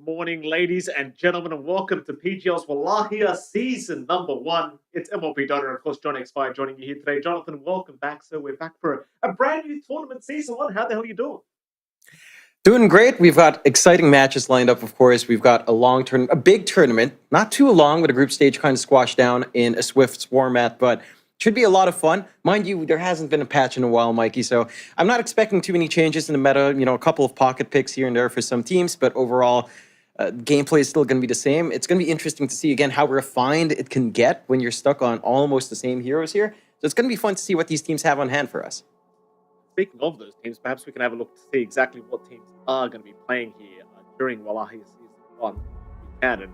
morning, ladies and gentlemen, and welcome to PGL's Wallachia season number 1. It's MLB Dota, and of course, John X5 joining you here today. Jonathan, welcome back. So we're back for a brand new tournament, season 1. How the hell are you doing? Doing great. We've got exciting matches lined up, of course. We've got a big tournament, not too long, with a group stage kind of squashed down in a Swift format, but should be a lot of fun. Mind you, there hasn't been a patch in a while, Mikey, so I'm not expecting too many changes in the meta. You know, a couple of pocket picks here and there for some teams, but overall, gameplay is still going to be the same. It's going to be interesting to see, again, how refined it can get when you're stuck on almost the same heroes here. So it's going to be fun to see what these teams have on hand for us. Speaking of those teams, perhaps we can have a look to see exactly what teams are going to be playing here during Wallachia season 1. We can and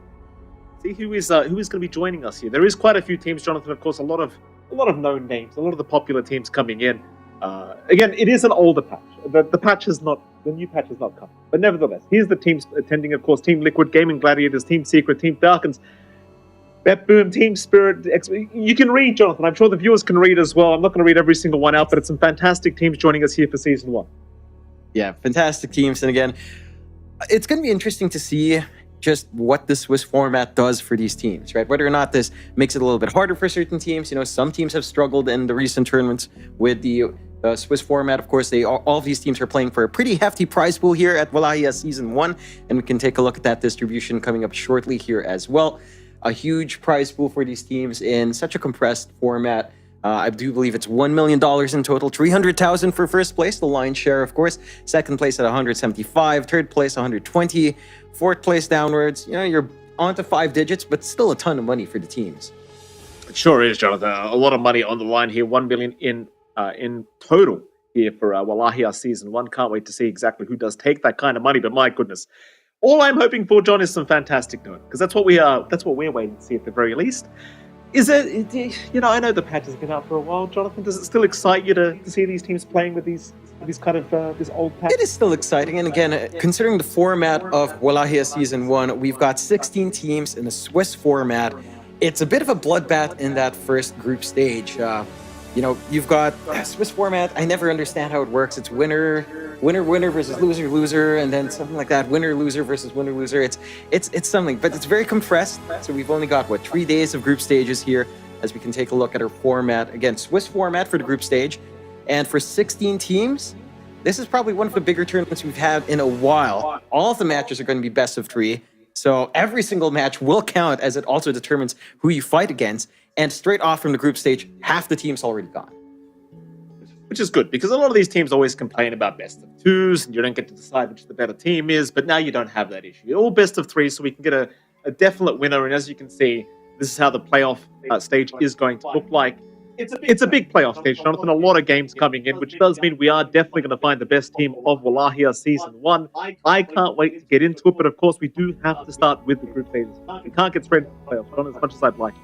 see who is going to be joining us here. There is quite a few teams, Jonathan. Of course, a lot of known names, a lot of the popular teams coming in. Again, it is an older patch. The new patch has not come. But nevertheless, here's the teams attending, of course: Team Liquid, Gaimin Gladiators, Team Secret, Team Falcons, BetBoom, Team Spirit. You can read, Jonathan. I'm sure the viewers can read as well. I'm not going to read every single one out, but it's some fantastic teams joining us here for season 1. Yeah, fantastic teams. And again, it's going to be interesting to see just what the Swiss format does for these teams, right? Whether or not this makes it a little bit harder for certain teams. You know, some teams have struggled in the recent tournaments with the Swiss format. Of course, all of these teams are playing for a pretty hefty prize pool here at Wallachia Season 1, and we can take a look at that distribution coming up shortly here as well. A huge prize pool for these teams in such a compressed format. I do believe it's $1 million in total, $300,000 for first place, the lion's share, of course. Second place at 175, third place 120, fourth place downwards. You know, you're onto 5 digits, but still a ton of money for the teams. It sure is, Jonathan. A lot of money on the line here. $1 million in total here for Wallachia season 1. Can't wait to see exactly who does take that kind of money. But my goodness, all I'm hoping for, John, is some fantastic note, because that's what we're waiting to see at the very least. Is it, you know, I know the patch has been out for a while, Jonathan. Does it still excite you to see these teams playing with these kind of this old patch? It is still exciting, and again, considering the format of Wallachia Season 1, we've got 16 teams in the Swiss format. It's a bit of a bloodbath in that first group stage. You know, you've got Swiss format. I never understand how it works. It's winner versus loser, and then something like that. Winner, loser versus winner, loser. It's something, but it's very compressed. So we've only got, 3 days of group stages here, as we can take a look at our format. Again, Swiss format for the group stage. And for 16 teams, this is probably one of the bigger tournaments we've had in a while. All of the matches are going to be best of 3. So every single match will count, as it also determines who you fight against. And straight off from the group stage, half the team's already gone. Which is good, because a lot of these teams always complain about best of 2s, and you don't get to decide which the better team is, but now you don't have that issue. You're all best of 3, so we can get a definite winner, and as you can see, this is how the playoff stage is going to look like. It's a big playoff stage, Jonathan. A lot of games coming in, which does mean we are definitely going to find the best team of Wallachia Season 1. I can't wait to get into it, but of course, we do have to start with the group stages. We can't get straight into the playoffs, John, as much as I'd like.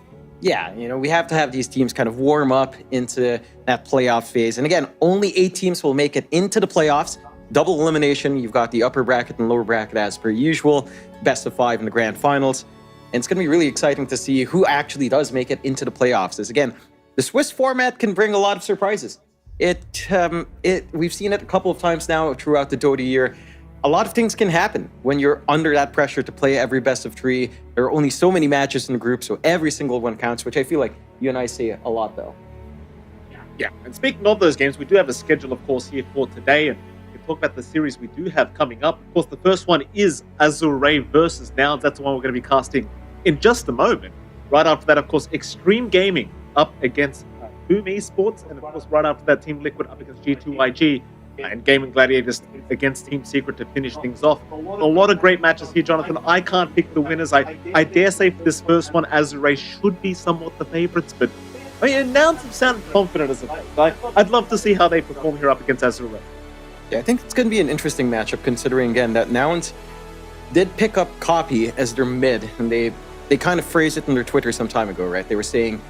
Yeah, you know, we have to have these teams kind of warm up into that playoff phase. And again, only 8 teams will make it into the playoffs. Double elimination, you've got the upper bracket and lower bracket as per usual. Best of 5 in the grand finals. And it's going to be really exciting to see who actually does make it into the playoffs. As again, the Swiss format can bring a lot of surprises. We've seen it a couple of times now throughout the Dota year. A lot of things can happen when you're under that pressure to play every best of 3. There are only so many matches in the group, so every single one counts, which I feel like you and I say a lot, though. Yeah, and speaking of those games, we do have a schedule, of course, here for today, and we talk about the series we do have coming up. Of course, the first one is Azure Ray versus Nouns. That's the one we're going to be casting in just a moment. Right after that, of course, Xtreme Gaming up against BetBoom Esports, and of course, right after that, Team Liquid up against G2IG. And Gaimin Gladiators against Team Secret to finish things off. A lot of great matches here, Jonathan. I can't pick the winners. I dare say for this first one, Azure Ray should be somewhat the favorites, but I mean, Nouns have sounded confident as a favorite. I'd love to see how they perform here up against Azure Ray. Yeah, I think it's going to be an interesting matchup, considering, again, that Nouns did pick up Copy as their mid, and they kind of phrased it in their Twitter some time ago, right? They were saying,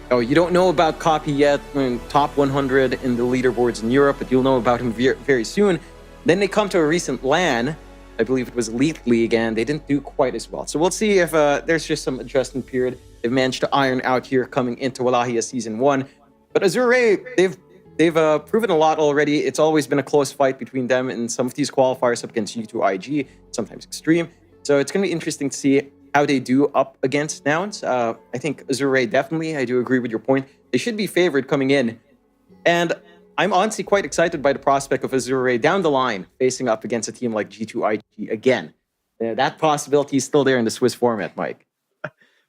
oh, you don't know about Copy yet, top 100 in the leaderboards in Europe, but you'll know about him very soon. Then they come to a recent LAN, I believe it was Elite League, and they didn't do quite as well. So we'll see if there's just some adjustment period they've managed to iron out here coming into Wallachia Season 1. But Azure Ray, they've proven a lot already. It's always been a close fight between them and some of these qualifiers up against G2IG, sometimes Xtreme. So it's going to be interesting to see how they do up against Nouns. I think Azure Ray, definitely. I do agree with your point. They should be favored coming in. And I'm honestly quite excited by the prospect of Azure Ray down the line facing up against a team like G2IG again. That possibility is still there in the Swiss format, Mike.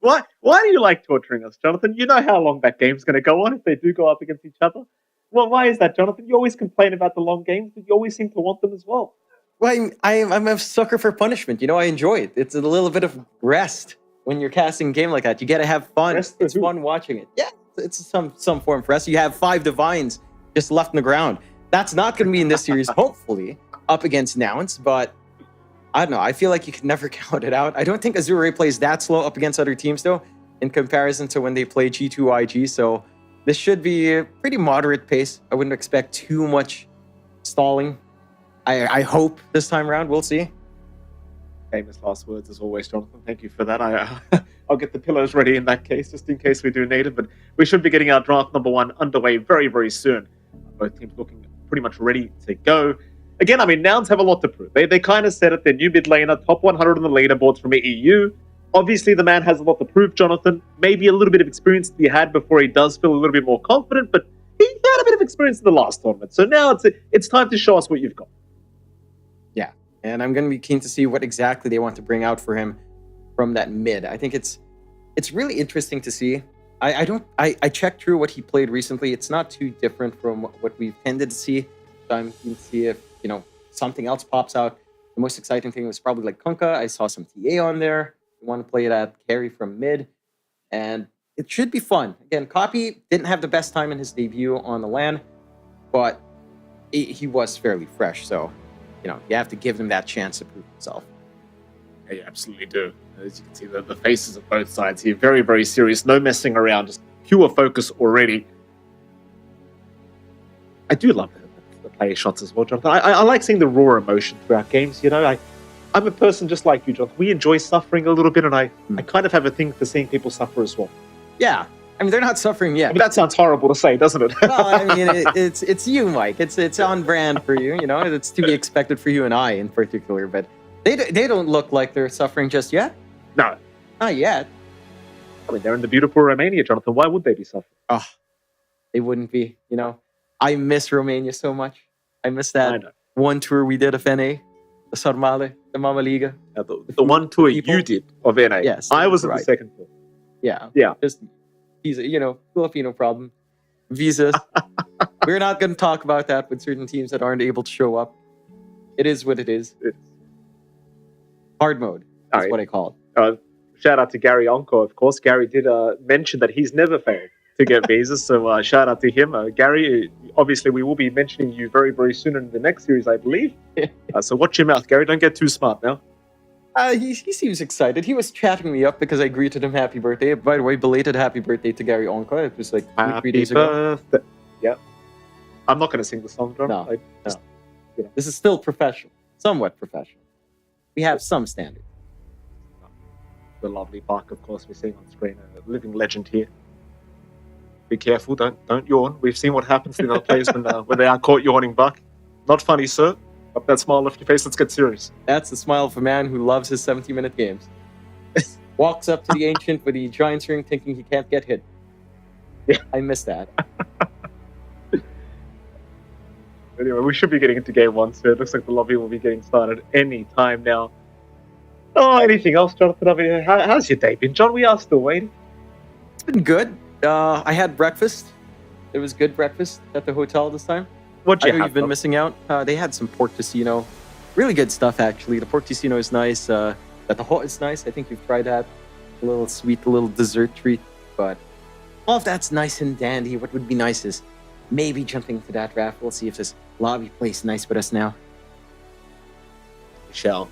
Why do you like torturing us, Jonathan? You know how long that game's going to go on if they do go up against each other. Well, why is that, Jonathan? You always complain about the long games, but you always seem to want them as well. Well, I'm a sucker for punishment. You know, I enjoy it. It's a little bit of rest when you're casting a game like that. You got to have fun. It's fun watching it. Yeah, it's some form of rest. You have 5 Divines just left on the ground. That's not going to be in this series, hopefully, up against Nouns, but I don't know. I feel like you can never count it out. I don't think Azure Ray plays that slow up against other teams, though, in comparison to when they play G2IG. So this should be a pretty moderate pace. I wouldn't expect too much stalling. I hope this time around. We'll see. Famous last words as always, Jonathan. Thank you for that. I'll get the pillows ready in that case, just in case we do need it. But we should be getting our draft number 1 underway very, very soon. Both teams looking pretty much ready to go. Again, I mean, Nouns have a lot to prove. They kind of said it. Their new mid laner, top 100 on the leaderboards from the EU. Obviously, the man has a lot to prove, Jonathan. Maybe a little bit of experience that he had before he does feel a little bit more confident, but he had a bit of experience in the last tournament. So now it's time to show us what you've got. Yeah, and I'm going to be keen to see what exactly they want to bring out for him from that mid. I think it's really interesting to see. I checked through what he played recently. It's not too different from what we've tended to see. So I'm keen to see if, something else pops out. The most exciting thing was probably like Kunkka. I saw some TA on there. You want to play that carry from mid. And it should be fun. Again, Copy didn't have the best time in his debut on the LAN, but he was fairly fresh. So, you have to give him that chance to prove himself. Yeah, you absolutely do. As you can see, the faces of both sides here, very, very serious. No messing around, just pure focus already. I do love the player shots as well, Jonathan. I like seeing the raw emotion throughout games. I'm a person just like you, Jonathan. We enjoy suffering a little bit, and I kind of have a thing for seeing people suffer as well. Yeah. I mean, they're not suffering yet. I mean, that sounds horrible to say, doesn't it? Well, I mean, it's you, Mike. It's on brand for you. It's to be expected for you and I in particular. But they don't look like they're suffering just yet. No, not yet. I mean, they're in the beautiful Romania, Jonathan. Why would they be suffering? Oh, they wouldn't be. I miss Romania so much. I miss that one tour we did of NA, the Sarmale, the Mama Liga. The one tour you did of NA. Yes, I was at the second tour. Yeah. Just visa, Filipino problem. Visas. We're not going to talk about that with certain teams that aren't able to show up. It is what it is. Hard mode is what I call it. Shout out to Gary Onko, of course. Gary did mention that he's never failed to get visas, so shout out to him. Gary, obviously we will be mentioning you very, very soon in the next series, I believe. So watch your mouth, Gary. Don't get too smart now. He seems excited. He was chatting me up because I greeted him happy birthday. By the way, belated happy birthday to Gary Onko. It was like 3 days ago. Yeah. I'm not going to sing the song, John. No. This is still professional. Somewhat professional. We have some standards. The lovely Buck, of course, we're seeing on screen. A living legend here. Be careful. Don't yawn. We've seen what happens to the other players when they are caught yawning, Buck. Not funny, sir. Up that smile off your face. Let's get serious. That's the smile of a man who loves his 70-minute games. Walks up to the Ancient with the Giant's Ring thinking he can't get hit. Yeah. I miss that. Anyway, we should be getting into game 1 soon. It looks like the lobby will be getting started any time now. Oh, anything else, Jonathan? I mean, how's your day been, John? We are still waiting. It's been good. I had breakfast. It was good breakfast at the hotel this time. What'd you have? You've been missing out. They had some portocino. Really good stuff, actually. The portocino is nice. The hot is nice. I think you've tried that. A little sweet, a little dessert treat. But all of that's nice and dandy. What would be nice is maybe jumping into that draft. We'll see if this lobby plays nice with us now. Shall.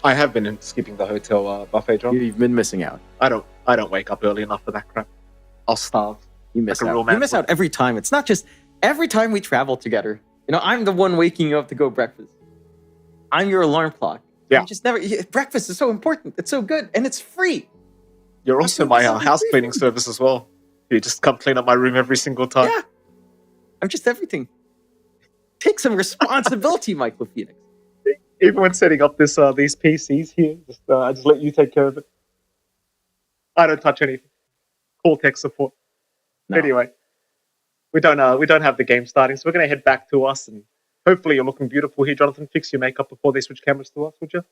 I have been skipping the hotel buffet, John. You've been missing out. I don't wake up early enough for that crap. I'll starve. You miss out. You miss out every time. It's not just every time we travel together. I'm the one waking you up to go breakfast. I'm your alarm clock. Yeah. You just never. Breakfast is so important. It's so good, and it's free. You're also my house cleaning service as well. You just come clean up my room every single time. Yeah. I'm just everything. Take some responsibility, Michael Phoenix. Even when setting up this these PCs here, I just let you take care of it. I don't touch anything. Call tech support. No. Anyway, we don't have the game starting, so we're gonna head back to us, and hopefully you're looking beautiful here, Jonathan. Fix your makeup before they switch cameras to us, would you?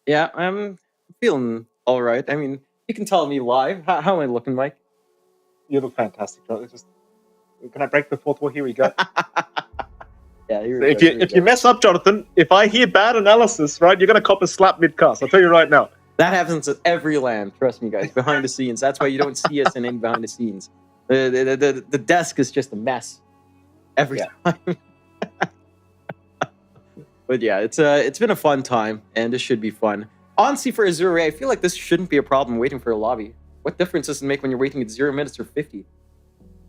Yeah, I'm feeling all right. I mean, you can tell me live. How am I looking, Mike? You look fantastic, Jonathan. Can I break the fourth wall? Here we go. Yeah, If you mess up, Jonathan, if I hear bad analysis, right, you're gonna cop a slap mid-cast. I'll tell you right now. That happens at every LAN. Trust me, guys. Behind the scenes. That's why you don't see us in any behind the scenes. The desk is just a mess every time. But yeah, it's been a fun time, and this should be fun. Honestly, for Azure Ray, I feel like this shouldn't be a problem waiting for a lobby. What difference does it make when you're waiting at 0 minutes or 50?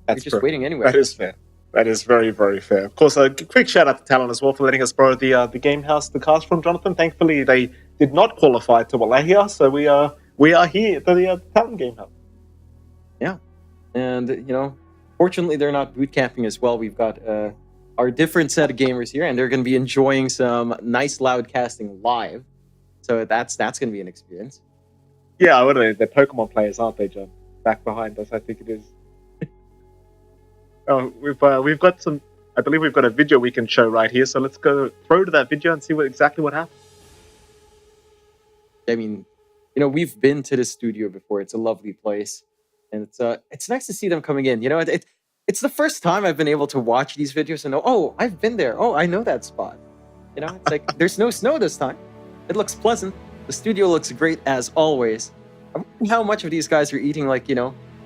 That's You're just waiting anyway. That is fair. That is very, very fair. Of course, a quick shout out to Talon as well for letting us borrow the game house, the cast from Jonathan. Thankfully, they did not qualify to Wallachia, so we are here at the Talon game house. Yeah, and fortunately, they're not boot camping as well. We've got our different set of gamers here, and they're going to be enjoying some nice loud casting live. So that's going to be an experience. Yeah, what are they? They're Pokemon players, aren't they, John? Back behind us, I think it is. Oh, we've got some. I believe we've got a video we can show right here. So let's go throw to that video and see exactly what happened. I mean, we've been to this studio before. It's a lovely place, and it's nice to see them coming in. It's the first time I've been able to watch these videos and know, oh, I've been there. Oh, I know that spot. It's like there's no snow this time. It looks pleasant. The studio looks great as always. I wonder how much of these guys are eating, I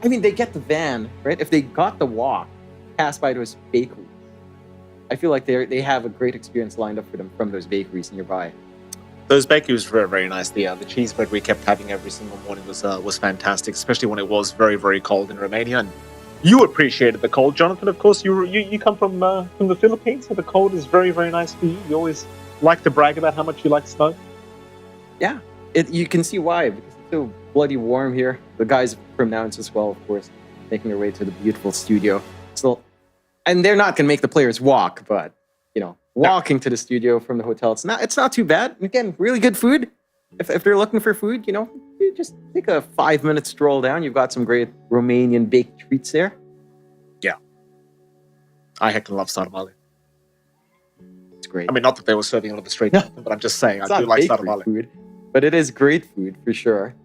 mean, they get the van, right? If they got the walk, pass by those bakeries, I feel like they have a great experience lined up for them from those bakeries nearby. Those bakeries were very nice. The cheese bread we kept having every single morning was fantastic, especially when it was very, very cold in Romania. And you appreciated the cold, Jonathan. Of course, you come from the Philippines, so the cold is very, very nice for you. You always like to brag about how much you like snow. Yeah, you can see why, because it's so bloody warm here. The guys from Nouns as well, of course, making their way to the beautiful studio. So, and they're not going to make the players walk, but walking to the studio from the hotel, it's not too bad. Again, really good food. If they're looking for food, you just take a 5-minute stroll down. You've got some great Romanian baked treats there. Yeah, I heckin' love sarmale. It's great. I mean, not that they were serving it on the street, but I'm just saying, I do like sarmale. Food, but it is great food for sure.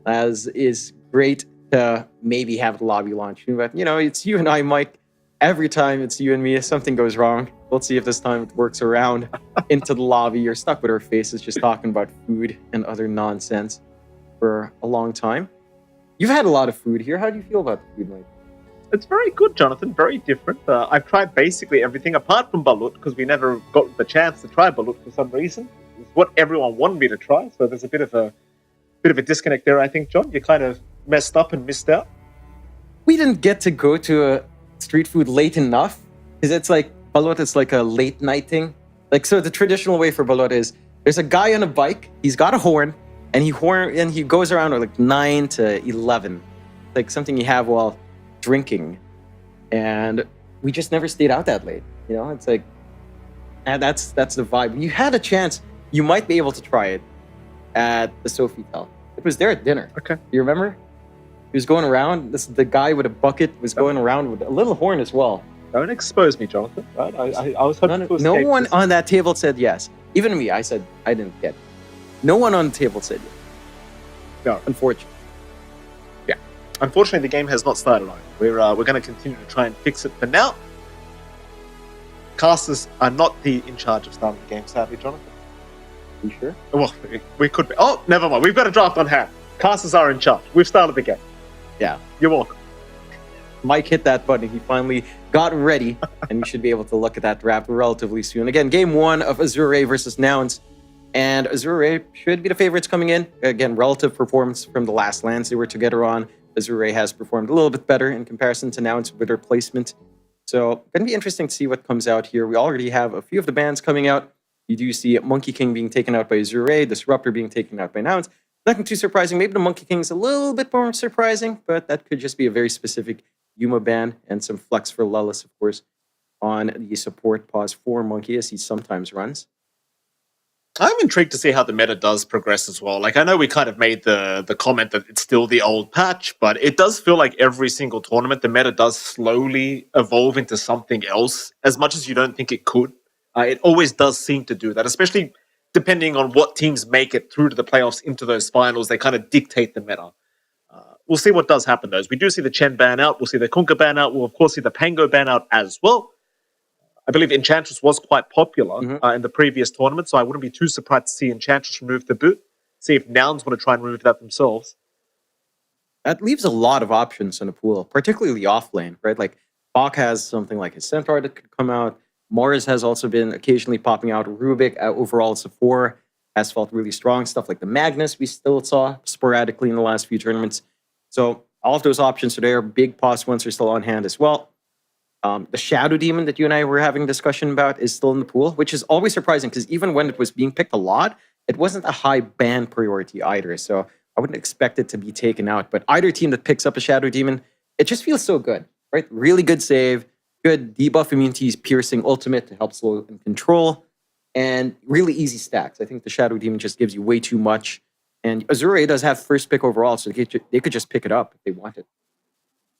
As is great to maybe have the lobby launch. But it's you and I, Mike. Every time it's you and me, if something goes wrong, let's see if this time it works around into the lobby. You're stuck with our faces just talking about food and other nonsense for a long time. You've had a lot of food here. How do you feel about the food, Mike? It's very good, Jonathan. Very different. I've tried basically everything apart from balut because we never got the chance to try balut for some reason. It's what everyone wanted me to try, so there's a bit of a disconnect there. I think, John, you kind of messed up and missed out. We didn't get to go to a street food late enough because it's like balut is like a late night thing. So the traditional way for balut is there's a guy on a bike, he's got a horn, and he goes around at 9 to 11, like something you have while drinking. And we just never stayed out that late. It's like, and that's the vibe. You had a chance, you might be able to try it at the Sofitel. It was there at dinner. Okay, you remember? He was going around. The guy with a bucket was going around with a little horn as well. Don't expose me, Jonathan. Right? I was hoping to escape. No one on that table said yes. Even me, I said I didn't get it. No one on the table said yes. No, unfortunately. Yeah, unfortunately, the game has not started on. We're going to continue to try and fix it. For now, casters are not in charge of starting the game. Sadly, Jonathan. Are you sure? Well, we could be. Oh, never mind. We've got a draft on hand. Casters are in charge. We've started the game. Yeah, you're welcome. Mike hit that button. He finally got ready, and we should be able to look at that draft relatively soon. Again, game 1 of Azure Ray versus Nouns. And Azure Ray should be the favorites coming in. Again, relative performance from the last lands they were together on. Azure Ray has performed a little bit better in comparison to Nouns with their placement. So, going to be interesting to see what comes out here. We already have a few of the bans coming out. You do see Monkey King being taken out by Azure Ray, Disruptor being taken out by Nouns. Nothing too surprising. Maybe the Monkey King is a little bit more surprising, but that could just be a very specific Yuma ban and some flex for Lellis, of course, on the support pause for Monkey as he sometimes runs. I'm intrigued to see how the meta does progress as well. Like, I know we kind of made the comment that it's still the old patch, but it does feel like every single tournament, the meta does slowly evolve into something else, as much as you don't think it could. It always does seem to do that, especially depending on what teams make it through to the playoffs into those finals. They kind of dictate the meta. We'll see what does happen, though. We do see the Chen ban out. We'll see the Kunkka ban out. We'll, of course, see the Pango ban out as well. I believe Enchantress was quite popular in the previous tournament, so I wouldn't be too surprised to see Enchantress remove the boot. See if Nouns want to try and remove that themselves. That leaves a lot of options in the pool, particularly off lane, right? Like, Bach has something like his Centaur that could come out. Mars has also been occasionally popping out. Rubik, overall, it's a 4, has felt really strong. Stuff like the Magnus we still saw sporadically in the last few tournaments. So all of those options are there. Big pos ones are still on hand as well. The Shadow Demon that you and I were having a discussion about is still in the pool, which is always surprising because even when it was being picked a lot, it wasn't a high ban priority either. So I wouldn't expect it to be taken out. But either team that picks up a Shadow Demon, it just feels so good, right? Really good save, good debuff immunities, piercing ultimate to help slow and control, and really easy stacks. I think the Shadow Demon just gives you way too much. And Azure Ray does have first pick overall, so they could just pick it up if they wanted.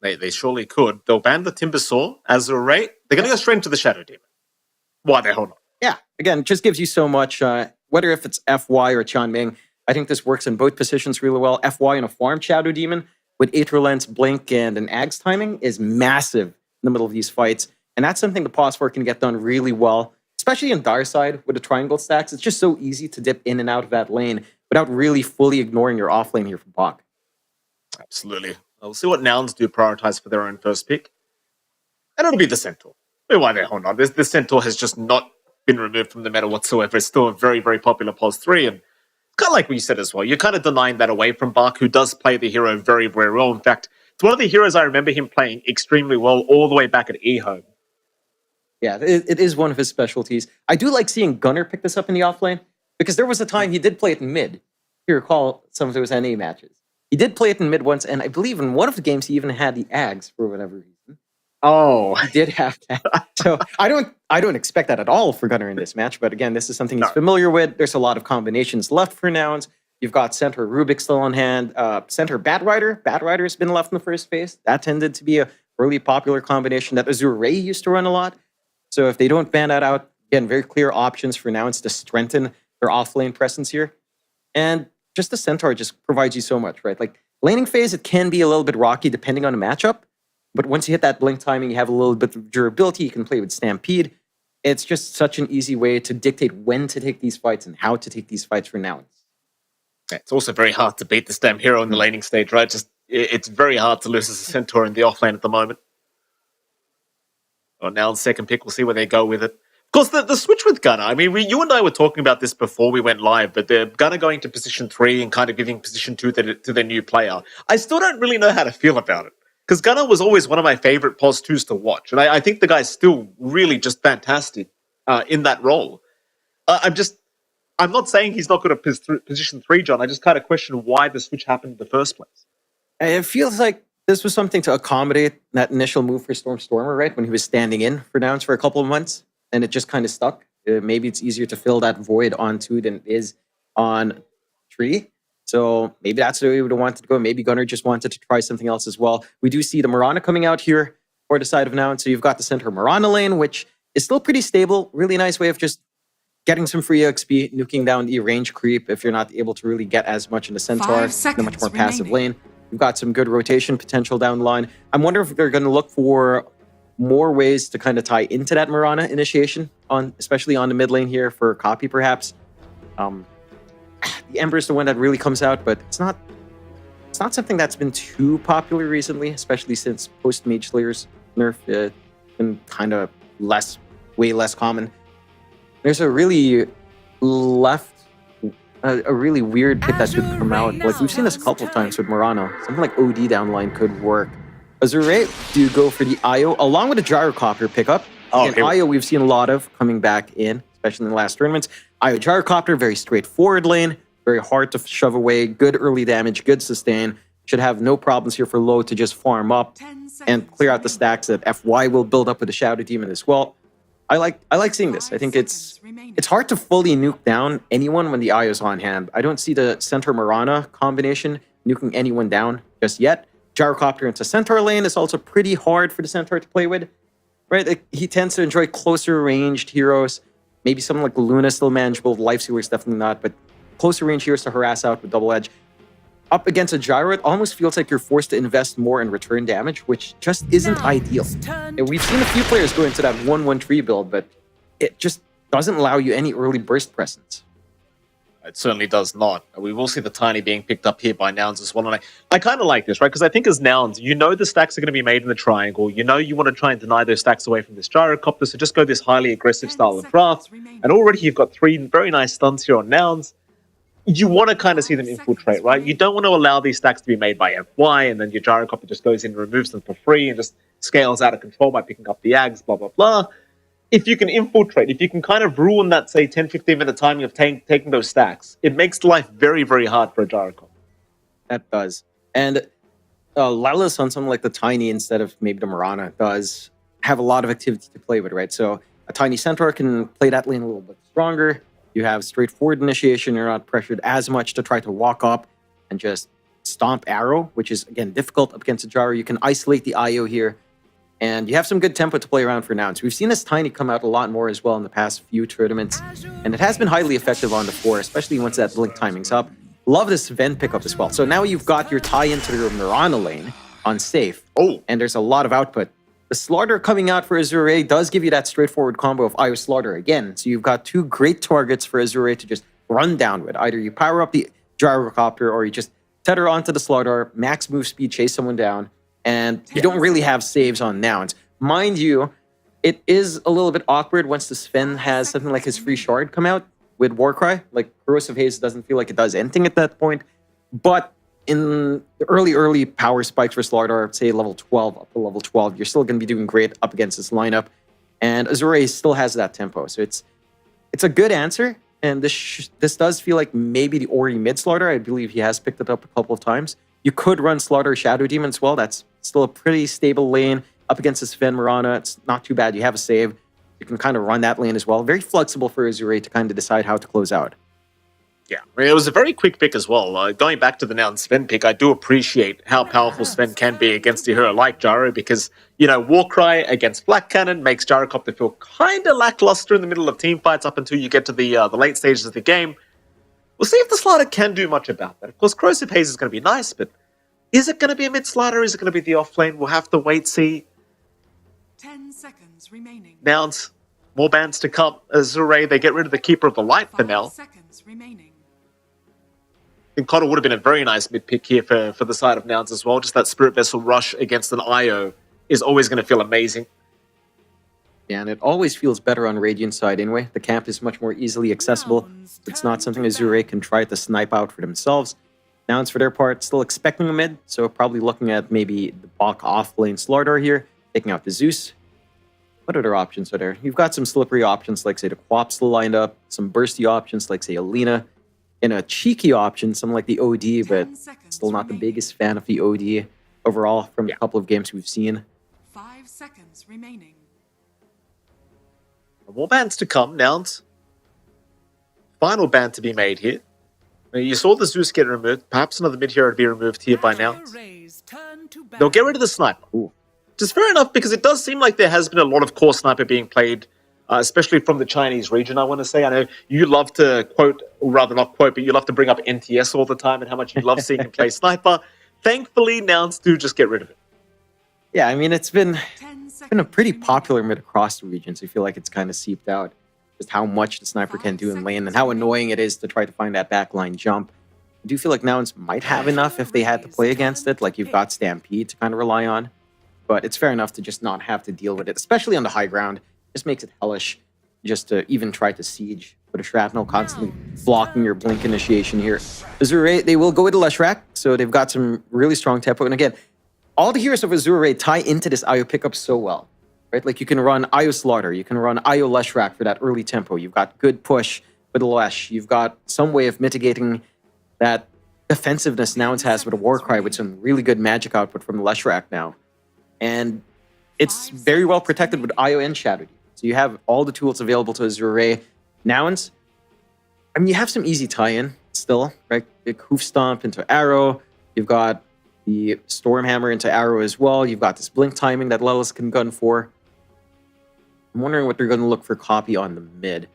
They surely could. They'll ban the Timber Saw, Azure Ray. They're going to go straight into the Shadow Demon. Why the hell not? Yeah, again, it just gives you so much. Whether if it's FY or Chanming, I think this works in both positions really well. FY in a farm Shadow Demon with Aetherlens, Blink, and an Ags timing is massive in the middle of these fights. And that's something the Pos 4 can get done really well, especially in Dire Side with the triangle stacks. It's just so easy to dip in and out of that lane without really fully ignoring your off lane here from Bach. Absolutely. We'll see what Nouns do prioritize for their own first pick. And it'll be the Centaur. Why the hell not? This Centaur has just not been removed from the meta whatsoever. It's still a very, very popular POS 3. And kind of like what you said as well, you're kind of denying that away from Bach, who does play the hero very, very well. In fact, it's one of the heroes I remember him playing extremely well all the way back at eHome. Yeah, it is one of his specialties. I do like seeing Gunnar pick this up in the offlane, because there was a time he did play it in mid. If you recall some of those NA matches. He did play it in mid once, and I believe in one of the games he even had the Ags for whatever reason. Oh, he did have that. So I don't expect that at all for Gunnar in this match. But again, this is something he's familiar with. There's a lot of combinations left for Nouns. You've got Center Rubik still on hand. Center Batrider. Batrider's been left in the first phase. That tended to be a really popular combination that Azure Ray used to run a lot. So if they don't ban that out, again, very clear options for Nouns to strengthen their off-lane presence here. And just the Centaur just provides you so much, right? Like, laning phase, it can be a little bit rocky depending on the matchup. But once you hit that blink timing, you have a little bit of durability. You can play with Stampede. It's just such an easy way to dictate when to take these fights and how to take these fights for Nouns. It's also very hard to beat this damn hero in the laning stage, right? It's very hard to lose as a Centaur in the offlane at the moment. Well, Nouns' second pick, we'll see where they go with it. Of course, the switch with Gunnar, I mean, you and I were talking about this before we went live, but the Gunnar going to position 3 and kind of giving position 2 to their new player, I still don't really know how to feel about it. Because Gunnar was always one of my favorite POS 2s to watch. And I think the guy's still really just fantastic in that role. I'm not saying he's not good at position 3, John. I just kind of question why the switch happened in the first place. It feels like this was something to accommodate that initial move for Stormer, right? When he was standing in for Nouns for a couple of months. And it just kind of stuck. Maybe it's easier to fill that void on 2 than it is on 3. So maybe that's the way we would have wanted to go. Maybe Gunnar just wanted to try something else as well. We do see the Mirana coming out here for the side of Nouns. So you've got the center Mirana lane, which is still pretty stable. Really nice way of just getting some free XP, nuking down the range creep if you're not able to really get as much in the Centaur, in a much more passive lane. You've got some good rotation potential down the line. I'm wondering if they're going to look for more ways to kind of tie into that Mirana initiation, especially on the mid lane here for copy, perhaps. The Ember is the one that really comes out, but it's not something that's been too popular recently, especially since post Mage Slayer's nerf been kind of way less common. There's a really really weird pick that could come out. Like, we've seen this a couple of times with Mirana. Something like OD downline could work. Azure Ray do go for the IO along with the Gyrocopter pickup. And IO we've seen a lot of coming back in, especially in the last tournaments. IO Gyrocopter, very straightforward lane, very hard to shove away, good early damage, good sustain. Should have no problems here for low to just farm up and clear out the stacks that FY will build up with the Shadow Demon as well. I like seeing this. I think it's hard to fully nuke down anyone when the IO's on hand. I don't see the Centaur Mirana combination nuking anyone down just yet. Gyrocopter into Centaur lane is also pretty hard for the Centaur to play with, right? Like, he tends to enjoy closer ranged heroes. Maybe something like Luna is still manageable. Lifestealer is definitely not, but closer range heroes to harass out with double edge. Up against a gyro, it almost feels like you're forced to invest more in return damage, which just isn't ideal. And we've seen a few players go into that 1-1-3 build, but it just doesn't allow you any early burst presence. It certainly does not. We will see the Tiny being picked up here by Nouns as well. And I kind of like this, right? Because I think as Nouns, you know the stacks are going to be made in the triangle. You know you want to try and deny those stacks away from this gyrocopter, so just go this highly aggressive style of draft. And already you've got 3 very nice stuns here on Nouns. You want to kind of see them infiltrate, right? You don't want to allow these stacks to be made by FY, and then your gyrocopter just goes in and removes them for free and just scales out of control by picking up the Ags, blah, blah, blah. If you can infiltrate, if you can kind of ruin that, say, 10-15 minute timing of taking those stacks, it makes life very, very hard for a gyrocopter. That does. And Lilas on something like the Tiny instead of maybe the Mirana does have a lot of activity to play with, right? So a Tiny Centaur can play that lane a little bit stronger. You have straightforward initiation. You're not pressured as much to try to walk up and just stomp arrow, which is, again, difficult up against a gyro. You can isolate the IO here. And you have some good tempo to play around for Nouns. We've seen this Tiny come out a lot more as well in the past few tournaments. And it has been highly effective on the 4, especially once that blink timing's up. Love this Ven pickup as well. So now you've got your tie into your Mirana lane on safe. Oh. And there's a lot of output. The Slaughter coming out for Azure Ray does give you that straightforward combo of IO Slaughter again. So you've got 2 great targets for Azure Ray to just run down with. Either you power up the Gyrocopter or you just tether onto the Slaughter, max move speed, chase someone down, and you don't really have saves on Nouns. Mind you, it is a little bit awkward once the Sven has something like his free shard come out with Warcry. Like, Corrosive Haze doesn't feel like it does anything at that point. But in the early power spikes for Slaughter, say level 12 up to level 12, you're still going to be doing great up against this lineup. And Azure still has that tempo. So it's a good answer. And this does feel like maybe the Ori mid Slaughter. I believe he has picked it up a couple of times. You could run Slaughter Shadow Demon as well. That's still a pretty stable lane up against this Sven Mirana. It's not too bad. You have a save. You can kind of run that lane as well. Very flexible for Azure to kind of decide how to close out. Yeah, I mean, it was a very quick pick as well. Going back to the Nouns Sven pick, I do appreciate how powerful Sven can be against a hero like Gyro because, you know, Warcry against Black Cannon makes Gyrocopter feel kind of lackluster in the middle of team fights up until you get to the late stages of the game. We'll see if the Slaughter can do much about that. Of course, Corrosive Haze is going to be nice, but is it going to be a mid Slaughter? Is it going to be the off lane? We'll have to wait, see. 10 seconds remaining. Nouns, more bans to come. Azure, they get rid of the Keeper of the Light for now. 5 seconds remaining. I think Connor would have been a very nice mid-pick here for the side of Nouns as well. Just that Spirit Vessel rush against an IO is always going to feel amazing. Yeah, and it always feels better on Radiant side anyway. The camp is much more easily accessible. It's not something Azure can try to snipe out for themselves. Nouns, for their part, still expecting a mid, so probably looking at maybe the Bach off-lane Slaughter here, taking out the Zeus. What other options are there? You've got some slippery options like, say, the Quap still lined up, some bursty options like, say, Alina, and a cheeky option, something like the OD, but still not the biggest fan of the OD overall from the couple of games we've seen. 5 seconds remaining. More bans to come, Nouns. Final ban to be made here. You saw the Zeus get removed. Perhaps another mid-hero to be removed here by Nouns. They'll get rid of the Sniper. Ooh. Which is fair enough, because it does seem like there has been a lot of core Sniper being played, especially from the Chinese region, I want to say. I know you love to quote, or rather not quote, but you love to bring up NTS all the time and how much you love seeing him play Sniper. Thankfully, Nouns do just get rid of it. Yeah, I mean, it's been a pretty popular mid across the regions. I feel like it's kind of seeped out just how much the Sniper can do in lane and how annoying it is to try to find that backline jump. I do feel like Nouns might have enough if they had to play against it. Like, you've got Stampede to kind of rely on. But it's fair enough to just not have to deal with it, especially on the high ground. Just makes it hellish just to even try to siege with a Shrapnel constantly blocking your blink initiation here. Azure, they will go with the Leshrac, so they've got some really strong tempo. And again, all the heroes of Azure tie into this IO pickup so well, right? Like, you can run IO Slaughter, you can run IO Leshrac for that early tempo. You've got good push with the Lesh. You've got some way of mitigating that defensiveness Nouns has with a Warcry with some really good magic output from the Leshrac now. And it's very well protected with IO and Shadow Demon. So you have all the tools available to Azure Ray. Nouns, I mean, you have some easy tie-in still, right? Big Hoof Stomp into Arrow. You've got the Stormhammer into Arrow as well. You've got this Blink timing that Lelis can gun for. I'm wondering what they're going to look for Copy on the mid.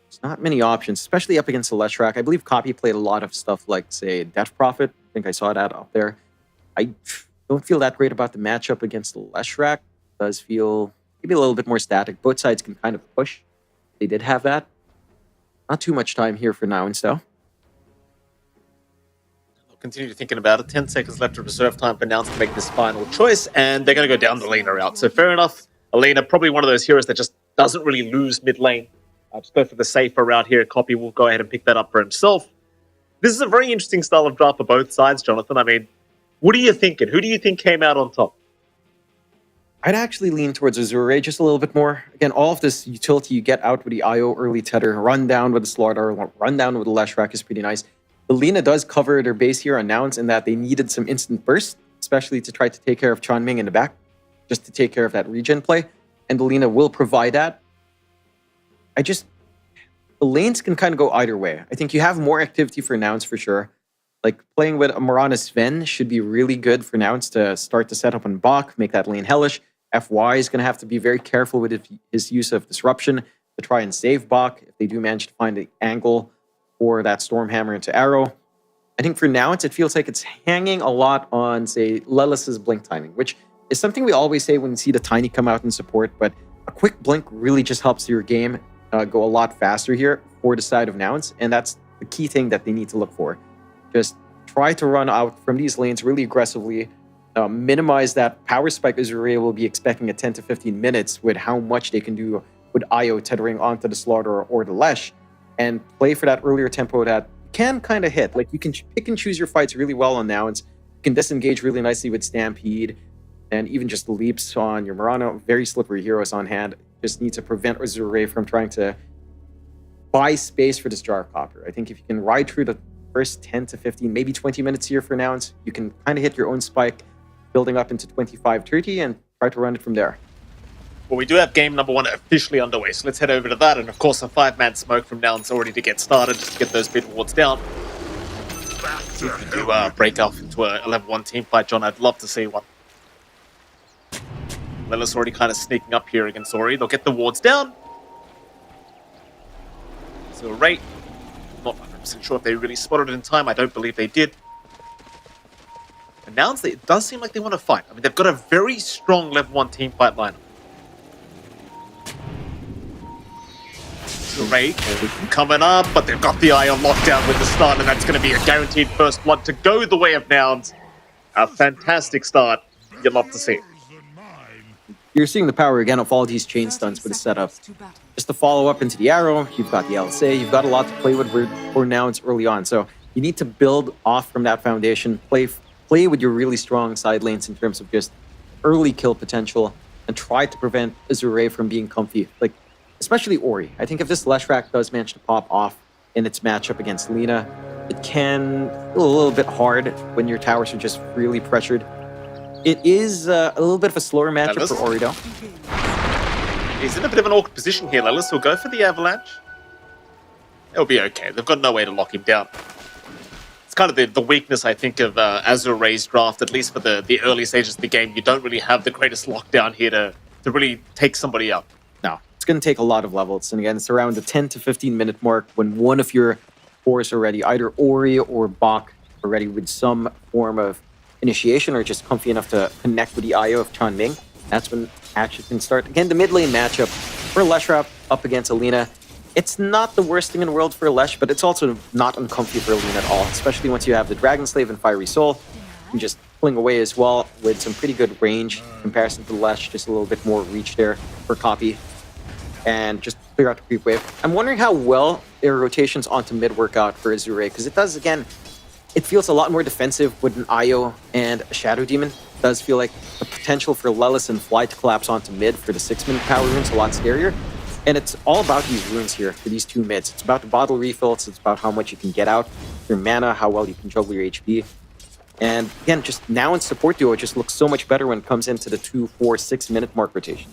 There's not many options, especially up against the Leshrac. I believe Copy played a lot of stuff like, say, Death Prophet. I think I saw that up there. I don't feel that great about the matchup against the Leshrac. It does feel maybe a little bit more static. Both sides can kind of push. They did have that. Not too much time here for Nouns, though. I'll continue thinking about it. 10 seconds left of reserve time for Nouns to make this final choice, and they're going to go down the Alina route. So fair enough. Alina, probably one of those heroes that just doesn't really lose mid lane. Just go for the safer route here. Copy will go ahead and pick that up for himself. This is a very interesting style of draft for both sides, Jonathan. I mean, what are you thinking? Who do you think came out on top? I'd actually lean towards Azure Ray just a little bit more. Again, all of this utility you get out with the IO early tether, run down with the Slaughter, run down with the Leshrac is pretty nice. The Lina does cover their base here on Nouns in that they needed some instant burst, especially to try to take care of Chanming in the back, just to take care of that regen play. And the Lina will provide that. The lanes can kind of go either way. I think you have more activity for Nouns for sure. Like playing with a Mirana Sven should be really good for Nouns to start to set up on Bach, make that lane hellish. FY is going to have to be very careful with his use of Disruption to try and save Bach if they do manage to find the angle for that Stormhammer into Arrow. I think for Nouns, it feels like it's hanging a lot on, say, Lelis's Blink timing, which is something we always say when we see the Tiny come out in support, but a quick Blink really just helps your game go a lot faster here for the side of Nouns, and that's the key thing that they need to look for. Just try to run out from these lanes really aggressively, minimize that power spike Azure Ray will be expecting at 10 to 15 minutes with how much they can do with IO tethering onto the Slaughter or the Lesh, and play for that earlier tempo that can kind of hit. Like you can pick and choose your fights really well on Nouns. You can disengage really nicely with Stampede, and even just the leaps on your Mirana. Very slippery heroes on hand. Just need to prevent Azure Ray from trying to buy space for this Gyrocopter. I think if you can ride through the first 10 to 15, maybe 20 minutes here for Nouns, you can kind of hit your own spike, building up into 25, 30, and try to run it from there. Well, we do have game number one officially underway, so let's head over to that. And of course, a 5-man smoke from Nouns already to get started, just to get those bid wards down. See if we do break off into a level 1 team fight, John. I'd love to see one. Lelis already kind of sneaking up here against Ori. They'll get the wards down. So Ray, not 100% sure if they really spotted it in time. I don't believe they did. And Nouns, it does seem like they want to fight. I mean, they've got a very strong level 1 team fight lineup. So Ray coming up, but they've got the eye on lockdown with the start, and that's going to be a guaranteed first blood to go the way of Nouns. A fantastic start. You'd love to see it. You're seeing the power again of all these chain stuns with the setup. Just to follow up into the Arrow, you've got the LSA, you've got a lot to play with for Nouns early on. So you need to build off from that foundation, play with your really strong side lanes in terms of just early kill potential, and try to prevent Azure Ray from being comfy. Like, especially Ori. I think if this Leshrac does manage to pop off in its matchup against Lina, it can feel a little bit hard when your towers are just really pressured. It is a little bit of a slower matchup for Ori, though. He's in a bit of an awkward position here, Lelis. He'll go for the Avalanche. It'll be okay. They've got no way to lock him down. It's kind of the weakness, I think, of Azure Ray's draft, at least for the early stages of the game. You don't really have the greatest lockdown here to really take somebody out. No, it's going to take a lot of levels. And again, it's around the 10 to 15 minute mark when one of your cores are ready, either Ori or Bach are ready with some form of initiation or just comfy enough to connect with the IO of Chanming. That's when action can start. Again, the mid lane matchup for Leshrac up against Alina. It's not the worst thing in the world for Lesh, but it's also not uncomfy for Alina at all, especially once you have the Dragon Slave and Fiery Soul. You can just pulling away as well with some pretty good range in comparison to Lesh, just a little bit more reach there for Copy. And just clear out the creep wave. I'm wondering how well their rotations onto mid work out for Azure Ray, because it does, again, it feels a lot more defensive with an IO and a Shadow Demon. It does feel like the potential for Lelis and Fly to collapse onto mid for the 6-minute power runes a lot scarier. And it's all about these runes here for these two mids. It's about the bottle refills. It's about how much you can get out, your mana, how well you can juggle your HP. And again, just Nouns support duo just looks so much better when it comes into the 2, 4, 6-minute mark rotation.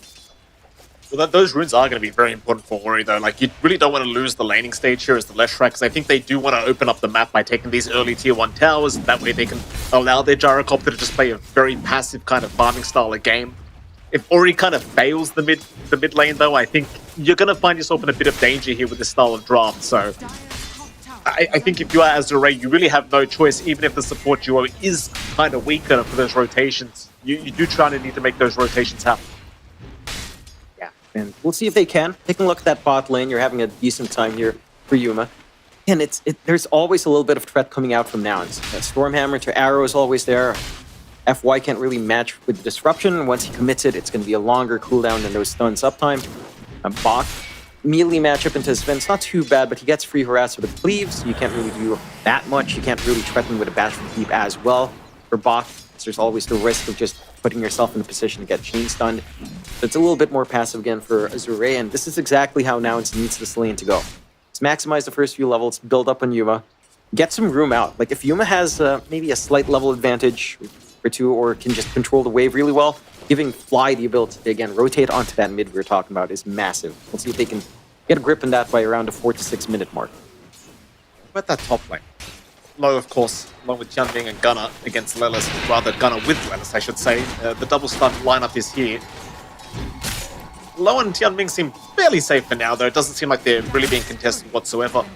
Well, those runes are going to be very important for Ori, though. Like, you really don't want to lose the laning stage here as the Leshrac, because I think they do want to open up the map by taking these early tier 1 towers. That way they can allow their Gyrocopter to just play a very passive kind of farming style of game. If Ori kind of fails the mid lane, though, I think you're going to find yourself in a bit of danger here with this style of draft. So I think if you are Azure Ray, you really have no choice, even if the support duo is kind of weaker for those rotations. You do try to need to make those rotations happen. And we'll see if they can. Taking a look at that bot lane, you're having a decent time here for Yuma. And there's always a little bit of threat coming out from Nouns. Stormhammer to Arrow is always there. FY can't really match with the disruption. Once he commits it, it's going to be a longer cooldown than those stuns uptime. Bach, melee matchup into his Sven, it's not too bad, but he gets free harass with the cleaves. So you can't really do that much. You can't really threaten with a bash from keep as well for Bach. So there's always the risk of just putting yourself in a position to get chain stunned. So it's a little bit more passive again for Azure Ray, and this is exactly how Nouns needs this lane to go. Let's maximize the first few levels, build up on Yuma, get some room out. Like if Yuma has maybe a slight level advantage or two, or can just control the wave really well, giving Fly the ability to again rotate onto that mid we were talking about is massive. We'll see if they can get a grip on that by around the 4 to 6 minute mark. What about that top lane? Low, of course, along with Tianming and Gunnar against Lelis, rather Gunnar with Lelis, I should say. The double stun lineup is here. Low and Tianming seem fairly safe for now, though. It doesn't seem like they're really being contested whatsoever.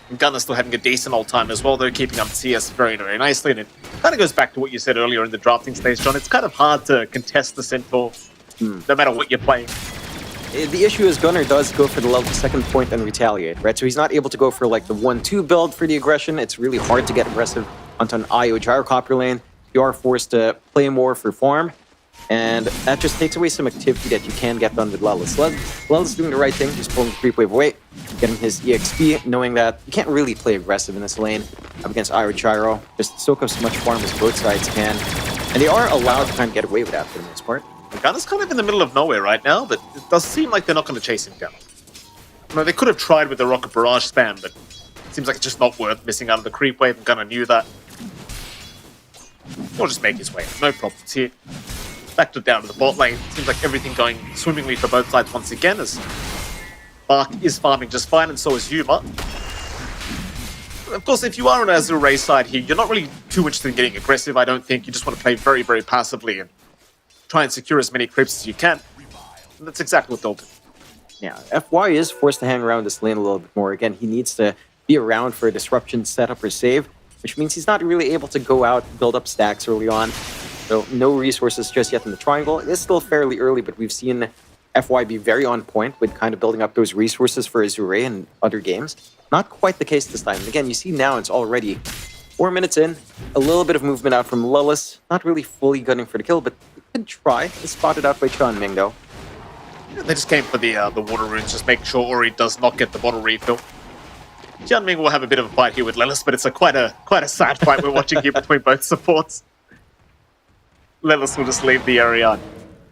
And Gunnar's still having a decent old time as well, though, keeping up CS very, very nicely. And it kind of goes back to what you said earlier in the drafting stage, John. It's kind of hard to contest the Centaur, no matter what you're playing. The issue is Gunnar does go for the level second point and retaliate, right? So he's not able to go for like the 1-2 build for the aggression. It's really hard to get aggressive onto an IO Gyrocopter lane. You are forced to play more for farm, and that just takes away some activity that you can get done with Lelis. Lelis doing the right thing, just pulling the creep wave away, getting his EXP, knowing that you can't really play aggressive in this lane up against IO Gyro. Just soak up so much farm as both sides can, and they are allowed to kind of get away with that for the most part. Gunner's kind of in the middle of nowhere right now, but it does seem like they're not going to chase him down. You know, they could have tried with the Rocket Barrage spam, but it seems like it's just not worth missing out on the creep wave, and Gunner knew that. He'll just make his way. No problems here. Back to down to the bot lane. Seems like everything going swimmingly for both sides once again, as Bark is farming just fine, and so is Yuma. Of course, if you are on Azure Ray side here, you're not really too interested in getting aggressive, I don't think. You just want to play very, very passively and try and secure as many creeps as you can. And that's exactly what they'll do. Yeah, FY is forced to hang around this lane a little bit more. Again, he needs to be around for a disruption setup or save, which means he's not really able to go out and build up stacks early on. So no resources just yet in the triangle. It is still fairly early, but we've seen FY be very on point with kind of building up those resources for Azure Ray and other games. Not quite the case this time. And again, you see now it's already 4 minutes in. A little bit of movement out from Lelis. Not really fully gunning for the kill, but good try. It's spotted out by Tianming, though. Yeah, they just came for the water runes, just make sure Ori does not get the bottle refill. Tianming will have a bit of a fight here with Lelis, but it's quite a sad fight we're watching here between both supports. Lelis will just leave the area.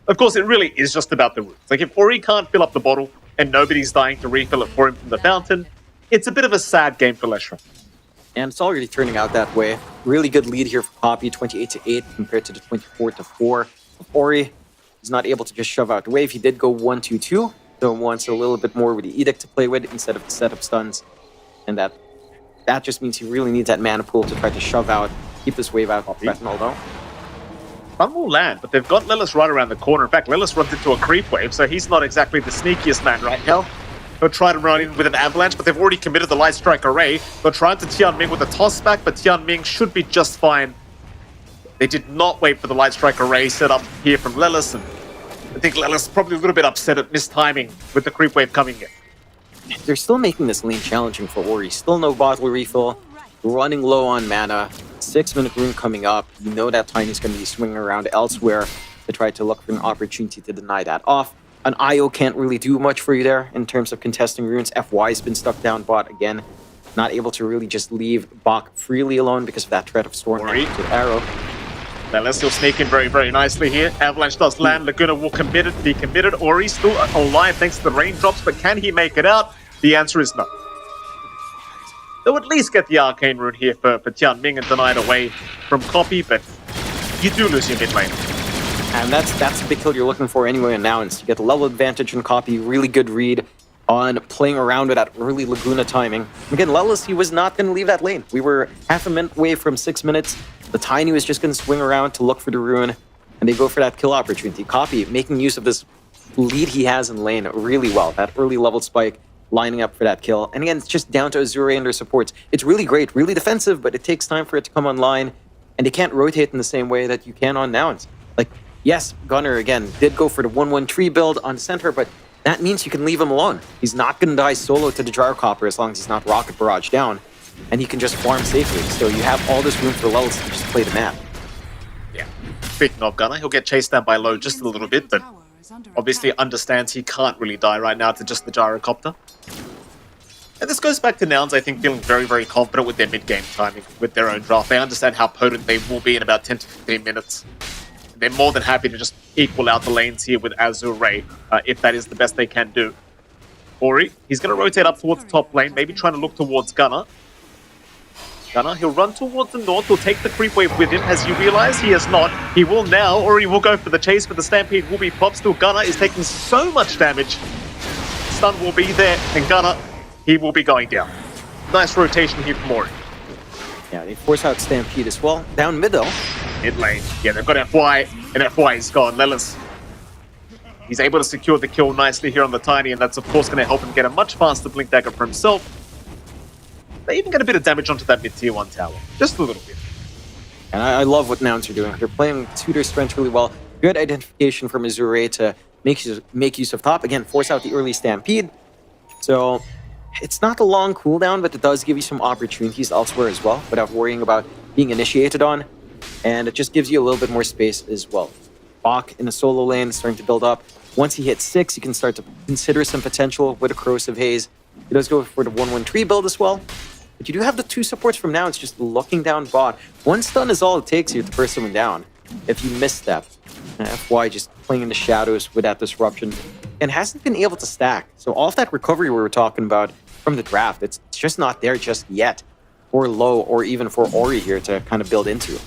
Of course, it really is just about the runes. Like, if Ori can't fill up the bottle and nobody's dying to refill it for him from the fountain, it's a bit of a sad game for Leshrac. And it's already turning out that way. Really good lead here for Poppy, 28-8 compared to the 24-4 of Ori. He's not able to just shove out the wave. He did go 1-2-2, so wants a little bit more with the Edict to play with instead of the setup stuns. And that just means he really needs that mana pool to try to shove out, keep this wave out of threat, although. Some will land, but they've got Lelis right around the corner. In fact, Lelis runs into a creep wave, so he's not exactly the sneakiest man right now. They'll try to run in with an avalanche, but they've already committed the Light Strike Array. They'll try to Tianming with a toss back, but Tianming should be just fine. They did not wait for the Light Strike Array set up here from Lelis, and I think Lelis probably a little bit upset at mistiming with the creep wave coming in. They're still making this lane challenging for Ori. Still no bottle refill, running low on mana, 6-minute rune coming up. You know that Tiny's going to be swinging around elsewhere to try to look for an opportunity to deny that off. An IO can't really do much for you there in terms of contesting runes. FY's been stuck down bot again. Not able to really just leave Bach freely alone because of that threat of Storm to the arrow. Lelis will sneak in very, very nicely here. Avalanche does land. Laguna will be committed. Ori's still alive thanks to the raindrops, but can he make it out? The answer is no. They'll at least get the Arcane Rune here for Tianming and deny it away from Copy, but you do lose your mid lane. And that's the big kill you're looking for anyway on Nouns. You get the level advantage and copy, really good read on playing around with that early Laguna timing. Again, Lelis, he was not going to leave that lane. We were half a minute away from 6 minutes. The Tiny was just going to swing around to look for the rune, and they go for that kill opportunity. Copy, making use of this lead he has in lane really well. That early level spike, lining up for that kill. And again, it's just down to Azure Ray and their supports. It's really great, really defensive, but it takes time for it to come online, and they can't rotate in the same way that you can on Nouns. Like, yes, Gunner, again, did go for the 1-1 tree build on center, but that means you can leave him alone. He's not going to die solo to the Gyrocopter as long as he's not rocket barrage down, and he can just farm safely. So you have all this room for Lelis to just play the map. Yeah. Speaking of Gunner, he'll get chased down by low just a little bit, but obviously understands he can't really die right now to just the Gyrocopter. And this goes back to Nouns, I think, feeling very, very confident with their mid-game timing, with their own draft. They understand how potent they will be in about 10 to 15 minutes. They're more than happy to just equal out the lanes here with Azure Ray, if that is the best they can do. Ori, he's going to rotate up towards the top lane, maybe trying to look towards Gunner. Gunner, he'll run towards the north, he'll take the creep wave with him. As you realize, he has not. He will now, or he will go for the chase, but the Stampede will be popped. Still, Gunner is taking so much damage. Stun will be there, and Gunner, he will be going down. Nice rotation here from Ori. Yeah, they force out Stampede as well. Down mid, though. Mid lane. Yeah, they've got FY, and FY is gone. Lelis, he's able to secure the kill nicely here on the Tiny, and that's, of course, going to help him get a much faster Blink Dagger for himself. They even get a bit of damage onto that mid-tier 1 tower. Just a little bit. And I love what Nouns are doing. They're playing to their strengths really well. Good identification from Azure Ray to make use of top. Again, force out the early Stampede. So it's not a long cooldown, but it does give you some opportunities elsewhere as well without worrying about being initiated on. And it just gives you a little bit more space as well. Bach in a solo lane starting to build up. Once he hits 6, you can start to consider some potential with a Corrosive Haze. He does go for the 1-1 tree build as well. But you do have the 2 supports from now. It's just looking down bot. 1 stun is all it takes here to burst someone down if you misstep. FY just playing in the shadows with that disruption and hasn't been able to stack. So all of that recovery we were talking about from the draft, it's just not there just yet for Low or even for Ori here to kind of build into.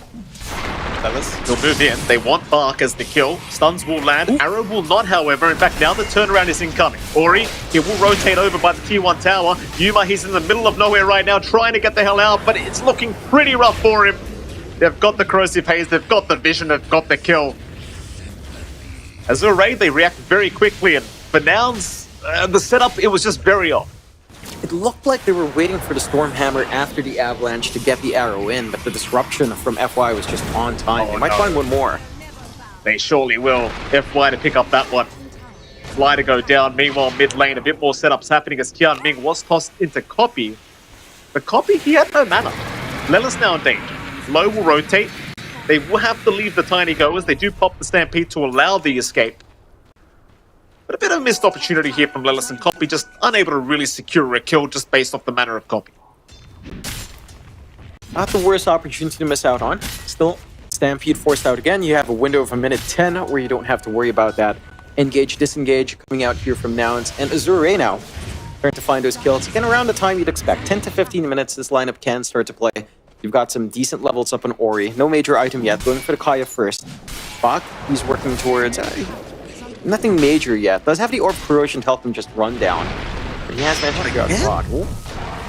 He'll move in. They want Bark as the kill. Stuns will land. Ooh. Arrow will not, however. In fact, now the turnaround is incoming. Ori, he will rotate over by the tier 1 tower. Yuma, he's in the middle of nowhere right now, trying to get the hell out, but it's looking pretty rough for him. They've got the Corrosive Haze, they've got the vision, they've got the kill. Azure Ray, they react very quickly, and for Nouns, the setup, it was just very off. It looked like they were waiting for the Stormhammer after the Avalanche to get the arrow in, but the disruption from FY was just on time. They might find one more. They surely will. FY to pick up that one. Fly to go down. Meanwhile, mid lane, a bit more setups happening as Tian Ming was tossed into Copy. But Copy, he had no mana. Lelis now in danger. Low will rotate. They will have to leave the Tiny Goers. They do pop the Stampede to allow the escape. But a bit of a missed opportunity here from Lelis and Copy, just unable to really secure a kill just based off the manner of Copy. Not the worst opportunity to miss out on. Still, Stampede forced out again. You have a window of a minute 10 where you don't have to worry about that. Engage, disengage, coming out here from Nouns. And Azure Ray now starting to find those kills. Again, around the time you'd expect. 10 to 15 minutes, this lineup can start to play. You've got some decent levels up on Ori. No major item yet. Going for the Kaya first. Bach, he's working towards... nothing major yet. Does have the Orb Corrosion to help him just run down. But he has managed to go out.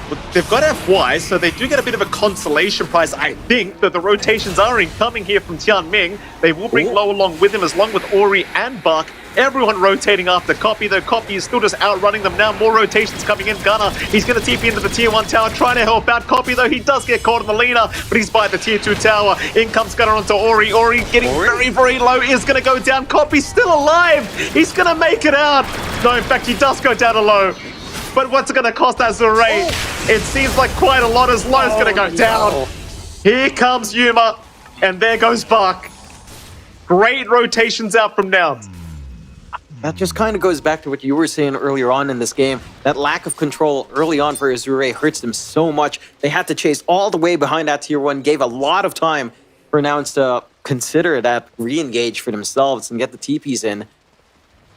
But they've got FY, so they do get a bit of a consolation prize, I think, that the rotations are incoming here from Tian Ming. They will bring Low along with him, along with Ori and Bach. Everyone rotating after Copy, though Copy is still just outrunning them now. More rotations coming in. Gunner, he's going to TP into the tier 1 tower, trying to help out Copy, though he does get caught in the leader, but he's by the tier 2 tower. In comes Gunner onto Ori. Ori getting very, very low, is going to go down. Copy's still alive. He's going to make it out. No, in fact, he does go down to Low. But what's it going to cost Azure Ray? It seems like quite a lot as Low's going to go down. Here comes Yuma, and there goes Bach. Great rotations out from Nouns. That just kind of goes back to what you were saying earlier on in this game. That lack of control early on for Azure Ray hurts them so much. They had to chase all the way behind that tier 1, gave a lot of time for Nouns to consider that re-engage for themselves and get the TPs in.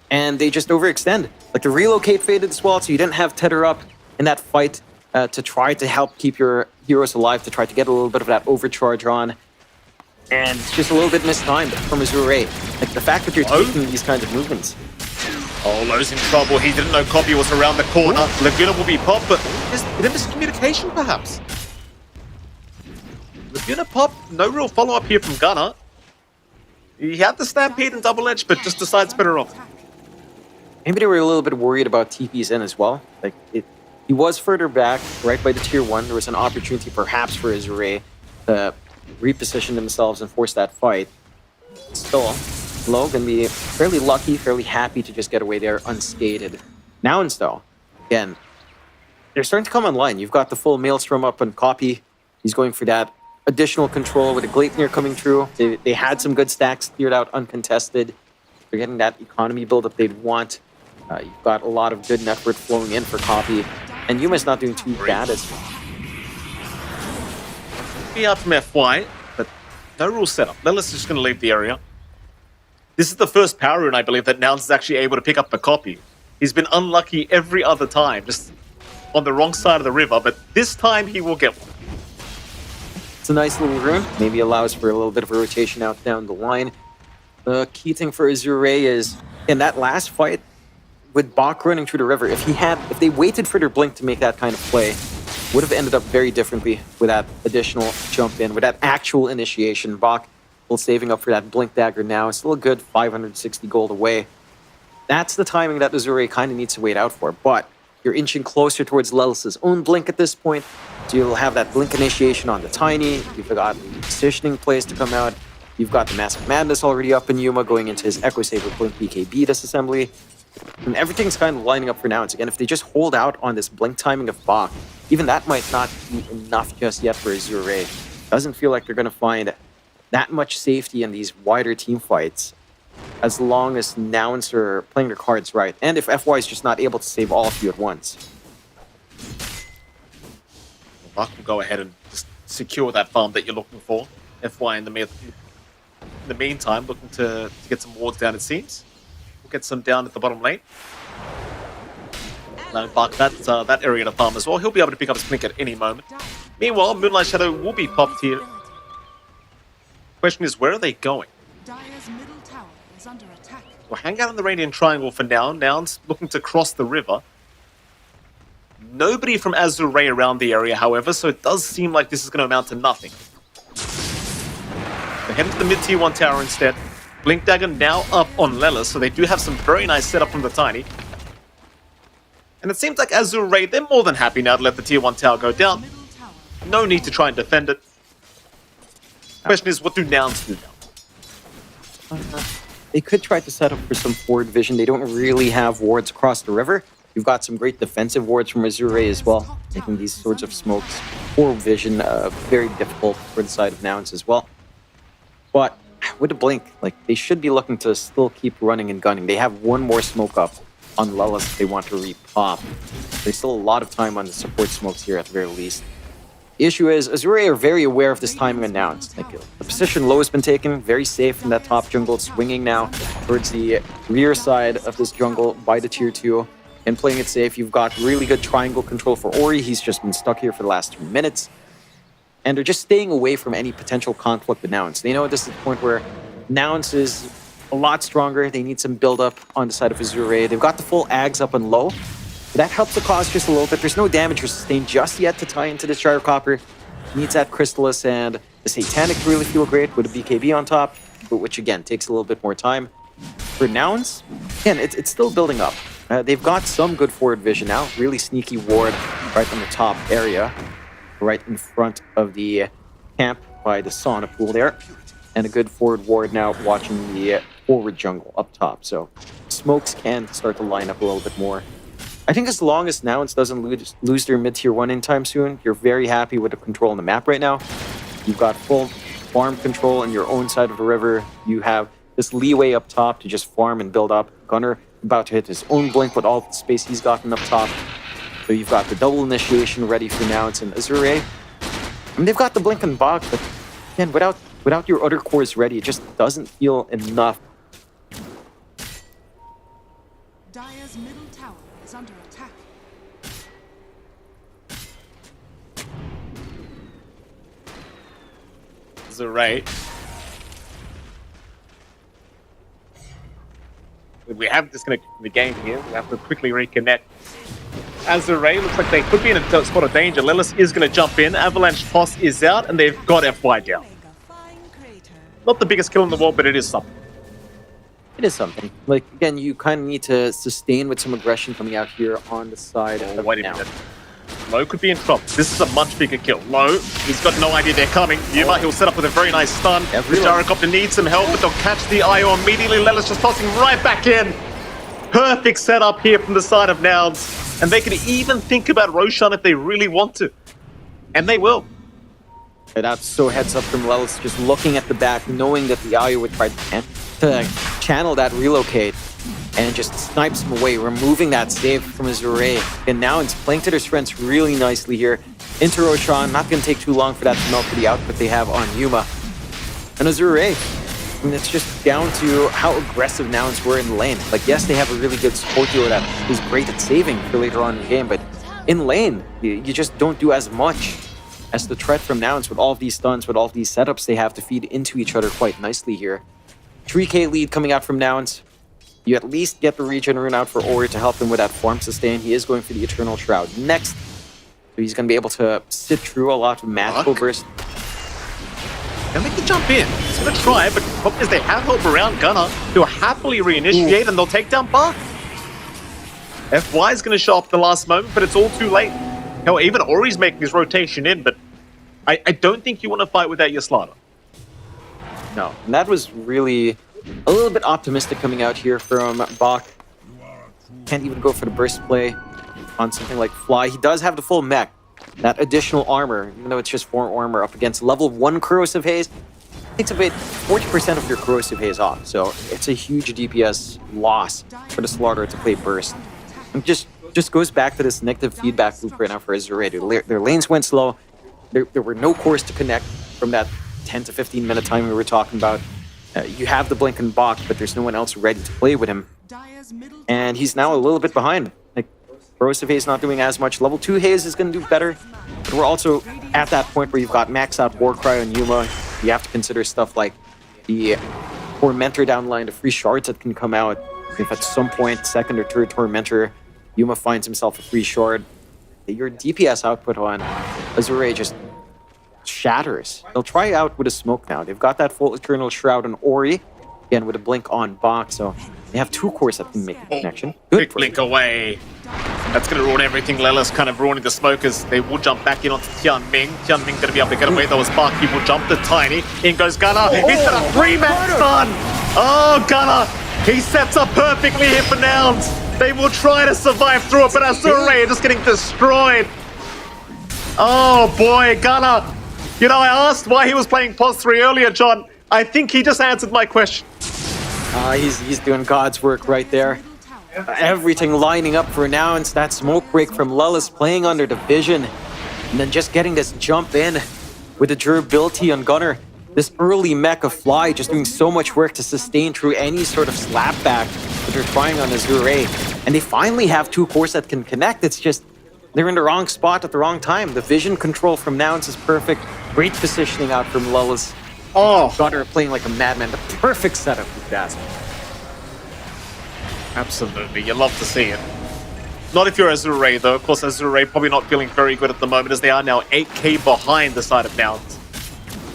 And they just overextend. Like the relocate faded as well, so you didn't have Tether up in that fight to try to help keep your heroes alive, to try to get a little bit of that overcharge on. And it's just a little bit mistimed from Azure Ray. Like, the fact that you're taking these kinds of movements. Oh, Lowe's in trouble. He didn't know Copy was around the corner. Laguna will be popped, but is it a miscommunication, perhaps? Laguna popped. No real follow-up here from Gunner. He had the Stampede and Double Edge, but just decides better off. Maybe they were a little bit worried about TP's in as well. Like, he was further back, right by the tier 1. There was an opportunity perhaps for Azure Ray to reposition themselves and force that fight. Still, Low gonna be fairly lucky, fairly happy to just get away there unscathed. Nouns, though, again, they're starting to come online. You've got the full Maelstrom up on Copy. He's going for that additional control with a Gleipnir coming through. They had some good stacks cleared out uncontested. They're getting that economy buildup they'd want. You've got a lot of good network flowing in for Copy. And Yuma's not doing too bad as Be out from FY, but no rule setup. Lelis is just going to leave the area. This is the first power rune, I believe, that Nouns is actually able to pick up a copy. He's been unlucky every other time, just on the wrong side of the river, but this time he will get one. It's a nice little rune. Maybe allows for a little bit of a rotation out down the line. The key thing for Azure Ray is, in that last fight, with Bach running through the river, if they waited for their blink to make that kind of play, would have ended up very differently with that additional jump in, with that actual initiation. Bach still saving up for that blink dagger now. It's still a good 560 gold away. That's the timing that Azure Ray kind of needs to wait out for, but you're inching closer towards Lelis' own blink at this point, so you'll have that blink initiation on the Tiny. You've got the positioning plays to come out. You've got the Massive Madness already up in Yuma going into his Echo Saber Blink BKB disassembly. And everything's kind of lining up for now. And again, if they just hold out on this blink timing of Bach, even that might not be enough just yet for Azure Ray. Doesn't feel like they're going to find that much safety in these wider team fights as long as Nouns are playing their cards right. And if FY is just not able to save all of you at once. Bach will go ahead and just secure that farm that you're looking for. FY in the meantime, looking to get some wards down, it seems. We'll get some down at the bottom lane. Now, Bach, that area to farm as well. He'll be able to pick up his blink at any moment. Meanwhile, Moonlight Shadow will be popped here. Question is, where are they going? Dire's middle tower is under attack. We'll hang out in the Radiant Triangle for now. Nouns looking to cross the river. Nobody from Azure Ray around the area, however, so it does seem like this is going to amount to nothing. They're heading to the mid-tier 1 tower instead. Blink Dagger now up on Lelis, so they do have some very nice setup from the Tiny. And it seems like Azure Ray, they're more than happy now to let the tier 1 tower go down. No need to try and defend it. Question is, what do Nouns do now? They could try to set up for some forward vision. They don't really have wards across the river. You've got some great defensive wards from Azure Ray as well, making these sorts of smokes forward vision very difficult for the side of Nouns as well. But with the blink, like, they should be looking to still keep running and gunning. They have one more smoke up on Lelis if they want to re-pop. There's still a lot of time on the support smokes here at the very least. The issue is, Azure Ray are very aware of this timing announced. Like, the position Low has been taken, very safe in that top jungle, swinging now towards the rear side of this jungle by the tier 2. And playing it safe, you've got really good triangle control for Ori. He's just been stuck here for the last 2 minutes. And they're just staying away from any potential conflict with Nouns. They know this is the point where Nouns is a lot stronger. They need some build-up on the side of Azure Ray. They've got the full Ags up and low. That helps the cause just a little bit. There's no damage or sustain just yet to tie into the Shire Copper. Needs that Crystallis, and the Satanic really feel great with a BKB on top, but which again takes a little bit more time. For Nouns, again, it's still building up. They've got some good forward vision now. Really sneaky ward right on the top area, right in front of the camp by the sauna pool there. And a good forward ward now watching the forward jungle up top. So smokes can start to line up a little bit more. I think as long as Nouns doesn't lose their mid-tier 1 anytime soon, you're very happy with the control on the map right now. You've got full farm control on your own side of the river. You have this leeway up top to just farm and build up. Gunner about to hit his own blink with all the space he's gotten up top. So you've got the double initiation ready for Nouns and Azure Ray. I mean, they've got the blink and Bach, but again, without your other cores ready, it just doesn't feel enough. Dire's middle tower is under attack. Azure Ray We have disconnected from the game here. We have to quickly reconnect. Azure Ray looks like they could be in a spot of danger. Lelis is going to jump in. Avalanche toss is out, and they've got FY down. Not the biggest kill in the world, but it is something. It is something. Like, again, you kind of need to sustain with some aggression coming out here on the side of Wait a now. minute. Low could be in trouble. This is a much bigger kill. Low, he's got no idea they're coming. Yuma, he'll set up with a very nice stun. The gyrocopter needs some help, but they'll catch the IO immediately. Lelis just tossing right back in. Perfect setup here from the side of Nouns. And they can even think about Roshan if they really want to. And they will. That's so heads up from Lelis, just looking at the back, knowing that the IO would try to channel that relocate and just snipes him away, removing that save from Azure Ray. And now it's playing to their strengths really nicely here. Into Roshan, not going to take too long for that to melt for the output they have on Yuma. And Azure Ray, I mean, it's just down to how aggressive Nouns were in lane. Like, yes, they have a really good support healer that is great at saving for later on in the game, but in lane, you just don't do as much as the threat from Nouns with all of these stuns, with all of these setups they have to feed into each other quite nicely here. 3k lead coming out from Nouns. You at least get the regen rune out for Ori to help him with that form sustain. He is going for the Eternal Shroud next. So he's going to be able to sit through a lot of magical burst. And they can jump in. He's going to try, but the problem is they have help around Gunner. He'll happily reinitiate and they'll take down Buck. FY is going to show up at the last moment, but it's all too late. Hell, even Ori's making his rotation in, but I don't think you want to fight without your Slaughter. No, and that was really a little bit optimistic coming out here from Bach. Can't even go for the burst play on something like Fly. He does have the full mech, that additional armor, even though it's just 4 armor up against level 1 Corrosive Haze. Takes about 40% of your Corrosive Haze off, so it's a huge DPS loss for the Slaughter to play burst. And just goes back to this negative feedback loop right now for Azure Ray. Their lanes went slow. There were no cores to connect from that 10 to 15 minute time we were talking about. You have the Blink and Bach, but there's no one else ready to play with him. And he's now a little bit behind. Like, Corrosive Haze not doing as much. Level 2 Haze is going to do better. But we're also at that point where you've got max out Warcry on Yuma. You have to consider stuff like the Tormentor downline, the free shards that can come out. If at some point, second or third Tormentor, Yuma finds himself a free shard, your DPS output on Azure Ray just shatters. They'll try out with a smoke now. They've got that full Eternal Shroud on Ori, again with a blink on Bach, so they have 2 cores that can make the connection. Good. Quick blink away. That's going to ruin everything. Lelis kind of ruining the smokers. They will jump back in onto Tianming. Tianming going to be able to get away. That was Bach. He will jump the Tiny. In goes Gunner. He's got a 3-man stun. Oh, Gunner. He sets up perfectly here for Nouns. They will try to survive through it, but Azure Ray just getting destroyed. Oh boy, Gunner. You know, I asked why he was playing POS 3 earlier, John. I think he just answered my question. He's doing God's work right there. Everything lining up for Nouns. That smoke break from Lelis playing under the vision. And then just getting this jump in with the durability on Gunner. This early mech of Fly just doing so much work to sustain through any sort of slapback that they're trying on Azure Ray. And they finally have 2 cores that can connect. It's just they're in the wrong spot at the wrong time. The vision control from Nouns is perfect. Great positioning out from Lelis. Oh, Gunner playing like a madman. The perfect setup with that. absolutely. You love to see it. Not if you're Azure Ray, though. Of course, Azure Ray probably not feeling very good at the moment as they are now 8k behind the side of Nouns.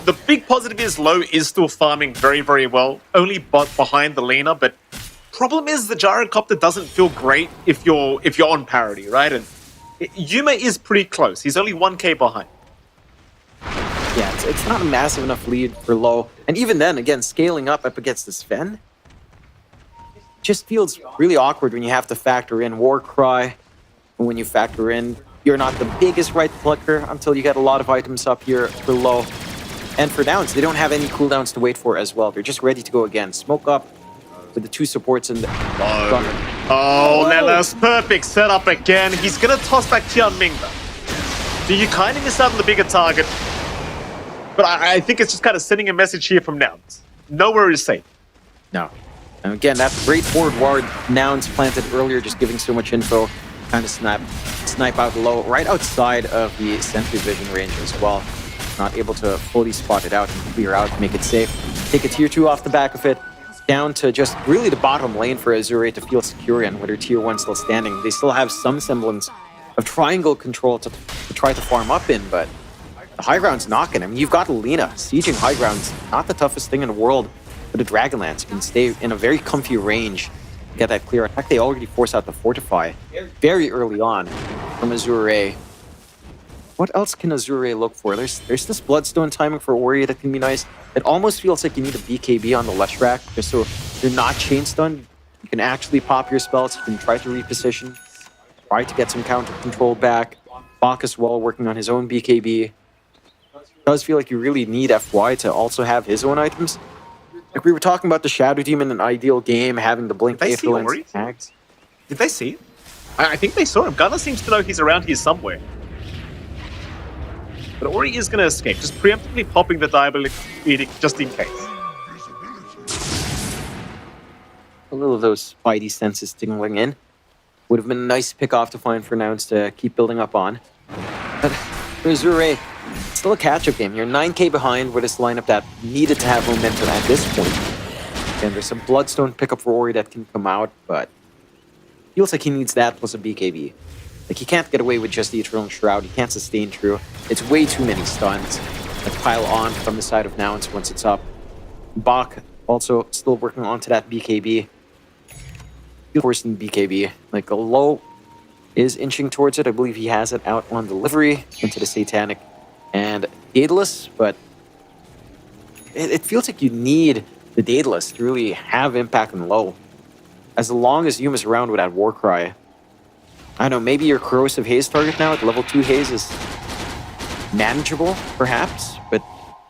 The big positive is Low is still farming very, very well. Only behind the laner, but problem is the gyrocopter doesn't feel great if you're on parity, right? And Yuma is pretty close. He's only 1k behind. Yeah, it's not a massive enough lead for Low. And even then, again, scaling up against this Sven just feels really awkward when you have to factor in Warcry. And when you factor in, you're not the biggest right clicker until you get a lot of items up here for Low. And for Nouns, they don't have any cooldowns to wait for as well. They're just ready to go again. Smoke up with the 2 supports and the Gunner. Oh, Lelis, perfect setup again. He's going to toss back Tianming, though. So you kind of miss out on the bigger target. But I think it's just kind of sending a message here from Nouns. Nowhere is safe. No. And again, that great forward ward Nouns planted earlier, just giving so much info. Kind of snipe out Low, right outside of the sentry vision range as well. Not able to fully spot it out and clear out, make it safe. Take a tier 2 off the back of it. down to just really the bottom lane for Azure Ray to feel secure and with their tier 1 still standing. They still have some semblance of triangle control to try to farm up in, but the high ground's knocking. I mean, you've got Alina. Sieging high ground's not the toughest thing in the world for the Dragonlance. You can stay in a very comfy range, get that clear. In fact, they already force out the Fortify very early on from Azure Ray. What else can Azure Ray look for? There's this Bloodstone timing for Ori that can be nice. It almost feels like you need a BKB on the Leshrac, just so you're not chain stunned. You can actually pop your spells. You can try to reposition, try to get some counter control back. Bach as well, working on his own BKB. It does feel like you really need FY to also have his own items. Like we were talking about the Shadow Demon in an ideal game, having the Blink Influence tags. Did they see it? I think they saw him. Gunnar seems to know he's around here somewhere. But Ori is going to escape, just preemptively popping the Diabolic Edict just in case. A little of those spidey senses tingling in. Would have been a nice pick off to find for Nouns to keep building up on. But for Azure Ray, it's still a catch-up game. You're 9k behind with this lineup that needed to have momentum at this point. And there's some Bloodstone pickup for Ori that can come out, but feels like he needs that plus a BKB. Like, he can't get away with just the Eternal Shroud. He can't sustain true. It's way too many stuns that pile on from the side of Nouns once it's up. Bach also still working onto that BKB. Forcing BKB. Like, a low is inching towards it. I believe he has it out on delivery into the Satanic and Daedalus, but it feels like you need the Daedalus to really have impact on low. As long as Yuma's around with that Warcry. I don't know, maybe your Corrosive Haze target now at level 2 Haze is manageable, perhaps, but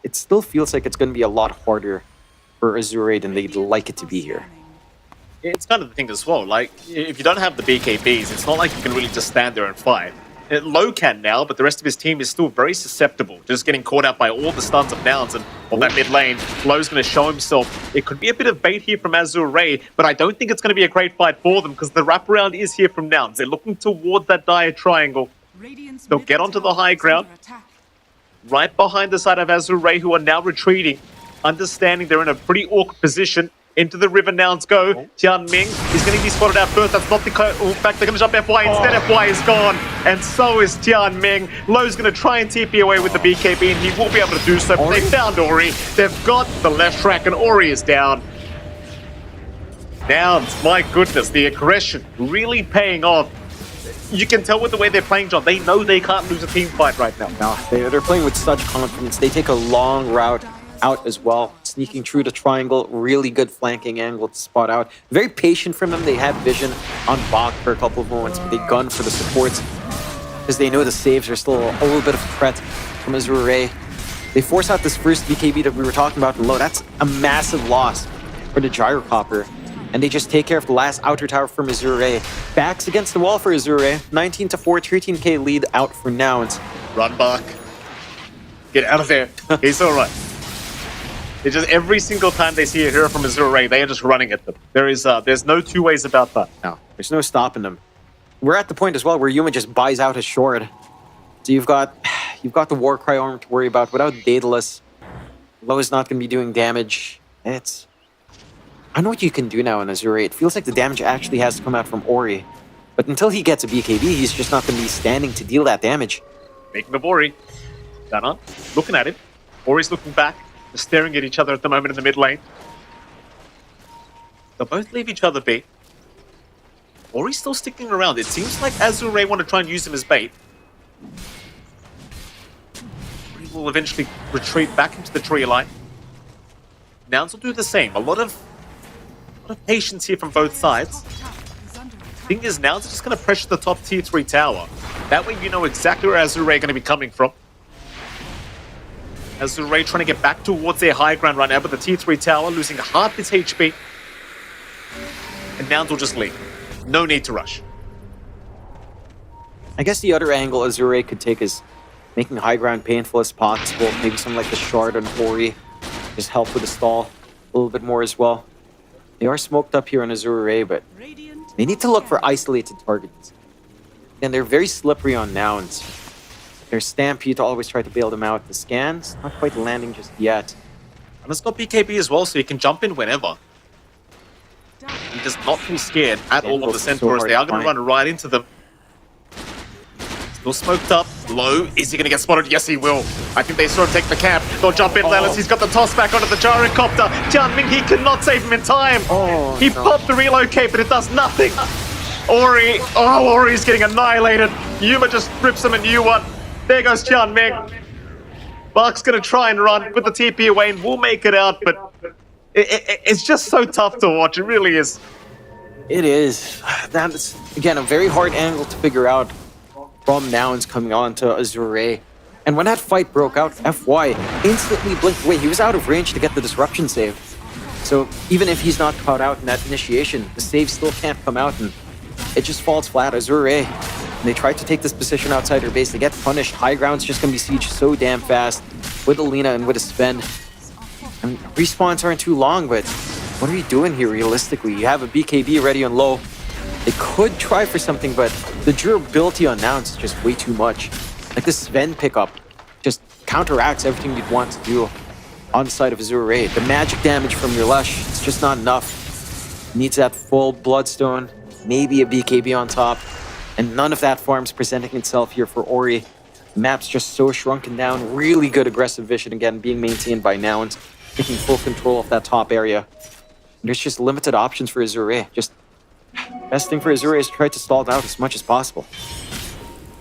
it still feels like it's going to be a lot harder for Azure Ray than they'd like it to be here. It's kind of the thing as well, like, if you don't have the BKBs, it's not like you can really just stand there and fight. Low can now, but the rest of his team is still very susceptible, just getting caught out by all the stuns of Nouns, and on that mid lane, Low's going to show himself. It could be a bit of bait here from Azure Ray, but I don't think it's going to be a great fight for them, because the wraparound is here from Nouns. They're looking toward that dire triangle. They'll get onto the high ground, right behind the side of Azure Ray, who are now retreating, understanding they're in a pretty awkward position. Into the river, Nouns go. Tian Ming is going to be spotted out first. That's not the in fact, they're going to jump FY instead. FY is gone. And so is Tian Ming. Low's going to try and TP away with the BKB, and he will be able to do so. But they found Ori. They've got the left track, and Ori is down. Nouns, my goodness, the aggression really paying off. You can tell with the way they're playing, John. They know they can't lose a team fight right now. No, they're playing with such confidence. They take a long route out as well, sneaking through the triangle. Really good flanking angle to spot out. Very patient from them. They had vision on Bach for a couple of moments, but they gun for the supports because they know the saves are still a little bit of a threat from Azure Ray. They force out this first BKB that we were talking about in low. That's a massive loss for the Gyrocopter, and they just take care of the last outer tower from Azure Ray. Backs against the wall for Azure Ray. 19-4, 13k lead out for Nouns. Run, Bach. Get out of there. He's all right. It's just every single time they see a hero from Azure Ray, they are just running at them. There's no two ways about that. No, there's no stopping them. We're at the point as well where Yuma just buys out his short. So you've got the Warcry armor to worry about. Without Daedalus, Low is not going to be doing damage. I know what you can do now in Azure Ray. It feels like the damage actually has to come out from Ori. But until he gets a BKB, he's just not going to be standing to deal that damage. Making of Ori. Dana, looking at him. Ori's looking back. They're staring at each other at the moment in the mid lane. They'll both leave each other be. Ori's still sticking around. It seems like Azure Ray want to try and use him as bait. Ori will eventually retreat back into the tree line. Nouns will do the same. A lot of patience here from both sides. Thing is, Nouns are just going to pressure the top tier 3 tower. That way you know exactly where Azure Ray are going to be coming from. Azure Ray trying to get back towards their high ground right now, but the tier 3 tower losing half its HP. And Nouns will just leave. No need to rush. I guess the other angle Azure Ray could take is making high ground painful as possible. Maybe something like the Shard on Ori. Just help with the stall a little bit more as well. They are smoked up here on Azure Ray, but they need to look for isolated targets. And they're very slippery on Nouns. Their Stampede to always try to bail them out. The scans, not quite landing just yet. And it's got BKB as well, so you can jump in whenever. He does not feel scared at all of the So Centaurs. hard They are to going to find. run right into them. Still smoked up. Low. Is he going to get spotted? Yes, he will. I think they sort of take the camp. They'll jump in. Lelis, he's got the toss back onto the gyrocopter. Jianming, he cannot save him in time. He popped the relocate, but it does nothing. Ori. Oh, Ori's getting annihilated. Yuma just rips him a new one. There goes Jianming. Bark's going to try and run with the TP away and we'll make it out, but it's just so tough to watch. It really is. It is. That's, again, a very hard angle to figure out from Nouns coming on to Azure Ray. And when that fight broke out, FY instantly blinked away. He was out of range to get the disruption save. So even if he's not caught out in that initiation, the save still can't come out, and it just falls flat. Azure Ray, and they tried to take this position outside their base. They get punished. High ground's just going to be sieged so damn fast with Alina and with a Sven. And respawns aren't too long, but what are you doing here realistically? You have a BKB ready on low. They could try for something, but the durability on Nouns is just way too much. Like this Sven pickup just counteracts everything you'd want to do on the side of Azure Ray. The magic damage from your Lush, it's just not enough. Needs that full Bloodstone, maybe a BKB on top, and none of that farm's presenting itself here for Ori. The map's just so shrunken down. Really good aggressive vision again being maintained by Nouns, taking full control of that top area. There's just limited options for Azure Ray. Just best thing for Azure is to try to stall it out as much as possible.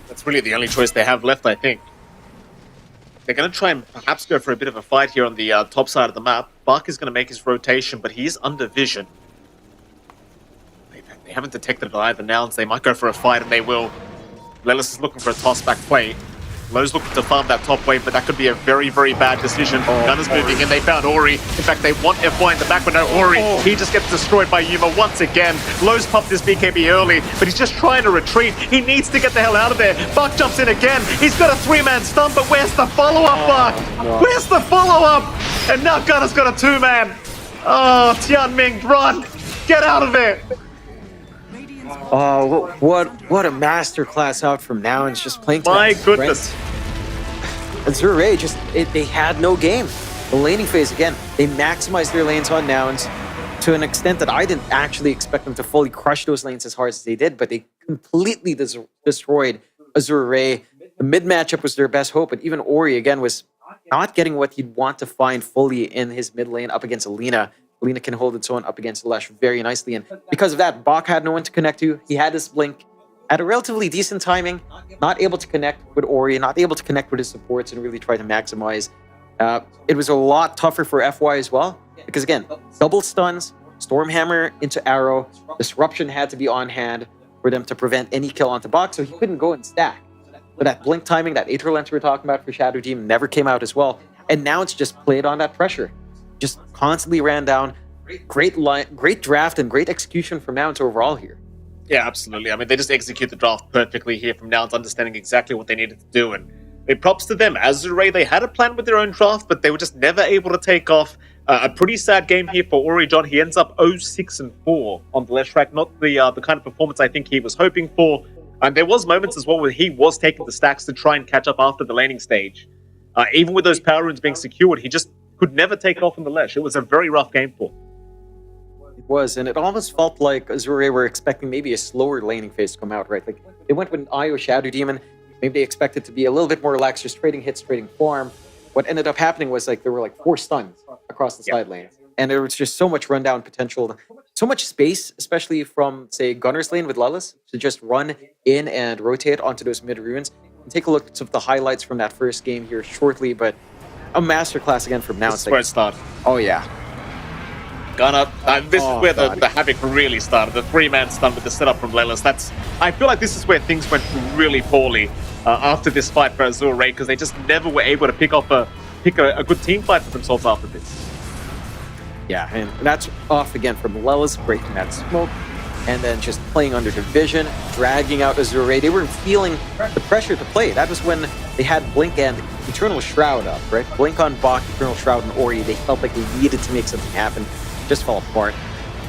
That's really the only choice they have left, I think. They're going to try and perhaps go for a bit of a fight here on the top side of the map. Bark is going to make his rotation, but he is under vision. They haven't detected it either. Nouns, they might go for a fight, and they will. Lelis is looking for a toss-back play. Lowe's looking to farm that top wave, but that could be a very, very bad decision. Gunner's moving in. They found Ori. In fact, they want FY in the back, but no Ori. He just gets destroyed by Yuma once again. Lowe's popped his BKB early, but he's just trying to retreat. He needs to get the hell out of there. Buck jumps in again. He's got a three-man stun, but where's the follow-up, Buck? Where's the follow-up? And now Gunner's got a two-man. Oh, Tianming, run! Get out of there! Oh, what a masterclass out from Nouns, just playing to My that goodness. strength. Azure Ray they had no game. The laning phase again, they maximized their lanes on Nouns to an extent that I didn't actually expect them to fully crush those lanes as hard as they did, but they completely destroyed Azure Ray. The mid matchup was their best hope, but even Ori again was not getting what he'd want to find fully in his mid lane up against Alina. Alina can hold its own up against Lush very nicely, and because of that, Bach had no one to connect to. He had his blink at a relatively decent timing, not able to connect with Ori, not able to connect with his supports and really try to maximize. It was a lot tougher for FY as well, because again, double stuns, Stormhammer into Arrow, Disruption had to be on hand for them to prevent any kill onto Bach, so he couldn't go and stack. But that blink timing, that Aether Lens we were talking about for Shadow Demon never came out as well, and now it's just played on that pressure. Just constantly ran down. Great draft and great execution from Nouns overall here. Yeah, absolutely. I mean, they just execute the draft perfectly here from Nouns, understanding exactly what they needed to do. And props to them. Azure Ray, they had a plan with their own draft, but they were just never able to take off. A pretty sad game here for Ori John. He ends up 0-6-4 on the left track. Not the kind of performance I think he was hoping for. And there was moments as well where he was taking the stacks to try and catch up after the laning stage. Even with those power runes being secured, he just could never take it off in the Lesh. It was a very rough game for him. It was, and it almost felt like Azure Ray were expecting maybe a slower laning phase to come out, right? Like, they went with an IO Shadow Demon. Maybe they expected to be a little bit more relaxed, just trading hits, trading farm. What ended up happening was like there were like 4 stuns across the side lane. And there was just so much rundown potential, so much space, especially from, say, Gunner's lane with Lelis, to just run in and rotate onto those mid runes. And take a look at the highlights from that first game here shortly, but a masterclass again from Nouns. This is where it started. Oh, yeah. Gunner, this is where the havoc really started. The 3-man stun with the setup from Lelis. I feel like this is where things went really poorly after this fight for Azure Ray, because they just never were able to pick a good team fight for themselves after this. Yeah, and that's off again from Lelis, breaking that smoke, and then just playing under division, dragging out Azure Ray. They were feeling the pressure to play. That was when they had Blink and Eternal Shroud up, right? Blink on Bach, Eternal Shroud and Ori. They felt like they needed to make something happen. Just fell apart.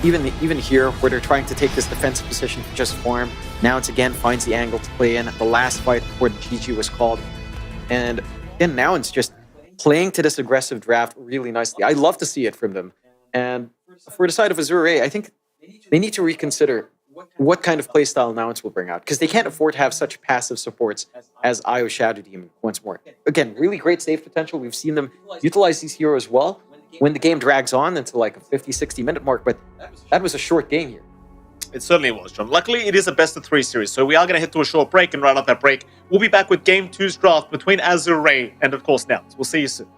Even here, where they're trying to take this defensive position to just farm, Nouns again finds the angle to play in. The last fight before the GG was called. And again, Nouns just playing to this aggressive draft really nicely. I love to see it from them. And for the side of Azure Ray, I think they need to reconsider what kind of playstyle Nouns will bring out, because they can't afford to have such passive supports as Io Shadow Demon once more. Again, really great save potential. We've seen them utilize these heroes well when the game drags on into like a 50-60 minute mark, but that was a short game here. It certainly was, John. Luckily, it is a best-of-3 series, so we are going to head to a short break, and right off that break, we'll be back with Game 2's draft between Azure Ray and, of course, Nouns. We'll see you soon.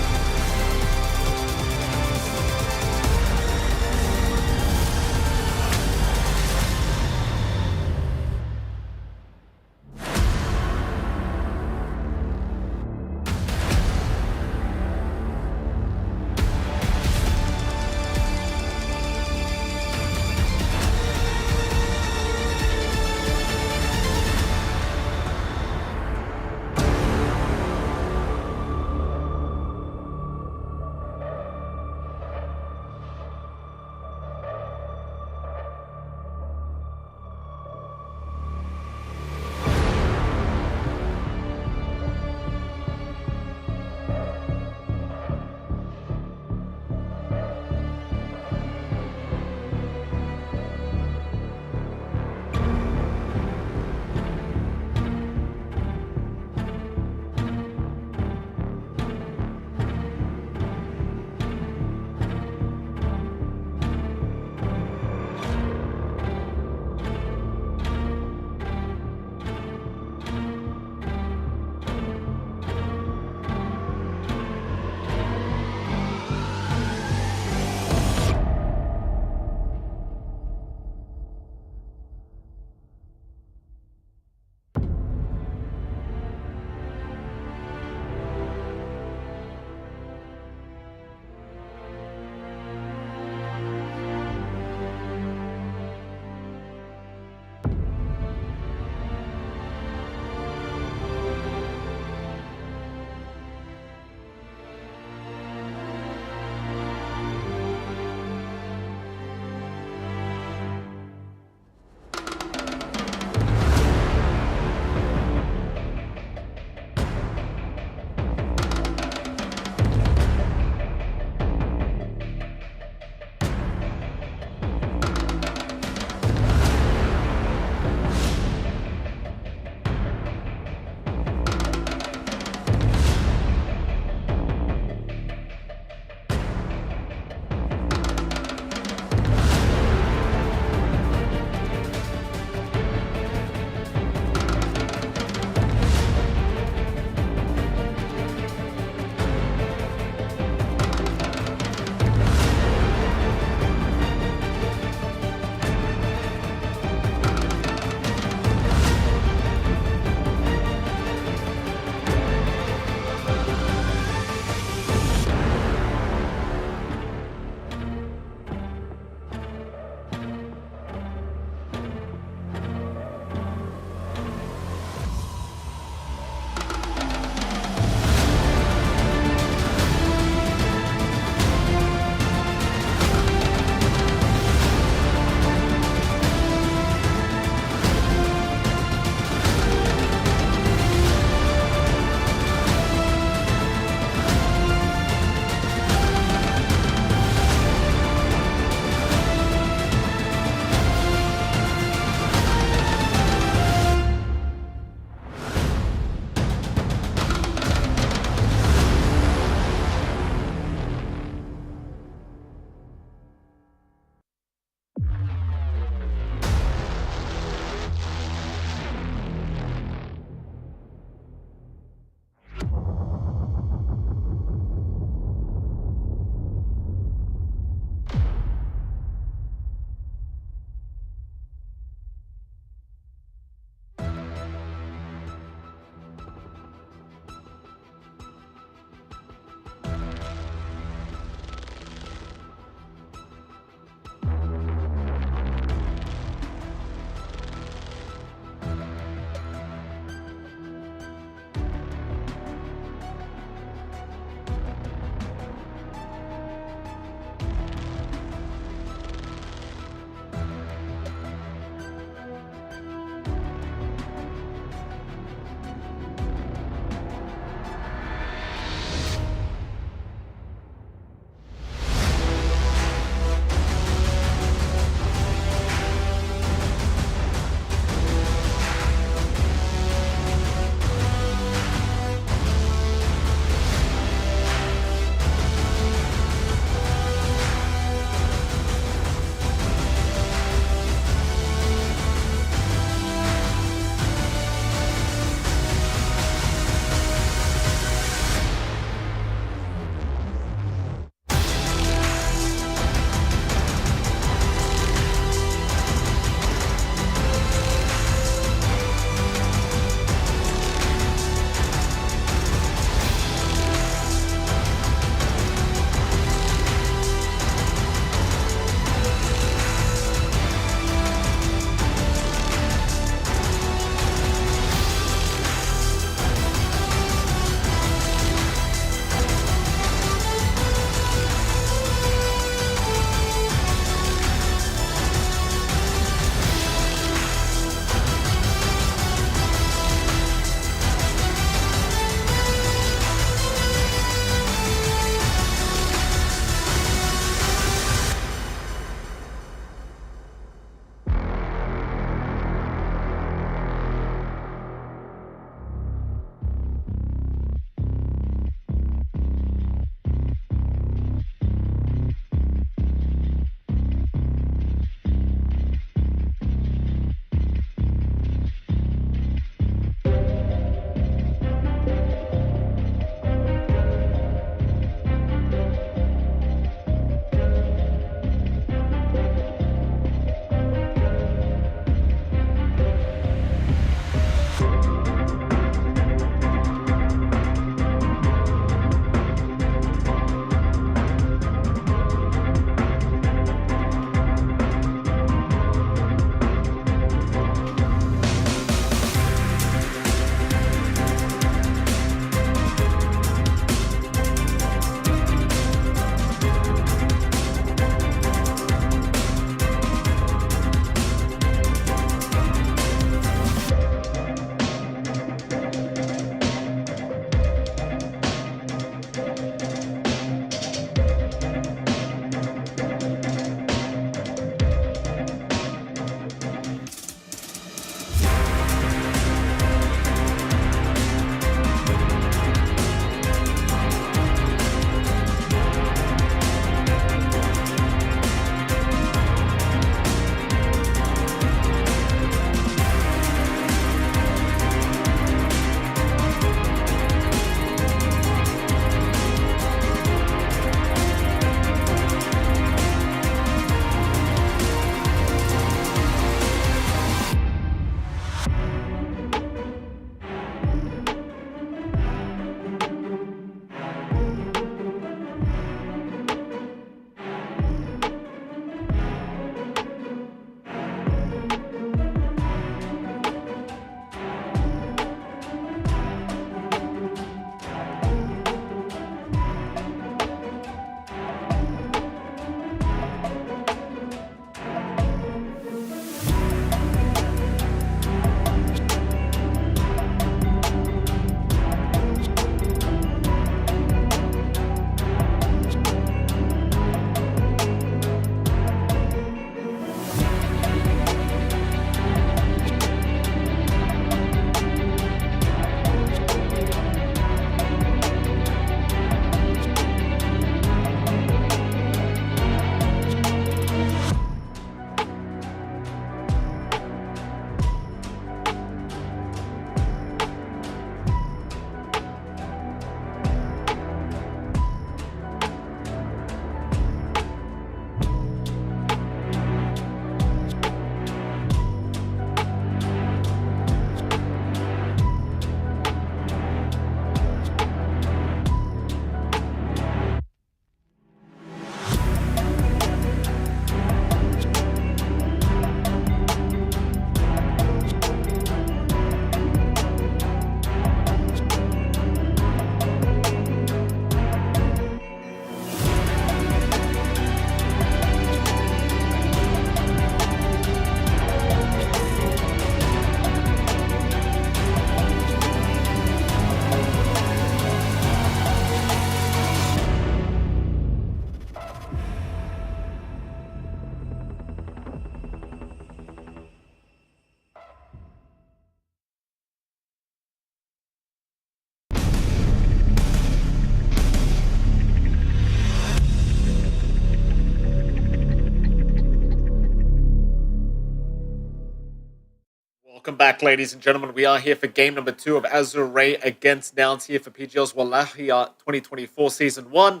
Welcome back, ladies and gentlemen. We are here for game number 2 of Azure Ray against Nouns here for PGL's Wallachia 2024 Season 1.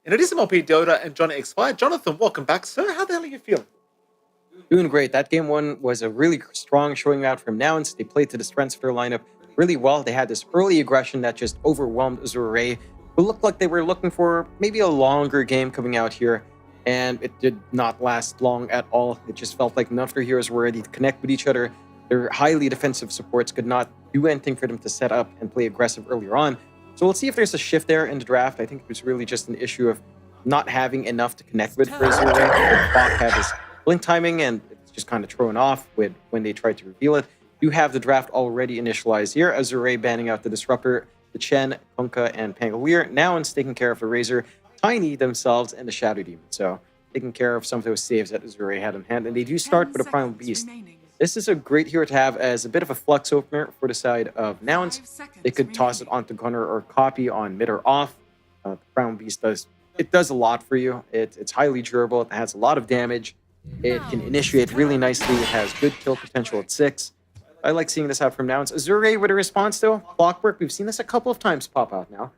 And it is MLP Dota and John X5. Jonathan, welcome back, sir. How the hell are you feeling? Doing great. That game 1 was a really strong showing out from Nouns. They played to the strengths of their lineup really well. They had this early aggression that just overwhelmed Azure Ray, who looked like they were looking for maybe a longer game coming out here. And it did not last long at all. It just felt like none of their heroes were ready to connect with each other. Their highly defensive supports could not do anything for them to set up and play aggressive earlier on. So we'll see if there's a shift there in the draft. I think it was really just an issue of not having enough to connect with for Azure Ray. The clock had this blink timing, and it's just kind of thrown off with when they tried to reveal it. You have the draft already initialized here. Azure Ray banning out the Disruptor, the Chen, Kunkka, and Pangolier. Now it's taking care of the Razor, Tiny themselves, and the Shadow Demon. So taking care of some of those saves that Azure Ray had in hand. And they do start with a Primal Beast. This is a great hero to have as a bit of a flux opener for the side of Nouns. They could toss it onto Gunner or copy on mid or off. The Primal Beast does a lot for you. It's highly durable. It has a lot of damage. It can initiate really nicely. It has good kill potential at 6. I like seeing this out from Nouns. Azure Ray with a response though. Clockwork, we've seen this a couple of times pop out now.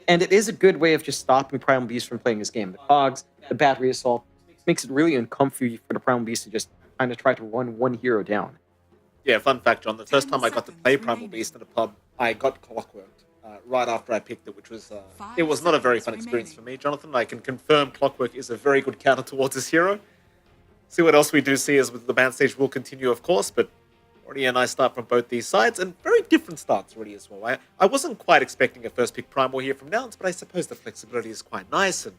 And it is a good way of just stopping Primal Beast from playing this game. The Cogs, the Battery Assault, makes it really uncomfy for the Primal Beast to just kind of try to run one hero down. Yeah, fun fact, John. The first time I got to play Primal Beast in a pub, I got clockworked right after I picked it, which was it was not a very fun experience for me, Jonathan. I can confirm Clockwork is a very good counter towards this hero. See what else we do see as with the ban stage will continue, of course, but already a nice start from both these sides, and very different starts already as well. I wasn't quite expecting a first pick Primal here from Nouns, but I suppose the flexibility is quite nice, and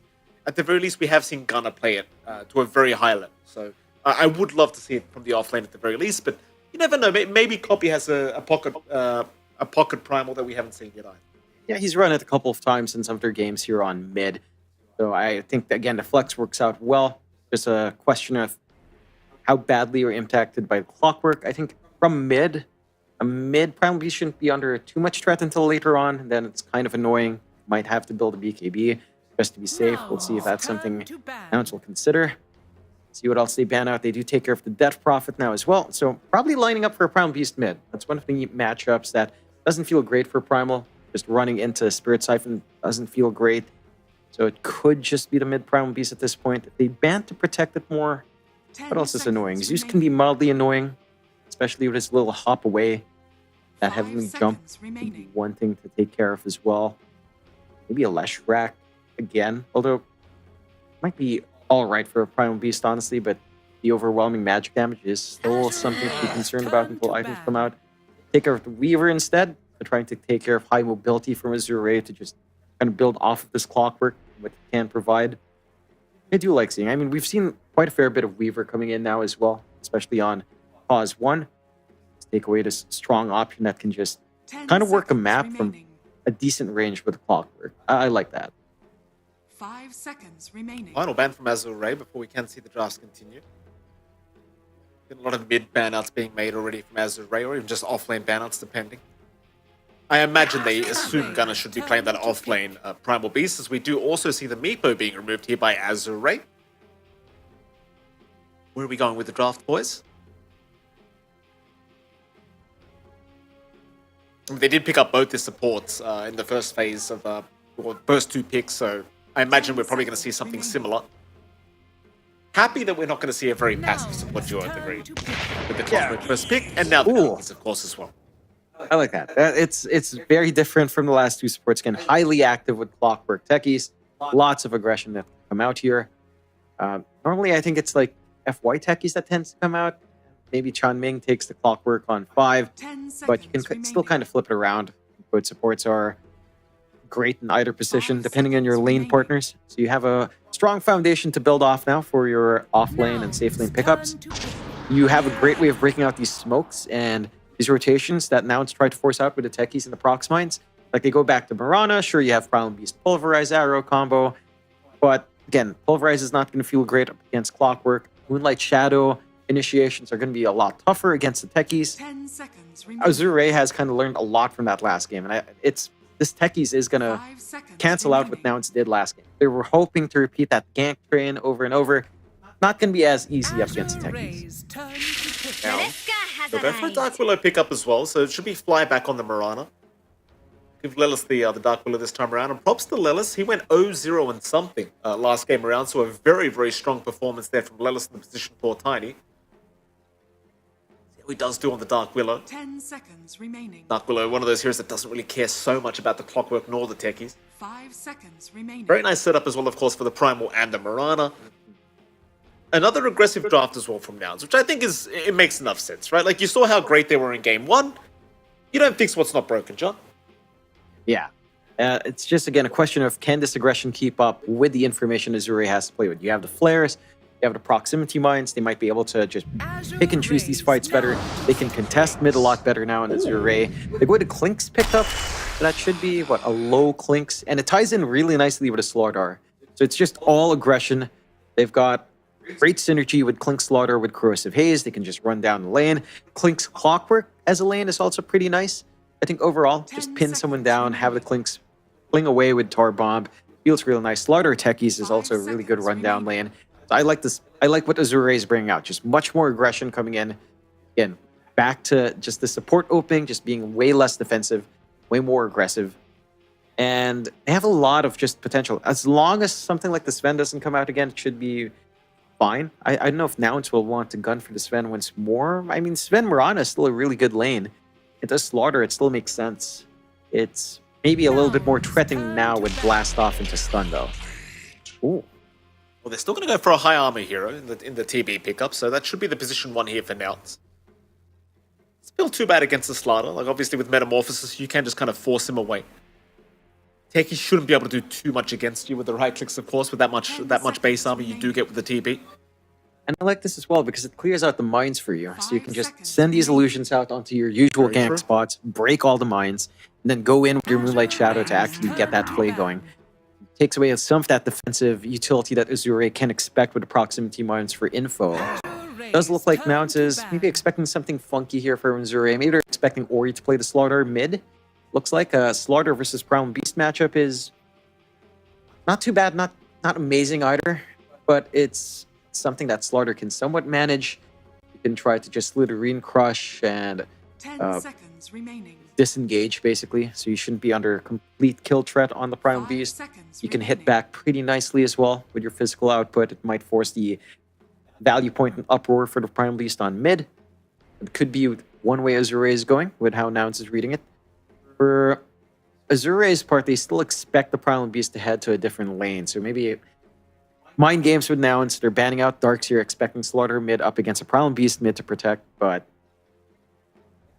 at the very least we have seen Gunner play it to a very high level. So I would love to see it from the offlane at the very least, but you never know. Maybe Copy has a pocket Primal that we haven't seen yet either. Yeah, he's run it a couple of times in some of their games here on mid. So I think, again, the flex works out well. Just a question of how badly you're impacted by Clockwork. I think from mid, a mid Primal Beast shouldn't be under too much threat until later on. Then it's kind of annoying. Might have to build a BKB just to be safe. We'll see if that's something Nouns will consider. See what else they ban out. They do take care of the Death Prophet now as well. So probably lining up for a Primal Beast mid. That's one of the matchups that doesn't feel great for Primal. Just running into Spirit Siphon doesn't feel great. So it could just be the mid Primal Beast at this point. If they ban to protect it more, what else is annoying? Zeus can be mildly annoying, especially with his little hop away. That heavenly jump would be one thing to take care of as well. Maybe a Leshrac again, although it might be all right for a Primal Beast, honestly, but the overwhelming magic damage is still something to be concerned about until items come out. Take care of the Weaver instead. They're trying to take care of high mobility from Azure Ray to just kind of build off of this Clockwork, what it can provide. I do like seeing. I mean, we've seen quite a fair bit of Weaver coming in now as well, especially on Pause 1. Let's take away this strong option that can just kind of work a map from a decent range with Clockwork. I like that. 5 seconds remaining. Final ban from Azure Ray before we can see the drafts continue. Been a lot of mid banouts being made already from Azure Ray, or even just offlane banouts, depending. I imagine they assume Gunner should be playing that offlane Primal Beast, as we do also see the Meepo being removed here by Azure Ray. Where are we going with the draft, boys? They did pick up both the supports in the first phase of, or first 2 picks, so I imagine we're probably going to see something similar. Happy that we're not going to see a very passive support duo at the very with the Clockwork first pick, and now the Falcons, of course, as well. I like that. It's very different from the last 2 supports. Again, highly active with Clockwork techies. Lots of aggression that come out here. Normally, I think it's like FY techies that tends to come out. Maybe Chan Ming takes the Clockwork on 5, but you can still kind of flip it around. Both supports are great in either position, depending on your lane partners. So you have a strong foundation to build off now for your off lane and safe lane pickups. You have a great way of breaking out these smokes and these rotations that Nouns try to force out with the techies and the prox mines. Like they go back to Mirana. Sure, you have Primal Beast Pulverize Arrow combo, but again, Pulverize is not going to feel great up against Clockwork. Moonlight Shadow initiations are going to be a lot tougher against the techies. 10 seconds Azure Ray has kind of learned a lot from that last game, and this techies is going to cancel out what Nouns did last game. They were hoping to repeat that gank train over and over. Not going to be as easy up against the techies. Now, they'll go for a Dark Willow pickup as well, so it should be fly back on the Mirana. Give Lelis the Dark Willow this time around, and props to Lelis. He went 0-0 and something last game around, so a very, very strong performance there from Lelis in the position for Tiny. See how he does do on the Dark Willow. 10 seconds remaining. Dark Willow, one of those heroes that doesn't really care so much about the clockwork nor the techies. 5 seconds remaining. Very nice setup as well, of course, for the Primal and the Mirana. Another aggressive draft as well from Nouns, which I think it makes enough sense, right? Like, you saw how great they were in game 1. You don't fix what's not broken, John. Yeah. It's just, again, a question of can this aggression keep up with the information Azure Ray has to play with. You have the flares, you have the proximity mines. They might be able to just pick and choose these fights better. They can contest mid a lot better now in Azure Ray. They go to Clinks picked up. So that should be, a low Clinks. And it ties in really nicely with a Slardar. So it's just all aggression. They've got great synergy with Clink Slaughter with Corrosive Haze. They can just run down the lane. Clink's Clockwork as a lane is also pretty nice. I think overall, just pin someone down, have the Clinks fling away with Tar Bomb. Feels real nice. Slaughter Techies is also a really good rundown lane. So I like this. I like what Azure Ray is bringing out. Just much more aggression coming in. Again, back to just the support opening, just being way less defensive, way more aggressive. And they have a lot of just potential. As long as something like the Sven doesn't come out again, it should be fine. I don't know if Nouns will want to gun for the Sven once more. I mean, Sven Mirana is still a really good lane. It does Slaughter, it still makes sense. It's maybe a little bit more threatening now with Blast Off into Stun, though. Ooh. Well, they're still going to go for a high armor hero in the TB pickup, so that should be the position 1 here for Nouns. It's still too bad against the Slaughter. Like, obviously with Metamorphosis, you can just kind of force him away. Techie shouldn't be able to do too much against you with the right clicks, of course, with that much base armor you do get with the TB. And I like this as well because it clears out the mines for you. So you can just send these illusions out onto your usual gank spots, break all the mines, and then go in with your Moonlight Shadow to actually get that play going. It takes away some of that defensive utility that Azure Ray can expect with the proximity mines for info. It does look like Nouns is maybe expecting something funky here for Azure Ray. Maybe they're expecting Ori to play the Slaughter mid. Looks like a Slaughter versus Primal Beast matchup is not too bad, not amazing either, but it's something that Slaughter can somewhat manage. You can try to just Slitherine Crush and 10 seconds remaining. disengage, basically. So you shouldn't be under complete kill threat on the Primal 5 Beast. seconds You can hit remaining. back pretty nicely as well with your physical output. It might force the value point and uproar for the Primal Beast on mid. It could be one way Azure Ray is going with how Nouns is reading it. For Azure Ray's part, they still expect the Primal Beast to head to a different lane. So maybe mind games with Nouns. They're banning out Darks here, expecting Slaughter mid up against a Primal Beast mid to protect. But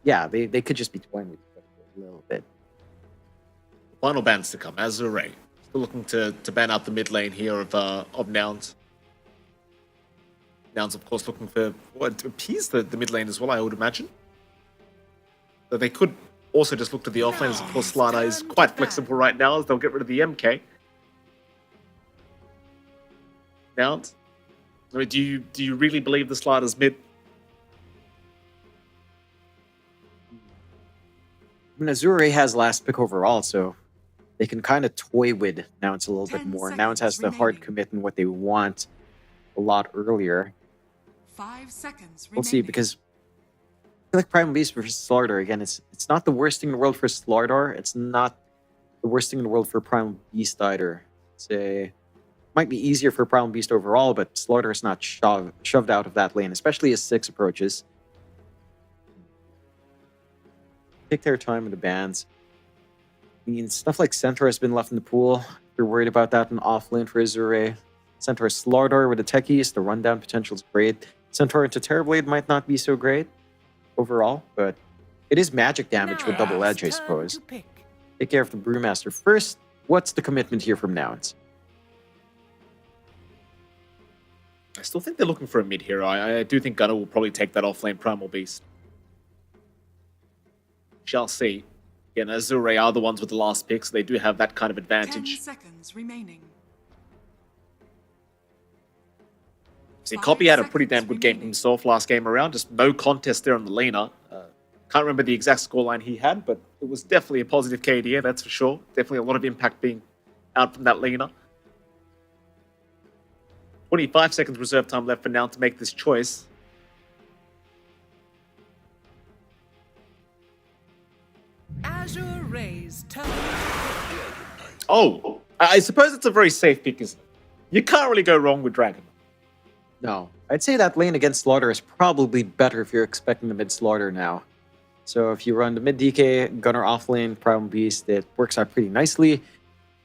yeah, they could just be toying with it a little bit. Final bans to come. Azure Ray still looking to ban out the mid lane here of Nouns. Nouns, of course, looking for to appease the mid lane as well, I would imagine. So they could also just look to the offlane, as of course Slada is quite flexible right now, as they'll get rid of the MK. Nouns, I mean, do you really believe the Slada's mid? I mean, Azure Ray has last pick overall, so they can kind of toy with Nouns a little bit 10 more. Nouns has seconds the hard remaining. commit in what they want a lot earlier. 5 seconds remaining. We'll see, because I feel like Primal Beast versus Slaughter, again, it's not the worst thing in the world for Slaughter. It's not the worst thing in the world for Primal Beast either. It might be easier for Primal Beast overall, but Slaughter is not shoved out of that lane, especially as 6 approaches. Take their time with the bans. I mean, stuff like Centaur has been left in the pool. They're worried about that in offlane for Azure Ray. Centaur Slaughter with the techies, the rundown potential is great. Centaur into Terrorblade might not be so great overall, but it is magic damage with double edge, I suppose. Take care of the Brewmaster first. What's the commitment here from Nouns? I still think they're looking for a mid hero. I do think Gunnar will probably take that offlane Primal Beast. Shall see. Again, Azure Ray are the ones with the last pick, so they do have that kind of 10 advantage. seconds remaining. See, Copy had a pretty damn good game himself last game around. Just no contest there on the laner. Can't remember the exact scoreline he had, but it was definitely a positive KDA, that's for sure. Definitely a lot of impact being out from that laner. 25 seconds reserve time left for now to make this choice. Azure Ray's turn. Oh, I suppose it's a very safe pick, isn't it? You can't really go wrong with Dragon. No, I'd say that lane against Slaughter is probably better if you're expecting the mid Slaughter now. So if you run the mid DK, Gunner off lane, Primal Beast, it works out pretty nicely.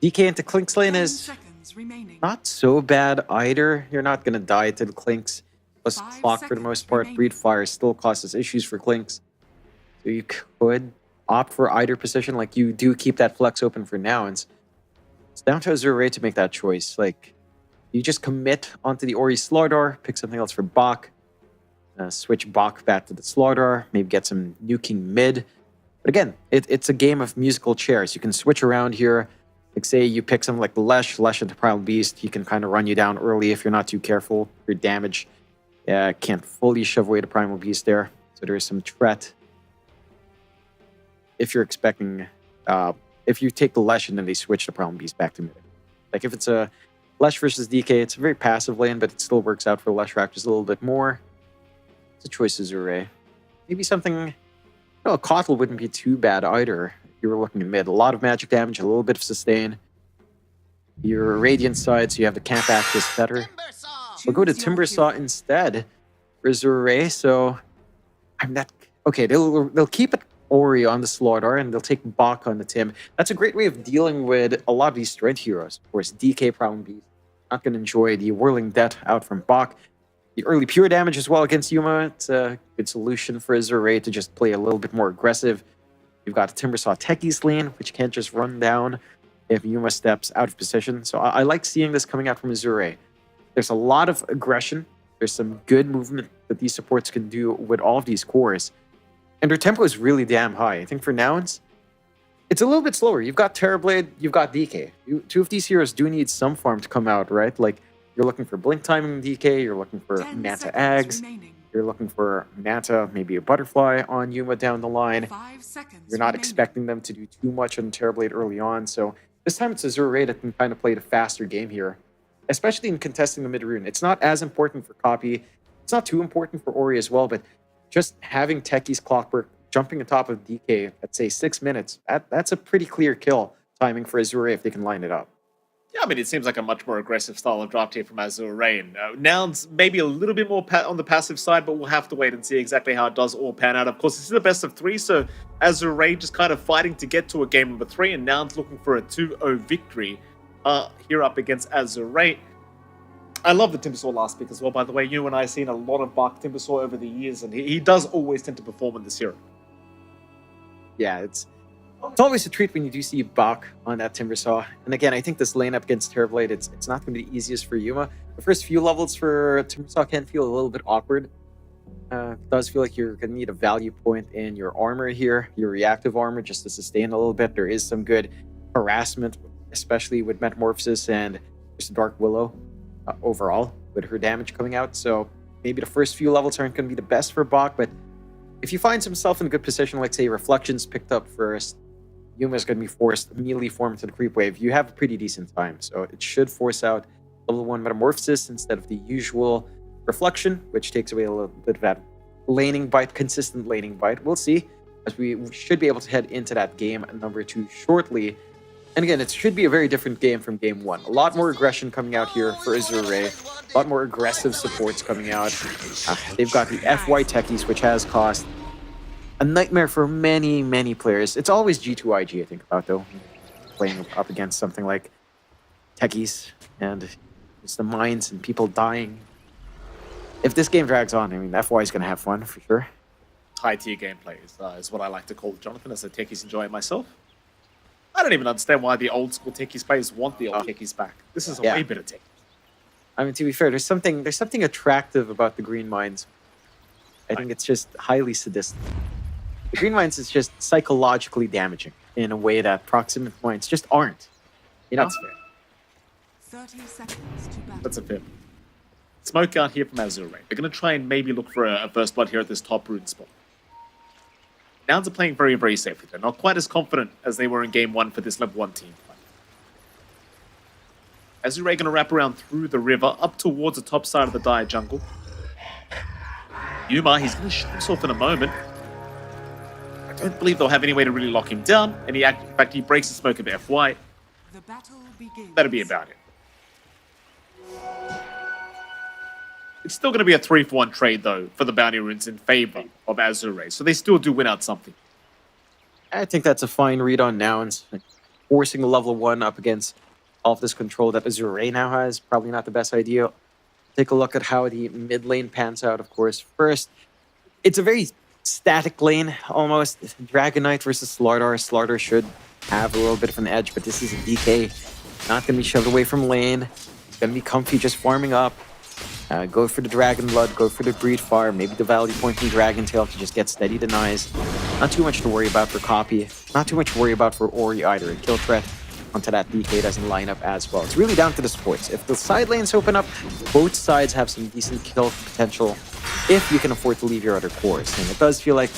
DK into Clink's lane 10 is seconds remaining. not so bad either. You're not going to die to the Clinks. Plus 5 clock for the most seconds part. remaining. Breed Fire still causes issues for Clinks. So you could opt for either position. Like, you do keep that flex open for now. And it's down to Azure Ray to make that choice. Like, you just commit onto the Ori Slardar, pick something else for Bach, switch Bach back to the Slardar, maybe get some nuking mid. But again, it's a game of musical chairs. You can switch around here. Like, say you pick something like Lesh into Primal Beast. He can kind of run you down early if you're not too careful. Your damage can't fully shove away the Primal Beast there. So there is some threat. If you're expecting, if you take the Lesh and then they switch the Primal Beast back to mid. Like, if it's a Lesh versus DK, it's a very passive lane, but it still works out for Lesh Raptors a little bit more. It's a choice, Azure Ray. Maybe something, a Kotl wouldn't be too bad either. If you were looking at mid, a lot of magic damage, a little bit of sustain. Your Radiant side, so you have the camp access better. We'll go to Timbersaw instead for Azure Ray. So I'm not okay. They'll keep it Ori on the Slardar and they'll take Bach on the Tim. That's a great way of dealing with a lot of these strength heroes. Of course, DK Primal Beast not going to enjoy the Whirling Death out from Bach. The early pure damage as well against Yuma. It's a good solution for Azure Ray to just play a little bit more aggressive. You've got Timbersaw Techie's lane, which can't just run down if Yuma steps out of position. So I like seeing this coming out from Azure Ray. There's a lot of aggression. There's some good movement that these supports can do with all of these cores. And their tempo is really damn high. I think for Nouns, it's a little bit slower. You've got Terrorblade, you've got DK. Two of these heroes do need some farm to come out, right? Like, you're looking for Blink Timing DK, you're looking for 10 Manta seconds Ags, remaining. you're looking for Manta, maybe a Butterfly on Yuma down the line. 5 seconds You're not remaining. expecting them to do too much on Terrorblade early on. So this time it's Azure Ray that can kind of play the faster game here, especially in contesting the mid-rune. It's not as important for Copy. It's not too important for Ori as well, but just having Techie's Clockwork jumping on top of DK at, say, 6 minutes, that's a pretty clear kill timing for Azure Ray if they can line it up. Yeah, I mean, it seems like a much more aggressive style of draft here from Azure Ray. And Nouns maybe a little bit more on the passive side, but we'll have to wait and see exactly how it does all pan out. Of course, this is the best of 3, so Azure Ray just kind of fighting to get to a game number 3, and Nouns looking for a 2-0 victory here up against Azure Ray. I love the Timbersaw last pick as well, by the way. You and I have seen a lot of Bach Timbersaw over the years, and he does always tend to perform in this hero. Yeah, it's always a treat when you do see Bach on that Timbersaw. And again, I think this lane up against Terrorblade, it's not going to be the easiest for Yuma. The first few levels for Timbersaw can feel a little bit awkward. It does feel like you're going to need a value point in your armor here, your reactive armor, just to sustain a little bit. There is some good harassment, especially with Metamorphosis and just Dark Willow overall, with her damage coming out. So maybe the first few levels aren't going to be the best for Bach, but if he finds himself in a good position, like say Reflections picked up first, Yuma is going to be forced melee form to the creep wave. You have a pretty decent time, so it should force out level 1 Metamorphosis instead of the usual Reflection, which takes away a little bit of that laning bite, consistent laning bite. We'll see, as we should be able to head into that game number 2 shortly. And again, it should be a very different game from game 1. A lot more aggression coming out here for Azure Ray. A lot more aggressive supports coming out. They've got the FY Techies, which has cost a nightmare for many, many players. It's always G2IG I think about, though, playing up against something like Techies and it's the mines and people dying. If this game drags on, I mean, FY is going to have fun for sure. High-tier gameplay is what I like to call it, Jonathan, as a Techies enjoy it myself. I don't even understand why the old-school Techies players want the old Techies back. This is a way better Techies. I mean, to be fair, there's something attractive about the Green Mines. I think it's just highly sadistic. The Green Mines is just psychologically damaging in a way that Proximate Mines just aren't. You know, That's fair. 30 seconds to battle. That's a fair. Smoke out here from Azure Ray. They're going to try and maybe look for a first blood here at this top rune spot. Nouns are playing very, very safely. They're not quite as confident as they were in game 1 for this level 1 team. Azure Ray going to wrap around through the river up towards the top side of the Dire jungle. Yuma, he's going to shoot himself in a moment. don't believe they'll have any way to really lock him down, and in fact, he breaks the smoke of FY. The battle begins. That'll be about it. It's still going to be a 3-for-1 trade, though, for the bounty runes in favor of Azure Ray, so they still do win out something. I think that's a fine read on Nouns. Forcing a level 1 up against all of this control that Azure Ray now has, probably not the best idea. Take a look at how the mid lane pans out, of course. First, it's a very static lane, almost. Dragon Knight versus Slardar. Slardar should have a little bit of an edge, but this is a DK. Not going to be shoved away from lane. It's going to be comfy just farming up. Go for the Dragon Blood, go for the Breed Fire, maybe the Value Point and Dragon Tail to just get steady denies. Not too much to worry about for Copy. Not too much to worry about for Ori either. A kill threat onto that DK doesn't line up as well. It's really down to the supports. If the side lanes open up, both sides have some decent kill potential if you can afford to leave your other cores. And it does feel like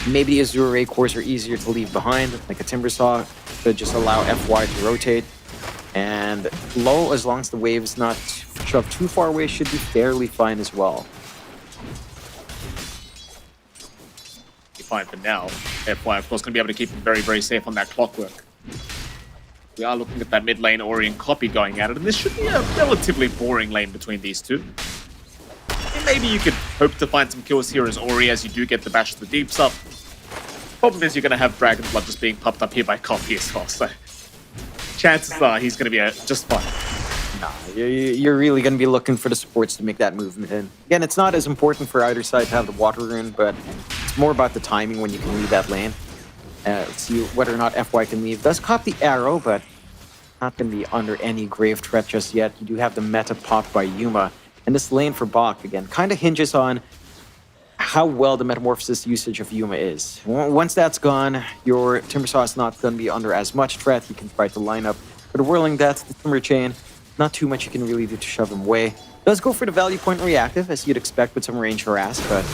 maybe the Azure Ray cores are easier to leave behind, like a Timbersaw could just allow FY to rotate. And low, as long as the wave is not shoved too far away, should be fairly fine as well. Be fine for now. FY, of course, going to be able to keep him very, very safe on that clockwork. We are looking at that mid lane Ori and Copy going at it, and this should be a relatively boring lane between these two. And maybe you could hope to find some kills here as Ori as you do get the bash to the deeps up. Problem is you're going to have Dragon Blood just being popped up here by Copy as well, so chances are he's going to be just fine. Nah, you're really going to be looking for the supports to make that movement in. Again, it's not as important for either side to have the water rune, but it's more about the timing when you can leave that lane. Let's see whether or not FY can leave. Does cop the arrow, but not going to be under any grave threat just yet. You do have the meta popped by Yuma. And this lane for Bach, again, kind of hinges on how well the Metamorphosis usage of Yuma is. Once that's gone, your Timbersaw is not going to be under as much threat. You can try to line up for the Whirling Death, the Timber Chain. Not too much you can really do to shove him away. Does go for the Value Point reactive, as you'd expect with some range harass, but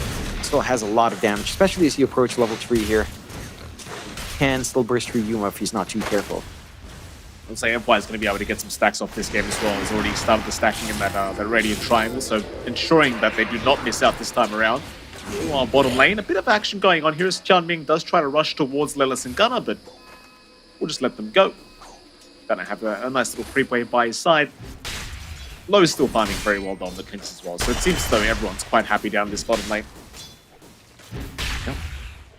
still has a lot of damage, especially as you approach level 3 here. Can still burst through Yuma if he's not too careful. I'll say FY is going to be able to get some stacks off this game as well. He's already started the stacking in that Radiant Triangle, so ensuring that they do not miss out this time around. Meanwhile, bottom lane, a bit of action going on here as Qianming does try to rush towards Lelis and Gunnar, but we'll just let them go. Gonna have a nice little creep wave by his side. Low is still farming very well down the Clinkz as well, so it seems as though everyone's quite happy down this bottom lane.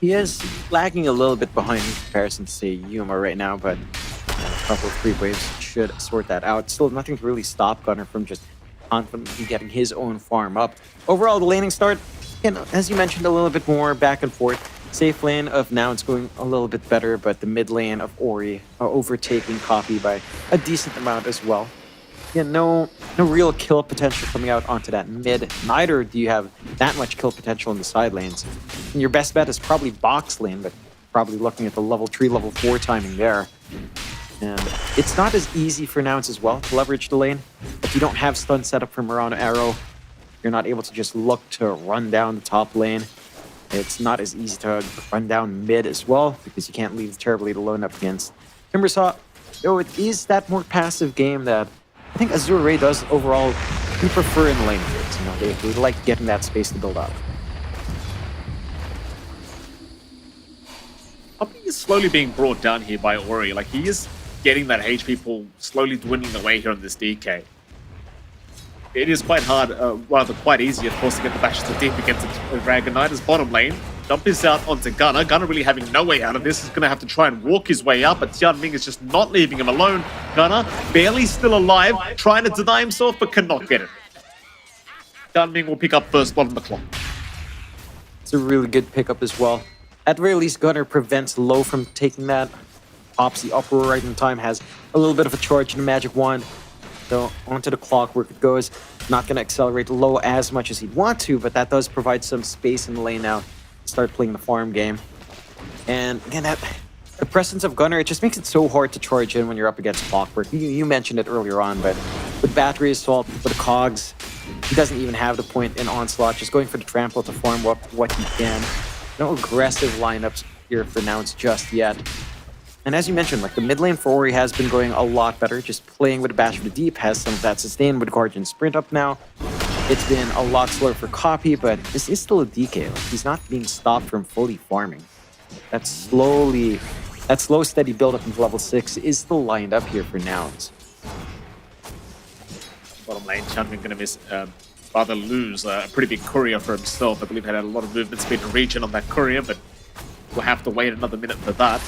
He is lagging a little bit behind in comparison to, say, Yuma right now, but a couple of creep waves should sort that out. Still nothing to really stop Gunnar from just confidently getting his own farm up. Overall, the laning start, as you mentioned, a little bit more back and forth. Safe lane of Nouns going a little bit better, but the mid lane of Ori overtaking Copy by a decent amount as well. Yeah, no real kill potential coming out onto that mid. Neither do you have that much kill potential in the side lanes. And your best bet is probably box lane, but probably looking at the level 3, level 4 timing there. And it's not as easy for Nouns as well to leverage the lane. If you don't have stun set up for Murano Arrow, you're not able to just look to run down the top lane. It's not as easy to run down mid as well, because you can't leave terribly alone up against Timbersaw. Though it is that more passive game that I think Azure Ray does overall prefer in the lane phase. You know, they like getting that space to build up. Copy is slowly being brought down here by Ori. Like, he is getting that HP pool slowly dwindling away here on this DK. It is quite hard, rather quite easy, of course, to get the bash to the deep against the Dragon Knight as bottom lane. Jump is out onto Gunnar. Gunnar really having no way out of this. He's going to have to try and walk his way up, but Qianming is just not leaving him alone. Gunnar, barely still alive, trying to deny himself, but cannot get it. Qianming will pick up first blood on the clock. It's a really good pickup as well. At the very least, Gunnar prevents Low from taking that. Pops the Uproar right in time, has a little bit of a charge in the Magic Wand. So onto the clockwork it goes. Not going to accelerate Low as much as he'd want to, but that does provide some space in the lane now to start playing the farm game. And again, the presence of Gunnar, it just makes it so hard to charge in when you're up against clockwork. You mentioned it earlier on, but with Battery Assault, with the Cogs, he doesn't even have the point in Onslaught, just going for the trample to farm up what he can. No aggressive lineups here for Nouns just yet. And as you mentioned, like the mid lane for Ori has been going a lot better. Just playing with a Bash of the Deep has some of that sustain with Guardian Sprint up now. It's been a lot slower for Copy, but this is still a DK. Like, he's not being stopped from fully farming. that slow, steady build up into level 6 is still lined up here for Nouns. Bottom lane, Chanmin going to miss, rather lose a pretty big courier for himself. I believe he had a lot of movement speed and region on that courier, but we'll have to wait another minute for that.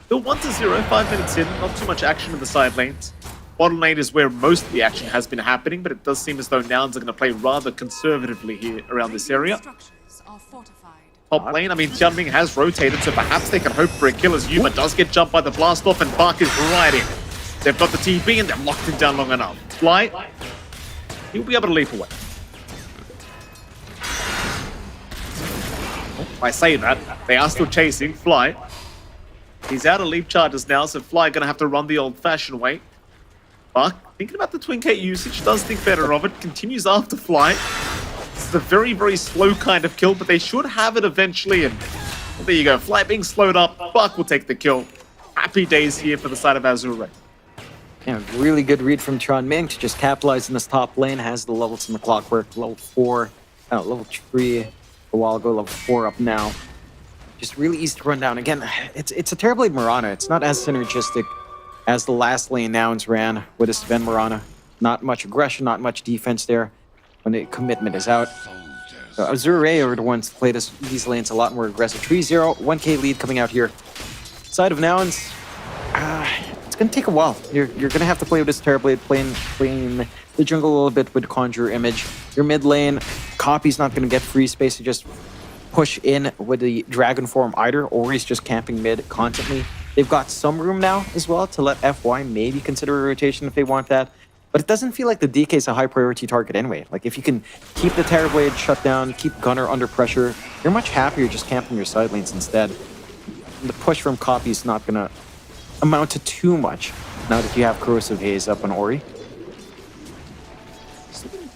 Still 1-0, 5 minutes in, not too much action in the side lanes. Bottom lane is where most of the action has been happening, but it does seem as though Nouns are going to play rather conservatively here around this area. Structures are fortified. Top lane, I mean, Tianming has rotated, so perhaps they can hope for a kill as Yuma does get jumped by the blast off, and Bark is right in. They've got the TB and they've locked him down long enough. Fly, he'll be able to leap away. I say that, they are still chasing Fly. He's out of leap charges now, so Fly going to have to run the old-fashioned way. Bark, thinking about the Twin K usage, does think better of it, continues after Fly. This is a very, very slow kind of kill, but they should have it eventually, and well, there you go. Fly being slowed up, Bark will take the kill. Happy days here for the side of Azure Ray. Yeah, really good read from Chanmin to just capitalize in this top lane. Has the levels in the clockwork. Level 4, level 3 a while ago, level 4 up now. Just really easy to run down. Again, it's a Terrorblade Mirana. It's not as synergistic as the last lane Nouns ran with a Sven Mirana. Not much aggression, not much defense there when the commitment is out. So Azure Ray are the ones to play these lanes a lot more aggressive. 3-0, 1k lead coming out here. Side of Nouns, it's going to take a while. You're going to have to play with this Terrorblade, playing the jungle a little bit with Conjure Image. Your mid lane, Copy's not going to get free space to just push in with the Dragon form either, or he's just camping mid constantly. They've got some room now as well to let FY maybe consider a rotation if they want that. But it doesn't feel like the DK is a high priority target anyway. Like if you can keep the Terrorblade shut down, keep Gunner under pressure, you're much happier just camping your side lanes instead. And the push from Copy is not going to amount to too much now that you have Corrosive Haze up on Ori.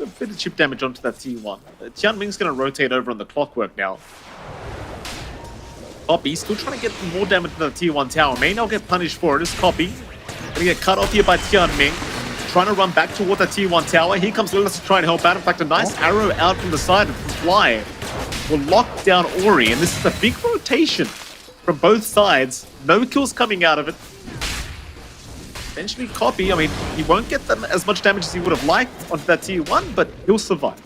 A bit of chip damage onto that T1. Tianming's going to rotate over on the clockwork now. Copy still trying to get more damage to the T1 tower. May not get punished for it. It's Copy. Going to get cut off here by Tianming. Trying to run back toward that T1 tower. Here comes Lilith to try and help out. In fact, a nice arrow out from the side of Fly will lock down Ori. And this is a big rotation from both sides. No kills coming out of it. Eventually, Copy, I mean, he won't get them as much damage as he would have liked onto that T1, but he'll survive.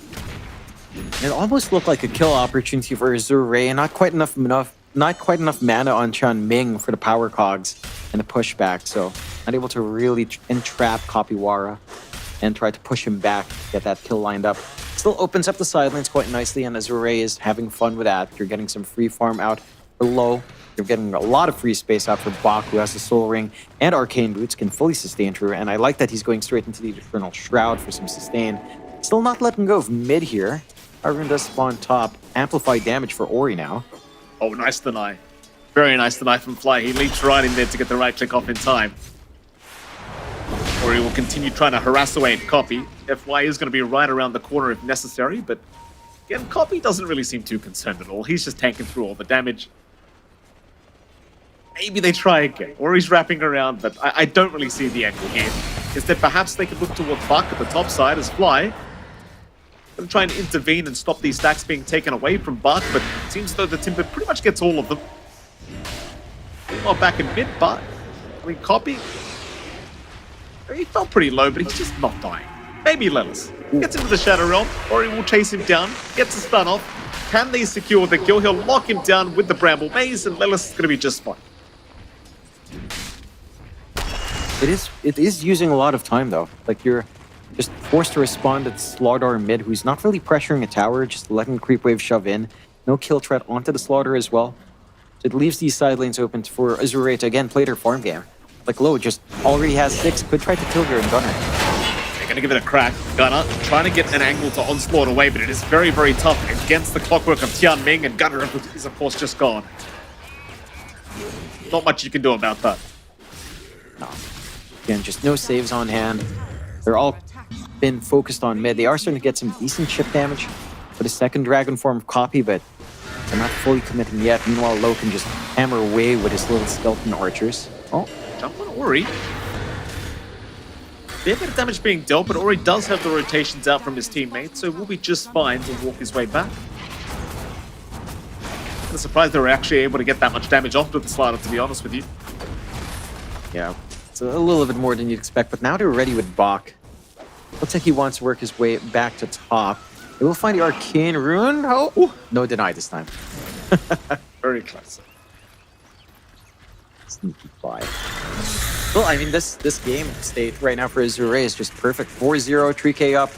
It almost looked like a kill opportunity for Azure Ray, and not quite enough mana on Chanmin for the power cogs and the pushback, so not able to really entrap Copywara and try to push him back, get that kill lined up. Still opens up the side lanes quite nicely, and Azure Ray is having fun with that. You're getting some free farm out below. You're getting a lot of free space out for Bach, who has the Soul Ring and Arcane Boots, can fully sustain through, and I like that he's going straight into the Eternal Shroud for some sustain. Still not letting go of mid here. Arun does spawn top. Amplified damage for Ori now. Oh, nice deny. Very nice deny from Fly. He leaps right in there to get the right click off in time. Ori will continue trying to harass away at Copy. FY is going to be right around the corner if necessary, but again, Copy doesn't really seem too concerned at all. He's just tanking through all the damage. Maybe they try again. Ori's wrapping around, but I don't really see the angle here. Instead, perhaps they could look towards Buck at the top side as Fly. Gonna try and intervene and stop these stacks being taken away from Buck, but it seems as though the Timber pretty much gets all of them. Not back in mid, but I mean, Copy, he felt pretty low, but he's just not dying. Maybe Lelis gets into the Shadow Realm, Ori will chase him down, gets a stun off. Can they secure the kill? He'll lock him down with the Bramble Maze, and Lelis is gonna be just fine. It is using a lot of time though. Like you're just forced to respond to Slaughdar mid, who's not really pressuring a tower, just letting Creep Wave shove in. No kill threat onto the Slaughter as well. So it leaves these side lanes open for Azure Ray to again play their farm game. Like Low just already has 6, could try to kill her and Gunner. They're gonna give it a crack. Gunner trying to get an angle to onslaught away, but it is very, very tough against the clockwork of Tianming, and Gunner is of course just gone. Not much you can do about that. No. Again, just no saves on hand. They're all been focused on mid. They are starting to get some decent chip damage with a second Dragon form of Copy, but they're not fully committing yet. Meanwhile, Lo can just hammer away with his little skeleton archers. Oh, jump on Ori. Fair bit of damage being dealt, but Ori does have the rotations out from his teammates, so will be just fine to walk his way back. I'm surprised they were actually able to get that much damage off with the slider, to be honest with you. Yeah, it's a little bit more than you'd expect, but now they're ready with Bach. Looks like he wants to work his way back to top. They will find the Arcane Rune. Oh, ooh, no deny this time. Very close. Sneaky fly. Well, I mean, this game state right now for Azure Ray is just perfect. 4-0, 3K up.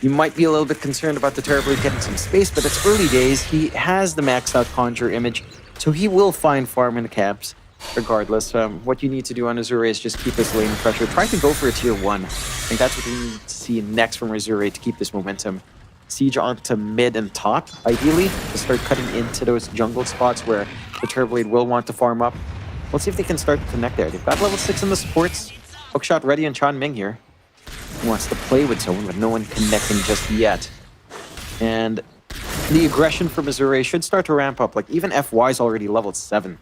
You might be a little bit concerned about the Terrorblade getting some space, but it's early days. He has the maxed out Conjure image, so he will find farm in the caps regardless. What you need to do on Azure Ray is just keep this lane pressure. Try to go for a tier 1. I think that's what we need to see next from Azure Ray to keep this momentum. Siege onto mid and top, ideally, to start cutting into those jungle spots where the Terrorblade will want to farm up. Let's see if they can start to connect there. They've got level 6 in the supports. Hookshot ready and Chan Ming here. He wants to play with someone, but no one connecting just yet. And the aggression from Azure Ray should start to ramp up. Like, even FY is already level 7.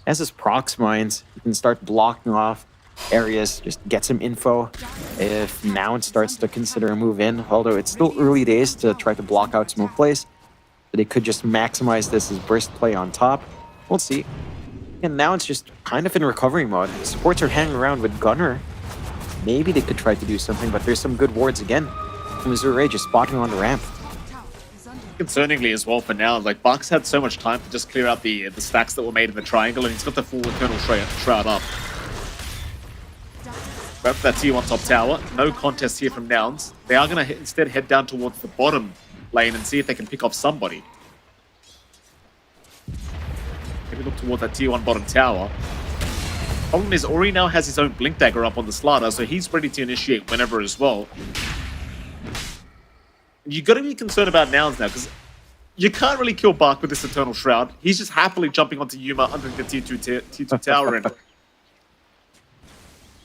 As his procs mines, he can start blocking off areas, just get some info. If Nouns starts to consider a move in, although it's still early days to try to block out smoke plays, but they could just maximize this as burst play on top. We'll see. And now it's just kind of in recovery mode. The supports are hanging around with Gunner. Maybe they could try to do something, but there's some good wards again. From Azure Ray just spotting on the ramp. Concerningly as well for now, like Buck's had so much time to just clear out the stacks that were made in the triangle, and he's got the full Eternal Shroud up. Grab that tier 1 top tower. No contest here from Nouns. They are going to instead head down towards the bottom lane and see if they can pick off somebody. Maybe look towards that tier 1 bottom tower. Problem is, Ori now has his own Blink Dagger up on the slider, so he's ready to initiate whenever as well. You got to be concerned about Nouns now, because you can't really kill Bark with this Eternal Shroud. He's just happily jumping onto Yuma under the tier 2 tower. And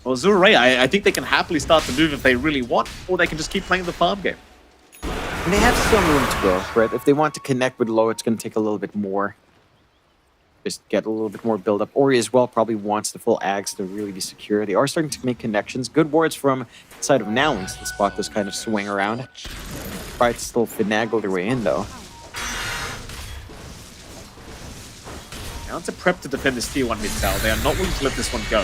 well, Azure Ray, I think they can happily start to move if they really want, or they can just keep playing the farm game. And they have some room to go, right? If they want to connect with low, it's going to take a little bit more. Just get a little bit more build up. Ori as well probably wants the full Ags to really be secure. They are starting to make connections. Good wards from the side of Nouns to spot this kind of swing around. Try to still finagle their way in though. Nouns are prepped to defend this tier 1 mid tower. They are not willing to let this one go.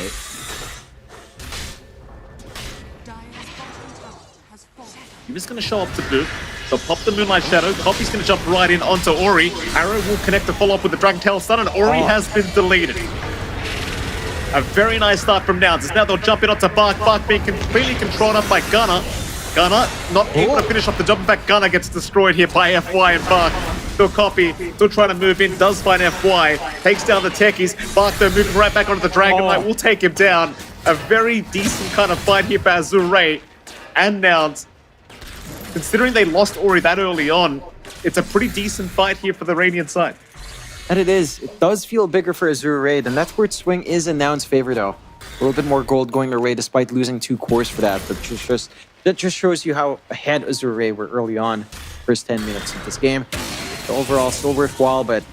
He was going to show up to blue. They'll pop the Moonlight Shadow. Copy's going to jump right in onto Ori. Arrow will connect to follow up with the Dragon Tail Stun, and Ori has been deleted. A very nice start from Nouns. As now they'll jump in onto Bark. Bark being completely controlled up by Gunner. Gunner not able to finish off the jump. In fact, Gunner gets destroyed here by FY and Bark. Still Copy, still trying to move in, does find FY. Takes down the techies. Bark though moving right back onto the Dragon Knight. Will take him down. A very decent kind of fight here by Azure Ray and Nouns. Considering they lost Ori that early on, it's a pretty decent fight here for the Radiant side. And it is. It does feel bigger for Azure Ray. The netward swing is in Nouns' favor, though. A little bit more gold going their way despite losing 2 cores for that. But that just shows you how ahead Azure Ray were early on, first 10 minutes of this game. So overall, still worthwhile, but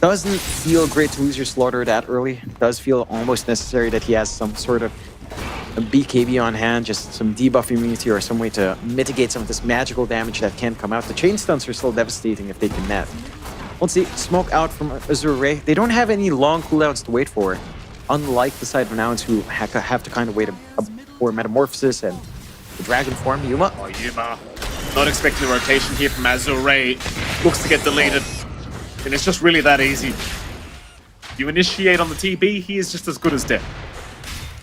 doesn't feel great to lose your Slaughter that early. It does feel almost necessary that he has some sort of a BKB on hand, just some debuff immunity or some way to mitigate some of this magical damage that can come out. The chain stunts are still devastating if they can net. Let's see, smoke out from Azure Ray. They don't have any long cooldowns to wait for, unlike the side of Nouns who have to kind of wait for Metamorphosis and the Dragon form. Yuma. Oh, Yuma. Not expecting the rotation here from Azure Ray. Looks to get deleted. And it's just really that easy. You initiate on the TB, he is just as good as dead.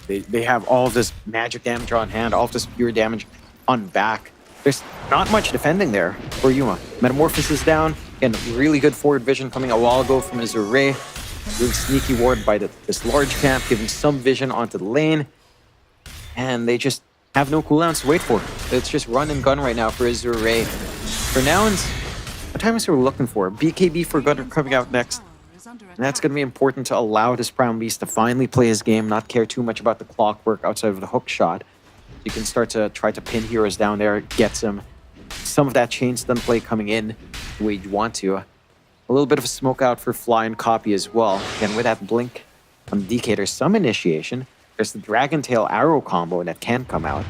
They have all of this magic damage on hand, all of this pure damage on back. There's not much defending there for Yuma. Metamorphosis down, and really good forward vision coming a while ago from Azure Ray. Really sneaky ward by this large camp, giving some vision onto the lane. And they just have no cooldowns to wait for. It's just run and gun right now for Azure Ray. For Nouns, what time is we're looking for? BKB for Gunner coming out next. And that's going to be important to allow this Brown Beast to finally play his game, not care too much about the clockwork outside of the hook shot. You can start to try to pin heroes down there, get some of that chain stun play coming in the way you want to. A little bit of a smoke out for Fly and Copy as well. Again, with that blink on DK, there's some initiation. There's the Dragon Tail arrow combo that can come out.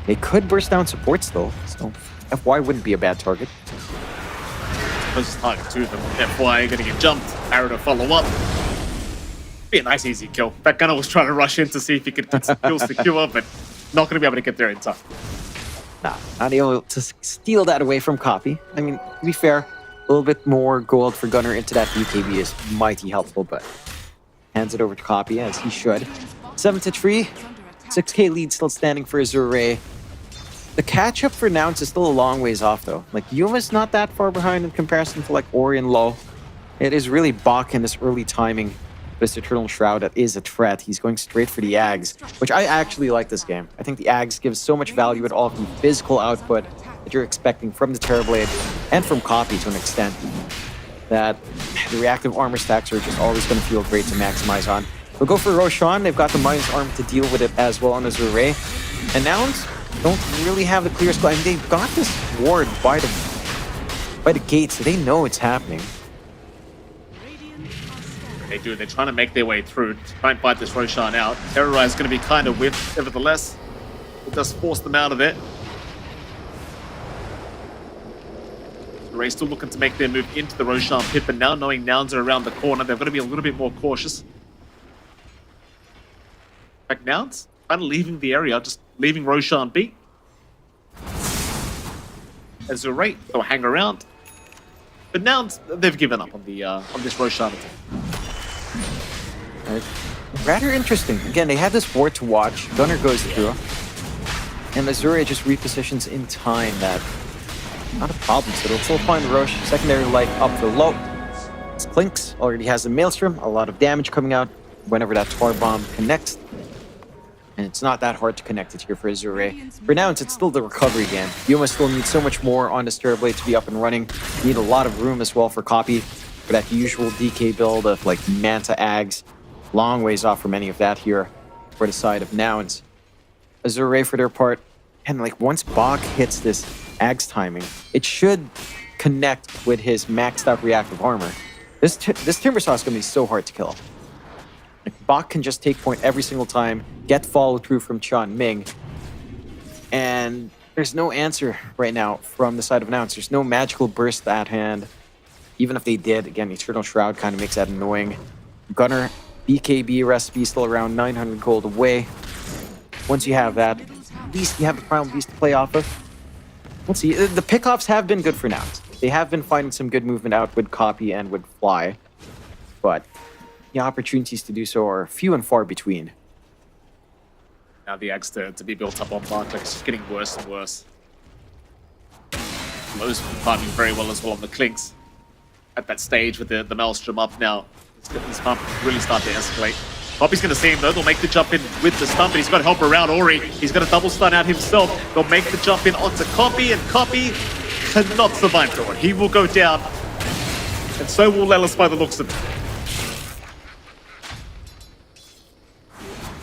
They could burst down supports though, so FY wouldn't be a bad target. closest target to them. FY going to get jumped. Arrow to follow up. Be a nice easy kill. That gunner was trying to rush in to see if he could get some kills secure, but not going to be able to get there in time. Nah, not able to steal that away from Copy. I mean, to be fair, a little bit more gold for Gunner into that BKB is mighty helpful, but hands it over to Copy as he should. 7-3, 6k lead still standing for Azure Ray. The catch-up for Nouns is still a long ways off, though. Like, Yuma's not that far behind in comparison to, like, Ori and Low. It is really Bach in this early timing. This Eternal Shroud that is a threat. He's going straight for the Ags, which I actually like this game. I think the Ags gives so much value at all of the physical output that you're expecting from the Terrorblade and from Copy to an extent, that the reactive armor stacks are just always going to feel great to maximize on. We'll go for Roshan. They've got the minus armor to deal with it as well on Azure Ray. And Nouns don't really have the clear squad. I mean, they've got this ward by the gates, so they know it's happening. They do. They're trying to make their way through to try and fight this Roshan out. Terrorize is going to be kind of whiffed, nevertheless. It does force them out of it. Ray still looking to make their move into the Roshan pit, but now knowing Nouns are around the corner, they're going to be a little bit more cautious. In fact, Nouns kind of leaving the area, just leaving Roshan be. Azure Ray, they'll hang around. But Nouns, they've given up on the on this Roshan attack. Rather interesting. Again, they had this ward to watch. Gunner goes through. And Azure just repositions in time. That not a problem. So they'll still find Roche. Secondary life up for low. Clinks already has a Maelstrom. A lot of damage coming out whenever that Tar Bomb connects. And it's not that hard to connect it here for Azure Ray. For now, it's still the recovery game. Yuma still needs so much more on this Terrorblade to be up and running. You need a lot of room as well for Copy. For that usual DK build of like Manta Ags. Long ways off from any of that here for the side of Nouns. Azure Ray for their part, and like once Bach hits this Ags timing, it should connect with his maxed out reactive armor. This Timbersaw is going to be so hard to kill. Like, Bach can just take point every single time, get follow through from Chan Ming, and there's no answer right now from the side of Nouns. There's no magical burst at hand. Even if they did, again, Eternal Shroud kind of makes that annoying. Gunner BKB recipe still around 900 gold away. Once you have that, at least you have the Primal Beast to play off of. Let's see. The pickoffs have been good for now. They have been finding some good movement out with Copy and with Fly. But the opportunities to do so are few and far between. Now the Axe to be built up on Bach, like it's just getting worse and worse. Low's farming very well as well on the Clinks. At that stage with the Maelstrom up now. This pump really start to escalate. Copy's going to see him though. They'll make the jump in with the stun, but he's got help around Ori. He's going to double stun out himself. They'll make the jump in onto Copy, and Copy cannot survive through it. He will go down, and so will Lelis by the looks of it.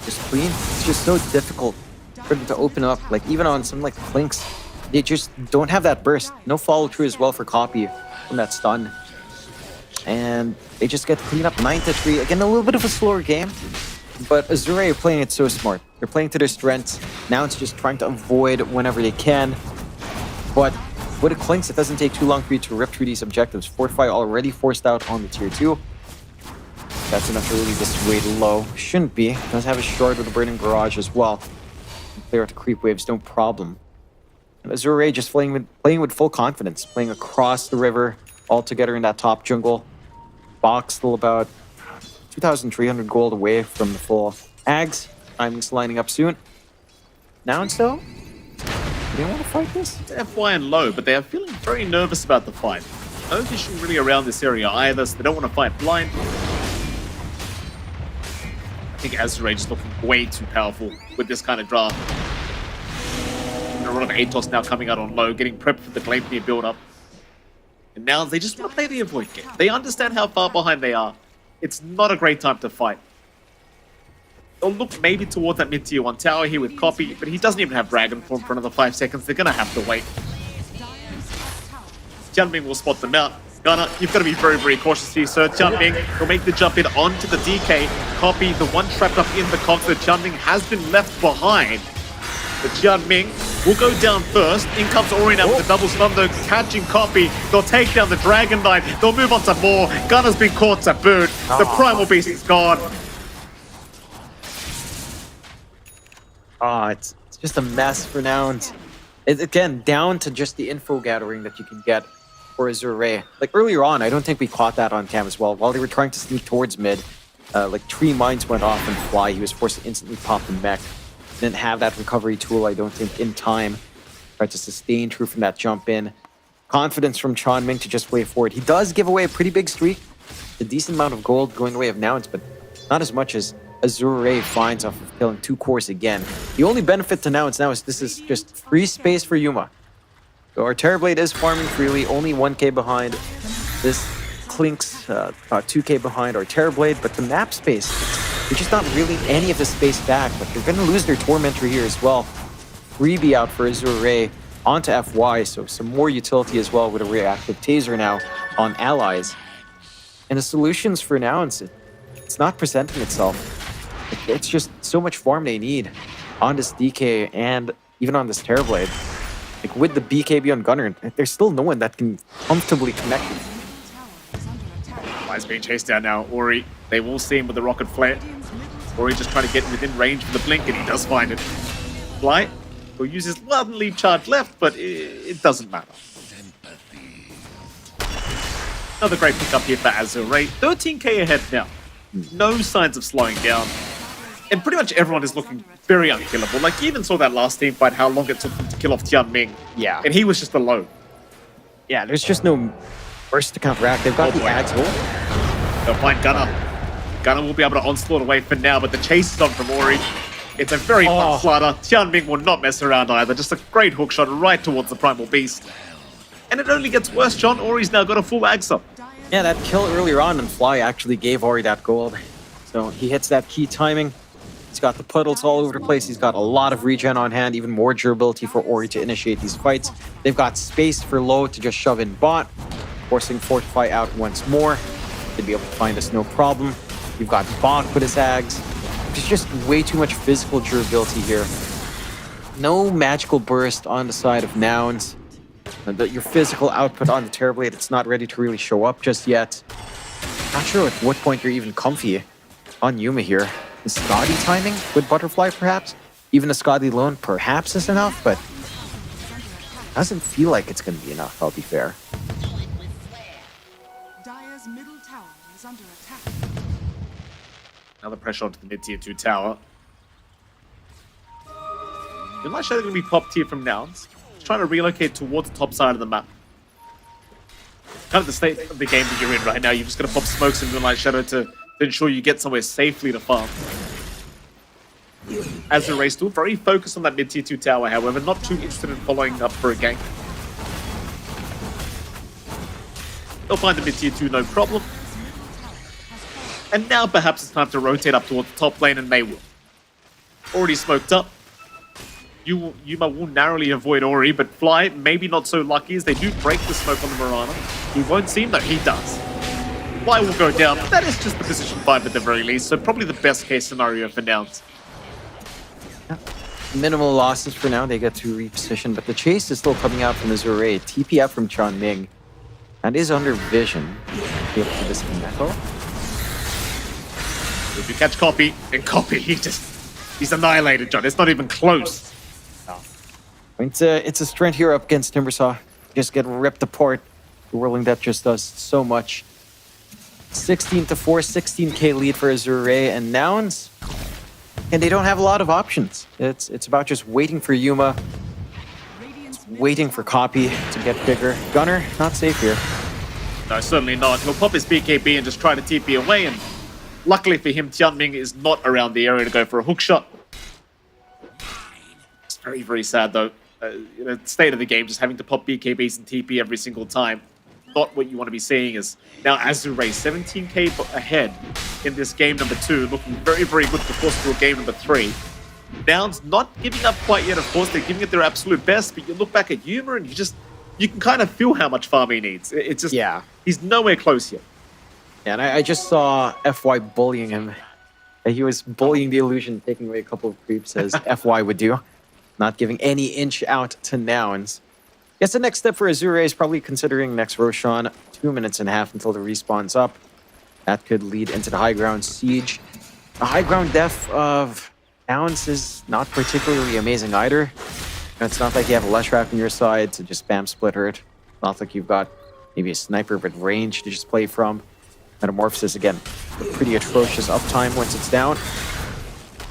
Just clean. It's just so difficult for them to open up. Like even on some like Clinks, they just don't have that burst. No follow through as well for Copy from that stun. And they just get to clean up 9-3. Again, a little bit of a slower game. But Azure are playing it so smart. They're playing to their strengths. Now it's just trying to avoid whenever they can. But with the Clinks, it doesn't take too long for you to rip through these objectives. Fortify already forced out on the tier 2. That's enough to really dissuade Low. Shouldn't be. Does have a shard with a Burning Barrage as well. Clear out the creep waves, no problem. And Azure just playing with full confidence. Playing across the river, all together in that top jungle. Bach still about 2,300 gold away from the full Ags. Timing's lining up soon. Nouns though? Do they want to fight this? It's FY and Low, but they are feeling very nervous about the fight. No issue really around this area either, so they don't want to fight blind. I think Azure Ray is looking way too powerful with this kind of draft. And a lot of Atos now coming out on Low, getting prepped for the Gleipnir build-up. And now they just want to play the avoid game. They understand how far behind they are. It's not a great time to fight. They'll look maybe towards that mid-tier 1 tower here with Copy, but he doesn't even have Dragon Form for another 5 seconds. They're going to have to wait. Tianming will spot them out. Gunner, you've got to be very, very cautious here, sir. Tianming will make the jump in onto the DK. Copy, the one trapped up in the Conqueror. Tianming has been left behind. But Tianming will go down first. In comes Ori now with the double stun though, catching Copy. They'll take down the Dragon Knight. They'll move on to more. Gunner's been caught to boot. The Primal Beast is gone. It's just a mess for Nouns. Again, down to just the info gathering that you can get for Azure Ray. Like earlier on, I don't think we caught that on cam as well. While they were trying to sneak towards mid, like 3 mines went off and Fly. He was forced to instantly pop the mech. Didn't have that recovery tool, I don't think, in time. Tried to sustain through from that jump in. Confidence from Chanming to just wait forward. He does give away a pretty big streak. A decent amount of gold going the way of Nouns, but not as much as Azure Ray finds off of killing 2 cores again. The only benefit to Nouns now is this is just free space for Yuma. So our Terrorblade is farming freely, only 1k behind. This Clink's about 2k behind our Terrorblade, but the map space, they're just not really any of the space back, but they're going to lose their Tormentor here as well. Freebie out for Azure Ray onto FY, so some more utility as well with a reactive Taser now on allies. And the solutions for Nouns, it's not presenting itself. It's just so much farm they need on this DK and even on this Terrorblade. Like with the BKB on Gunner, there's still no one that can comfortably connect him. Fly's being chased down now. Ori, they will see him with the rocket flare. Ori just trying to get within range for the blink, and he does find it. Fly will use his one lead charge left, but it doesn't matter. Another great pickup here for Azure Ray. 13k ahead now. No signs of slowing down. And pretty much everyone is looking very unkillable. Like, you even saw that last team fight, how long it took them to kill off Tianming. Yeah. And he was just alone. Yeah, there's just no burst to counteract. They've got the Axe hole. They'll find Gunner. Gunner will be able to onslaught away for now, but the chase is on from Ori. It's a very fun slider. Tianming will not mess around either. Just a great hook shot right towards the Primal Beast. And it only gets worse, John. Ori's now got a full Axa. Yeah, that kill earlier on and Fly actually gave Ori that gold. So he hits that key timing. He's got the puddles all over the place. He's got a lot of regen on hand, even more durability for Ori to initiate these fights. They've got space for Low to just shove in bot, forcing Fortify out once more. They'd be able to find us no problem. You've got Bach with his Ags. There's just way too much physical durability here. No magical burst on the side of Nouns. Your physical output on the Terrorblade, it's not ready to really show up just yet. Not sure at what point you're even comfy on Yuma here. The Scotty timing with Butterfly, perhaps? Even a Scotty alone, perhaps, is enough, but doesn't feel like it's going to be enough, I'll be fair. Dire's middle tower is under attack. Another pressure onto the mid-tier 2 tower. Moonlight Shadow going to be popped here from Nouns. Just trying to relocate towards the top side of the map. Kind of the state of the game that you're in right now. You've just got to pop smokes in Moonlight Shadow to ensure you get somewhere safely to farm. Azure Ray still very focused on that mid-tier 2 tower, however, not too interested in following up for a gank. They'll find the mid-tier 2, no problem. And now perhaps it's time to rotate up towards the top lane, and they will. Already smoked up. Yuma will narrowly avoid Ori, but Fly maybe not so lucky as they do break the smoke on the Mirana. He won't see him, though he does. Fly will go down, but that is just the position 5 at the very least, so probably the best case scenario for Nouns. Minimal losses for now, they get to reposition, but the chase is still coming out from Azure Ray. TP up from Chanming. And is under vision. Be able to disconnect. If you catch Copy, and Copy, he's annihilated, John. It's not even close. It's a strength here up against Timbersaw. Just get ripped apart. The Whirling Death just does so much. 16-4, 16k lead for Azure Ray and Nouns. And they don't have a lot of options. It's about just waiting for Yuma, waiting for Copy to get bigger. Gunner, not safe here. No, certainly not. He'll pop his BKB and just try to TP away, and luckily for him, Tianming is not around the area to go for a hook shot. It's very, very sad, though. The state of the game, just having to pop BKBs and TP every single time. Not what you want to be seeing is now Azure Ray 17k ahead in this game number 2, looking very, very good for possible game number 3. Nouns not giving up quite yet, of course. They're giving it their absolute best, but you look back at Yuma and you can kind of feel how much farm he needs. It's just, yeah, he's nowhere close yet. Yeah, and I just saw FY bullying him. He was bullying the illusion, taking away a couple of creeps as FY would do. not giving any inch out to Nouns. Guess the next step for Azure Ray is probably considering next Roshan. 2.5 minutes until the respawn's up. That could lead into the high ground siege. The high ground def of Nouns is not particularly amazing either. It's not like you have a Leshrac on your side to just spam split hurt. Not like you've got maybe a sniper with range to just play from. Metamorphosis, again, pretty atrocious uptime once it's down.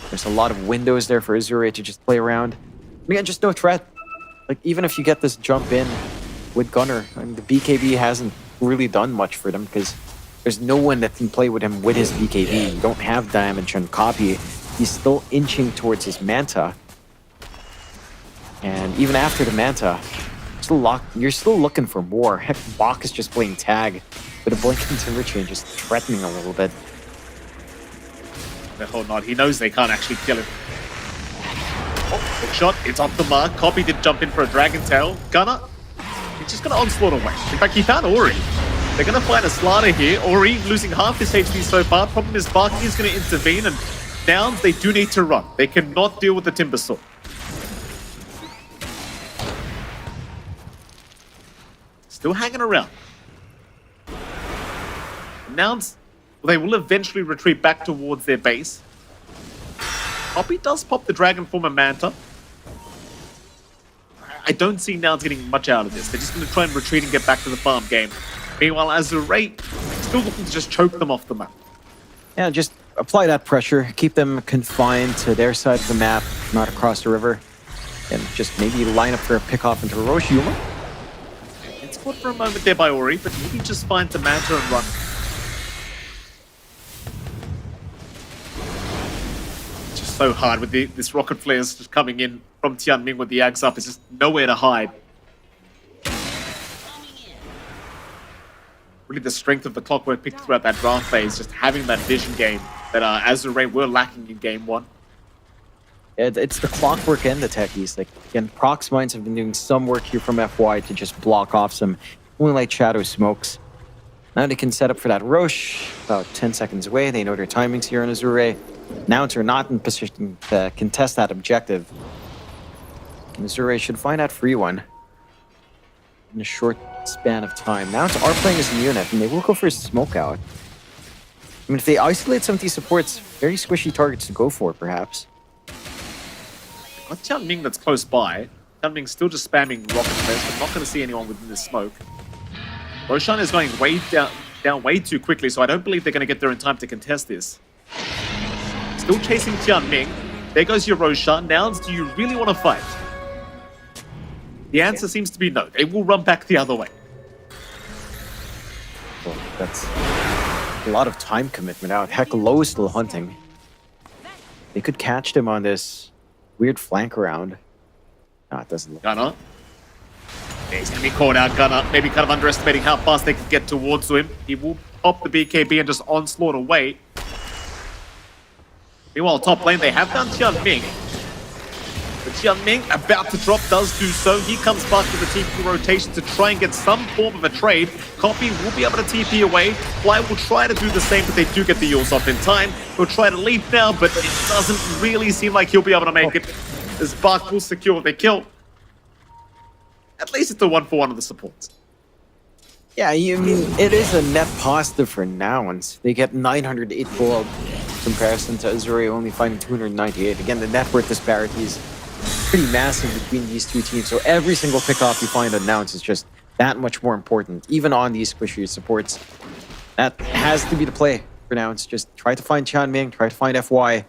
There's a lot of windows there for Azure Ray to just play around. And again, just no threat. Like, even if you get this jump in with Gunner, I mean, the BKB hasn't really done much for them because there's no one that can play with him with his BKB. You don't have damage on copy. He's still inching towards his Manta. And even after the Manta, you're still looking for more. Heck, Bach is just playing tag with a Blinking Timber Chain, just threatening a little bit. They're holding on. He knows they can't actually kill him. Oh, big shot. It's off the mark. Copy did jump in for a Dragon Tail. Gunner, he's just going to onslaught away. In fact, he found Ori. They're going to find a Slaughter here. Ori losing half his HP so far. Problem is, Bach is going to intervene, and Nouns, they do need to run. They cannot deal with the Timber Sword. Still hanging around. Nouns, they will eventually retreat back towards their base. Copy does pop the Dragon Form and Manta. I don't see Nouns getting much out of this. They're just going to try and retreat and get back to the farm game. Meanwhile, Azure Ray still looking to just choke them off the map. Yeah, just apply that pressure. Keep them confined to their side of the map, not across the river. And just maybe line up for a pick-off into Hiroshima. It's caught for a moment there by Ori, but maybe just find the Manta and run. Just so hard with this rocket flares just coming in from Tianming with the Ags up. It's just nowhere to hide. Really the strength of the Clockwork picked throughout that draft phase, just having that vision game that Azure Ray were lacking in game 1. It's the Clockwork and the techies. Like, again, Prox Mines have been doing some work here from FY to just block off some Moonlight Shadow smokes. Now they can set up for that Roche, about 10 seconds away. They know their timings here on Azure Ray. Nouns are not in position to contest that objective. And Azure Ray should find that free one in a short span of time. Nouns are playing as a unit, and they will go for a smoke out. I mean, if they isolate some of these supports, very squishy targets to go for, perhaps. Got Tianming that's close by. Tianming's still just spamming rocket flares, but not going to see anyone within this smoke. Roshan is going way down way too quickly, so I don't believe they're going to get there in time to contest this. Still chasing Tianming. There goes your Roshan. Nouns, do you really want to fight? The answer seems to be no. They will run back the other way. Well, that's a lot of time commitment out. Heck, Low is still hunting. They could catch them on this weird flank around. No, it doesn't look. Gunner. Yeah, he's going to be caught out, Gunner. Maybe kind of underestimating how fast they can get towards him. He will pop the BKB and just onslaught away. Meanwhile, top lane, they have found Tianming. But Tianming, about to drop, does do so. He comes back to the TP rotation to try and get some form of a trade. Copy will be able to TP away. Fly will try to do the same, but they do get the Yules off in time. He'll try to leap now, but it doesn't really seem like he'll be able to make it. As Bark will secure the kill. At least it's a 1-for-1 of the supports. Yeah, I mean, it is a net positive for Nouns. They get 908 gold in comparison to Azure only finding 298. Again, the net worth disparity is pretty massive between these two teams. So every single pickoff you find on Nouns is just that much more important, even on these squishy supports. That has to be the play for Nouns. Just try to find Tianming, try to find FY,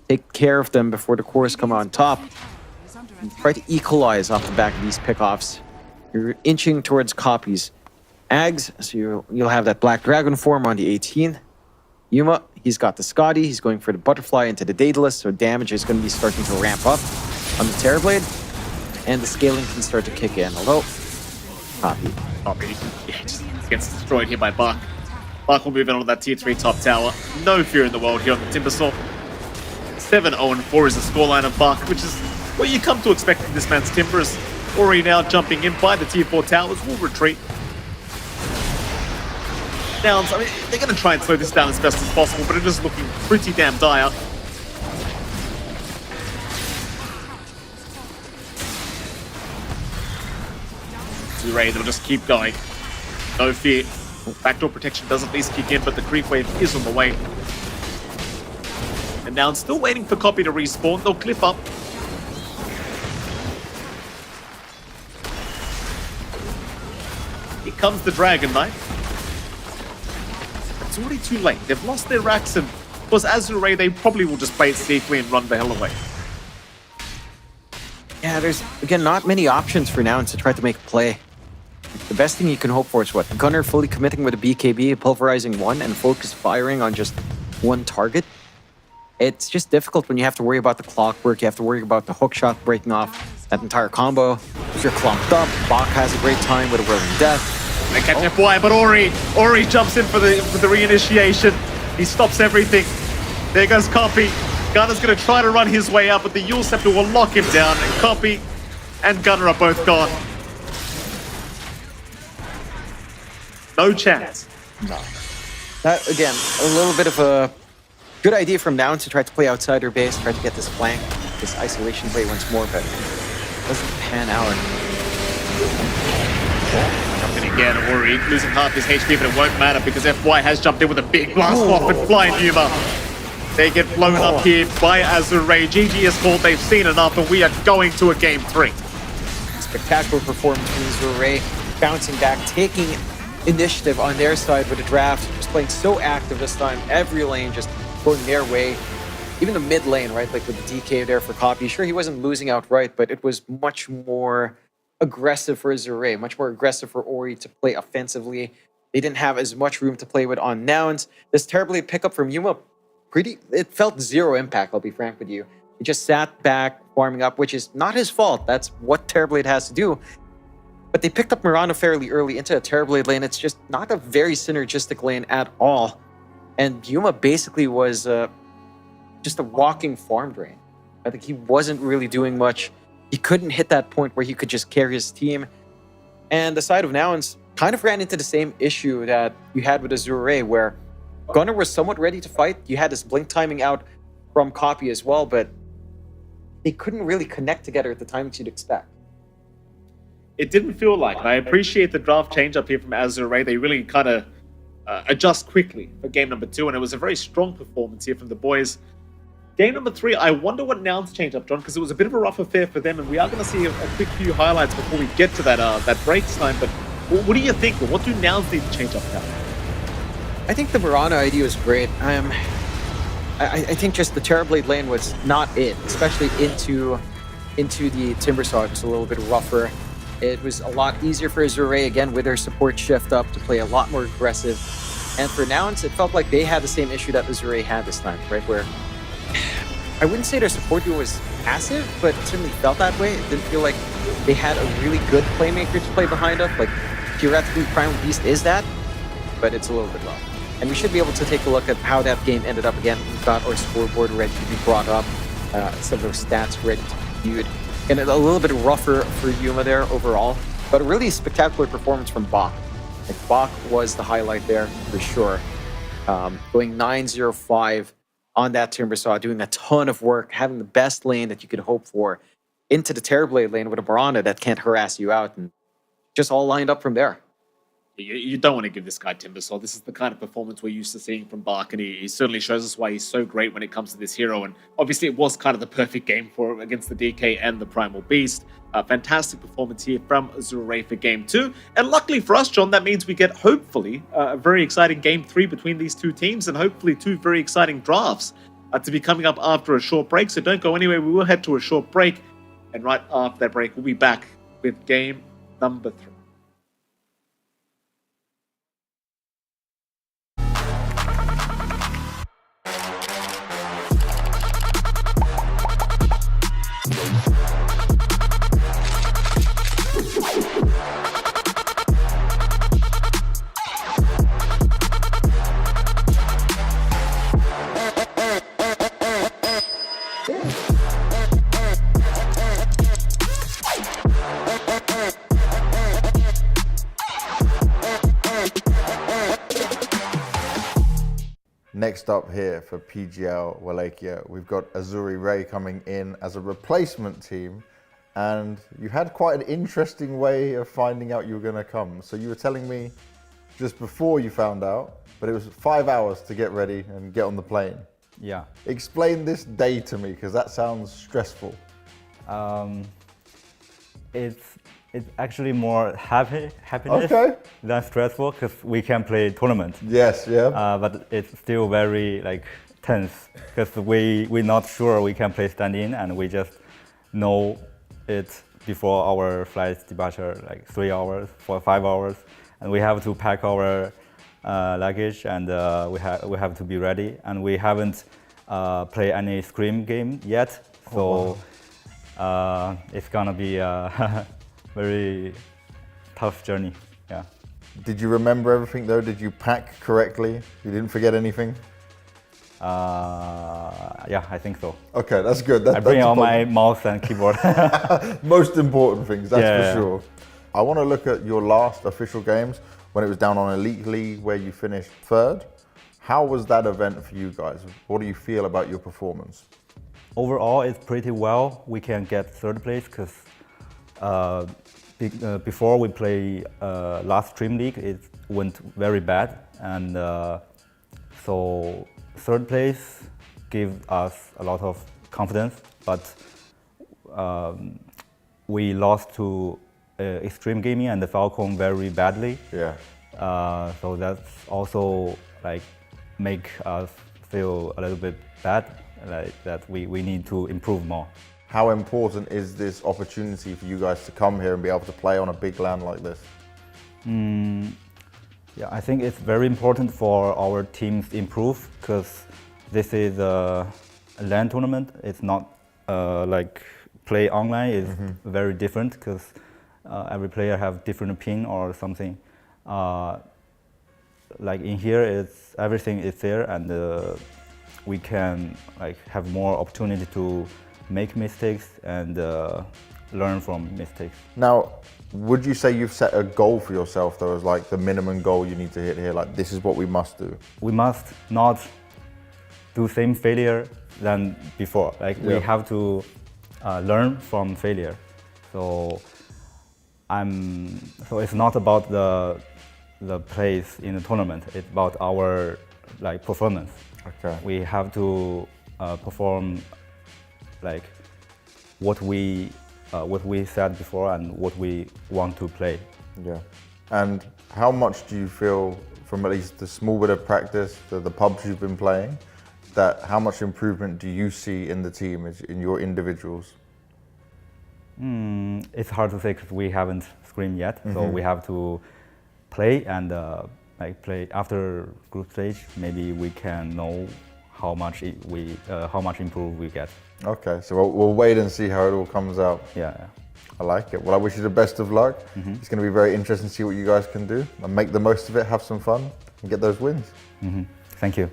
take care of them before the cores come on top. And try to equalize off the back of these pickoffs. You're inching towards copies. Ags, so you'll have that Black Dragon form on the 18. Yuma, he's got the Scotty. He's going for the Butterfly into the Daedalus, so damage is going to be starting to ramp up on the Terrorblade. And the scaling can start to kick in, although... Copy. Yeah, just gets destroyed here by Bach. Bach will move in on that tier 3 top tower. No fear in the world here on the Timbersaw. 7-0-4 is the scoreline of Bach, which is what you come to expect from this man's Timbers. Already now jumping in by the tier 4 towers, will retreat. Nouns, I mean, they're going to try and slow this down as best as possible, but it is looking pretty damn dire. Azure Ray. They'll just keep going. No fear. Backdoor protection does at least kick in, but the creep wave is on the way. And now it's still waiting for Copy to respawn. They'll cliff up. Here comes the Dragon Knight. It's already too late. They've lost their racks, and of course, Azure Ray, they probably will just play it safely and run the hell away. Yeah, there's, again, not many options for Nouns to try to make a play. The best thing you can hope for is what? Gunner fully committing with a BKB, pulverizing one, and focus firing on just one target. It's just difficult when you have to worry about the clockwork, you have to worry about the hookshot breaking off that entire combo. If you're clumped up, Bach has a great time with a Whirling Death. They catch FY, but Ori jumps in for the reinitiation. He stops everything. There goes Copy. Gunner's going to try to run his way out, but the Yule Scepter will lock him down, and Copy and Gunner are both gone. No chance. No. That, again, a little bit of a good idea from Nouns to try to play outside their base, try to get this flank, this isolation play once more, but it doesn't pan out. Jumping again, Ori losing half his HP, but it won't matter because FY has jumped in with a big blast off and flying Numa. They get blown up here by Azure Ray. GG is called, they've seen enough, and we are going to a game 3. Spectacular performance from Azure Ray, bouncing back, taking initiative on their side with the draft, just playing so active this time, every lane just going their way. Even the mid lane, right, like with the DK there for Copy. Sure, he wasn't losing outright, but it was much more aggressive for Azure Ray, much more aggressive for Ori to play offensively. They didn't have as much room to play with on Nouns. This terribly pickup from Yuma, it felt zero impact, I'll be frank with you. He just sat back, farming up, which is not his fault. That's what Terrorblade has to do. But they picked up Mirana fairly early into a Terrorblade lane. It's just not a very synergistic lane at all. And Yuma basically was just a walking farm drain. I think he wasn't really doing much. He couldn't hit that point where he could just carry his team. And the side of Nouns kind of ran into the same issue that you had with Azure Ray, where Gunner was somewhat ready to fight. You had his blink timing out from Copy as well, but they couldn't really connect together at the time that you'd expect. It didn't feel like. I appreciate the draft change up here from Azure Ray. They really kind of adjust quickly for game number 2, and it was a very strong performance here from the boys. Game number 3, I wonder what Nouns changed up, John, because it was a bit of a rough affair for them, and we are going to see a quick few highlights before we get to that break time. But what do you think? What do Nouns need to change up now? I think the Mirana idea was great. I think just the Terrorblade lane was not it, especially into the Timbersaw. It was a little bit rougher. It was a lot easier for Azure Ray, again, with their support shift up to play a lot more aggressive. And for Nouns, it felt like they had the same issue that Azure Ray had this time, right? Where I wouldn't say their support duo was passive, but it certainly felt that way. It didn't feel like they had a really good playmaker to play behind up. Like, theoretically, Primal Beast is that, but it's a little bit low. And we should be able to take a look at how that game ended up again. We've got our scoreboard ready to be brought up, some of those stats ready to be viewed. And a little bit rougher for Yuma there overall, but a really spectacular performance from Bach. Like, Bach was the highlight there for sure. Going 9-0-5 on that Timbersaw, doing a ton of work, having the best lane that you could hope for into the Terrorblade lane with a Mirana that can't harass you out, and just all lined up from there. You don't want to give this guy Timbersaw. This is the kind of performance we're used to seeing from Bach, and he certainly shows us why he's so great when it comes to this hero. And obviously, it was kind of the perfect game for him against the DK and the Primal Beast. Fantastic performance here from Azure Ray for Game 2. And luckily for us, John, that means we get, hopefully, a very exciting Game 3 between these two teams, and hopefully 2 very exciting drafts to be coming up after a short break. So don't go anywhere. We will head to a short break, and right after that break, we'll be back with Game number 3. Next up here for PGL Wallachia, we've got Azure Ray coming in as a replacement team and you had quite an interesting way of finding out you were going to come. So you were telling me just before you found out, but it was 5 hours to get ready and get on the plane. Yeah. Explain this day to me, because that sounds stressful. It's actually more happiness than stressful, because we can play tournament. Yes, yeah. But it's still very like tense, because we're not sure we can play stand-in, and we just know it before our flight departure, like 3 hours, 4 or 5 hours, and we have to pack our luggage, and we have to be ready. And we haven't played any Xtreme game yet, so it's gonna be a very tough journey. Yeah. Did you remember everything though? Did you pack correctly? You didn't forget anything? Yeah, I think so. Okay, that's good. I bring all my mouse and keyboard. Most important things, that's Yeah. for sure. I want to look at your last official games when it was down on Elite League where you finished third. How was that event for you guys? What do you feel about your performance? Overall, it's pretty well. We can get third place because before we play last Xtreme League, it went very bad, and so third place gave us a lot of confidence. But we lost to Xtreme Gaming and the Falcons very badly. Yeah. So that's also like make us feel a little bit bad, like that we need to improve more. How important is this opportunity for you guys to come here and be able to play on a big LAN like this? Yeah, I think it's very important for our teams to improve, because this is a LAN tournament. It's not like play online. It's very different, because every player have different ping or something. Like in here, it's everything is there, and we can like have more opportunity to make mistakes and learn from mistakes. Now, would you say you've set a goal for yourself though, as like the minimum goal you need to hit here? Like, this is what we must do. We must not do same failure than before. Like we have to learn from failure. So it's not about the place in the tournament. It's about our like performance. Okay. We have to perform like what we said before and what we want to play. Yeah. And how much do you feel, from at least the small bit of practice, the pubs you've been playing, that how much improvement do you see in the team, in your individuals? It's hard to say because we haven't screamed yet, so we have to play and like play after group stage. Maybe we can know how much improve we get. Okay, so we'll wait and see how it all comes out. Yeah. I like it. Well, I wish you the best of luck. It's going to be very interesting to see what you guys can do and make the most of it, have some fun, and get those wins. Thank you.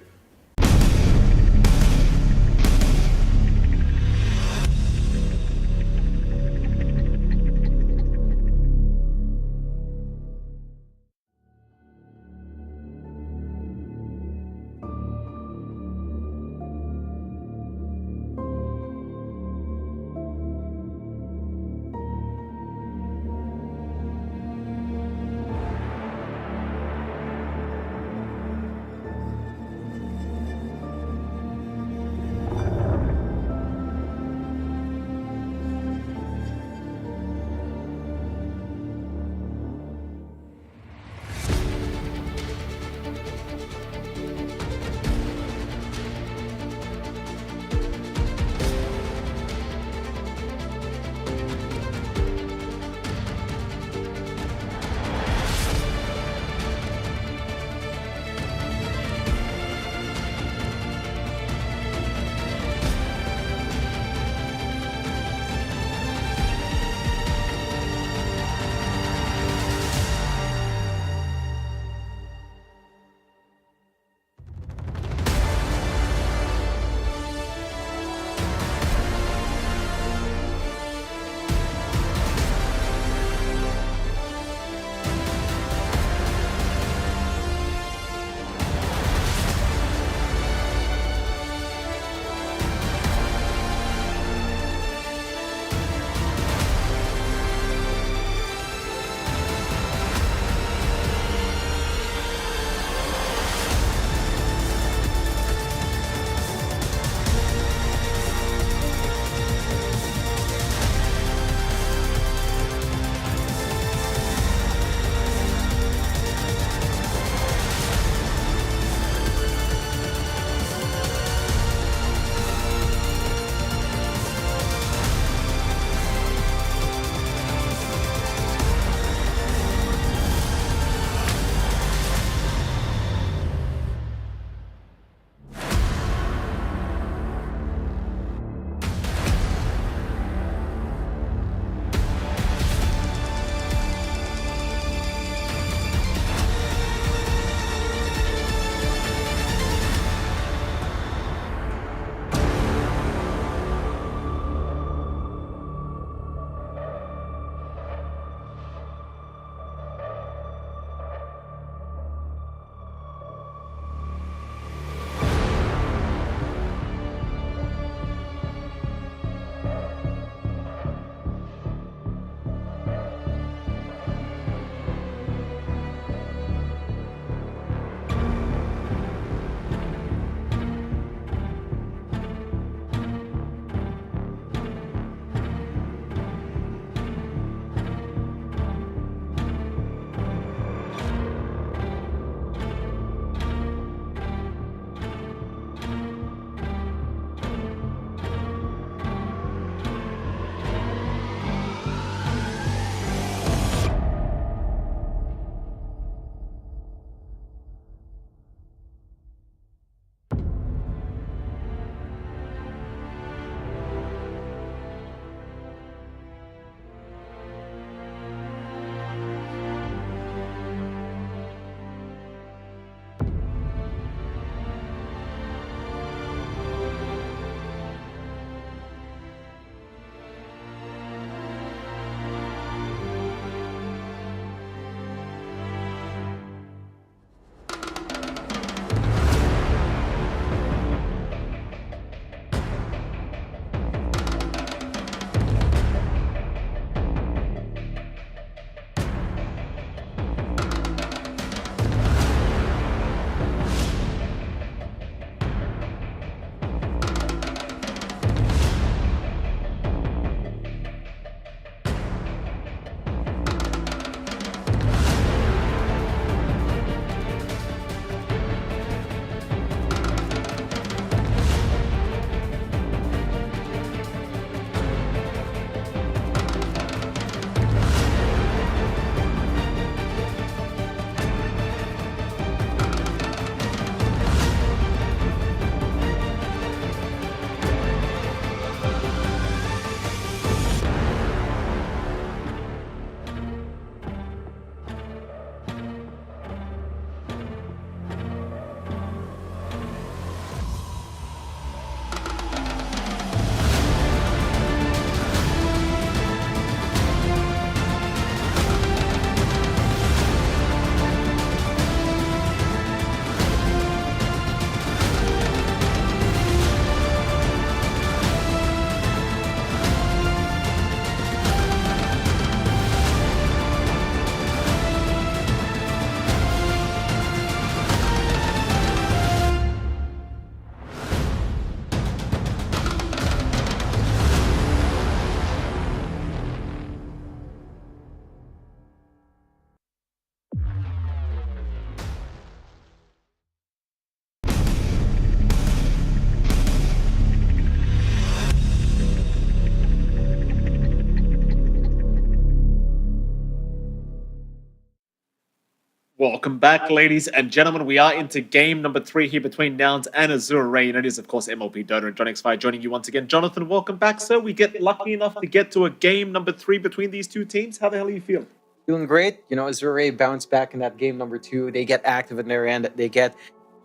Welcome back, ladies and gentlemen. We are into game number 3 here between Nouns and Azure Ray, and it is, of course, MLP Dota and John X5 joining you once again. Jonathan, welcome back, sir. We get lucky enough to get to a game number 3 between these two teams. How the hell are you feeling? Feeling great. You know, Azure Ray bounced back in that game number 2. They get active in their end. They get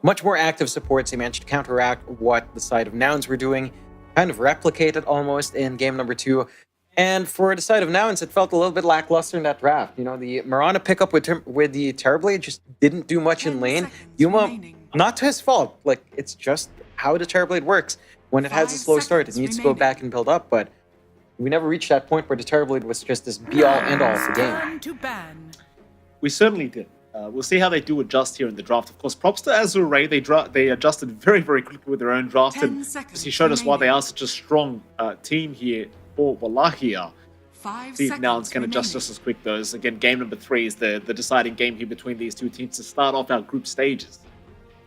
much more active supports. They managed to counteract what the side of Nouns were doing, kind of replicate it almost in game number 2. And for the side of Nouns, it felt a little bit lackluster in that draft. You know, the Mirana pickup with the Terrorblade just didn't do much in lane. Yuma, not to his fault. Like, it's just how the Terrorblade works. When it has a slow start, it needs to go back and build up. But we never reached that point where the Terrorblade was just this be-all, end-all of the game. We certainly did. We'll see how they do adjust here in the draft. Of course, props to Azure Ray. They adjusted very, very quickly with their own draft. And he showed us why they are such a strong team here for Wallachia. See if Nouns can adjust just as quick, though. Again, game number 3 is the deciding game here between these two teams to start off our group stages.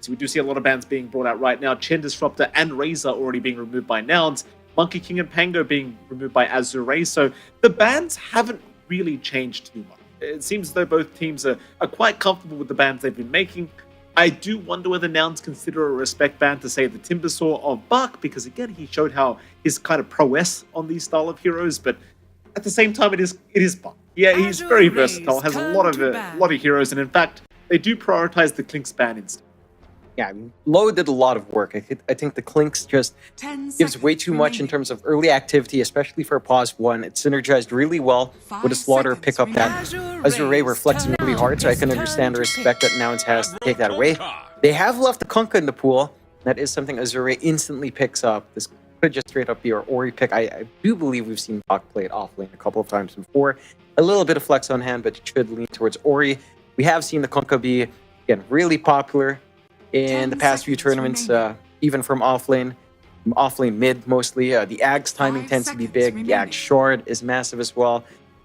So we do see a lot of bans being brought out right now. Chen Disruptor and Razor already being removed by Nouns. Monkey King and Pango being removed by Azure Ray. So the bans haven't really changed too much. It seems as though both teams are quite comfortable with the bans they've been making. I do wonder whether Nouns consider a respect ban to, say, the Timbersaw of Buck, because again, he showed how his kind of prowess on these style of heroes, but at the same time, it is Buck. Yeah, he's very versatile, has a lot of heroes, and in fact, they do prioritize the Clinks ban instead. Yeah, I mean, Low did a lot of work. I think the Clinks just gives way too much in terms of early activity, especially for a pause 1. It synergized really well with a Slaughter pickup that Azure Ray were flexing really hard, so I can understand the respect that Nouns has to take that away. They have left the Kunkka in the pool. That is something Azure Ray instantly picks up. This could just straight up be our Ori pick. I do believe we've seen Buck play it off lane a couple of times before. A little bit of flex on hand, but it should lean towards Ori. We have seen the Kunkka be, again, really popular in the past few tournaments, even from offlane mid mostly. The Ag's timing tends to be big. The Ag's shard is massive as well.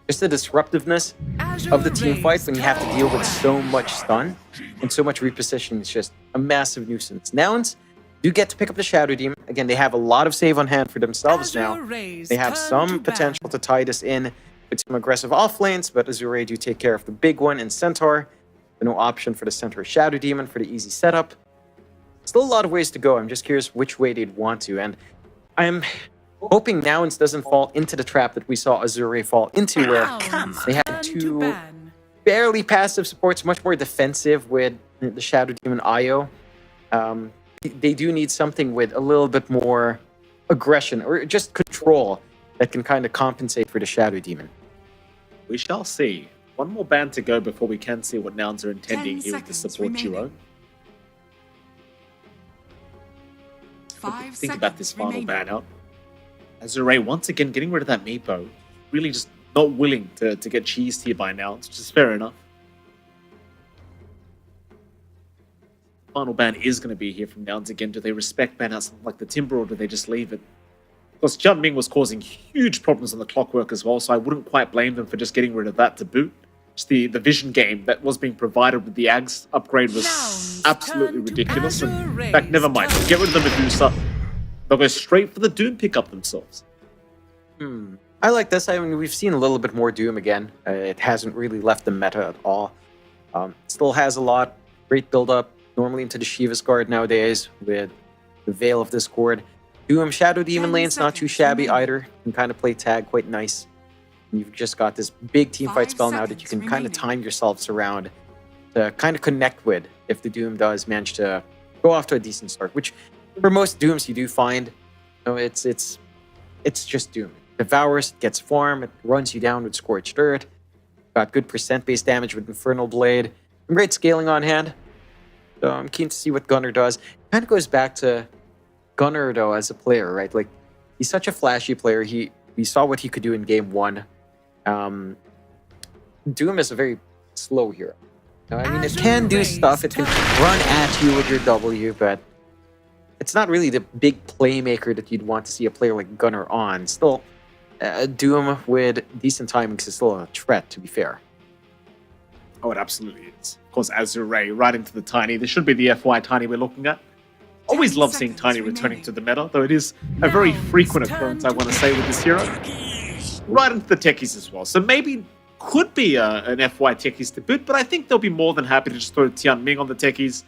Just the disruptiveness of the team fight when you have to deal with so much stun and so much repositioning is just a massive nuisance. Nouns do get to pick up the Shadow Demon. Again, they have a lot of save on hand for themselves now. They have some potential to tie this in with some aggressive offlanes, but Azure Ray do take care of the big one in Centaur. No option for the Centaur Shadow Demon for the easy setup. Still a lot of ways to go. I'm just curious which way they'd want to. And I'm hoping Nouns doesn't fall into the trap that we saw Azure Ray fall into, where they had 2 barely passive supports, much more defensive with the Shadow Demon IO. They do need something with a little bit more aggression or just control that can kind of compensate for the Shadow Demon. We shall see. One more ban to go before we can see what Nouns are intending here with the support duo. Think about this final ban out. Azure Ray once again getting rid of that Meepo. Really just not willing to get cheesed here by Nouns, which is fair enough. Final ban is going to be here from Nouns again. Do they respect ban out something like the Timber, or do they just leave it? Of course, Jian Ming was causing huge problems on the Clockwork as well, so I wouldn't quite blame them for just getting rid of that to boot. Just the vision game that was being provided with the Ags upgrade was absolutely ridiculous. And in fact, never mind. Get rid of the Medusa. They'll go straight for the Doom pickup themselves. I like this. I mean, we've seen a little bit more Doom again. It hasn't really left the meta at all. Still has a lot. Great build-up. Normally into the Shiva's guard nowadays with the Veil of Discord. Doom Shadow Demon lane's not too shabby either. You can kind of play tag quite nice. And you've just got this big team fight spell now that you can kind of time yourselves around to kind of connect with if the Doom does manage to go off to a decent start, which for most Dooms you do find, you know, it's just Doom. It devours, it gets farm, it runs you down with Scorched Earth. Got good percent-based damage with Infernal Blade. And great scaling on hand. So I'm keen to see what Gunnar does. Kind of goes back to Gunnar though as a player, right? Like, he's such a flashy player. We saw what he could do in game 1. Doom is a very slow hero. I mean, it can do stuff. It can run at you with your W, but it's not really the big playmaker that you'd want to see a player like Gunnar on. Still, Doom with decent timings is still a threat, to be fair. Oh, it absolutely is. Of course, Azure Ray right into the Tiny. This should be the FY Tiny we're looking at. Always love seeing Tiny returning to the meta, though it is a very frequent occurrence, I want to say, with this hero. Right into the techies as well. So maybe could be an FY techies to boot, but I think they'll be more than happy to just throw Tianming on the techies.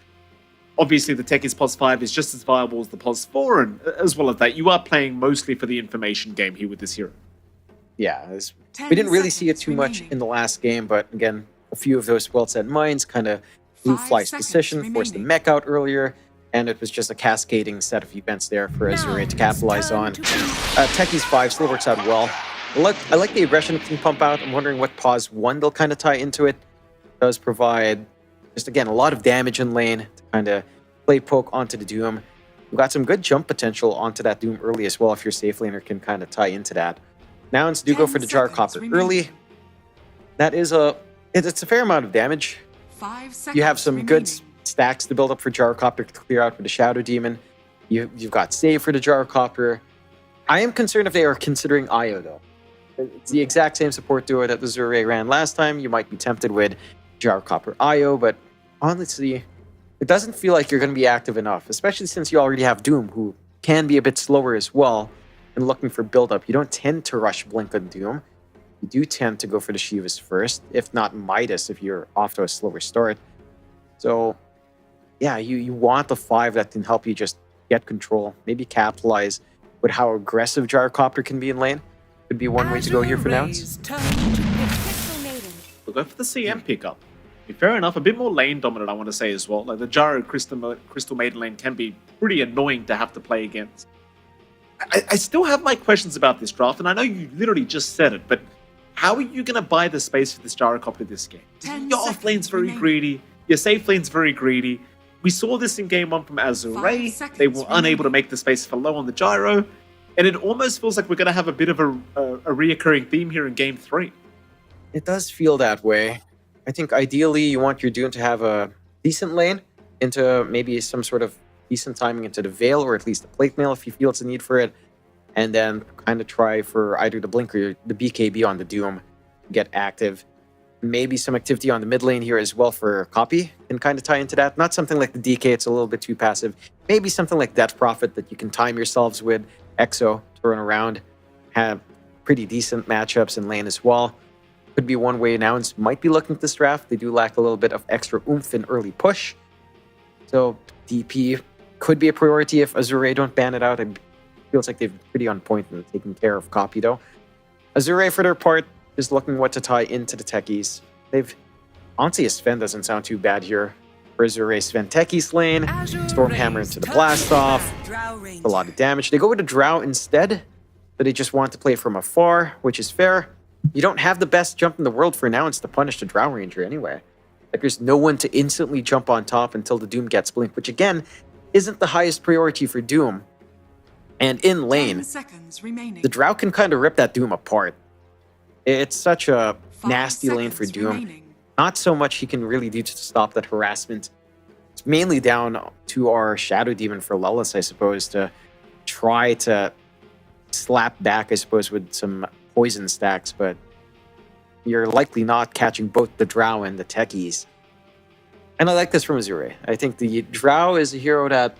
Obviously, the techies POS 5 is just as viable as the POS 4, and as well as that, you are playing mostly for the information game here with this hero. Yeah, we didn't really see it too much in the last game, but again, a few of those well-set mines kind of blew Fly's position, forced the mech out earlier, and it was just a cascading set of events there for Azure Ray to capitalize on. Techies 5 still works out well. I like the aggression it can pump out. I'm wondering what POS 1 they'll kind of tie into it. It does provide, just again, a lot of damage in lane to kind of play poke onto the Doom. We've got some good jump potential onto that Doom early as well if your safe laner can kind of tie into that. Nouns do go for the Gyrocopter early. That is it's a fair amount of damage. You have some good stacks to build up for Gyrocopter to clear out for the Shadow Demon. You've got save for the Gyrocopter. I am concerned if they are considering IO though. It's the exact same support duo that the Azure Ray ran last time. You might be tempted with Gyrocopter IO, but honestly, it doesn't feel like you're going to be active enough, especially since you already have Doom, who can be a bit slower as well, and looking for build-up. You don't tend to rush Blink on Doom. You do tend to go for the Shivas first, if not Midas, if you're off to a slower start. So, yeah, you want the 5 that can help you just get control, maybe capitalize with how aggressive Gyrocopter can be in lane. Could be one way to go here for Nouns. We'll go for the CM pickup. Fair enough, a bit more lane dominant, I want to say as well. Like the Gyro Crystal Maiden lane can be pretty annoying to have to play against. I still have my questions about this draft, and I know you literally just said it, but how are you going to buy the space for this Gyrocopter this game? Your off lane's very greedy, your safe lane's very greedy. We saw this in game 1 from Azure Ray. They were unable to make the space for low on the Gyro, and it almost feels like we're going to have a bit of a reoccurring theme here in game 3. It does feel that way. I think ideally you want your Doom to have a decent lane into maybe some sort of decent timing into the Veil, or at least the Plate Mail if you feel it's a need for it, and then kind of try for either the Blink or the BKB on the Doom to get active. Maybe some activity on the mid lane here as well for Copy and kind of tie into that. Not something like the DK, it's a little bit too passive. Maybe something like Death Prophet that you can time yourselves with Exo to run around, have pretty decent matchups in lane as well. Could be one way Nouns might be looking at this draft. They do lack a little bit of extra oomph in early push. So DP could be a priority if Azure Ray don't ban it out. It feels like they've been pretty on point in taking care of Copy though. Azure Ray for their part is looking what to tie into the techies. Honestly, a Sven doesn't sound too bad here. For Azure Ray, Sven techies lane, Stormhammer into the blast off. A lot of damage. They go with a Drow instead, but they just want to play from afar, which is fair. You don't have the best jump in the world for Nouns to punish the Drow Ranger anyway. Like, there's no one to instantly jump on top until the Doom gets Blink, which again, isn't the highest priority for Doom. And in lane, the Drow can kind of rip that Doom apart. It's such a nasty lane for Doom. Not so much he can really do to stop that harassment. It's mainly down to our Shadow Demon for Lellis, I suppose, to try to slap back, I suppose, with some poison stacks, but you're likely not catching both the Drow and the techies. And I like this from Azure Ray. I think the Drow is a hero that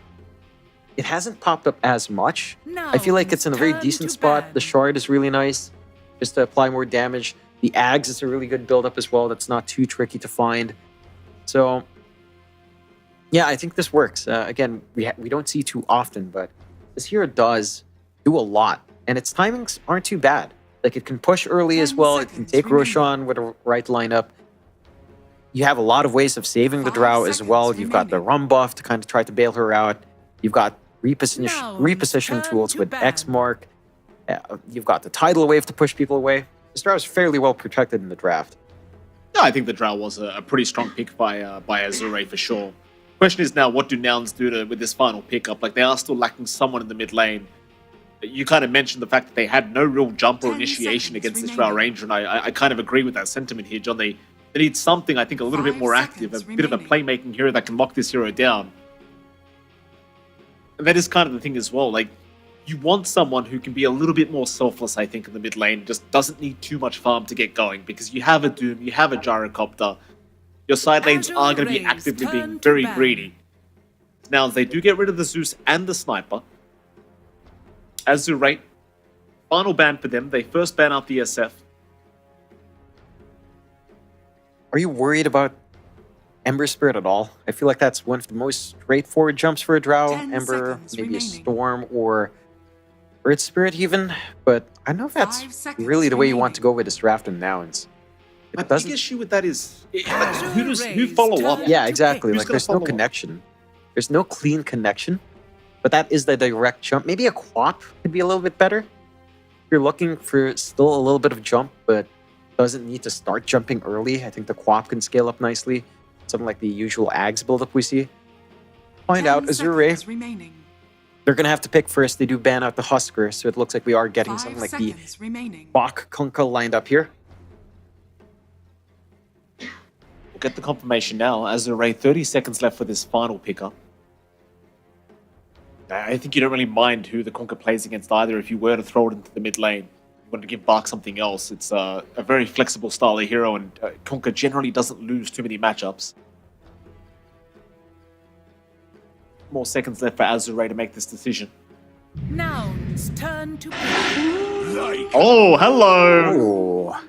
it hasn't popped up as much. I feel like it's in a very decent spot. The Shard is really nice, just to apply more damage. The Ags is a really good build-up as well. That's not too tricky to find. So, yeah, I think this works. Again, we don't see too often, but this hero does do a lot. And its timings aren't too bad. Like, it can push early as well. It can take Roshan with a right lineup. You have a lot of ways of saving the Drow as well. You've got the Rum buff to kind of try to bail her out. You've got repositioning tools with X-Mark. You've got the Tidal Wave to push people away. This Drow is fairly well protected in the draft. No, I think the Drow was a pretty strong pick by Azure Ray for sure. Question is now, what do Nouns do with this final pickup? Like, they are still lacking someone in the mid lane. You kind of mentioned the fact that they had no real jump or initiation against this Drow Ranger, and I kind of agree with that sentiment here, John. They need something, I think, a little bit more active, a bit of a playmaking hero that can lock this hero down. And that is kind of the thing as well. Like, you want someone who can be a little bit more selfless, I think, in the mid lane. Just doesn't need too much farm to get going, because you have a Doom, you have a Gyrocopter. Your side lanes are going to be actively being very greedy. Now, they do get rid of the Zeus and the Sniper. Azure Ray, final ban for them. They first ban out the SF. Are you worried about Ember Spirit at all? I feel like that's one of the most straightforward jumps for a Drow. 10 Ember, seconds maybe a remaining. Storm or Earth Spirit even. But I don't know if 5 that's seconds really the way you want to remaining. go with this draft in Nouns. My It big doesn't. issue with that is Azure who Ray's follow up? turn. Yeah, exactly. Who's Like gonna there's no follow up? connection. There's no clean connection. But that is the direct jump. Maybe a Quap could be a little bit better. If you're looking for still a little bit of jump, but doesn't need to start jumping early, I think the Quap can scale up nicely. Something like the usual Ags buildup we see. Find 10 out Azure Ray. seconds remaining. They're going to have to pick first. They do ban out the Husker, so it looks like we are getting 5 something like the seconds remaining. Bach Kunkka lined up here. We'll get the confirmation now. Azure Ray, 30 seconds left for this final pickup. I think you don't really mind who the Conker plays against either if you were to throw it into the mid lane. You want to give Bark something else. It's a very flexible style of hero, and Conker generally doesn't lose too many matchups. More seconds left for Azure Ray to make this decision. Nouns turn to pick. Oh, hello! Oh,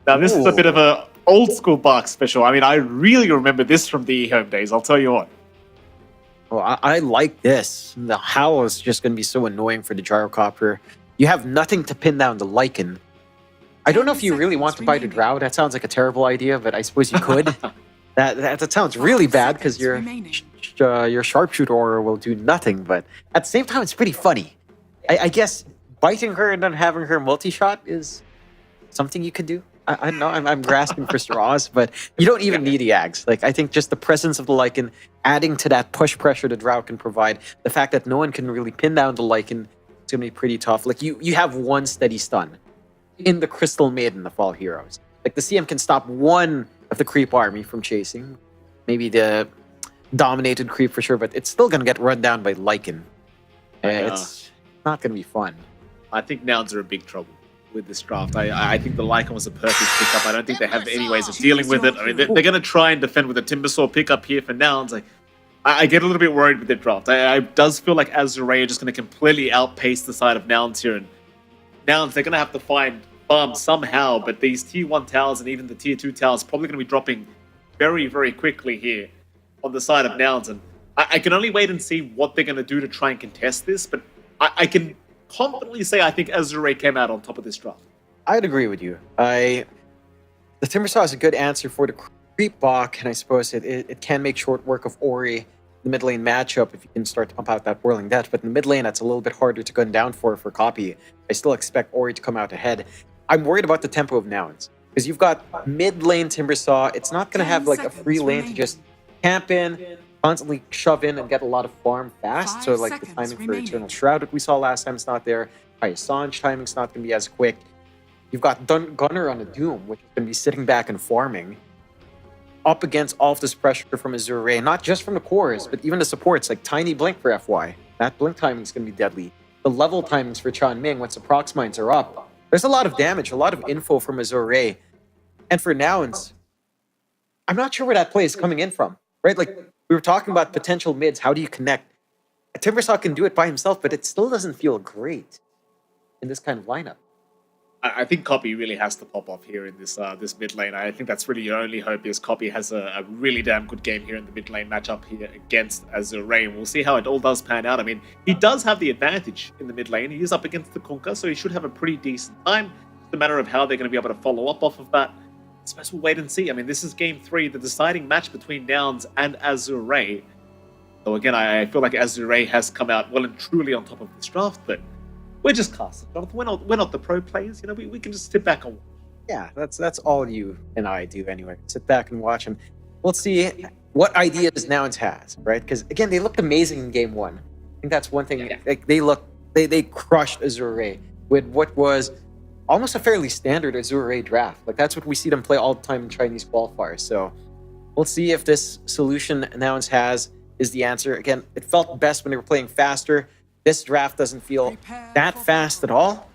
Now, this is a Ooh. bit of a old school Bark special. I mean, I really remember this from the home days, I'll tell you what. well, I like this. The howl is just going to be so annoying for the Gyrocopter. You have nothing to pin down the Lycan. I don't know if you really want to buy the remaining. Drow. That sounds like a terrible idea, but I suppose you could. that sounds really bad because seconds your remaining. your sharpshooter aura will do nothing. But at the same time, it's pretty funny. I guess biting her and then having her multi-shot is something you could do. I know I'm grasping for straws, but you don't even need the Ags. Like I think just the presence of the Lycan, adding to that push pressure the Drow can provide, the fact that no one can really pin down the Lycan, it's gonna be pretty tough. Like you have one steady stun in the Crystal Maiden of all heroes. Like the CM can stop one of the creep army from chasing, maybe the dominated creep for sure, but it's still gonna get run down by Lycan. It's not gonna be fun. I think Nouns are in big trouble with this draft. I think the Lycan was a perfect pickup. I don't think they have any ways of dealing with it. I mean, they're going to try and defend with a Timbersaw pickup here for Nouns. I get a little bit worried with their draft. It does feel like Azure Ray are just going to completely outpace the side of Nouns here. And Nouns, they're going to have to find farms somehow, but these tier 1 towers and even the tier 2 towers probably going to be dropping very, very quickly here on the side of Nouns. And I can only wait and see what they're going to do to try and contest this, but I can confidently say I think Azure Ray came out on top of this draft. I'd agree with you. The Timbersaw is a good answer for the creep Bach, and I suppose it can make short work of Ori, the mid lane matchup, if you can start to pump out that Whirling Death. But in the mid lane, that's a little bit harder to gun down for Copy. I still expect Ori to come out ahead. I'm worried about the tempo of Nouns, because you've got mid lane Timbersaw. It's not going to have like a free lane to just camp in, constantly shove in and get a lot of farm fast. 5 So like the seconds timing for remaining. Eternal Shroud that we saw last time is not there. Sange timing's not going to be as quick. You've got Gunner on a Doom, which is going to be sitting back and farming up against all of this pressure from Azure Ray, not just from the cores, but even the supports like Tiny Blink for FY. That Blink timing is going to be deadly. The level timings for Chan Ming once the procs mines are up. There's a lot of damage, a lot of info from Azure Ray. And for Nouns, I'm not sure where that play is coming in from, right? Like we were talking about potential mids. How do you connect? Timbersaw can do it by himself, but it still doesn't feel great in this kind of lineup. I think Copy really has to pop off here in this this mid lane. I think that's really your only hope, is Copy has a really damn good game here in the mid lane matchup here against Azure Ray. And we'll see how it all does pan out. I mean, he does have the advantage in the mid lane. He is up against the Conker, so he should have a pretty decent time. It's a matter of how they're going to be able to follow up off of that. I suppose we'll wait and see. I mean, this is game 3, the deciding match between Nouns and Azure Ray. So again, I feel like Azure Ray has come out well and truly on top of this draft, but we're just casters, Jonathan. We're not the pro players. You know, we can just sit back and watch. Yeah, that's all you and I do anyway. Sit back and watch, and we'll see what ideas Nouns has, right? Because again, they looked amazing in game 1. I think that's one thing. Yeah. Like they crushed Azure Ray with what was almost a fairly standard Azure Ray draft. Like that's what we see them play all the time in Chinese qualifiers. So we'll see if this solution Nouns has is the answer. Again, it felt best when they were playing faster. This draft doesn't feel that fast at all,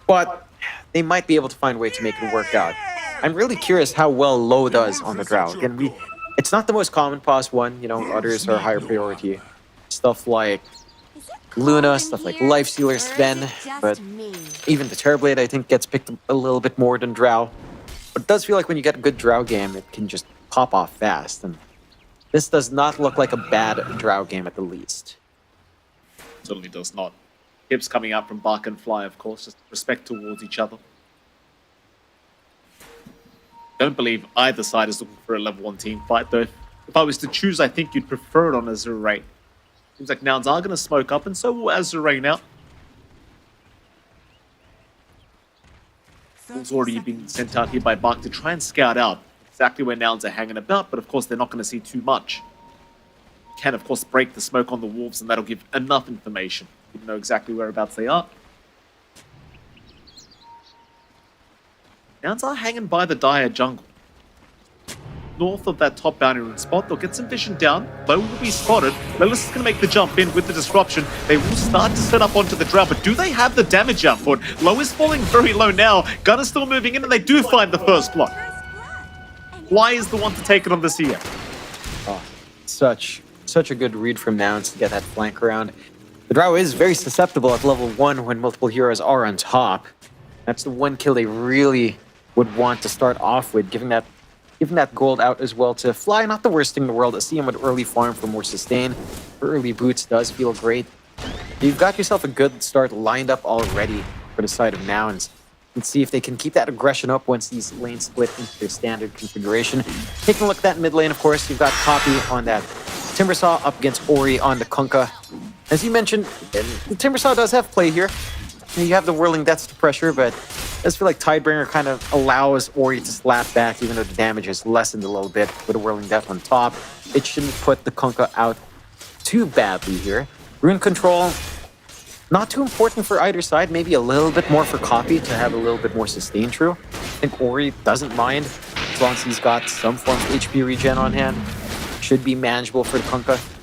but they might be able to find a way to make it work out. I'm really curious how well Low does on the Drow. Again, it's not the most common pos one, you know, others are higher priority. Stuff like Luna, stuff like Lifestealer, Sven, but even the Terrorblade I think gets picked a little bit more than Drow. But it does feel like when you get a good Drow game, it can just pop off fast. And this does not look like a bad Drow game at the least. Certainly does not. Hips coming out from Bark and Fly, of course, just respect towards each other. Don't believe either side is looking for a level 1 team fight, though. If I was to choose, I think you'd prefer it on Azure Ray. Seems like Nouns are going to smoke up, and so will Azure Ray now. It's already been sent out here by Bark to try and scout out exactly where Nouns are hanging about, but of course they're not going to see too much. Can, of course, break the smoke on the Wolves, and that'll give enough information. You know exactly whereabouts they are. Nouns are hanging by the Dire jungle. North of that top boundary rune spot, they'll get some vision down. Low will be spotted. Lilith is going to make the jump in with the disruption. They will start to set up onto the Drow, but do they have the damage output? Low is falling very low now. Gun is still moving in, and they do find the first blood. Why is the one to take it on this here? Oh, such a good read from Nouns to get that flank around. The Drow is very susceptible at level 1 when multiple heroes are on top. That's the one kill they really would want to start off with, giving that gold out as well to Fly. Not the worst thing in the world. A CM with early farm for more sustain. For early boots does feel great. You've got yourself a good start lined up already for the side of Nouns. Let's see if they can keep that aggression up once these lanes split into their standard configuration. Taking a look at that mid lane, of course, you've got Copy on that Timbersaw up against Ori on the Kunkka. As you mentioned, the Timbersaw does have play here. You have the Whirling Deaths to pressure, but I just feel like Tidebringer kind of allows Ori to slap back, even though the damage is lessened a little bit with a Whirling Death on top. It shouldn't put the Kunkka out too badly here. Rune Control, not too important for either side. Maybe a little bit more for Copy to have a little bit more sustain true. I think Ori doesn't mind as long as he's got some form of HP regen on hand. Should be manageable for the Kunkka.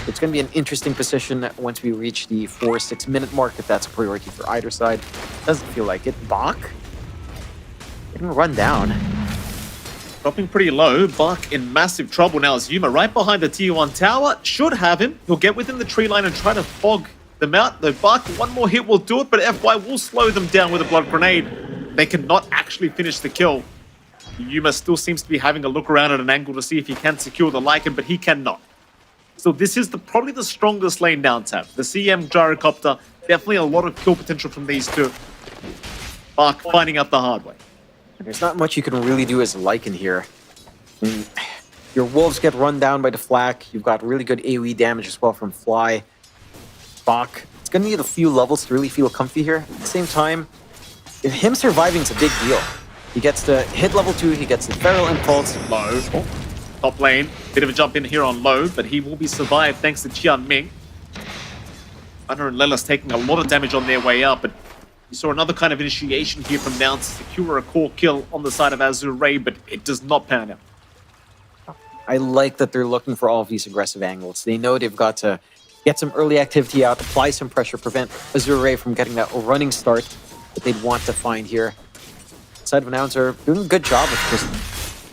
It's going to be an interesting position once we reach the 4-6 minute mark, if that's a priority for either side. Doesn't feel like it. Bach getting run down. Dropping pretty low. Bach in massive trouble now as Yuma right behind the tier 1 tower. Should have him. He'll get within the tree line and try to fog them out. Though Bach, one more hit will do it, but FY will slow them down with a blood grenade. They cannot actually finish the kill. Yuma still seems to be having a look around at an angle to see if he can secure the Lycan, but he cannot. So this is probably the strongest lane down tap. The CM Gyrocopter, definitely a lot of kill potential from these two. Bark finding out the hard way. There's not much you can really do as a Lycan here. I mean, your Wolves get run down by the Flak. You've got really good AoE damage as well from Fly. Bach, it's going to need a few levels to really feel comfy here. At the same time, him surviving is a big deal. He gets to hit level 2, he gets the Feral Impulse. Low. Top lane. Bit of a jump in here on Low, but he will be survived thanks to Qian Ming. Hunter and Lelis taking a lot of damage on their way out, but you saw another kind of initiation here from Nouns to secure a core kill on the side of Azure Ray, but it does not pan out. I like that they're looking for all of these aggressive angles. They know they've got to get some early activity out, apply some pressure, prevent Azure Ray from getting that running start that they'd want to find here. Side of Nouns are doing a good job of just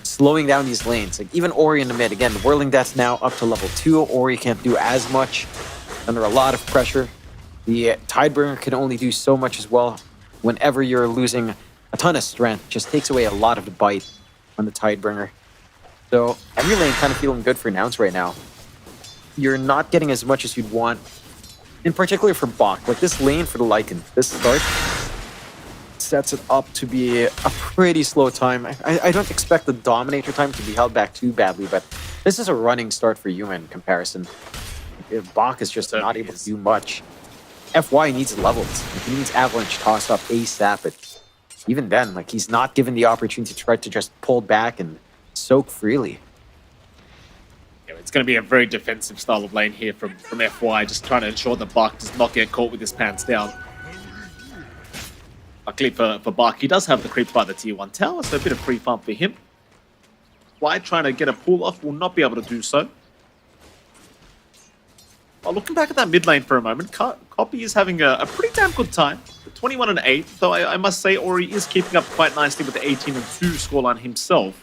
slowing down these lanes. Like even Ori in the mid, again, the Whirling Death's now up to level 2. Ori can't do as much under a lot of pressure. The Tidebringer can only do so much as well. Whenever you're losing a ton of strength, it just takes away a lot of the bite on the Tidebringer. So every lane kind of feeling good for Nouns right now. You're not getting as much as you'd want, in particular for Bach. Like this lane for the Lycan, this start sets it up to be a pretty slow time. I don't expect the Dominator time to be held back too badly, but this is a running start for Yuma in comparison. Bach is just not able to do much. FY needs levels. He needs Avalanche tossed up ASAP, but even then, like he's not given the opportunity to try to just pull back and soak freely. Yeah, it's going to be a very defensive style of lane here from FY, just trying to ensure that Bach does not get caught with his pants down. Luckily for Bach, he does have the creep by the tier 1 tower, so a bit of free farm for him. Fly trying to get a pull off will not be able to do so. Well, looking back at that mid lane for a moment, Copy is having a pretty damn good time. 21 and 8, though I must say Ori is keeping up quite nicely with the 18 and 2 scoreline himself.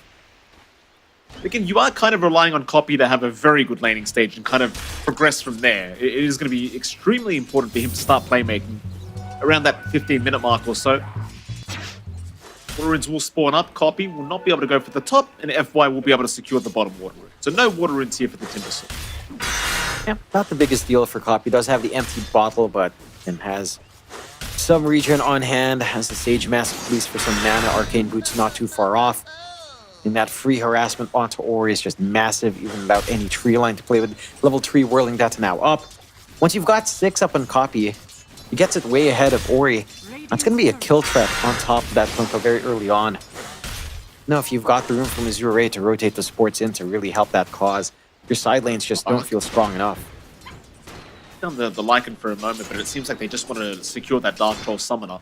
Again, you are kind of relying on Copy to have a very good laning stage and kind of progress from there. It is going to be extremely important for him to start playmaking around that 15-minute mark or so. Water will spawn up, Copy will not be able to go for the top, and FY will be able to secure the bottom water rune. So no water runes here for the Timbersaw. Yeah, not the biggest deal for Copy. Does have the empty bottle, but then has some regen on hand. Has the Sage Mask, at least for some mana. Arcane Boots not too far off. And that free harassment onto Ori is just massive, even without any tree line to play with. Level 3 Whirling Death now up. Once you've got 6 up on Copy, he gets it way ahead of Ori. That's going to be a kill threat on top of that Kunkka very early on. Now, if you've got the room from Azure Ray to rotate the supports in to really help that cause, your side lanes just don't feel strong enough. Down the Lycan for a moment, but it seems like they just want to secure that Dark Troll Summoner.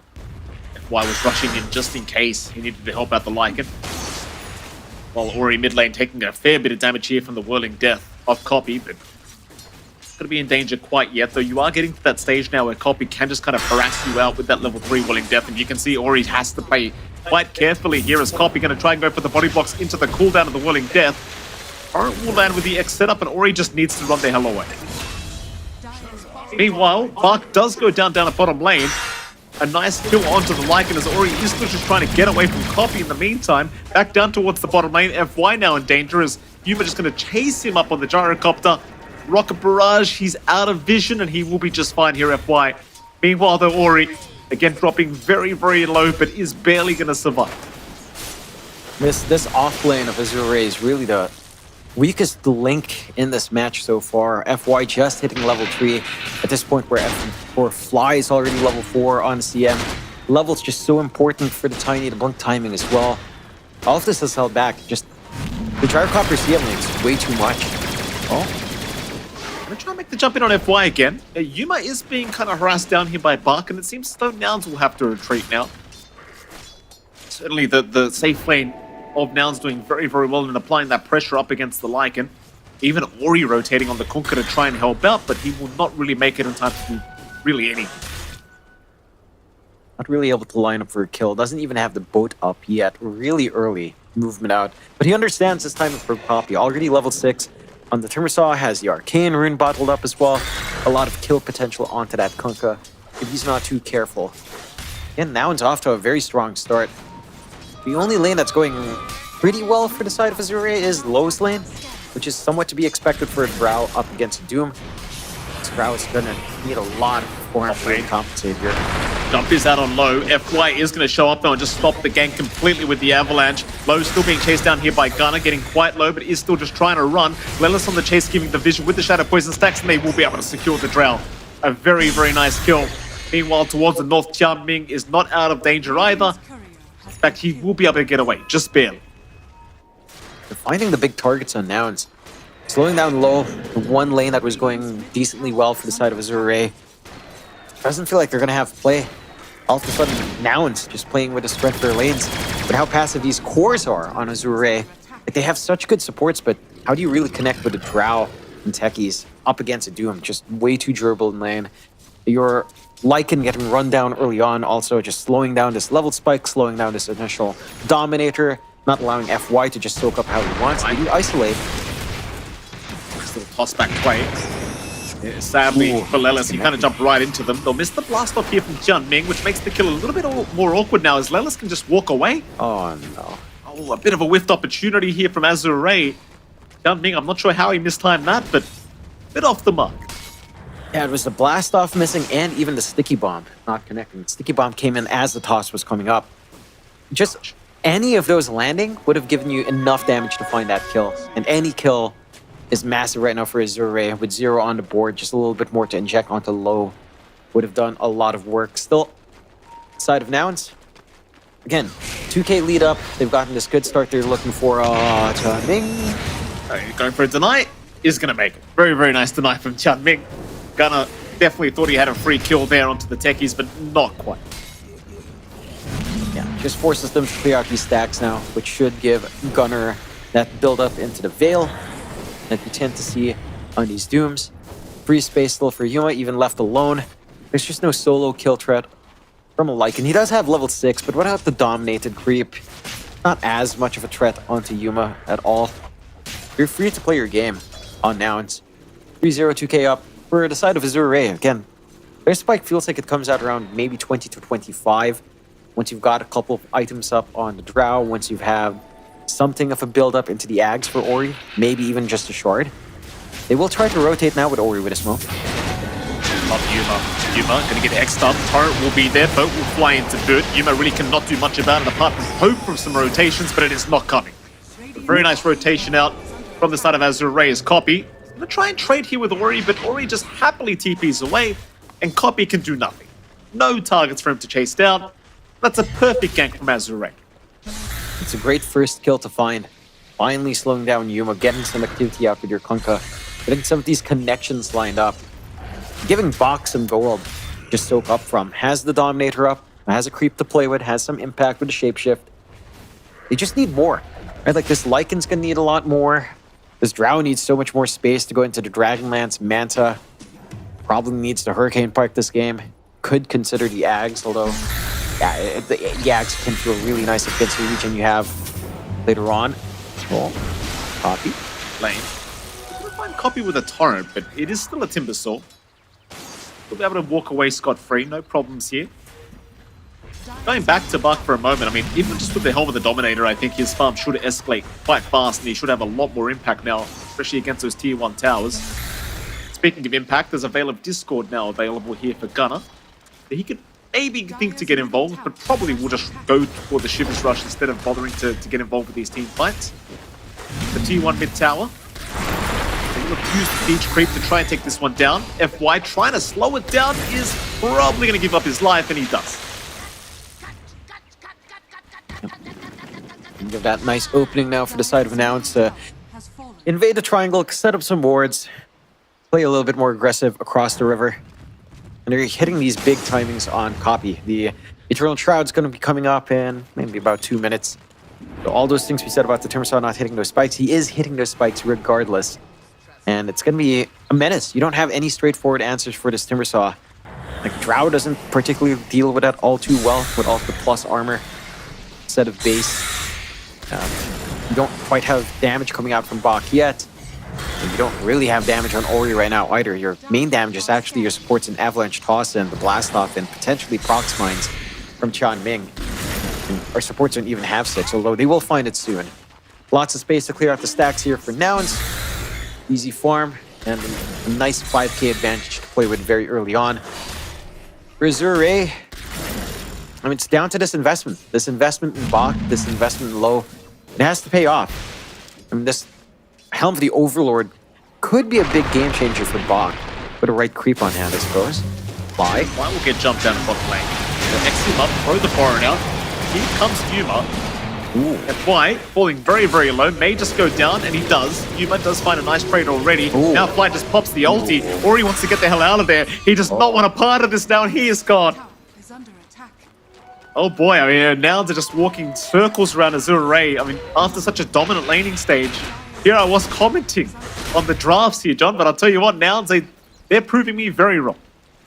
FY was rushing in just in case he needed to help out the Lycan. While Ori mid lane taking a fair bit of damage here from the Whirling Death of Copy, but not going to be in danger quite yet, though you are getting to that stage now where Copy can just kind of harass you out with that level 3 Whirling Death, and you can see Ori has to play quite carefully here as Copy going to try and go for the body blocks into the cooldown of the Whirling Death. Torrent will land with the X setup, and Ori just needs to run the hell away. Meanwhile, Bark does go down at bottom lane. A nice kill onto the Lycan as Ori is still just trying to get away from Copy in the meantime. Back down towards the bottom lane. FY now in danger as Yuma just going to chase him up on the gyrocopter. Rocket Barrage, he's out of vision and he will be just fine here, FY. Meanwhile, though, Ori, again dropping very, very low, but is barely going to survive. This off lane of Azure Ray is really the weakest link in this match so far. FY just hitting level 3 at this point where F4 Fly is already level 4 on CM. Level's just so important for the Tiny to blink timing as well. All of this has held back. Just the Gyrocopter CM lane is way too much. I'm going to try and make the jump in on FY again. Yuma is being kind of harassed down here by Bark, and it seems as though Nouns will have to retreat now. Certainly the safe lane of Nouns doing very, very well in applying that pressure up against the Lycan. Even Ori rotating on the Kunkka to try and help out, but he will not really make it in time to do really anything. Not really able to line up for a kill. Doesn't even have the boat up yet. Really early movement out. But he understands this time for Copy. Already level 6 on the Timbersaw. Has the Arcane Rune bottled up as well. A lot of kill potential onto that Kunkka if he's not too careful. And Nouns off to a very strong start. The only lane that's going pretty well for the side of Azure is Low's lane, which is somewhat to be expected for a Drow up against Doom. This Drow is going to need a lot of performance to compensate here. Jump is out on Low. FY is going to show up though and just stop the gang completely with the Avalanche. Low still being chased down here by Gunner, getting quite low, but is still just trying to run. Lelis on the chase, giving the vision with the Shadow Poison stacks, and they will be able to secure the Drow. A very, very nice kill. Meanwhile, towards the north, Tianming is not out of danger either. In fact, he will be able to get away, just barely. They're finding the big targets on Nouns. Slowing down Low, the one lane that was going decently well for the side of Azure Ray. Doesn't feel like they're going to have play. All of a sudden, Nouns just playing with the sprint for their lanes. But how passive these cores are on Azure Ray. Like, they have such good supports, but how do you really connect with the Drow and Techies up against a Doom? Just way too durable in lane. Your Lycan getting run down early on, also just slowing down this level spike, slowing down this initial Dominator, not allowing FY to just soak up how he wants. They do isolate. Little toss back play. Yeah, sadly, for Lelis, he kind of jumped right into them. They'll miss the blast off here from Tianming, which makes the kill a little bit more awkward now as Lelis can just walk away. Oh no. Oh, a bit of a whiffed opportunity here from Azure Ray. Tianming, I'm not sure how he mistimed that, but a bit off the mark. Yeah, it was the blast off missing and even the sticky bomb not connecting. The sticky bomb came in as the toss was coming up. Just any of those landing would have given you enough damage to find that kill. And any kill is massive right now for Azure Ray with 0 on the board. Just a little bit more to inject onto Low would have done a lot of work. Still, side of Nouns. Again, 2K lead up. They've gotten this good start they're looking for. Tianming. Going for a deny is going to make it. Very, very nice deny from Tianming. Gunner definitely thought he had a free kill there onto the Techies, but not quite. Yeah, just forces them to clear out these stacks now, which should give Gunner that build up into the Veil that we tend to see on these Dooms. Free space still for Yuma, even left alone. There's just no solo kill threat from a Lycan. He does have level 6, but without the dominated creep, not as much of a threat onto Yuma at all. You're free to play your game on Nouns. 3-0, 2K up. For the side of Azure Ray, again, their spike feels like it comes out around maybe 20 to 25. once you've got a couple of items up on the Drow, once you have something of a build-up into the Ags for Ori, maybe even just a Shard, they will try to rotate now with Ori with a smoke. Up Yuma. Yuma gonna get X'd up. Turret will be there. Boat will fly into boot. Yuma really cannot do much about it apart from hope for some rotations, but it is not coming. A very nice rotation out from the side of Azure Ray is Copy. He's gonna try and trade here with Ori, but Ori just happily TPs away, and Copy can do nothing. No targets for him to chase down. That's a perfect gank from Azure Ray. It's a great first kill to find. Finally slowing down Yuma, getting some activity out with your Kunkka, getting some of these connections lined up. Giving Bach some gold just soak up from. Has the Dominator up, has a creep to play with, has some impact with the Shapeshift. They just need more. Right? Like this Lycan's gonna need a lot more. This Drow needs so much more space to go into the Dragonlance. Manta probably needs the Hurricane Pike this game. Could consider the Ags, although yeah, the Ags can feel really nice against the region you have later on. Oh, Copy. Lane. We're gonna find Copy with a torrent, but it is still a Timber Saw. We'll be able to walk away scot-free, no problems here. Going back to Buck for a moment, I mean, even just with the helm of the Dominator, I think his farm should escalate quite fast, and he should have a lot more impact now, especially against those tier 1 towers. Speaking of impact, there's a Veil of Discord now available here for Gunner. He could maybe think to get involved, but probably will just go for the Shivers Rush instead of bothering to get involved with these team fights. The tier 1 mid tower. They will use the siege creep to try and take this one down. FY trying to slow it down is probably going to give up his life, and he does. Give that nice opening now for the side of Nouns to invade the triangle, set up some wards, play a little bit more aggressive across the river. And they're hitting these big timings on Copy. The Eternal Shroud's going to be coming up in maybe about 2 minutes. So all those things we said about the Timbersaw not hitting those spikes, he is hitting those spikes regardless. And it's going to be a menace. You don't have any straightforward answers for this Timbersaw. Like, Drow doesn't particularly deal with that all too well, with all the plus armor set of base. You don't quite have damage coming out from Bach yet. And you don't really have damage on Ori right now either. Your main damage is actually your supports in Avalanche Toss and the Blast Off and potentially Prox Mines from Tian Ming. And our supports don't even have 6, although they will find it soon. Lots of space to clear out the stacks here for Nouns. Easy farm and a nice 5k advantage to play with very early on. For Azure Ray, I mean, it's down to this investment. This investment in Bach, this investment in Low, it has to pay off. I mean, this Helm of the Overlord could be a big game changer for Bach. With a right creep on hand, I suppose. Fly will get jumped down in bottom lane. X him up, throw the Foreign out. Here comes Yuma. Ooh. FY falling very, very low. May just go down, and he does. Yuma does find a nice trade already. Ooh. Now Fly just pops the ulti, or he wants to get the hell out of there. He does not want a part of this now, and he is gone. Is under attack. Oh boy, I mean, Nouns are just walking circles around Azure Ray. I mean, after such a dominant laning stage, here I was commenting on the drafts here, John, but I'll tell you what, Nouns, they're proving me very wrong.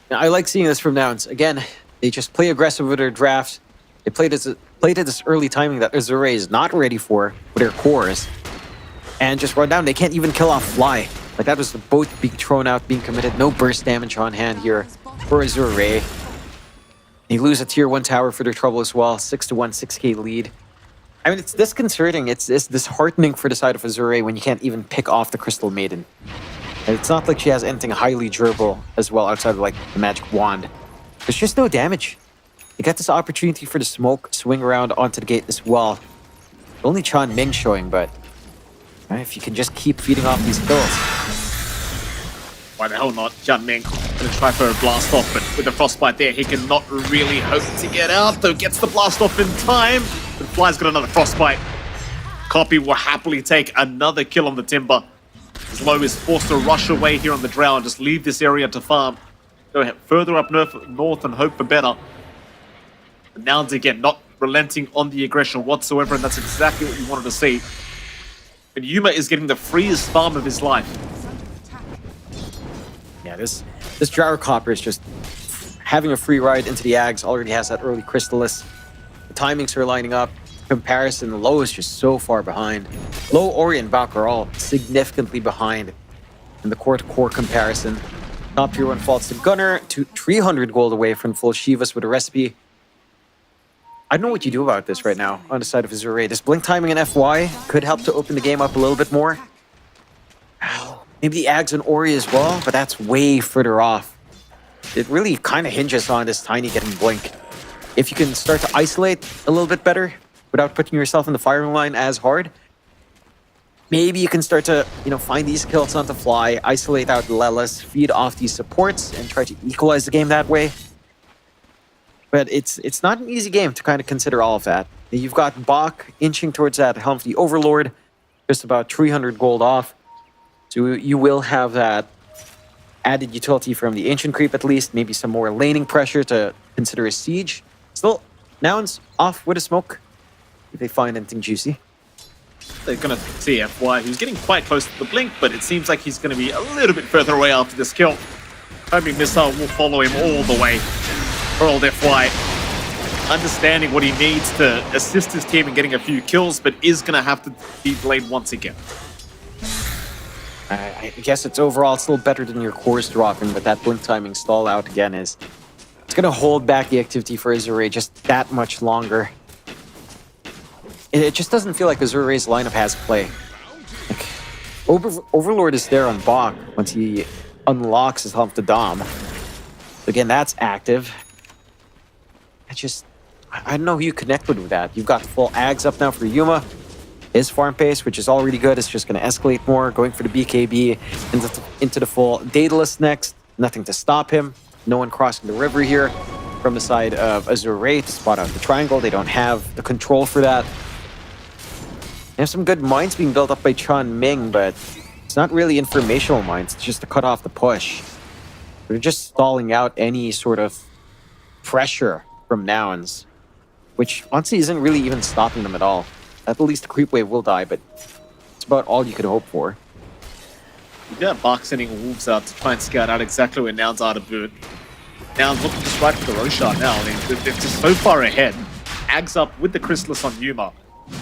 I like seeing this from Nouns. Again, they just play aggressive with their drafts. They played at this early timing that Azure Ray is not ready for with their cores. And just run down. They can't even kill off Fly. Like, that was the boat being thrown out, being committed. No burst damage on hand here for Azure Ray. They lose a tier 1 tower for their trouble as well. 6-1, 6k lead. I mean, it's disconcerting. It's disheartening for the side of Azure Ray when you can't even pick off the Crystal Maiden. And it's not like she has anything highly durable as well outside of, like, the Magic Wand. There's just no damage. You got this opportunity for the smoke, swing around onto the gate as well. Only Tian Ming showing, but if you can just keep feeding off these kills. Why the hell not? Tian Ming gonna try for a blast off, but with the frostbite there, he cannot really hope to get out, though gets the blast off in time. But Fly's got another frostbite. Copy will happily take another kill on the Timber. As Low is forced to rush away here on the Drow and just leave this area to farm. Go ahead, further up north and hope for better. But Nouns again, not relenting on the aggression whatsoever, and that's exactly what you wanted to see. And Yuma is getting the freest farm of his life. Yeah, this Drow Copper is just having a free ride into the Ags. Already has that early Crystallis. The timings are lining up. Comparison, Low is just so far behind. Low, Ori, and Bach are all significantly behind in the core-to-core comparison. Top tier 1 falls to Gunner, to 300 gold away from full Shivas with a recipe. I don't know what you do about this right now on the side of Azure Ray. This blink timing in FY could help to open the game up a little bit more. Maybe the Ags and Ori as well, but that's way further off. It really kind of hinges on this Tiny getting blink. If you can start to isolate a little bit better without putting yourself in the firing line as hard, maybe you can start to, find these kills on the fly, isolate out Lelis, feed off these supports, and try to equalize the game that way. But it's not an easy game to kind of consider all of that. You've got Bach inching towards that Helm of the Overlord, just about 300 gold off. So you will have that added utility from the Ancient Creep at least, maybe some more laning pressure to consider a siege. Still, Nouns off with a smoke if they find anything juicy. They're going to see FY, who's getting quite close to the blink, but it seems like he's going to be a little bit further away after this kill. Homing Missile will follow him all the way. For old FY, understanding what he needs to assist his team in getting a few kills, but is going to have to be delayed once again. I guess it's overall still better than your cores dropping, but that blink timing stall out again it's going to hold back the activity for Azure Ray just that much longer. It just doesn't feel like Azure Ray's lineup has play. Like, Overlord is there on Bach once he unlocks his Hump to Dom. Again, that's active. I don't know who you connect with that. You've got the full Ags up now for Yuma. His farm pace, which is already good, is just going to escalate more, going for the BKB into the full Daedalus next. Nothing to stop him. No one crossing the river here from the side of Azure Ray to spot out the triangle. They don't have the control for that. They have some good mines being built up by Chun Ming, but it's not really informational mines. It's just to cut off the push. They're just stalling out any sort of pressure from Nouns, which honestly isn't really even stopping them at all. At least the creep wave will die, but it's about all you could hope for. Yeah, Bach sending Wolves out to try and scout out exactly where Nouns are to boot. Nouns looking just right for the Roshan now. They're just so far ahead. Ags up with the Chrysalis on Yuma.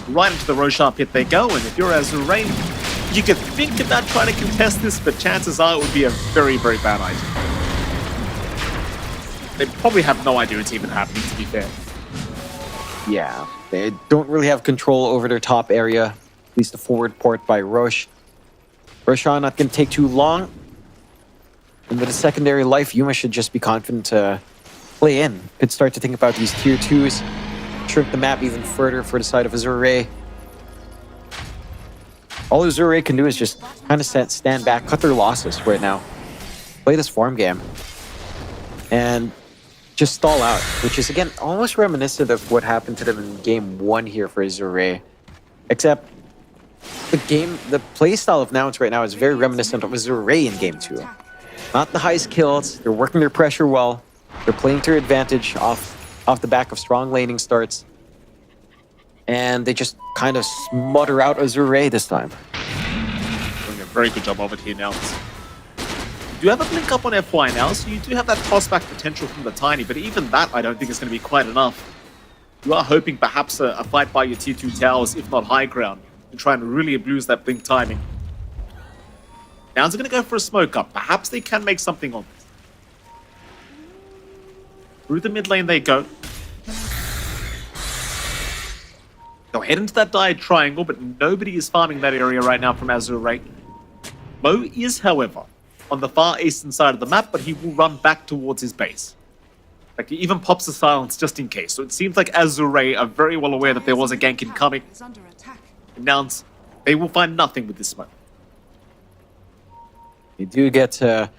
Right into the Roshan pit they go, and if you're Azure Ray, you could think about trying to contest this, but chances are it would be a very, very bad idea. They probably have no idea it's even happening, to be fair. Yeah, they don't really have control over their top area, at least the forward port by Rosh. Roshan not going to take too long. And with a secondary life, Yuma should just be confident to play in. Could start to think about these tier 2s, shrink the map even further for the side of Azure Ray. All Azure Ray can do is just kind of stand back, cut their losses right now. Play this farm game. And just stall out, which is, again, almost reminiscent of what happened to them in Game 1 here for Azure Ray. Except the playstyle of Nouns right now is very reminiscent of Azure Ray in Game 2. Not the highest kills, they're working their pressure well, they're playing to their advantage off the back of strong laning starts. And they just kind of smother out Azure Ray this time. Doing a very good job of it here, Nouns. You have a blink up on FY now, so you do have that toss-back potential from the Tiny, but even that I don't think is going to be quite enough. You are hoping perhaps a fight by your tier 2 towers, if not high ground, and try and really abuse that blink timing. Nouns are going to go for a smoke up. Perhaps they can make something on this. Through the mid lane they go. They'll head into that dire triangle, but nobody is farming that area right now from Azure Ray. Mo is, however, on the far eastern side of the map, but he will run back towards his base. Like, he even pops a silence just in case. So it seems like Azure Ray are very well aware that there was a gank incoming. And Nouns, they will find nothing with this smoke. They do get to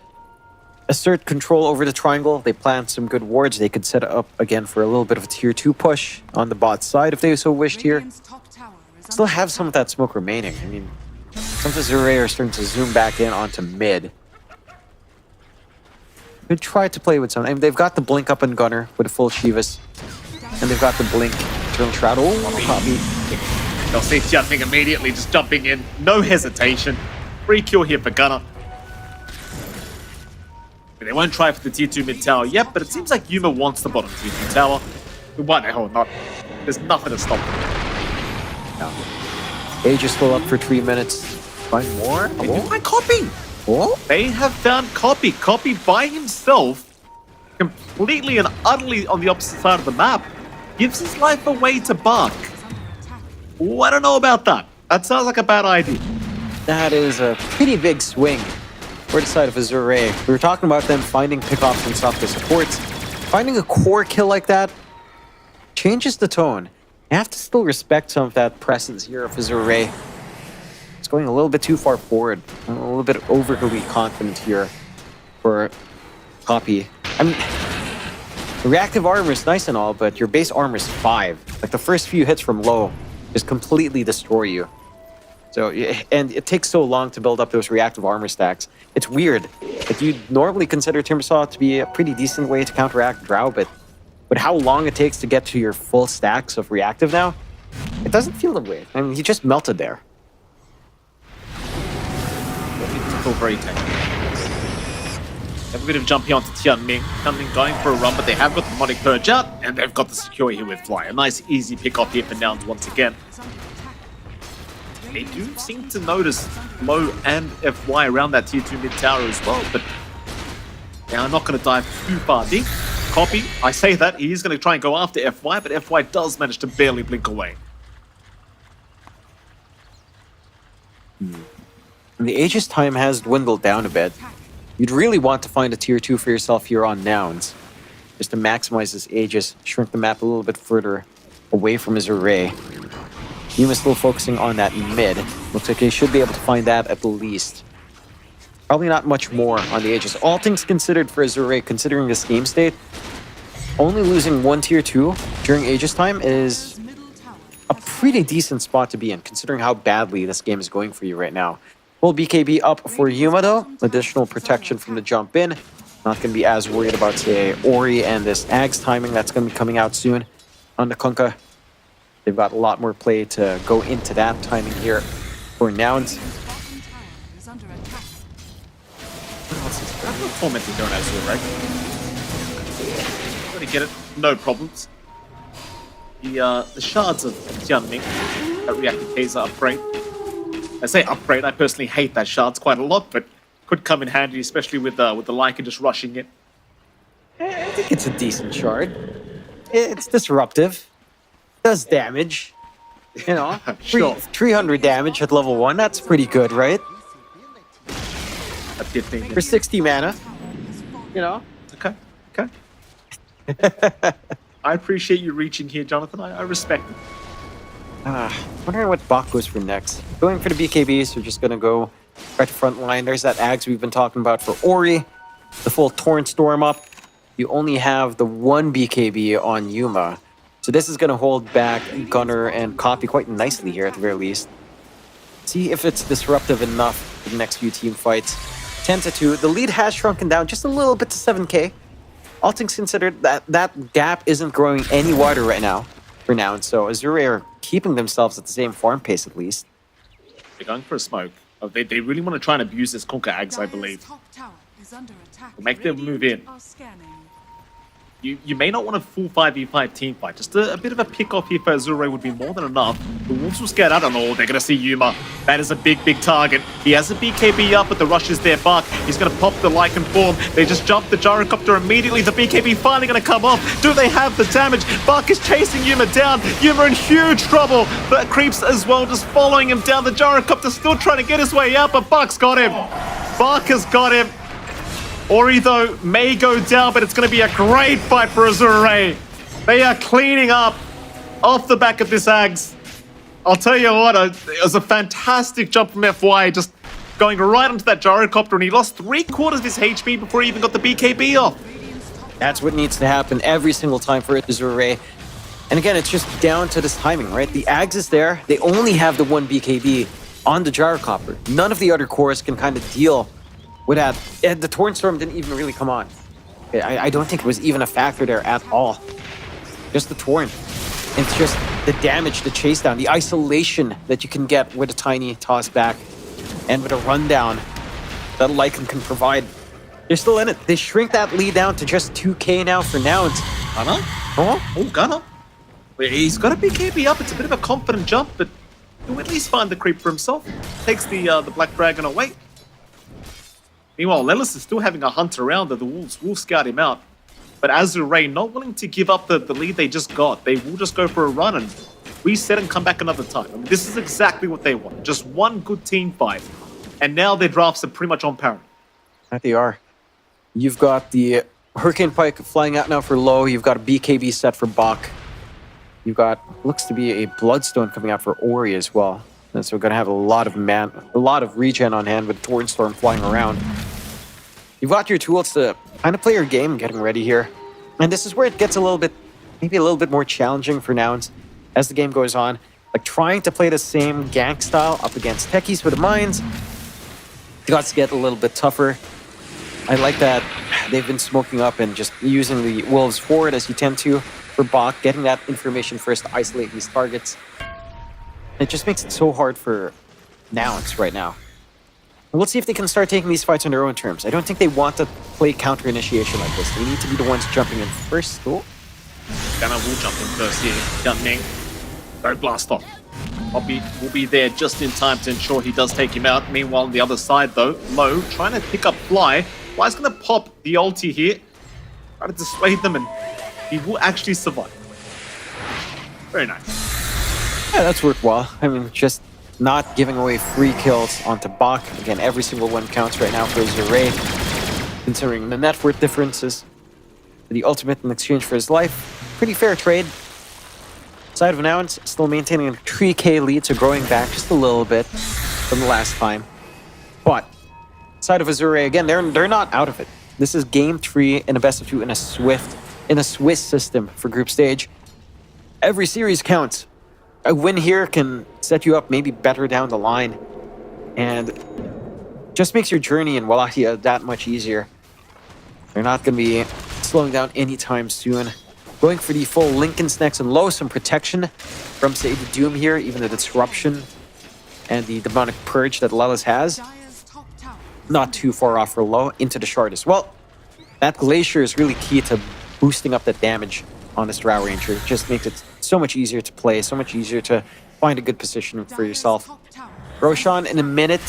assert control over the triangle. They plant some good wards. They could set it up again for a little bit of a tier 2 push on the bot side if they so wished here. Still have some of that smoke remaining. I mean, some of Azure Ray are starting to zoom back in onto mid. Could try to play with some. I mean, they've got the blink up in Gunner with a full Shivas. And they've got the blink Eternal Shroud. Oh, copy. They'll see Jianming immediately just jumping in. No hesitation. Free kill here for Gunner. They won't try for the tier 2 mid tower yet, but it seems like Yuma wants the bottom tier 2 tower. Why the hell not? There's nothing to stop them. No. Age is still up for 3 minutes. Find more? They do find Copy. Oh? They have found Copy. Copy by himself, completely and utterly on the opposite side of the map. gives his life away to Bark. Oh, I don't know about that. That sounds like a bad idea. That is a pretty big swing for the side of Azure Ray. We were talking about them finding pickoffs and stuff to supports. Finding a core kill like that changes the tone. You have to still respect some of that presence here of Azure Ray. It's going a little bit too far forward. A little bit overly confident here for Copy. I mean, the reactive armor is nice and all, but your base armor is 5. Like, the first few hits from low just completely destroy you. So, and it takes so long to build up those reactive armor stacks. It's weird. Like, you'd normally consider Timbersaw to be a pretty decent way to counteract Drow, but with how long it takes to get to your full stacks of reactive now, it doesn't feel the way. I mean, he just melted there. It's still very technical. They have a bit of jump here onto Tianming. Tianming going for a run, but they have got the Demonic Purge out, and they've got the secure here with Fly. A nice, easy pick-off here for Nouns once again. They do seem to notice Low and FY around that tier 2 mid tower as well, but they are not going to dive too far deep. Copy, I say that, he is going to try and go after FY, but FY does manage to barely blink away. And the Aegis time has dwindled down a bit. You'd really want to find a tier 2 for yourself here on Nouns, just to maximize this Aegis, shrink the map a little bit further away from his array. Yuma's still focusing on that mid. Looks like he should be able to find that at the least. Probably not much more on the Aegis. All things considered for Azure Ray, considering this game state, only losing 1 tier 2 during Aegis time is a pretty decent spot to be in, considering how badly this game is going for you right now. Full BKB up for Yuma though. Additional protection from the jump in. Not going to be as worried about, say, Ori and this Ags timing that's going to be coming out soon on the Kunkka. They've got a lot more play to go into that timing here for Nouns. Tormenting going Azure Ray. Going to get it, no problems. The shards of Tianming, that reactive case upgrade. I say upgrade, I personally hate that shards quite a lot, but could come in handy, especially with the Lycan just rushing it. I think it's a decent shard. It's disruptive. Does damage. You know, Sure. 300 damage at level 1. That's pretty good, right? That's good thing. For 60 mana. You know? Okay, okay. I appreciate you reaching here, Jonathan. I respect it. Wondering what Bach goes for next. Going for the BKBs, we're just going to go right to front line. There's that Ags we've been talking about for Ori. The full Torrent Storm up. You only have the 1 BKB on Yuma. So this is going to hold back Gunner and Copy quite nicely here at the very least. See if it's disruptive enough for the next few team fights. 10-2. The lead has shrunken down just a little bit to 7k. All things considered, that gap isn't growing any wider right now for now. And so Azure are keeping themselves at the same farm pace at least. They're going for a smoke. Oh, they really want to try and abuse this Kunkka Ags, I believe. We'll make them move in. You may not want a full 5v5 team fight. Just a bit of a pick-off here for Azure would be more than enough. The Wolves will scared out. Oh, they're going to see Yuma. That is a big target. He has a BKB up, but the rush is there. Bark, he's going to pop the Lycan form. They just jump the Gyrocopter immediately. The BKB finally going to come off. Do they have the damage? Bark is chasing Yuma down. Yuma in huge trouble. But Creeps as well, just following him down. The Gyrocopter still trying to get his way out, but Bark's got him. Bark has got him. Ori, though, may go down, but it's going to be a great fight for Azure Ray. They are cleaning up off the back of this Ags. I'll tell you what, it was a fantastic jump from FY, just going right onto that Gyrocopter, and he lost 3/4 of his HP before he even got the BKB off. That's what needs to happen every single time for Azure Ray. And again, it's just down to this timing, right? The Ags is there. They only have the 1 BKB on the Gyrocopter. None of the other cores can kind of deal with that. The Torrent Storm didn't even really come on. I don't think it was even a factor there at all. Just the Torrent. It's just the damage, the chase down, the isolation that you can get with a tiny toss back and with a rundown that Lycan can provide. They're still in it. They shrink that lead down to just 2k now for Nouns. Gunner? Oh, Gunner. He's got a BKB up. It's a bit of a confident jump, but he'll at least find the creep for himself. Takes the Black Dragon away. Meanwhile, Lelis is still having a hunt around that the Wolves will scout him out. But Azure Ray not willing to give up the lead they just got. They will just go for a run and reset and come back another time. I mean, this is exactly what they want. Just one good team fight. And now their drafts are pretty much on parity. That they are. You've got the Hurricane Pike flying out now for low. You've got a BKB set for Bach. You've got, looks to be a Bloodstone coming out for Ori as well. And so we're going to have a lot of regen on hand with Thornstorm flying around. You've got your tools to kind of play your game getting ready here. And this is where it gets maybe a little bit more challenging for Nouns as the game goes on. Like trying to play the same gank style up against techies for the mines. It got to get a little bit tougher. I like that they've been smoking up and just using the Wolves forward as you tend to for Bach, getting that information first to isolate these targets. It just makes it so hard for Nouns right now. And we'll see if they can start taking these fights on their own terms. I don't think they want to play counter-initiation like this. They need to be the ones jumping in first. Oh. Gunnar will jump in first here. Gunning. Don't blast off. Poppy will be there just in time to ensure he does take him out. Meanwhile, on the other side, though, Low trying to pick up Fly. Fly's going to pop the ulti here. Try to dissuade them, and he will actually survive. Very nice. Yeah, that's worthwhile. I mean, just not giving away free kills onto Bach. Again, every single one counts right now for Azure Ray. Considering the net worth differences. The ultimate in exchange for his life. Pretty fair trade. Side of Nouns still maintaining a 3k lead, so growing back just a little bit from the last time. But side of Azure Ray, again, they're not out of it. This is game 3 in a best of 2 in a Swiss system for group stage. Every series counts. A win here can set you up maybe better down the line, and just makes your journey in Wallachia that much easier. They're not going to be slowing down anytime soon. Going for the full Lincoln's Next and low, some protection from, say, the Doom here, even the Disruption and the Demonic Purge that Lelis has. Not too far off for low, into the Shard as well. That Glacier is really key to boosting up the damage on this Drow Ranger. It just makes it so much easier to play, so much easier to find a good position for yourself. Roshan in a minute.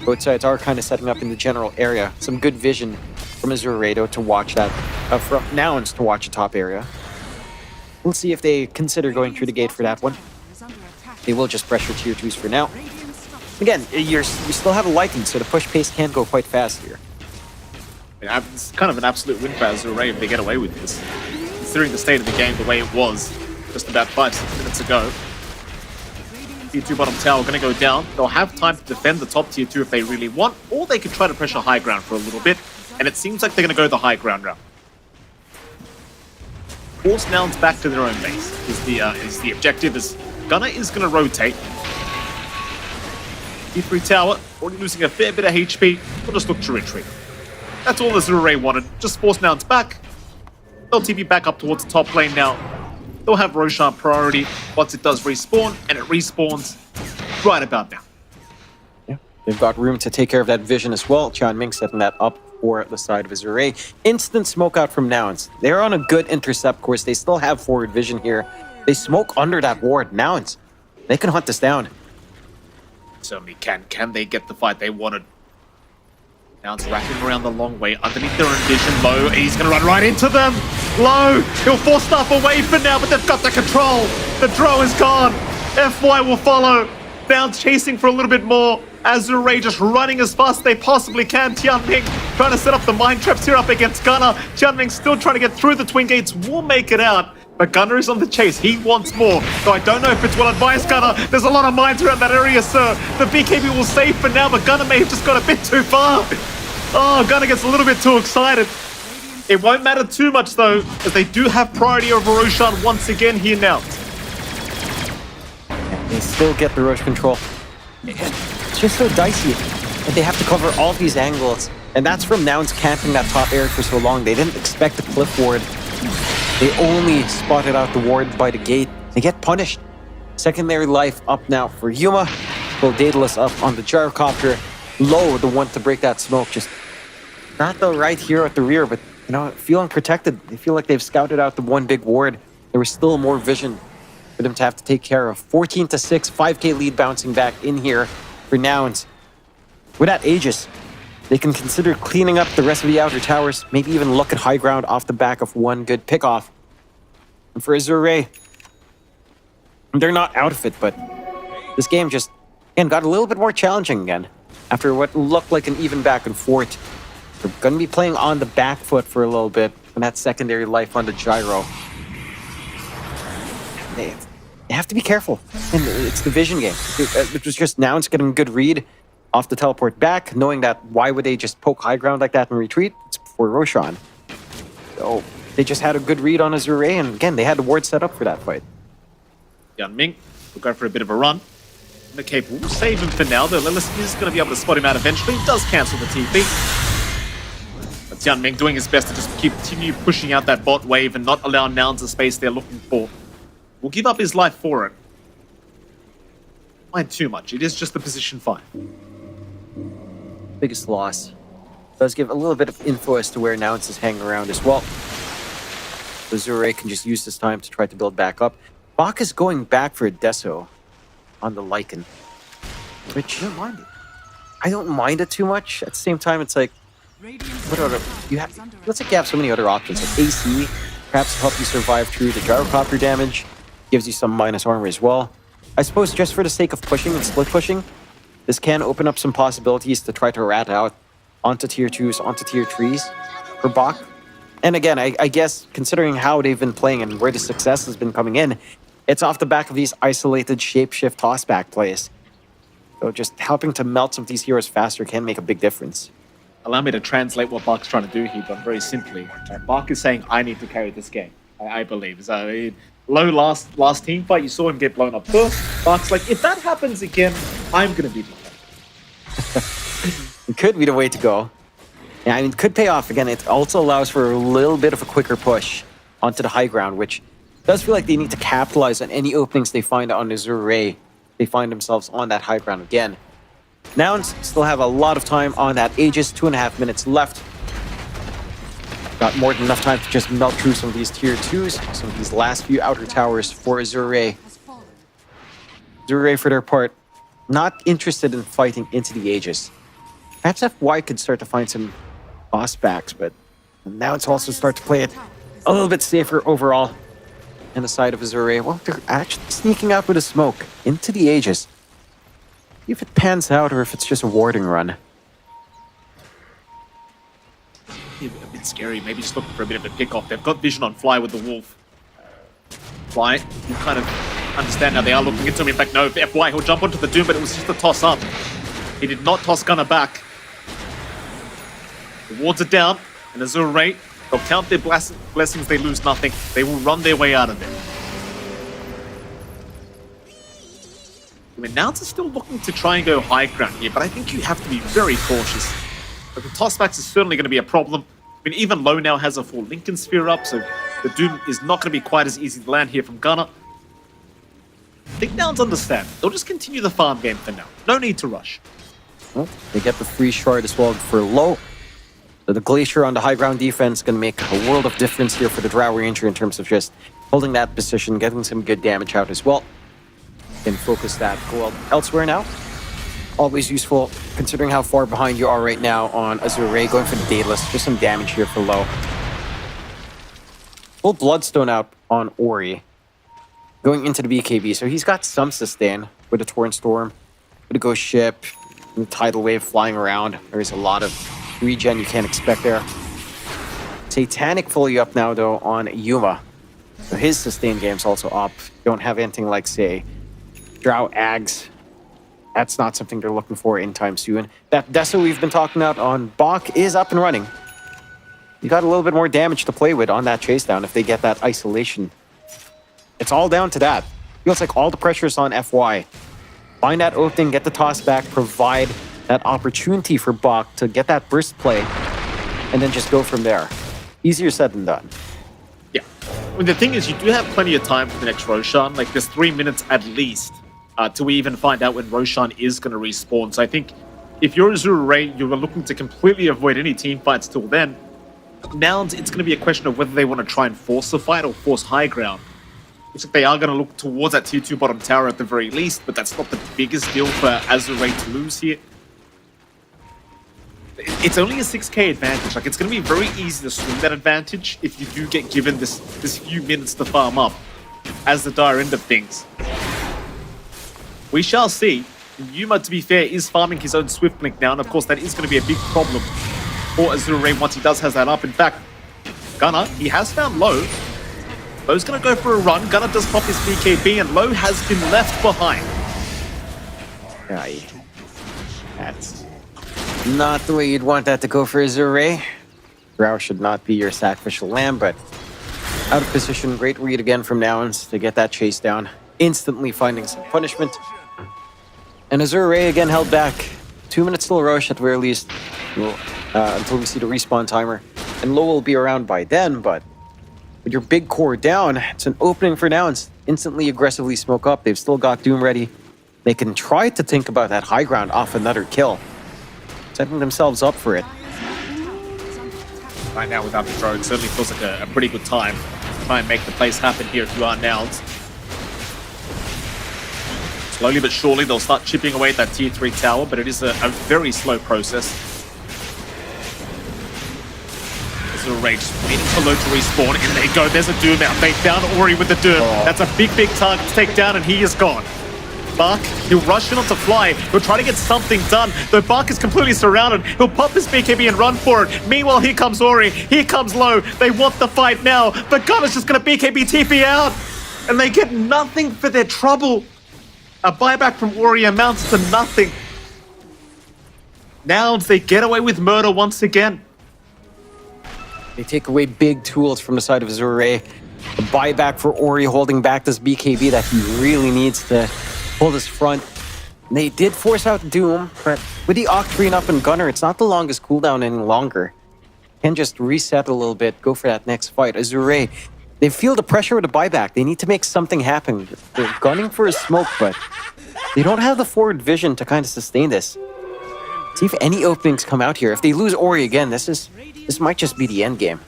Both sides are kind of setting up in the general area. Some good vision from Azure Ray to watch that, from Nouns to watch the top area. We'll see if they consider going through the gate for that one. They will just pressure tier 2s for now. Again, you still have a liking, so the push pace can go quite fast here. It's kind of an absolute win for Azure Ray if they get away with this. Considering the state of the game the way it was just about 5-6 minutes ago. Tier 2 bottom tower going to go down. They'll have time to defend the top tier 2 if they really want, or they could try to pressure high ground for a little bit, and it seems like they're going to go the high ground route. Force Nouns back to their own base is the objective, as Gunnar is going to rotate. Tier 3 tower, already losing a fair bit of HP, we'll just look to retreat. That's all Azure Ray wanted, just force Nouns back. They'll TP back up towards the top lane now. They'll have Roshan priority once it does respawn, and it respawns right about now. Yeah, they've got room to take care of that vision as well. Tianming setting that up for the side of Azure Ray. Instant smoke out from Nouns. They're on a good intercept course. They still have forward vision here. They smoke under that ward. Nouns, they can hunt this down. Certainly can. Can they get the fight they wanted? Nouns wrapping around the long way underneath their own vision. Low, he's going to run right into them. Low, he'll force stuff away for now, but they've got the control. The draw is gone. FY will follow. Nouns chasing for a little bit more. Azure Ray just running as fast as they possibly can. Tianming trying to set up the mine traps here up against Gunnar. Tianming still trying to get through the twin gates. Will make it out. But Gunnar is on the chase. He wants more. So I don't know if it's well advised, Gunnar. There's a lot of mines around that area, sir. The BKB will save for now, but Gunnar may have just got a bit too far. Oh, Gunnar gets a little bit too excited. It won't matter too much, though, as they do have priority over Roshan once again here now. They still get the Roche control. It's just so dicey that they have to cover all these angles. And that's from Nouns camping that top area for so long. They didn't expect the cliff ward. They only spotted out the ward by the gate. They get punished. Secondary life up now for Yuma. Full Daedalus up on the gyrocopter. Low, the one to break that smoke. Just not the right hero at the rear, but you know, feeling protected. They feel like they've scouted out the one big ward. There was still more vision for them to have to take care of. 14-6, 5k lead bouncing back in here for Nouns. With that Aegis, They can consider cleaning up the rest of the outer towers, maybe even look at high ground off the back of one good pickoff. And for Azure Ray, they're not out of it, but this game just, again, got a little bit more challenging again. After what looked like an even back and forth. They're going to be playing on the back foot for a little bit, and that secondary life on the gyro. They have to be careful. And it's the vision game. It was just Nouns getting a good read off the teleport back, knowing that why would they just poke high ground like that and retreat? It's for Roshan. So they just had a good read on Azure Ray, and again, they had the ward set up for that fight. Ming will go for a bit of a run. Okay, we'll save him for now. The Lilith is going to be able to spot him out eventually. He does cancel the TP. But Yan Ming doing his best to just continue pushing out that bot wave and not allow Nouns the space they're looking for. Will give up his life for it. Mind too much. It is just the position 5. Biggest loss. Does give a little bit of info as to where Nouns is hanging around as well. Azure Ray can just use this time to try to build back up. Bak is going back for a Deso on the Lycan, which I don't mind it too much. At the same time, it's like, what other you have? Looks like you have so many other options, like AC, perhaps to help you survive through the gyrocopter damage, gives you some minus armor as well. I suppose just for the sake of pushing and split pushing, this can open up some possibilities to try to rat out onto tier 2s, onto tier 3s for Bak. And again, I guess considering how they've been playing and where the success has been coming in, it's off the back of these isolated shapeshift tossback plays. So just helping to melt some of these heroes faster can make a big difference. Allow me to translate what Bak's trying to do here, but very simply. Bak is saying, I need to carry this game, I believe. So, low last team fight, you saw him get blown up first. Bak's like, if that happens again, I'm going to be the It could be the way to go. Yeah, I mean, it could pay off. Again, it also allows for a little bit of a quicker push onto the high ground, which does feel like they need to capitalize on any openings they find on Azure Ray. They find themselves on that high ground again. Nouns still have a lot of time on that Aegis, 2.5 minutes left. Got more than enough time to just melt through some of these tier 2s, some of these last few outer towers for Azure Ray. Azure Ray, for their part, not interested in fighting into the Aegis. Perhaps FY could start to find some boss backs, but Nouns also start to play it a little bit safer overall. And the side of Azure Ray, well, they're actually sneaking out with a smoke into the Aegis. See if it pans out or if it's just a warding run. a bit scary. Maybe just looking for a bit of a pick-off. They've got vision on Fly with the Wolf. Fly, you kind of understand how they are looking into him. In fact, no, FY, he'll jump onto the Doom, but it was just a toss-up. He did not toss Gunner back. The wards are down, and Azure Ray, they'll count their blessings, they lose nothing. They will run their way out of it. I mean, Nouns are still looking to try and go high ground here, but I think you have to be very cautious. But the tossbacks is certainly going to be a problem. I mean, even Low now has a full Lincoln Sphere up, so the Doom is not going to be quite as easy to land here from Gunner. I think Nouns understand. They'll just continue the farm game for now. No need to rush. Well, they get the free shard as well for Low. So the Glacier on the high ground defense going to make a world of difference here for the Drow Ranger in terms of just holding that position, getting some good damage out as well. Can focus that gold elsewhere now. Always useful considering how far behind you are right now on Azure Ray, going for the Daedalus. Just some damage here for Low. Full Bloodstone out on Ori. Going into the BKB, so he's got some sustain with a Torrent Storm, with a Ghost Ship, and the Tidal Wave flying around. There's a lot of regen you can't expect there. Satanic fully up now though on Yuma. So his sustain game's also up. Don't have anything like, say, Drow Ags. That's not something they're looking for anytime soon. That Deso we've been talking about on Bak is up and running. You got a little bit more damage to play with on that chase down if they get that isolation. It's all down to that. Feels like all the pressure is on FY. Find that opening, get the toss back, provide that opportunity for Bak to get that burst play, and then just go from there. Easier said than done. Yeah. I mean, the thing is, you do have plenty of time for the next Roshan. Like, there's 3 minutes at least till we even find out when Roshan is going to respawn. So I think if you're Azure Ray, you're looking to completely avoid any team fights till then. Nouns, it's going to be a question of whether they want to try and force a fight or force high ground. Looks like they are going to look towards that tier 2 bottom tower at the very least, but that's not the biggest deal for Azure Ray to lose here. it's only a 6k advantage. Like, it's going to be very easy to swing that advantage if you do get given this few minutes to farm up as the dire end of things. We shall see. Yuma, to be fair, is farming his own Swift Blink now, and of course that is going to be a big problem for Azure Ray once he does has that up. In fact, Gunnar, he has found Low. Low's going to go for a run. Gunnar does pop his BKB, and Low has been left behind. That's not the way you'd want that to go for Azure Ray. Drow should not be your sacrificial lamb, but out of position. Great read again from Nouns to get that chase down, instantly finding some punishment. And Azure Ray again held back. 2 minutes till Roche at the very least, until we see the respawn timer. And Low will be around by then, but with your big core down, it's an opening for Nouns. Instantly aggressively smoke up. They've still got Doom ready. They can try to think about that high ground off another kill, setting themselves up for it. Right now without the drone, certainly feels like a pretty good time to try and make the plays happen here if you are Nouns. Slowly but surely, they'll start chipping away at that tier 3 tower, but it is a very slow process. Azure Ray just waiting for Low to respawn, and there you go, there's a Doom out. They found Ori with the Doom. That's a big target to take down, and he is gone. Bark, he'll rush in onto Fly. He'll try to get something done, though Bark is completely surrounded. He'll pop his BKB and run for it. Meanwhile, here comes Ori. Here comes Low. They want the fight now, but Gunner's just going to BKB TP out, and they get nothing for their trouble. A buyback from Ori amounts to nothing. Nouns, they get away with murder once again. They take away big tools from the side of Azure Ray. A buyback for Ori, holding back this BKB that he really needs to hold his front. And they did force out Doom, but with the Octarine up and Gunner, it's not the longest cooldown any longer. Can just reset a little bit, go for that next fight. Azure Ray, they feel the pressure with the buyback. They need to make something happen. They're gunning for a smoke, but they don't have the forward vision to kind of sustain this. See if any openings come out here. If they lose Ori again, this might just be the end game.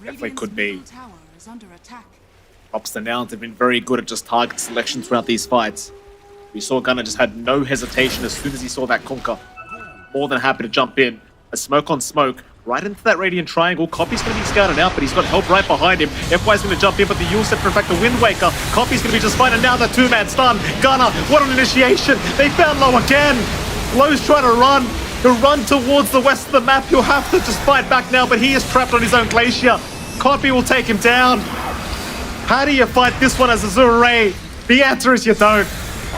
Definitely could be. Tower is under attack. Props to Nouns have been very good at just target selection throughout these fights. We saw Gunnar just had no hesitation as soon as he saw that Conker. More than happy to jump in. A smoke on smoke. Right into that Radiant Triangle. Copy's going to be scouted out, but he's got help right behind him. FY's going to jump in, but the Yule set for in fact the Wind Waker. Copy's going to be just fine, and now the two-man stun. Gunnar, what an initiation. They found Low again. Low's trying to run. He'll run towards the west of the map. He'll have to just fight back now, but he is trapped on his own glacier. Copy will take him down. How do you fight this one as Azure Ray? The answer is you don't.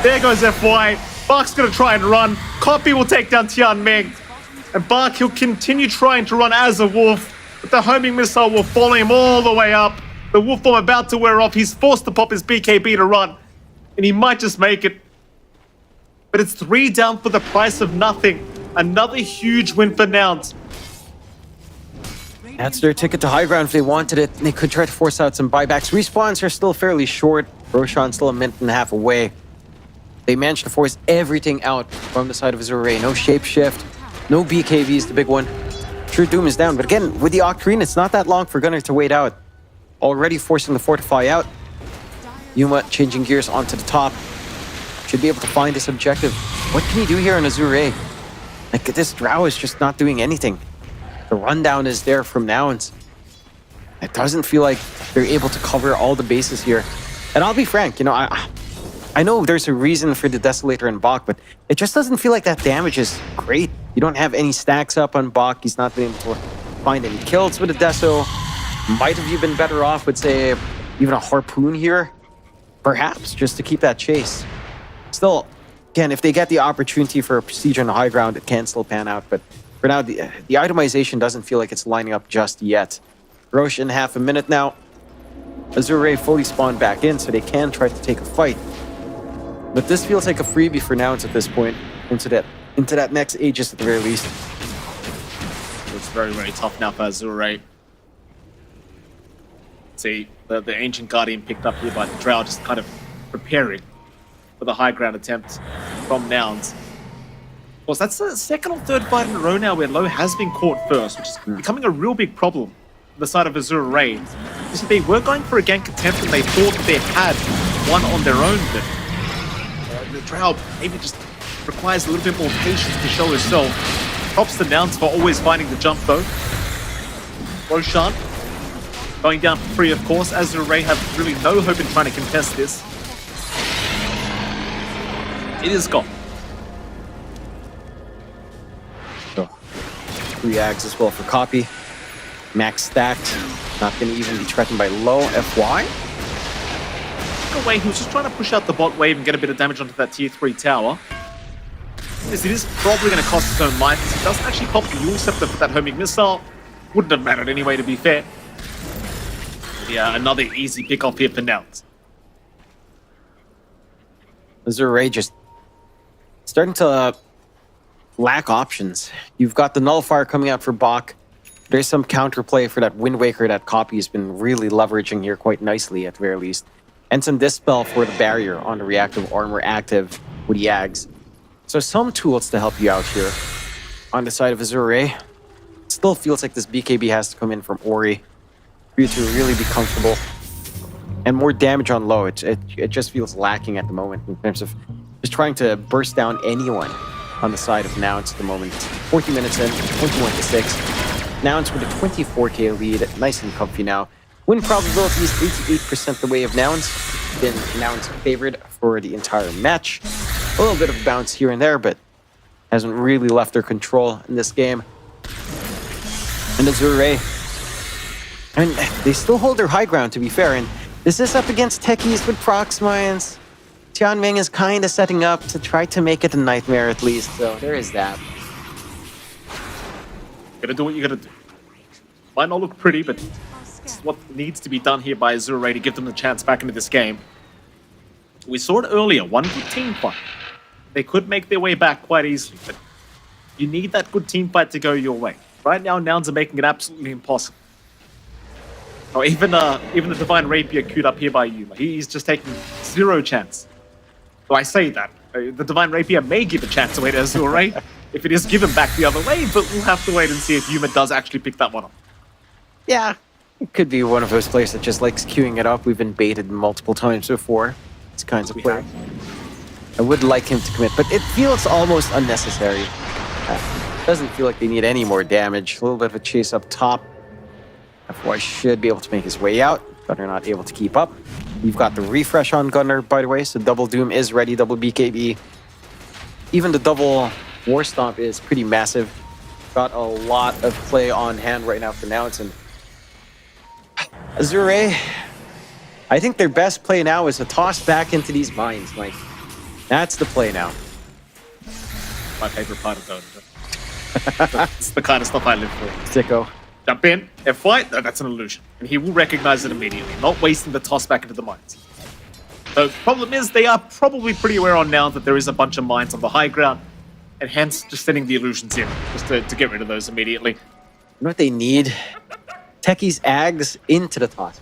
There goes FY. Bark's going to try and run. Copy will take down Tian Ming. And Bark, he'll continue trying to run as a wolf, but the homing missile will follow him all the way up. The wolf form about to wear off. He's forced to pop his BKB to run, and he might just make it. But it's 3 down for the price of nothing. Another huge win for Nouns. That's their ticket to high ground if they wanted it. They could try to force out some buybacks. Respawns are still fairly short. Roshan still a minute and a half away. They managed to force everything out from the side of Azure Ray. No shapeshift. No BKB is the big one. Sure, Doom is down, but again, with the Octarine, it's not that long for Gunner to wait out. Already forcing the Fortify out. Yuma changing gears onto the top. Should be able to find this objective. What can he do here on Azure Ray? Like, this Drow is just not doing anything. The rundown is there from Nouns. It doesn't feel like they're able to cover all the bases here. And I'll be frank, I know there's a reason for the Desolator and Bach, but it just doesn't feel like that damage is great. You don't have any stacks up on Bach. He's not been able to find any kills with the Deso. Might have you been better off with, say, even a Harpoon here? Perhaps, just to keep that chase. Still, again, if they get the opportunity for a procedure on the high ground, it can still pan out. But for now, the itemization doesn't feel like it's lining up just yet. Roche in half a minute now. Azure Ray fully spawned back in, so they can try to take a fight. But this feels like a freebie for Nouns at this point, into that next Aegis at the very least. It's very, very tough now for Azure Ray. See, the Ancient Guardian picked up here by the Drow, just kind of preparing for the high ground attempt from Nouns. Of course, that's the second or third fight in a row now where Low has been caught first, which is becoming a real big problem on the side of Azure Ray. You see, they were going for a gank attempt and they thought they had one on their own, but the Drow maybe just requires a little bit more patience to show herself. Props to Nouns for always finding the jump though. Roshan going down for free, of course. Azure Ray have really no hope in trying to contest this. It is gone. So, 3 Ags as well for copy. Max stacked. Not going to even be threatened by low FY. Away, he was just trying to push out the bot wave and get a bit of damage onto that tier 3 tower. It is probably going to cost his own life. He doesn't actually pop the Yule Scepter for that homing missile. Wouldn't have mattered anyway, to be fair. But yeah, another easy pick off here for Nouns. Azure Ray just starting to lack options. You've got the Nullifier coming out for Bach. There's some counterplay for that Wind Waker that Copy has been really leveraging here quite nicely at the very least. And some Dispel for the barrier on the reactive armor active with the Ags. So some tools to help you out here. On the side of Azure Ray, still feels like this BKB has to come in from Ori for you to really be comfortable. And more damage on low. It just feels lacking at the moment in terms of just trying to burst down anyone on the side of Nouns at the moment. 40 minutes in, 21-6. Nouns with a 24k lead, nice and comfy now. Win probability is 88% the way of Nouns. Been Nouns favored for the entire match. A little bit of bounce here and there, but hasn't really left their control in this game. And Azure Ray, I mean, they still hold their high ground, to be fair. And this is up against techies with prox mines. Tianming is kind of setting up to try to make it a nightmare at least, so there is that. Gotta do what you gotta do. Might not look pretty, but it's what needs to be done here by Azure Ray to give them the chance back into this game. We saw it earlier, one good team fight. They could make their way back quite easily, but you need that good team fight to go your way. Right now, Nouns are making it absolutely impossible. Oh, even the Divine Rapier queued up here by Yuma. He's just taking zero chance. So I say that. The Divine Rapier may give a chance away to Azure Ray if it is given back the other way, but we'll have to wait and see if Yuma does actually pick that one up. Yeah, it could be one of those players that just likes queuing it up. We've been baited multiple times before. These kinds of players. I would like him to commit, but it feels almost unnecessary. Doesn't feel like they need any more damage. A little bit of a chase up top. FY should be able to make his way out. Gunner not able to keep up. We've got the refresh on Gunner, by the way, so double Doom is ready, double BKB. Even the double War Stomp is pretty massive. Got a lot of play on hand right now for Nouns. And Azure Ray, I think their best play now is to toss back into these mines, Mike. That's the play now. My favorite part of Dota. It's the kind of stuff I live for. Sicko. Jump in, FY, no, that's an illusion. And he will recognize it immediately, not wasting the toss back into the mines. The problem is they are probably pretty aware on now that there is a bunch of mines on the high ground, and hence just sending the illusions in, just to get rid of those immediately. You know what they need? Techies Ags into the toss.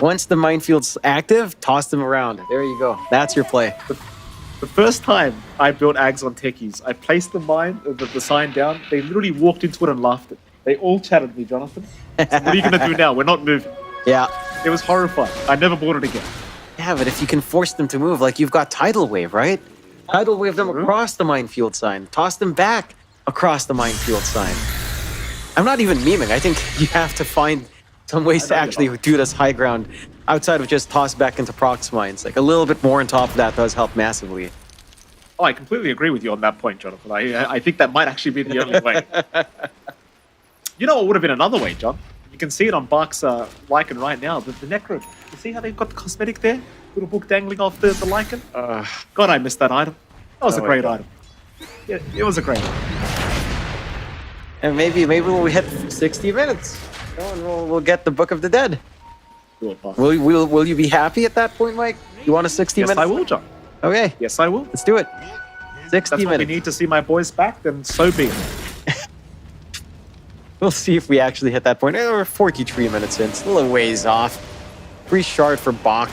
Once the minefield's active, toss them around. There you go. That's your play. The first time I built Ags on techies, I placed the sign down. They literally walked into it and laughed at me. They all chatted me, Jonathan. So what are you going to do now? We're not moving. Yeah. It was horrifying. I never bought it again. Yeah, but if you can force them to move, like you've got Tidal Wave, right? Tidal Wave them across the minefield sign. Toss them back across the minefield sign. I'm not even memeing. I think you have to find some ways to actually do this high ground outside of just toss back into prox mines. Like a little bit more on top of that does help massively. Oh, I completely agree with you on that point, Jonathan. I think that might actually be the only way. You know what would have been another way, John? You can see it on Bach's Lycan right now. The Necro. You see how they've got the cosmetic there? Little book dangling off the Lycan? God, I missed that item. That was a great item. Yeah, it was a great item. And maybe we'll hit 60 minutes. And we'll get the Book of the Dead. Will you be happy at that point, Mike? You want a 60 minutes? Yes, I will, John. Okay. Yes, I will. Let's do it. 60 That's minutes. what we need to see my boys back, then so be it. We'll see if we actually hit that point. We're 43 minutes in. Still a ways off. Free shard for Bach.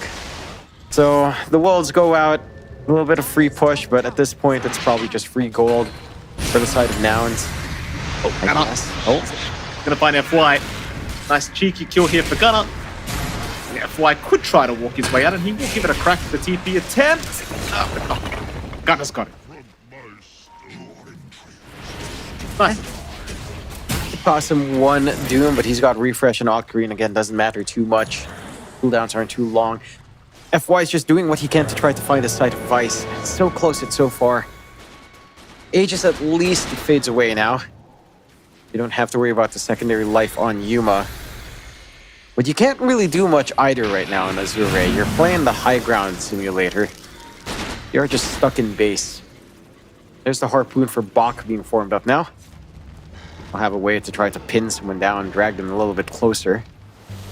So the wolves go out. A little bit of free push, but at this point, it's probably just free gold for the side of Nouns. Oh, Gunner. Gonna find FY. Nice cheeky kill here for Gunner. And FY could try to walk his way out, and he will give it a crack at the TP attempt. Gunner's got it. Nice. Cost him 1 Doom, but he's got Refresh and Octarine. Again, doesn't matter too much. Cooldowns aren't too long. FY is just doing what he can to try to find a site of Vice. It's so close, it's so far. Aegis at least fades away now. You don't have to worry about the secondary life on Yuma. But you can't really do much either right now in Azure Ray. You're playing the high ground simulator. You're just stuck in base. There's the Harpoon for Bach being formed up now. I'll have a way to try to pin someone down, drag them a little bit closer.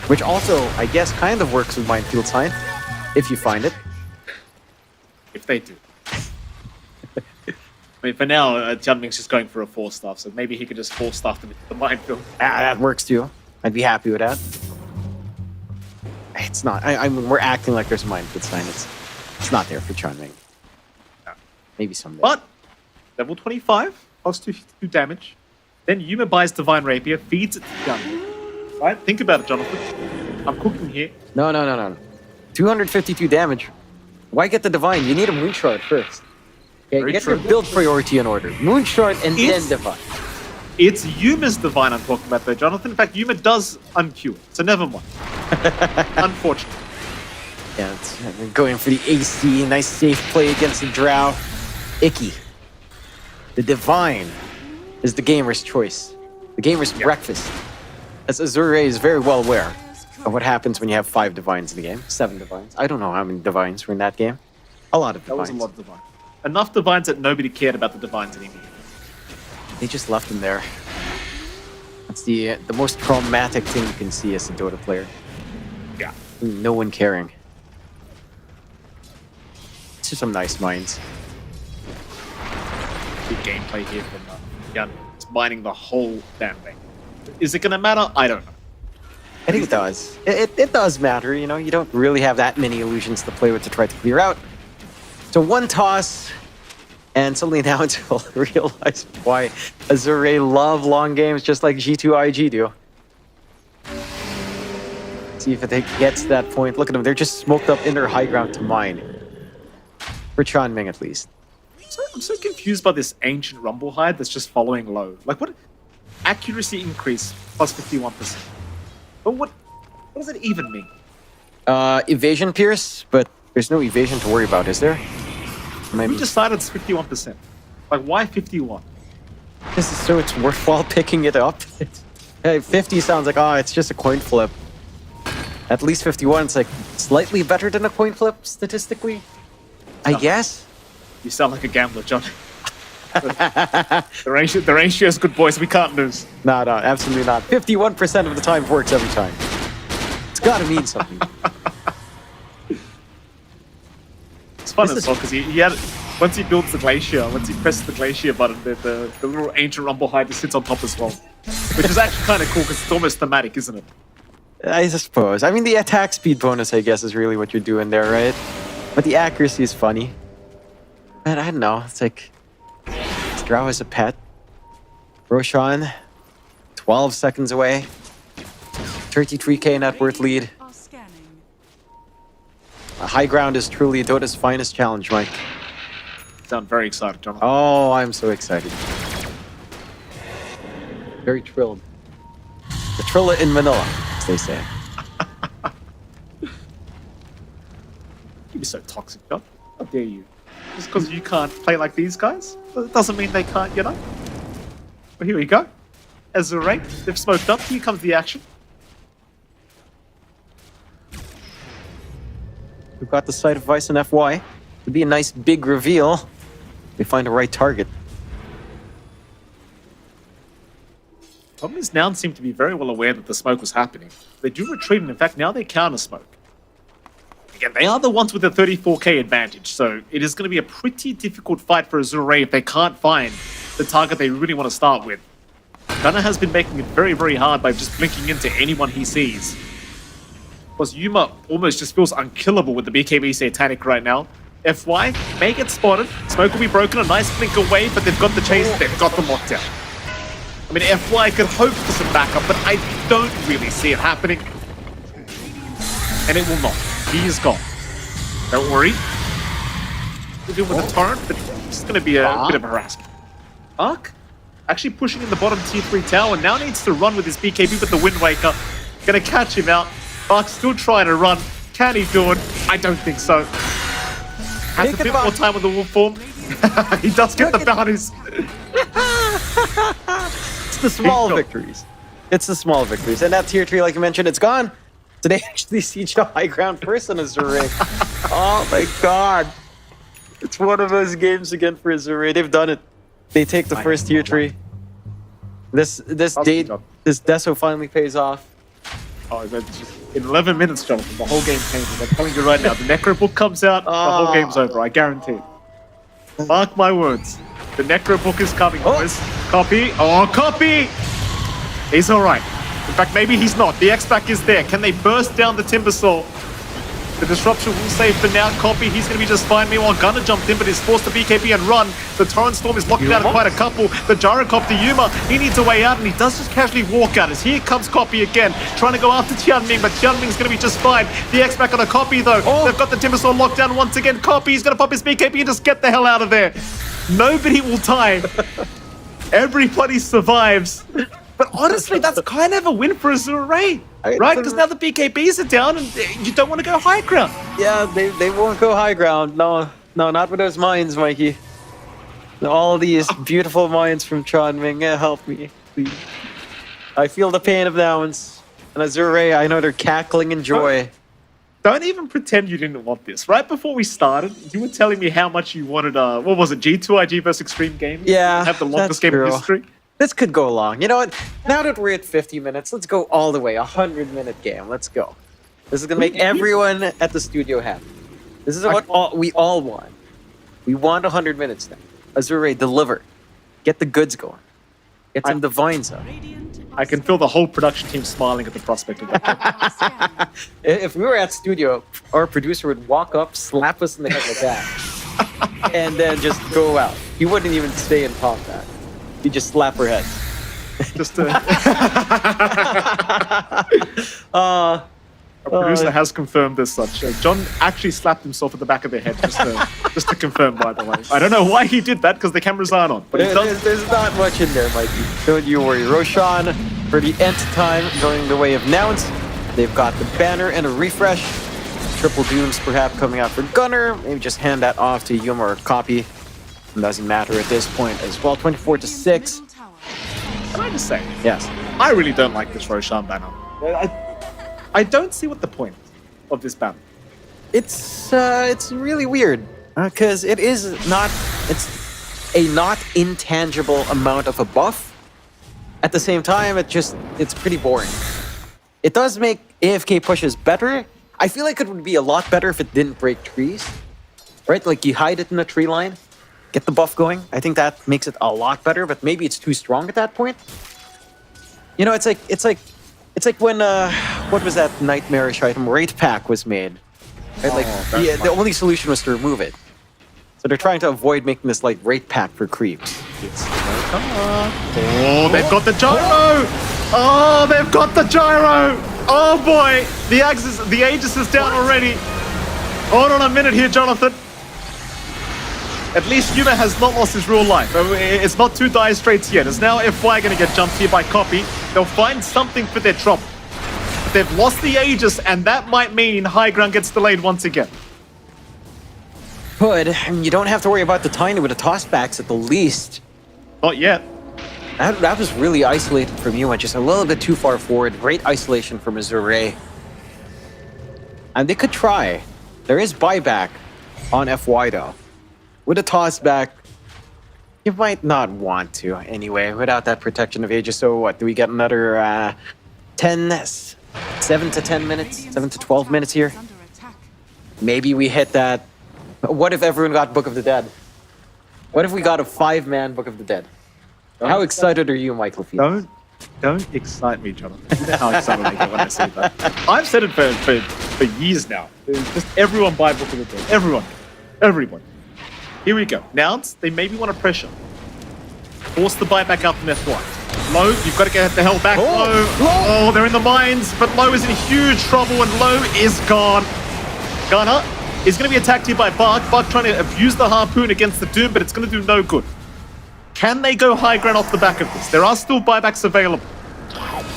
Which also, I guess, kind of works with Minefield Sign, if you find it. If they do. I mean, for now, Jianming's just going for a 4-staff, so maybe he could just 4-staff them into the minefield. That works too. I'd be happy with that. It's not. I mean, we're acting like there's a Minefield Sign. It's not there for Jianming. No. Maybe someday. But, level 25, plus 2 damage. Then Yuma buys Divine Rapier, feeds it to Jianming. Right? Think about it, Jonathan. I'm cooking here. No. 252 damage. Why get the Divine? You need a Moonshard first. Okay, Very get true. your build priority in order. Moonshard and then Divine. It's Yuma's Divine I'm talking about, though, Jonathan. In fact, Yuma does uncure, so never mind. Unfortunately. Yeah, it's going for the AC. Nice safe play against the Drow. Icky. The Divine is the gamer's choice. The gamer's breakfast. As Azure Ray is very well aware of what happens when you have 5 Divines in the game. 7 Divines. I don't know how many Divines were in that game. A lot of That Divines. was a lot of Divine. Enough Divines that nobody cared about the Divines anymore. They just left them there. That's the most traumatic thing you can see as a Dota player. Yeah. No one caring. It's just some nice mines. Good gameplay here from Jan. It's mining the whole damn thing. Is it going to matter? I don't know. I think it does. It does matter, you know. You don't really have that many illusions to play with to try to clear out. So 1 toss, and suddenly now until realize why Azure Ray love long games just like G2 IG do. See if it gets to that point. Look at them. They're just smoked up in their high ground to mine. For Jianming, at least. I'm so confused by this ancient rumble hide that's just following low. Like, what? Accuracy increase plus 51%. But what does it even mean? Evasion Pierce, but there's no evasion to worry about, is there? We decided it's 51%. Like, why 51? This is so it's worthwhile picking it up. Hey, 50 sounds like, it's just a coin flip. At least 51, it's like slightly better than a coin flip statistically, I guess. You sound like a gambler, John. the ratio is good, boys. We can't lose. No, absolutely not. 51% of the time works every time. It's got to mean something. It's fun as well because he had once he builds the glacier, once he presses the glacier button, the little ancient rumble hide just sits on top as well, which is actually kind of cool because it's almost thematic, isn't it? I suppose. I mean, the attack speed bonus, I guess, is really what you're doing there, right? But the accuracy is funny. Man, I don't know. It's like Drow is a pet. Roshan, 12 seconds away. 33k net worth lead. Are scanning. A high ground is truly Dota's finest challenge, Mike. Sound very excited, Jonathan. Oh, I'm so excited. Very thrilled. The Trilla in Manila, as they say. You're so toxic, John. How dare you? Just because you can't play like these guys, it doesn't mean they can't, you know? Well, here we go. Azure Ray, they've smoked up. Here comes the action. We've got the sight of Vice and FY. It'd be a nice big reveal. They find the right target. Problem is, Nouns seem to be very well aware that the smoke was happening. They do retreat, and in fact, now they counter smoke. Again, they are the ones with the 34k advantage, so it is going to be a pretty difficult fight for Azure Ray if they can't find the target they really want to start with. Gunnar has been making it very, very hard by just blinking into anyone he sees. Plus, Yuma almost just feels unkillable with the BKB Satanic right now. FY may get spotted. Smoke will be broken, a nice blink away, but they've got the chase, they've got the lockdown. I mean, FY could hope for some backup, but I don't really see it happening. And it will not. He is gone. Don't worry. We'll deal with the torrent, but it's going to be a bit of a harassment. Arc? actually pushing in the bottom tier 3 tower. Now needs to run with his BKB, but the Wind Waker gonna catch him out. Bark's still trying to run. Can he do it? I don't think so. Has a bit more time with the wolf form. He does get the bounties. It's the small victories. It's the small victories. And that tier 3, like you mentioned, it's gone. So they actually siege the high ground first on Azure Ray. Oh my god. It's one of those games again for Azure Ray. They've done it. They take the first tier 3. This Deso finally pays off. Oh, that's just in 11 minutes, Jonathan, the whole game changes. I'm telling you right now, the Necro book comes out, the whole game's over, I guarantee. Mark my words. The Necro book is coming, boys. Copy. Oh, copy! He's alright. In fact, maybe he's not. The X-Pack is there. Can they burst down the Timbersaw? The disruption will save for now. Copy, he's going to be just fine. Meanwhile, Gunner jumped in, but is forced to BKB and run. The Torrent Storm is locking down quite a couple. The Gyrocopter Yuma, he needs a way out, and he does just casually walk out. As here comes Copy again, trying to go after Tianming, but Tianming's going to be just fine. The X-Pack on a Copy, though. They've got the Timbersaw locked down once again. Copy, he's going to pop his BKB and just get the hell out of there. Nobody will tie. Everybody survives. But honestly, that's kind of a win for Azure Ray, right? Because now the BKBs are down and you don't want to go high ground. Yeah, they won't go high ground. No, not with those mines, Mikey. All these beautiful mines from Tianming. Help me, please. I feel the pain of Nouns. And Azure Ray, I know they're cackling in joy. Don't even pretend you didn't want this. Right before we started, you were telling me how much you wanted, what was it, G2IG versus Xtreme Gaming? Yeah, have the longest game in history. This could go long. You know what? Now that we're at 50 minutes, let's go all the way. 100-minute game. Let's go. This is going to make everyone at the studio happy. This is what we all want. We want 100 minutes now. Azure Ray, deliver. Get the goods going. Get some divines up. I can feel the whole production team smiling at the prospect of that. If we were at studio, our producer would walk up, slap us in the head like that, and then just go out. He wouldn't even stay and talk that. He'd just slap her head. Just to... Our producer has confirmed as such. John actually slapped himself at the back of the head, just to confirm, by the way. I don't know why he did that, because the cameras aren't on. But there's not much in there, Mikey. Don't you worry. Roshan, for the nth time, going the way of Nouns. They've got the banner and a refresh. Triple Dooms, perhaps, coming out for Gunner. Maybe just hand that off to Yuma or Copy. It doesn't matter at this point as well. 24-6. Can I just say? Yes. I really don't like this Roshan banner. I don't see what the point of this banner. It's really weird because it's a not intangible amount of a buff. At the same time, it's pretty boring. It does make AFK pushes better. I feel like it would be a lot better if it didn't break trees, right? Like you hide it in a tree line, get the buff going. I think that makes it a lot better, but maybe it's too strong at that point. You know, it's like when what was that nightmarish item? Wraith Pack was made. Right? The only solution was to remove it. So they're trying to avoid making this like Wraith Pack for creeps. Oh, they've got the gyro! Oh, they've got the gyro! Oh boy, the Aegis is down already. Hold on a minute here, Jonathan. At least Yuma has not lost his real life. It's not two dire straits yet. It's now FY going to get jumped here by Copy. They'll find something for their trouble. But they've lost the Aegis, and that might mean high ground gets delayed once again. Good. You don't have to worry about the tiny with the tossbacks at the least. Not yet. That was really isolated from Yuma, just a little bit too far forward. Great isolation from Azure Ray. And they could try. There is buyback on FY though. With a tossback, you might not want to anyway, without that protection of Aegis. So what, do we get another 7 to 10 minutes? 7 to 12 minutes here? Maybe we hit that. What if everyone got Book of the Dead? What if we got a 5-man Book of the Dead? How excited are you, Michael? Don't excite me, Jonathan. You know how excited I get when I say that. I've said it for years now. Just everyone buy Book of the Dead. Everyone. Here we go. Nouns, they maybe want to pressure. Force the buyback up from F1. Low, you've got to get the hell back. Low, they're in the mines, but Low is in huge trouble, and Low is gone. Gunner is going to be attacked here by Bark. Bark trying to abuse the harpoon against the Doom, but it's going to do no good. Can they go high ground off the back of this? There are still buybacks available.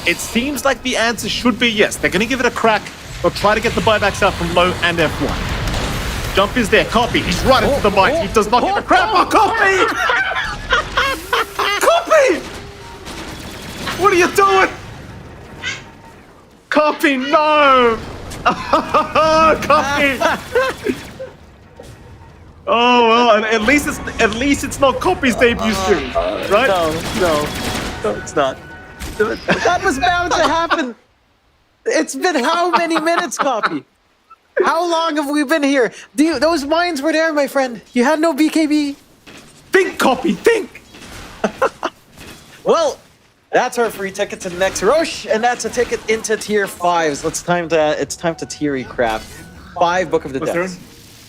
It seems like the answer should be yes. They're going to give it a crack. They'll try to get the buybacks out from low and F1. Jump is there. Copy. He's right into the mine. He does not give a crap. Oh, Copy! Copy! What are you doing? Copy, no! Copy! Oh well, at least it's not Copy's debut series, right? No, it's not. That was bound to happen. It's been how many minutes, Copy? How long have we been here? Those mines were there, my friend. You had no BKB. Think, Copy, think. Well, that's our free ticket to the next Roche, and that's a ticket into tier 5s. It's time to tier craft. 5 Book of the Dead.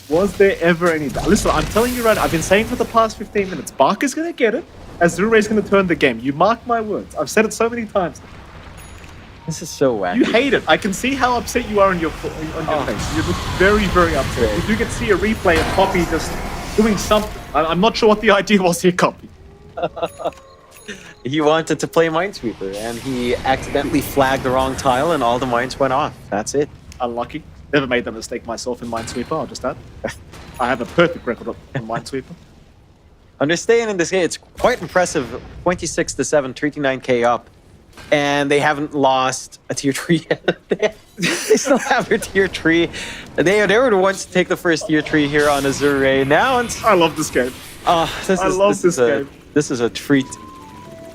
Was there ever any doubt? Listen, I'm telling you right now, I've been saying for the past 15 minutes, Barker's gonna get it. Azure Ray's gonna turn the game. You mark my words. I've said it so many times. This is so wacky. You hate it. I can see how upset you are on your face. You look very, very upset. You do get to see a replay of Copy just doing something. I'm not sure what the idea was here, Copy. He wanted to play Minesweeper, and he accidentally flagged the wrong tile, and all the mines went off. That's it. Unlucky. Never made the mistake myself in Minesweeper, I'll just add. I have a perfect record on Minesweeper. Understanding this game, it's quite impressive. 26-7, 39k up, and they haven't lost a tier 3 yet. They still have their tier 3. They were the ones to take the first tier 3 here on Azure Ray. Now it's... I love this game. This game. This is a treat.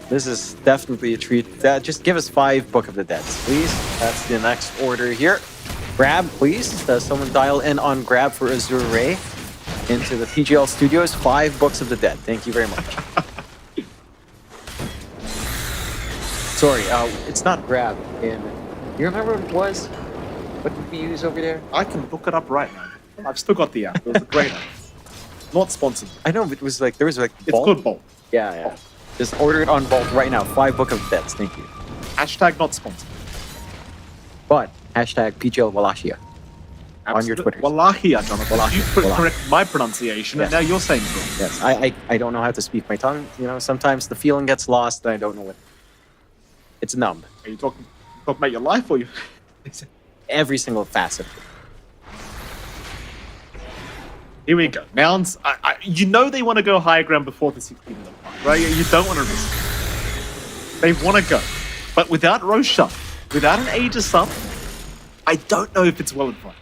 This is definitely a treat. Just give us 5 Book of the Dead, please. That's the next order here. Grab, please. Someone dial in on Grab for Azure Ray into the PGL Studios. 5 Books of the Dead. Thank you very much. Sorry, it's not Grab. You remember what it was? What did we use over there? I can look it up right now. I've still got the app. It was a great app. Not sponsored. I know, but it was like, there was like It's Bolt. called Bolt. Yeah. Bolt. Just order it on Bolt right now. 5 Book of the Dead. Thank you. Hashtag not sponsored. But hashtag PGL Wallachia on your Twitter. Wallachia, Jonathan. Wallachia. You correct my pronunciation, and now you're saying it wrong. Yes, I don't know how to speak my tongue. You know, sometimes the feeling gets lost, and I don't know what. It's numb. Are you talking about your life, or you? Every single facet. Here we go. Nouns, you know they want to go higher ground before the 16 minute mark, right? You don't want to risk it. They want to go. But without Roche up, without an Aegis up, I don't know if it's well advised.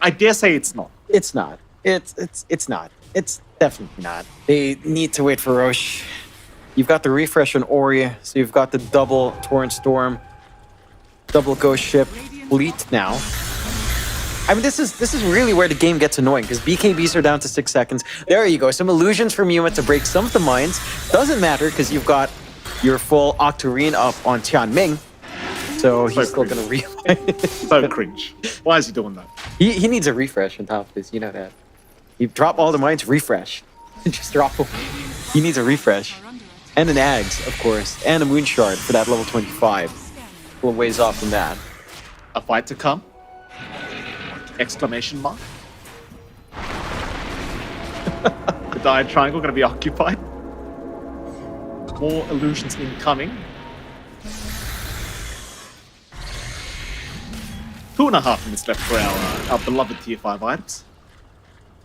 I dare say it's not. It's not. It's not. It's definitely not. They need to wait for Roche. You've got the refresh on Ori, so you've got the double Torrent Storm, double Ghost Ship fleet now. I mean, this is really where the game gets annoying, because BKBs are down to 6 seconds. There you go. Some illusions from Yuma to break some of the mines. Doesn't matter, because you've got your full Octarine up on Tianming. So he's still going to replay. So cringe. Why is he doing that? He needs a refresh on top of this. You know that. You drop all the mines, refresh. Just drop them. He needs a refresh. And an Ags, of course. And a Moon Shard for that level 25. A little ways off from that. A fight to come? Exclamation mark. The Dire Triangle going to be occupied. More illusions incoming. 2.5 minutes left for our beloved tier 5 items.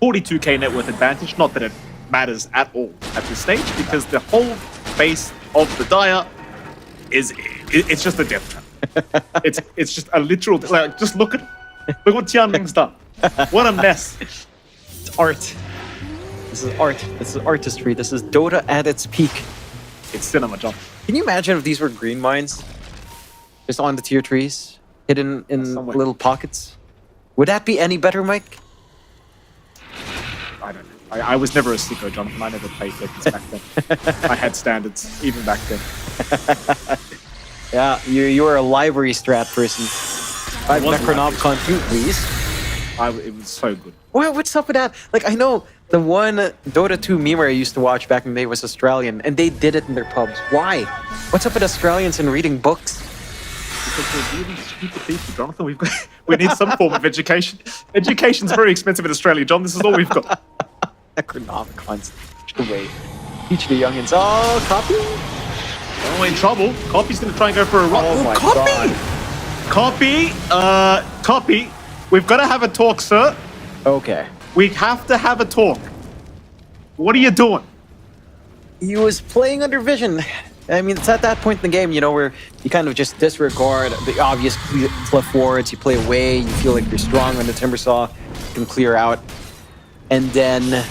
42k net worth advantage. Not that it matters at all at this stage, because the whole base of the Dire it's just a death trap. it's just a literal, like, just look what Tianming's done. What a mess. It's art. This is art. This is artistry. This is Dota at its peak. It's cinema, John. Can you imagine if these were green mines? Just on the tier trees, hidden in little pockets? Would that be any better, Mike? I don't know. I was never a sicko, Jonathan. I never played Vikings back then. I had standards, even back then. Yeah, you were a library strat person. Necronomicon 2, please. It was so good. Well, what's up with that? Like, I know the one Dota 2 memer I used to watch back in the day was Australian, and they did it in their pubs. Why? What's up with Australians and reading books? Because we're really stupid people, Jonathan. We need some form of education. Education's very expensive in Australia, John. This is all we've got. Necronomicons. Away. Teach the youngins. Oh, copy. Oh, in trouble. Copy's going to try and go for a run. Oh my Copy! God. Copy. We've got to have a talk, sir. Okay. We have to have a talk. What are you doing? He was playing under vision. I mean, it's at that point in the game, you know, where you kind of just disregard the obvious cliff wards. You play away, you feel like you're strong on the Timbersaw, you can clear out, and then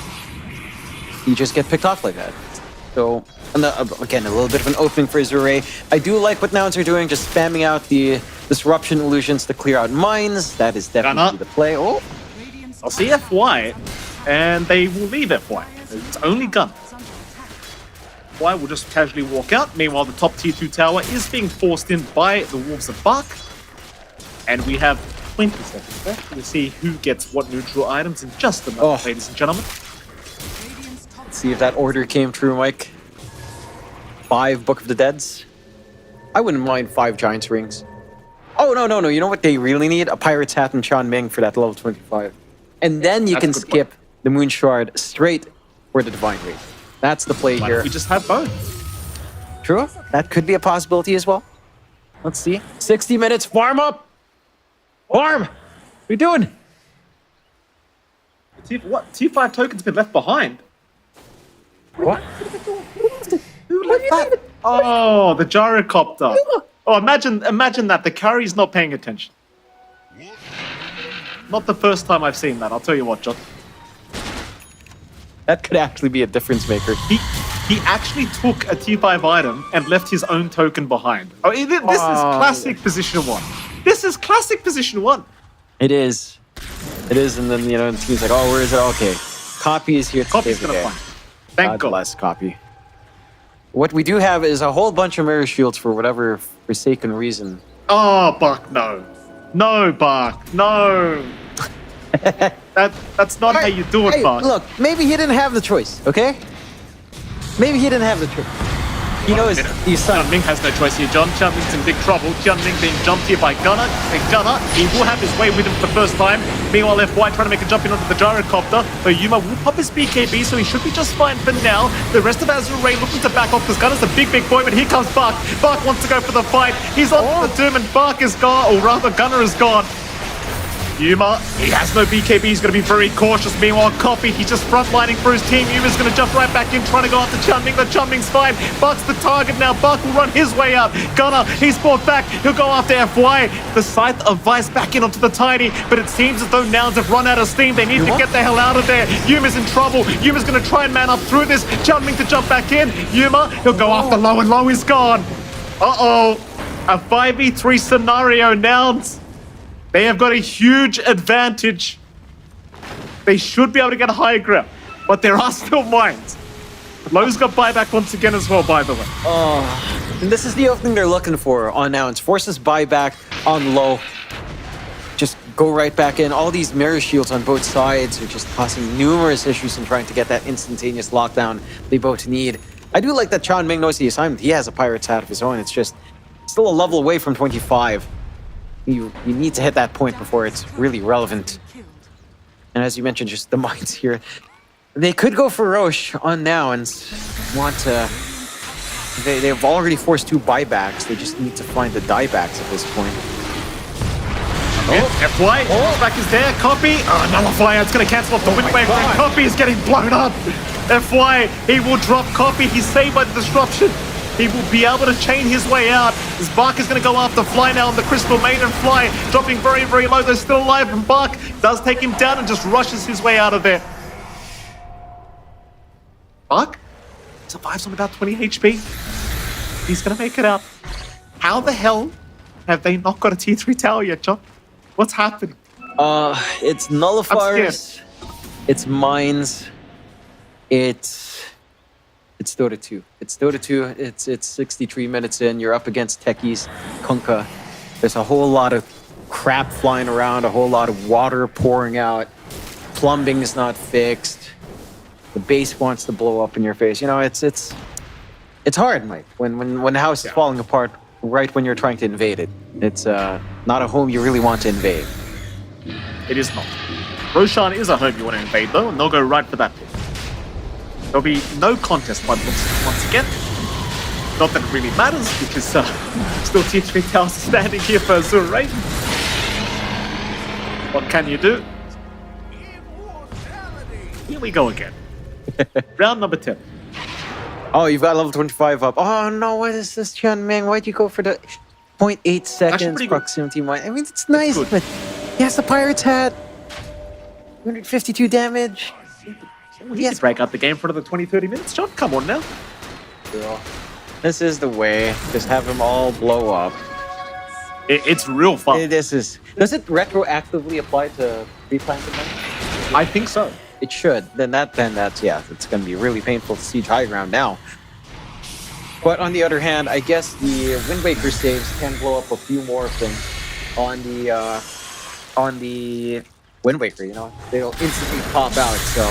you just get picked off like that. So, and again, a little bit of an opening for Azure Ray. I do like what Nouns are doing, just spamming out the disruption illusions to clear out mines. That is definitely the play. Oh, I'll see FY, and they will leave FY. It's only gun. FY will just casually walk out. Meanwhile, the top tier 2 tower is being forced in by the Wolves of Bark. And we have 20 seconds left. We'll see who gets what neutral items in just a moment, ladies and gentlemen. let's see if that order came true, Mike. 5 Book of the Deads. I wouldn't mind 5 Giants Rings. Oh, no. You know what they really need? A Pirate's Hat and Chan Ming for that level 25. And then you can skip the Moon Shard straight for the Divine Ring. That's the play here. We just have both. True. That could be a possibility as well. Let's see. 60 minutes. Farm up. Farm. What are you doing? What? T5 token's been left behind. What? Who left that? Oh, the gyrocopter. Oh, imagine that. The carry's not paying attention. Not the first time I've seen that. I'll tell you what, John. That could actually be a difference maker. He actually took a T5 item and left his own token behind. Oh, this is classic position 1. This is classic position 1. It is. It is, and then, you know, the team's like, oh, where is it? Okay. Copy is here to Copy's save the gonna day. find it. Thank God. Bless Copy. What we do have is a whole bunch of mirror shields for whatever forsaken reason. Oh, Buck, no. No, Buck, no. That's not how you do it, Buck. Look, maybe he didn't have the choice, okay? Maybe he didn't have the choice. He knows his son. Jian Ming has no choice here, John. Jian Ming's in big trouble. Jian Ming being jumped here by Gunner. And Gunner, he will have his way with him for the first time. Meanwhile, FY trying to make a jump in onto the gyrocopter. But Yuma will pop his BKB, so he should be just fine for now. The rest of Azure Ray looking to back off because Gunner's a big boy, but here comes Bark. Bark wants to go for the fight. He's on the doom, and Bark is gone, or rather, Gunner is gone. Yuma, he has no BKB, he's going to be very cautious. Meanwhile, Copy, he's just frontlining for his team. Yuma's going to jump right back in, trying to go after Chunming, but Chunming's fine. Buck's the target now. Buck will run his way out. Gunner, he's brought back. He'll go after FY. The Scythe of Vice back in onto the Tiny, but it seems as though Nouns have run out of steam. They need to get the hell out of there. Yuma's in trouble. Yuma's going to try and man up through this. Chunming to jump back in. Yuma, he'll go after Low, and Low is gone. Uh-oh. A 5v3 scenario, Nouns. They have got a huge advantage. They should be able to get a higher ground, but there are still mines. Low's got buyback once again as well, by the way. And this is the opening they're looking for on Nouns. Forces buyback on Low. Just go right back in. All these mirror shields on both sides are just causing numerous issues in trying to get that instantaneous lockdown they both need. I do like that Chan Ming knows the assignment. He has a Pirate's Hat of his own. It's just still a level away from 25. You need to hit that point before it's really relevant. And as you mentioned, just the mines here. They could go for Roche on now and want to... They've already forced 2 buybacks. They just need to find the diebacks at this point. FY, back is there. Copy. Nullifier, it's going to cancel off the wind wave. Copy is getting blown up. FY, he will drop Copy. He's saved by the disruption. He will be able to chain his way out. As Bark is going to go after Fly now on the Crystal Maiden. Fly dropping very, very low. They're still alive, and Bark does take him down and just rushes his way out of there. Bark survives on about 20 HP. He's going to make it out. How the hell have they not got a T3 tower yet, John? What's happening? It's nullifiers. It's mines. It's Dota 2. It's Dota 2. It's 63 minutes in. You're up against techies, Kunkka. There's a whole lot of crap flying around, a whole lot of water pouring out. Plumbing is not fixed. The base wants to blow up in your face. You know, it's hard, Mike. When the house is falling apart right when you're trying to invade it. It's not a home you really want to invade. It is not. Roshan is a home you want to invade, though, and they'll go right for that. There'll be no contest by the looks of it once again. Not that it really matters, because still Tier 3 towers standing here for Azure Ray. What can you do? Here we go again. Round number 10. Oh, you've got level 25 up. Oh no, what is this, Chen Ming? Why'd you go for the 0.8 seconds pretty good. proximity mine? I mean, it's nice, good. but he has the Pirate's hat. 252 damage. We need to break out the game for another 20-30 minutes, John. Come on now. This is the way. Just have them all blow up. It's real fun. This is. Does it retroactively apply to pre-planted mines? I think so. It should. Then that's it's going to be really painful to siege high ground now. But on the other hand, I guess the Wind Waker saves can blow up a few more of them on the Wind Waker. You know, they'll instantly pop out, so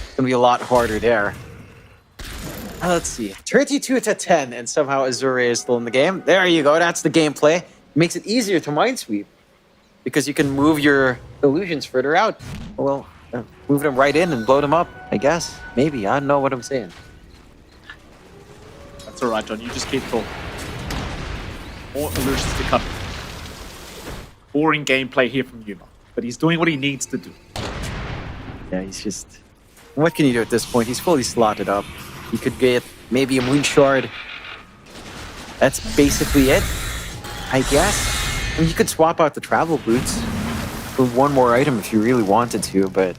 it's going to be a lot harder there. Let's see, 32-10, and somehow Azure Ray is still in the game. There you go. That's the gameplay. It makes it easier to minesweep because you can move your illusions further out. Well. Move them right in and blow them up, I guess. Maybe. I don't know what I'm saying. That's all right, John. You just keep talking. More illusions to come. Boring gameplay here from Yuma. But he's doing what he needs to do. Yeah, he's just... What can you do at this point? He's fully slotted up. He could get maybe a Moon Shard. That's basically it, I guess. I mean, you could swap out the travel boots for one more item if you really wanted to, but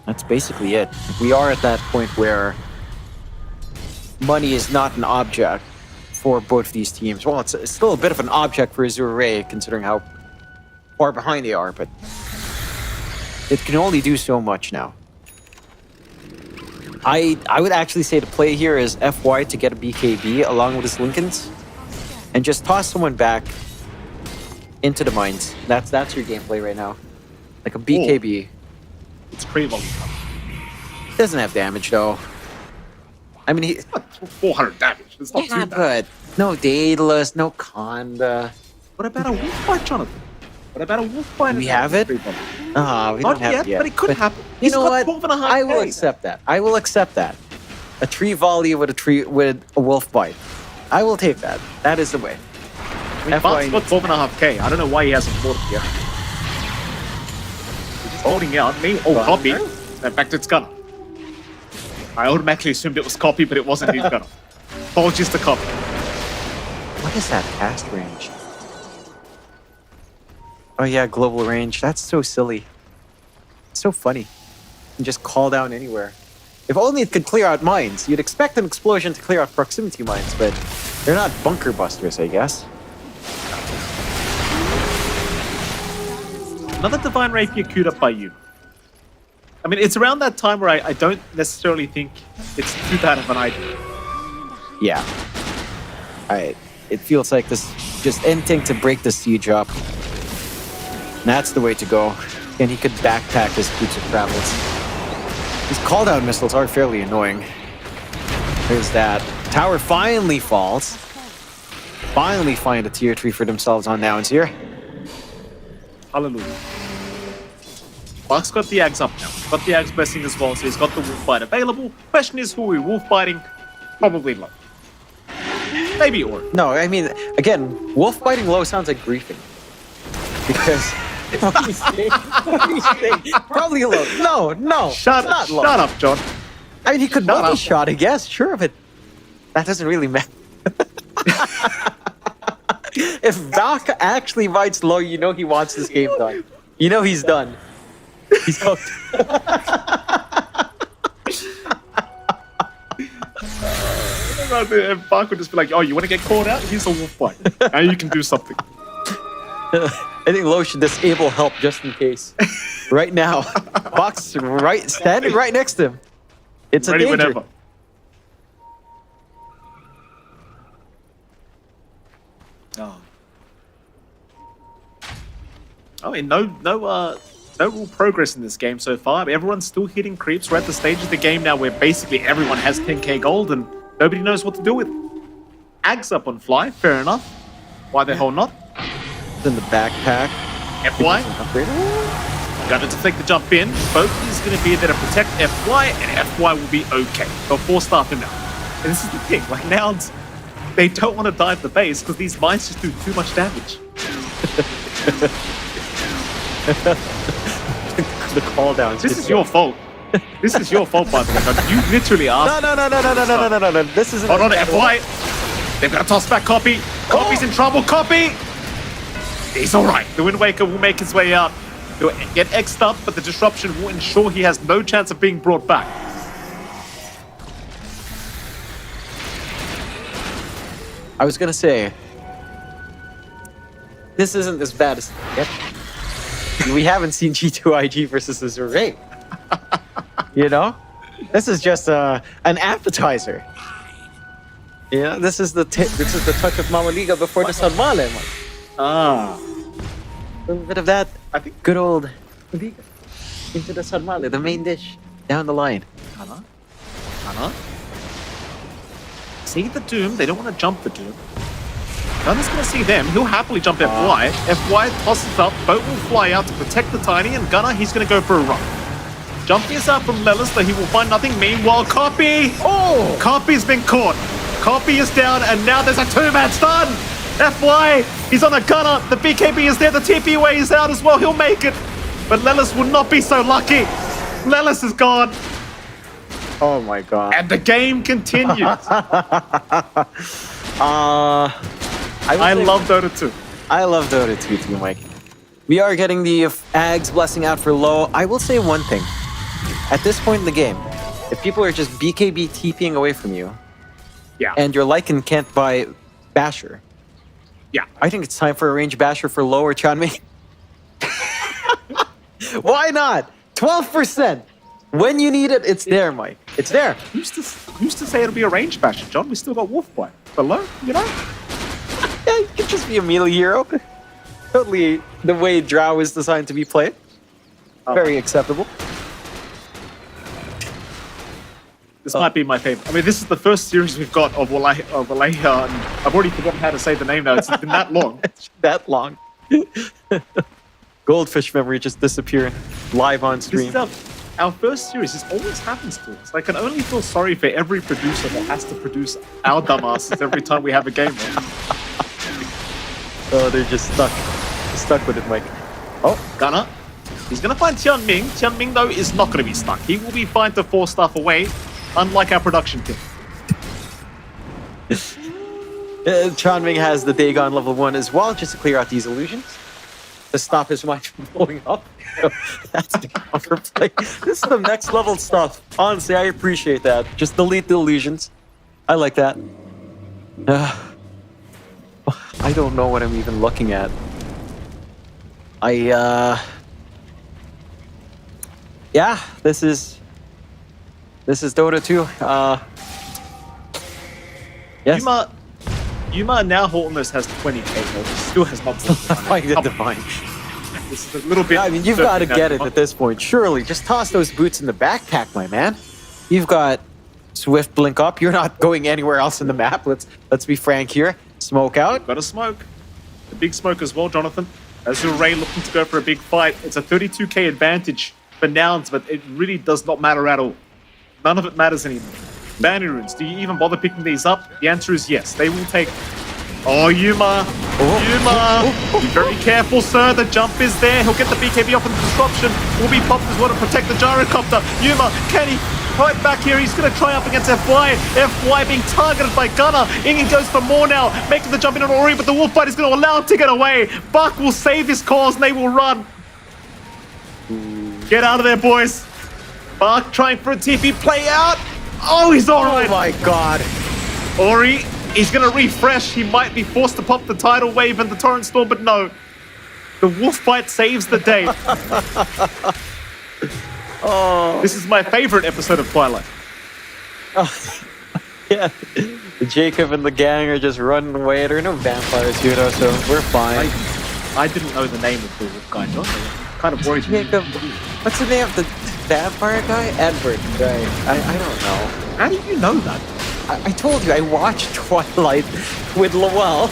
that's basically it. We are at that point where money is not an object for both of these teams. Well, it's still a bit of an object for Azure Ray, considering how far behind they are, but it can only do so much now. I would actually say the play here is FY to get a BKB along with his Lincolns, and just toss someone back into the mines. That's your gameplay right now. Like a BKB. It's pre-volume. Doesn't have damage though. I mean, he 400 damage. It's not too bad. but no Daedalus, no Conda. What about a wolf fight, Jonathan? What about a wolf fight? We have it? We Not don't have yet, it yet. but it could happen. You He's know got what? 12.5K. I will accept that. I will accept that. A tree volley with a wolf bite. I will take that. That is the way. I mean, Bart's got 12.5K. I don't know why he hasn't bought it yet. He's just holding out. Copy. In fact, it's Gunner. I automatically assumed it was copy, but it wasn't indeed Gunner. Apologies to copy. What is that cast range? Oh yeah, global range. That's so silly. It's so funny. You can just call down anywhere. If only it could clear out mines. You'd expect an explosion to clear out proximity mines, but they're not bunker busters, I guess. Another Divine Rapier queued up by you. I mean, it's around that time where I don't necessarily think it's too bad of an idea. Yeah. It feels like this just anything to break the siege up. And that's the way to go. And he could backpack his boots of travels. These call-down missiles are fairly annoying. There's that. Tower finally falls. Finally find a tier 3 for themselves on Nouns here. Hallelujah. Buck's got the Ags up now. Got the Ags blessing as well, so he's got the wolf bite available. Question is, who are we wolf biting? Probably low. Maybe or. No, I mean, again, wolf biting low sounds like griefing. Because... what do you say? Probably low. No. Shut up, John. I mean, he could multi-shot, I guess, sure, but that doesn't really matter. If Doc actually bites low, you know he wants this game done. You know he's done. He's hooked. If Buck would just be like, oh, you want to get caught out? Here's a wolf bite. Now you can do something. I think Low should disable help just in case. Right now. Buck's standing right next to him. It's Ready a danger. whenever. Oh. I mean, no real progress in this game so far. Everyone's still hitting creeps. We're at the stage of the game now where basically everyone has 10k gold and nobody knows what to do with it. Ags up on fly, fair enough. Why the hell not? In the backpack. FY? Gunner to take the jump in. Both is going to be there to protect FY, and FY will be okay. They'll four-star him now. And this is the thing, like Nouns, they don't want to dive the base because these mines just do too much damage. The call down. This is your fault. This is your fault, by the way. You literally asked. No. This isn't. Hold on, FY. They've got to toss back Copy. Copy's in trouble. Copy. He's all right. The Wind Waker will make his way out. He'll get X'd up, but the disruption will ensure he has no chance of being brought back. I was gonna say, this isn't as bad as we haven't seen G2IG versus Azure Ray. You know, this is just an appetizer. Yeah, this is the touch of Mama Liga before the Sarmale. Ah, A little bit of that. I think Good old Liga into the Sarmale, the main dish down the line. Hannah. See the Doom. They don't want to jump the Doom. Gunner's going to see them. He'll happily jump FY. FY tosses up. Boat will fly out to protect the Tiny, and Gunner, he's going to go for a run. Jumping is out from Lelis, though he will find nothing. Meanwhile, Copy! Oh! Copy's been caught. Copy is down, and now there's a two-man stun! FY! He's on a Gunner. The BKB is there. The TP way is out as well. He'll make it. But Lelis will not be so lucky. Lelis is gone. Oh my god. And the game continues. I love Dota 2. I love Dota 2 too, Mike. We are getting the Ags blessing out for low. I will say one thing. At this point in the game, if people are just BKB TPing away from you, Yeah. and your Lycan can't buy Basher, Yeah. I think it's time for a range Basher for low or Chanming. Why not? 12%. When you need it, it's there, Mike. It's there. Who's to say it'll be a range basher, John? We still got Wolfbite below, you know? Yeah, it could just be a melee hero. Totally the way Drow is designed to be played. Very acceptable. This might be my favorite. I mean, this is the first series we've got of Wallachia, and I've already forgotten how to say the name now. It's been that long. It's that long. Goldfish memory just disappearing live on This stream. is our first series. This always happens to us. I can only feel sorry for every producer that has to produce our dumbasses every time we have a game on. Oh, they're just stuck with it, Mike. Oh, Gunner. He's going to find Tian Ming. Tian Ming, though, is not going to be stuck. He will be fine to force stuff away, unlike our production team. Chanming has the Dagon level 1 as well, just to clear out these illusions. To stop his mind from blowing up. That's the counterplay. This is the next level stuff. Honestly, I appreciate that. Just delete the illusions. I like that. I don't know what I'm even looking at. Yeah, this is Dota 2. Yes. Yuma now almost has 20k, though. He still has not Find the divine. This is a little bit. I mean, you've got to get it at this point. Surely, just toss those boots in the backpack, my man. You've got Swift blink up. You're not going anywhere else in the map. Let's be frank here. Smoke out. Got a smoke. The big smoke as well, Jonathan. Azure Ray looking to go for a big fight. It's a 32k advantage for Nouns, but it really does not matter at all. None of it matters anymore. Bounty runes, do you even bother picking these up? The answer is yes. They will take... Oh, Yuma! Yuma! Be very careful, sir. The jump is there. He'll get the BKB off and the disruption will be popped as well to protect the gyrocopter. Yuma, can he fight back here? He's going to try up against FY. FY being targeted by Gunner. Ingen goes for more now, making the jump in on Ori, but the Wolfbite is going to allow him to get away. Buck will save his cause and they will run. Get out of there, boys. Buck trying for a TP play out. Oh, he's all right. Oh my god. Ori, he's going to refresh. He might be forced to pop the tidal wave and the torrent storm, but no. The Wolfbite saves the day. Oh. This is my favorite episode of Twilight. Oh. Yeah. Jacob and the gang are just running away. There are no vampires here, though, so we're fine. I didn't know the name of the wolf guy, John. Kind of worried me. Jacob, what's the name of the vampire guy? Edward, right? I don't know. How do you know that? I told you, I watched Twilight with Lowell.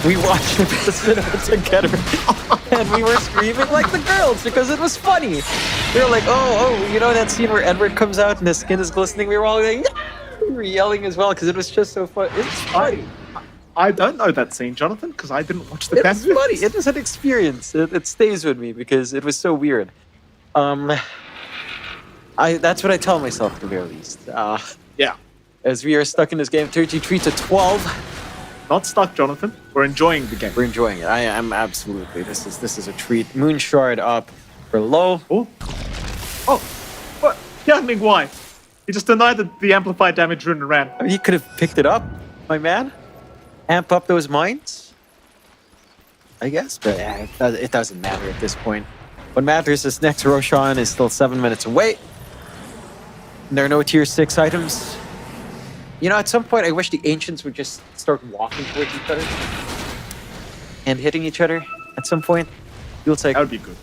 we watched this video together, and we were screaming like the girls because it was funny. We were like, oh, you know that scene where Edward comes out and his skin is glistening? We were all like, yeah! We were yelling as well because it was just so fun. It's funny. I don't know that scene, Jonathan, because I didn't watch the It was demo. funny. It was an experience. It stays with me because it was so weird. That's what I tell myself at the very least. Yeah. As we are stuck in this game, 33-12. Not stuck, Jonathan. We're enjoying the game. We're enjoying it. I am absolutely. This is a treat. Moon Shard up for low. Oh, what? Gaimin, why? He just denied the amplified damage rune and ran. He could have picked it up, my man. Amp up those mines, I guess. But it doesn't matter at this point. What matters is next Roshan is still 7 minutes away. There are no tier 6 items. You know, at some point, I wish the Ancients would just start walking towards each other and hitting each other at some point. Feels like That would be good.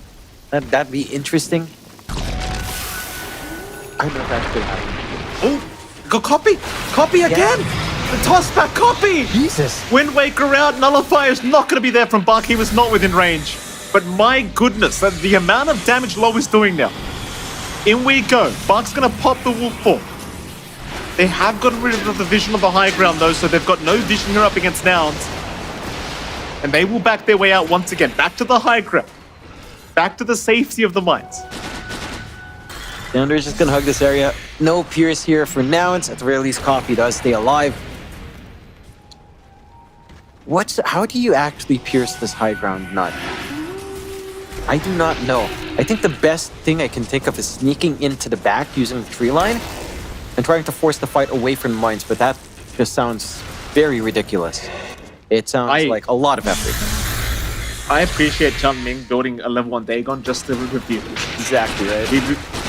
that'd be interesting. I don't know if that's good happen. Oh, go copy! Copy again! The toss back copy! Jesus. Wind Waker out, Nullifier is not going to be there from Buck. He was not within range. But my goodness, the amount of damage Low is doing now. In we go. Buck's going to pop the Wolf Form. They have gotten rid of the vision of the high ground though, so they've got no vision here up against Nouns. And they will back their way out once again. Back to the high ground. Back to the safety of the mines. Downder's just gonna hug this area. No Pierce here for Nouns. At the very least, Coffee does stay alive. How do you actually pierce this high ground nut? I do not know. I think the best thing I can think of is sneaking into the back using the tree line and trying to force the fight away from the mines, but that just sounds very ridiculous. It sounds like a lot of effort. I appreciate Chun Ming building a level 1 Dagon just to review. Exactly, right?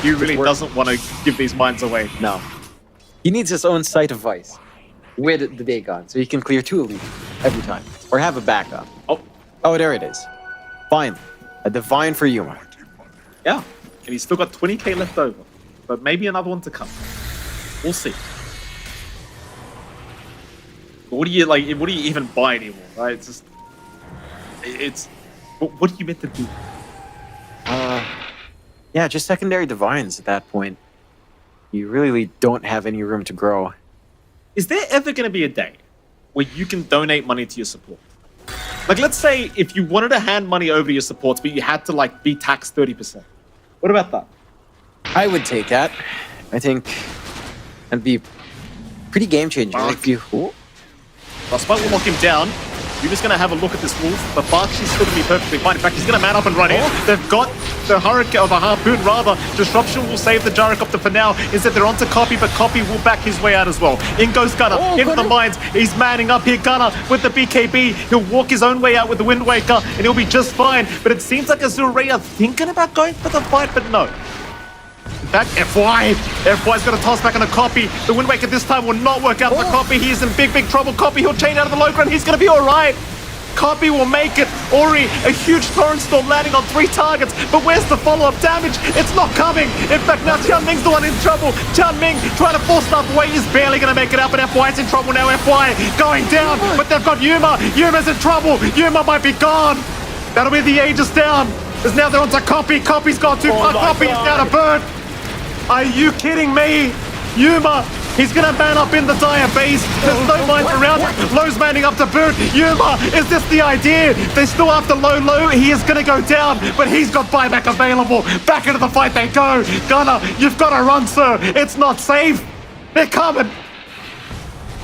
He really doesn't want to give these mines away. No. He needs his own site of vice with the Dagon, so he can clear 2 elite every time. Or have a backup. Oh, there it is. Finally. A divine for Yuma. Yeah. And he's still got 20k left over. But maybe another one to come. We'll see. But what do you even buy anymore, right? What are you meant to do? Yeah, just secondary divines at that point. You really don't have any room to grow. Is there ever going to be a day where you can donate money to your support? Like, let's say if you wanted to hand money over to your supports, but you had to, be taxed 30%. What about that? I would take that. I think that'd be pretty game-changing. If you... Frostbite will lock him down. You're just going to have a look at this wolf, but Barkshi's still going to be perfectly fine. In fact, he's going to man up and run in. They've got the hurricane, or the harpoon rather. Disruption will save the gyrocopter for now. Instead, they're onto Copy, but Copy will back his way out as well. In goes Gunner, into the mines. He's manning up here. Gunner with the BKB. He'll walk his own way out with the Wind Waker, and he'll be just fine. But it seems like Azure Ray are thinking about going for the fight, but no. In fact, FY's got to toss back on a Copy. The Wind Waker this time will not work out for Copy. He's in big trouble. Copy, he'll chain out of the low ground. He's going to be all right. Copy will make it. Ori, a huge torrent storm landing on 3 targets. But where's the follow-up damage? It's not coming. In fact, now Tian Ming's the one in trouble. Tian Ming trying to force stuff away. He's barely going to make it out, but FY's in trouble now. FY going down, but they've got Yuma. Yuma's in trouble. Yuma might be gone. That'll be the Aegis down. Because now they're onto Copy. Copy's gone too far. Copy is down a bird. Are you kidding me? Yuma, he's gonna man up in the dire base. There's no mines around him. Low's manning up to boot. Yuma, is this the idea? They're still after Low. He is gonna go down, but he's got buyback available. Back into the fight they go. Gunner, you've got to run, sir. It's not safe. They're coming.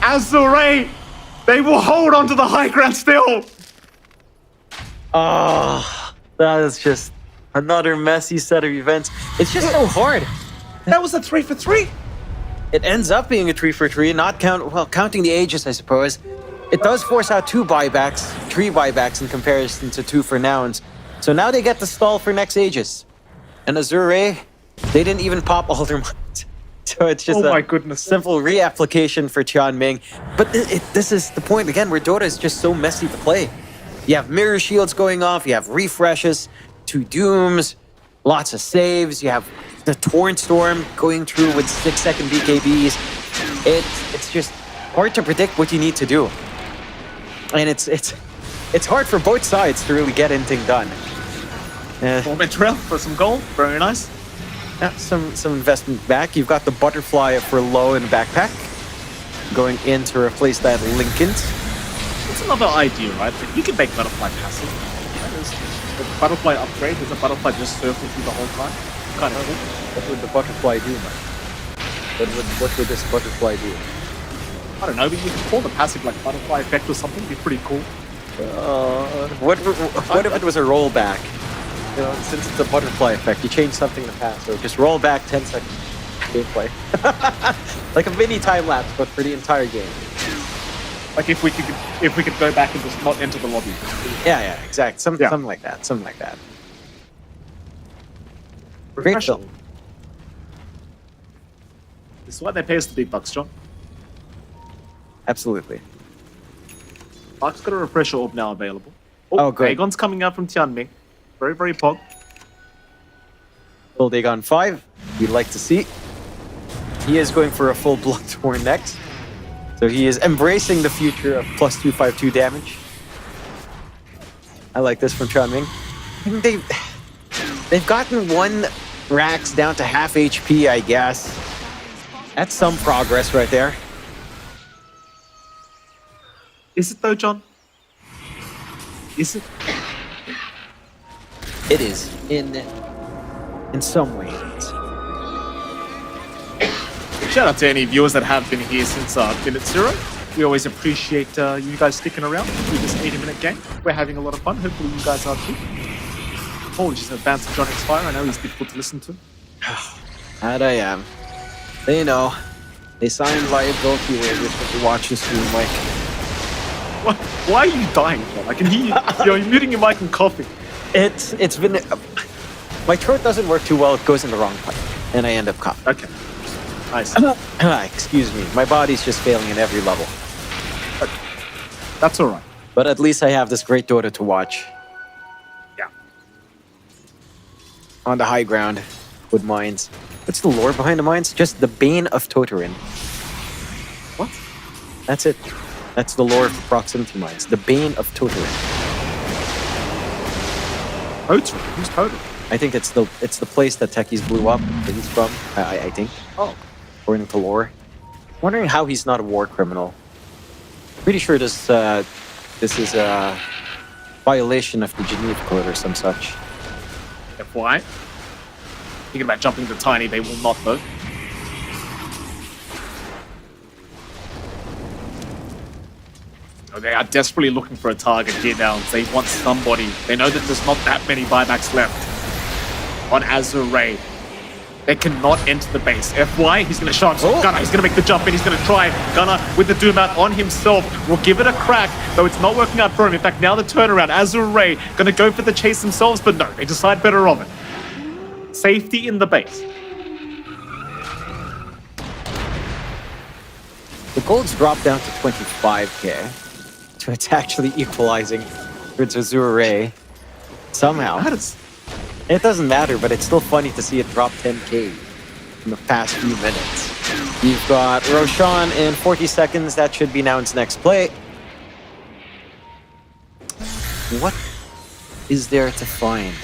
Azure Ray, they will hold on to the high ground still. That is just another messy set of events. It's just so hard. That was a 3 for 3. It ends up being a 3 for 3, counting the Aegis, I suppose. It does force out 3 buybacks in comparison to 2 for Nouns. So now they get the stall for next Aegis. And Azure Ray, they didn't even pop all their mines. So it's just my goodness. Simple reapplication for Tian Ming. But this is the point, again, where Dota is just so messy to play. You have mirror shields going off, you have refreshes, 2 dooms, lots of saves, you have the Torrent Storm going through with 6-second BKBs. It's just hard to predict what you need to do. And it's it's hard for both sides to really get anything done. Format trail for some gold. Very nice. Yeah, some investment back. You've got the butterfly for low in the backpack going in to replace that Lincoln's. It's another idea, right? Like, you can make butterfly passive. Right? There's the butterfly upgrade. There's a butterfly just circling through the whole time. Kind of cool. What would the butterfly do, man? What would this butterfly do? I don't know, but you can call the passive like butterfly effect or something. It'd be pretty cool. What if it was a rollback? You know, since it's a butterfly effect, you change something in the past, so just roll back 10 seconds gameplay. Like a mini time lapse, but for the entire game. Like if we could go back and just not enter the lobby. Yeah, exactly. Something like that. Great film. This is why they pay us the big bucks, John. Absolutely. Mark's got a refresher orb now available. Oh, good. Aegon's coming out from Tianming. Very, very pog. Full Dagon 5. We'd like to see. He is going for a full Bloodthorn next. So he is embracing the future of plus 252 damage. I like this from Tianming. I think they've gotten one Rax down to half HP, I guess. That's some progress right there. Is it though, John? Is it? It is in some ways. Shout out to any viewers that have been here since minute 0. We always appreciate you guys sticking around through this 80-minute game. We're having a lot of fun. Hopefully you guys are too. Apologies in advance to John Xfire. I know he's difficult to listen to. That I am. They know. They signed liability waivers if you watch this stream, Mike. Why are you dying, John? I can hear you. You're muting your mic and coughing. It's been... my throat doesn't work too well. It goes in the wrong pipe. And I end up coughing. Okay. Nice. Excuse me. My body's just failing in every level. That's all right. But at least I have this great Dota to watch. Yeah. On the high ground with mines. What's the lore behind the mines? Just the Bane of Toterin. What? That's it. That's the lore for proximity mines. The Bane of Toterin. Toterin? Who's Toterin? I think it's the place that Techies blew up that he's from. I think. Oh. According to lore. Wondering how he's not a war criminal. Pretty sure this is a violation of the Geneva Code or some such. FYI. Thinking about jumping the tiny, they will not though. They are desperately looking for a target here now. They want somebody. They know that there's not that many buybacks left on Azure Ray. They cannot enter the base. FY, he's going to show himself. Gunnar, he's going to make the jump in. He's going to try. Gunnar with the Doom out on himself. Will give it a crack, though it's not working out for him. In fact, now the turnaround. Azure Ray going to go for the chase themselves, but no, they decide better of it. Safety in the base. The gold's dropped down to 25k. So it's actually equalizing towards Azure Ray. Somehow. It doesn't matter, but it's still funny to see it drop 10k in the past few minutes. You've got Roshan in 40 seconds. That should be Nouns' next play. What is there to find?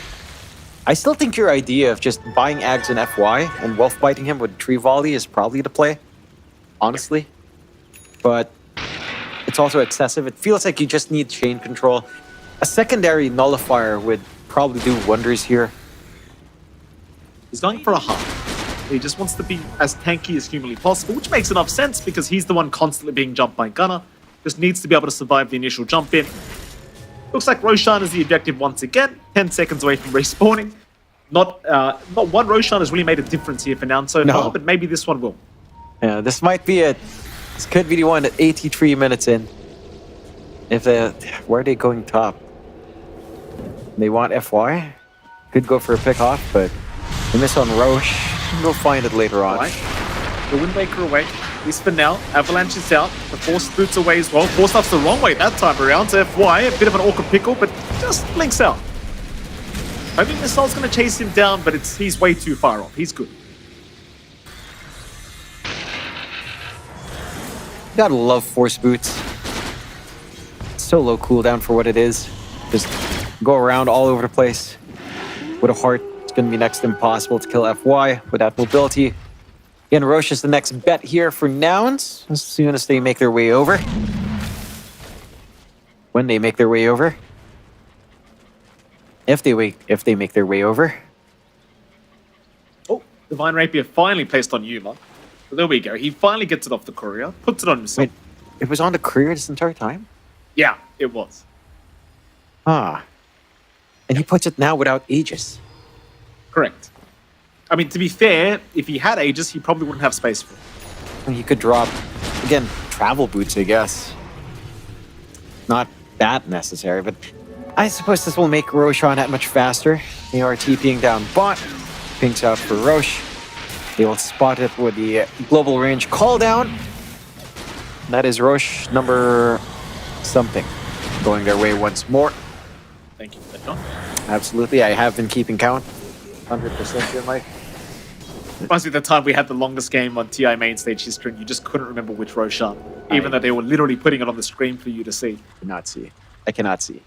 I still think your idea of just buying Ags and FY and wolf biting him with tree volley is probably the play. Honestly. But it's also excessive. It feels like you just need chain control. A secondary nullifier would probably do wonders here. He's going for a half. He just wants to be as tanky as humanly possible, which makes enough sense because he's the one constantly being jumped by Gunnar. Just needs to be able to survive the initial jump in. Looks like Roshan is the objective once again. 10 seconds away from respawning. Not one Roshan has really made a difference here for now so far, but maybe this one will. Yeah, this might be it. This could be the one at 83 minutes in. If where are they going top? They want FY. Could go for a pick off, but they miss on Roche. We'll find it later on. Right. The Windwaker away. At least for now. Avalanche is out. The Force Boots away as well. Force Stuff's the wrong way that time around. So FY, a bit of an awkward pickle, but just blinks out. I think Missile's going to chase him down, but he's way too far off. He's good. Gotta love Force Boots. So low cooldown for what it is. Just go around all over the place. With a heart, it's going to be next to impossible to kill FY without mobility. Again, Roche is the next bet here for Nouns, as soon as they make their way over. When they make their way over. If they make their way over. Oh, Divine Rapier finally placed on Yuma. So there we go. He finally gets it off the courier, puts it on himself. Wait, it was on the courier this entire time? Yeah, it was. Ah. And he puts it now without Aegis. Correct. I mean, to be fair, if he had Aegis, he probably wouldn't have space for it. And he could drop, again, travel boots, I guess. Not that necessary, but I suppose this will make Roshan that much faster. They are TPing down bot. Pinks out for Roche. They will spot it with the global range call down. That is Roche number something. Going their way once more. Thank you for that, John. Absolutely, I have been keeping count. 100% here, Mike. Reminds me of the time we had the longest game on TI main stage history and you just couldn't remember which Roshan, even though they were literally putting it on the screen for you to see. I cannot see.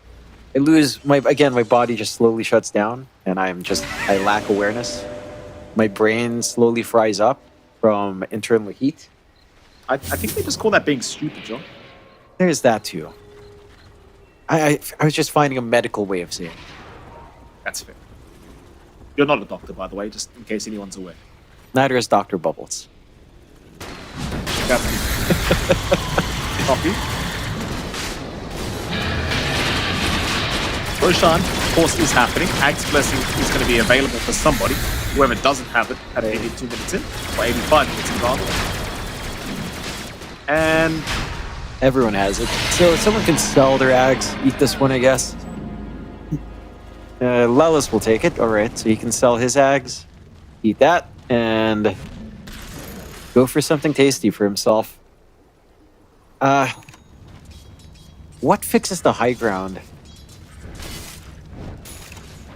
I lose my body just slowly shuts down and I lack awareness. My brain slowly fries up from internal heat. I think they just call that being stupid, John. There's that too. I was just finding a medical way of saying it. That's fair. You're not a doctor, by the way, just in case anyone's aware. Neither is Dr. Bubbles. That's me. Copy. Roshan, of course, is happening. Ag's Blessing is going to be available for somebody. Whoever doesn't have it at 82 minutes in, or 85 minutes in rather. And everyone has it. So someone can sell their Ags, eat this one, I guess. Lelis will take it. All right, so he can sell his Ags, eat that, and go for something tasty for himself. What fixes the high ground?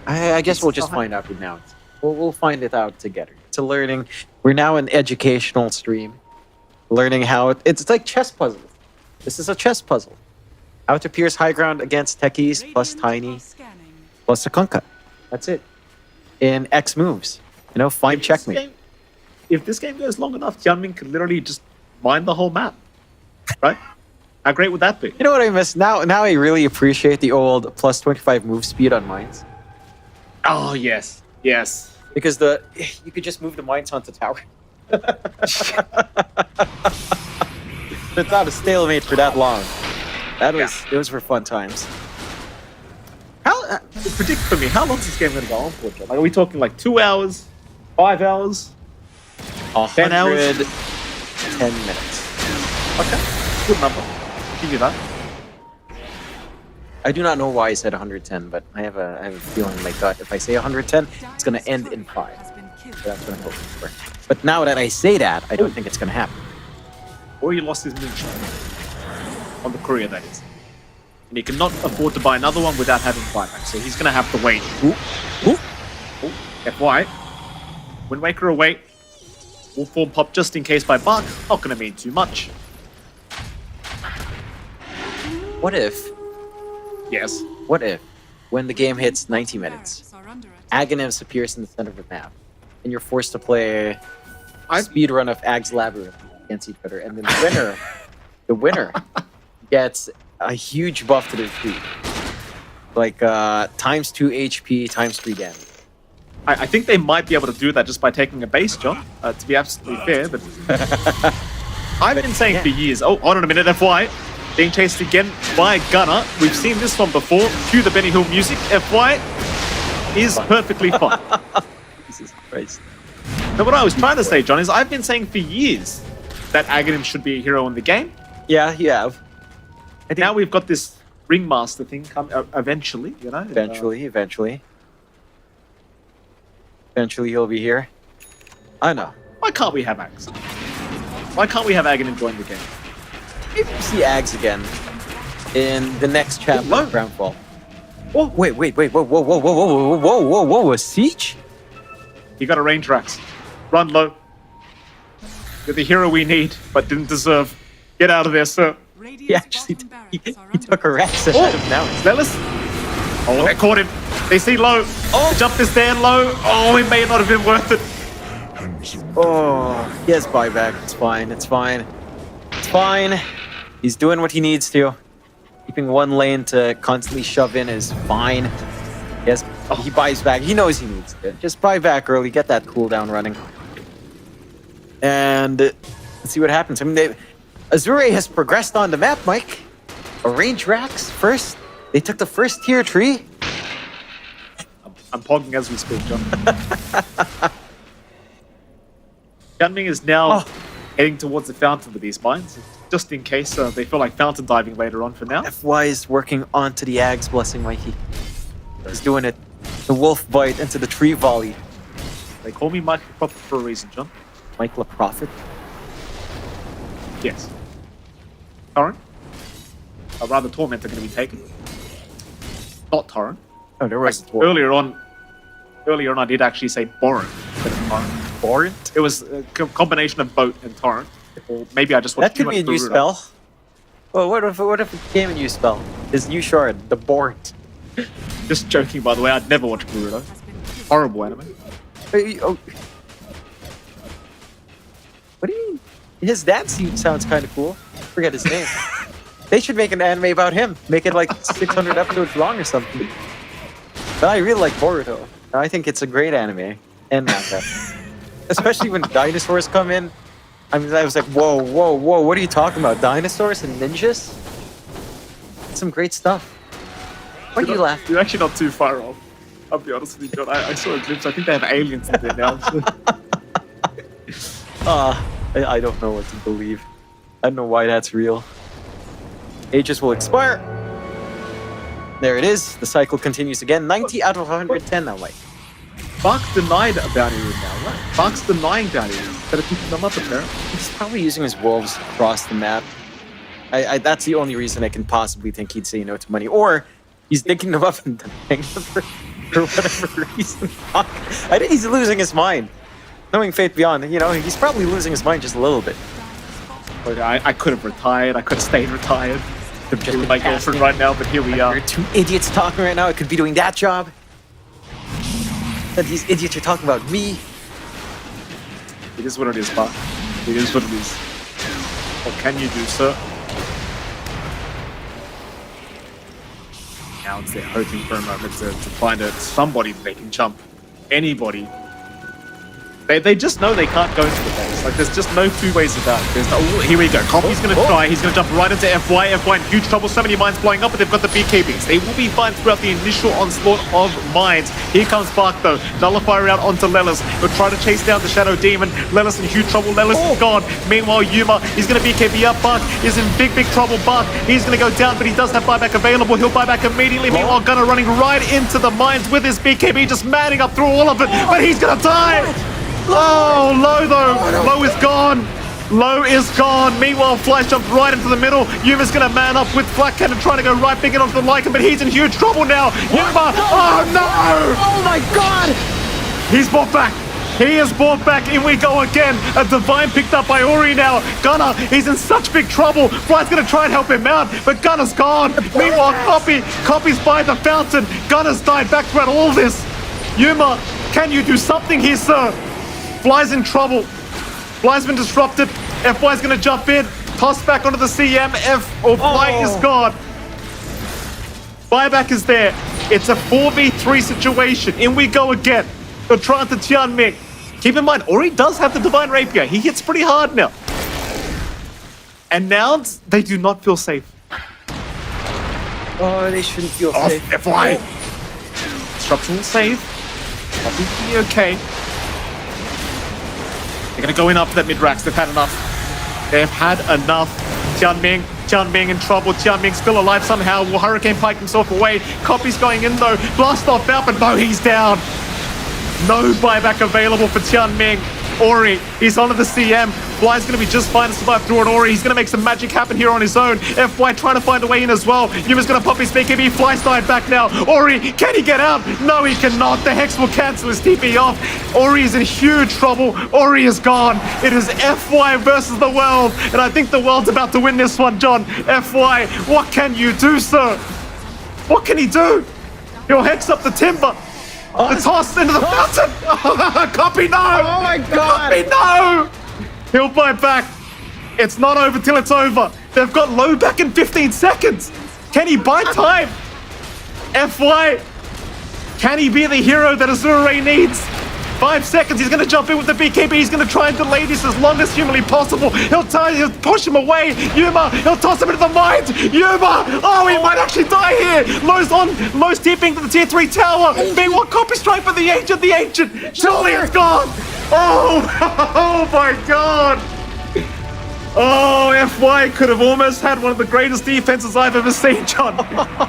I guess we'll just find out with Nouns. We'll find it out together. It's a learning. We're now an educational stream. Learning how it's like chess puzzles. This is a chess puzzle. How to pierce high ground against techies plus tiny plus a Kunkka. That's it. In X moves. You know, find checkmate. If this game goes long enough, Tianmin could literally just mine the whole map. Right? How great would that be? You know what I miss? Now I really appreciate the old plus 25 move speed on mines. Oh, yes. Yes. Because you could just move the mines onto tower. It's not a stalemate for that long. Those were fun times. How predict for me? How long is this game going to go on for? Like, are we talking like 2 hours, 5 hours, 10 hours, 10 minutes? Okay, good number. Give you that. I do not know why I said 110, but I have a feeling in my gut. If I say 110, it's going to end in 5. So that's what I'm hoping for. But now that I say that, I don't think it's going to happen. Or he lost his moonshot. On the courier, that is. And he cannot afford to buy another one without having buyback. So he's going to have to wait. FY. Wind Waker away. Wolf form pop just in case by Bark. Not going to mean too much. What if, when the game hits 90 minutes, Aghanim's appears in the center of the map, and you're forced to play a speedrun of Ag's Labyrinth against each other, and then the winner gets a huge buff to their speed. Like, times 2 HP, times 3 damage. I think they might be able to do that just by taking a base, John, to be absolutely fair, but... I've been saying for years... Oh, hold on a minute, FY. Being chased again by Gunner. We've seen this one before. Cue the Benny Hill music. FY is perfectly fine. Jesus Christ. So what I was trying to say, John, is I've been saying for years that Aghanim should be a hero in the game. Yeah, you have. And now we've got this Ringmaster thing come eventually, you know? Eventually he'll be here. I know. Why can't we have Ags? Why can't we have Aghanim join the game? Maybe we'll see Ags again in the next chapter of Groundfall. Oh, wait, whoa, a siege? You got a range Rax. Run low. You're the hero we need, but didn't deserve. Get out of there, sir. He actually he took a Rex ahead of Nouns. Lelis. Oh, they caught him. They see Low. The jump is there, Low. Oh, it may not have been worth it. Oh, he has buyback. It's fine. It's fine. It's fine. He's doing what he needs to. Keeping one lane to constantly shove in is fine. Yes, he buys back. He knows he needs to. Just buy back early. Get that cooldown running. And let's see what happens. I mean, Azure Ray has progressed on the map, Mike. Arrange racks first. They took the first tier tree. I'm pogging as we speak, John. Gunming is now heading towards the fountain with these mines, just in case they feel like fountain diving later on for now. FY is working onto the Ag's blessing, Mikey. He's doing it. The wolf bite into the tree volley. They call me Mike the Prophet for a reason, John. Mike the Prophet. Yes. Torrent? Or rather, Torment are going to be taken. Not Torrent. Oh, there was Earlier on, I did actually say Boron. Boron? It was a combination of Boat and Torrent. Or maybe I just watched That could be a new spell. Well, what if it became a new spell? His new shard, the Boron. Just joking, by the way. I'd never watch Boruto. Horrible anime. Oh. What do you mean? His dad sounds kind of cool. Forget his name. They should make an anime about him. Make it like 600 episodes long or something. But I really like Boruto. I think it's a great anime and manga. Especially when dinosaurs come in. I mean, I was like, whoa, what are you talking about? Dinosaurs and ninjas? Some great stuff. Why do you laugh? You're actually not too far off. I'll be honest with you, John. I saw a glimpse. I think they have aliens in there now. I don't know what to believe. I don't know why that's real. Aegis will expire. There it is. The cycle continues again. 90 out of 110 now, Mike. Fox denied a bounty room now, right? Fox denying bounty rooms. Instead of picking them up, apparently. He's probably using his wolves across the map. That's the only reason I can possibly think he'd say no to money. Or he's digging them up and denying them for whatever reason. I think he's losing his mind. Knowing Fate Beyond, he's probably losing his mind just a little bit. But I could have retired. I could have stayed retired. Could have been with my girlfriend right now, but here we are. There are two idiots talking right now. I could be doing that job. And these idiots are talking about me. It is what it is, Bart. It is what it is. What can you do, sir? Now it's they're hoping for a moment to find somebody they can jump. Anybody. They just know they can't go into the base. Like, there's just no two ways about it. Here we go. Copy's going to try. He's going to jump right into FY. FY in huge trouble. So many mines blowing up, but they've got the BKBs. They will be fine throughout the initial onslaught of mines. Here comes Spark, though. Nullifier out onto Lelis. He'll try to chase down the Shadow Demon. Lelis in huge trouble. Lelis is gone. Meanwhile, Yuma, he's going to BKB up. Bark is in big trouble. Bark, he's going to go down, but he does have buyback available. He'll buy back immediately. Meanwhile, Gunner running right into the mines with his BKB, just manning up through all of it. But he's going to die! Oh, Low though. Low is gone. Low is gone. Meanwhile, Flash jumped right into the middle. Yuma's going to man up with Flak Cannon trying to go right big onto the Lycan, but he's in huge trouble now. Yuma, oh no! Oh my god! He's brought back. He is brought back. In we go again. A Divine picked up by Ori now. Gunner, he's in such big trouble. Fly's going to try and help him out, but Gunner's gone. Meanwhile, Copy's by the fountain. Gunner's died back throughout all this. Yuma, can you do something here, sir? Fly's in trouble. Fly's been disrupted. FY's going to jump in. Toss back onto the CM. Fly is gone. Buyback is there. It's a 4v3 situation. In we go again. They're trying to Tianming. Keep in mind, Ori does have the Divine Rapier. He hits pretty hard now. And Nouns, they do not feel safe. Oh, they shouldn't feel safe. FY. Disruption will save. Copy will be okay. They're going to go in after that mid-racks. They've had enough. They've had enough. Tianming in trouble. Tianming still alive somehow. Will Hurricane Pike himself away. Copy's going in though. Blast off out, but no, he's down. No buyback available for Tianming. Ori, he's onto the CM. FY's going to be just fine to survive through an Ori. He's going to make some magic happen here on his own. FY trying to find a way in as well. Yuma's going to pop his BKB. Flystide back now. Ori, can he get out? No, he cannot. The Hex will cancel his TP off. Ori is in huge trouble. Ori is gone. It is FY versus the world. And I think the world's about to win this one, John. FY, what can you do, sir? What can he do? He'll Hex up the Timber. The toss into the fountain. Copy, no. Oh my God. Copy, no. He'll fight back. It's not over till it's over. They've got low back in 15 seconds. Can he buy time? FY, can he be the hero that Azure Ray needs? 5 seconds, he's going to jump in with the BKB. He's going to try and delay this as long as humanly possible. He'll push him away. Yuma, he'll toss him into the mines. Yuma, oh, he might actually die here. Lowe's tipping to the tier 3 tower. Being one copy strike for the Ancient. Surely it's gone. Oh my God. Oh, FY could have almost had one of the greatest defenses I've ever seen, John.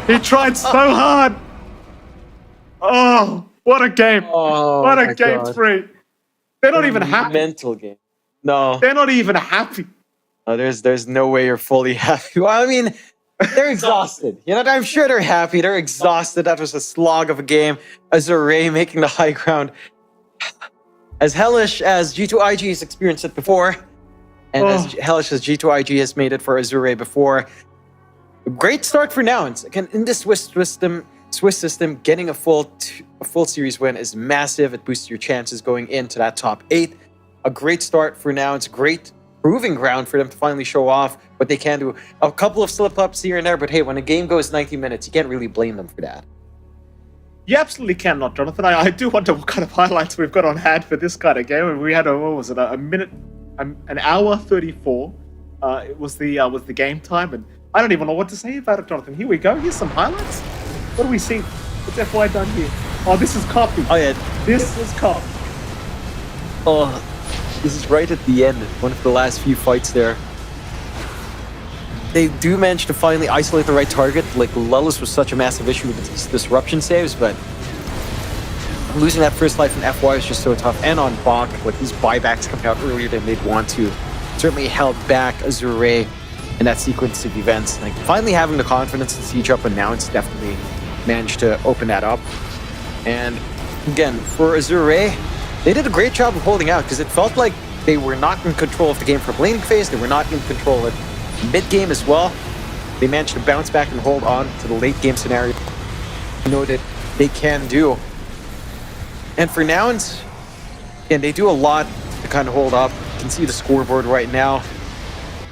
He tried so hard. Oh. What a game. Oh, what a game God. 3. They're not even happy. Mental game. No. They're not even happy. There's no way you're fully happy. Well, I mean, they're exhausted. You know, I'm sure they're happy. They're exhausted. That was a slog of a game. Azure Ray making the high ground. As hellish as G2IG has experienced it before, and as hellish as G2IG has made it for Azure Ray before, a great start for Nouns. Again, in this Swiss system, getting a full series win is massive. It boosts your chances going into that top 8. A great start for Nouns. Great proving ground for them to finally show off what they can do. A couple of slip-ups here and there, but hey, when a game goes 90 minutes, you can't really blame them for that. You absolutely cannot, Jonathan. I do wonder what kind of highlights we've got on hand for this kind of game. We had an hour 34. It was the game time, and I don't even know what to say about it, Jonathan. Here we go. Here's some highlights. What do we see? What's FY done here? Oh, this is copy. Oh yeah, This is copy. oh, this is right at the end. One of the last few fights there. They do manage to finally isolate the right target. Like, Lullis was such a massive issue with his disruption saves, but losing that first life from FY was just so tough. And on Bach, like, these buybacks coming out earlier than they'd want to certainly held back Azure Ray in that sequence of events. Like, finally having the confidence to siege up and Nouns definitely managed to open that up. And again, for Azure Ray, they did a great job of holding out because it felt like they were not in control of the game for laning phase. They were not in control of mid-game as well. They managed to bounce back and hold on to the late-game scenario. You know that they can do. And for Nouns, again, they do a lot to kind of hold up. You can see the scoreboard right now.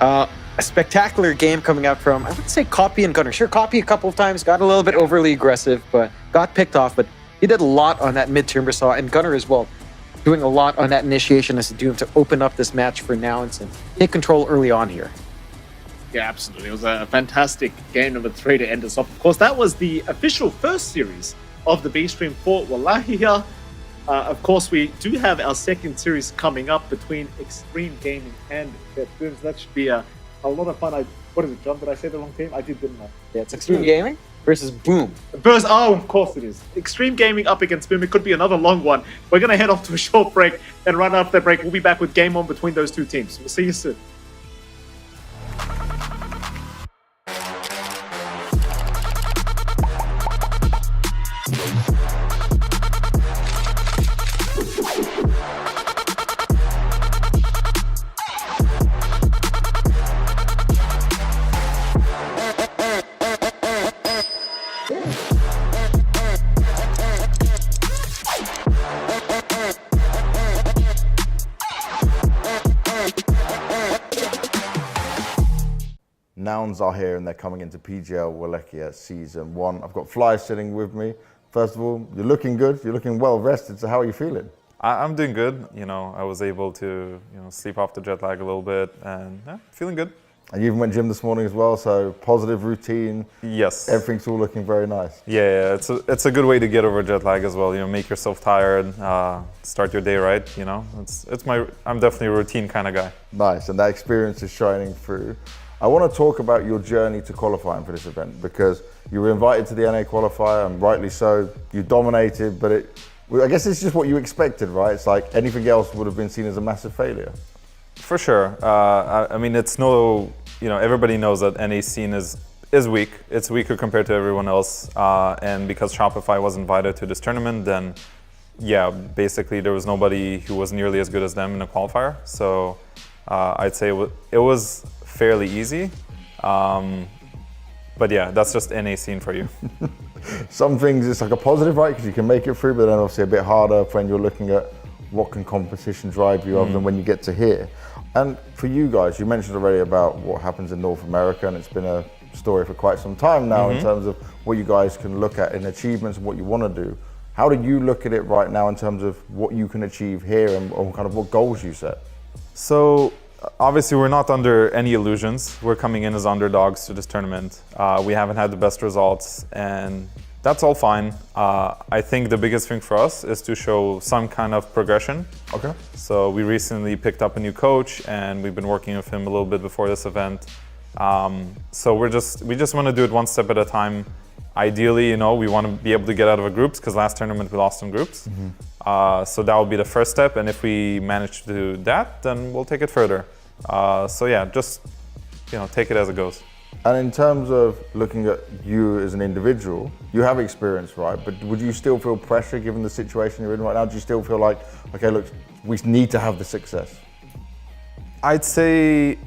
A spectacular game coming out from, I would say, Copy and Gunner. Sure, Copy a couple of times, got a little bit overly aggressive, but got picked off. But he did a lot on that mid-timber saw, and Gunner as well, doing a lot on that initiation as a Doom to open up this match for Nouns and take control early on here. Yeah, absolutely. It was a fantastic game number 3 to end us off. Of course, that was the official first series of the B-Stream for Wallachia. Of course, we do have our second series coming up between Xtreme Gaming and BetBoom. So that should be a lot of fun. What is it, John? Did I say the wrong team? I didn't I? Yeah, it's Xtreme Gaming versus Boom. Oh, of course it is. Xtreme Gaming up against Boom. It could be another long one. We're going to head off to a short break, and right after that break, we'll be back with game on between those two teams. We'll see you soon. Nouns are here and they're coming into PGL Wallachia Season 1. I've got Fly sitting with me. First of all, you're looking good. You're looking well rested. So how are you feeling? I'm doing good. You know, I was able to, sleep off the jet lag a little bit and feeling good. And you even went gym this morning as well, so positive routine. Yes. Everything's all looking very nice. Yeah, it's a good way to get over jet lag as well. Make yourself tired, start your day right. I'm definitely a routine kind of guy. Nice, and that experience is shining through. I want to talk about your journey to qualifying for this event because you were invited to the NA qualifier, and rightly so. You dominated, but I guess it's just what you expected, right? It's like anything else would have been seen as a massive failure. For sure. I mean, it's no, everybody knows that NA scene is weak. It's weaker compared to everyone else. And because Shopify was invited to this tournament, then yeah, basically there was nobody who was nearly as good as them in a qualifier. So I'd say it was fairly easy. But yeah, that's just NA scene for you. Some things it's like a positive, right? Because you can make it through, but then obviously a bit harder when you're looking at what can competition drive you other than when you get to here. And for you guys, you mentioned already about what happens in North America, and it's been a story for quite some time now in terms of what you guys can look at in achievements and what you want to do. How do you look at it right now in terms of what you can achieve here and kind of what goals you set? So obviously we're not under any illusions. We're coming in as underdogs to this tournament. We haven't had the best results, and that's all fine. I think the biggest thing for us is to show some kind of progression. Okay. So we recently picked up a new coach, and we've been working with him a little bit before this event. So we just want to do it one step at a time. Ideally, we want to be able to get out of the groups, because last tournament we lost in groups. So that will be the first step, and if we manage to do that, then we'll take it further. So yeah, just take it as it goes. And in terms of looking at you as an individual, you have experience, right? But would you still feel pressure given the situation you're in right now? Do you still feel like, okay, look, we need to have the success? I'd say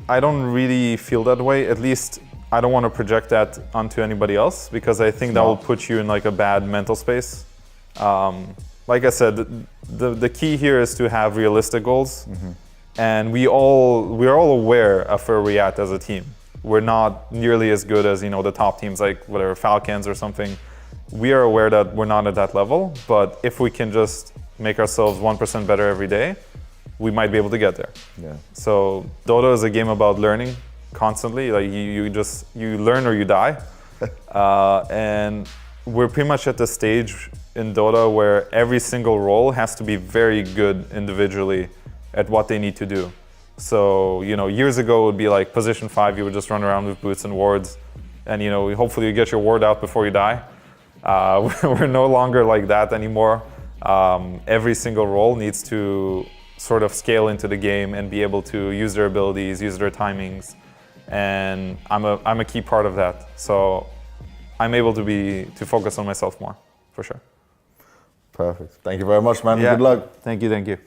I don't really feel that way. At least I don't want to project that onto anybody else, because I think that will put you in like a bad mental space. Like I said, the key here is to have realistic goals. And we're all aware of where we're at as a team. We're not nearly as good as the top teams like whatever Falcons or something. We are aware that we're not at that level, but if we can just make ourselves 1% better every day, we might be able to get there. Yeah. So Dota is a game about learning constantly. Like you learn or you die, and we're pretty much at the stage in Dota where every single role has to be very good individually at what they need to do. So, years ago it would be like position 5, you would just run around with boots and wards, and hopefully you get your ward out before you die. We're no longer like that anymore. Every single role needs to sort of scale into the game and be able to use their abilities, use their timings, and I'm a key part of that. So I'm able to focus on myself more, for sure. Perfect. Thank you very much, man. Yeah. Good luck. Thank you.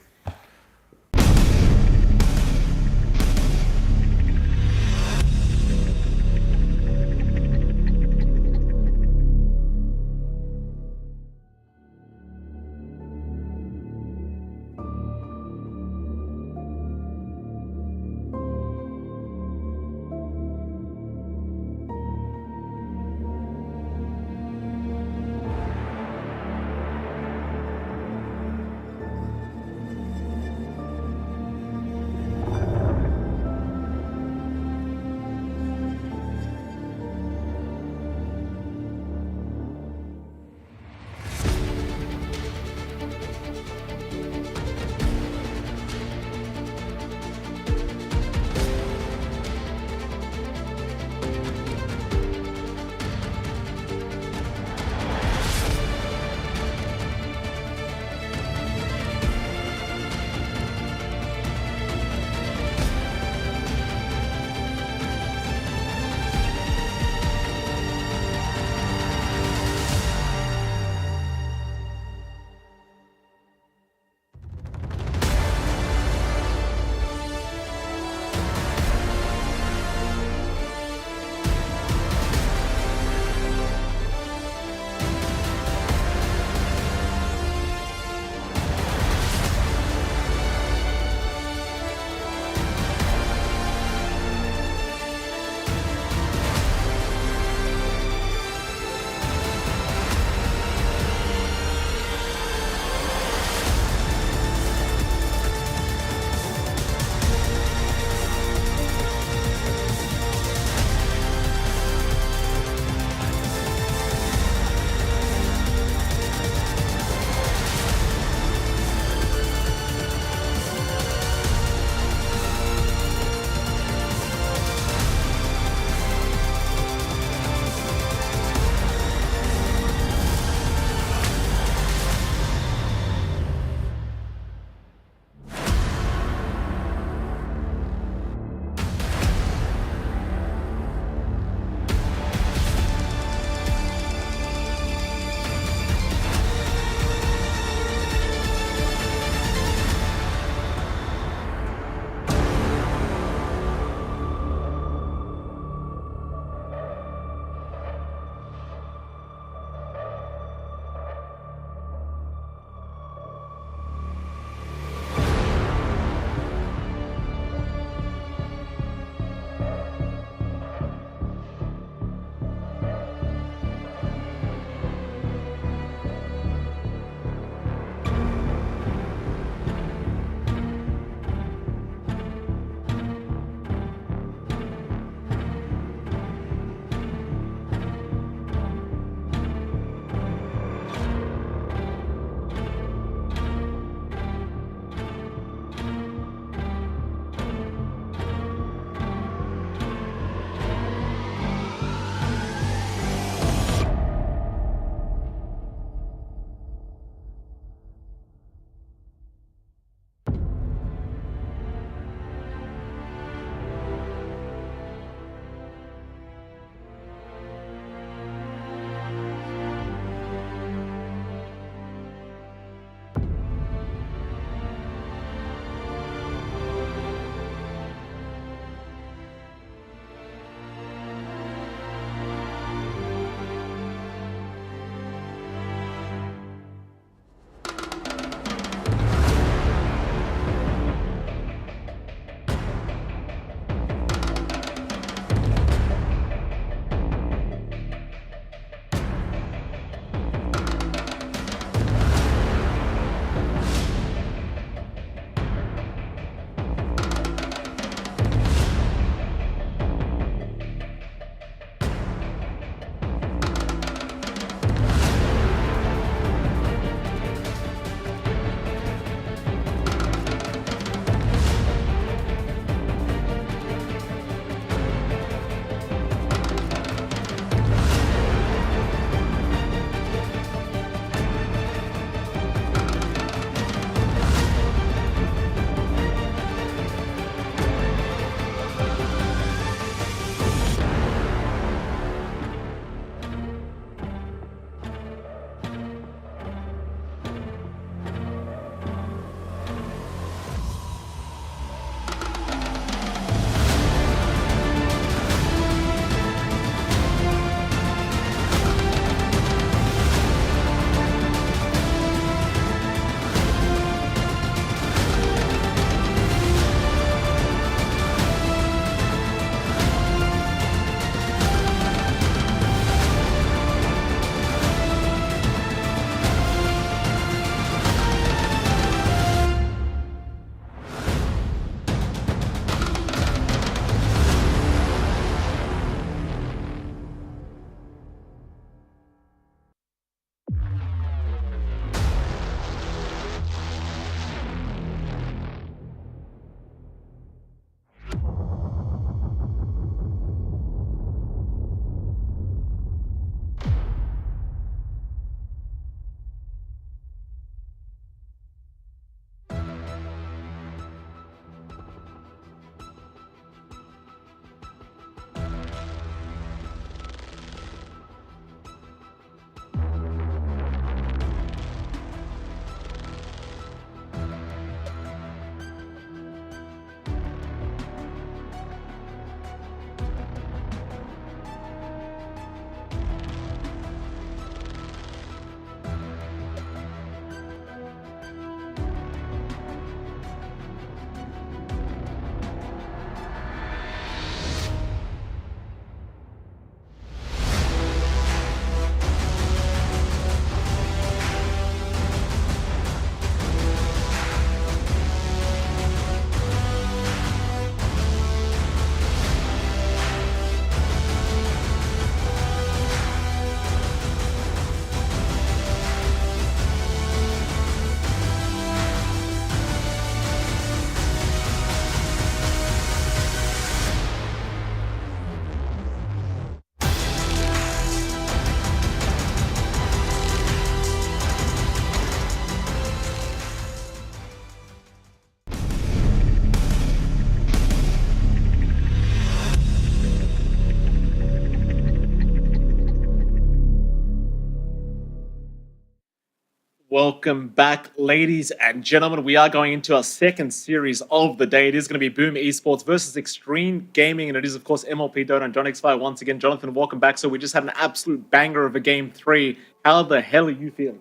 Welcome back, ladies and gentlemen. We are going into our second series of the day. It is going to be BetBoom Esports versus Xtreme Gaming, and it is, of course, MLP Dota and John X5 once again. Jonathan, welcome back. So we just had an absolute banger of a game 3. How the hell are you feeling?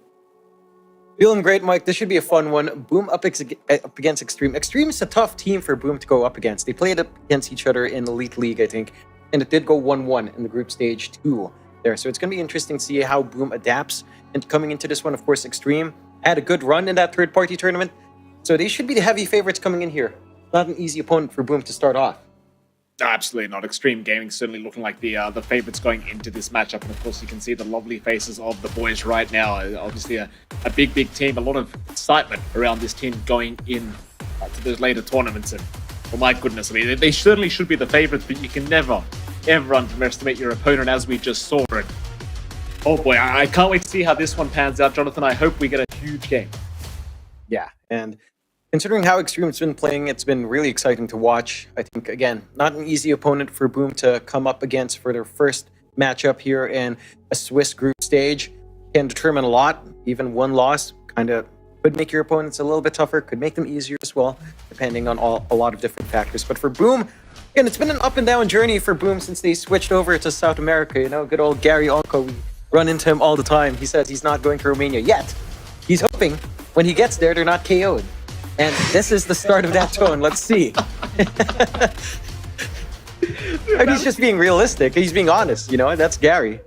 Feeling great, Mike. This should be a fun one. Boom up against Xtreme. Xtreme is a tough team for Boom to go up against. They played up against each other in Elite League, I think, and it did go 1-1 in the group stage 2 there. So it's going to be interesting to see how Boom adapts. And coming into this one, of course, Xtreme had a good run in that third-party tournament. So they should be the heavy favorites coming in here. Not an easy opponent for Boom to start off. Absolutely not. Xtreme Gaming certainly looking like the favorites going into this matchup. And of course, you can see the lovely faces of the boys right now. Obviously, a big team. A lot of excitement around this team going in to the later tournaments. And, oh my goodness, I mean, they certainly should be the favorites, but you can never, ever underestimate your opponent, as we just saw it. Oh boy, I can't wait to see how this one pans out, Jonathan. I hope we get a huge game. Yeah, and considering how Xtreme's been playing, it's been really exciting to watch. I think, again, not an easy opponent for Boom to come up against for their first matchup here in a Swiss group stage. Can determine a lot. Even one loss kind of could make your opponents a little bit tougher, could make them easier as well, depending on a lot of different factors. But for Boom, again, it's been an up and down journey for Boom since they switched over to South America. You know, good old Gary Onko. We run into him all the time. He says he's not going to Romania yet. He's hoping when he gets there, they're not KO'd. And this is the start of that tone. Let's see. And he's just being realistic. He's being honest, you know, that's Gary.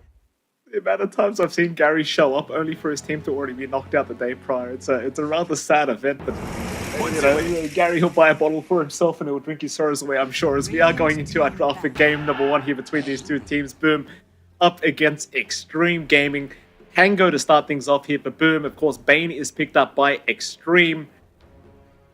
The amount of times I've seen Gary show up only for his team to already be knocked out the day prior. It's a rather sad event, but you know, Gary, he'll buy a bottle for himself and he'll drink his sorrows away, I'm sure, as we are going into our draft for game number 1 here between these two teams. Boom up against Xtreme Gaming. Hango to start things off here for Boom. Of course, Bane is picked up by Xtreme.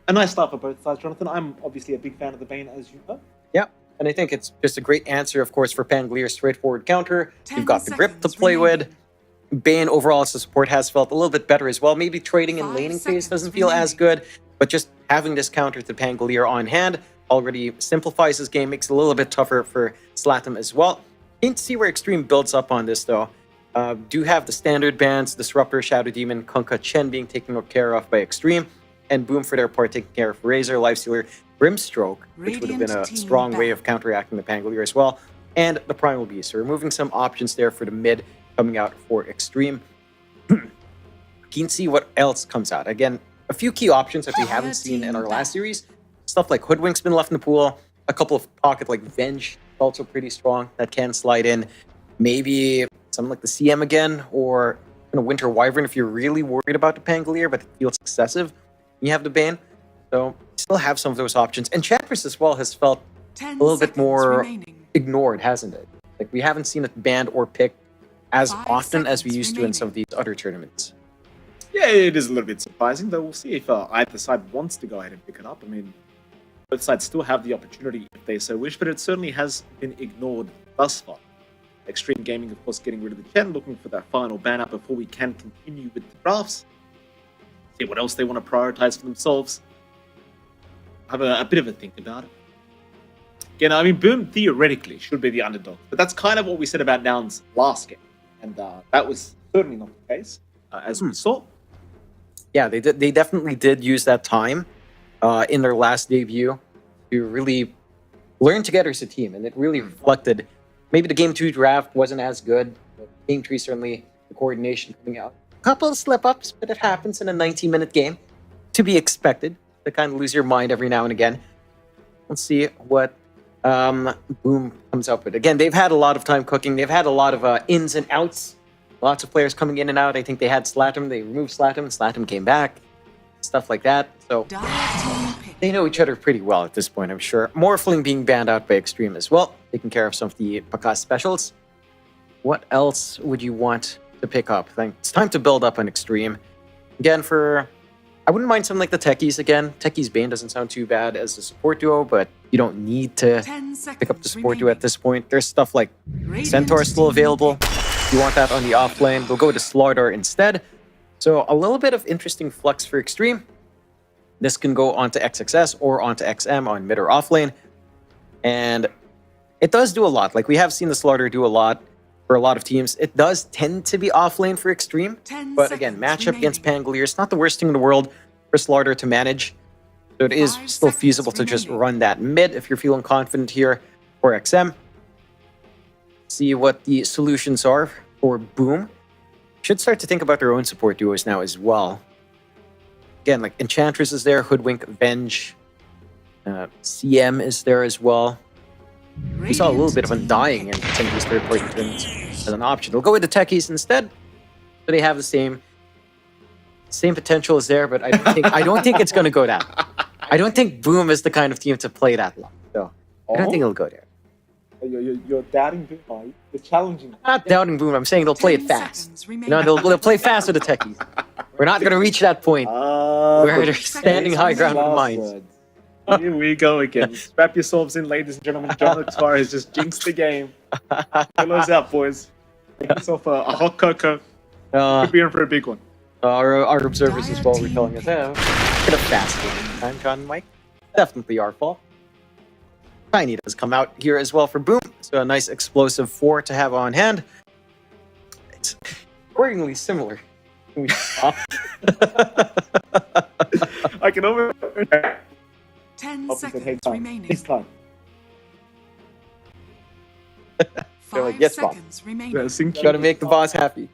A nice start for both sides, Jonathan. I'm obviously a big fan of the Bane, as you know. Yeah, and I think it's just a great answer, of course, for Panglier's straightforward counter. You've got the grip to play with. Bane, overall, as a support, has felt a little bit better as well. Maybe trading in laning phase doesn't feel as good, but just having this counter to Panglier on hand already simplifies his game, makes it a little bit tougher for Slatum as well. Keen to see where Xtreme builds up on this, though. Do have the standard bans, Disruptor, Shadow Demon, Kunkka, Chen being taken care of by Xtreme, and Boom for their part taking care of Razor, Lifestealer, Brimstroke, which would have been a strong way of counteracting the Panglier as well, and the Primal Beast. So removing some options there for the mid coming out for Xtreme. Keen to see what else comes out. Again, a few key options that we haven't seen in our last series. Stuff like Hoodwink's been left in the pool. A couple of pocket like Venge, also pretty strong, that can slide in. Maybe something like the CM again, or Winter Wyvern if you're really worried about the Panglier, but it feels excessive. You have the Bane. So you still have some of those options. And Chatters as well has felt a little bit more ignored, hasn't it? Like, we haven't seen it banned or picked as often as we used to in some of these other tournaments. Yeah, it is a little bit surprising, though. We'll see if either side wants to go ahead and pick it up. I mean, both sides still have the opportunity if they so wish, but it certainly has been ignored thus far. Xtreme Gaming, of course, getting rid of the Chen, looking for that final ban up before we can continue with the drafts. See what else they want to prioritize for themselves. Have a bit of a think about it. Again, I mean, Boom theoretically should be the underdog, but that's kind of what we said about Nouns last game, and that was certainly not the case, as we saw. Yeah, they definitely did use that time in their last debut to really learn together as a team, and it really reflected. Maybe the Game 2 draft wasn't as good. Game 3, certainly, the coordination coming out. A couple of slip-ups, but it happens in a 90-minute game. To be expected. To kind of lose your mind every now and again. Let's see what Boom comes up with. Again, they've had a lot of time cooking. They've had a lot of ins and outs. Lots of players coming in and out. I think they had Slatum. They removed Slatum. Slatum came back. Stuff like that. So they know each other pretty well at this point, I'm sure. Morphling being banned out by Xtreme as well. Taking care of some of the Pakas specials. What else would you want to pick up? I think it's time to build up on Xtreme. Again, I wouldn't mind something like the Techies again. Techies Bane doesn't sound too bad as a support duo, but you don't need to pick up the support duo at this point. There's stuff like Centaur still available. If you want that on the off lane, we'll go to Slardar instead. So a little bit of interesting flex for Xtreme. This can go onto XXS or onto XM on mid or off lane. And it does do a lot. Like, we have seen the Slardar do a lot for a lot of teams. It does tend to be off lane for Xtreme, 10 but again, seconds matchup against remaining. Pangolier is not the worst thing in the world for Slaughter to manage. So it is 5 still seconds feasible to just remaining. run that mid if you're feeling confident here for XM. See what the solutions are for Boom. Should start to think about their own support duos now as well. Again, like Enchantress is there, Hoodwink, Venge, CM is there as well. We saw a little bit of undying in some of these third-party twins as an option. They'll go with the techies instead, but they have the same potential as there. But I don't think it's going to go that. I don't think Boom is the kind of team to play that long. So I don't think it'll go there. You're doubting Boom, are you? You're challenging. I'm not doubting Boom. I'm saying they'll play it 10 fast. seconds You know, remaining. they'll play fast with the techies. We're not going to reach that point where they're standing high ground with mines. Here we go again. Strap yourselves in, ladies and gentlemen. John O'Tara has just jinxed the game. Pillows out, boys. Make yourself a hot cocoa. Could be in for a big one. Our observers as well were telling us, bit of fast game time, John and Mike. Definitely our fault. Tiny does come out here as well for Boom. So a nice explosive 4 to have on hand. It's accordingly similar. I can almost 10 seconds This remaining. time. 5 like, yes, boss. seconds remaining. Yeah, Sinq Gotta make the boss happy.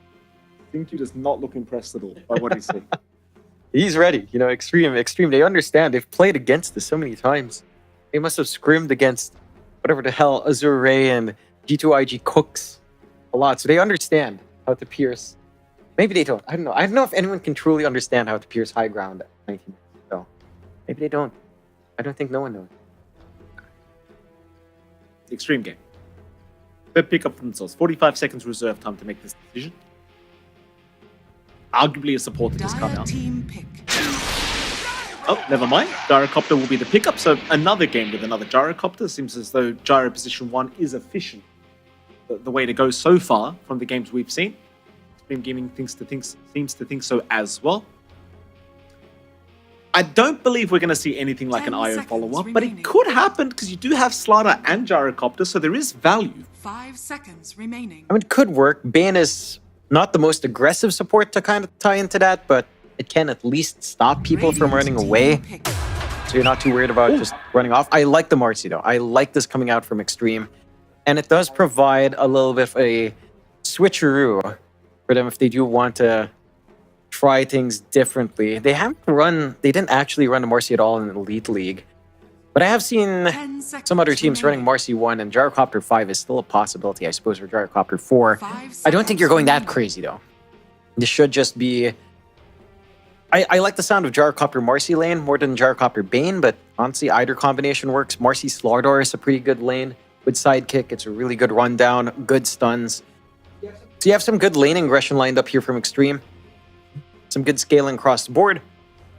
does not look impressed at all by what he's seeing. He's ready. You know, Xtreme, they understand. They've played against this so many times. They must have scrimmed against whatever the hell Azure Ray and G2IG cooks a lot. So they understand how to pierce. Maybe they don't. I don't know. I don't know if anyone can truly understand how to pierce high ground at 19. So maybe they don't. I don't think no one knows. Extreme game. They pick up for themselves. 45 seconds reserve time to make this decision. Arguably a support that just come Dire out. team pick. Oh, never mind. Gyrocopter will be the pickup. So another game with another Gyrocopter. Seems as though Gyro Position 1 is efficient. The way to go so far from the games we've seen. Xtreme Gaming seems to think so as well. I don't believe we're going to see anything like an 10 IO seconds follow-up, but it remaining. could happen because you do have Slider and Gyrocopter, so there is value. 5 seconds remaining. I mean, it could work. Bane is not the most aggressive support to kind of tie into that, but it can at least stop people from running Radiant away. team pick. So you're not too worried about just running off. I like the Marcy though. I like this coming out from Xtreme. And it does provide a little bit of a switcheroo for them if they do want to try things differently. They didn't actually run the Marcy at all in the Elite League. But I have seen 10 seconds some other teams running remaining. Marcy 1, and Gyrocopter 5 is still a possibility, I suppose, for Gyrocopter 4. 5 I don't think you're seconds going that remaining. crazy though. This should just be... I like the sound of Gyrocopter Marcy lane more than Gyrocopter Bane, but honestly, either combination works. Marcy Slardar is a pretty good lane with sidekick. It's a really good rundown, good stuns. So you have some good lane aggression lined up here from Xtreme. Some good scaling across the board.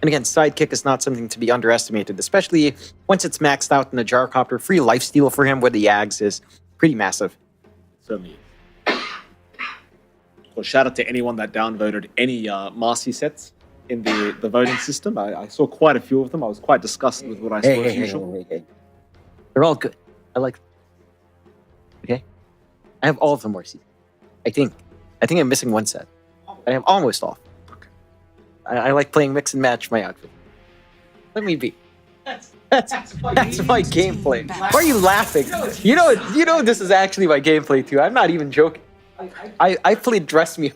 And again, sidekick is not something to be underestimated, especially once it's maxed out in the Gyrocopter. Free lifesteal for him with the Yags is pretty massive. Certainly is. Well, shout out to anyone that downvoted any Marcy sets in the voting system. I saw quite a few of them. I was quite disgusted with what I saw as usual. Hey. They're all good. I like them. Okay? I have all of them, Marcy. I think I'm missing one set. I have almost all. Okay. I like playing mix and match my outfit. Let me be. That's my gameplay. Why are you laughing? You know this is actually my gameplay too. I'm not even joking. I played dress me.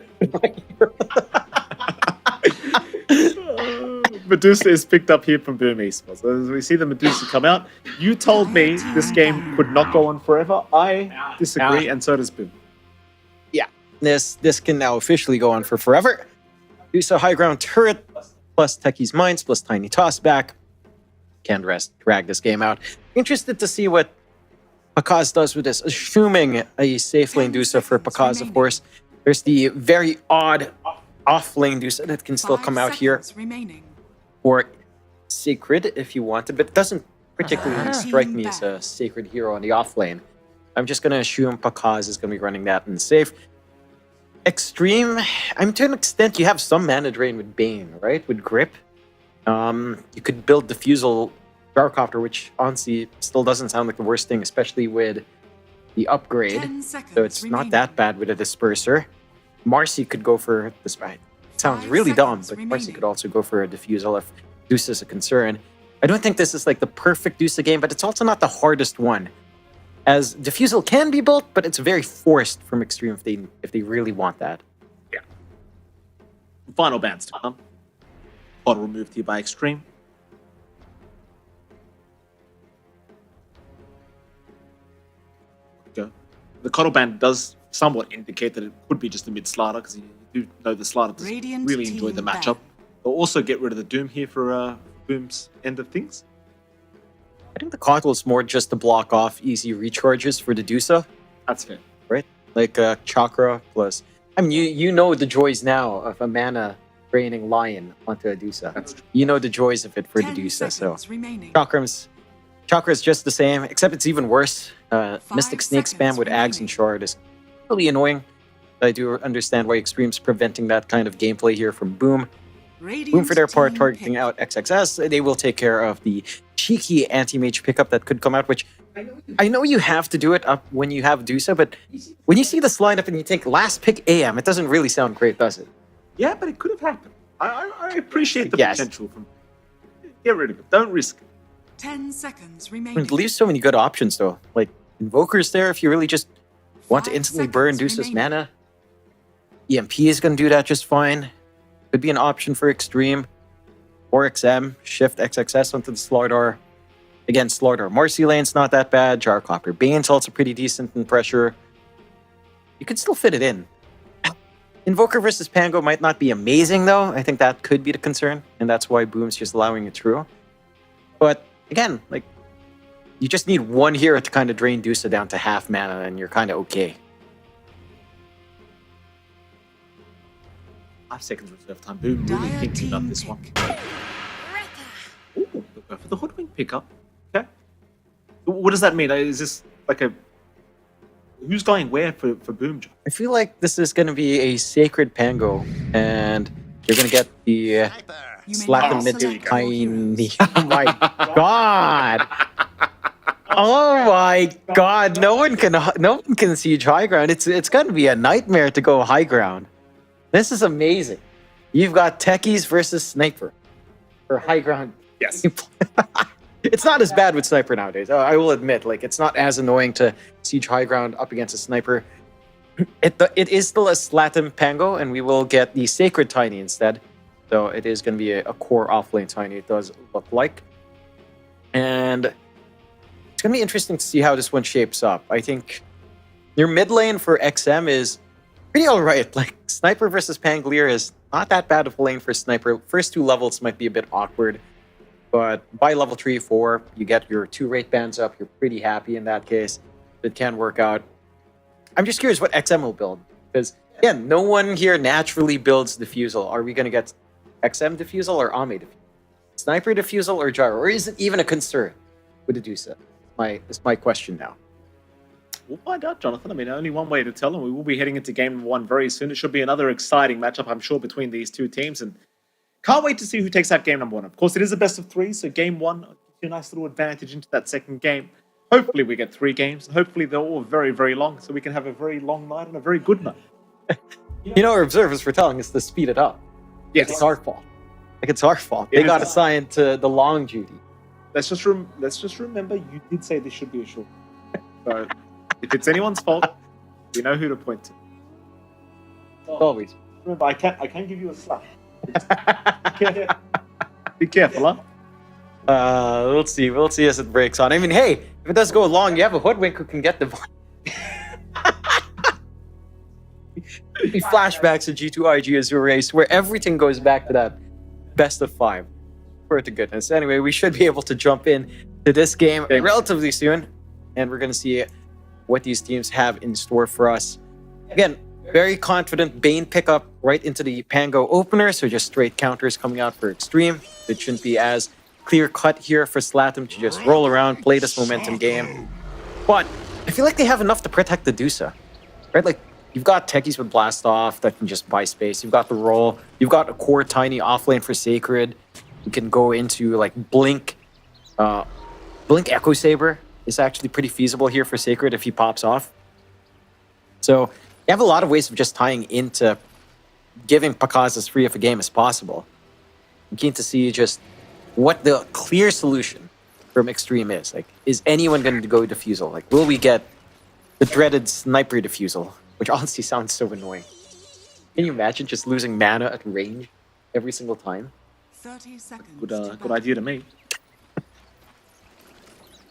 Medusa is picked up here from BetBoom Esports. As we see the Medusa come out, you told me this game could not go on forever. I disagree, and so does Boom. Yeah, this can now officially go on for forever. Medusa high ground turret plus Techie's Mines plus Tiny Tossback. Can't rest. Drag this game out. Interested to see what Pakaz does with this. Assuming a safe lane Dusa for Pakaz, of course. There's the very odd off lane Dusa that can still 5 come out here. seconds remaining. Or Sacred if you want it, but it doesn't particularly strike me as a Sacred hero on the off lane. I'm just going to assume Pakaz is going to be running that in the safe. Xtreme, to an extent, you have some mana drain with Bane, right? With Grip. You could build Diffusal Gyrocopter, which honestly still doesn't sound like the worst thing, especially with the upgrade, 10 seconds so it's not remaining. that bad with a disperser. Marcy could go for this. It sounds 5 really dumb, seconds but Marcy remaining. could also go for a diffusal if Deuce is a concern. I don't think this is like the perfect Deuce game, but it's also not the hardest one. As diffusal can be built, but it's very forced from Xtreme if they really want that. Yeah. Final bans to come. Bottle removed here by Xtreme. Go. The Coddle ban does somewhat indicate that it could be just a mid slider because you do know the slider doesn't Radiant really enjoy the team matchup. ban. They'll also get rid of the Doom here for Boom's end of things. I think the Coddle is more just to block off easy recharges for the Dusa, That's fair. right? Like Chakra plus. I mean, you know the joys now of a mana draining Lion onto a Dusa. That's true. You know the joys of it for the 10 Dusa, so. seconds remaining. Chakra's just the same, except it's even worse. Mystic Snake spam seconds with Ags and remaining. Shard is really annoying. I do understand why Xtreme's preventing that kind of gameplay here from Boom. Radiant Boom, for their part, team targeting pick. out XXS. They will take care of the cheeky anti-mage pickup that could come out, which I know you have to do it up when you have Dusa, but when you see this lineup and you think last pick AM, it doesn't really sound great, does it? Yeah, but it could have happened. I appreciate the Yes. potential from. Get rid of it. Don't risk it. 10 seconds I mean, remaining. it leaves so many good options, though. Like, Invoker's there if you really just want to 5 instantly burn seconds Dusa's remaining. mana. EMP is going to do that just fine. Could be an option for Xtreme. Or XM, shift XXS onto the Slardar. Again, Slardar Marcy lane's not that bad. Jarclopper Bane's also pretty decent in pressure. You could still fit it in. Invoker versus Pango might not be amazing, though. I think that could be the concern, and that's why Boom's just allowing it through. But again, like, you just need one hero to kind of drain Dusa down to half mana, and you're kind of okay. 5 seconds reserve time. Boom really Dire thinking about team this one. pick. Ooh, they'll go for the Hoodwink pickup. Okay. What does that mean? Is this like a. Who's going where for Boom? John? I feel like this is going to be a Sacred Pango, and you're going to get the You may slap now the mid select your tiny. heroes. Oh my god! Oh my god! No one can siege high ground. It's going to be a nightmare to go high ground. This is amazing. You've got Techies versus Sniper for high ground. Yes. It's not as bad with Sniper nowadays. I will admit, like, it's not as annoying to siege high ground up against a Sniper. It is still a Slatum Pango, and we will get the Sacred Tiny instead. So it is going to be a core offlane Tiny, it does look like. And it's going to be interesting to see how this one shapes up. I think your mid lane for XM is pretty alright. Like, Sniper versus Pangolier is not that bad of a lane for Sniper. First 2 levels might be a bit awkward. But by level 3, 4, you get your 2 rate bands up. You're pretty happy in that case. It can work out. I'm just curious what XM will build. Because, again, no one here naturally builds Diffusal. Are we going to get XM Diffusal or Ame Diffusal? Sniper Diffusal or Gyro? Or is it even a concern with the Dusa? It's my question now. We'll find out, Jonathan. I mean, only one way to tell, and we will be heading into game 1 very soon. It should be another exciting matchup, I'm sure, between these two teams. And can't wait to see who takes out game number 1. Of course, it is a best of 3, so game 1 gives you a nice little advantage into that second game. Hopefully, we get 3 games, and hopefully they're all very, very long, so we can have a very long night and a very good night. You know, our observers were telling us to speed it up. Yes. It's our fault. Like, it's our fault. It They is got our- assigned to the long duty. Let's just remember, you did say this should be a short. So, if it's anyone's fault, we know who to point to. Always. Remember, I can give you a slap. Be careful, huh? We'll see. We'll see as it breaks on. I mean, hey, if it does go long, you have a Hoodwink who can get the flashbacks to G2 IG Azure race where everything goes back to that best of 5. Swear to goodness. Anyway, we should be able to jump in to this game relatively soon, and we're going to see what these teams have in store for us. Again, very confident Bane pickup right into the Pango opener, so just straight counters coming out for Xtreme. It shouldn't be as clear cut here for Slatum to just roll around, play this momentum game. But I feel like they have enough to protect the Dusa, right? Like, you've got Techies with Blast Off that can just buy space. You've got the roll. You've got a core Tiny offlane for Sacred. You can go into like Blink Echo Saber is actually pretty feasible here for Sacred if he pops off. So you have a lot of ways of just tying into giving Pakaz as free of a game as possible. I'm keen to see just what the clear solution from Xtreme is. Like, is anyone going to go defusal? Like, will we get the dreaded sniper defusal, which honestly sounds so annoying. Can you imagine just losing mana at range every single time? 30 seconds. Good idea to me.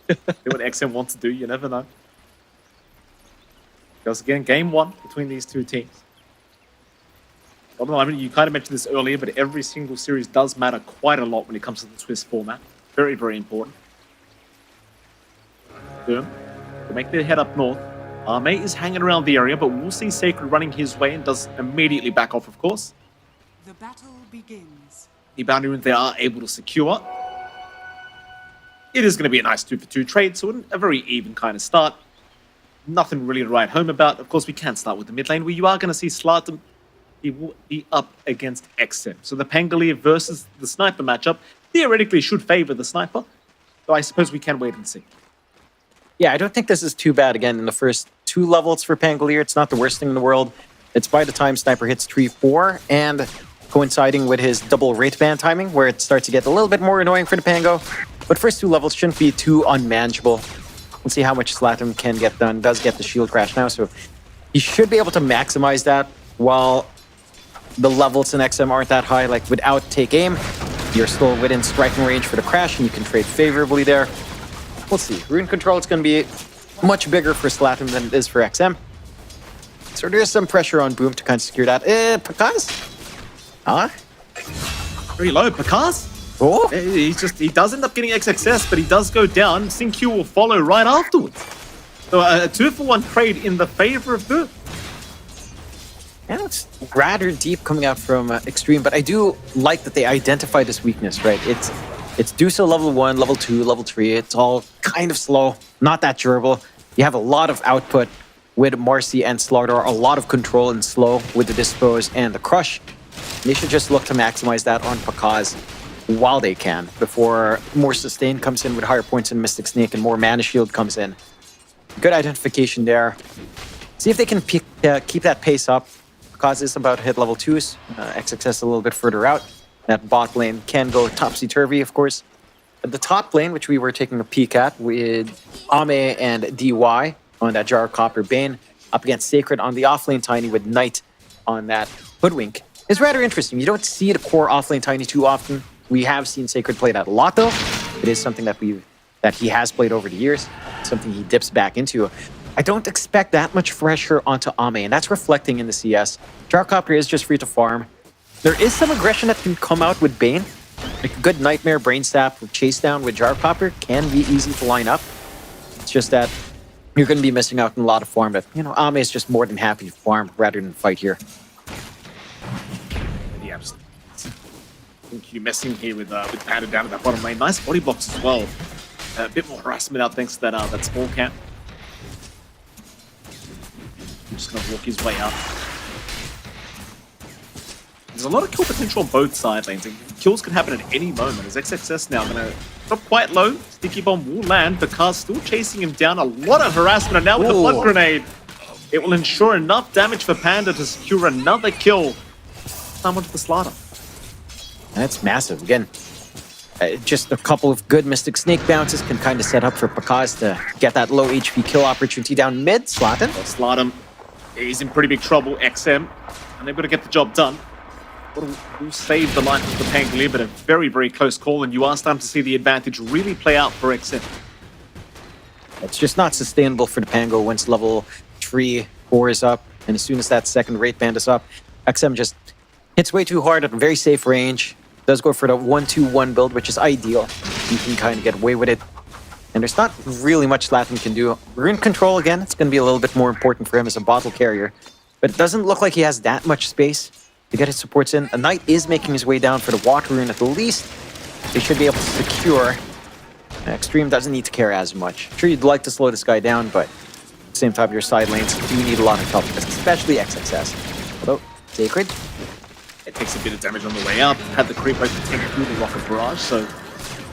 See what XM wants to do, you never know. Because again, game one between these two teams. Although, I mean, you kind of mentioned this earlier, but every single series does matter quite a lot when it comes to the Swiss format. Very, very important. Boom. They make their head up north. Arme is hanging around the area, but we'll see Sacred running his way and does immediately back off, of course. The battle begins. The boundary rune they are able to secure. It is going to be a nice 2-for-2 trade, so a very even kind of start. Nothing really to write home about. Of course, we can start with the mid lane, where you are going to see Slatum. He will be up against XM. So the Pangolier versus the Sniper matchup theoretically should favor the Sniper. So I suppose we can wait and see. Yeah, I don't think this is too bad. Again, in the first 2 levels for Pangolier, it's not the worst thing in the world. It's by the time Sniper hits 3-4 and coinciding with his double rate ban timing, where it starts to get a little bit more annoying for the Pango. But first 2 levels shouldn't be too unmanageable. We'll see how much Slatum can get done. Does get the shield crash now, so he should be able to maximize that while the levels in XM aren't that high. Like, without take aim, you're still within striking range for the crash, and you can trade favorably there. We'll see. Rune control is going to be much bigger for Slatum than it is for XM. So there's some pressure on Boom to kind of secure that. Pakaz? Huh? Very low, Pakaz. Oh? He does end up getting XXS, but he does go down. Sync will follow right afterwards. So a 2-for-1 trade in the favor of Boom. Yeah, it's rather deep coming out from Xtreme, but I do like that they identify this weakness, right? It's Dusa level 1, level 2, level 3. It's all kind of slow, not that durable. You have a lot of output with Marcy and Slardar, a lot of control and slow with the Dispose and the Crush. They should just look to maximize that on Pakaz while they can, before more sustain comes in with higher points in Mystic Snake and more Mana Shield comes in. Good identification there. See if they can keep that pace up. Pakaz is about to hit level 2s. XXS a little bit further out. That bot lane can go topsy-turvy, of course. But the top lane, which we were taking a peek at with Ame and DY on that Jar of Copper Bane, up against Sacred on the offlane Tiny with Knight on that Hoodwink, is rather interesting. You don't see the core offlane Tiny too often. We have seen Sacred play that a lot, though. It is something that he has played over the years, something he dips back into. I don't expect that much pressure onto Ame, and that's reflecting in the CS. Jar of Copper is just free to farm. There is some aggression that can come out with Bane. Like a good Nightmare, Brain Sap, Chase Down with Jar of Copper can be easy to line up. It's just that you're going to be missing out on a lot of farm. But, you know, Ame is just more than happy to farm rather than fight here. Yeah, just think you're messing here with Panda down at that bottom lane. Nice body blocks as well. A bit more harassment out thanks to that small camp. I'm just going to walk his way up. There's a lot of kill potential on both side lanes. Kills can happen at any moment. As XXS now going to drop quite low. Sticky Bomb will land. Bakar still chasing him down. A lot of harassment. And now with the Blood Grenade, it will ensure enough damage for Panda to secure another kill. Someone to the Slaughter. That's massive. Again, just a couple of good Mystic Snake bounces can kind of set up for Pakaz to get that low HP kill opportunity down mid. Slatin. Slatum is in pretty big trouble. XM. And they've got to get the job done. Will save the life of the Pangolier, but a very, very close call, and you are starting to see the advantage really play out for XM. It's just not sustainable for the Pango once level 3, 4 is up, and as soon as that second rate band is up, XM just hits way too hard at a very safe range. Does go for the 1-2-1 build, which is ideal. You can kind of get away with it. And there's not really much Latin can do. Rune control, again, it's going to be a little bit more important for him as a bottle carrier. But it doesn't look like he has that much space to get his supports in. A Knight is making his way down for the Water Rune at the least. They should be able to secure. Xtreme doesn't need to care as much. I'm sure you'd like to slow this guy down, but at the same time, your side lanes do need a lot of help, especially XXS. Although, Sacred. It takes a bit of damage on the way up. Had the creep both protect through the Rocket Barrage, so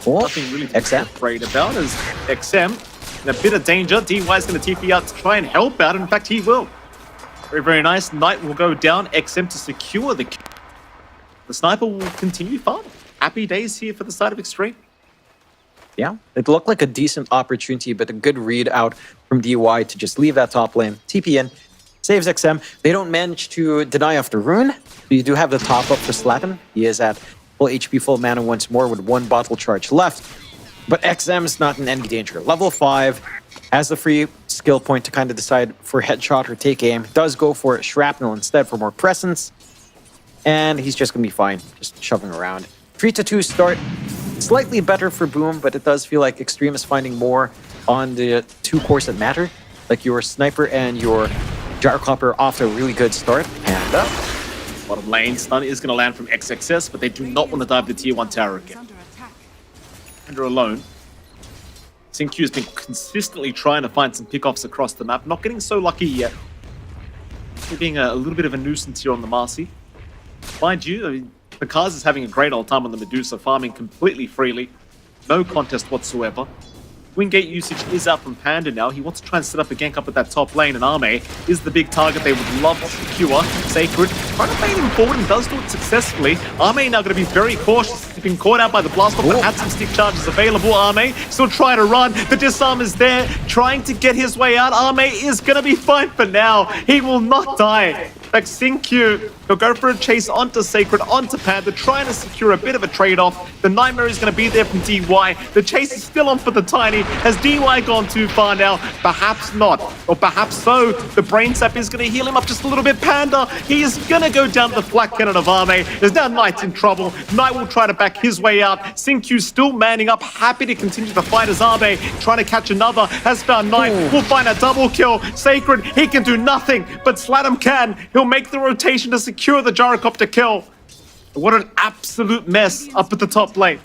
nothing really to be afraid about as XM in a bit of danger. DY is going to TP out to try and help out. In fact, he will. Very, very nice. Knight will go down. XM to secure the kill. The sniper will continue farming. Happy days here for the side of Xtreme. Yeah, it looked like a decent opportunity, but a good read out from DY to just leave that top lane. TP in, saves XM. They don't manage to deny off the rune. You do have the top up for Slatin. He is at full HP, full mana once more with 1 bottle charge left. But XM is not in any danger. Level 5 has the free skill point to kind of decide for headshot or take aim. Does go for shrapnel instead for more presence. And he's just going to be fine, just shoving around. 3-2 start. Slightly better for Boom, but it does feel like Xtreme is finding more on the 2 cores that matter. Like your Sniper and your Gyrocopter off to a really good start. And bottom lane, stun is going to land from XXS, but they do not want to dive the tier 1 tower again. Under alone. Xingqiu has been consistently trying to find some pickoffs across the map. Not getting so lucky yet. Being a little bit of a nuisance here on the Marcy. Mind you, I mean, Pakaz is having a great old time on the Medusa, farming completely freely. No contest whatsoever. Wingate usage is out from Panda now. He wants to try and set up a gank up at that top lane, and Arme is the big target they would love to secure. Sacred trying to bait him forward and does do it successfully. Arme now going to be very cautious. He's been caught out by the blast off, but had some stick charges available. Arme still trying to run. The disarm is there, trying to get his way out. Arme is going to be fine for now. He will not die. Like Xingqiu, he'll go for a chase onto Sacred, onto Panda, trying to secure a bit of a trade-off. The Nightmare is going to be there from DY. The chase is still on for the Tiny. Has DY gone too far now? Perhaps not. Or perhaps so. The Brain Sap is going to heal him up just a little bit. Panda, he is going to go down the flak cannon of Arme. There's now Knight in trouble. Knight will try to back his way out. Xingqiu still manning up, happy to continue the fight as Arme trying to catch another. Has found Knight. Will find a double kill. Sacred, he can do nothing, but Slatum can. He'll make the rotation to secure the Gyrocopter kill. What an absolute mess up at the top lane.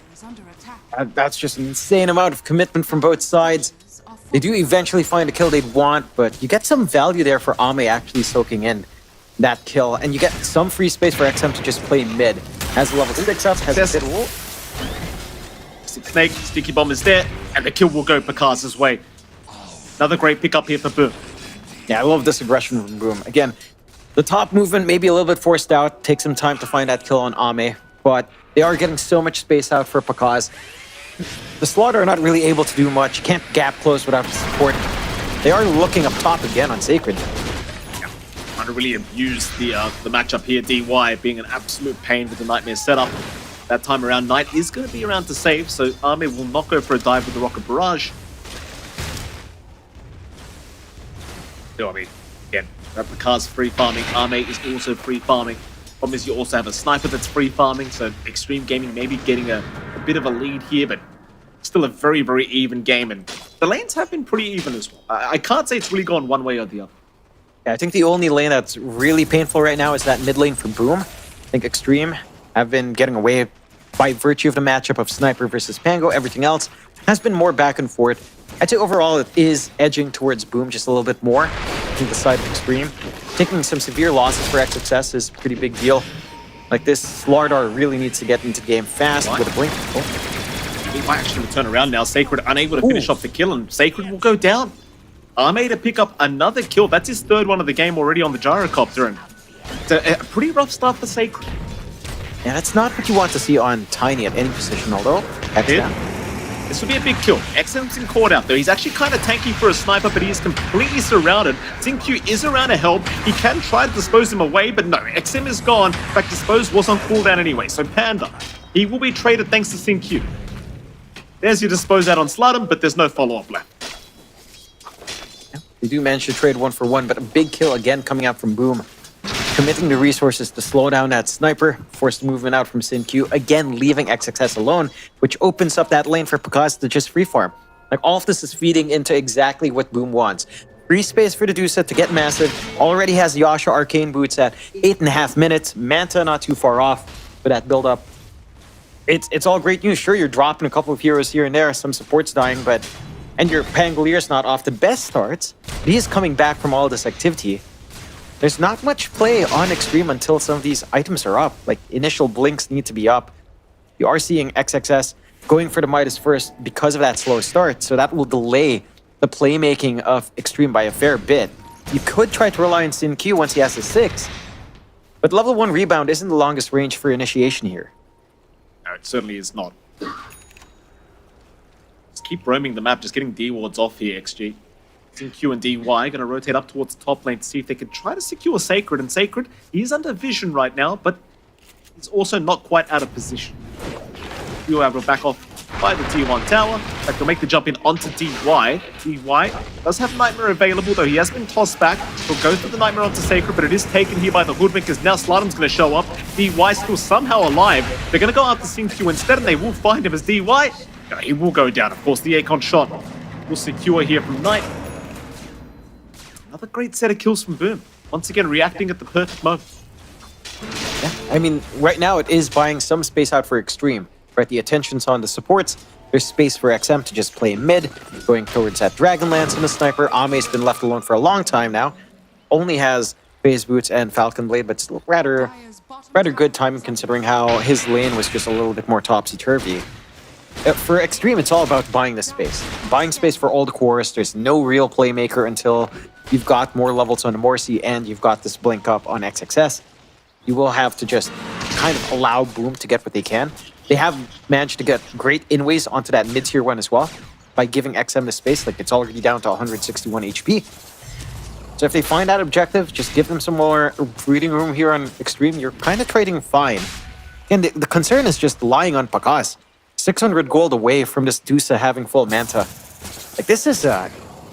that's just an insane amount of commitment from both sides. They do eventually find a kill they'd want, but you get some value there for Ame actually soaking in that kill, and you get some free space for XM to just play mid. Has level 6 up, has a bit wall. Snake, Sticky Bomb is there, and the kill will go Pakaz's way. Another great pickup here for Boom. Yeah, I love this aggression from Boom. Again, the top movement may be a little bit forced out, takes some time to find that kill on Ame, but they are getting so much space out for Pakaz. The Slaughter are not really able to do much, can't gap close without support. They are looking up top again on Sacred. Yeah, trying to really abuse the matchup here. DY being an absolute pain with the Nightmare setup. That time around, Knight is going to be around to save, so Ame will not go for a dive with the Rocket Barrage. So, I mean, again, Pakaz free farming, Ame is also free farming. Problem is you also have a Sniper that's free farming, so Xtreme Gaming maybe getting a bit of a lead here, but still a very, very even game, and the lanes have been pretty even as well. I can't say it's really gone one way or the other. Yeah, I think the only lane that's really painful right now is that mid lane for Boom. I think Xtreme have been getting away by virtue of the matchup of Sniper versus Pango. Everything else has been more back and forth. I'd say overall it is edging towards Boom just a little bit more. I think the side of Xtreme. Taking some severe losses for XXS is a pretty big deal. Like this, Slardar really needs to get into the game fast with a blink. He might actually turn around now. Sacred unable to finish off the kill, and Sacred will go down. Ame to pick up another kill. That's his third one of the game already on the Gyrocopter, and it's a pretty rough start for Sacred. Yeah, that's not what you want to see on Tiny at any position, although. This would be a big kill. XM's been caught out there. He's actually kind of tanky for a Sniper, but he is completely surrounded. Xingqiu is around to help. He can try to dispose him away, but no, XM is gone. In fact, dispose was on cooldown anyway, so Panda, he will be traded thanks to Xingqiu. There's your dispose out on Slatum, but there's no follow-up left. Yeah, they do manage to trade 1-for-1, but a big kill again coming out from Boom. Committing the resources to slow down that Sniper, forced movement out from Xingqiu, again leaving XXS alone, which opens up that lane for Pakaz to just free farm. Like all of this is feeding into exactly what Boom wants. Free space for the Medusa to get massive, already has Yasha Arcane Boots at 8.5 minutes, Manta not too far off for that build-up. It's all great news. Sure, you're dropping a couple of heroes here and there, some support's dying, and your Pangalier's not off the best starts, but he is coming back from all this activity. There's not much play on Xtreme until some of these items are up. Like, initial blinks need to be up. You are seeing XXS going for the Midas first because of that slow start, so that will delay the playmaking of Xtreme by a fair bit. You could try to rely on Sin Q once he has his 6, but level 1 rebound isn't the longest range for initiation here. No, it certainly is not. Just keep roaming the map, just getting D-wards off here, XG. Sin Q and DY going to rotate up towards the top lane to see if they can try to secure Sacred. And Sacred, he's under vision right now, but he's also not quite out of position. You'll have to back off by the T1 tower. That will make the jump in onto DY. DY does have Nightmare available, though he has been tossed back. He'll go for the Nightmare onto Sacred, but it is taken here by the Hoodwink, because now Slardam's going to show up. DY still somehow alive. They're going to go after Sin Q instead, and they will find him as DY. He will go down, of course. The Akon shot will secure here from Knight. Another great set of kills from Boom. Once again, reacting at the perfect moment. Yeah, I mean, right now it is buying some space out for Xtreme. Right, the attention's on the supports. There's space for XM to just play mid, going towards that Dragonlance and the Sniper. Ame's been left alone for a long time now. Only has Phase Boots and Falcon Blade, but still rather good timing considering how his lane was just a little bit more topsy-turvy. For Xtreme, it's all about buying the space. Buying space for all the cores. There's no real playmaker until you've got more levels on Morsi and you've got this blink up on XXS. You will have to just kind of allow Boom to get what they can. They have managed to get great inways onto that mid-tier one as well by giving XM the space. Like, it's already down to 161 HP. So if they find that objective, just give them some more breathing room here on Xtreme. You're kind of trading fine. And the concern is just lying on Pakas. 600 gold away from this Dusa having full Manta. Like, this is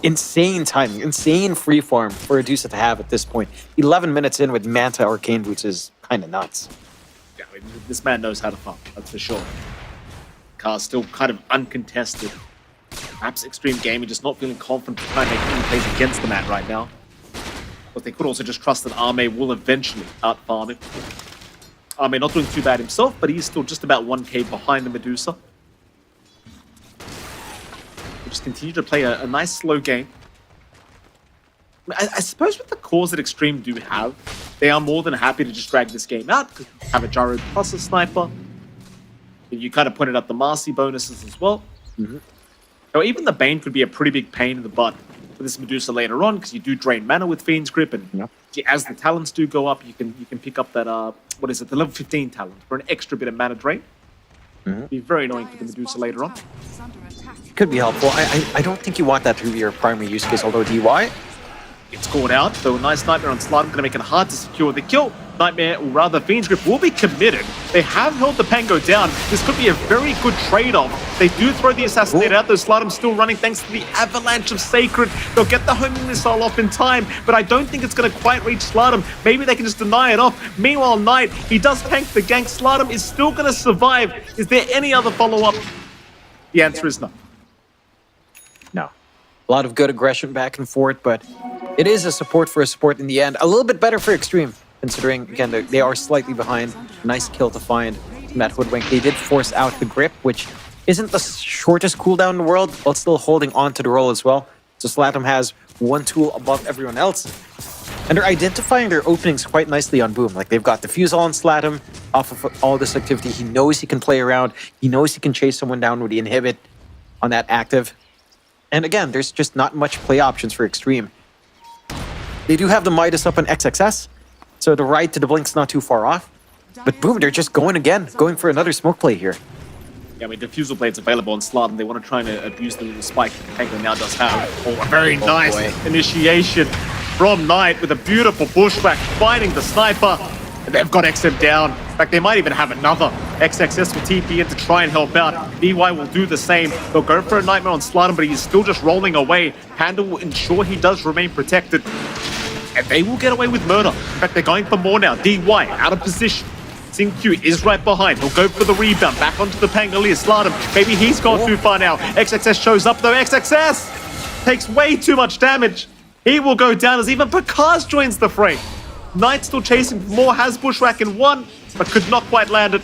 insane timing, insane freeform for a Dusa to have at this point. 11 minutes in with Manta Arcane Boots is kind of nuts. Yeah, I mean, this man knows how to farm, that's for sure. Car's still kind of uncontested. Perhaps Xtreme Gaming just not feeling confident to try and make any plays against the man right now. But they could also just trust that Ame will eventually out-farm him. Ame not doing too bad himself, but he's still just about 1k behind the Medusa. We'll just continue to play a nice slow game. I suppose with the cores that Xtreme do have, they are more than happy to just drag this game out, because you have a Gyro plus a Sniper. You kind of pointed out the Marcy bonuses as well. Now, even the Bane could be a pretty big pain in the butt for this Medusa later on, because you do drain mana with Fiend's Grip, and as the talents do go up, you can pick up that, what is it, the level 15 talent for an extra bit of mana drain. Be very annoying for the Medusa later on. Could be helpful. I don't think you want that to be your primary use case, although DY. It's caught out, though a nice Nightmare on Slardam going to make it hard to secure the kill. Nightmare, or rather Fiend's Grip, will be committed. They have held the Pango down. This could be a very good trade-off. They do throw the Assassinator out, though Slardam's still running thanks to the avalanche of Sacred. They'll get the homing missile off in time, but I don't think it's going to quite reach Slardam. Maybe they can just deny it off. Meanwhile, Knight, he does tank the gank. Slardam is still going to survive. Is there any other follow-up? The answer is no. No. A lot of good aggression back and forth, but it is a support for a support in the end. A little bit better for Xtreme, considering, again, they are slightly behind. Nice kill to find from that Hoodwink. They did force out the Grip, which isn't the shortest cooldown in the world, while still holding on to the roll as well. So Slardam has one tool above everyone else. And they're identifying their openings quite nicely on Boom. Like, they've got Diffusal on Slardam off of all this activity. He knows he can play around. He knows he can chase someone down with the Inhibit on that active. And again, there's just not much play options for Xtreme. They do have the Midas up on XXS, so the right to the Blink's not too far off. But Boom, they're just going again, going for another smoke play here. Yeah, I mean, Diffusal Blade's available on Slardam. They want to try and abuse the spike that Pango now does have. Oh, a very nice initiation from Knight with a beautiful bushwhack, finding the Sniper. And they've got XM down. In fact, they might even have another. XXS will TP in to try and help out. DY will do the same. They'll go for a Nightmare on Slardam, but he's still just rolling away. Panda will ensure he does remain protected. And they will get away with murder. In fact, they're going for more now. DY out of position. Sin Q is right behind. He'll go for the rebound. Back onto the Pangolier. Slardam, maybe he's gone too far now. XXS shows up though. XXS takes way too much damage. He will go down as even Pakas joins the fray. Knight still chasing for more, has Bushwhack in one, but could not quite land it.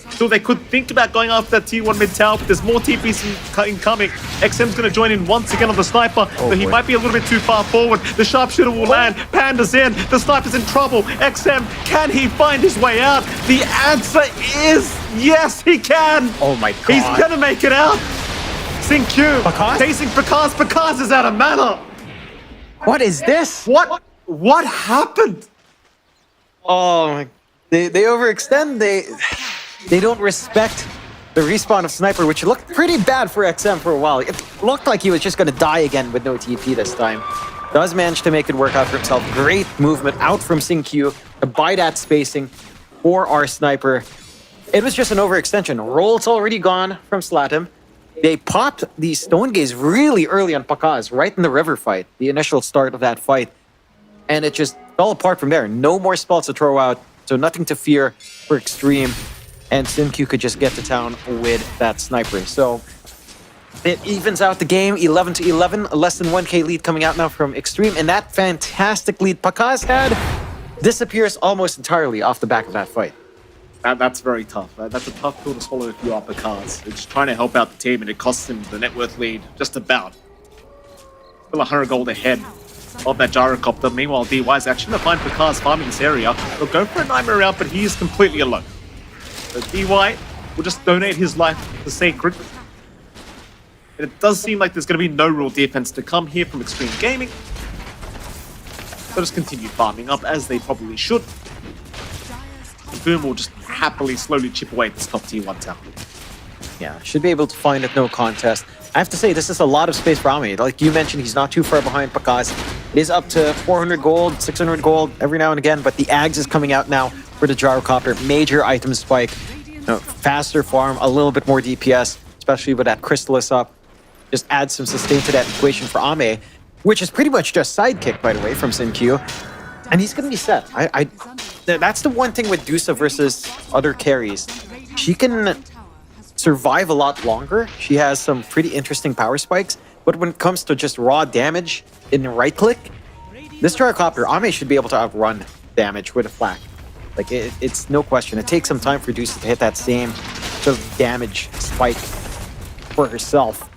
Still, they could think about going after that T1 mid tower, but there's more TPs incoming. XM's going to join in once again on the Sniper, but he might be a little bit too far forward. The Sharpshooter will land. Panda's in. The Sniper's in trouble. XM, can he find his way out? The answer is yes, he can. Oh my God. He's going to make it out. Sync Q. Pakaz? Chasing Pakaz. Pakaz is out of mana. What is this? What happened? Oh, my. They overextend. They don't respect the respawn of Sniper, which looked pretty bad for XM for a while. It looked like he was just going to die again with no TP this time. Does manage to make it work out for himself. Great movement out from Q to buy that spacing for our Sniper. It was just an overextension. Roll's already gone from Slatim. They popped the Stone Gaze really early on Pakaz, right in the river fight, the initial start of that fight. And it just fell apart from there. No more spells to throw out, so nothing to fear for Xtreme. And Q could just get to town with that Sniper. So it evens out the game, 11-11, a less than 1k lead coming out now from Xtreme. And that fantastic lead Pakaz had disappears almost entirely off the back of that fight. That's very tough. That's a tough pill to swallow if you are Pakaz. It's trying to help out the team, and it costs him the net worth lead just about. Still 100 gold ahead of that gyrocopter. Meanwhile, DY is actually going to find Pakaz farming this area. He'll go for a nightmare out, but he is completely alone. So DY will just donate his life to Sacred. And it does seem like there's going to be no real defense to come here from Xtreme Gaming. They'll just continue farming up, as they probably should. And Boom will just happily, slowly chip away at this top tier 1 tower. Yeah, should be able to find it, no contest. I have to say, this is a lot of space for Ame. Like you mentioned, he's not too far behind Pakaz. It is up to 400 gold, 600 gold every now and again, but the Ags is coming out now for the Gyrocopter. Major item spike, faster farm, a little bit more DPS, especially with that Crystallis up. Just add some sustain to that equation for Ame, which is pretty much just sidekick, by the way, from Q. And he's going to be set. That's the one thing with Dusa versus other carries. She can survive a lot longer. She has some pretty interesting power spikes, but when it comes to just raw damage in the right click, this Gyrocopter, Ame should be able to outrun damage with a flak. Like, it's no question. It takes some time for Dusa to hit that same sort of damage spike for herself.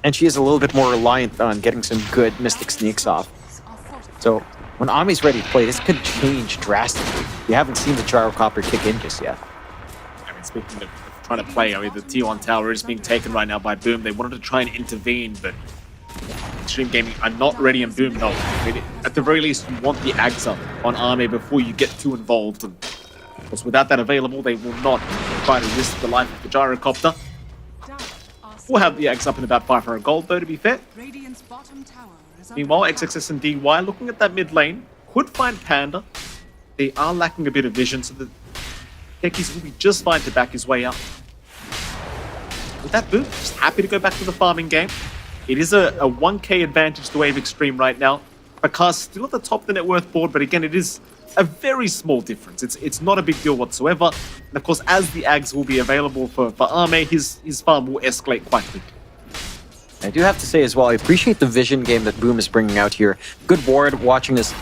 And she is a little bit more reliant on getting some good Mystic Sneaks off. So when Ame's ready to play, this could change drastically. You haven't seen the Gyrocopter kick in just yet. I mean, speaking of trying to play, I mean, the T1 tower is being taken right now by Boom. They wanted to try and intervene, but Xtreme Gaming are not ready, and Boom no. I mean, at the very least, you want the Ags up on Ame before you get too involved. And because without that available, they will not try to risk the life of the Gyrocopter. We'll have the Ags up in about 500 gold, though, to be fair. Meanwhile, XXS and DY looking at that mid lane, could find Panda. They are lacking a bit of vision, so the Techies will be just fine to back his way up. With that Boom, just happy to go back to the farming game. It is a 1k advantage to Wave Xtreme right now. Pakaz still at the top of the net worth board, but again, it is a very small difference. It's not a big deal whatsoever. And of course, as the Ags will be available for Ame, his farm will escalate quite quickly. I do have to say as well, I appreciate the vision game that Boom is bringing out here. Good ward, watching this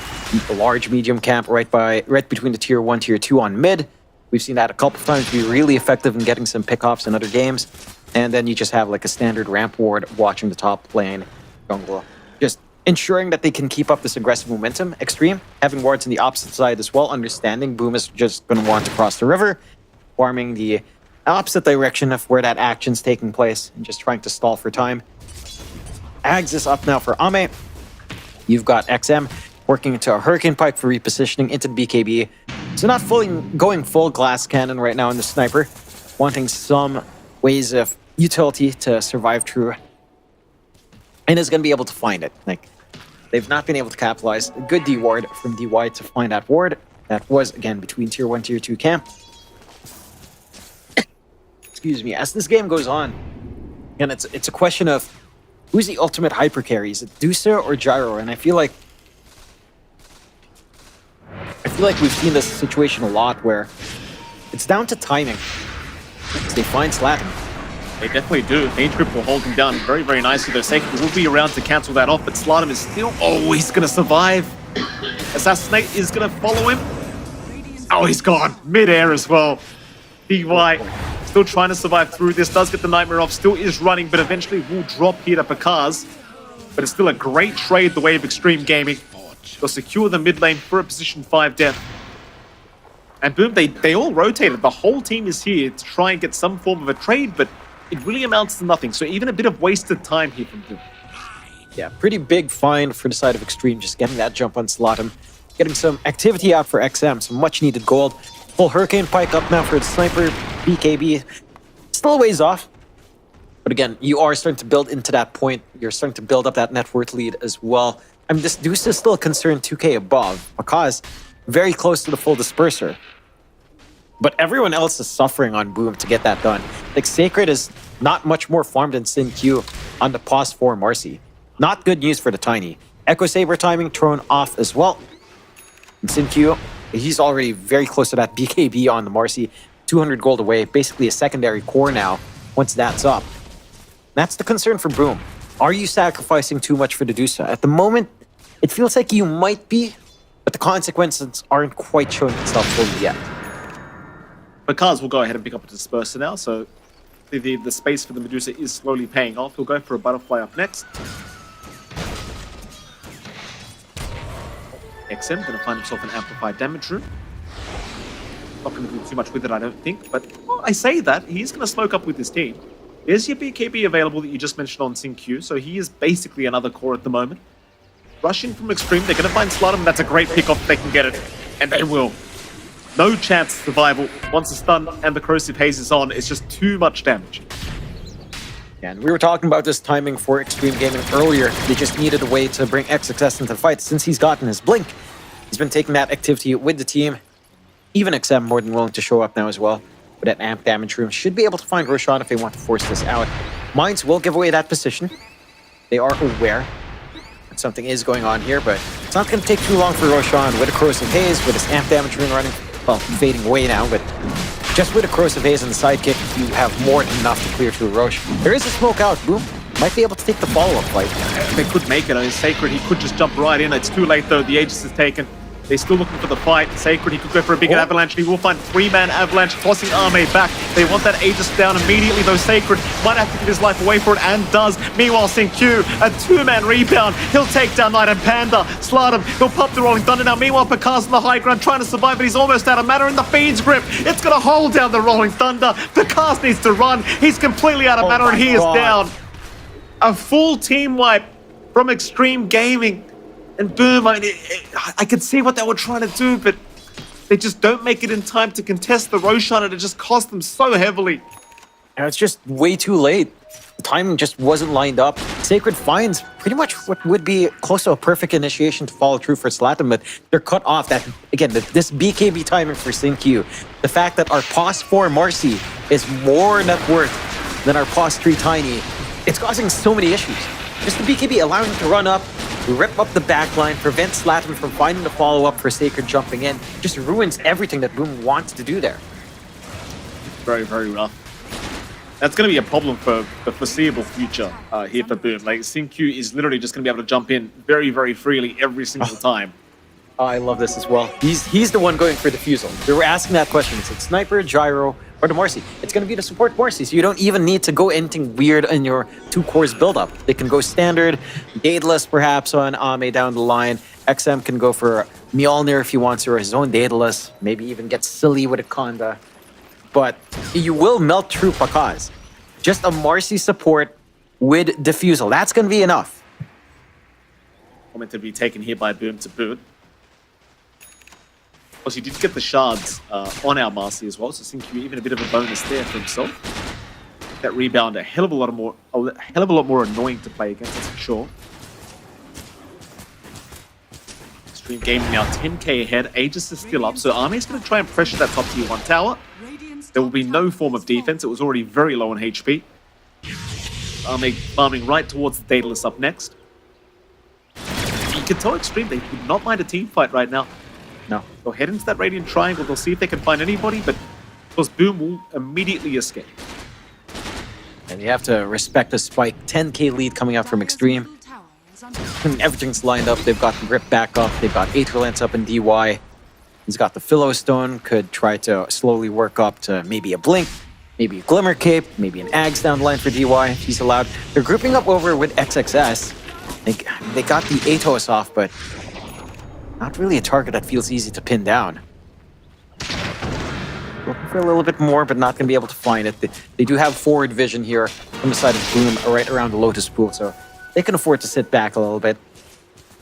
large medium camp right between the tier 1, tier 2 on mid. We've seen that a couple of times be really effective in getting some pickoffs in other games. And then you just have like a standard ramp ward watching the top lane jungle. Just ensuring that they can keep up this aggressive momentum. Xtreme, having wards on the opposite side as well, understanding Boom is just going to want to cross the river, farming the opposite direction of where that action's taking place, and just trying to stall for time. Ags is up now for Ame. You've got XM working into a Hurricane Pike for repositioning into the BKB. So not fully going full glass cannon right now in the Sniper, wanting some ways of utility to survive through, and is going to be able to find it. Like, they've not been able to capitalize. A good D ward from DY to find that ward. That was, again, between tier 1, tier 2 camp. Excuse me. As this game goes on, and it's a question of who's the ultimate hyper carry? Is it Dusa or Gyro? And I feel like we've seen this situation a lot where it's down to timing. They find Slatin. They definitely do. Mage Grip will hold him down very, very nicely. Their safety will be around to cancel that off, but Slatin is still always going to survive. Assassinate is going to follow him. Oh, he's gone. Mid-air as well. DY still trying to survive through this. Does get the Nightmare off. Still is running, but eventually will drop here to Pakaz. But it's still a great trade the way of Xtreme Gaming. They'll secure the mid lane for a position 5 death. And Boom, they all rotated. The whole team is here to try and get some form of a trade, but it really amounts to nothing. So even a bit of wasted time here from Boom. Yeah, pretty big find for the side of Xtreme, just getting that jump on Slotham. Getting some activity out for XM, some much needed gold. Full Hurricane Pike up now for the Sniper, BKB. Still a ways off. But again, you are starting to build into that point. You're starting to build up that net worth lead as well. I mean, this Deuce is still a concern 2k above, because very close to the full disperser. But everyone else is suffering on Boom to get that done. Like, Sacred is not much more farmed than Sin Q on the pause 4 Marcy. Not good news for the Tiny. Echo Saber timing thrown off as well. And Sin Q, he's already very close to that BKB on the Marcy. 200 gold away, basically a secondary core now, once that's up. That's the concern for Boom. Are you sacrificing too much for the Dusa? At the moment, it feels like you might be, but the consequences aren't quite showing itself fully yet. Because we'll go ahead and pick up a disperser now, so the space for the Medusa is slowly paying off. He'll go for a butterfly up next. XM going to find himself an amplified damage room. Not going to do too much with it, I don't think, but well, I say that, he's going to smoke up with his team. There's your BKB available that you just mentioned on Sin Q, so he is basically another core at the moment. Rushing from Xtreme, they're going to find Slotham. That's a great pick off if they can get it, and they will. No chance of survival. Once the stun and the corrosive haze is on, it's just too much damage. Yeah, and we were talking about this timing for Xtreme Gaming earlier. They just needed a way to bring XXS into the fight. Since he's gotten his blink, he's been taking that activity with the team. Even XM more than willing to show up now as well. With that amp damage room, should be able to find Roshan if they want to force this out. MOUZ will give away that position. They are aware that something is going on here, but it's not going to take too long for Roshan with a corrosive haze, with his amp damage room running, well, fading away now, but just with a corrosive haze and the sidekick, you have more than enough to clear through Roche. There is a smoke out. Boom might be able to take the follow-up fight. They could make it. I mean, Sacred, he could just jump right in. It's too late, though. The Aegis is taken. They're still looking for the fight. Sacred, he could go for a bigger avalanche. He will find 3-man avalanche, tossing Arme back. They want that Aegis down immediately, though. Sacred might have to give his life away for it, and does. Meanwhile, Sin Q, a 2-man rebound. He'll take down Knight and Panda. Slotham, he'll pop the Rolling Thunder now. Meanwhile, Picar's on the high ground trying to survive, but he's almost out of mana in the Fiend's grip. It's going to hold down the Rolling Thunder. Picar needs to run. He's completely out of mana, and he is down. A full team wipe from Xtreme Gaming. And Boom, I mean, I could see what they were trying to do, but they just don't make it in time to contest the Roshan, and it just cost them so heavily. And it's just way too late. The timing just wasn't lined up. Sacred finds pretty much what would be close to a perfect initiation to follow through for Slotham, but they're cut off. That again, this BKB timing for Sin Q. The fact that our POS 4 Marcy is more net worth than our POS 3 Tiny, it's causing so many issues. Just the BKB allowing him to run up, rip up the backline, prevent Slotham from finding the follow-up for Sacred jumping in. Just ruins everything that Boom wants to do there. Very, very rough. That's going to be a problem for the foreseeable future here for Boom. Like, Sin Q is literally just going to be able to jump in very, very freely every single time. I love this as well. He's the one going for defusal. We were asking that question. Is it Sniper, Gyro, or the Marcy? It's going to be the support Marcy, so you don't even need to go anything weird in your 2 cores build-up. They can go standard, Daedalus perhaps on Ame down the line. XM can go for Mjolnir if he wants to, or his own Daedalus. Maybe even get silly with a Conda. But you will melt through Pakaz. Just a Marcy support with defusal. That's going to be enough. Moment to be taken here by Boom to boot. Of course, he did get the shards on our Marcy as well, so Sin Q even a bit of a bonus there for himself. That rebound a hell of a lot more annoying to play against, that's for sure. Xtreme Gaming now 10k ahead. Aegis is still up, so Army's going to try and pressure that top tier 1 tower. There will be no form of defense. It was already very low on HP. Army farming right towards the Daedalus up next. You can tell Xtreme they would not mind a team fight right now. No. They'll head into that Radiant Triangle. They'll see if they can find anybody, but of course Boom will immediately escape. And you have to respect the spike. 10k lead coming out from Xtreme. Everything's lined up. They've got the grip back up. They've got Aether Lance up in DY. He's got the Philo Stone. Could try to slowly work up to maybe a Blink, maybe a Glimmer Cape, maybe an Ags down the line for DY if he's allowed. They're grouping up over with XXS. They got the Atos off, but not really a target that feels easy to pin down. Looking for a little bit more, but not going to be able to find it. They do have forward vision here on the side of Boom, right around the Lotus Pool, so they can afford to sit back a little bit.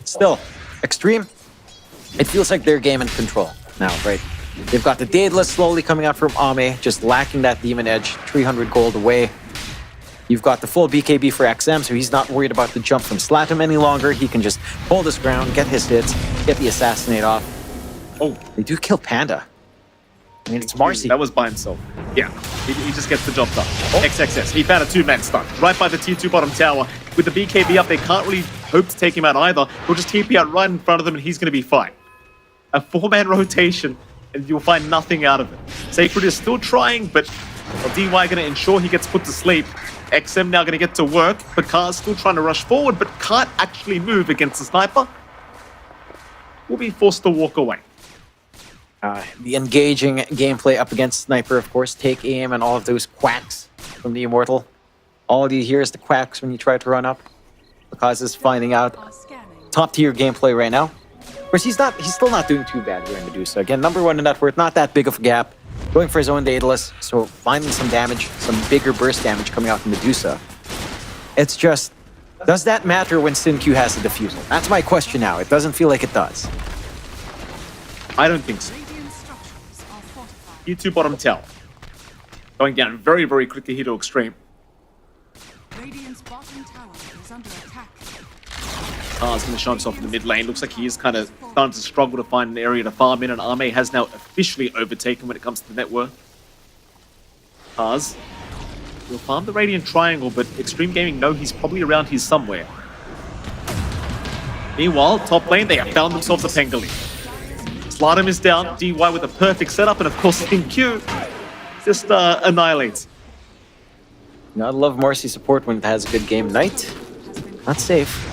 Still, Xtreme, it feels like their game in control now, right? They've got the Daedalus slowly coming out from Ame, just lacking that Demon Edge, 300 gold away. You've got the full BKB for XM, so he's not worried about the jump from Slatum any longer. He can just hold his ground, get his hits, get the Assassinate off. Oh, they do kill Panda. I mean, it's Marcy. That was by himself. Yeah, he just gets the job done. XXS, he found a two-man stun right by the tier 2 bottom tower. With the BKB up, they can't really hope to take him out either. He'll just TP out right in front of them and he's going to be fine. A 4-man rotation and you'll find nothing out of it. Sacred is still trying, but DY going to ensure he gets put to sleep. XM now going to get to work. Pakar's still trying to rush forward, but can't actually move against the sniper. Will be forced to walk away. The engaging gameplay up against Sniper, of course. Take aim and all of those quacks from the Immortal. All you hear is the quacks when you try to run up. Because is finding out top tier gameplay right now. Of course, he's still not doing too bad here in Medusa. Again, number 1 in net worth, not that big of a gap. Going for his own Daedalus, so finding some damage, some bigger burst damage coming out from Medusa. It's just, does that matter when SinQ has a defusal? That's my question now. It doesn't feel like it does. I don't think so. Tier 2 bottom tower. Going down very, very quickly here to Xtreme. Radiant's bottom tower is under attack. He's going to show himself in the mid lane. Looks like he is kind of starting to struggle to find an area to farm in, and Ame has now officially overtaken when it comes to net worth. Kaz will farm the Radiant Triangle, but Xtreme Gaming know he's probably around here somewhere. Meanwhile, top lane, they have found themselves a Pengali. Slatum is down, DY with a perfect setup, and of course SinQ just annihilates. I love Marcy support when it has a good game. Knight, not safe.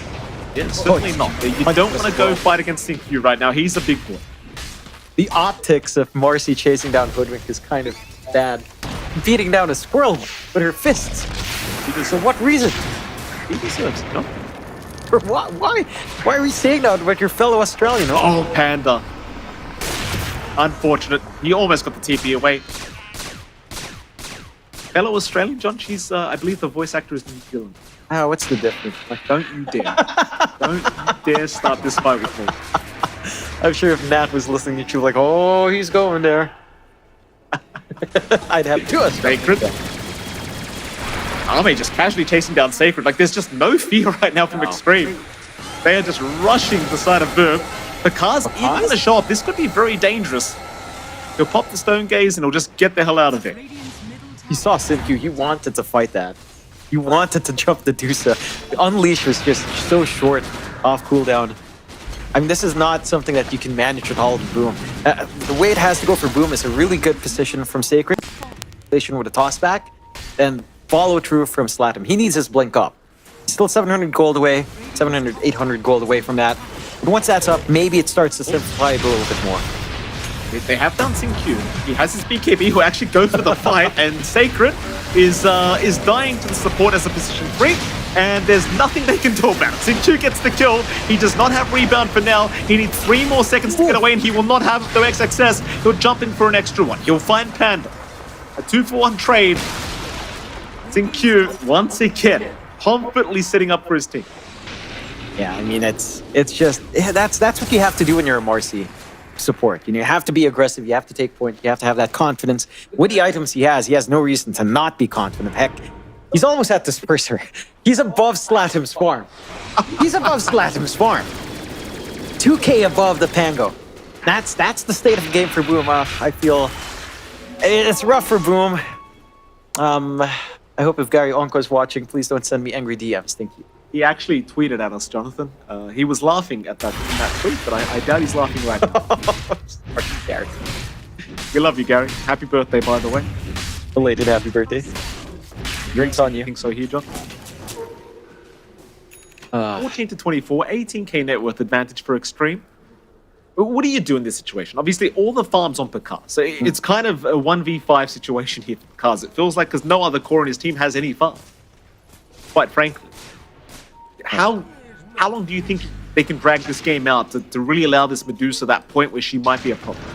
Yeah, certainly not. You don't want to go fight against SinQ right now. He's a big boy. The optics of Marcy chasing down Hoodwink is kind of bad. Beating down a squirrel with her fists. For what reason? He deserves it, no? For what? Why? Why are we saying that about your fellow Australian? Oh, Panda. Unfortunate. He almost got the TP away. Fellow Australian, John, she's, I believe the voice actor is New Zealand. What's the difference? Like, don't you dare. Don't you dare start this fight with me. I'm sure if Nat was listening to you, like, oh, he's going there. I'd have two Sacred. Ame just casually chasing down Sacred. Like, there's just no fear right now from Xtreme. They are just rushing the side of Boom. Pakar's even going to show up. This could be very dangerous. He'll pop the Stone Gaze and he'll just get the hell out of there. You saw SinQ. He wanted to fight that. He wanted to jump the Dusa. The Unleash was just so short off cooldown. I mean, this is not something that you can manage with all of Boom. The way it has to go for Boom is a really good position from Sacred, position with a toss back, and follow through from Slatum. He needs his blink up. He's still 700 gold away, 700, 800 gold away from that. But once that's up, maybe it starts to simplify it a little bit more. They have found SinQ. He has his BKB who actually goes for the fight, and Sacred is dying to the support as a position 3, and there's nothing they can do about it. SinQ gets the kill. He does not have rebound for now. He needs 3 more seconds to get away, and he will not have the XXS. He'll jump in for an extra one. He'll find Panda. A 2-for-1 trade. SinQ, once again, confidently setting up for his team. Yeah, I mean, it's just, that's what you have to do when you're a Marcy support. You know, you have to be aggressive, you have to take points, you have to have that confidence. With the items he has no reason to not be confident. Heck, he's almost at disperser. He's above Slatum's farm. He's above Slatum's farm. 2k above the Pango. That's the state of the game for Boom. I feel it's rough for Boom. I hope if Gary Onko's watching, please don't send me angry DMs. Thank you. He actually tweeted at us, Jonathan. He was laughing at that tweet, but I doubt he's laughing right now. Gary. We love you, Gary. Happy birthday, by the way. Belated happy birthday. Drinks on you. I think so here, John. 14 to 24, 18k net worth advantage for Xtreme. What do you do in this situation? Obviously, all the farms on Pakar. So it's kind of a 1v5 situation here for Pakar. It feels like because no other core in his team has any farm. Quite frankly. How long do you think they can drag this game out to really allow this Medusa that point where she might be a problem?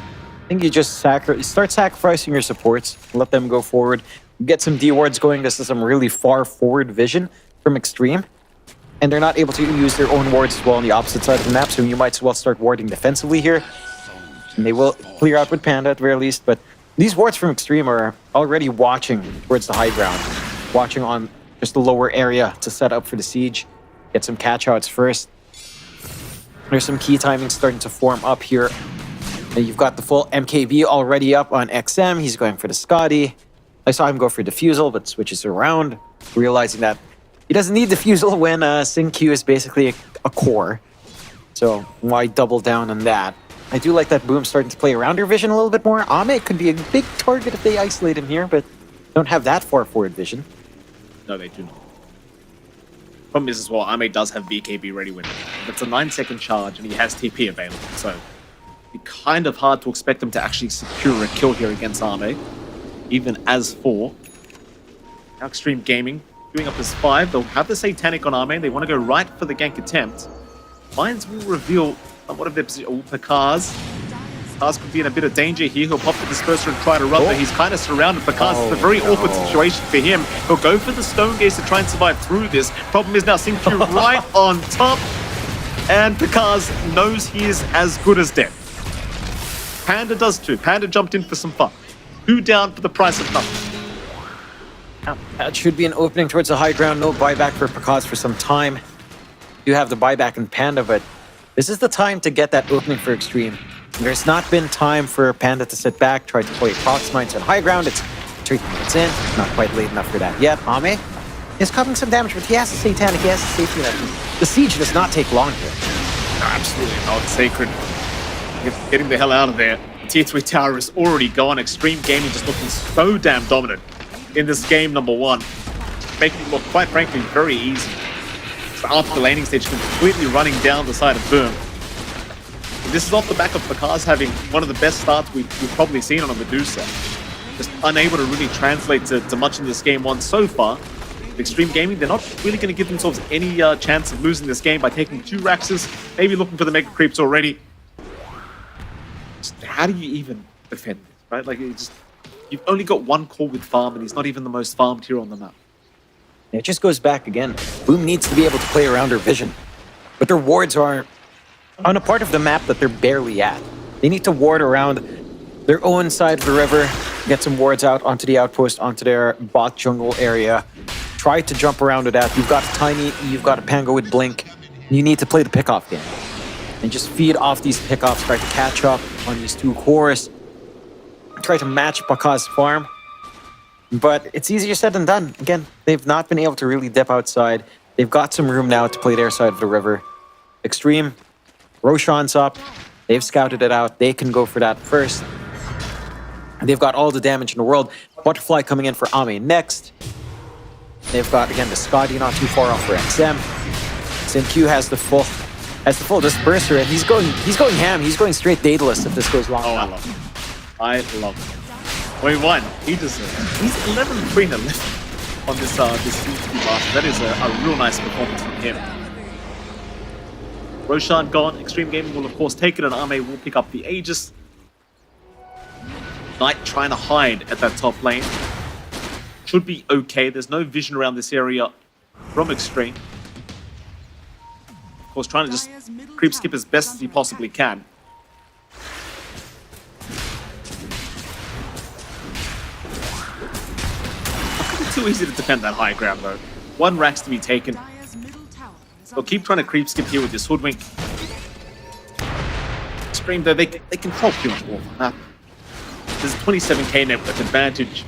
think you just start sacrificing your supports, let them go forward, get some D wards going. This is some really far forward vision from Xtreme. And they're not able to use their own wards as well on the opposite side of the map, so you might as well start warding defensively here. And they will clear out with Panda at the very least, but these wards from Xtreme are already watching towards the high ground, watching on just the lower area to set up for the siege, get some catch-outs first. There's some key timing starting to form up here. And you've got the full MKB already up on XM. He's going for the Scotty. I saw him go for Diffusal, but switches around, realizing that he doesn't need Diffusal when SynQ is basically a core. So why double down on that? I do like that Boom starting to play around your vision a little bit more. Ame could be a big target if they isolate him here, but don't have that far forward vision. No, they do not. Problem is as well, Ame does have BKB ready with him. It's a 9-second charge and he has TP available, so it'd be kind of hard to expect him to actually secure a kill here against Ame, even as 4. Now Xtreme Gaming doing up as 5. They'll have the Satanic on Ame. They want to go right for the gank attempt. Mines will reveal somewhat of their position. Oh, Pakaz. Pakaz could be in a bit of danger here. He'll pop the Disperser and try to run, but he's kind of surrounded. Pakaz, it's a very awkward situation for him. He'll go for the Stone Gaze to try and survive through this. Problem is now SynQ right on top, and Pakaz knows he is as good as dead. Panda does too. Panda jumped in for some fun. 2 down for the price of nothing. That should be an opening towards the high ground. No buyback for Pakaz for some time. You have the buyback in Panda, but this is the time to get that opening for Xtreme. There's not been time for Panda to sit back, try to play Prox Mines on high ground. It's 3 minutes in, not quite late enough for that yet. Ame is covering some damage, but he has the Satanic, he has the safety net. The siege does not take long here. No, absolutely not. Sacred getting the hell out of there. The Tier 3 tower is already gone. Xtreme Gaming just looking so damn dominant in this game number 1. Making it look, quite frankly, very easy. So after the laning stage, completely running down the side of Boom. And this is off the back of Pakaz having one of the best starts we've probably seen on a Medusa. Just unable to really translate to much in this game 1 so far. Xtreme Gaming, they're not really going to give themselves any chance of losing this game by taking 2 Raxes, maybe looking for the Mega Creeps already. Just how do you even defend this, right? Like, you've only got 1 core with farm, and he's not even the most farmed here on the map. It just goes back again. Boom needs to be able to play around her vision. But their wards are on a part of the map that they're barely at. They need to ward around their own side of the river, get some wards out onto the outpost, onto their bot jungle area. Try to jump around with that. You've got Tiny, you've got a Pango with Blink. You need to play the pickoff game. And just feed off these pickoffs, try to catch up on these 2 cores. Try to match Pakaz's farm. But it's easier said than done. Again, they've not been able to really dip outside. They've got some room now to play their side of the river. Xtreme, Roshan's up. They've scouted it out. They can go for that first. They've got all the damage in the world. Butterfly coming in for Ame next. They've got, again, the Scotty not too far off for XM. SynQ has the full Disperser, and he's going ham. He's going straight Daedalus if this goes long. Oh, I love him. I love him. Wait, 1. He deserves it. He's 11-3 and 11 on this CT master. That is a real nice performance from him. Roshan gone. Xtreme Gaming will, of course, take it, and Ame will pick up the Aegis. Knight trying to hide at that top lane. Should be okay. There's no vision around this area from Xtreme. Of course, trying to just creep skip as best as he possibly can. Too easy to defend that high ground though. 1 Rax to be taken. They'll keep trying to creep skip here with this Hoodwink. Xtreme though, they control pretty much all of the map. There's a 27k network advantage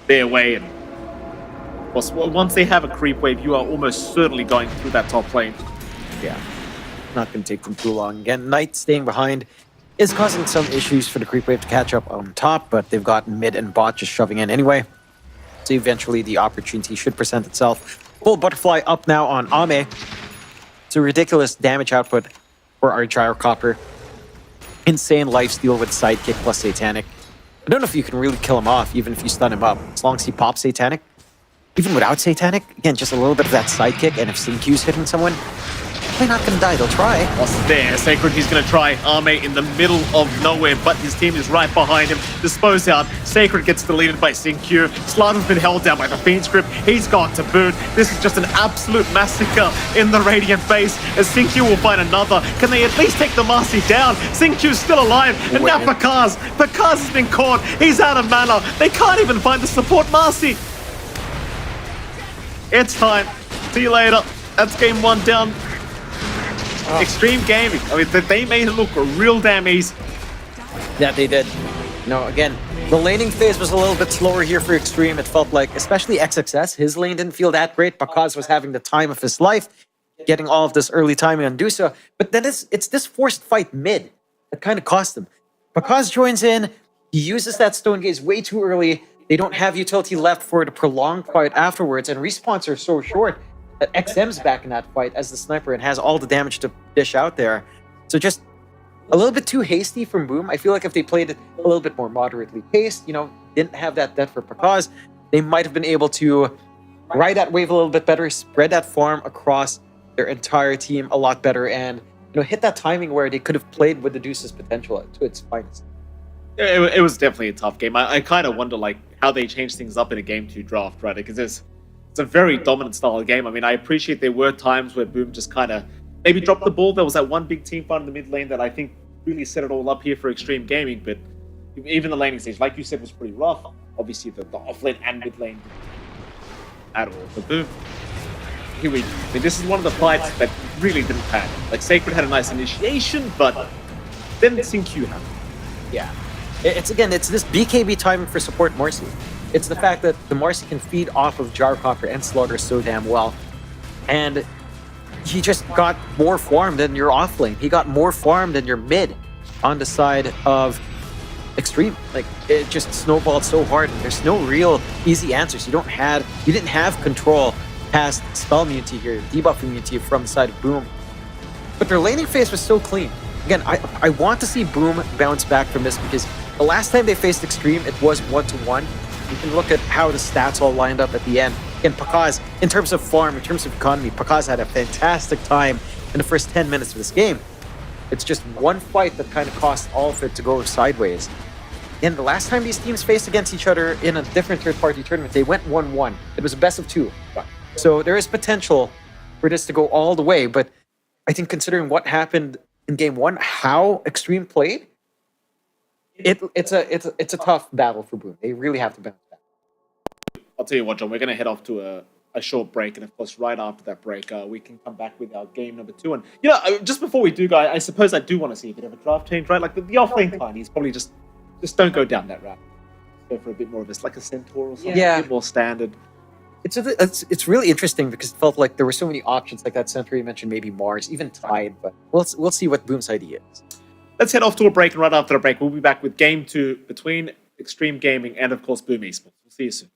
their way, and once they have a creep wave, you are almost certainly going through that top lane. Yeah, not going to take them too long. Again, Knight staying behind is causing some issues for the creep wave to catch up on top, but they've got mid and bot just shoving in anyway. So eventually the opportunity should present itself. Full Butterfly up now on Ame. It's a ridiculous damage output for our Gyrocopter. Insane lifesteal with Sidekick plus Satanic. I don't know if you can really kill him off, even if you stun him up. As long as he pops Satanic. Even without Satanic, again, just a little bit of that Sidekick, and if SynQ's hitting someone, They're not gonna die, they'll try. Lost there. Sacred, he's going to try Arme in the middle of nowhere, but his team is right behind him. Dispose out. Sacred gets deleted by Syncue. Slardon's been held down by the Fiend's Grip. He's gone to boot. This is just an absolute massacre in the Radiant base, as Syncue will find another. Can they at least take the Marcy down? Synctue's still alive, and now Pakaz has been caught. He's out of mana. They can't even find the support Marcy. It's time. See you later. That's game 1 down. Xtreme Gaming. I mean, they made it look real damn easy. Yeah, they did. Again, the laning phase was a little bit slower here for Xtreme. It felt like, especially XXS, his lane didn't feel that great. Pakaz was having the time of his life, getting all of this early timing on Dusa. But then it's this forced fight mid that kind of cost him. Pakaz joins in. He uses that Stone Gaze way too early. They don't have utility left for the prolonged fight afterwards, and respawns are so short that XM's back in that fight as the sniper and has all the damage to dish out there. So just a little bit too hasty from Boom. I feel like if they played it a little bit more moderately paced, didn't have that death for Pakaz, they might have been able to ride that wave a little bit better, spread that farm across their entire team a lot better, and hit that timing where they could have played with the Deuce's potential to its finest. It was definitely a tough game. I kind of wonder how they changed things up in a Game 2 draft, right? Because it's a very dominant style of game. I mean, I appreciate there were times where Boom just kind of maybe dropped the ball. There was that one big team fight in the mid lane that I think really set it all up here for Xtreme Gaming. But even the laning stage, like you said, was pretty rough. Obviously, the off lane and mid lane at all. But Boom, here we go. I mean, this is one of the fights that really didn't pan. Sacred had a nice initiation, but then Syncue happened. Yeah. It's this BKB timing for support Marcy. It's the fact that the Marcy can feed off of Gyrocopter and Slaughter so damn well. And he just got more farm than your off lane. He got more farm than your mid on the side of Xtreme. It just snowballed so hard, and there's no real easy answers. You didn't have control past spell immunity here, debuff immunity from the side of Boom. But their laning phase was so clean. Again, I want to see Boom bounce back from this, because the last time they faced Xtreme, it was 1-1. You can look at how the stats all lined up at the end. And Pakaz, in terms of farm, in terms of economy, Pakaz had a fantastic time in the first 10 minutes of this game. It's just one fight that kind of cost all of it to go sideways. And the last time these teams faced against each other in a different third-party tournament, they went 1-1. It was a best of 2. So there is potential for this to go all the way, but I think considering what happened in Game 1, how Xtreme played, it's a tough battle for Boom. They really have to bounce back. I'll tell you what, John, we're going to head off to a short break, and of course, right after that break, we can come back with our game number 2. And just before we do, guys, I suppose I do want to see a bit of a draft change, right? The off-lane Tinies probably just don't go down that route. Go for a bit more of a centaur or something, a bit more standard. It's really interesting, because it felt like there were so many options, like that centaur you mentioned, maybe Mars, even Tide, but we'll see what Boom's idea is. Let's head off to a break, and right after the break, we'll be back with Game 2 between Xtreme Gaming and, of course, Boom Esports. We'll see you soon.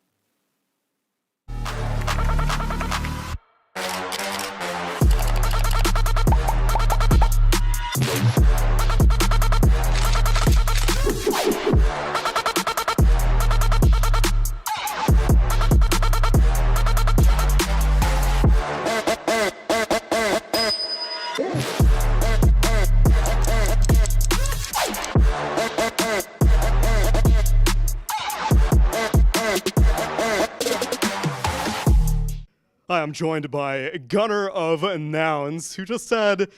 Hi, I'm joined by Gunner of Nouns, who just had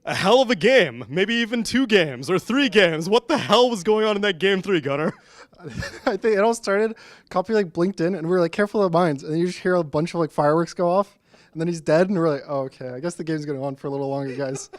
a hell of a game. Maybe even 2 games or 3 games. What the hell was going on in that game 3, Gunner? I think it all started, Copy blinked in, and we were careful of mines. And then you just hear a bunch of fireworks go off, and then he's dead, and we're like, oh, okay, I guess the game's going on for a little longer, guys.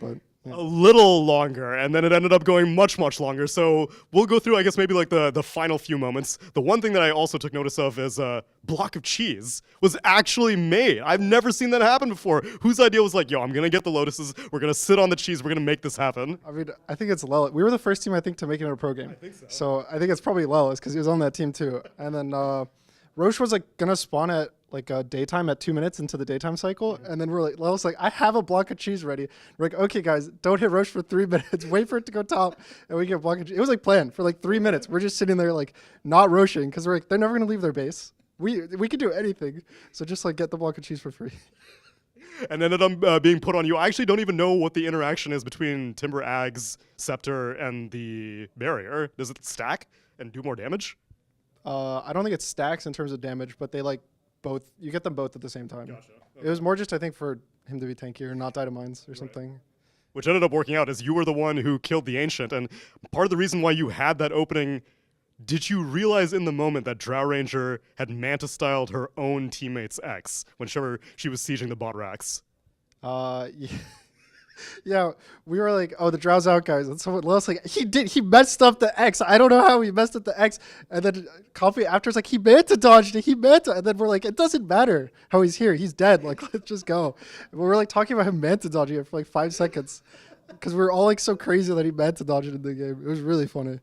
But a little longer, and then it ended up going much, much longer. So we'll go through, I guess, maybe the final few moments. The one thing that I also took notice of is a block of cheese was actually made. I've never seen that happen before. Whose idea was yo, I'm going to get the lotuses, we're going to sit on the cheese, we're going to make this happen? I mean, I think it's Lelis. We were the first team, I think, to make it in a pro game. I think so. So I think it's probably Lelis, because he was on that team too. And then Roche was going to spawn at daytime at 2 minutes into the daytime cycle, and then we're Lelis I have a block of cheese ready. We're okay, guys, don't hit Roche for 3 minutes. Wait for it to go top, and we get a block of cheese. It was planned for 3 minutes. We're just sitting there not roaching, because we're they're never gonna leave their base. We could do anything, so just get the block of cheese for free. And ended up being put on you. I actually don't even know what the interaction is between Timber Ag's Scepter and the barrier. Does it stack and do more damage? I don't think it stacks in terms of damage, but they like both. You get them both at the same time. Gotcha. It was more just, I think, for him to be tankier and not die to mines or something. Which ended up working out as you were the one who killed the Ancient. And part of the reason why you had that opening, did you realize in the moment that Drow Ranger had Manta-styled her own teammate's X whenever she was sieging the bot racks? Yeah. Yeah, we were like, oh, the Drow's out, guys. And someone else like, he messed up the X. I don't know how he messed up the X. And then Coffee after is like, he Manta dodged it. And then we're like, it doesn't matter how he's here. He's dead. Like, let's just go. And we were like talking about him Manta dodging it for like 5 seconds. Because we were all like so crazy that he Manta dodged it in the game. It was really funny.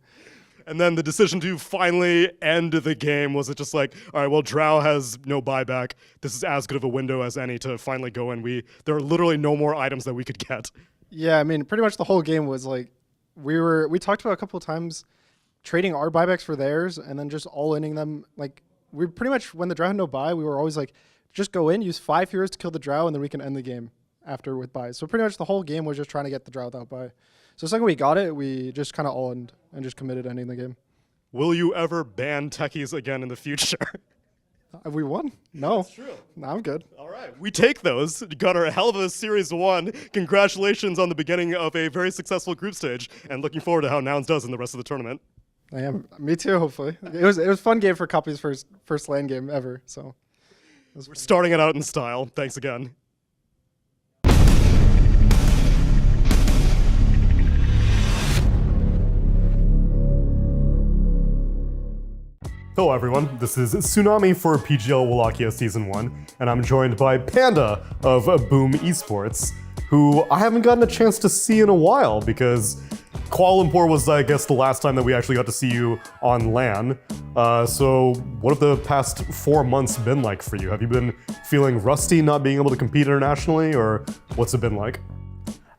And then the decision to finally end the game, was it just like, all right, well, Drow has no buyback. This is as good of a window as any to finally go in. There are literally no more items that we could get. Yeah, I mean, pretty much the whole game was like, we talked about a couple of times trading our buybacks for theirs and then just all-inning them. Like, we pretty much, when the Drow had no buy, we were always like, just go in, use 5 heroes to kill the Drow, and then we can end the game after with buys. So pretty much the whole game was just trying to get the Drow without buy. So the second we got it, we just kind of all-inned and just committed to ending the game. Will you ever ban techies again in the future? Have we won? No. That's true. No, I'm good. All right. We take those. Got our hell of a Series 1. Congratulations on the beginning of a very successful group stage, and looking forward to how Nouns does in the rest of the tournament. I am. Me too, hopefully. It was a fun game for Copy's first LAN game ever. So We're starting it out in style. Thanks again. Hello everyone, this is Tsunami for PGL Wallachia Season 1, and I'm joined by Panda of BetBoom Esports, who I haven't gotten a chance to see in a while because Kuala Lumpur was, I guess, the last time that we actually got to see you on LAN. So what have the past 4 months been like for you? Have you been feeling rusty not being able to compete internationally, or what's it been like?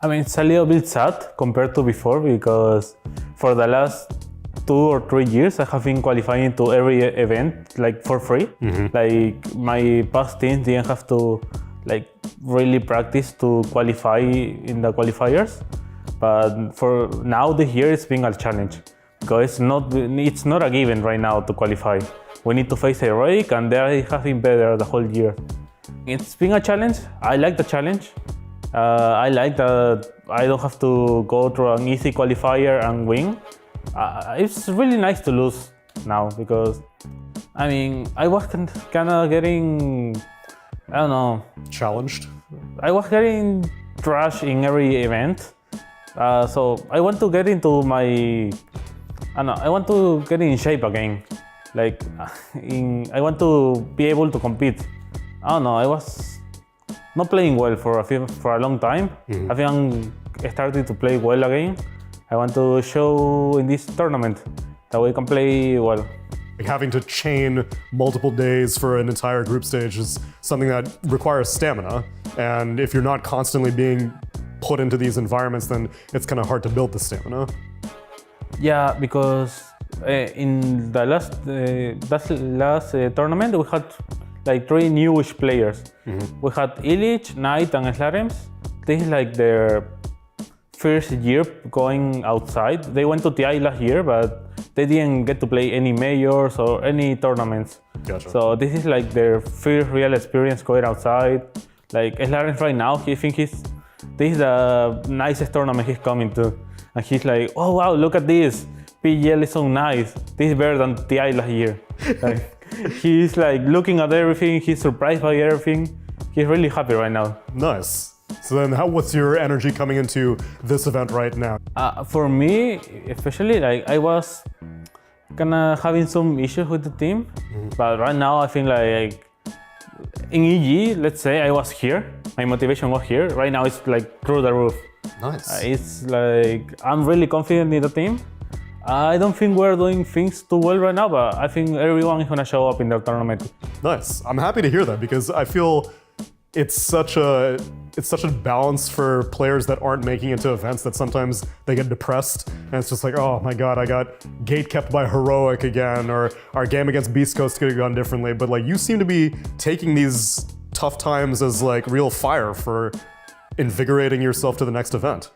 I mean, it's a little bit sad compared to before because for the last 2 or 3 years, I have been qualifying to every event like for free. Like my past teams didn't have to like really practice to qualify in the qualifiers. But for now, this year it's been a challenge because it's not a given right now to qualify. We need to face heroic, and they have been better the whole year. It's been a challenge. I like the challenge. I like that I don't have to go through an easy qualifier and win. It's really nice to lose now because, I mean, I was kind of getting, I don't know. Challenged? I was getting trash in every event. So I want to get into I want to get in shape again. Like, I want to be able to compete. I don't know, I was not playing well for a long time. I think I'm starting to play well again. I want to show in this tournament that we can play well. Like having to chain multiple days for an entire group stage is something that requires stamina. And if you're not constantly being put into these environments, then it's kind of hard to build the stamina. Yeah, because in the last tournament, we had like 3 newish players. We had Illich, Knight, and Slarems. This is like their first year going outside. They went to TI last year, but they didn't get to play any majors or any tournaments. Gotcha. So this is like their first real experience going outside. Like Slarems right now, this is the nicest tournament he's coming to. And he's like, oh wow, look at this. PGL is so nice. This is better than TI last year. Like, he's like looking at everything, he's surprised by everything. He's really happy right now. Nice. So then what's your energy coming into this event right now? For me, especially, like I was kind of having some issues with the team. But right now I think like in EG, let's say I was here, my motivation was here. Right now it's like through the roof. Nice. It's like, I'm really confident in the team. I don't think we're doing things too well right now, but I think everyone is gonna show up in the tournament. Nice. I'm happy to hear that because I feel it's such a balance for players that aren't making it to events that sometimes they get depressed and it's just like, oh my god, I got gate kept by Heroic again, or our game against Beast Coast could have gone differently. But like, you seem to be taking these tough times as like real fire for invigorating yourself to the next event.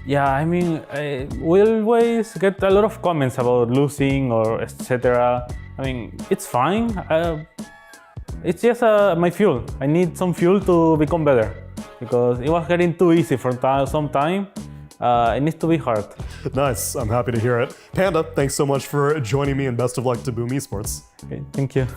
Yeah, I mean, we always get a lot of comments about losing or etc. I mean, it's fine. It's just my fuel. I need some fuel to become better because it was getting too easy for some time. It needs to be hard. Nice, I'm happy to hear it. Panda, thanks so much for joining me and best of luck to BOOM Esports. Okay, thank you.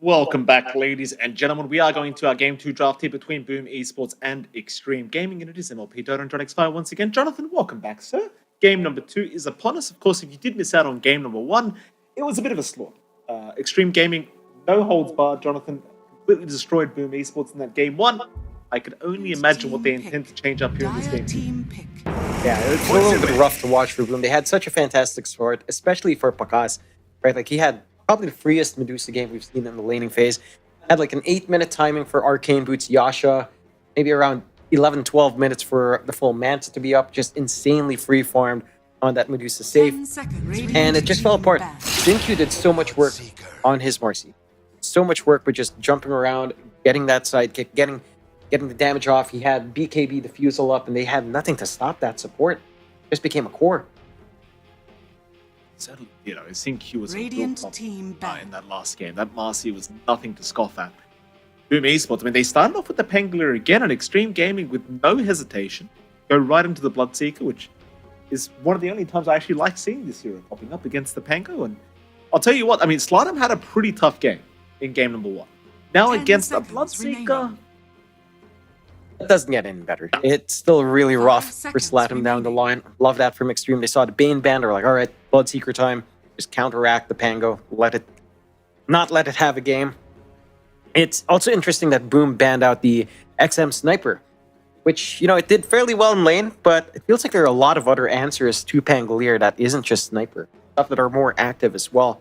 Welcome back, ladies and gentlemen. We are going to our Game 2 draft here between BOOM Esports and Xtreme Gaming, and it is MLP Dota and X5 once again. Jonathan, welcome back, sir. Game number 2 is upon us. Of course, if you did miss out on game number 1, it was a bit of a slaughter. Xtreme Gaming, no holds barred. Jonathan completely destroyed BOOM Esports in that game 1. I could only imagine what they intend to change up here in this game 2. Yeah, it's a little bit rough to watch for BOOM. They had such a fantastic start, especially for Pakas, right? Like, he had probably the freest Medusa game we've seen in the laning phase. Had like an 8-minute timing for Arcane Boots Yasha, maybe around 11, 12 minutes for the full Manta to be up, just insanely free-farmed on that Medusa safe. 10 seconds. And it just fell apart. Xinq did so much work on his Marcy. So much work with just jumping around, getting that sidekick, getting the damage off. He had BKB Diffusal up, and they had nothing to stop that support. It just became a core. So, you know, Xinq was a real Radiant problem, team back. in that last game. That Marcy was nothing to scoff at. BetBoom Esports, I mean, they started off with the Pangolier again, and Xtreme Gaming with no hesitation go right into the Bloodseeker, which is one of the only times I actually like seeing this hero popping up against the Pango. And I'll tell you what, I mean, Slardom had a pretty tough game in game number 1. Now 10 against the seconds Bloodseeker, remaining. It doesn't get any better. It's still really 5 rough for seconds Slatum down the remaining. line. Love that from Xtreme. They saw the Bane ban. They're like, all right, Bloodseeker time. Just counteract the Pango. Not let it have a game. It's also interesting that Boom banned out the XM Sniper, which, you know, it did fairly well in lane, but it feels like there are a lot of other answers to Pangolier that isn't just Sniper. Stuff that are more active as well.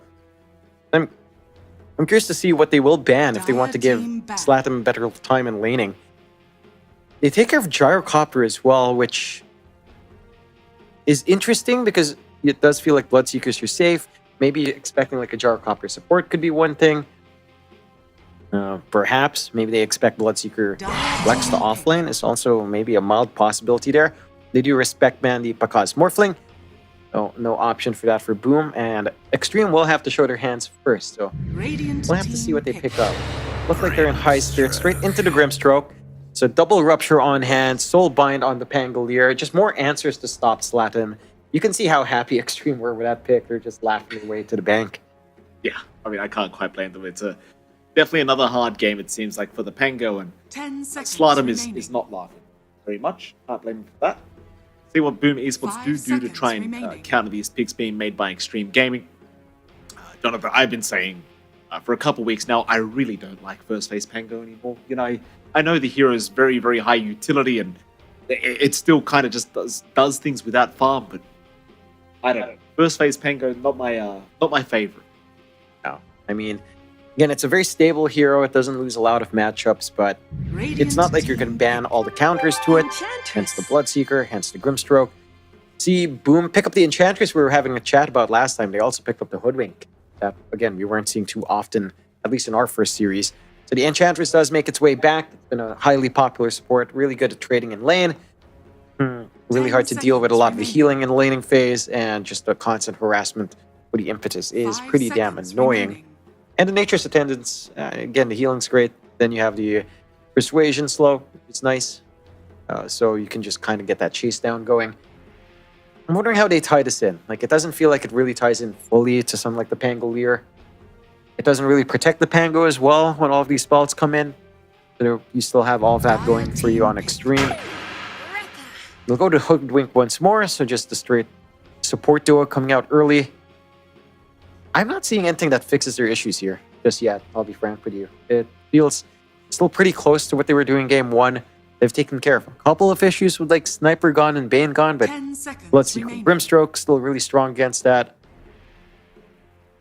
I'm curious to see what they will ban if they want to give Slatum better time in laning. They take care of Gyrocopter as well, which is interesting because it does feel like Bloodseekers are safe. Maybe expecting like a Gyrocopter support could be one thing. Perhaps maybe they expect Bloodseeker flex to offlane is also maybe a mild possibility there. They do respect ban the Pakaz Morphling. So no option for that for Boom. And Xtreme will have to show their hands first. So Radiant we'll have to see team what they pick. pick up. Look like they're in high spirit, straight into the Grimstroke. So double Rupture on hand, Soul Bind on the Pangolier. Just more answers to stop Slatum. You can see how happy Xtreme were with that pick. They're just laughing away to the bank. yeah, I mean, I can't quite blame them. It's definitely another hard game, it seems like, for the Pango, and 10 seconds Slardom is remaining. not laughing very much. Can't blame him for that. See what Boom Esports 5 do to seconds try and remaining. counter these picks being made by Xtreme Gaming. Jonathan, I've been saying for a couple weeks now, I really don't like First Phase Pango anymore. You know, I know the hero is very, very high utility, and it still kind of just does things without farm, but I don't know. First Phase Pango, not my favorite. No. I mean, again, it's a very stable hero. It doesn't lose a lot of matchups, but it's not like you're going to ban all the counters to it. Hence the Bloodseeker, hence the Grimstroke. See, Boom pick up the Enchantress we were having a chat about last time. They also picked up the Hoodwink. That, again, we weren't seeing too often, at least in our first series. So the Enchantress does make its way back. It's been a highly popular support, really good at trading in lane. Really hard to deal with a lot of the healing in the laning phase, and just the constant harassment with the impetus is 5 pretty damn seconds annoying. remaining. And the Nature's Attendance, again, the healing's great. Then you have the Persuasion slow. It's nice. So you can just kind of get that chase down going. I'm wondering how they tie this in. Like, it doesn't feel like it really ties in fully to something like the Pangolier. It doesn't really protect the Pango as well when all of these spells come in. So you still have all of that going for you on Xtreme. We'll go to Hoodwink once more, so just the straight support duo coming out early. I'm not seeing anything that fixes their issues here just yet, I'll be frank with you. It feels still pretty close to what they were doing game 1. They've taken care of a couple of issues with like Sniper gone and Bane gone, but 10 seconds Bloodseeker remaining. Grimstroke still really strong against that.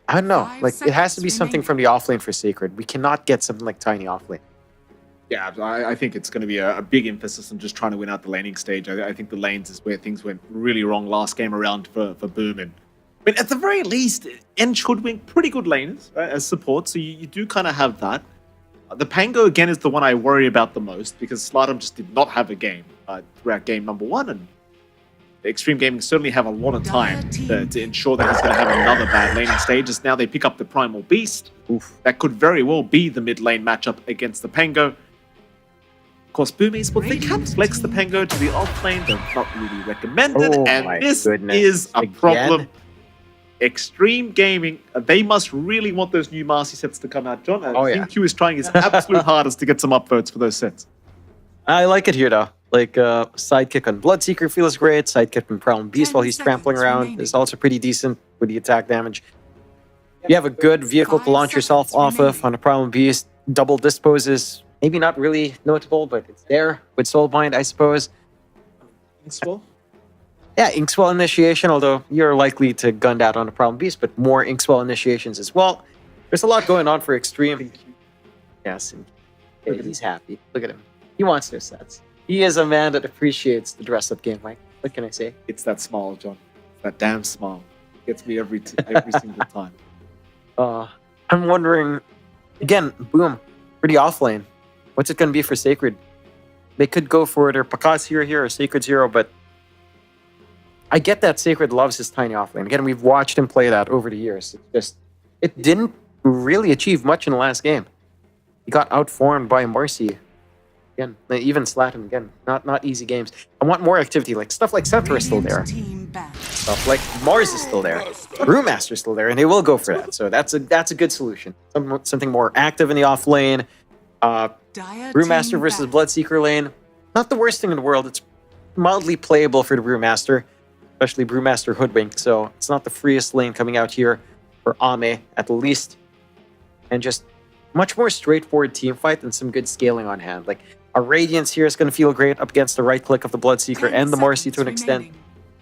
I don't know. 5 Like, it has to be seconds something from the offlane for Sacred. We cannot get something like Tiny offlane. Yeah, I think it's going to be a big emphasis on just trying to win out the laning stage. I think the lanes is where things went really wrong last game around for Boom. And I mean, at the very least, Ench Hoodwink, pretty good laners as support, so you do kind of have that. The Pango, again, is the one I worry about the most, because Slardom just did not have a game throughout game number 1, and Xtreme Gaming certainly have a lot of time to ensure that he's going to have another bad laning stage, as now they pick up the Primal Beast. Oof. That could very well be the mid lane matchup against the Pango. Of course, Boom Esports, they can flex the Pango to the off lane, but not really recommended, Oh my and this goodness. is a Again? problem. Extreme Gaming, they must really want those new Marcy sets to come out, John. Oh, yeah. Q is trying his absolute hardest to get some upvotes for those sets. I like it here, though. Like, Sidekick on Bloodseeker feels great. Sidekick on Primal Beast 10 while he's trampling seconds around remaining. is also pretty decent with the attack damage. You have a good vehicle to 5 launch yourself seconds off of remaining. on a Primal Beast. Double Dispose is maybe not really notable, but it's there with Soulbind, I suppose. Yeah, Inkswell Initiation, although you're likely to gun that on a Primal Beast, but more Inkswell Initiations as well. There's a lot going on for Extreme. Yes, and he's happy. Look at him. He wants their sets. He is a man that appreciates the dress-up game, Mike. What can I say? It's that smile, John. That damn smile. Gets me every single time. I'm wondering, again, Boom, pretty offlane. What's it going to be for Sacred? They could go for their Pakaz hero here or Sacred's hero, but I get that Sacred loves his tiny offlane. Again, we've watched him play that over the years. It didn't really achieve much in the last game. He got outformed by Marcy. Again, even Slatin again. Not easy games. I want more activity, like stuff like Center is still there. Stuff like Mars is still there. Brewmaster is still there, and they will go for that. So that's a good solution. Something more active in the off lane. Brewmaster versus Bloodseeker lane. Not the worst thing in the world. It's mildly playable for the Brewmaster, especially Brewmaster Hoodwink. So it's not the freest lane coming out here for Ame, at the least. And just much more straightforward team fight and some good scaling on hand. Like a Radiance here is going to feel great up against the right click of the Bloodseeker and the Marcy to an extent.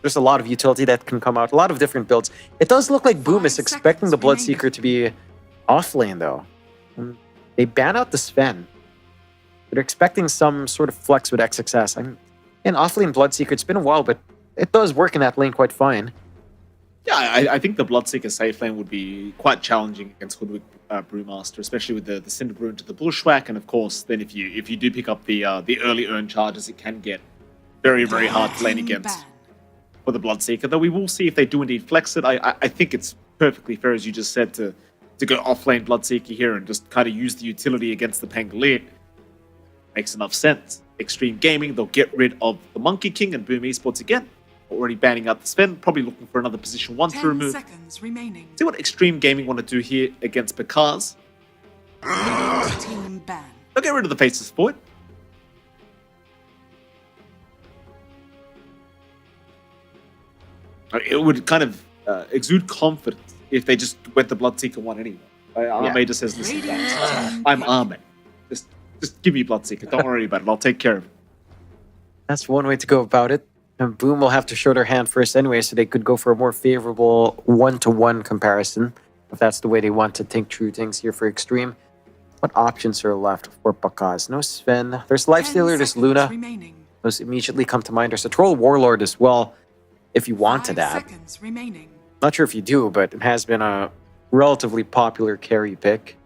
There's a lot of utility that can come out, a lot of different builds. It does look like Boom is expecting the Bloodseeker to be off lane though. They ban out the Sven. They're expecting some sort of flex with XXS. In off-lane Bloodseeker, it's been a while, but it does work in that lane quite fine. Yeah, I think the Bloodseeker safe lane would be quite challenging against Hoodwink Brewmaster, especially with the Cinder Brew into the Bushwhack, and of course, then if you do pick up the early earn charges, it can get very, very hard to lane against for the Bloodseeker. Though we will see if they do indeed flex it. I think it's perfectly fair, as you just said, to go off-lane Bloodseeker here and just kind of use the utility against the Pangolier. Makes enough sense. Xtreme Gaming, they'll get rid of the Monkey King and Boom Esports again. Already banning out the Sven, probably looking for another position 1 to remove. 10 seconds remaining. See what Xtreme Gaming want to do here against Pakaz. Team ban. They'll get rid of the Faces Void. It would kind of exude confidence if they just went the Bloodseeker one anyway. Ame just says, listen, guys, I'm Ame. Just give me Bloodseeker. Don't worry about it. I'll take care of it. That's one way to go about it. And Boom will have to show their hand first anyway, so they could go for a more favorable 1-to-1 comparison, if that's the way they want to think through things here for Xtreme. What options are left for Pakaz? No Sven. There's Lifestealer, there's Luna. Those immediately come to mind. There's a Troll Warlord as well, if you want to that. Not sure if you do, but it has been a relatively popular carry pick,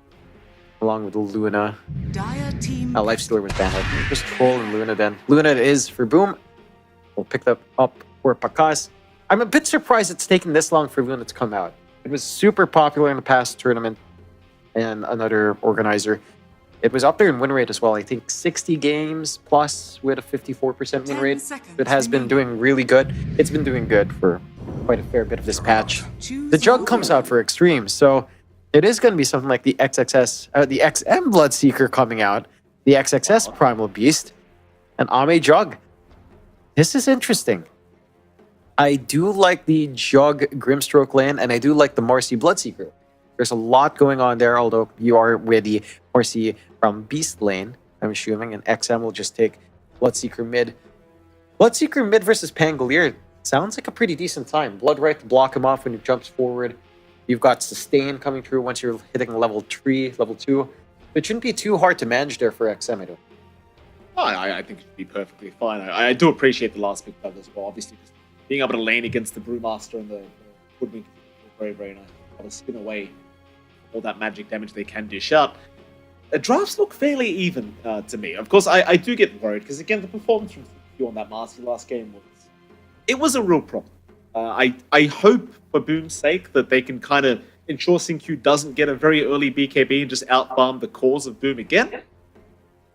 along with Luna. Lifestealer was banned. Just Troll and Luna then. Luna it is for Boom. We'll pick that up for Pakaz. I'm a bit surprised it's taken this long for Luna to come out. It was super popular in the past tournament and another organizer. It was up there in win rate as well. I think 60 games plus with a 54% win rate. It has been doing really good. It's been doing good for quite a fair bit of this patch. The Jug comes out for Xtreme, so it is going to be something like the XXS, the XM Bloodseeker coming out, the XXS Primal Beast, and Ame Jug. This is interesting. I do like the Jug Grimstroke lane, and I do like the Marcy Bloodseeker. There's a lot going on there, although you are with the Marcy from Beast lane, I'm assuming, and XM will just take Bloodseeker mid. Bloodseeker mid versus Pangolier sounds like a pretty decent time. Bloodright to block him off when he jumps forward. You've got Sustain coming through once you're hitting level 3, level 2. It shouldn't be too hard to manage there for XM, I don't. I think it should be perfectly fine. I do appreciate the last pick as well. Obviously, just being able to lane against the Brewmaster and the Woodwink is very, very nice. Got to spin away all that magic damage they can dish out. The drafts look fairly even to me. Of course, I do get worried because, again, the performance from CQ on that Marcy last game was a real problem. I hope, for Boom's sake, that they can kind of ensure CQ doesn't get a very early BKB and just outfarm the cause of Boom again.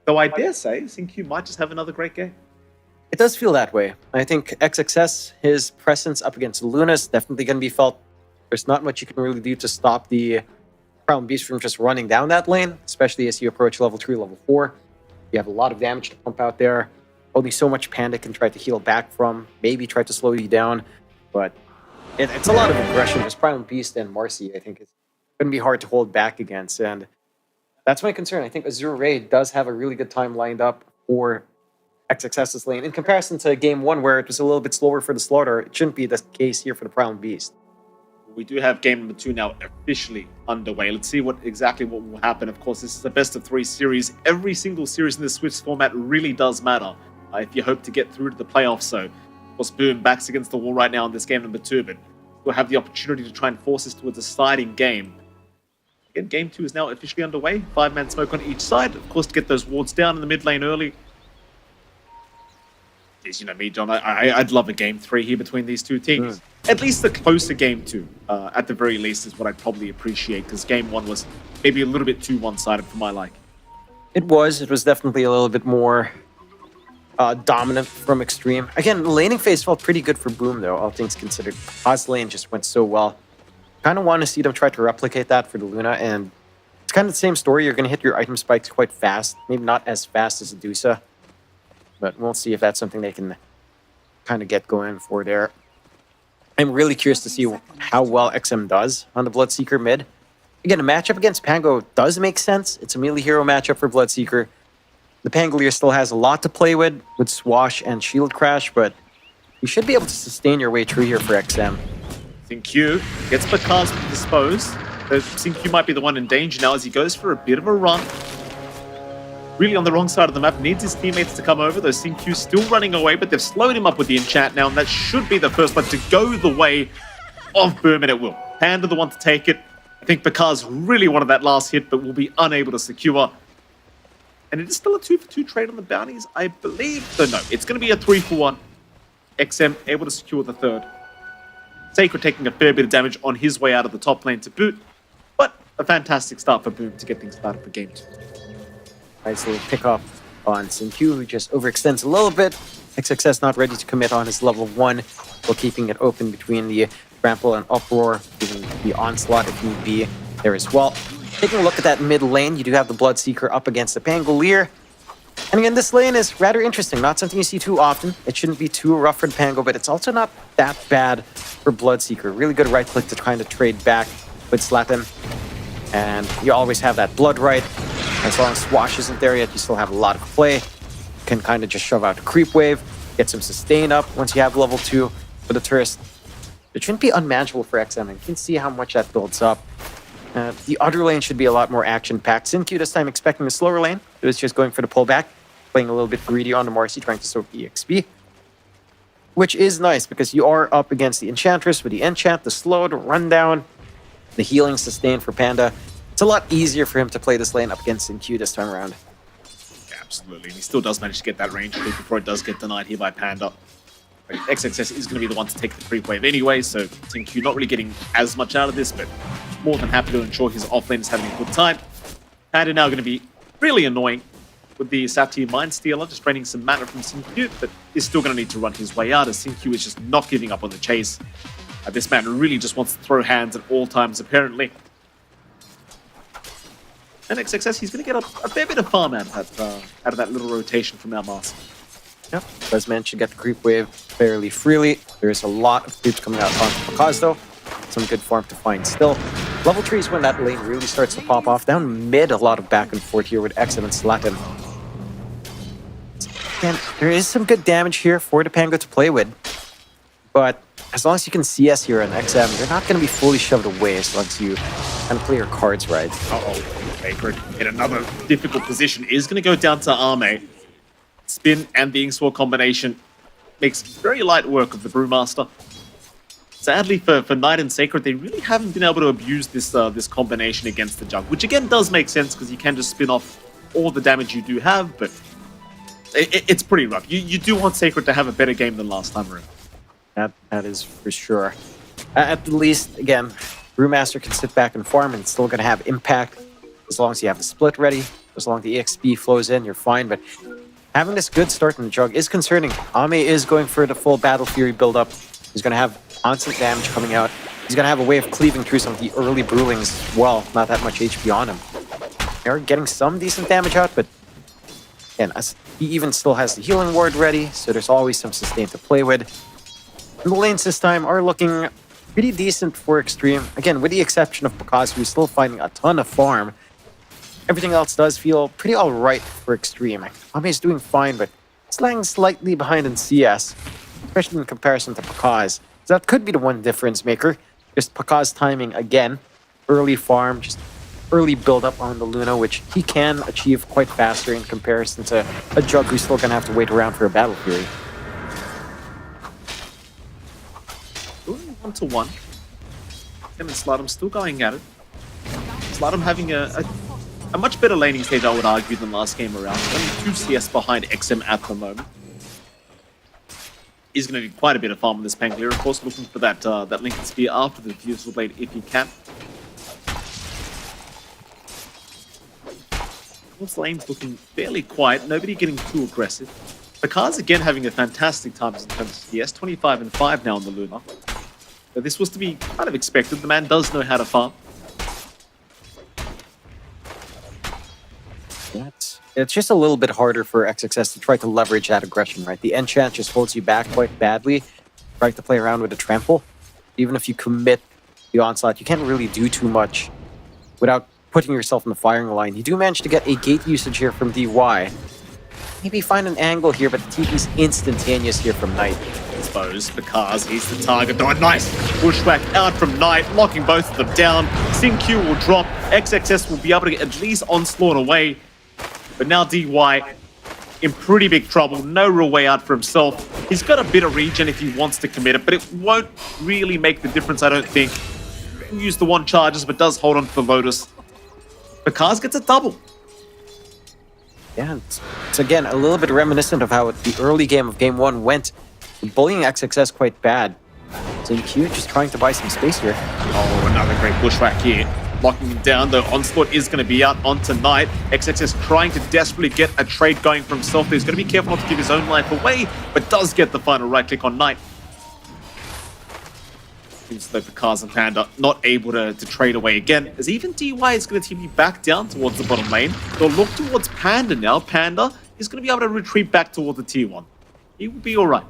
Though I dare say, CQ might just have another great game. It does feel that way. I think XXS, his presence up against Luna is definitely going to be felt. There's not much you can really do to stop the Crown Beast from just running down that lane, especially as you approach level 3, level 4. You have a lot of damage to pump out there. Only so much Panda can try to heal back from, maybe try to slow you down. But it's a lot of aggression. Just Primal Beast and Marcy, I think, is going to be hard to hold back against. And that's my concern. I think Azure Ray does have a really good time lined up for XXS's lane. In comparison to Game 1, where it was a little bit slower for the Slaughter, it shouldn't be the case here for the Primal Beast. We do have game number 2 now officially underway. Let's see exactly what will happen. Of course, this is a best-of-3 series. Every single series in the Swiss format really does matter if you hope to get through to the playoffs. So, of course, Boom backs against the wall right now in this game number 2, but we'll have the opportunity to try and force this to a deciding game. Again, game 2 is now officially underway. 5-man smoke on each side. Of course, to get those wards down in the mid lane early. You know me, John. I'd love a game 3 here between these two teams. At least a closer game 2, at the very least, is what I'd probably appreciate, because game 1 was maybe a little bit too one-sided for my liking. It was definitely a little bit more dominant from Xtreme. Again, the laning phase felt pretty good for Boom, though, all things considered. Oz lane just went so well. Kind of want to see them try to replicate that for the Luna, and it's kind of the same story. You're going to hit your item spikes quite fast. Maybe not as fast as Adusa, but we'll see if that's something they can kind of get going for there. I'm really curious to see how well XM does on the Bloodseeker mid. Again, a matchup against Pango does make sense. It's a melee hero matchup for Bloodseeker. The Pangolier still has a lot to play with Swash and Shield Crash, but you should be able to sustain your way through here for XM. Q gets Bakaz disposed. Q might be the one in danger now as he goes for a bit of a run. Really on the wrong side of the map, needs his teammates to come over, though Q still running away, but they've slowed him up with the enchant now, and that should be the first one to go the way of Boom, and it will. Panda the one to take it. I think Bakaz really wanted that last hit, but will be unable to secure. And it is still a 2-for-2 trade on the bounties, I believe. So no, it's going to be a 3-for-1. XM able to secure the third. Sacred taking a fair bit of damage on his way out of the top lane to boot, but a fantastic start for Boom to get things started for game 2. Nice little pick up on Q, who just overextends a little bit. XXS not ready to commit on his level 1, while keeping it open between the Trample and Uproar, giving the onslaught if need be there as well. Taking a look at that mid lane, you do have the Bloodseeker up against the Pangolier. And again, this lane is rather interesting. Not something you see too often. It shouldn't be too rough for the Pango, but it's also not that bad for Bloodseeker. Really good right click to kind of trade back with Slatin. And you always have that Blood Right. As long as Swash isn't there yet, you still have a lot of play. You can kind of just shove out a creep wave, get some sustain up once you have level 2 for the Tourist. It shouldn't be unmanageable for XM, and you can see how much that builds up. The other lane should be a lot more action-packed. Q this time expecting the slower lane. It was just going for the pullback, playing a little bit greedy on the Marcy, trying to soak the EXP. Which is nice, because you are up against the Enchantress with the enchant, the slow, the rundown, the healing sustain for Panda. It's a lot easier for him to play this lane up against Q this time around. Yeah, absolutely, and he still does manage to get that range before it does get denied here by Panda. XXS is going to be the one to take the creep wave anyway, so Q not really getting as much out of this, but more than happy to ensure his offlane is having a good time. Panda now going to be really annoying with the Satir Mind Stealer, just draining some mana from Q, but is still going to need to run his way out as Q is just not giving up on the chase. This man really just wants to throw hands at all times, apparently. And XXS, he's going to get a fair bit of farm out of that little rotation from our master. Yep, as mentioned, get the creep wave fairly freely. There's a lot of creeps coming out onto Bakaz, though. Some good farm to find still. Level 3 is when that lane really starts to pop off. Down mid, a lot of back and forth here with XM and Slatin. Again, there is some good damage here for the Pango to play with. But as long as you can CS here on XM, you're not going to be fully shoved away as long as you kind of play your cards right. Sacred in another difficult position is going to go down to Arme. Spin and the Inksaw combination makes very light work of the Brewmaster. Sadly for Knight and Sacred, they really haven't been able to abuse this combination against the Jug, which again does make sense because you can just spin off all the damage you do have, but it's pretty rough. You do want Sacred to have a better game than last time around. That is for sure. At the least, again, Brewmaster can sit back and farm and it's still going to have impact as long as you have the split ready. As long as the EXP flows in, you're fine, but having this good start in the Jug is concerning. Ame is going for the full Battle Fury build-up. He's going to have constant damage coming out. He's going to have a way of cleaving through some of the early Brewlings as well. Not that much HP on him. They're getting some decent damage out, but again, he even still has the healing ward ready, so there's always some sustain to play with. And the lanes this time are looking pretty decent for Xtreme. Again, with the exception of Bakaz, who's still finding a ton of farm. Everything else does feel pretty alright for Xtreme. Ame is doing fine, but it's lagging slightly behind in CS, especially in comparison to Bakaz. So that could be the one difference maker. Just Paka's timing again. Early farm, just early build up on the Luna, which he can achieve quite faster in comparison to a Jug who's still going to have to wait around for a battle fury. 1-1. Him and Slardom still going at it. Slardom having a much better laning stage, I would argue, than last game around. Only 2 CS behind XM at the moment. He's going to do quite a bit of farm on this Pangolier, of course, looking for that Lincoln Spear after the Diffusal Blade if he can. This lane's looking fairly quiet, nobody getting too aggressive. Paka's again having a fantastic time in terms of CS, 25 and 5 now on the Luna. So this was to be kind of expected, the man does know how to farm. It's just a little bit harder for XXS to try to leverage that aggression, right? The enchant just holds you back quite badly. Try to play around with a trample. Even if you commit the onslaught, you can't really do too much without putting yourself in the firing line. You do manage to get a gate usage here from DY. Maybe find an angle here, but the TP's instantaneous here from Knight. Exposed because he's the target. Oh, nice bushwhack out from Knight, locking both of them down. Q will drop. XXS will be able to get at least Onslaught away. But now DY in pretty big trouble. No real way out for himself. He's got a bit of regen if he wants to commit it, but it won't really make the difference, I don't think. Use the 1 charges, but does hold on to the Lotus. Paka's gets a double. Yeah, it's again a little bit reminiscent of how the early game of Game 1 went. Bullying XXS quite bad. Q just trying to buy some space here. Oh, another great bushwhack here. Locking him down, though. Onslaught is going to be out on tonight. XXS trying to desperately get a trade going for himself. He's going to be careful not to give his own life away, but does get the final right click on Knight. Seems though Paka's and Panda not able to trade away again, as even DY is going to TP back down towards the bottom lane. They'll look towards Panda now. Panda is going to be able to retreat back towards the T1. He will be alright.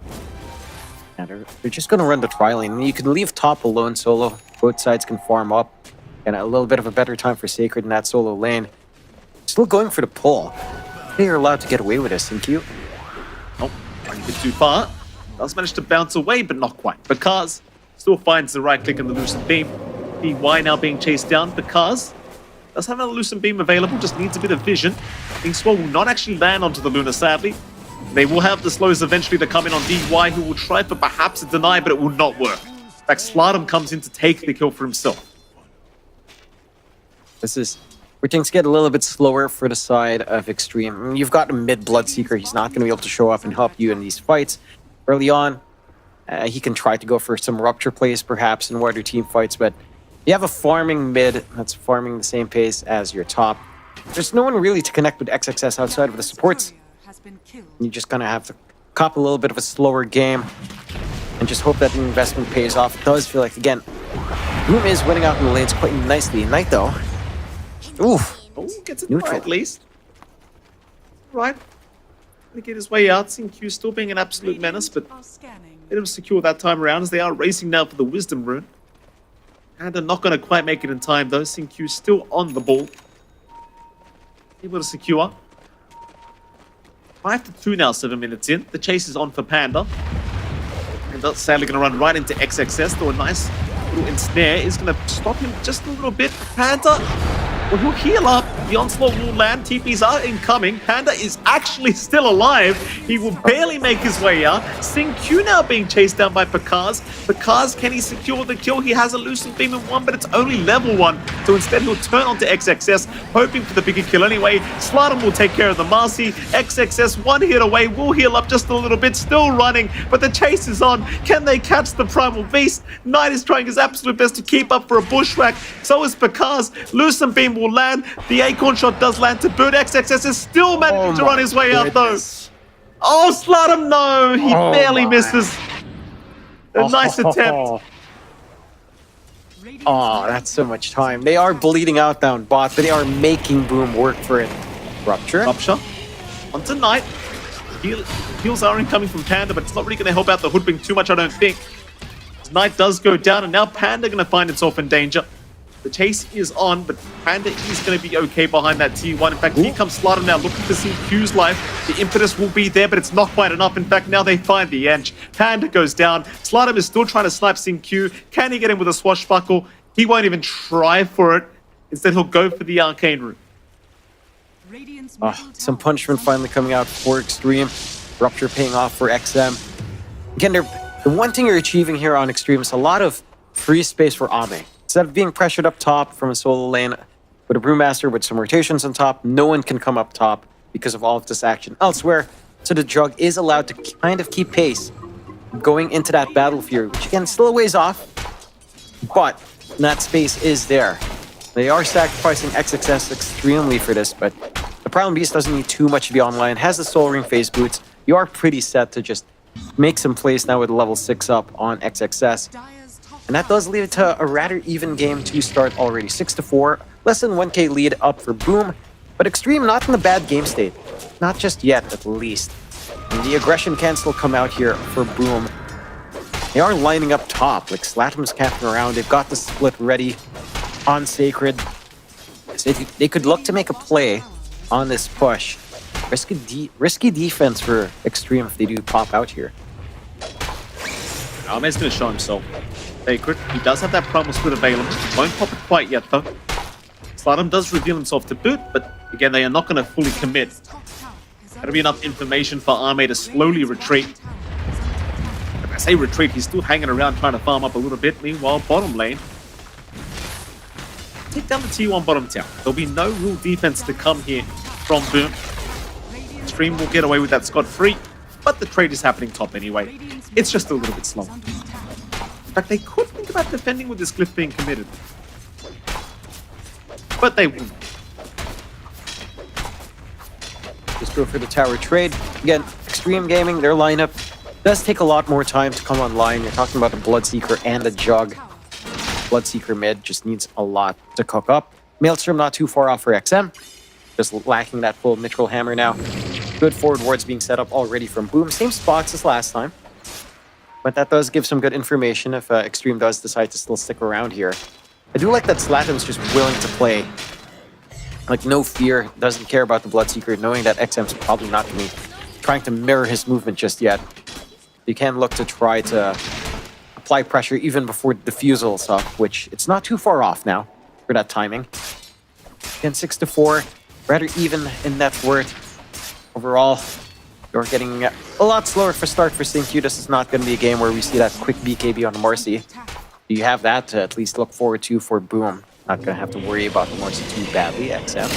Yeah, they're just going to run the tri-lane. And you can leave top alone solo. Both sides can farm up. And a little bit of a better time for Sacred in that solo lane. Still going for the pull. They are allowed to get away with this, Q. Oh, going a bit too far. Does manage to bounce away, but not quite. Because still finds the right click in the Lucent Beam. DY now being chased down. Because does have another Lucent Beam available, just needs a bit of vision. Swell will not actually land onto the Luna, sadly. They will have the slows eventually to come in on DY, who will try for perhaps a deny, but it will not work. In fact, Slardom comes in to take the kill for himself. This is where things get a little bit slower for the side of Xtreme. You've got a mid-Bloodseeker. He's not going to be able to show up and help you in these fights. Early on, he can try to go for some Rupture plays, perhaps, in wider team fights, but you have a farming mid that's farming the same pace as your top. There's no one really to connect with XXS outside of the supports. You're just going to have to cop a little bit of a slower game and just hope that the investment pays off. It does feel like, again, Boom is winning out in the lanes quite nicely. Knight, though. Oof. Oh, gets it Neutral. right at least. Right. To get his way out. Q still being an absolute menace, but let him secure that time around as they are racing now for the Wisdom Rune. And they're not going to quite make it in time, though. Q still on the ball. Able to secure. 5-2 now, 7 minutes in. The chase is on for Panda. And that's sadly going to run right into XXS, though a nice little ensnare is going to stop him just a little bit. Panda, well, he'll heal up. The onslaught will land. TPs are incoming. Panda is actually still alive. He will barely make his way out. Q now being chased down by Paka's. Paka's, can he secure the kill? He has a Lucent Beam in 1, but it's only level 1. So instead, he'll turn onto XXS, hoping for the bigger kill anyway. Slardom will take care of the Marcy. XXS, 1 hit away, will heal up just a little bit, still running, but the chase is on. Can they catch the Primal Beast? Knight is trying his absolute best to keep up for a bushwhack. So is Paka's. Lucent Beam will land. The Acorn Shot does land to boot. XXS is still managing to run his way out, though. Oh, Slardom, no! He barely misses. A nice attempt. Oh, that's so much time. They are bleeding out down bot, but they are making Boom work for it. Rupture. Onto Knight. Heals are incoming from Panda, but it's not really going to help out the Hoodwink too much, I don't think. Knight does go down, and now Panda going to find itself in danger. The chase is on, but Panda is going to be okay behind that T1. In fact, here comes Slardum now looking to see Q's life. The impetus will be there, but it's not quite enough. In fact, now they find the edge. Panda goes down. Slardum is still trying to snipe Q. Can he get him with a swashbuckle? He won't even try for it. Instead, he'll go for the arcane route. Some punishment finally coming out for Xtreme. Rupture paying off for XM. Again, the one thing you're achieving here on Xtreme is a lot of free space for Ame. Instead of being pressured up top from a solo lane with a Brewmaster with some rotations on top, no one can come up top because of all of this action elsewhere. So the Jug is allowed to kind of keep pace going into that Battle Fury, which again, still a ways off, but that space is there. They are sacrificing XXS extremely for this, but the Prowling Beast doesn't need too much to be online, has the Soul Ring phase boots. You are pretty set to just make some plays now with level 6 up on XXS. And that does lead to a rather even game to start already. 6-4, less than 1k lead up for Boom. But Xtreme not in a bad game state. Not just yet, at least. And the aggression can still come out here for Boom. They are lining up top, like Slatum's camping around. They've got the split ready on Sacred. So they could look to make a play on this push. Risky defense for Xtreme if they do pop out here. Ame's going to show himself. Sacred, he does have that primal split available. Won't pop it quite yet though. Slardum does reveal himself to boot, but again, they are not going to fully commit. That'll be enough information for Ame to slowly retreat. When I say retreat, he's still hanging around trying to farm up a little bit. Meanwhile, bottom lane. Take down the T1 bottom tower. There'll be no real defense to come here from Boom. Xtreme will get away with that scot-free, but the trade is happening top anyway. It's just a little bit slow. In fact, they could think about defending with this glyph being committed. But they won't. Just go for the tower trade. Again, Xtreme Gaming, their lineup does take a lot more time to come online. You're talking about a Bloodseeker and a Jug. Bloodseeker mid just needs a lot to cook up. Maelstrom not too far off for XM. Just lacking that full Mithril Hammer now. Good forward wards being set up already from Boom. Same spots as last time. But that does give some good information if Xtreme does decide to still stick around here. I do like that Slatum's just willing to play. Like, no fear, doesn't care about the Bloodseeker, knowing that XM's probably not going to be trying to mirror his movement just yet. You can look to try to apply pressure even before the diffusal's up, which it's not too far off now for that timing. Again, 6-4, rather even in net worth. Overall, you're getting a lot slower for start for Q. This is not going to be a game where we see that quick BKB on the Marcy. You have that to at least look forward to for Boom. Not going to have to worry about the Marcy too badly, XM.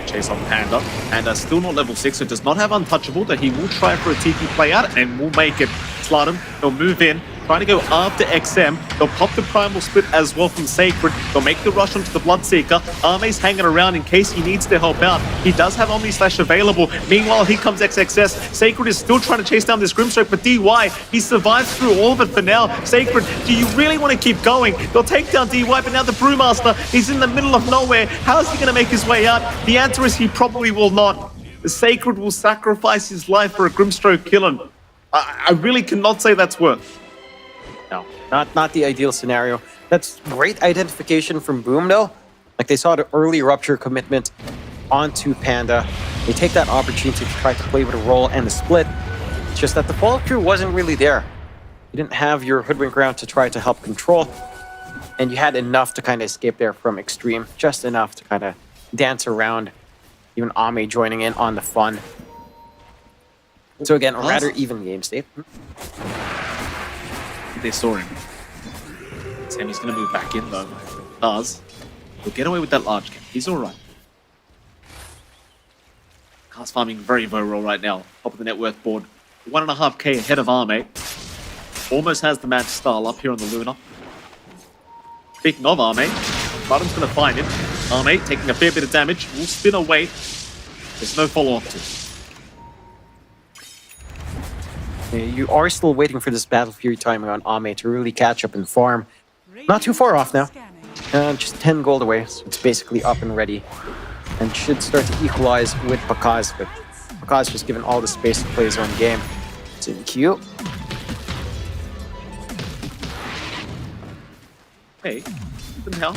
Chase on Panda. Panda still not level 6, so does not have Untouchable, that he will try for a TP play out and will make it. Slardum, he'll move in, trying to go after XM. They'll pop the primal split as well from Sacred. They'll make the rush onto the Bloodseeker. Ame's hanging around in case he needs to help out. He does have Omni Slash available. Meanwhile, here comes XXS. Sacred is still trying to chase down this Grimstroke, but DY, he survives through all of it for now. Sacred, do you really want to keep going? They'll take down DY, but now the Brewmaster, he's in the middle of nowhere. How is he going to make his way out? The answer is he probably will not. The Sacred will sacrifice his life for a Grimstroke killing. I really cannot say that's worth. No, not the ideal scenario. That's great identification from Boom, though. Like, they saw the early Rupture commitment onto Panda. They take that opportunity to try to play with a roll and a split. It's just that the follow through wasn't really there. You didn't have your Hoodwink round to try to help control. And you had enough to kind of escape there from Xtreme. Just enough to kind of dance around. Even Ame joining in on the fun. So again, a rather even game state. They saw him. Sammy's going to move back in though. Does. He'll get away with that large cap. He's alright. Cars farming very well right now. Top of the net worth board. 1.5k ahead of Ame. Almost has the match style up here on the Luna. Speaking of Ame, Bottom's going to find him. Ame taking a fair bit of damage. Will spin away. There's no follow-up to it. You are still waiting for this Battle Fury timing on Ame to really catch up and farm. Not too far off now. Just 10 gold away, so it's basically up and ready. And should start to equalize with Pakaz, but Pakaz just given all the space to play his own game. It's in queue. Hey, what the hell?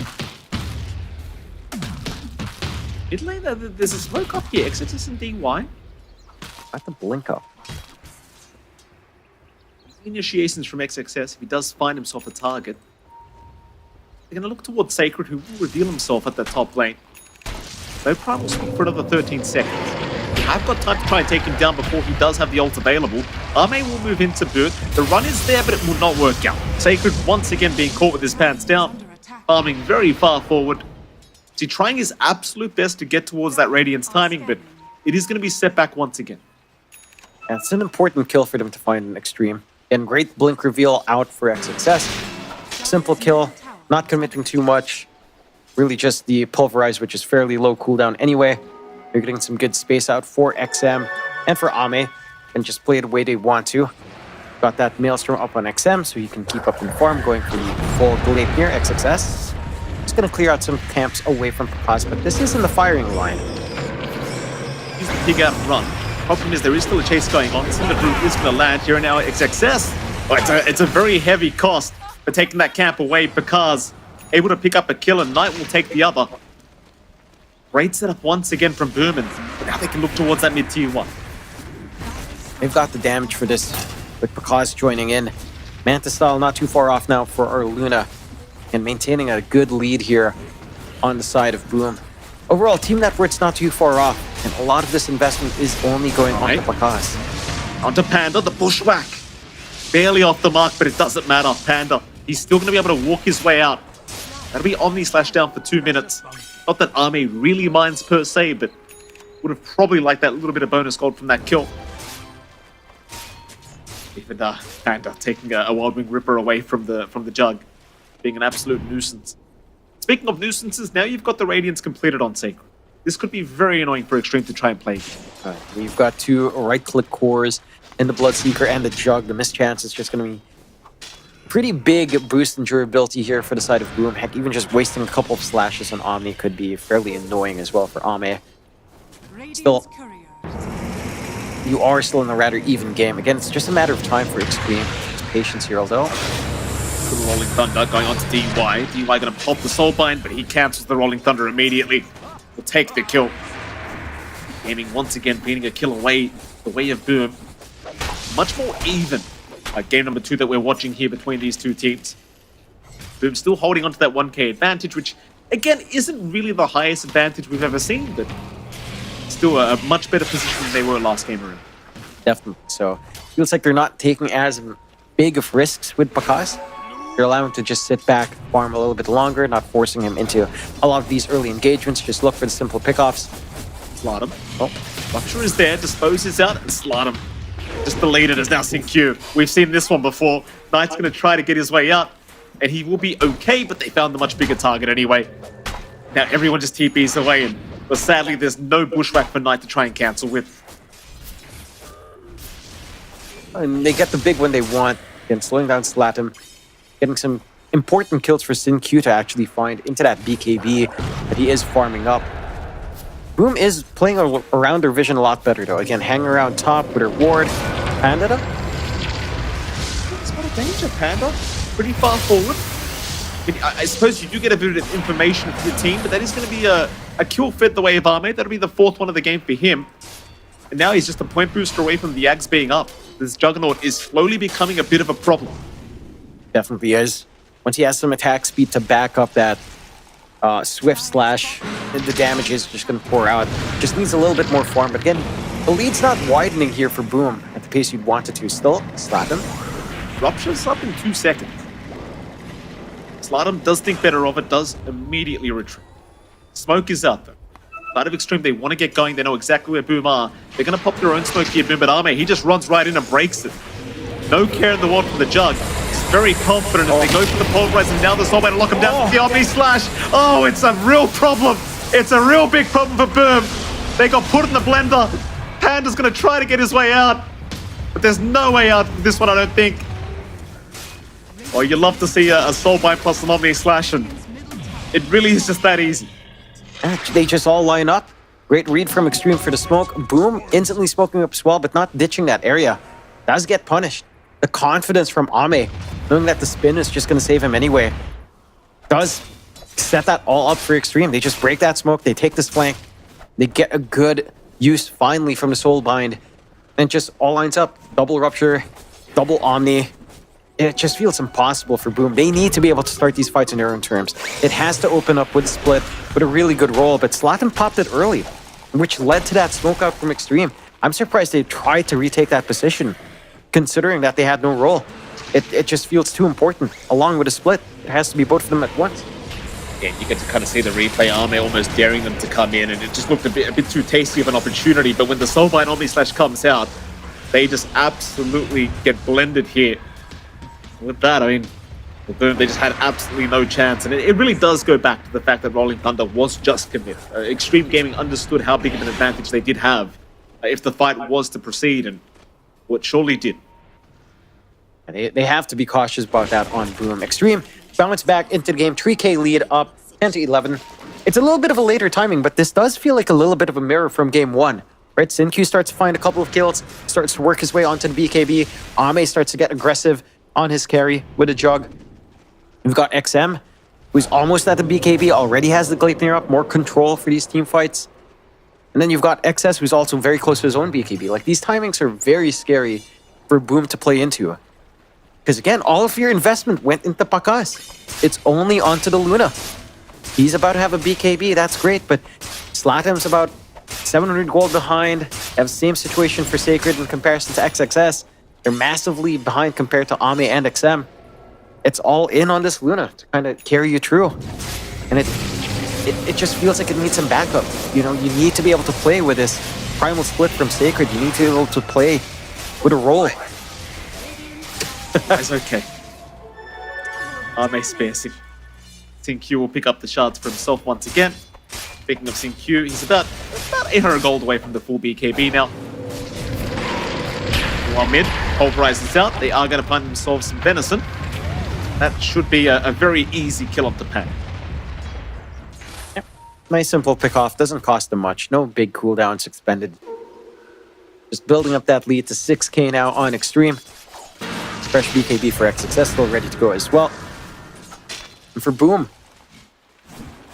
Mid lane, there's a smoke up here. Exodus and DY. Got the blink up. Initiations from XXS. If he does find himself a target, they're going to look towards Sacred, who will reveal himself at the top lane. No Prime will speak for another 13 seconds. I've got time to try and take him down before he does have the ult available. Arme will move into boot. The run is there, but it will not work out. Sacred once again being caught with his pants down. Farming very far forward. He's trying his absolute best to get towards that Radiance timing, but it is going to be set back once again. Yeah, it's an important kill for them to find an Xtreme. And great blink reveal out for XXS. Simple kill, not committing too much. Really just the pulverize, which is fairly low cooldown anyway. They're getting some good space out for XM and for Ame, and just play it the way they want to. Got that Maelstrom up on XM, so he can keep up in the farm, going for the full Glade here. XXS just going to clear out some camps away from Pakaz, but this is in the firing line. He's the dig out and run. Problem is there is still a chase going on. Cinder Group is going to land here and now. XXS. Oh, it's a very heavy cost for taking that camp away. Pakaz able to pick up a kill, and Knight will take the other. Great setup once again from Boom, but now they can look towards that mid-tier 1. They've got the damage for this, with Pakaz joining in. Manta style not too far off now for our Luna, and maintaining a good lead here on the side of Boom. Overall, Team Network's not too far off, and a lot of this investment is only going on to Pakaz. Onto Panda, the bushwhack. Barely off the mark, but it doesn't matter. Panda, he's still going to be able to walk his way out. That'll be Omni slash down for 2 minutes. Not that Army really minds per se, but would have probably liked that little bit of bonus gold from that kill. Even Panda taking a Wild Wing Ripper away from the jug, being an absolute nuisance. Speaking of nuisances, now you've got the Radiance completed on Sacred. This could be very annoying for Xtreme to try and play. We've got 2 right-click cores in the Bloodseeker and the Jug. The mischance is just going to be pretty big boost in durability here for the side of Boom. Heck, even just wasting a couple of slashes on Omni could be fairly annoying as well for Ame. Still, you are still in a rather even game. Again, it's just a matter of time for Xtreme. Just patience here, although. Good Rolling Thunder going on to DY. DY going to pop the Soulbind, but he cancels the Rolling Thunder immediately. Will take the kill. Gaming once again beating a kill away the way of Boom. Much more even. Game number 2 that we're watching here between these two teams. Boom still holding on to that 1k advantage, which again isn't really the highest advantage we've ever seen, but still a much better position than they were last game around. Definitely. So feels like they're not taking as big of risks with Pakaz. They're allowing him to just sit back, farm a little bit longer, not forcing him into a lot of these early engagements. Just look for the simple pickoffs. Slot him. Oh, Rupture is there, disposes out, and slot him. Just deleted as now Sync Q. We've seen this one before. Knight's going to try to get his way out, and he will be okay, but they found the much bigger target anyway. Now everyone just TPs away, but sadly there's no bushwhack for Knight to try and cancel with. And they get the big one they want, and slowing down Slatum, getting some important kills for Sin Q to actually find into that BKB that he is farming up. Boom is playing around their vision a lot better though. Again, hanging around top with her ward. Panda though? It's got a danger, Panda. Pretty far forward. I suppose you do get a bit of information for your team, but that is going to be a kill fed the way of Arme. That'll be the 4th one of the game for him. And now he's just a point booster away from the Ags being up. This Juggernaut is slowly becoming a bit of a problem. Definitely is. Once he has some attack speed to back up that Swift Slash, the damage is just going to pour out. Just needs a little bit more farm, but again, the lead's not widening here for Boom at the pace you'd want it to. Still, slap him. Rupture's up in 2 seconds. Slatum does think better of it, does immediately retreat. Smoke is out though. Side of Xtreme, they want to get going, they know exactly where Boom are. They're going to pop their own smoke here, Boom, but Arme, he just runs right in and breaks it. No care in the world from the Jug. He's very confident as they go for the pulverize, and now the Soulbite to lock him down with the Omni Slash. Oh, it's a real problem. It's a real big problem for Boom. They got put in the blender. Panda's going to try to get his way out, but there's no way out for this one, I don't think. Oh, you love to see a Soulbite plus an Omni Slash, and it really is just that easy. They just all line up. Great read from Xtreme for the smoke. Boom instantly smoking up as well, but not ditching that area. Does get punished. The confidence from Ame, knowing that the spin is just going to save him anyway, does set that all up for Xtreme. They just break that smoke, they take this flank, They get a good use finally from the Soulbind. And just all lines up. Double Rupture, double Omni. It just feels impossible for Boom. They need to be able to start these fights on their own terms. It has to open up with a split, with a really good roll, but Zlatan popped it early, which led to that smoke out from Xtreme. I'm surprised they tried to retake that position, considering that they had no roll. It just feels too important. Along with a split, it has to be both of them at once. Yeah, you get to kind of see the replay, Arme almost daring them to come in, and it just looked a bit too tasty of an opportunity. But when the Soulbind Omni Slash comes out, they just absolutely get blended here. With that, I mean, Boom, they just had absolutely no chance. And it really does go back to the fact that Rolling Thunder was just committed. Xtreme Gaming understood how big of an advantage they did have if the fight was to proceed, and what surely did. They have to be cautious about that on Boom. Xtreme bounce back into the game, 3K lead up, 10-11. It's a little bit of a later timing, but this does feel like a little bit of a mirror from game one. Right, Xinq starts to find a couple of kills, starts to work his way onto the BKB. Ame starts to get aggressive on his carry with a jug. We've got XM, who's almost at the BKB, already has the Gleipnir up, more control for these team fights. And then you've got XS, who's also very close to his own BKB. Like, these timings are very scary for Boom to play into. Because again, all of your investment went into Pakas. It's only onto the Luna. He's about to have a BKB, that's great, but Zlatan's about 700 gold behind. They have the same situation for Sacred in comparison to XXS. They're massively behind compared to Ame and XM. It's all in on this Luna to kind of carry you through. And it just feels like it needs some backup. You know, you need to be able to play with this primal split from Sacred. You need to be able to play with a roll. That's okay. Ame spares him. Xinq will pick up the shards for himself once again. Speaking of Xinq, he's about 800 gold away from the full BKB now. One mid, pulverizes out. They are going to find themselves some venison. That should be a very easy kill off the pack. Yep. Nice simple pick off, doesn't cost them much. No big cooldowns expended. Just building up that lead to 6K now on Xtreme. Fresh BKB for XXS, still ready to go as well. And for Boom,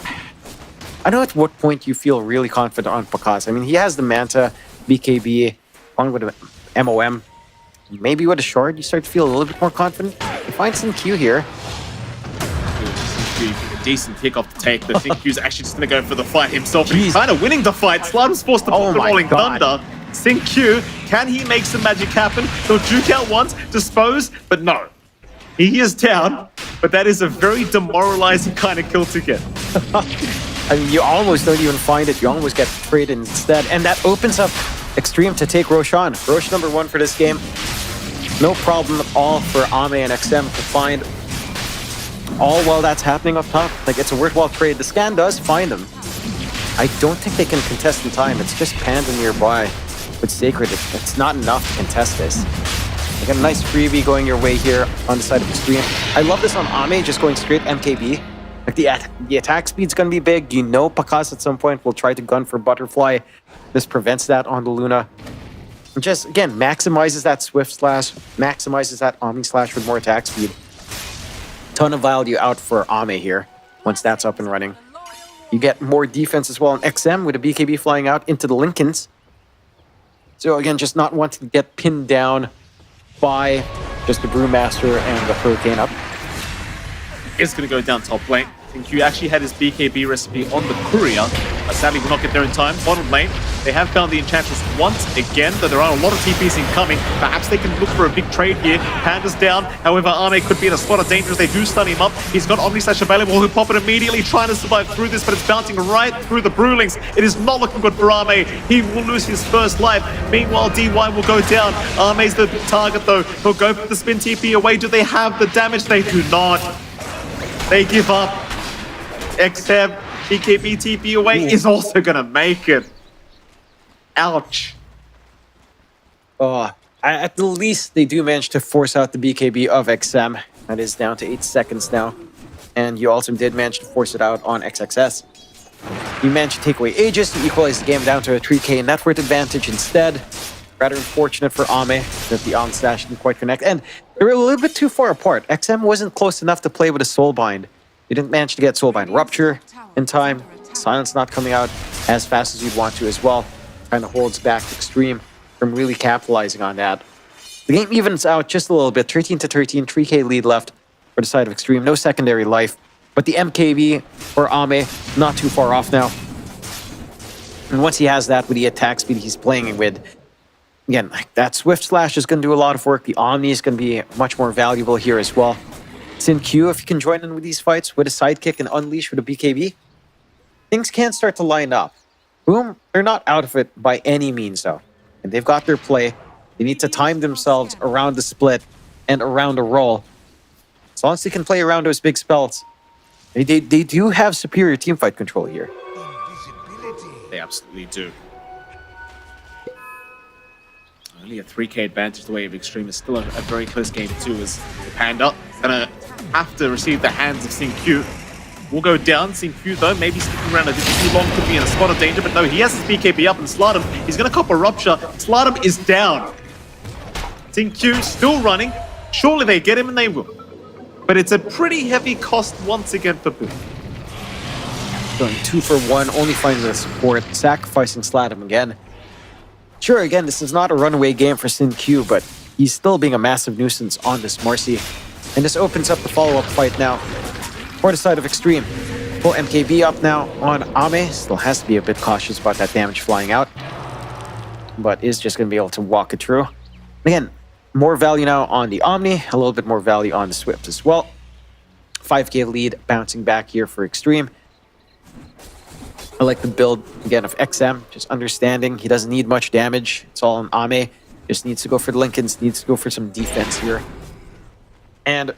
I don't know at what point you feel really confident on Pakas. I mean, he has the Manta, BKB, along with a MOM. Maybe with a shard, you start to feel a little bit more confident. You find Xinq here. A decent pick off the take. The Xinq's actually just going to go for the fight himself. He's kind of winning the fight. Slardom's forced to put the Rolling Thunder. Xinq, can he make some magic happen? He'll juke out once, dispose, but no. He is down, but that is a very demoralizing kind of kill to get. I mean, you almost don't even find it. You almost get traded instead. And that opens up Xtreme to take Roshan. Rosh number one for this game. No problem at all for Ame and XM to find all while that's happening up top. Like, it's a worthwhile trade. The scan does find them. I don't think they can contest in time. It's just Panda nearby. With Sacred, it's not enough to contest this. You got a nice freebie going your way here on the side of Xtreme. I love this on Ame, just going straight MKB. Like, the attack speed's going to be big. You know Pakas at some point will try to gun for Butterfly. This prevents that on the Luna. And just, again, maximizes that Swift Slash, maximizes that Omni Slash with more attack speed. Ton of value out for Ame here, once that's up and running. You get more defense as well on XM with a BKB flying out into the Lincolns. So again, just not wanting to get pinned down by just the Brewmaster and the Hurricane up. It's going to go down top lane. Xinq actually had his BKB recipe on the Courier. Sadly, will not get there in time. Bottom lane, they have found the Enchantress once again, though there are a lot of TPs incoming. Perhaps they can look for a big trade here. Panda's down. However, Ame could be in a spot of danger as they do stun him up. He's got Omni Slash available. He'll pop it immediately, trying to survive through this, but it's bouncing right through the Brewlings. It is not looking good for Ame. He will lose his first life. Meanwhile, DY will go down. Ame's the target, though. He'll go for the spin TP away. Do they have the damage? They do not. They give up. XM, BKB TP away is also going to make it. Ouch. Oh, at the least, they do manage to force out the BKB of XM. That is down to 8 seconds now. And you also did manage to force it out on XXS. You managed to take away Aegis to equalize the game down to a 3K net worth advantage instead. Rather unfortunate for Ame that the on slash didn't quite connect. And they were a little bit too far apart. XM wasn't close enough to play with a Soulbind. He didn't manage to get Soulbind Rupture in time. Silence not coming out. as fast as you'd want to as well. Kind of holds back Xtreme from really capitalizing on that. The game evens out just a little bit, 13-13, 3K lead left for the side of Xtreme. No secondary life, but the MKB for Ame, not too far off now. And once he has that with the attack speed he's playing with, again, like that Swift Slash is going to do a lot of work. The Omni is going to be much more valuable here as well. Sin Q, if you can join in with these fights with a sidekick and unleash with a BKB, things can start to line up. Boom, they're not out of it by any means though. And they've got their play. They need to time themselves around the split and around a roll. As long as they can play around those big spells, they do have superior teamfight control here. They absolutely do. Only a 3K advantage the way of Xtreme is still a very close game too, as the Panda gonna have to receive the hands of Sin Q. Will go down. Sin Q though, maybe sticking around a bit too long, could be in a spot of danger, but no, he has his BKB up and Slardom. He's gonna cop a rupture. Slardom is down. Sin Q still running. Surely they get him and they will. But it's a pretty heavy cost once again for Boom. Going 2 for 1, only finding the support, sacrificing Slardom again. Sure, again, this is not a runaway game for Sin Q, but he's still being a massive nuisance on this Marcy. And this opens up the follow-up fight now for the side of Xtreme. Full MKB up now on Ame. Still has to be a bit cautious about that damage flying out, but is just going to be able to walk it through. Again, more value now on the Omni, a little bit more value on the Swift as well. 5K lead bouncing back here for Xtreme. I like the build, again, of XM, just understanding he doesn't need much damage. It's all on Ame. Just needs to go for the Lincolns, needs to go for some defense here. And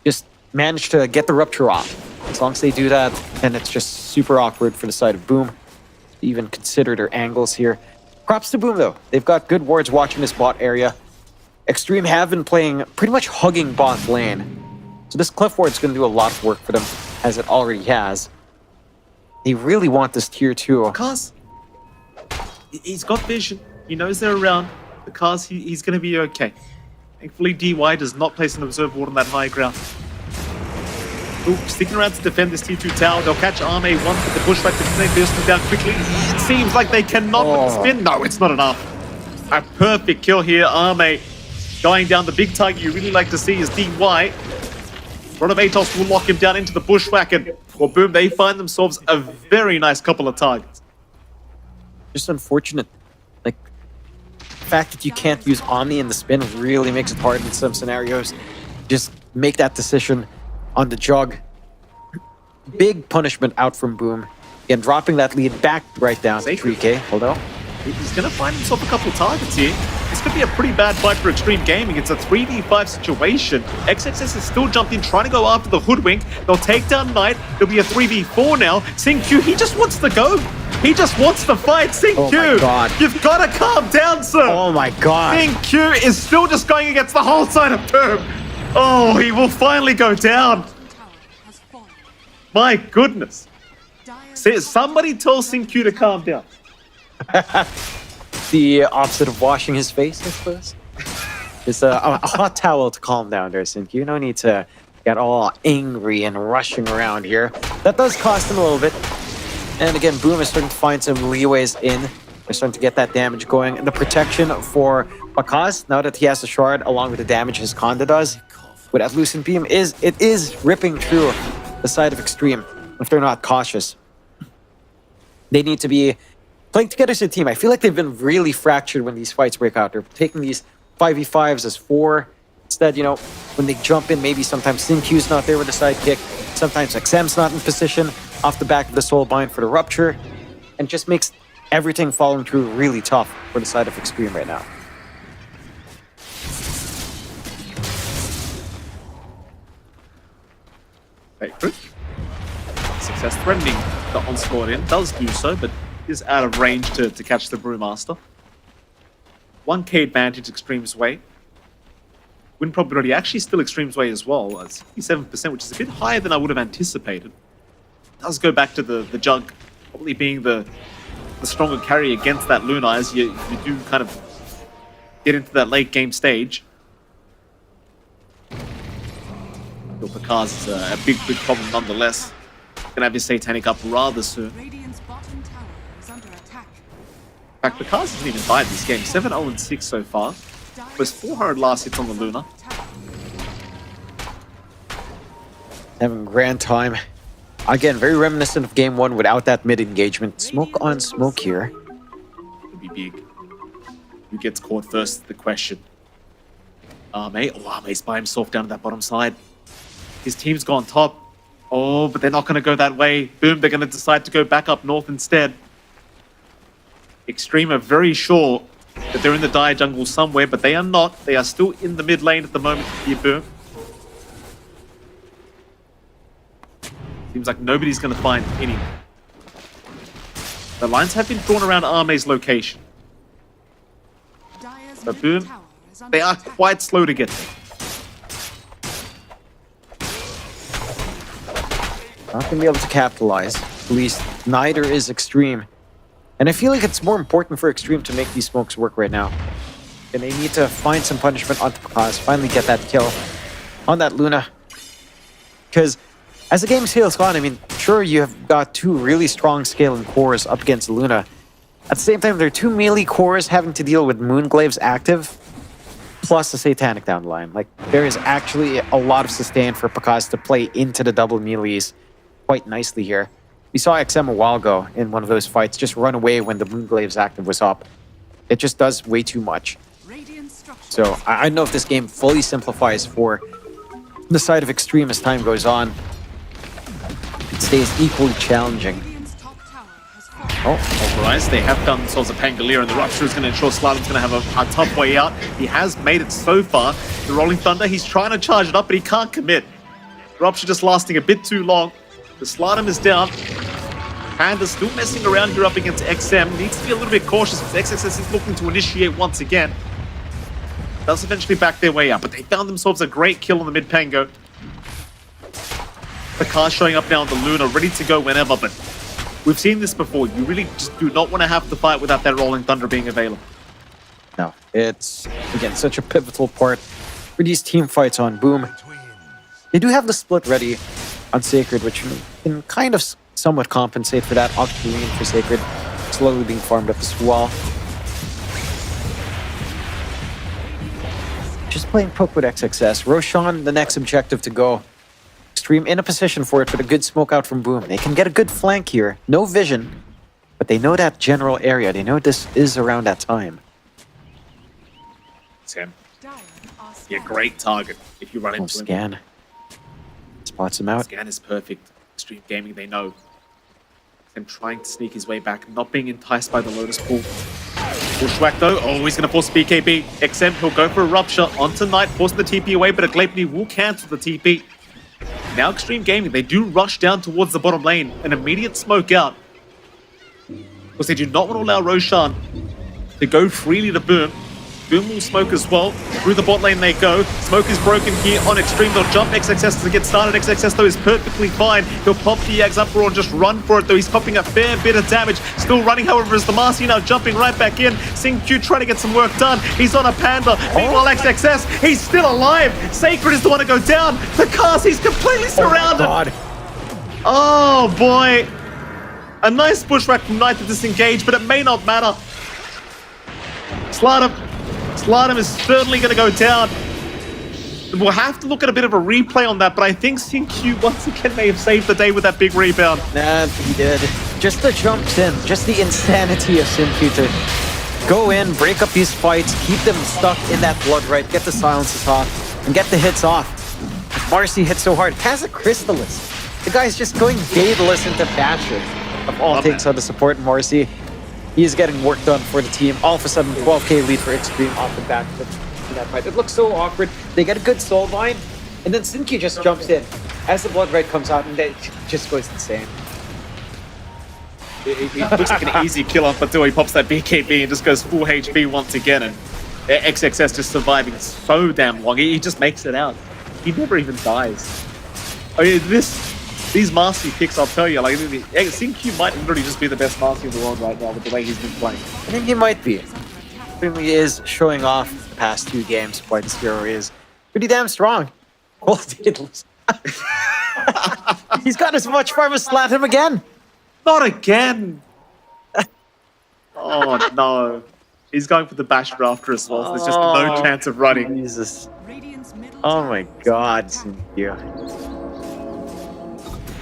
just manage to get the Rupture off. As long as they do that, then it's just super awkward for the side of Boom to even consider their angles here. Props to Boom, though. They've got good wards watching this bot area. Xtreme have been playing pretty much hugging bot lane. So this Cliff Ward's going to do a lot of work for them, as it already has. They really want this tier 2. Because he's got vision. He knows they're around. Because he's going to be okay. Thankfully, DY does not place an observer ward on that high ground. Ooh, sticking around to defend this T2 tower. They'll catch Ame once with the pushback to connect this one down quickly. It seems like they cannot with the spin. No, it's not enough. A perfect kill here. Ame going down. The big target you really like to see is DY. Rod of Atos will lock him down into the bushwhack, and for Boom, they find themselves a very nice couple of targets. Just unfortunate. Like, the fact that you can't use Omni in the spin really makes it hard in some scenarios. Just make that decision on the jug. Big punishment out from Boom. Again, dropping that lead back right down to 3K. Hold on. He's going to find himself a couple of targets here. This could be a pretty bad fight for Xtreme Gaming. It's a 3v5 situation. XXS has still jumped in, trying to go after the Hoodwink. They'll take down Knight. It'll be a 3v4 now. Sin Q, he just wants to go. He just wants to fight. Sin Q, my God. You've got to calm down, sir. Oh my God. Sin Q is still just going against the whole side of Boom. Oh, he will finally go down. Tower has fallen. My goodness. Dire's Somebody tell Sin Q to calm down. The opposite of washing his face, I suppose. It's a hot towel to calm down there, Sinkyu. No need to get all angry and rushing around here. That does cost him a little bit. And again, Boom is starting to find some leeways in. They're starting to get that damage going. And the protection for Bakaz, now that he has the shard, along with the damage his Conda does, with that Lucent Beam, it is ripping through the side of Xtreme if they're not cautious. They need to be playing together as a team. I feel like they've been really fractured when these fights break out. They're taking these 5v5s as 4. Instead, you know, when they jump in, maybe sometimes Sinq's not there with the sidekick. Sometimes XM's not in position off the back of the Soul Bind for the Rupture. And just makes everything following through really tough for the side of Xtreme right now. Favorite. Success threatening the onslaught in. Does do so, but is out of range to catch the Brewmaster. 1k advantage Xtreme's way. Win probability actually still Xtreme's way as well, 67%, which is a bit higher than I would have anticipated. Does go back to the Jug probably being the stronger carry against that Luna, as you do kind of get into that late game stage. Bakaz is a big problem nonetheless. Gonna have his Satanic up rather soon. Radiant's bottom bottom tower is under attack. In fact, the Cars hasn't even died this game. 7-0-6 so far. Was 400 last hits on the Luna. Having grand time. Again, very reminiscent of game 1 without that mid engagement. Smoke on smoke here. It'll be big. Who gets caught first is the question. Arme's by himself down to that bottom side. His team's gone top. Oh, but they're not going to go that way. Boom, they're going to decide to go back up north instead. Xtreme are very sure that they're in the dire jungle somewhere, but they are not. They are still in the mid lane at the moment here, Boom. Seems like nobody's going to find any. The lines have been drawn around Arme's location. But Boom, they are quite slow to get there. Not going to be able to capitalize. At least neither is Xtreme. And I feel like it's more important for Xtreme to make these smokes work right now. And they need to find some punishment on Paz, finally get that kill on that Luna. Because as the game sails on, I mean, sure, you have got two really strong scaling cores up against Luna. At the same time, there are two melee cores having to deal with Moonglaves active, plus the Satanic down the line. Like, there is actually a lot of sustain for Pakaz to play into the double melees quite nicely here. We saw XM a while ago in one of those fights just run away when the Moonglaves active was up. It just does way too much. So I don't know if this game fully simplifies for the side of Xtreme as time goes on. It stays equally challenging. Oh, Rise, they have done themselves a Pangolier, and the Rupture is going to ensure Slardam's going to have a tough way out. He has made it so far. The Rolling Thunder, he's trying to charge it up, but he can't commit. Rupture just lasting a bit too long. The Slardam is down. Panda's still messing around here up against XM. Needs to be a little bit cautious because XXS is looking to initiate once again. Does eventually back their way up, but they found themselves a great kill on the mid Pango. The car showing up now on the Luna, ready to go whenever, but we've seen this before. You really just do not want to have to fight without that Rolling Thunder being available. No, it's, again, such a pivotal part for these team fights on Boom. They do have the split ready on Sacred, which can kind of somewhat compensate for that. Octarine for Sacred slowly being farmed up as well. Just playing poke with XXS. Roshan, the next objective to go. Xtreme in a position for it, but a good smoke out from Boom. They can get a good flank here. No vision, but they know that general area. They know this is around that time. It's him. Yeah, great target if you run into him. Scan. Spots him out. Scan is perfect. Xtreme Gaming, they know. Him trying to sneak his way back, not being enticed by the Lotus Pool. Bushwhack though, oh, he's going to force BKB. XM, he'll go for a Rupture onto Knight, forcing the TP away, but a Gleipnir will cancel the TP. Now Xtreme Gaming, they do rush down towards the bottom lane. An immediate smoke out. Because they do not want to allow Roshan to go freely to Boom. Boom will smoke as well. Through the bot lane they go. Smoke is broken here on Xtreme. They'll jump XXS to get started. XXS though is perfectly fine. He'll pop the Yags up and just run for it though. He's popping a fair bit of damage. Still running, however, is the Marcy now jumping right back in. Xingqiu trying to get some work done. He's on a Panda. Meanwhile, XXS, he's still alive. Sacred is the one to go down. The cast, he's completely surrounded. Oh boy. A nice Bushwhack from Knight to disengage, but it may not matter. Slardam is certainly going to go down. We'll have to look at a bit of a replay on that, but I think Xingqiu once again may have saved the day with that big rebound. Nah, he did. Just the jumps in, just the insanity of Xingqiu to go in, break up these fights, keep them stuck in that blood right, get the silences off, and get the hits off. Marcy hit so hard. Has a Crystallis. The guy's just going Daedalus into Bastion. Of all things on the support Marcy. He is getting work done for the team. All of a sudden, 12k lead for Xtreme off the back of that fight. It looks so awkward. They get a good soul bind, and then Xingqiu just jumps in as the blood right comes out, and it just goes insane. It looks like an easy kill off until he pops that BKB and just goes full HP once again, and XXS just surviving so damn long. He just makes it out. He never even dies. I mean, these Marcy picks, I'll tell you, like, Xingqiu might literally just be the best Marcy in the world right now with the way he's been playing. I think he might be. Certainly is showing off the past 2 games. Quite this hero is pretty damn strong. Oh, he's got as much farm as Slat him again. Not again. Oh no. He's going for the basher after as well, so there's just no chance of running. Jesus. Radiant's middle Oh tower my is God, under attack. Cynthia.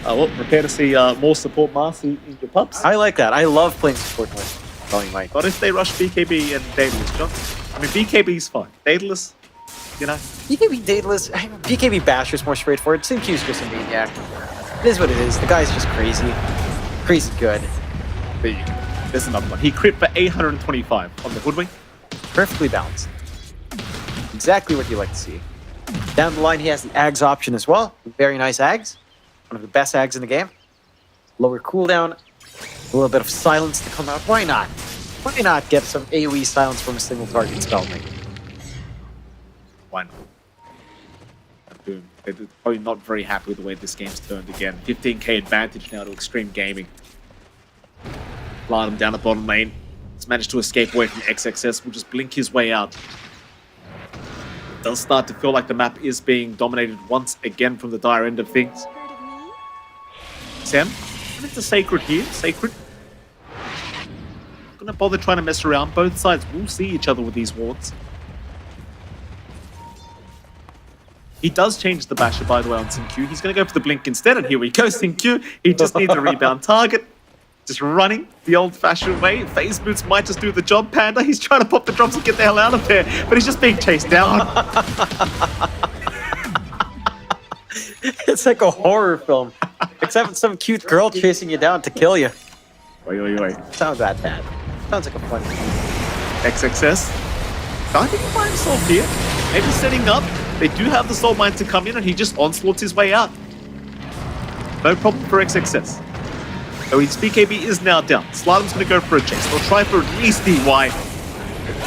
Well, prepare to see more support Marcy in your pups. I like that. I love playing support with Going Mike. Not if they rush BKB and Daedalus, John. I mean, BKB's fine. Daedalus, you know. BKB Daedalus, BKB Basher's more straightforward. Sinq's just a maniac. It is what it is. The guy's just crazy. Crazy good. There you go. There's another one. He crit for 825 on the Hoodwink. Perfectly balanced. Exactly what you like to see. Down the line, he has the Ags option as well. Very nice Ags. One of the best Ags in the game. Lower cooldown. A little bit of silence to come out. Why not? Why not get some AoE silence from a single target spell mate? Why not? Boom. They're probably not very happy with the way this game's turned again. 15k advantage now to Xtreme Gaming. Slide him down the bottom lane. He's managed to escape away from XXS. Will just blink his way out. It does start to feel like the map is being dominated once again from the dire end of things. Heard of me? Sam, I think the Sacred here. Sacred. Not gonna bother trying to mess around. Both sides will see each other with these wards. He does change the basher, by the way, on Sinq. He's going to go for the blink instead, and here we go, Sinq. He just needs a rebound target. Just running the old-fashioned way. Phase boots might just do the job, Panda. He's trying to pop the drops and get the hell out of there, but he's just being chased down. It's like a horror film. Except some cute girl chasing you down to kill you. Wait. Sounds that bad. Sounds like a fun XXS. Starting to find himself here. Maybe setting up. They do have the soul mine to come in, and he just onslaughts his way out. No problem for XXS. So his BKB is now down. Slalom's going to go for a chase. They'll try for at least DY.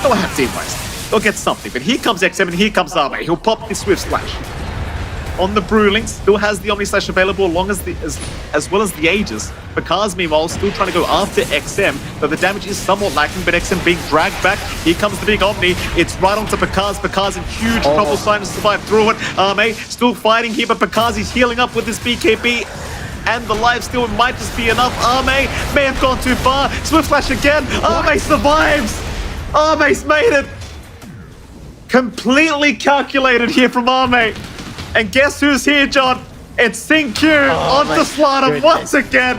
They'll have DYs. They'll get something. But here comes XM and here comes Arme. He'll pop the Swift Slash. On the Brewling, still has the Omni Slash available along as well as the Aegis. Bakaz, meanwhile, still trying to go after XM, though the damage is somewhat lacking, but XM being dragged back. Here comes the big Omni. It's right onto Bakaz. Bakaz in huge trouble, trying to survive through it. Arme still fighting here, but Bakaz is healing up with his BKB. And the life steal might just be enough. Arme may have gone too far. Swift Flash again. Arme survives. Arme's made it. Completely calculated here from Arme. And guess who's here, John? It's Sinq onto Slaughter once again.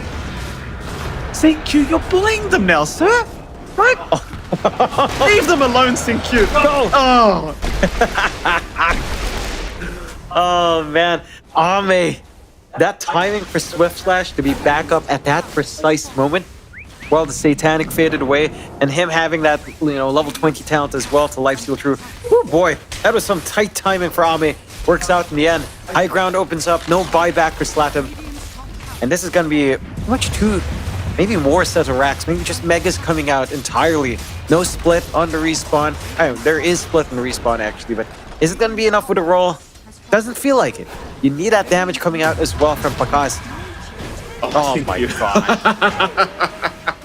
Sinq, you're bullying them now, sir. Right? Leave them alone, Sinq. Go. Oh. Oh, man. Ame. That timing for Swift Slash to be back up at that precise moment while the Satanic faded away, and him having that, level 20 talent as well to lifesteal true. Oh boy, that was some tight timing for Ame. Works out in the end. High ground opens up, no buyback for Slatum. And this is going to be much too, maybe more sets of racks, maybe just Megas coming out entirely. No split on the respawn. There is split on the respawn actually, but is it going to be enough with a roll? Doesn't feel like it. You need that damage coming out as well from Bakaz. Oh my god.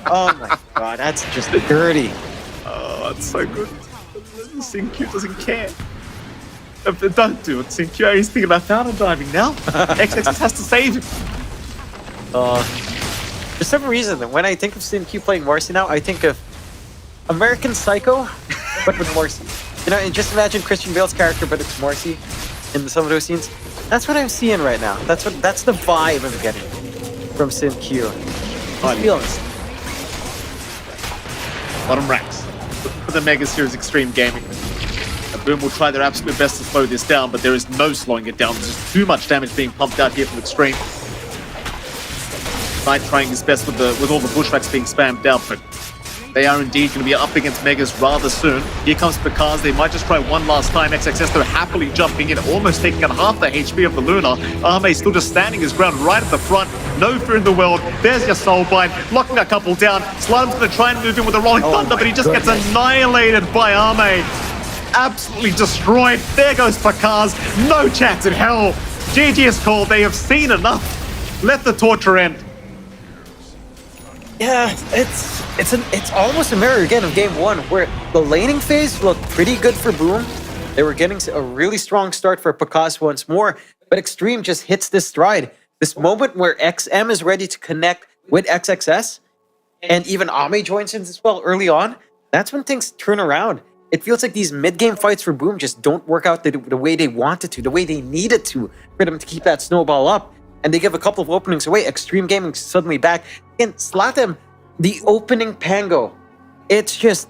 Oh my god, that's just dirty. Oh, that's so good. Sinq doesn't care. Don't do it, Sinq. He's thinking about fountain diving now. XXS has to save him. For some reason, when I think of Sinq playing Marcy now, I think of American Psycho, but with Marcy. And just imagine Christian Bale's character, but it's Marcy in some of those scenes. That's what I'm seeing right now. That's the vibe I'm getting from Sinq. I'm feeling it. Bottom ranks. Looking for the Megas here is Xtreme Gaming. Boom will try their absolute best to slow this down, but there is no slowing it down. There's just too much damage being pumped out here from Xtreme. Knight trying his best with all the bushwhacks being spammed out, but they are indeed going to be up against Megas rather soon. Here comes Bakaz. They might just try one last time. XXS, they're happily jumping in, almost taking out half the HP of the Luna. Arme still just standing his ground right at the front. No fear in the world. There's your Soulbind, locking a couple down. Slime's going to try and move in with a Rolling Thunder, but he just gets annihilated by Arme. Absolutely destroyed. There goes Bakaz. No chance in hell. GG is called. They have seen enough. Let the torture end. Yeah, it's almost a mirror again of game one, where the laning phase looked pretty good for Boom. They were getting a really strong start for Bakaz once more, but Xtreme just hits this stride. This moment where XM is ready to connect with XXS, and even Ame joins in as well early on, that's when things turn around. It feels like these mid-game fights for Boom just don't work out the way they wanted to, the way they needed to, for them to keep that snowball up. And they give a couple of openings away. Xtreme Gaming suddenly back. And Slatem, the opening Pango. It's just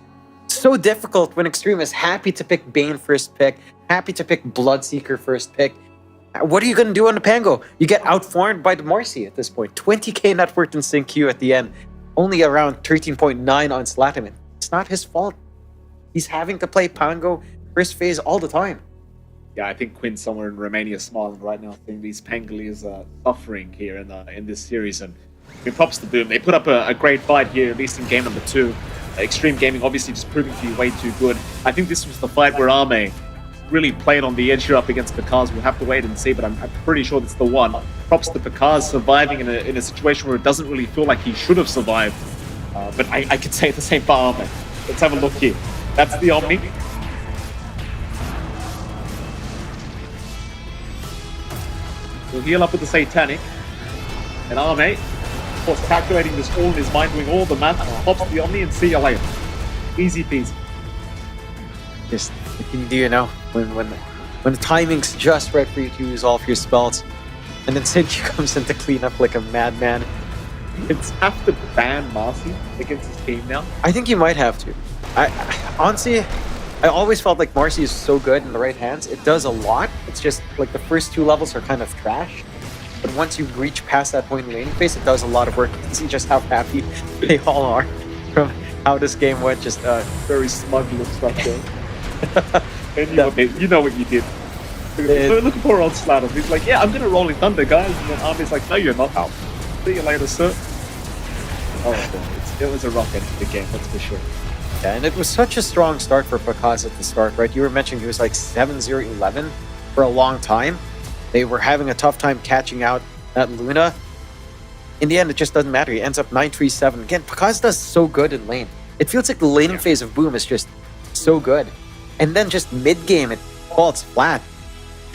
so difficult when Xtreme is happy to pick Bane first pick, happy to pick Bloodseeker first pick. What are you going to do on the Pango? You get outfarmed by the Marcy at this point. 20k net worth in Sync Q at the end. Only around 13.9 on Slatem. It's not his fault. He's having to play Pango first phase all the time. Yeah, I think Quinn's somewhere in Romania smiling right now. I think these Pangoliers are suffering here in this series. And I mean, props to Boom. They put up a great fight here, at least in game number 2. Xtreme Gaming obviously just proving to be way too good. I think this was the fight where Ame really played on the edge here up against Pakaz. We'll have to wait and see, but I'm pretty sure that's the one. Props to Pakaz surviving in a situation where it doesn't really feel like he should have survived. But I could say the same for Ame. Let's have a look here. That's the Omni. We'll heal up with the Satanic. And Ame, of course, calculating this all in his mind, doing all the math, pops the Omni and see you later. Easy peasy. Just, what can you do, you know? When the timing's just right for you to use all of your spells, and then Sinchi comes in to clean up like a madman. It's have to ban Marcy against his team now. I think you might have to. I honestly, I always felt like Marcy is so good in the right hands. It does a lot. It's just like the first 2 levels are kind of trash. But once you reach past that point in the laning phase, it does a lot of work. You can see just how happy they all are from how this game went. Just very smug looks right there. And you know what you did. Look at poor old Slatter. He's like, yeah, I'm gonna roll in Thunder, guys. And then Army's like, no, you're not. Out. See you later, sir. Oh, it was a rock end to the game, that's for sure. Yeah, and it was such a strong start for Pakaz at the start, right? You were mentioning he was like 7-0-11 for a long time. They were having a tough time catching out at Luna. In the end, it just doesn't matter. He ends up 9-3-7. Again, Pakaz does so good in lane. It feels like the laning phase of Boom is just so good. And then just mid-game, it falls flat.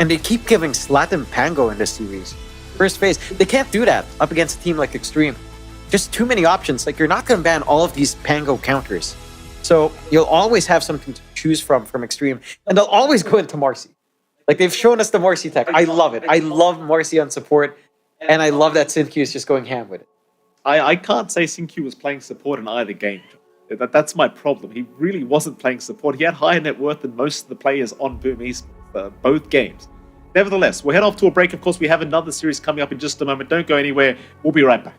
And they keep giving Slatem Pango in this series. First phase, they can't do that up against a team like Xtreme. Just too many options. Like, you're not going to ban all of these Pango counters. So you'll always have something to choose from Xtreme. And they'll always go into Marcy. Like, they've shown us the Marcy tech. I love it. I love Marcy on support. And I love that Synq is just going ham with it. I can't say Synq was playing support in either game. That's my problem. He really wasn't playing support. He had higher net worth than most of the players on Boom Esports, both games. Nevertheless, we'll head off to a break. Of course, we have another series coming up in just a moment. Don't go anywhere. We'll be right back.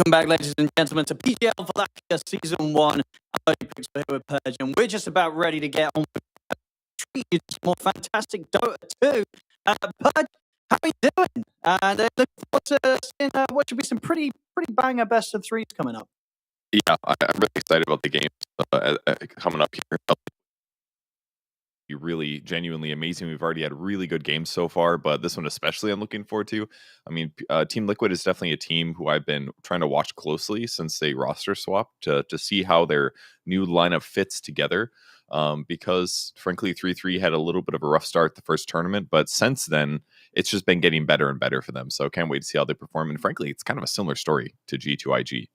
Welcome back, ladies and gentlemen, to PGL Wallachia Season 1. I'm Picks here with Purge, and we're just about ready to get on with more fantastic Dota 2. Purge, how are you doing? And looking forward to seeing what should be some pretty banger best of threes coming up. Yeah, I'm really excited about the games coming up here. Really genuinely amazing. We've already had really good games so far, but this one especially I'm looking forward to. I mean, Team Liquid is definitely a team who I've been trying to watch closely since they roster swapped to see how their new lineup fits together. Because frankly, 3-3 had a little bit of a rough start the first tournament, but since then it's just been getting better and better for them. So can't wait to see how they perform. And frankly, it's kind of a similar story to G2IG.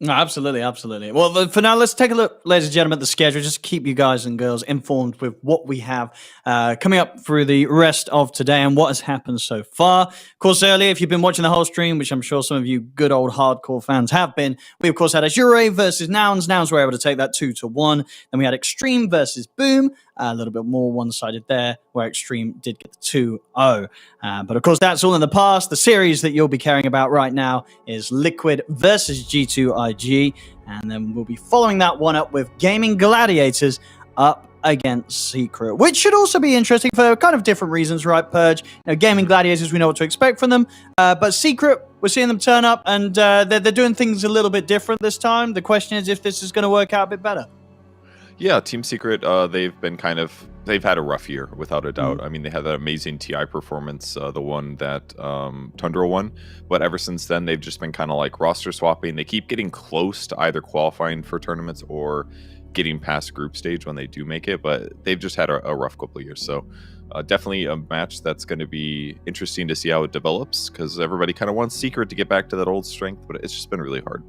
No, absolutely. Well, for now, let's take a look, ladies and gentlemen, at the schedule. Just keep you guys and girls informed with what we have coming up through the rest of today and what has happened so far. Of course, earlier, if you've been watching the whole stream, which I'm sure some of you good old hardcore fans have been, we, of course, had Azure Ray versus Nouns. Nouns were able to take that 2-1. Then we had Xtreme versus BetBoom. A little bit more one-sided there, where Xtreme did get the 2-0. But of course, that's all in the past. The series that you'll be caring about right now is Liquid versus G2IG. And then we'll be following that one up with Gaimin Gladiators up against Secret, which should also be interesting for kind of different reasons, right, Purge? Gaimin Gladiators, we know what to expect from them. But Secret, we're seeing them turn up, and they're doing things a little bit different this time. The question is if this is going to work out a bit better. Yeah, Team Secret, they've had a rough year, without a doubt. I mean, they had that amazing TI performance, the one that Tundra won. But ever since then, they've just been kind of like roster swapping. They keep getting close to either qualifying for tournaments or getting past group stage when they do make it. But they've just had a rough couple of years. So definitely a match that's going to be interesting to see how it develops, because everybody kind of wants Secret to get back to that old strength, but it's just been really hard.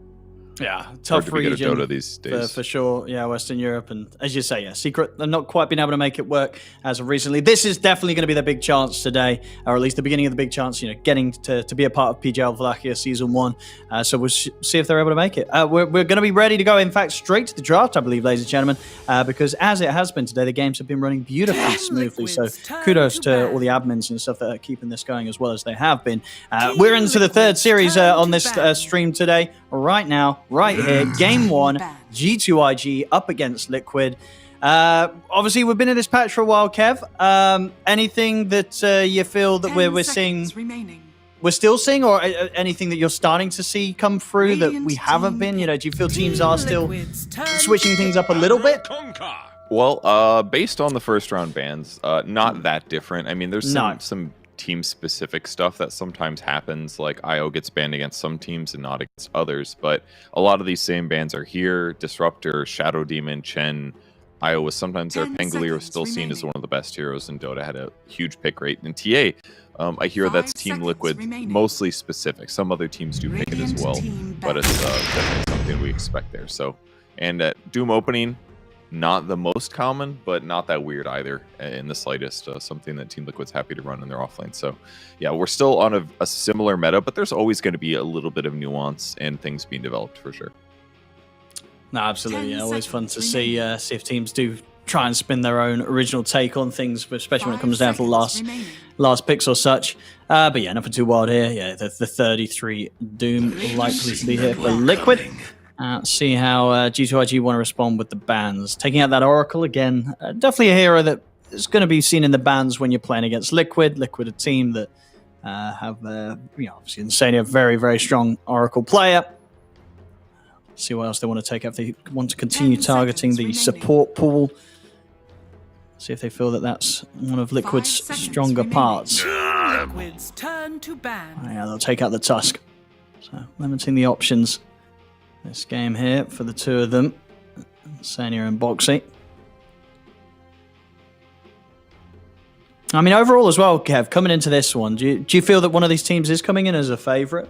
Yeah, tough region Dota these days. For sure. Yeah, Western Europe, and as you say, yeah, Secret, they've not quite been able to make it work as of recently. This is definitely going to be the big chance today, or at least the beginning of the big chance, getting to be a part of PGL Wallachia Season 1. So we'll see if they're able to make it. We're going to be ready to go, in fact, straight to the draft, I believe, ladies and gentlemen, because as it has been today, the games have been running beautifully smoothly. So kudos to all the admins and stuff that are keeping this going as well as they have been. We're into the third series on this stream today, right now, right here. Game 1, G2IG up against Liquid. Obviously, we've been in this patch for a while, Kev. Anything that you feel that we're seeing, we're still seeing, or anything that you're starting to see come through that we haven't been? Do you feel teams are still switching things up a little bit? Well, based on the first round bans, not that different. I mean, there's some team-specific stuff that sometimes happens, like IO gets banned against some teams and not against others, but a lot of these same bans are here. Disruptor, Shadow Demon, Chen, IO was sometimes there. Pangolier was still seen as one of the best heroes in Dota, had a huge pick rate. And TA, I hear that's Team Liquid, mostly specific. Some other teams do pick it as well, but it's definitely something we expect there. So, and at Doom opening, not the most common, but not that weird either in the slightest. Something that Team Liquid's happy to run in their offlane. So, yeah, we're still on a similar meta, but there's always going to be a little bit of nuance and things being developed for sure. No, absolutely. Yeah, always fun to see if teams do try and spin their own original take on things, especially when it comes down to the last picks or such. But yeah, nothing too wild here. Yeah, the 33 Doom likely to be here for Liquid. See how G2IG want to respond with the bans. Taking out that Oracle again, definitely a hero that is going to be seen in the bans when you're playing against Liquid. Liquid, a team that have, obviously Insania, a very, very strong Oracle player. See what else they want to take out. If they want to continue targeting the support pool. See if they feel that that's one of Liquid's stronger parts. Liquid's turn to ban. Yeah, they'll take out the Tusk. So limiting the options. This game here for the two of them, Sania and Boxy. I mean, overall as well, Kev, coming into this one, do you feel that one of these teams is coming in as a favorite?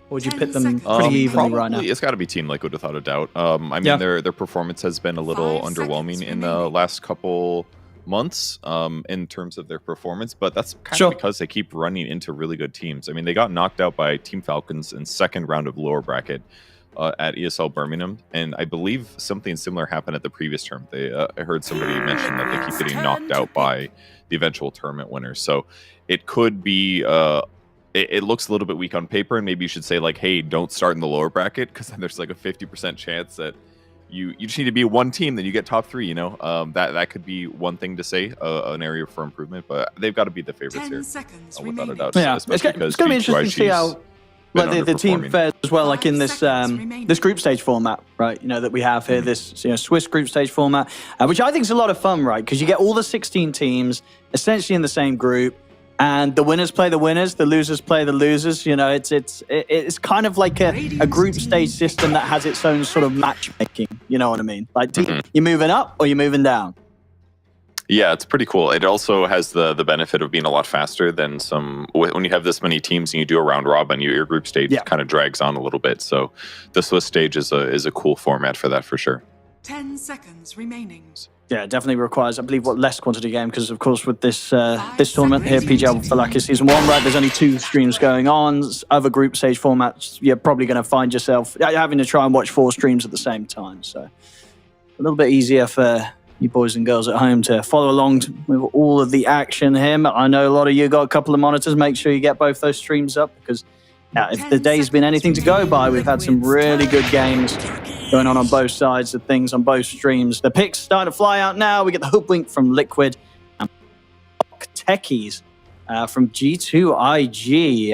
Or would you pit them pretty evenly right now? It's got to be Team Liquid without a doubt. I mean, their performance has been a little underwhelming in the last couple months in terms of their performance, but that's kind of because they keep running into really good teams. I mean, they got knocked out by Team Falcons in second round of lower bracket at ESL Birmingham, and I believe something similar happened at the previous term. I heard somebody mention that they keep getting knocked out by the eventual tournament winners. So it could be it looks a little bit weak on paper, and maybe you should say like, hey, don't start in the lower bracket, because then there's like a 50% chance that you just need to be one team, then you get top 3. That could be one thing to say, an area for improvement, but they've got to be the favorites here, without a doubt. Yeah, it's going to be interesting to see how the team fares as well, like in this this group stage format, right? That we have here, this Swiss group stage format, which I think is a lot of fun, right? Because you get all the 16 teams essentially in the same group, and the winners play the winners, the losers play the losers. It's kind of like a group stage system that has its own sort of matchmaking. You know what I mean? Like, you're moving up or you're moving down. Yeah, it's pretty cool. It also has the benefit of being a lot faster than when you have this many teams and you do a round robin, your group stage kind of drags on a little bit. So the Swiss stage is a cool format for that for sure. 10 seconds remaining. Yeah, it definitely requires, I believe, less quantity game, because of course with this this tournament here, PGL Wallachia Season 1, right, there's only 2 streams going on. Other group stage formats, you're probably going to find yourself having to try and watch 4 streams at the same time. So a little bit easier for you boys and girls at home to follow along with all of the action here. I know a lot of you got a couple of monitors. Make sure you get both those streams up, because if the day's been anything to go by, we've had some really good games going on both sides of things, on both streams. The picks start to fly out now. We get the Hoodwink from Liquid and Techies from G2IG.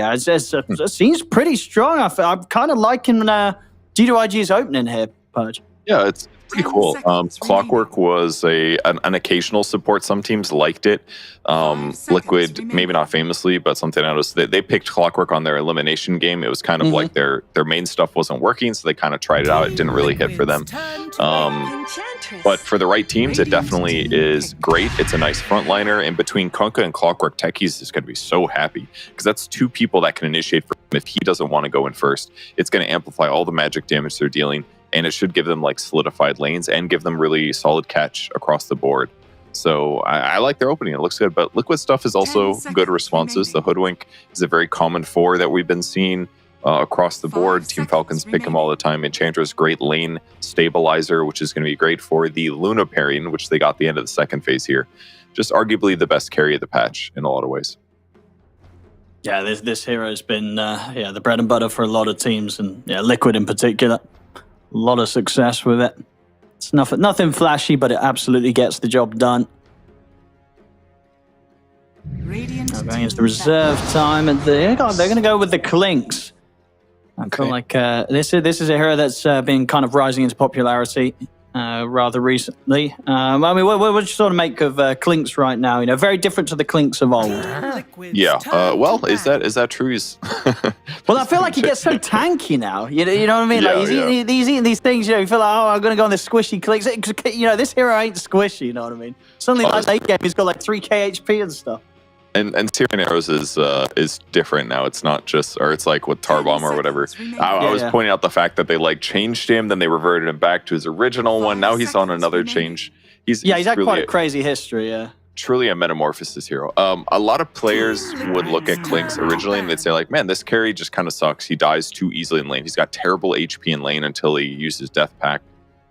It seems pretty strong. I'm kind of liking G2IG's opening here, Purge. Yeah, it's pretty cool. Clockwork was an occasional support. Some teams liked it. Liquid, maybe not famously, but something I noticed, they picked Clockwork on their elimination game. It was kind of like their main stuff wasn't working, so they kind of tried it out. It didn't really hit for them. But for the right teams, it definitely is great. It's a nice frontliner. And between Kunkka and Clockwork, Techies is going to be so happy, because that's 2 people that can initiate for him if he doesn't want to go in first. It's going to amplify all the magic damage they're dealing, and it should give them like solidified lanes and give them really solid catch across the board. So I like their opening. It looks good. But Liquid stuff is also good responses. The Hoodwink is a very common 4 that we've been seeing across the board. Team Falcons pick him all the time. Enchantra's great lane stabilizer, which is going to be great for the Luna pairing, which they got the end of the second phase here. Just arguably the best carry of the patch in a lot of ways. Yeah, this hero's been the bread and butter for a lot of teams, and Liquid in particular. A lot of success with it. It's nothing flashy, but it absolutely gets the job done. Now going into the reserve time, and they're going to go with the Clinks. I feel like this is a hero that's been kind of rising into popularity rather recently. I mean, what do you sort of make of Clinks right now? Very different to the Clinks of old. Yeah. Well, is that true? Well, I feel like he gets so tanky now. You know what I mean? Yeah, like he's eating these things. You feel like, oh, I'm going to go on this squishy Clinks. This hero ain't squishy. You know what I mean? Suddenly, like late game, he's got like 3k HP and stuff. And Tyrion Arrows is different now. It's not just, or it's like with Tarbomb or whatever. I was pointing out the fact that they changed him, then they reverted him back to his original one. Now he's on another change. He's had quite a crazy history. Yeah, truly a metamorphosis hero. A lot of players would look at Clinks originally and they'd say like, man, this carry just kind of sucks. He dies too easily in lane. He's got terrible HP in lane until he uses Death Pact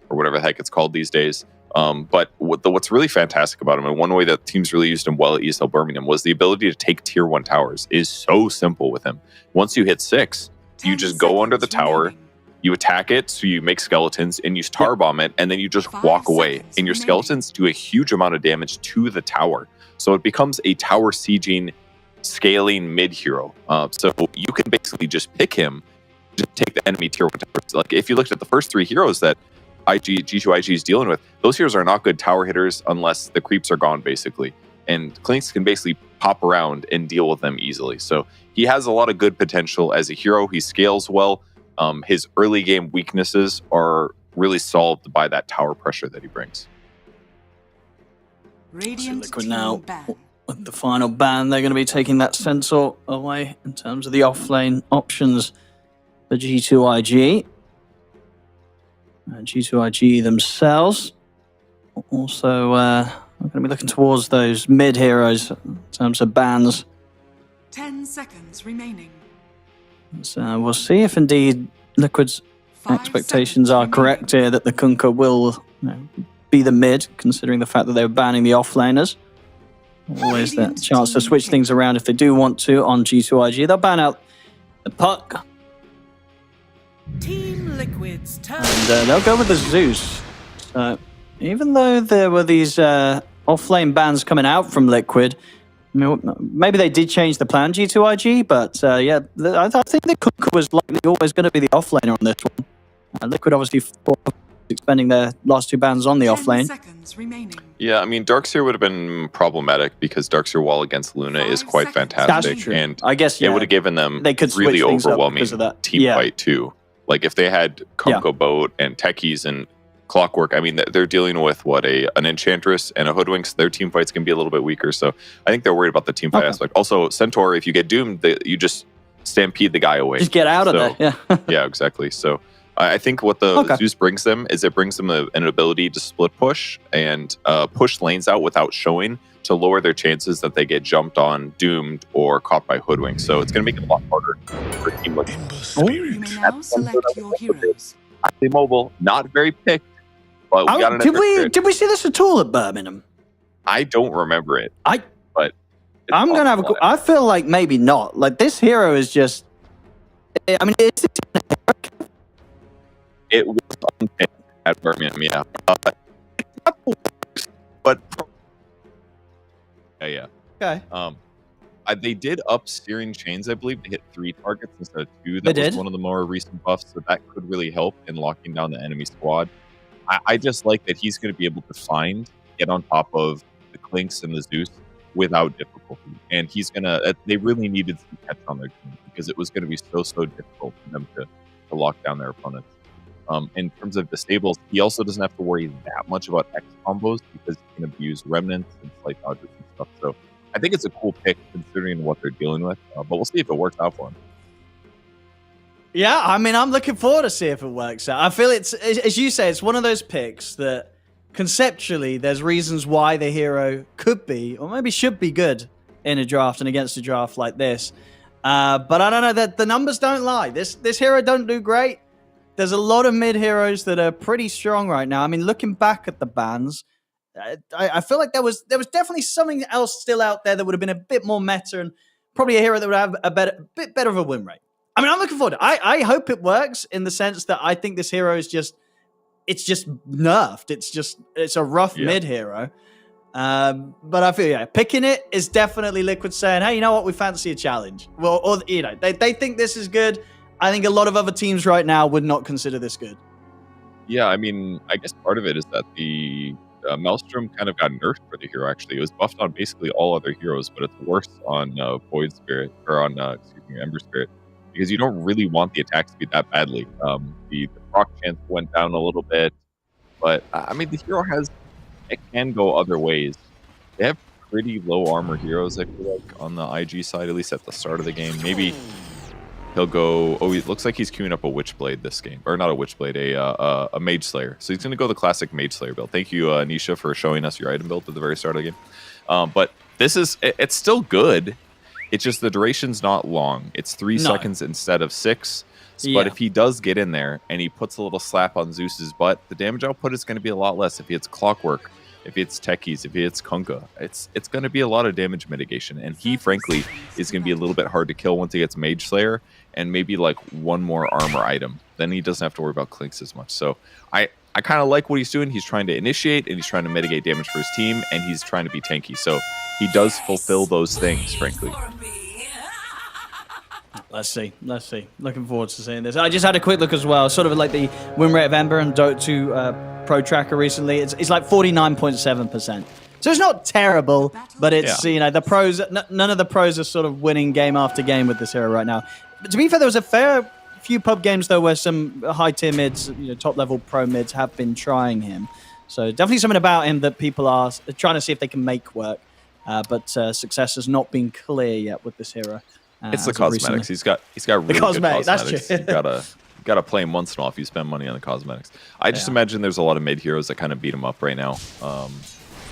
or whatever the heck it's called these days. But what's really fantastic about him, and one way that teams really used him well at ESL Birmingham, was the ability to take tier 1 towers. Is so simple with him. Once you hit 6, you just go under the tower, you attack it, so you make skeletons, and you star bomb it, and then you just walk away. And your skeletons do a huge amount of damage to the tower. So it becomes a tower sieging, scaling mid hero. So you can basically just pick him, just take the enemy tier 1 towers. Like if you looked at the first 3 heroes that G2IG is dealing with, those heroes are not good tower hitters unless the creeps are gone, basically. And Clinks can basically pop around and deal with them easily. So he has a lot of good potential as a hero. He scales well. His early game weaknesses are really solved by that tower pressure that he brings. Liquid now, with the final ban, they're going to be taking that Centaur away in terms of the offlane options for G2IG. G2IG themselves also are going to be looking towards those mid heroes in terms of bans. 10 seconds remaining. So we'll see if indeed Liquid's expectations are correct here, that the Kunkka will be the mid, considering the fact that they were banning the offlaners. Always that chance to switch things around if they do want to on G2IG. They'll ban out the puck. Team Liquid's turn. And they'll go with the Zeus. So even though there were these off-lane bans coming out from Liquid, maybe they did change the plan, G2IG, but yeah, I think the Kunkka was likely always going to be the off-laner on this one. Liquid obviously expending their last 2 bans on the off-lane. Yeah, I mean, Darkseer would have been problematic because Darkseer wall against Luna is quite fantastic. That's true. And I guess, it would have given them they could really switch things up overwhelming because of that. team fight too. Like if they had Kunkka Boat and Techies and Clockwork, I mean, they're dealing with an Enchantress and a Hoodwink, so their team fights can be a little bit weaker. So I think they're worried about the team fight aspect. Also, Centaur, if you get doomed, you just stampede the guy away. Just get out of there. Yeah. Yeah, exactly. So I think what the Zeus brings them is it brings them an ability to split push and push lanes out without showing to lower their chances that they get jumped on, doomed, or caught by Hoodwink. So it's going to make it a lot harder for a team like You may now select your heroes. Highly mobile, not very picked, but we got an did we see this at all at Birmingham? I don't remember it. But I'm going to have I feel like maybe not. Like this hero is just, I mean, it's it was unpicked at Birmingham, yeah. But yeah. Okay. They did up steering chains, I believe. They hit 3 targets instead of 2. That was one of the more recent buffs, so that could really help in locking down the enemy squad. I just like that he's going to be able to get on top of the Clinks and the Zeus without difficulty. And he's going to, they really needed some catch on their team because it was going to be so difficult for them to lock down their opponents. In terms of disables, he also doesn't have to worry that much about X combos because he can abuse remnants and slight dodges and stuff. So I think it's a cool pick considering what they're dealing with, but we'll see if it works out for him. Yeah, I mean, I'm looking forward to see if it works out. I feel it's, as you say, it's one of those picks that conceptually there's reasons why the hero could be, or maybe should be good in a draft and against a draft like this. But I don't know, that the numbers don't lie. This hero don't do great. There's a lot of mid heroes that are pretty strong right now. I mean, looking back at the bans, I feel like there was definitely something else still out there that would have been a bit more meta and probably a hero that would have a bit better of a win rate. I mean, I'm looking forward to it. I hope it works in the sense that I think this hero is just nerfed. It's a rough mid hero. But I feel, picking it is definitely Liquid saying, hey, you know what? We fancy a challenge. Well, or, they think this is good. I think a lot of other teams right now would not consider this good. Yeah, I mean, I guess part of it is that the Maelstrom kind of got nerfed for the hero, actually. It was buffed on basically all other heroes, but it's worse on Void Spirit, or on, Ember Spirit, because you don't really want the attack speed that badly. The proc chance went down a little bit, but, I mean, the hero it can go other ways. They have pretty low armor heroes, I feel like, on the IG side, at least at the start of the game. Maybe he'll go, it looks like he's queuing up a Witchblade this game. Or not a Witchblade, a Mage Slayer. So he's going to go the classic Mage Slayer build. Thank you, Nisha, for showing us your item build at the very start of the game. But this it's still good. It's just the duration's not long. It's 3 seconds instead of 6. But if he does get in there and he puts a little slap on Zeus's butt, the damage output is going to be a lot less. If he hits Clockwork, if he hits Techies, if he hits Kunkka, it's going to be a lot of damage mitigation. And he, frankly, is going to be a little bit hard to kill once he gets Mage Slayer and maybe like one more armor item. Then he doesn't have to worry about Clinks as much. So I kind of like what he's doing. He's trying to initiate and he's trying to mitigate damage for his team and he's trying to be tanky. So he does fulfill those things, frankly. Let's see. Looking forward to seeing this. I just had a quick look as well, sort of like the win rate of Ember and Dota 2 Pro Tracker recently. It's like 49.7%. So it's not terrible, but it's, the pros, none of the pros are sort of winning game after game with this hero right now. But to be fair, there was a fair few pub games, though, where some high tier mids, top-level pro mids have been trying him. So definitely something about him that people are trying to see if they can make work. But success has not been clear yet with this hero. It's the cosmetics. He's got really good cosmetics. That's true. You gotta play him once in a while if you spend money on the cosmetics. I just imagine there's a lot of mid heroes that kind of beat him up right now.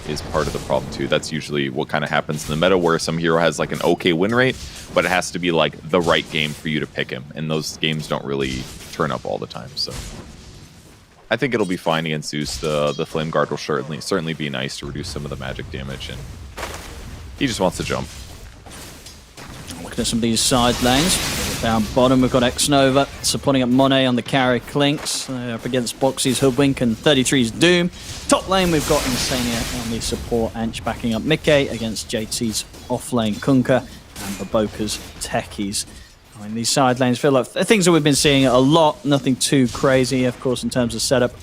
Is part of the problem too. That's usually what kind of happens in the meta, where some hero has like an okay win rate, but it has to be like the right game for you to pick him, and those games don't really turn up all the time. So I think it'll be fine against Zeus. The Flame Guard will certainly be nice to reduce some of the magic damage, and He just wants to jump. Looking at some of these side lanes. Down bottom, we've got Xnova supporting up Monet on the carry Clinks. Up against Boxy's Hoodwink and 33's Doom. Top lane, we've got Insania on the support Anch backing up Mickey against JT's offlane Kunkka and Baboka's Techies. I mean, these side lanes feel like things that we've been seeing a lot, nothing too crazy, of course, in terms of setup.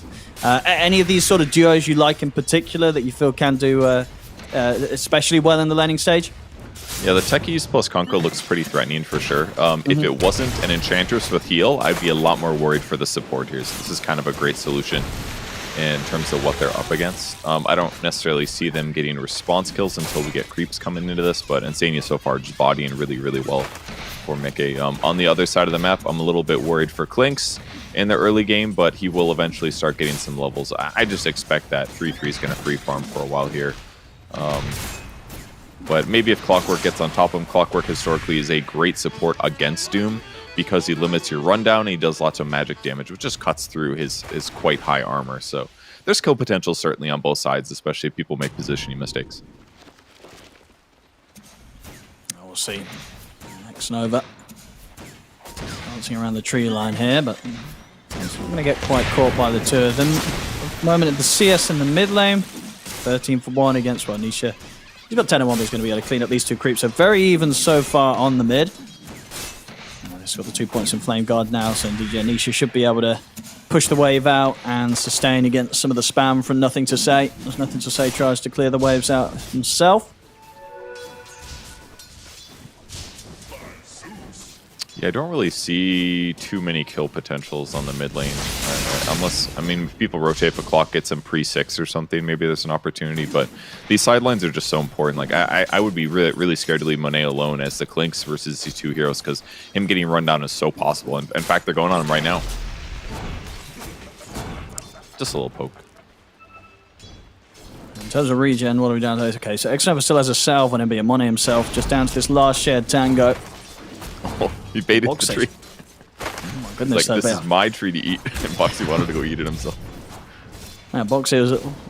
Any of these sort of duos you like in particular that you feel can do especially well in the laning stage? Yeah, the Techies plus Kunkka looks pretty threatening for sure. If it wasn't an Enchantress with heal, I'd be a lot more worried for the support here. So this is kind of a great solution in terms of what they're up against. I don't necessarily see them getting response kills until we get creeps coming into this, but Insania so far just bodying really, really well for Mickey. On the other side of the map, I'm a little bit worried for Clinks in the early game, but he will eventually start getting some levels. I just expect that 3-3 is going to free farm for a while here. But maybe if Clockwork gets on top of him, Clockwork historically is a great support against Doom because he limits your rundown and he does lots of magic damage, which just cuts through his quite high armor. So there's kill potential certainly on both sides, especially if people make positioning mistakes. We'll see. Xnova bouncing around the tree line here, but he's going to get quite caught by the two of them. At the moment, at the CS in the mid lane, 13 for 1 against Nisha. He's got 10 and 1, but he's going to be able to clean up these two creeps. So very even so far on the mid. He's got the 2 points in Flame Guard now, so DJ Nisha should be able to push the wave out and sustain against some of the spam from Nothing to Say. There's Nothing to Say tries to clear the waves out himself. Yeah, I don't really see too many kill potentials on the mid lane. Unless, I mean, if people rotate, if a clock gets him pre-6 or something, maybe there's an opportunity. But these sidelines are just so important. Like, I would be really, really scared to leave Monet alone as the Clinks versus these two heroes because him getting run down is so possible. And in fact, they're going on him right now. Just a little poke. In terms of regen, what are we down to? Okay, so Xnova still has a salve on him, but Monet himself just down to this last shared tango. Oh, he baited the tree. Oh my goodness, like, this is my tree to eat, and Boxy wanted to go eat it himself. Yeah, Boxy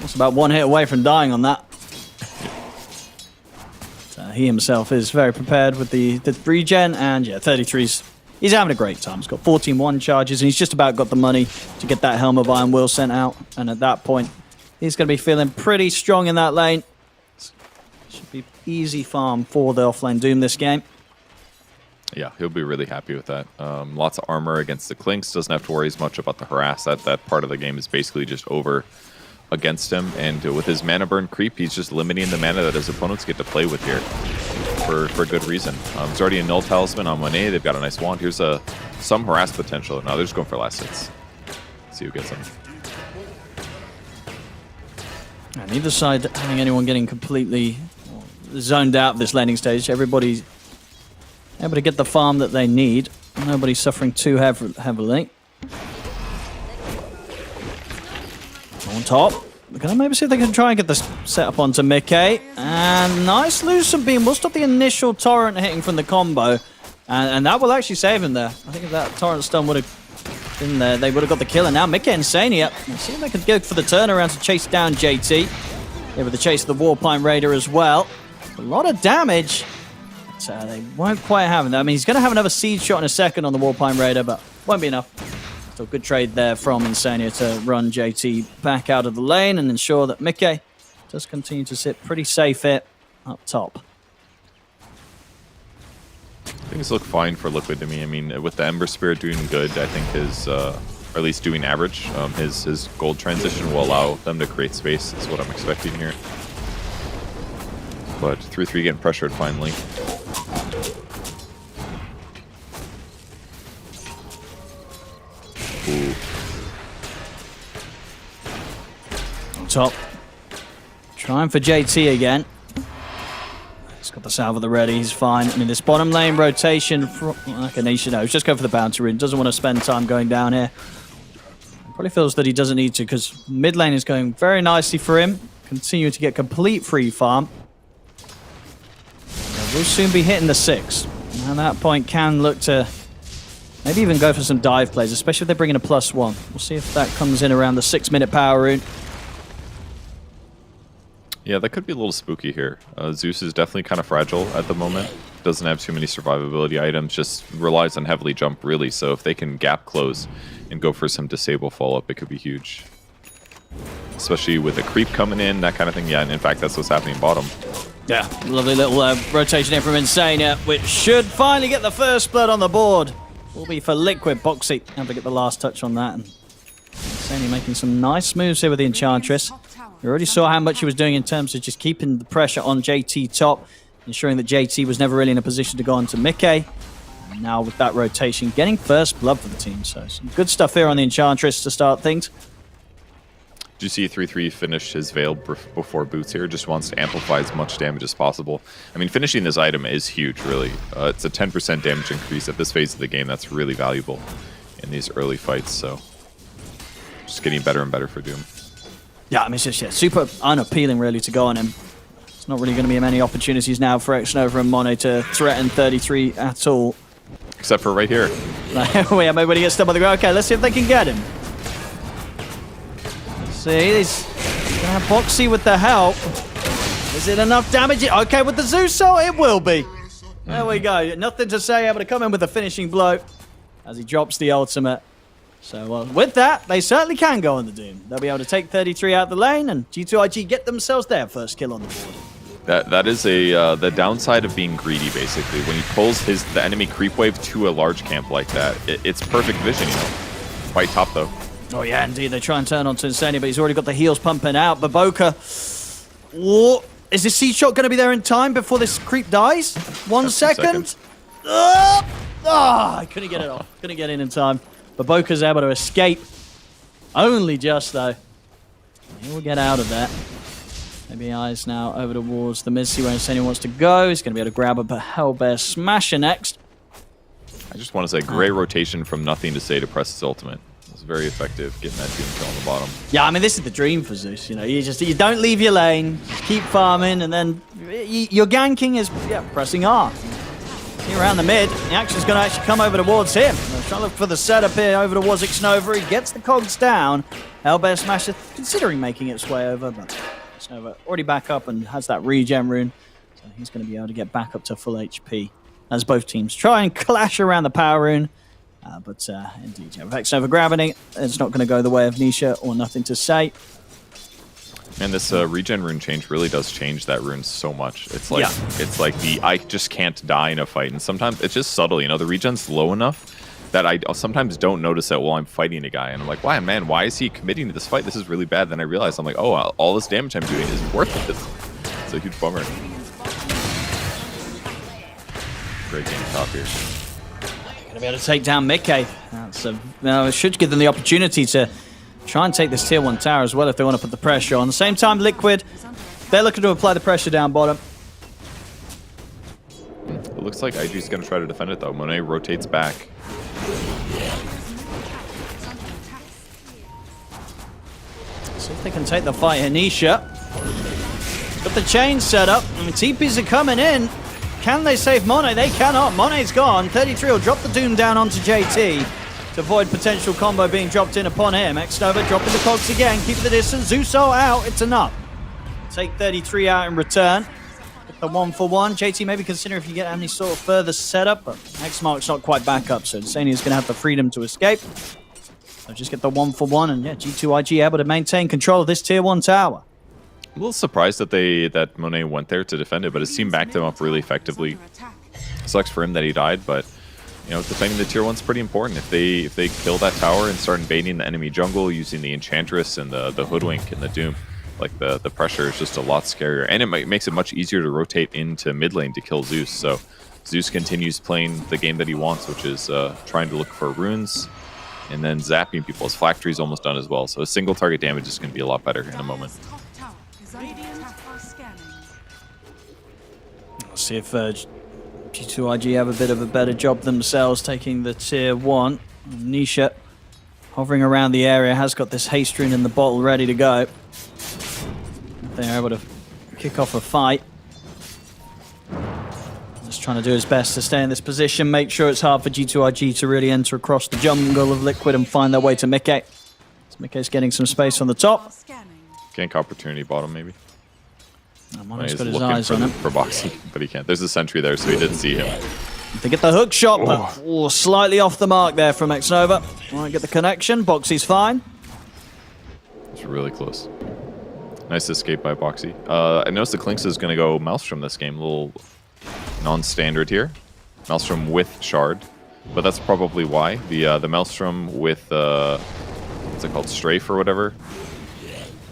was about one hit away from dying on that. He himself is very prepared with the regen, and yeah, 33's. He's having a great time. He's got 14-1 charges, and he's just about got the money to get that Helm of Iron Will sent out. And at that point, he's going to be feeling pretty strong in that lane. Should be easy farm for the offlane Doom this game. Yeah, he'll be really happy with that. Lots of armor against the Clinks. Doesn't have to worry as much about the harass. That part of the game is basically just over against him. And with his mana burn creep, he's just limiting the mana that his opponents get to play with here for good reason. There's already a Null Talisman on Monet. They've got a nice wand. Here's some harass potential. Now they're just going for last hits. See who gets them. And either side having anyone getting completely zoned out of this laning stage. Everybody's able to get the farm that they need. Nobody's suffering too heavily. On top. We're going to maybe see if they can try and get this set up onto Mickey. And nice Lucent Beam will stop the initial torrent hitting from the combo. And that will actually save him there. I think if that torrent stun would have been there, they would have got the kill. And now Mickey and Insania. See if they can go for the turnaround to chase down JT. They were the chase of the Warpine Raider as well. A lot of damage. So they won't quite have him. I mean, he's going to have another Seed Shot in a second on the Warpine Raider, but won't be enough. Still good trade there from Insania to run JT back out of the lane and ensure that Mickey does continue to sit pretty safe here up top. Things look fine for Liquid to me. I mean, with the Ember Spirit doing good, I think his, or at least doing average, his gold transition will allow them to create space, is what I'm expecting here. But 3-3 getting pressured finally. Ooh. On top. Trying for JT again. He's got the salve at the ready, he's fine. I mean, this bottom lane rotation, like a nation, no, he's just going for the bounty rune. Doesn't want to spend time going down here. Probably feels that he doesn't need to because mid lane is going very nicely for him. Continuing to get complete free farm. We'll soon be hitting the 6. And at that point, can look to maybe even go for some dive plays, especially if they bring in a +1. We'll see if that comes in around the 6-minute power rune. Yeah, that could be a little spooky here. Zeus is definitely kind of fragile at the moment. Doesn't have too many survivability items, just relies on heavily jump, really. So if they can gap close and go for some disable follow-up, it could be huge. Especially with a creep coming in, that kind of thing. Yeah, and in fact, that's what's happening bottom. Yeah, lovely little rotation in from Insania, which should finally get the first blood on the board. Will be for Liquid. Boxy have to get the last touch on that. And Insania making some nice moves here with the Enchantress. We already saw how much he was doing in terms of just keeping the pressure on JT top, ensuring that JT was never really in a position to go on to Mickey. And now with that rotation, getting first blood for the team. So some good stuff here on the Enchantress to start things. Do you see 3-3 finish his Veil before Boots here? Just wants to amplify as much damage as possible. I mean, finishing this item is huge, really. It's a 10% damage increase at this phase of the game. That's really valuable in these early fights, so just getting better and better for Doom. Yeah, I mean, it's just super unappealing, really, to go on him. It's not really going to be many opportunities now for Xnova and Mono to threaten 33 at all. Except for right here. Yeah, maybe when he gets stuck on the ground. Okay, let's see if they can get him. See, he's going to have Boxy with the help. Is it enough damage? Okay, with the Zuso, it will be. There we go. Nothing to say, able to come in with a finishing blow as he drops the ultimate. So with that, they certainly can go on the Doom. They'll be able to take 33 out the lane, and G2IG get themselves their first kill on the board. That is the downside of being greedy, basically. When he pulls the enemy creep wave to a large camp like that, it's perfect vision, you know. Fight top, though. Oh yeah, indeed. They try and turn onto Insania, but he's already got the heals pumping out. Baboka, is this C-shot going to be there in time before this creep dies? 1 second. I couldn't get it off. Couldn't get in time. Baboka's able to escape. Only just, though. He will get out of that. Maybe eyes now over towards the mid-sea where Insania wants to go. He's going to be able to grab a Hellbear Smasher next. I just want to say, great rotation from nothing to say to press his ultimate. It's very effective getting that Doom kill on the bottom. Yeah, I mean, this is the dream for Zeus. You know, you don't leave your lane, keep farming, and then your ganking is pressing R. Around the mid, the action's going to actually come over towards him. They're trying to look for the setup here over towards Xnova. He gets the cogs down. Hellbear Smasher considering making its way over, but Xnova already back up and has that regen rune. So he's going to be able to get back up to full HP as both teams try and clash around the power rune. But indeed, with Xnova grabbing it, it's not going to go the way of Nisha or nothing to say. And this regen rune change really does change that rune so much. It's like I just can't die in a fight, and sometimes it's just subtle. You know, the regen's low enough that I sometimes don't notice it while I'm fighting a guy, and I'm like, why is he committing to this fight? This is really bad. Then I realize I'm like, oh, all this damage I'm doing is worth it. It's a huge bummer. Great game top here. Going to be able to take down Mickey. It should give them the opportunity to try and take this tier 1 tower as well if they want to put the pressure on. At the same time, Liquid, they're looking to apply the pressure down bottom. It looks like IG's going to try to defend it, though. Monet rotates back. See if they can take the fight. Anisha got the chain set up. I mean, TPs are coming in. Can they save Monet? They cannot. Monet's gone. 33 will drop the Doom down onto JT to avoid potential combo being dropped in upon him. Xnova dropping the cogs again, keeping the distance. Zuso out. It's enough. Take 33 out in return. Get the 1-for-1. JT maybe consider if you get any sort of further setup, but Xmark's not quite back up, so Insania's going to have the freedom to escape. So just get the 1-for-1, and yeah, G2IG able to maintain control of this tier 1 tower. A little surprised that Monet went there to defend it, but his team backed him up really effectively. Sucks for him that he died, but you know, defending the tier 1's pretty important. If they kill that tower and start invading the enemy jungle using the Enchantress and the Hoodwink and the Doom, like the pressure is just a lot scarier, and it makes it much easier to rotate into mid lane to kill Zeus. So Zeus continues playing the game that he wants, which is trying to look for runes and then zapping people. His Flak Tree's almost done as well, so a single target damage is going to be a lot better in a moment. Let's see if G2IG have a bit of a better job themselves taking the tier 1. Nisha hovering around the area, has got this haste rune in the bottle ready to go. They're able to kick off a fight. Just trying to do his best to stay in this position, make sure it's hard for G2IG to really enter across the jungle of Liquid and find their way to Mickey. So Mickey's getting some space on the top. Gank opportunity bottom, maybe. Mono's He's got his looking eyes on him. for Boxy, but he can't. There's a sentry there, so he didn't see him. They get the hook shot, but slightly off the mark there from Xnova. All right, get the connection. Boxy's fine. It's really close. Nice escape by Boxy. I noticed the Clinks is going to go Maelstrom this game. A little non-standard here. Maelstrom with Shard, but that's probably why. The Maelstrom with, what's it called, Strafe or whatever?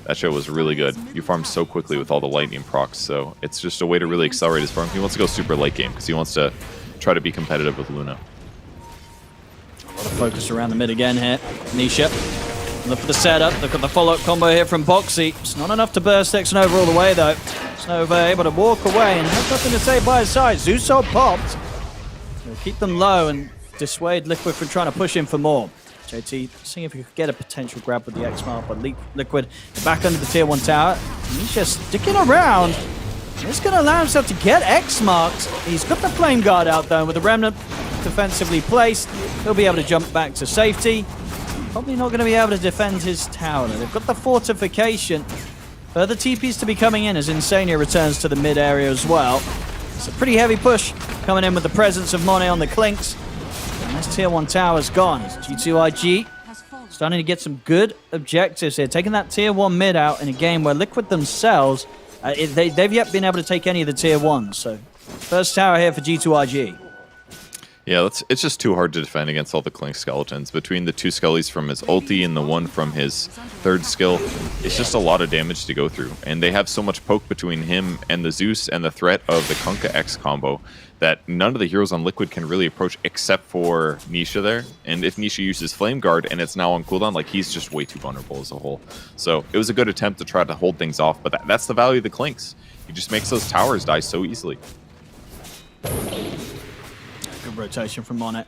That shit was really good. You farmed so quickly with all the lightning procs, so it's just a way to really accelerate his farm. He wants to go super late game because he wants to try to be competitive with Luna. A lot of focus around the mid again here. Nisha, look for the setup. Look at the follow-up combo here from Boxy. It's not enough to burst Xnova all the way, though. Xnova able to walk away and has nothing to say by his side. Zeus popped. He'll keep them low and dissuade Liquid from trying to push in for more. JT seeing if he could get a potential grab with the X-Mark, but Liquid back under the tier 1 tower. Nisha sticking around. He's going to allow himself to get X-Marked. He's got the Flame Guard out though with the Remnant defensively placed. He'll be able to jump back to safety. Probably not going to be able to defend his tower. They've got the fortification. Further TPs to be coming in as Insania returns to the mid area as well. It's a pretty heavy push coming in with the presence of Monet on the Clinks. And this tier 1 tower's gone. As G2IG starting to get some good objectives here. Taking that tier 1 mid out in a game where Liquid themselves, they've yet been able to take any of the tier 1s. So first tower here for G2IG. Yeah, it's just too hard to defend against all the Clink skeletons. Between the 2 skellies from his ulti and the 1 from his 3rd skill, it's just a lot of damage to go through. And they have so much poke between him and the Zeus and the threat of the Kunkka X combo that none of the heroes on Liquid can really approach except for Nisha there. And if Nisha uses Flame Guard and it's now on cooldown, like he's just way too vulnerable as a whole. So it was a good attempt to try to hold things off, but that's the value of the Clinks. He just makes those towers die so easily. Good rotation from Monet.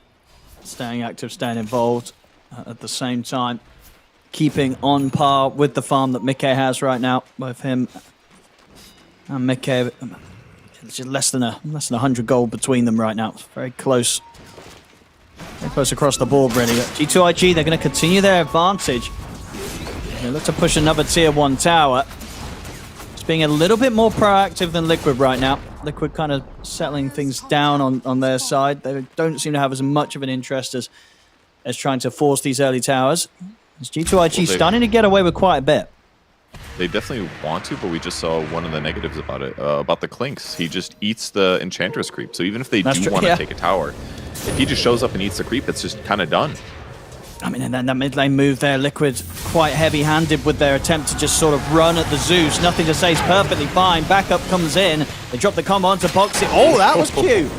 Staying active, staying involved at the same time. Keeping on par with the farm that Mickey has right now. Both him and Mickey. It's just less than 100 gold between them right now. It's very close. Very close across the board, really. G2IG, they're going to continue their advantage. They look to push another tier 1 tower. Just being a little bit more proactive than Liquid right now. Liquid kind of settling things down on their side. They don't seem to have as much of an interest as trying to force these early towers. As G2IG starting to get away with quite a bit. They definitely want to, but we just saw one of the negatives about it, about the Clinks. He just eats the Enchantress creep. So even if they do want to take a tower, if he just shows up and eats the creep, it's just kind of done. I mean, and then that mid lane move there, Liquid quite heavy-handed with their attempt to just sort of run at the Zeus. Nothing to say is perfectly fine. Backup comes in. They drop the combo onto Boxy. Oh, that was cute.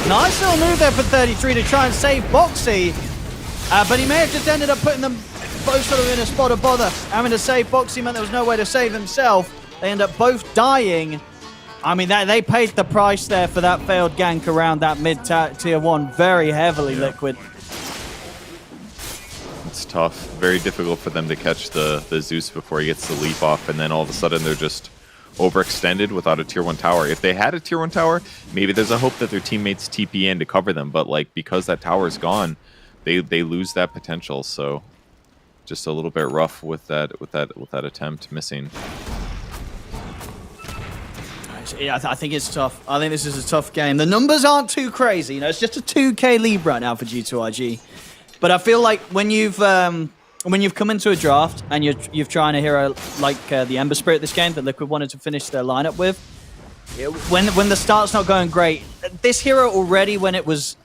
Nice little move there for 33 to try and save Boxy. But he may have just ended up putting them both sort of in a spot of bother. Having to save Boxy meant there was no way to save himself. They end up both dying. I mean, they paid the price there for that failed gank around that mid tier 1 very heavily, Liquid. It's tough. Very difficult for them to catch the Zeus before he gets the leap off, and then all of a sudden they're just overextended without a tier 1 tower. If they had a tier 1 tower, maybe there's a hope that their teammates TP in to cover them, but like because that tower is gone, they lose that potential. So just a little bit rough with that attempt missing. Yeah, I think it's tough. I think this is a tough game. The numbers aren't too crazy. You know, it's just a 2k lead right now for G2IG. But I feel like when you've come into a draft and you've trying a hero like the Ember Spirit this game that Liquid wanted to finish their lineup with, when the start's not going great, this hero already when it was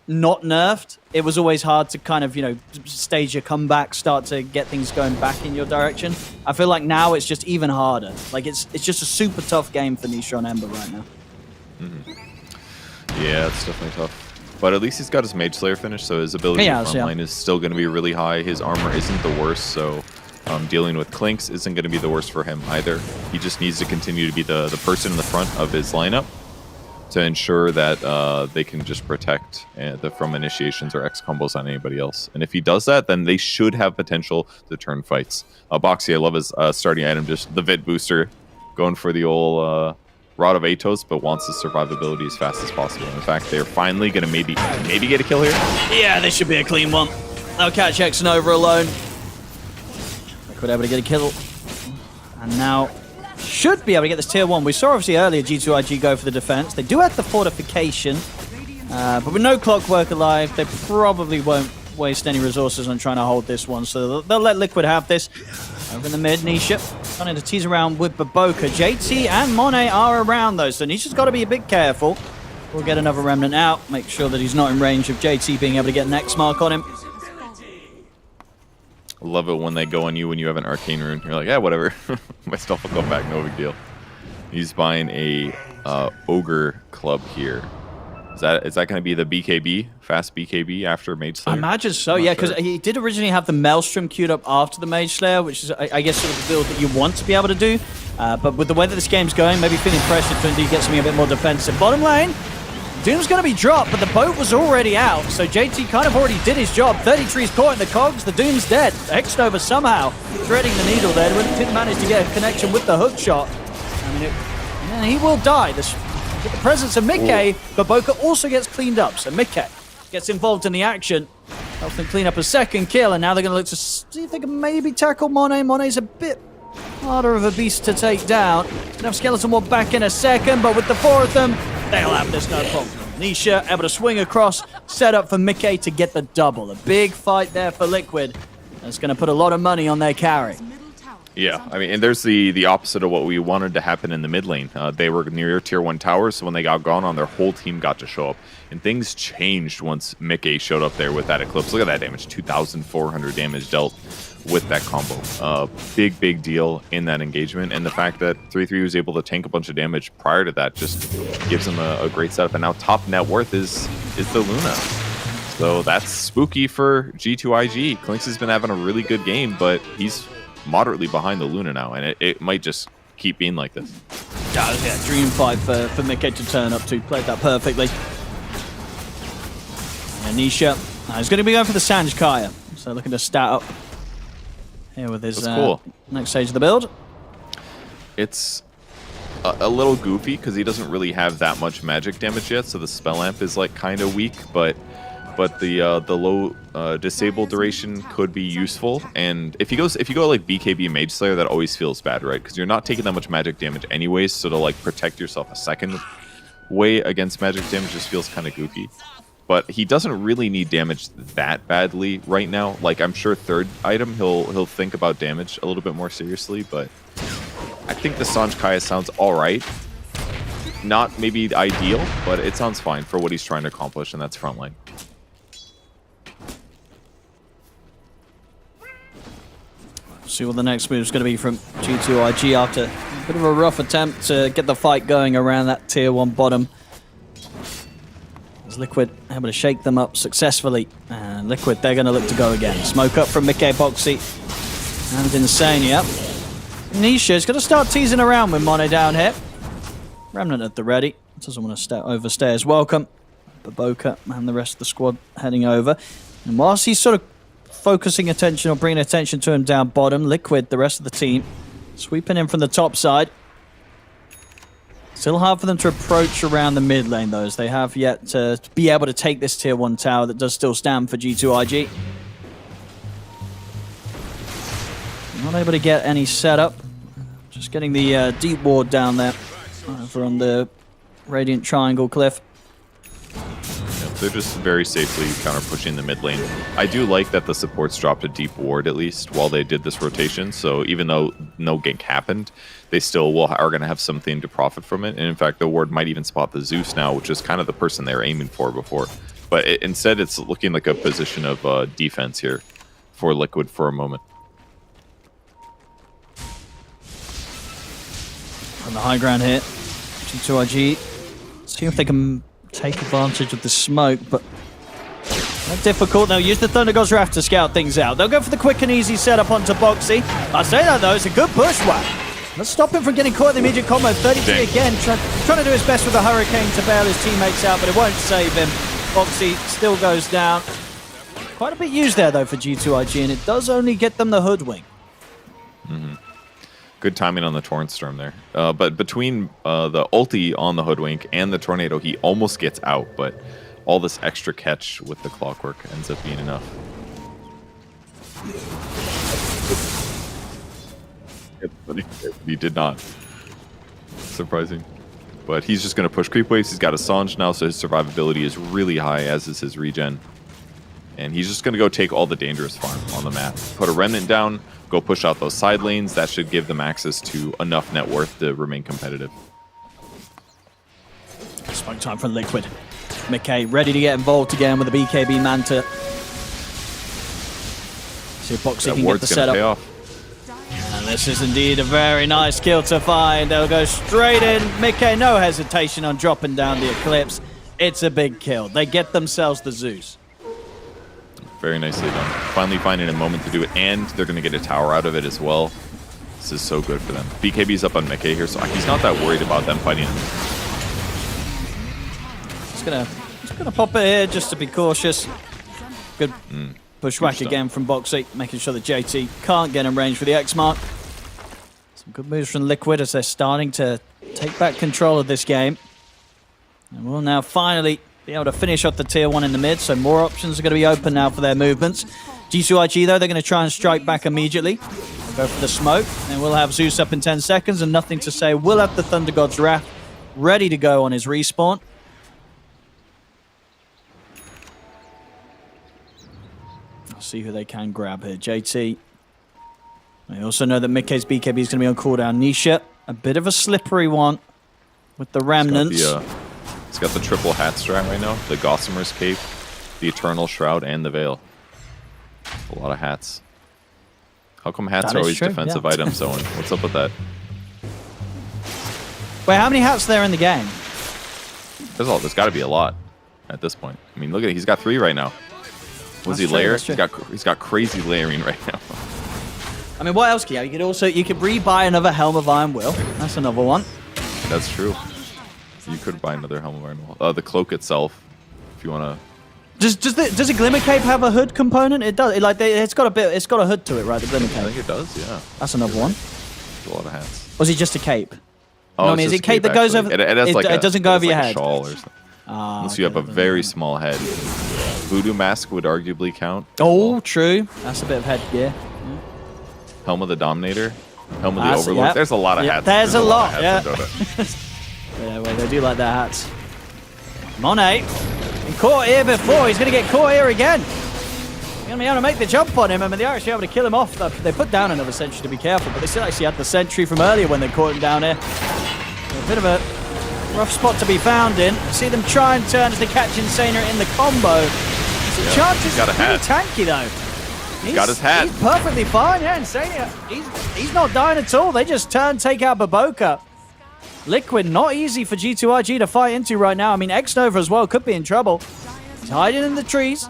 not nerfed, it was always hard to kind of, you know, stage your comeback, start to get things going back in your direction. I feel like now it's just even harder. Like it's just a super tough game for Nisha on Ember right now. Yeah, it's definitely tough. But at least he's got his Mage Slayer finish, so his ability to front line is still going to be really high. His armor isn't the worst, so dealing with Clinks isn't going to be the worst for him either. He just needs to continue to be the person in the front of his lineup to ensure that they can just protect from initiations or X combos on anybody else. And if he does that, then they should have potential to turn fights. Boxy, I love his starting item, just the Vid booster, going for the old Rod of Atos, but wants the survivability as fast as possible. In fact, they're finally going to maybe get a kill here. Yeah, this should be a clean one. They'll catch Xnova alone. Liquid able to get a kill. And now should be able to get this tier 1. We saw obviously earlier G2IG go for the defense. They do have the fortification, but with no clockwork alive, they probably won't waste any resources on trying to hold this one. So they'll let Liquid have this. Over in the mid, Nisha trying to tease around with Baboka. JT and Monet are around though, so Nisha's got to be a bit careful. We'll get another Remnant out, make sure that he's not in range of JT being able to get an X mark on him. I love it when they go on you when you have an arcane rune. You're like, yeah, whatever. My stuff will come back, no big deal. He's buying a ogre club here. Is that going to be the BKB, fast BKB after Mage Slayer? I imagine so, yeah, because he did originally have the Maelstrom queued up after the Mage Slayer, which is, I guess, sort of the build that you want to be able to do. But with the way that this game's going, maybe feeling pressured to indeed get something a bit more defensive. Bottom lane, Doom's going to be dropped, but the boat was already out, so JT kind of already did his job. 33's caught in the cogs, the Doom's dead. Hexnova somehow threading the needle there, didn't manage to get a connection with the hook shot. I mean, he will die. With the presence of Mickey, Baboka also gets cleaned up, so Mickey gets involved in the action. Helps them clean up a second kill, and now they're going to look to see if they can maybe tackle Monet. Monet's a bit harder of a beast to take down. He's going to have Skeleton Wall back in a second, but with the 4 of them, they'll have this no problem. Nisha able to swing across, set up for Mickey to get the double. A big fight there for Liquid. That's going to put a lot of money on their carry. Yeah, I mean, and there's the opposite of what we wanted to happen in the mid lane. They were near tier 1 towers, so when they got gone on, their whole team got to show up. And things changed once Mickey showed up there with that Eclipse. Look at that damage, 2,400 damage dealt with that combo. Big deal in that engagement. And the fact that 3-3 was able to tank a bunch of damage prior to that just gives them a great setup. And now top net worth is the Luna. So that's spooky for G2IG. Clinks has been having a really good game, but he's moderately behind the Luna now, and it might just keep being like this. Yeah, dream fight for Mickey to turn up to. Played that perfectly. And Nisha he's going to be going for the Sanj Kaya, so looking to stat up here with his cool. Next stage of the build. It's a little goofy because he doesn't really have that much magic damage yet, so the spell amp is like kind of weak, but the low disable duration could be useful. And if you go like BKB Mage Slayer, that always feels bad, right? Because you're not taking that much magic damage anyways, so to like protect yourself a second way against magic damage just feels kind of goofy. But he doesn't really need damage that badly right now. Like, I'm sure third item he'll think about damage a little bit more seriously, but I think the Sanj Kaya sounds alright. Not maybe ideal, but it sounds fine for what he's trying to accomplish, and that's frontline. See what the next move is going to be from G2IG after a bit of a rough attempt to get the fight going around that tier 1 bottom. As Liquid able to shake them up successfully. And Liquid, they're going to look to go again. Smoke up from Mickey Boxy and Insane, yep. Nisha's going to start teasing around with Mono down here. Remnant at the ready. Doesn't want to overstay his welcome. Baboka and the rest of the squad heading over. And whilst he's sort of focusing attention or bringing attention to him down bottom, Liquid, the rest of the team, sweeping in from the top side. Still hard for them to approach around the mid lane, though, as they have yet to be able to take this tier 1 tower that does still stand for G2IG. Not able to get any setup. Just getting the deep ward down there over on the Radiant Triangle cliff. They're just very safely counter-pushing the mid lane. I do like that the supports dropped a deep ward, at least, while they did this rotation. So even though no gank happened, they still are going to have something to profit from it. And in fact, the ward might even spot the Zeus now, which is kind of the person they were aiming for before. But instead, it's looking like a position of defense here for Liquid for a moment. On the high ground here, G2IG see if they can take advantage of the smoke, but not difficult. They'll use the Thunder God's Wrath to scout things out. They'll go for the quick and easy setup onto Boxy. I say that though, it's a good push whack. Let's stop him from getting caught in the immediate combo. 33 again, trying to do his best with the Hurricane to bail his teammates out, but it won't save him. Boxy still goes down. Quite a bit used there though for G2IG, and it does only get them the Hoodwink. Mm-hmm. Good timing on the Torrent Storm there. But between the ulti on the Hoodwink and the Tornado, he almost gets out, but all this extra catch with the Clockwork ends up being enough. He did not. Surprising. But he's just going to push creep waves. He's got a Sange now, so his survivability is really high, as is his regen. And he's just going to go take all the dangerous farm on the map. Put a Remnant down, go push out those side lanes. That should give them access to enough net worth to remain competitive. Smoke time for Liquid. McKay ready to get involved again with the BKB Manta. See if Boxy can get the setup. Pay off. And this is indeed a very nice kill to find. They'll go straight in. McKay, no hesitation on dropping down the Eclipse. It's a big kill. They get themselves the Zeus. Very nicely done. Finally finding a moment to do it, and they're going to get a tower out of it as well. This is so good for them. BKB's up on McKay here, so he's not that worried about them fighting him. Just gonna pop it here just to be cautious. Good bushwhack again from Boxy, making sure that JT can't get in range for the X mark. Some good moves from Liquid as they're starting to take back control of this game. And we'll now finally be able to finish off the tier 1 in the mid, so more options are going to be open now for their movements. G2IG though, they're going to try and strike back immediately. They'll go for the smoke, and we'll have Zeus up in 10 seconds, and nothing to say. We'll have the Thunder God's Wrath ready to go on his respawn. See who they can grab here. JT. I also know that Mikkei's BKB is going to be on cooldown. Nisha, a bit of a slippery one with the Remnants. He's got the triple hat strat right now. The Gossamer's Cape, the Eternal Shroud, and the Veil. A lot of hats. How come hats are always defensive items, Owen? What's up with that? Wait, how many hats are there in the game? There's got to be a lot at this point. I mean, look at it. He's got 3 right now. Was he layer? He's got crazy layering right now. I mean, what else can you? You could rebuy another Helm of Iron Will. That's another one. That's true. You could buy another Helm of Iron Will. The cloak itself, if you want to. Does a Glimmer Cape have a hood component? It does. It's got a hood to it, right? The Glimmer Cape. I think it does. Yeah. That's another one. There's a lot of hats. Or is it just a cape? Oh, no, I mean, is it cape that goes over? It doesn't go over your head. A shawl or something. Unless you have a very small head. Voodoo Mask would arguably count. Oh, true. That's a bit of headgear. Yeah. Helm of the Dominator. Helm of the Overlord. Yep. There's a lot of hats. There's a lot. Of yeah, well, they do like their hats. Monet. Been caught here before. He's going to get caught here again. He's going to be able to make the jump on him. I mean, they're actually able to kill him off. They put down another sentry to be careful, but they still actually had the sentry from earlier when they caught him down here. A bit of a rough spot to be found in. See them try and turn as they catch Insania in the combo. The chances are pretty tanky though. He's got his hat. He's perfectly fine. Yeah, Insania. He's not dying at all. They just take out Baboka. Liquid, not easy for G2IG to fight into right now. I mean, X-Nova as well could be in trouble. He's hiding in the trees.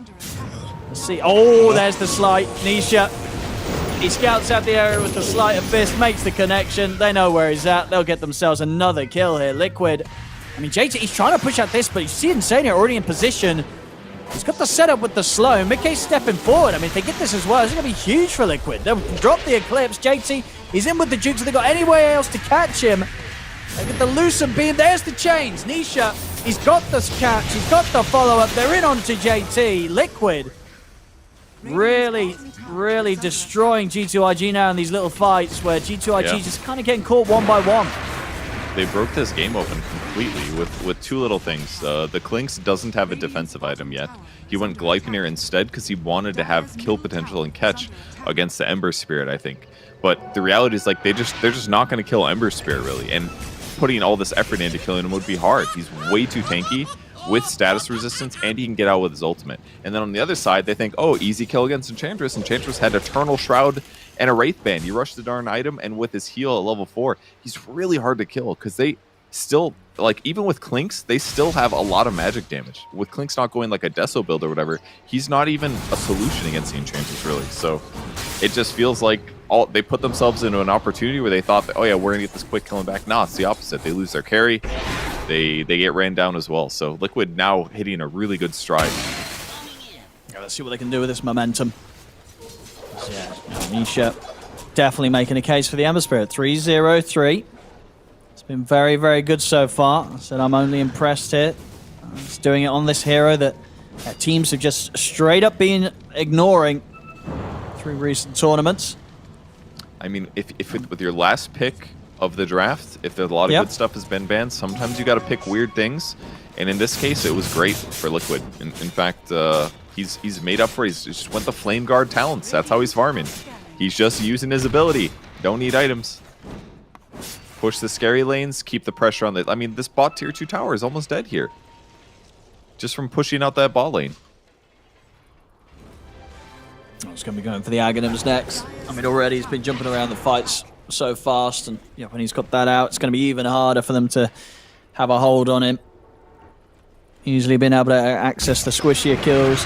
Let's see. Oh, there's the slight. Nisha. He scouts out the area with the sleight of fist, makes the connection. They know where he's at. They'll get themselves another kill here. Liquid. I mean, JT, he's trying to push out this, but you see Insania already in position. He's got the setup with the slow. Mikkei's stepping forward. I mean, if they get this as well, it's going to be huge for Liquid. They'll drop the Eclipse. JT, he's in with the Jukes. Have they got anywhere else to catch him? They get the Lucent Beam. There's the chains. Nisha, he's got the catch. He's got the follow-up. They're in onto JT. Liquid really destroying G2IG now in these little fights where G2IG just kind of getting caught one by one. They broke this game open completely with 2 little things. The Klinks doesn't have a defensive item yet. He went Gleipnir instead because he wanted to have kill potential and catch against the Ember Spirit, I think. But the reality is, like, they're just not going to kill Ember Spirit, really. And putting all this effort into killing him would be hard. He's way too tanky with status resistance, and he can get out with his ultimate. And then on the other side, they think, oh, easy kill against Enchantress. Enchantress had Eternal Shroud and a Wraith Band. He rushed the darn item, and with his heal at level 4, he's really hard to kill because they still, like, even with Klinks, they still have a lot of magic damage. With Klinks not going like a Deso build or whatever, he's not even a solution against the Enchantress, really. So it just feels like they put themselves into an opportunity where they thought that, oh yeah, we're going to get this quick killing back. Nah, it's the opposite. They lose their carry. They get ran down as well. So Liquid now hitting a really good stride. Yeah, let's see what they can do with this momentum. Yeah, Nisha definitely making a case for the Ember Spirit. 3-0-3. It's been very, very good so far. I said I'm only impressed here. Just doing it on this hero that teams have just straight up been ignoring through recent tournaments. I mean, if with your last pick of the draft. If there's a lot of good stuff has been banned, sometimes you got to pick weird things. And in this case, it was great for Liquid. In fact, he's made up for it. He's just went the Flame Guard talents. That's how he's farming. He's just using his ability. Don't need items. Push the scary lanes, keep the pressure on the... I mean, this bot tier 2 tower is almost dead here. Just from pushing out that bot lane. Oh, he's going to be going for the Aghanims next. I mean, already he's been jumping around the fights so fast, and when he's got that out, it's going to be even harder for them to have a hold on him. Usually been able to access the squishier kills.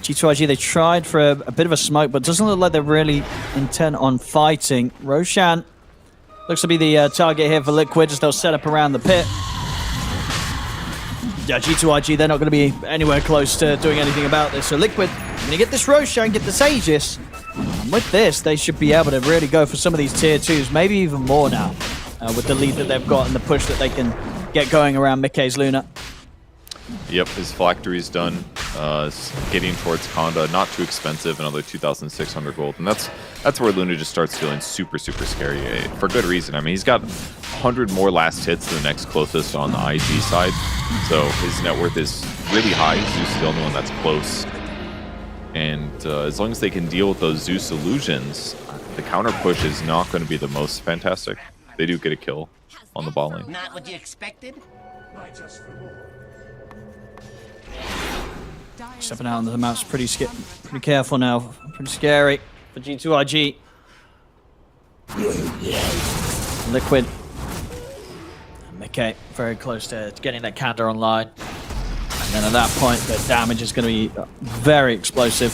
G2IG, they tried for a bit of a smoke, but doesn't look like they're really intent on fighting. Roshan looks to be the target here for Liquid, as they'll set up around the pit. Yeah, G2IG, they're not going to be anywhere close to doing anything about this. So Liquid, going to get this Roshan, get this Aegis. And with this, they should be able to really go for some of these tier 2s, maybe even more now, with the lead that they've got and the push that they can get going around Mickey's Luna. Yep, his phylactery's done. Getting towards Conda, not too expensive, another 2,600 gold. And that's where Luna just starts feeling super, super scary, for good reason. I mean, he's got 100 more last hits than the next closest on the IG side. So his net worth is really high. Zeus is the only one that's close. And as long as they can deal with those Zeus illusions, the counter push is not going to be the most fantastic. They do get a kill on the ball lane. Not what you expected? Stepping out on the map's pretty careful now. Pretty scary for G2IG. Liquid. Mickey very close to getting that counter online. And then at that point, the damage is going to be very explosive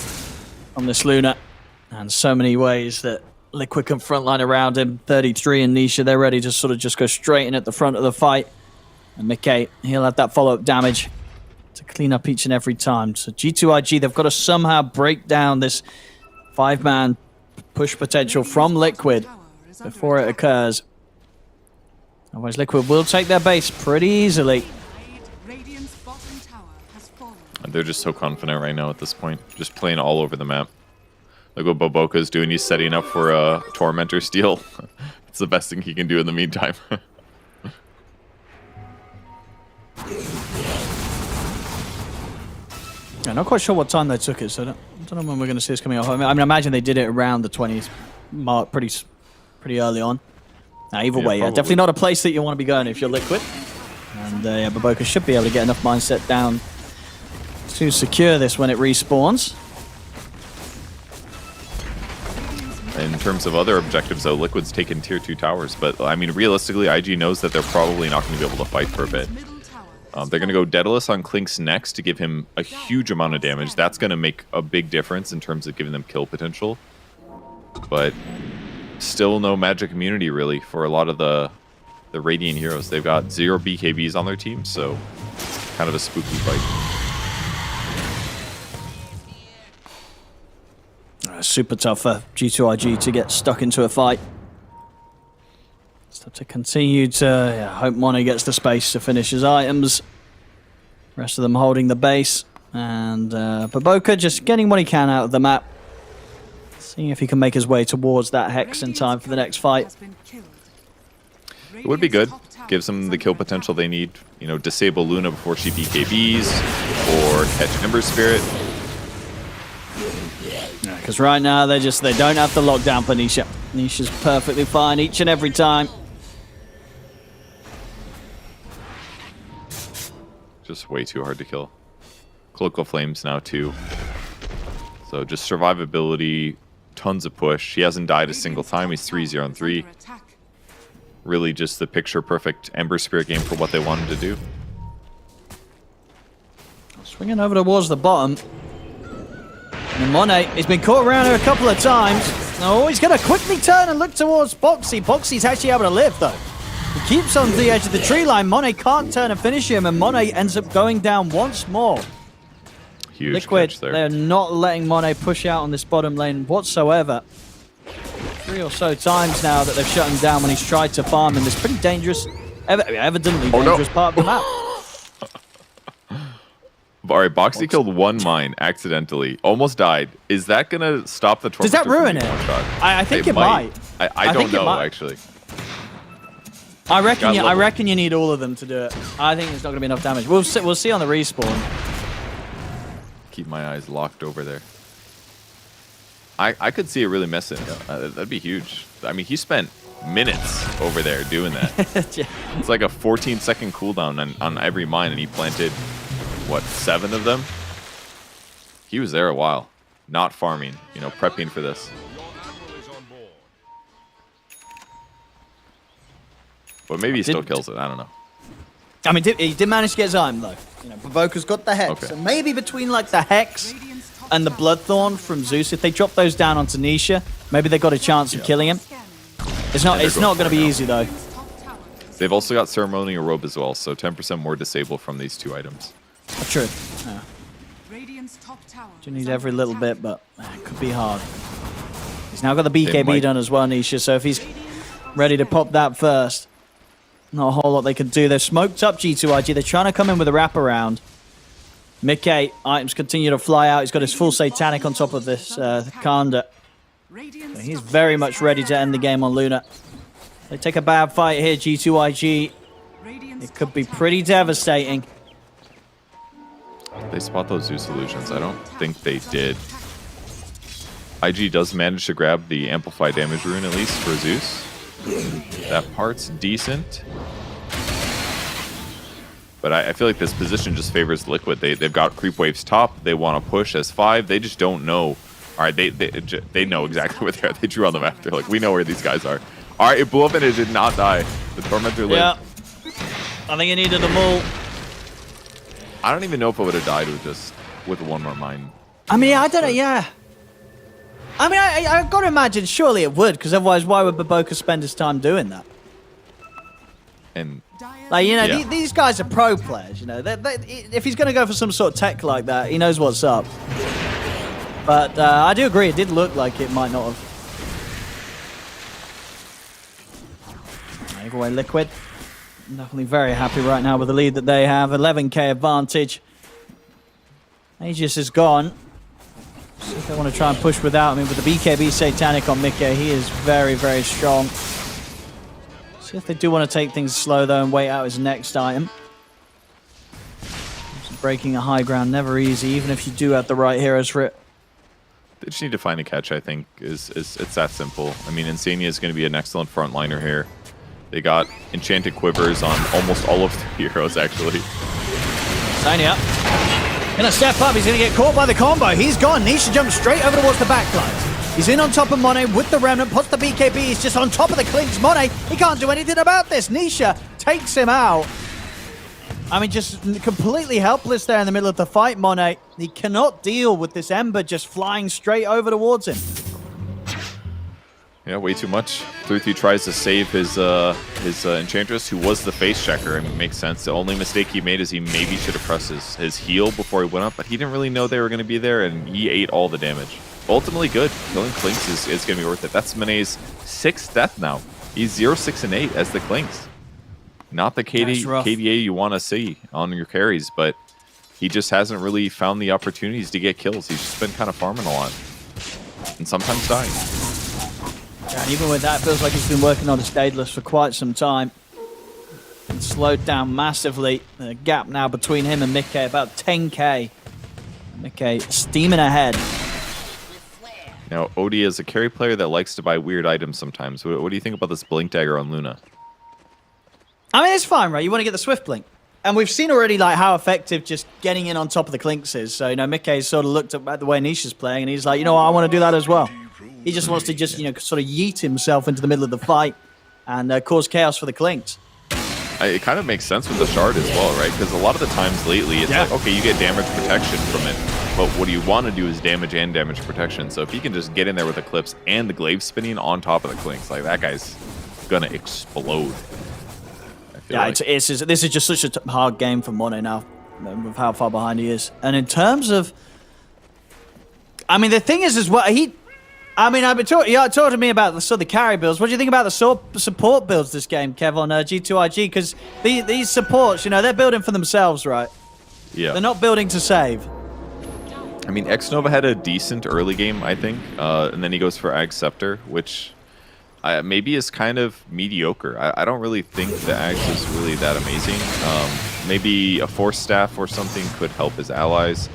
on this Luna. And so many ways that Liquid can frontline around him. 33 and Nisha, they're ready to sort of just go straight in at the front of the fight. And Mickey, he'll have that follow-up damage to clean up each and every time. So G2IG, they've got to somehow break down this 5-man push potential from Liquid before it occurs. Otherwise, Liquid will take their base pretty easily. They're just so confident right now at this point. Just playing all over the map. Look what Boboka's doing. He's setting up for a Tormentor steal. It's the best thing he can do in the meantime. I'm not quite sure what time they took it, so I don't know when we're going to see this coming off. I mean, I imagine they did it around the 20s mark pretty early on. Now, either way, definitely not a place that you want to be going if you're Liquid. And Boboka should be able to get enough mindset down to secure this when it respawns. In terms of other objectives, though, Liquid's taken tier 2 towers, but I mean, realistically, IG knows that they're probably not going to be able to fight for a bit. They're going to go Daedalus on Clinkz next to give him a huge amount of damage. That's going to make a big difference in terms of giving them kill potential. But still no magic immunity, really, for a lot of the Radiant heroes. They've got 0 BKBs on their team, so kind of a spooky fight. Super tough for G2IG to get stuck into a fight. Just have to continue to hope Mono gets the space to finish his items. Rest of them holding the base. And Boboka just getting what he can out of the map. Seeing if he can make his way towards that Hex in time for the next fight. It would be good. Gives them the kill potential they need. You know, disable Luna before she BKBs, or catch Ember Spirit. Because right now they don't have the lockdown for Nisha. Nisha's perfectly fine each and every time. Just way too hard to kill. Cloak of Flames now too. So just survivability, tons of push. He hasn't died a single time. He's 3-0 on 3. Really just the picture perfect Ember Spirit game for what they wanted to do. Swinging over towards the bottom. And Monet, he's been caught around here a couple of times. Oh, he's going to quickly turn and look towards Boxy. Boxy's actually able to live, though. He keeps on the edge of the tree line. Monet can't turn and finish him, and Monet ends up going down once more. Huge Liquid, catch there. they're not letting Monet push out on this bottom lane whatsoever. 3 or so times now that they've shut him down when he's tried to farm in this pretty dangerous, evidently dangerous part of the map. All right, Boxy killed one mine accidentally. Almost died. Is that going to stop the Tormentor? Does that ruin it? I think it might. I don't know, actually. I reckon you need all of them to do it. I think there's not going to be enough damage. We'll see on the respawn. Keep my eyes locked over there. I could see it really messing. That'd be huge. I mean, he spent minutes over there doing that. Yeah. It's like a 14-second cooldown on every mine, and he planted, what, 7 of them? He was there a while, not farming, you know, prepping for this. But maybe he still kills it. I don't know. I mean, he did manage to get Zyme, though. You know, Provoker's got the Hex. Okay. So maybe between, like, the Hex and the Bloodthorn from Zeus, if they drop those down onto Nisha, maybe they got a chance of killing him. It's not going to be easy, though. They've also got Ceremonial Robe as well, so 10% more disable from these 2 items. True. Yeah. You need every little bit, but it could be hard. He's now got the BKB done as well, Nisha, so if he's ready to pop that first, not a whole lot they can do. They've smoked up G2IG. They're trying to come in with a wraparound. Mickey, items continue to fly out. He's got his full Satanic on top of this Kanda. So he's very much ready to end the game on Luna. They take a bad fight here, G2IG. It could be pretty devastating. They spot those Zeus illusions. I don't think they did. IG does manage to grab the Amplify damage rune, at least for Zeus. That part's decent. But I feel like this position just favors Liquid. They've got creep waves top. They want to push as 5. They just don't know. All right, they know exactly where they are. They drew on the map. They're like, we know where these guys are. All right, it blew up and it did not die. The Tormentor lived. Yeah. I think it needed them all. I don't even know if it would have died with one more mine. I mean, I don't know, yeah. I mean, I got to imagine surely it would, because otherwise why would Baboka spend his time doing that? And like, you know, these guys are pro players, you know. If he's going to go for some sort of tech like that, he knows what's up. But I do agree, it did look like it might not have. Either way, Liquid definitely very happy right now with the lead that they have. 11k advantage. Aegis is gone. See if they want to try and push without. I mean, with the BKB Satanic on Mickey, he is very, very strong. See if they do want to take things slow, though, and wait out his next item. Breaking a high ground, never easy, even if you do have the right heroes for it. They just need to find a catch, I think. It's that simple. I mean, Insania is going to be an excellent frontliner here. They got Enchanted Quivers on almost all of their heroes, actually. Insania gonna step up. He's gonna get caught by the combo. He's gone. Nisha jumps straight over towards the backline. He's in on top of Monet with the Remnant. Puts the BKB. He's just on top of the clinks. Monet, he can't do anything about this. Nisha takes him out. I mean, just completely helpless there in the middle of the fight, Monet. He cannot deal with this Ember just flying straight over towards him. Yeah, way too much. 3-3 tries to save his Enchantress, who was the face checker. I mean, it makes sense. The only mistake he made is he maybe should have pressed his heal before he went up, but he didn't really know they were going to be there, and he ate all the damage. Ultimately good. Killing Clinks is going to be worth it. That's Manet's 6th death now. He's 0-6-8 as the Clinks. Not the KDA you want to see on your carries, but he just hasn't really found the opportunities to get kills. He's just been kind of farming a lot. And sometimes dying. Yeah, and even with that, it feels like he's been working on his Daedalus for quite some time. And slowed down massively. The gap now between him and Mickey, about 10k. Mickey steaming ahead. Now, Odie is a carry player that likes to buy weird items sometimes. What do you think about this Blink Dagger on Luna? I mean, it's fine, right? You want to get the Swift Blink. And we've seen already like how effective just getting in on top of the Clinks is. So, you know, Mickey sort of looked at the way Nisha's playing, and he's like, you know what, I want to do that as well. He just wants to just, you know, sort of yeet himself into the middle of the fight and cause chaos for the Clinks. It kind of makes sense with the Shard as well, right? Because a lot of the times lately, it's like, okay, you get damage protection from it, but what you want to do is damage and damage protection. So if you can just get in there with Eclipse and the glaive spinning on top of the Clinks, like that guy's gonna explode. Yeah, like. This is just such a hard game for Mono now, with how far behind he is. And in terms of, I mean, the thing is as well, I've been talking to me about the carry builds. What do you think about the support builds this game, Kev, on G2IG? Because these supports, you know, they're building for themselves, right? Yeah. They're not building to save. I mean, Xnova had a decent early game, I think, and then he goes for Ag Scepter, which maybe is kind of mediocre. I don't really think the Axe is really that amazing. Maybe a Force Staff or something could help his allies.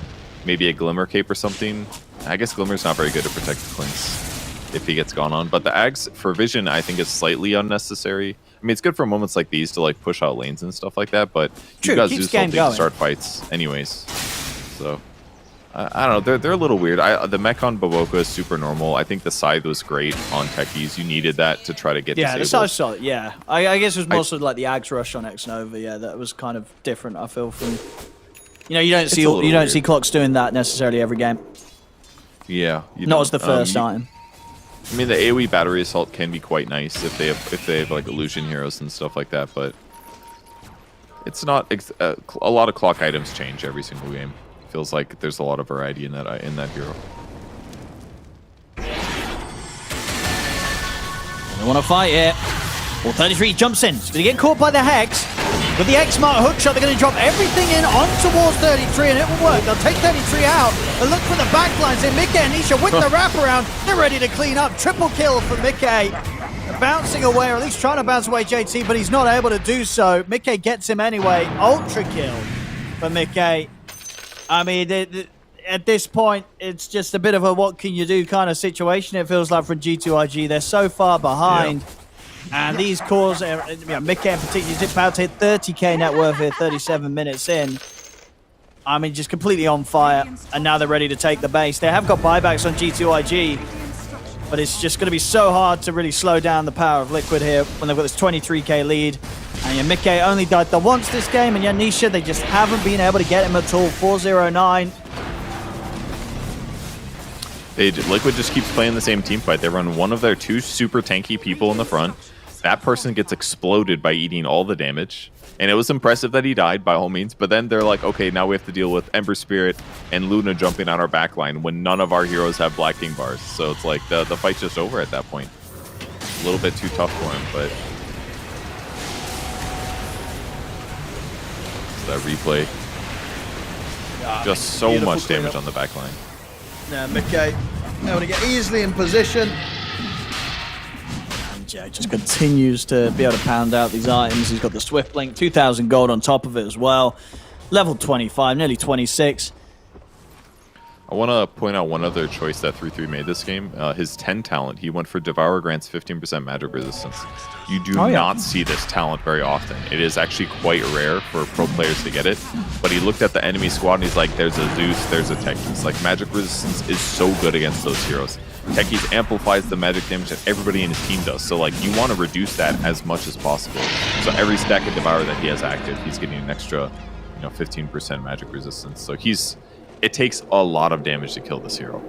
Maybe a Glimmer Cape or something. I guess Glimmer's not very good to protect the Quints if he gets gone on. But the Axe for Vision, I think, is slightly unnecessary. I mean, it's good for moments like these to like push out lanes and stuff like that. But you guys Zeus ulti to start fights anyways. So I don't know. They're a little weird. The mech on Baboka is super normal. I think the Scythe was great on techies. You needed that to try to get the Scythe shot. Yeah, I guess it was more sort of like the Axe rush on X Nova. Yeah, that was kind of different. I feel from you don't see clocks doing that necessarily every game. Yeah, not as the first time. I mean, the AoE battery assault can be quite nice if they have like illusion heroes and stuff like that, but it's not. A lot of clock items change every single game. Feels like there's a lot of variety in that hero. They want to fight here. Well, 33 jumps in. He's going to get caught by the Hex. With the X-Smart hookshot, they're going to drop everything in on towards 33, and it will work. They'll take 33 out. But look for the backlines in. Mickey and Nisha with the wraparound. They're ready to clean up. Triple kill for Mickey. Bouncing away, or at least trying to bounce away JT, but he's not able to do so. Mickey gets him anyway. Ultra kill for Mickey. I mean, at this point, it's just a bit of a what can you do kind of situation, it feels like, for G2IG. They're so far behind. Yeah. And these cores, Mickey in particular, is about to hit 30k net worth here, 37 minutes in. I mean, just completely on fire. And now they're ready to take the base. They have got buybacks on G2IG, but it's just going to be so hard to really slow down the power of Liquid here when they've got this 23k lead. And yeah, Mickey only died the once this game, and yeah, Nisha, they just haven't been able to get him at all. 409. Liquid just keeps playing the same team fight. They run one of their two super tanky people in the front. That person gets exploded by eating all the damage. And it was impressive that he died, by all means. But then they're like, okay, now we have to deal with Ember Spirit and Luna jumping on our backline when none of our heroes have Black King bars. So it's like the fight's just over at that point. A little bit too tough for him, but... that replay. Just so much damage on the backline. Yeah, Mickey able to get easily in position. And yeah, just continues to be able to pound out these items. He's got the Swift Blink, 2,000 gold on top of it as well. Level 25, nearly 26. I want to point out one other choice that 3-3 made this game. His 10 talent, he went for Devour grants 15% magic resistance. You do not see this talent very often. It is actually quite rare for pro players to get it. But he looked at the enemy squad and he's like, there's a Zeus, there's a Techies. Like, magic resistance is so good against those heroes. Techies amplifies the magic damage that everybody in his team does. So, like, you want to reduce that as much as possible. So every stack of Devour that he has active, he's getting an extra, 15% magic resistance. So it takes a lot of damage to kill this hero,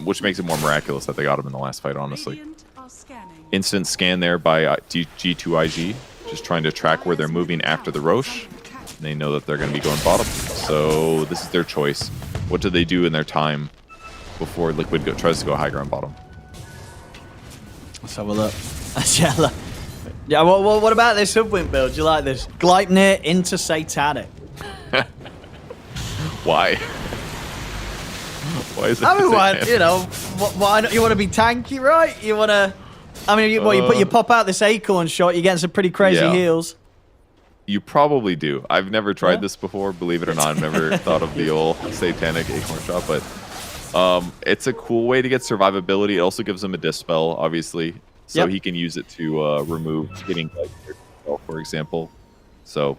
which makes it more miraculous that they got him in the last fight, honestly. Instant scan there by G2IG, just trying to track where they're moving after the Roche. And they know that they're going to be going bottom, so this is their choice. What do they do in their time before Liquid tries to go high ground bottom? Let's have a look. Yeah, what about this Subwing build? Do you like this? Gleipnir into Satanic. Why? Why is it? I mean, why not? You want to be tanky, right? You want to. I mean, you pop out this acorn shot, you're getting some pretty crazy heals. You probably do. I've never tried this before, believe it or not. I've never thought of the old satanic acorn shot, but it's a cool way to get survivability. It also gives him a dispel, obviously, so he can use it to remove hitting, for example. So.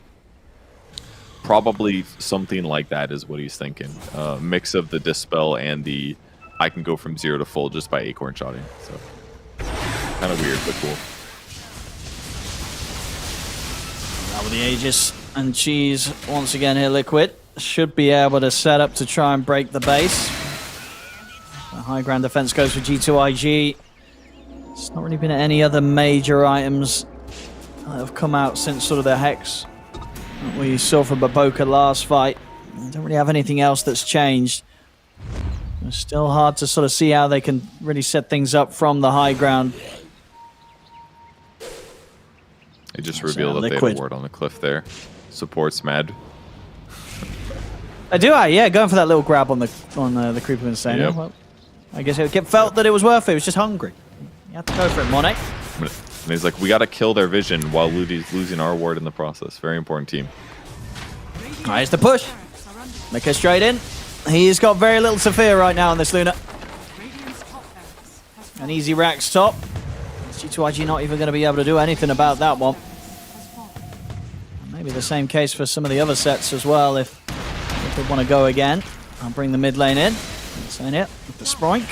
Probably something like that is what he's thinking. Mix of the Dispel and the I can go from 0 to full just by acorn shotting. So kind of weird, but cool. Now with the Aegis and Cheese once again here, Liquid should be able to set up to try and break the base. The high ground defense goes for G2IG. It's not really been any other major items that have come out since sort of the Hex we saw from Baboka last fight. I don't really have anything else that's changed. It's still hard to sort of see how they can really set things up from the high ground. They just revealed that they had a ward on the cliff there. Supports Mad. Yeah, going for that little grab on the Creeper Insane. Yep. Well, I guess it felt that it was worth it. It was just hungry. You have to go for it, Monet. And he's like, we got to kill their vision while losing our ward in the process. Very important team. Here's the push. Mika straight in. He's got very little to fear right now on this Luna. An easy Rax top. G2IG not even going to be able to do anything about that one. Maybe the same case for some of the other sets as well if they want to go again. I'll bring the mid lane in. Sign it with the Sproink.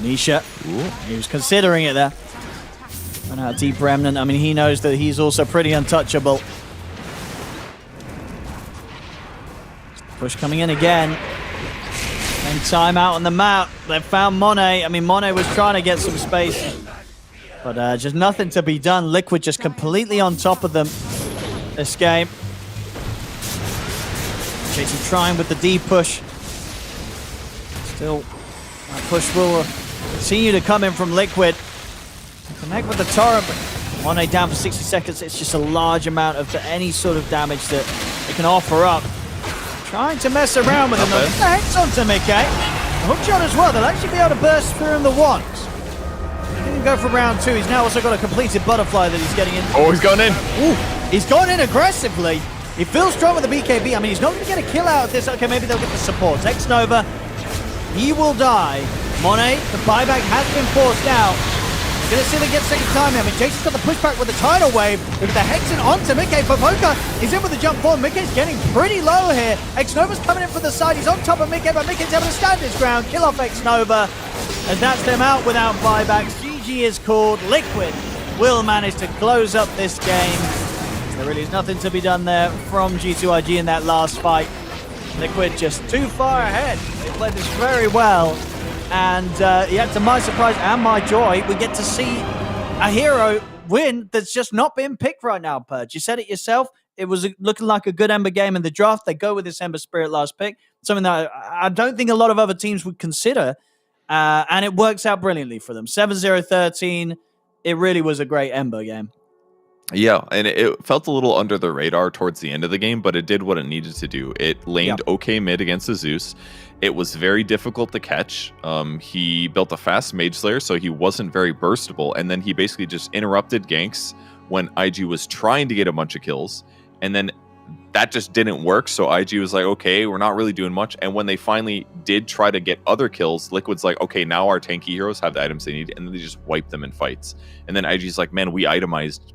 Nisha. He was considering it there. And out Deep Remnant. I mean, he knows that he's also pretty untouchable. Push coming in again. Same time out on the map. They've found Monet. I mean, Monet was trying to get some space. But just nothing to be done. Liquid just completely on top of them this game. Jason trying with the D push. Still, that push will continue to come in from Liquid. Connect with the torrent, but Monet down for 60 seconds. It's just a large amount of any sort of damage that they can offer up. Trying to mess around with him. The hex onto Mickey. Hook shot as well. They'll actually be able to burst through him the once. He didn't go for round 2. He's now also got a completed butterfly that he's getting in. Oh, he's going in. Ooh, he's gone in aggressively. He feels strong with the BKB. I mean, he's not going to get a kill out of this. Okay, maybe they'll get the support. X Nova, he will die. Monet, the buyback has been forced out. We're going to see them get second time. I mean, Jason's got the pushback with the tidal wave. With the Hexen onto Mickey. Pavoka is in with the jump forward. Mickey's getting pretty low here. X-Nova's coming in from the side. He's on top of Mickey, but Mickey's able to stand his ground. Kill off X-Nova. And that's them out without buybacks. GG is called. Liquid will manage to close up this game. There really is nothing to be done there from G2IG in that last fight. Liquid just too far ahead. They played this very well. And yeah, to my surprise and my joy, we get to see a hero win that's just not being picked right now, Purge. You said it yourself. It was looking like a good Ember game in the draft. They go with this Ember Spirit last pick, something that I don't think a lot of other teams would consider. And it works out brilliantly for them. 7-0-13. It really was a great Ember game. Yeah, and it felt a little under the radar towards the end of the game, but it did what it needed to do. It laned okay mid against the Zeus. It was very difficult to catch. He built a fast Mage Slayer, so he wasn't very burstable, and then he basically just interrupted ganks when IG was trying to get a bunch of kills, and then that just didn't work, so IG was like, okay, we're not really doing much, and when they finally did try to get other kills, Liquid's like, okay, now our tanky heroes have the items they need, and then they just wipe them in fights. And then IG's like, man, we itemized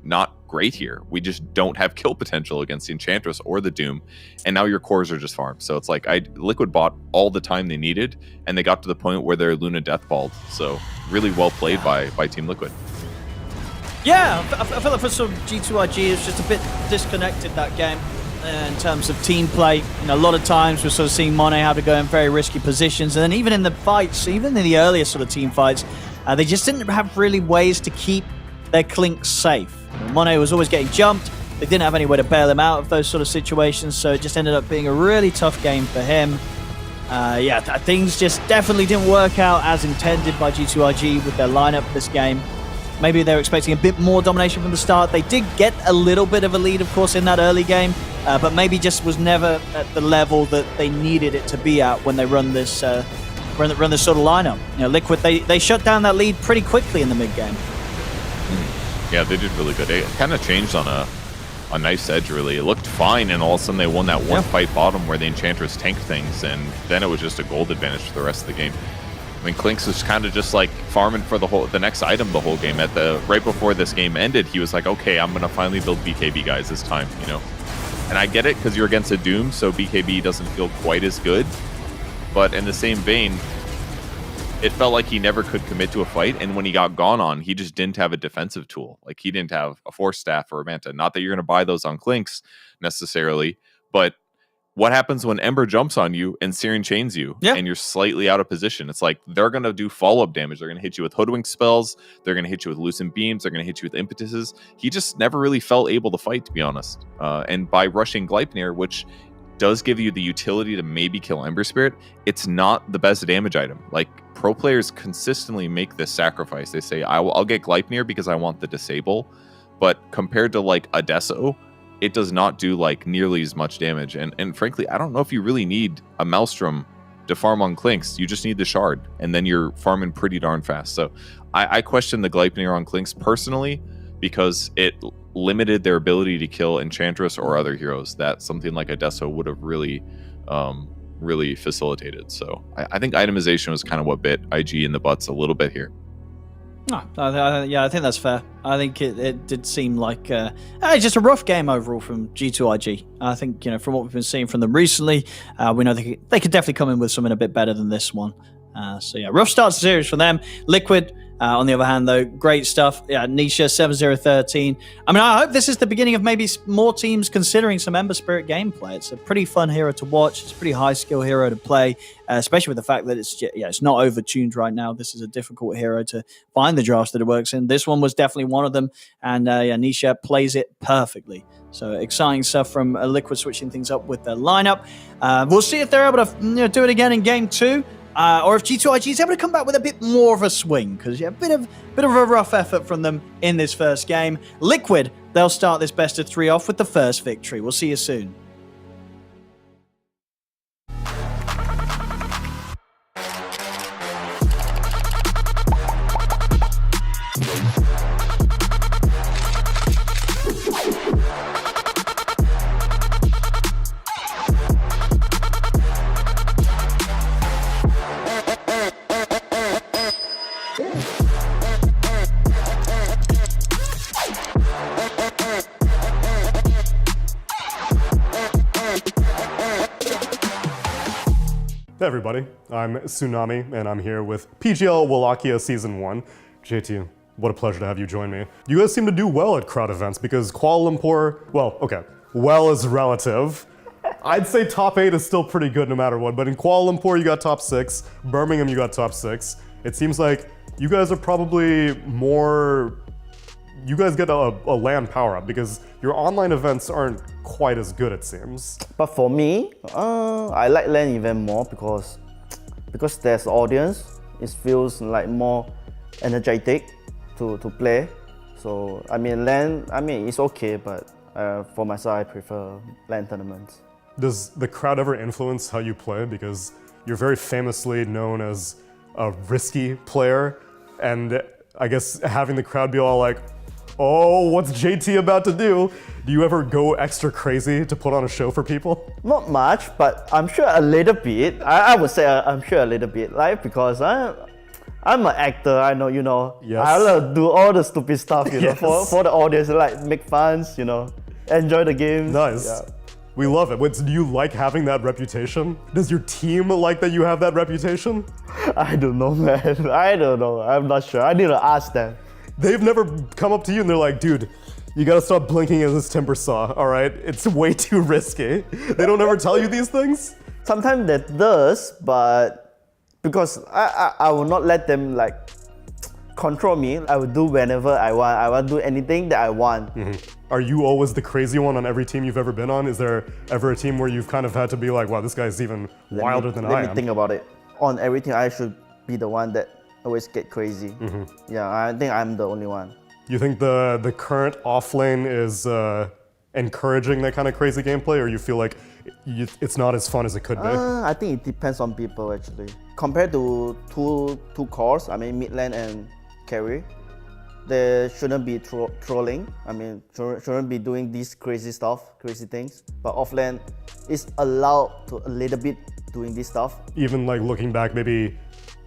not great here. We just don't have kill potential against the Enchantress or the Doom, and now your cores are just farmed. So it's like Liquid bought all the time they needed, and they got to the point where their Luna deathballed. So really well played by Team Liquid. Yeah, I feel like for some G2IG, it's just a bit disconnected that game in terms of team play. You know, a lot of times we're sort of seeing Monet have to go in very risky positions, and then even in the fights, even in the earlier sort of team fights, they just didn't have really ways to keep their Clinks safe. Monet was always getting jumped. They didn't have any way to bail him out of those sort of situations, so it just ended up being a really tough game for him. Yeah, things just definitely didn't work out as intended by G2IG with their lineup this game. Maybe they were expecting a bit more domination from the start. They did get a little bit of a lead, of course, in that early game, but maybe just was never at the level that they needed it to be at when they run this sort of lineup. You know, Liquid, they shut down that lead pretty quickly in the mid game. Yeah, they did really good. It kind of changed on a nice edge, really. It looked fine, and all of a sudden they won that one fight bottom where the Enchantress tanked things, and then it was just a gold advantage for the rest of the game. I mean, Clinks was kind of just like farming for the next item the whole game. Right before this game ended, he was like, okay, I'm going to finally build BKB guys this time, you know? And I get it, because you're against a Doom, so BKB doesn't feel quite as good. But in the same vein, it felt like he never could commit to a fight, and when he got gone on, he just didn't have a defensive tool. Like, he didn't have a Force Staff or a Manta. Not that you're going to buy those on Clinks, necessarily, but what happens when Ember jumps on you and Siren chains you, and you're slightly out of position? It's like, they're going to do follow-up damage. They're going to hit you with Hoodwink spells, they're going to hit you with Lucent Beams, they're going to hit you with Impetuses. He just never really felt able to fight, to be honest. And by rushing Gleipnir, which does give you the utility to maybe kill Ember Spirit, it's not the best damage item. Like, pro players consistently make this sacrifice. They say, I'll get Gleipnir because I want the disable. But compared to like Adesso, it does not do like nearly as much damage. And frankly, I don't know if you really need a Maelstrom to farm on Clinks. You just need the shard, and then you're farming pretty darn fast. So I question the Gleipnir on Clinks personally, because it limited their ability to kill Enchantress or other heroes that something like Adesso would have really facilitated. So I think itemization was kind of what bit IG in the butts a little bit here. Yeah, I think that's fair. I think it did seem like just a rough game overall from G2IG. I think, from what we've been seeing from them recently, we know they could definitely come in with something a bit better than this one. So yeah, rough start to series for them. Liquid, on the other hand, though, great stuff. Yeah, Nisha 7-0-13. I mean, I hope this is the beginning of maybe more teams considering some Ember Spirit gameplay. It's a pretty fun hero to watch. It's a pretty high skill hero to play, especially with the fact that it's not overtuned right now. This is a difficult hero to find the drafts that it works in. This one was definitely one of them, and Nisha plays it perfectly. So exciting stuff from Liquid switching things up with their lineup. We'll see if they're able to do it again in game 2. Or if G2IG is able to come back with a bit more of a swing, because a bit of a rough effort from them in this first game. Liquid, they'll start this best of 3 off with the first victory. We'll see you soon. Hey everybody, I'm Tsunami, and I'm here with PGL Wallachia Season 1. JT, what a pleasure to have you join me. You guys seem to do well at crowd events, because Kuala Lumpur, well is relative. I'd say top 8 is still pretty good no matter what, but in Kuala Lumpur you got top 6, Birmingham you got top 6. It seems like you guys are probably more... You guys get a LAN power-up, because your online events aren't quite as good, it seems. But for me, I like LAN event more because there's audience. It feels like more energetic to play. So LAN, it's okay, but for myself, I prefer LAN tournaments. Does the crowd ever influence how you play? Because you're very famously known as a risky player, and I guess having the crowd be all like, oh, what's JT about to do? Do you ever go extra crazy to put on a show for people? Not much, but I'm sure a little bit. I would say I'm sure a little bit, like, because I'm an actor, I know, Yes. I love to do all the stupid stuff, Yes. for the audience, like make fun, enjoy the game. Nice. Yeah. We love it. Wait, do you like having that reputation? Does your team like that you have that reputation? I don't know, man. I don't know. I'm not sure. I need to ask them. They've never come up to you and they're like, dude, you gotta stop blinking in this timber saw, all right? It's way too risky. They don't ever tell you these things? Sometimes that does, but because I will not let them control me. I will do whenever I want. I will do anything that I want. Mm-hmm. Are you always the crazy one on every team you've ever been on? Is there ever a team where you've kind of had to be like, wow, this guy's even wilder than I am? Let me think about it. On everything, I should be the one that always get crazy. Mm-hmm. Yeah, I think I'm the only one. You think the current offlane is encouraging that kind of crazy gameplay, or you feel like it's not as fun as it could be? I think it depends on people actually. Compared to two cores, mid lane and carry, they shouldn't be trolling. Shouldn't be doing these crazy things. But offlane is allowed to a little bit doing this stuff. Even looking back, maybe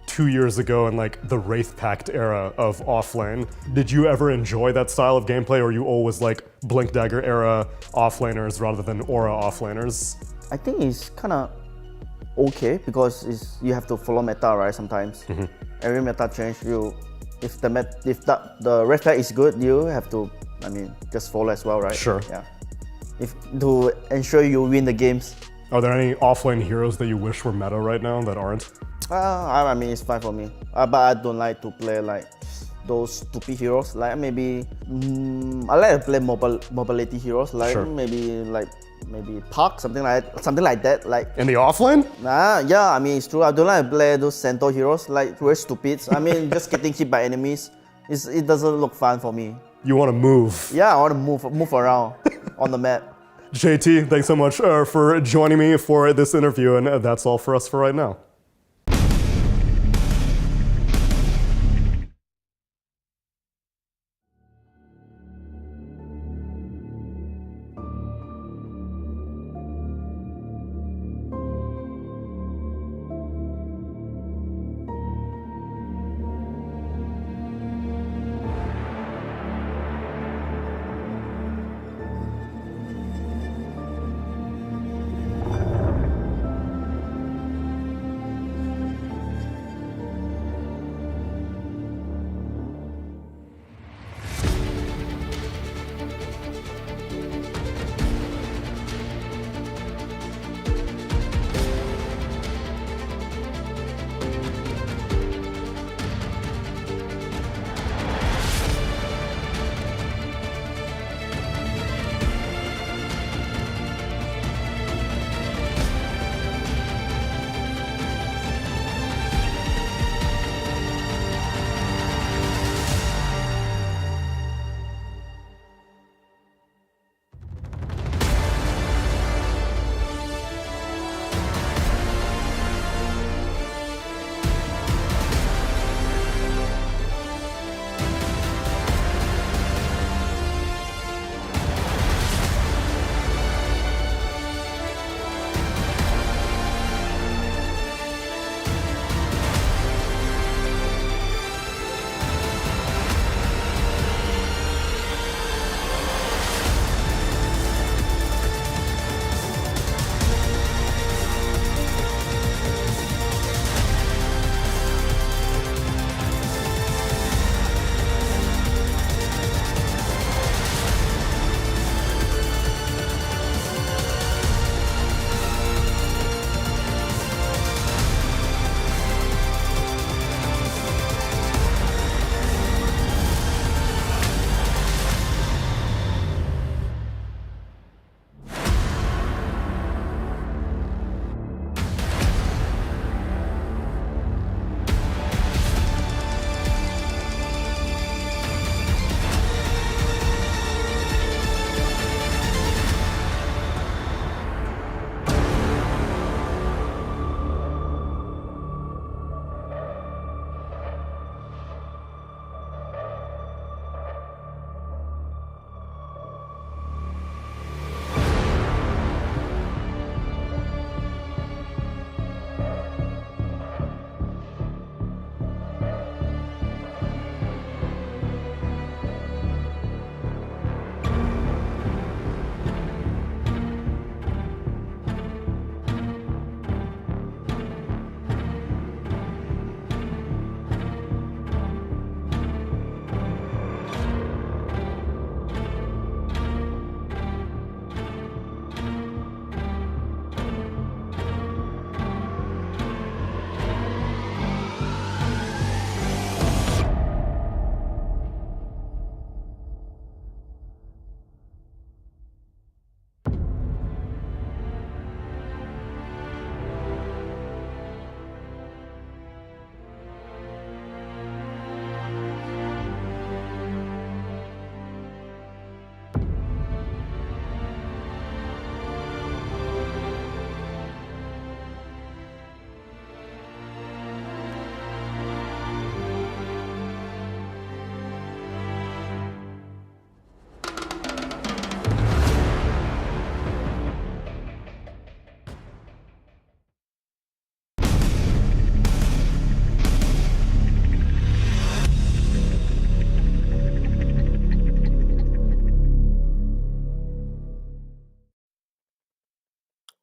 2 years ago in the Wraith Pact era of offlane, did you ever enjoy that style of gameplay, or are you always Blink Dagger era offlaners rather than Aura offlaners? I think it's kind of okay because you have to follow meta, right? Sometimes every meta change, if the Wraith Pact is good, you have to just follow as well, right? Sure. Yeah. To ensure you win the games. Are there any offlane heroes that you wish were meta right now that aren't? It's fine for me. But I don't like to play those stupid heroes. Maybe I like to play mobility heroes. Sure. maybe Park, something like that. In the offlane? Yeah. It's true. I don't like to play those Centaur heroes. Very stupid. Just getting hit by enemies. It doesn't look fun for me. You want to move? Yeah, I want to move around. on the map. JT, thanks so much for joining me for this interview, and that's all for us for right now.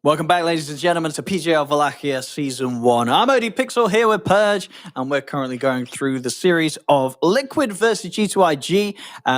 Welcome back, ladies and gentlemen, to PGL Wallachia Season 1. I'm OD Pixel here with Purge, and we're currently going through the series of Liquid versus G2IG.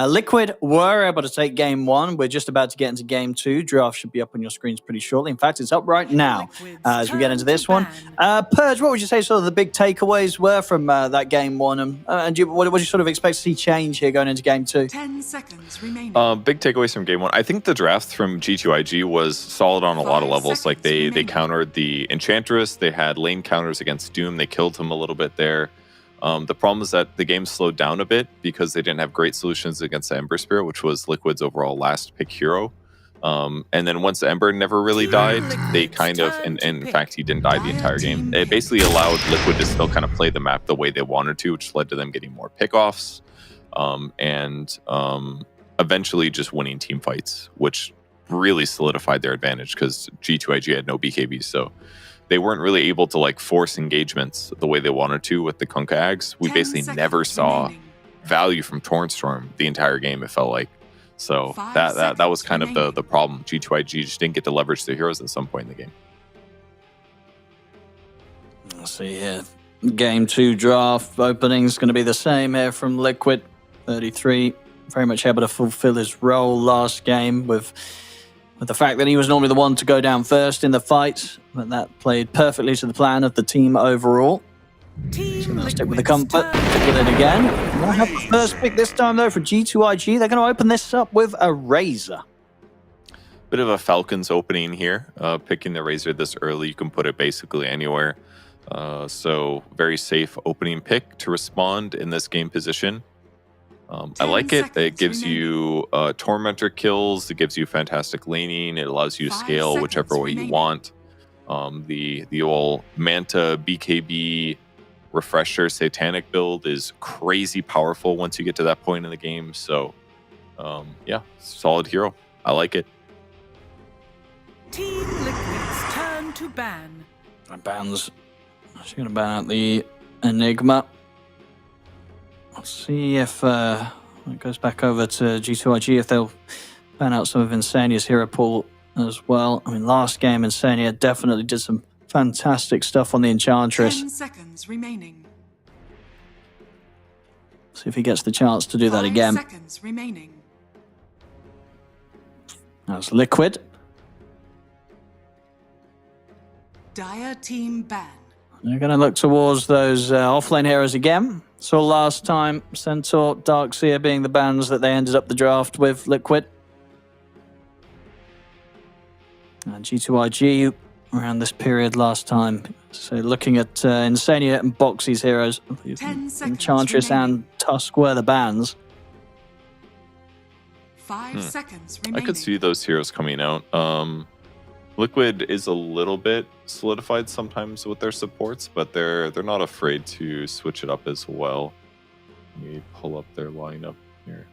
Liquid were able to take Game 1. We're just about to get into Game 2. Draft should be up on your screens pretty shortly. In fact, it's up right now as we get into this one. Purge, what would you say sort of the big takeaways were from that Game 1? And what would you sort of expect to see change here going into Game 2? 10 seconds remaining. Big takeaways from Game 1. I think the draft from G2IG was solid on a lot of levels. Like they countered the Enchantress, they had lane counters against Doom, they killed him a little bit there. The problem is that the game slowed down a bit because they didn't have great solutions against the Ember Spirit, which was Liquid's overall last pick hero. And then once Ember never really died, they kind of, and in fact, he didn't die the entire game. It basically allowed Liquid to still kind of play the map the way they wanted to, which led to them getting more pickoffs and eventually just winning team fights, which really solidified their advantage because G2IG had no BKBs. So they weren't really able to like force engagements the way they wanted to with the Kunkka Ags. We basically never saw value from Torrenstorm the entire game, it felt like. So that was kind of the problem. G2IG just didn't get to leverage their heroes at some point in the game. Let's see here. Game 2 draft opening is going to be the same here from Liquid. 33, very much able to fulfill his role last game with the fact that he was normally the one to go down first in the fight. But that played perfectly to the plan of the team overall. So they'll stick with the comfort, stick with it again. We'll have the first pick this time, though, for G2IG. They're going to open this up with a Razor. Bit of a Falcons opening here. Picking the Razor this early, you can put it basically anywhere. So very safe opening pick to respond in this game position. I like it. It gives you Tormentor kills. It gives you fantastic laning. It allows you to scale whichever way you want. The old Manta BKB Refresher Satanic build is crazy powerful once you get to that point in the game. So, yeah, solid hero. I like it. Team Liquid's turn to ban. Bans. She's going to ban out the Enigma. Let's see if it goes back over to G2IG, if they'll ban out some of Insania's hero pool as well. I mean, last game, Insania definitely did some fantastic stuff on the Enchantress. 10 seconds remaining. See if he gets the chance to do that again. 5 seconds remaining. That's Liquid. Dire team ban. They're going to look towards those offlane heroes again. So last time, Centaur, Darkseer being the bans that they ended up the draft with Liquid. And G2IG around this period last time. So looking at Insania and Boxy's heroes, Enchantress and Tusk were the bans. 5 seconds remaining. I could see those heroes coming out. Liquid is a little bit solidified sometimes with their supports, but they're not afraid to switch it up as well. Let me pull up their lineup here.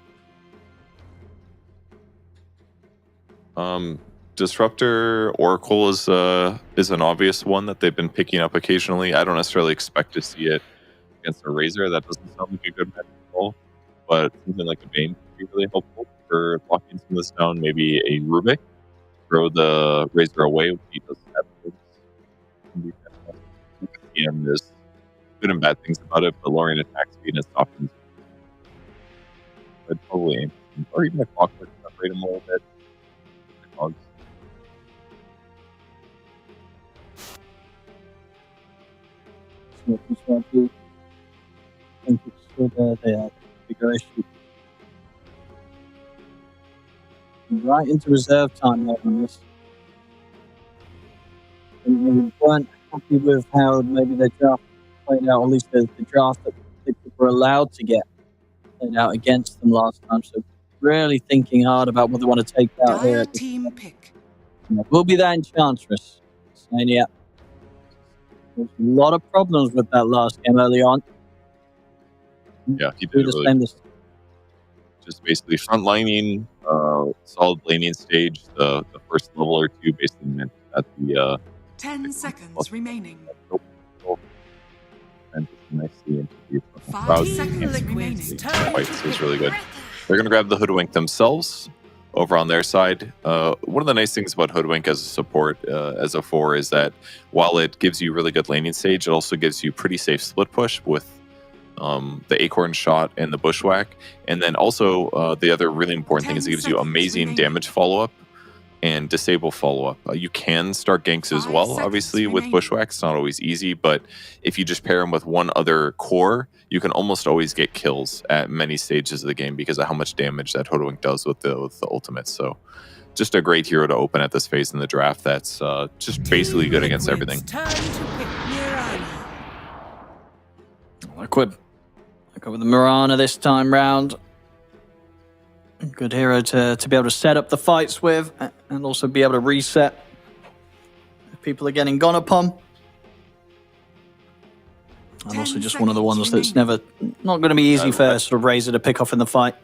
Disruptor Oracle is an obvious one that they've been picking up occasionally. I don't necessarily expect to see it against a Razor. That doesn't sound like a good match at all, but something like a Bane could be really helpful for locking some of this down. Maybe a Rubik. Throw the Razor away when he doesn't have things. And there's good and bad things about it, but lowering attack speed and stopping. I'd probably aim, or even a Clockwork to separate him a little bit. I think it's they are bigger issue. Right into reserve time there on this. And we weren't happy with how maybe their draft played out, or at least the draft that people were allowed to get played out against them last time. So really thinking hard about what they want to take out here. Team pick. Will be that Enchantress. And yeah, there's a lot of problems with that last game early on. Yeah, he did really. Just basically frontlining, solid laning stage. The first level or two basically meant at the 10 seconds remaining. And just nicely into the 5 seconds remaining. Fight, so it's really good. They're gonna grab the Hoodwink themselves over on their side. One of the nice things about Hoodwink as a support, as a 4, is that while it gives you really good laning stage, it also gives you pretty safe split push with the Acorn Shot and the Bushwhack. And then also the other really important thing is it gives you amazing damage follow-up and disable follow-up. You can start ganks as well, obviously, with Bushwhack. It's not always easy, but if you just pair them with one other core, you can almost always get kills at many stages of the game because of how much damage that Hoodwink does with the ultimate. So just a great hero to open at this phase in the draft that's just basically good against everything. Liquid. I go with the Mirana this time round. Good hero to be able to set up the fights with and also be able to reset if people are getting gone upon. And also just one of the ones that's not going to be easy for sort of Razor to pick off in the fight.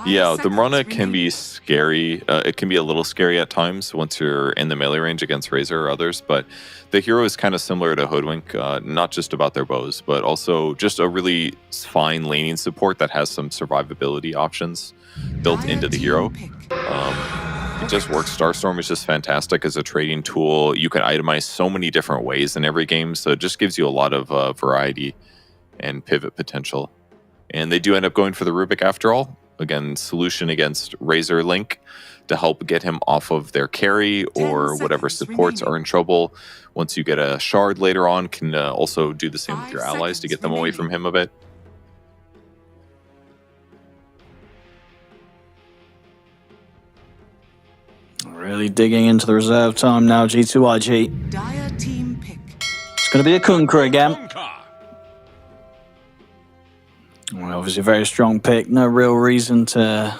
Yeah, the Mirana can be scary. It can be a little scary at times once you're in the melee range against Razor or others, but the hero is kind of similar to Hoodwink, not just about their bows, but also just a really fine laning support that has some survivability options built into the hero. It just works. Starstorm is just fantastic as a trading tool. You can itemize so many different ways in every game, so it just gives you a lot of variety and pivot potential. And they do end up going for the Rubik after all. Again, solution against Razor Link to help get him off of their carry or whatever supports are in trouble. Once you get a shard later on, can also do the same with your allies to get them away from him a bit. Really digging into the reserve time now, G2IG. Dire team pick. It's going to be a Kunkka again. Well, obviously a very strong pick. No real reason to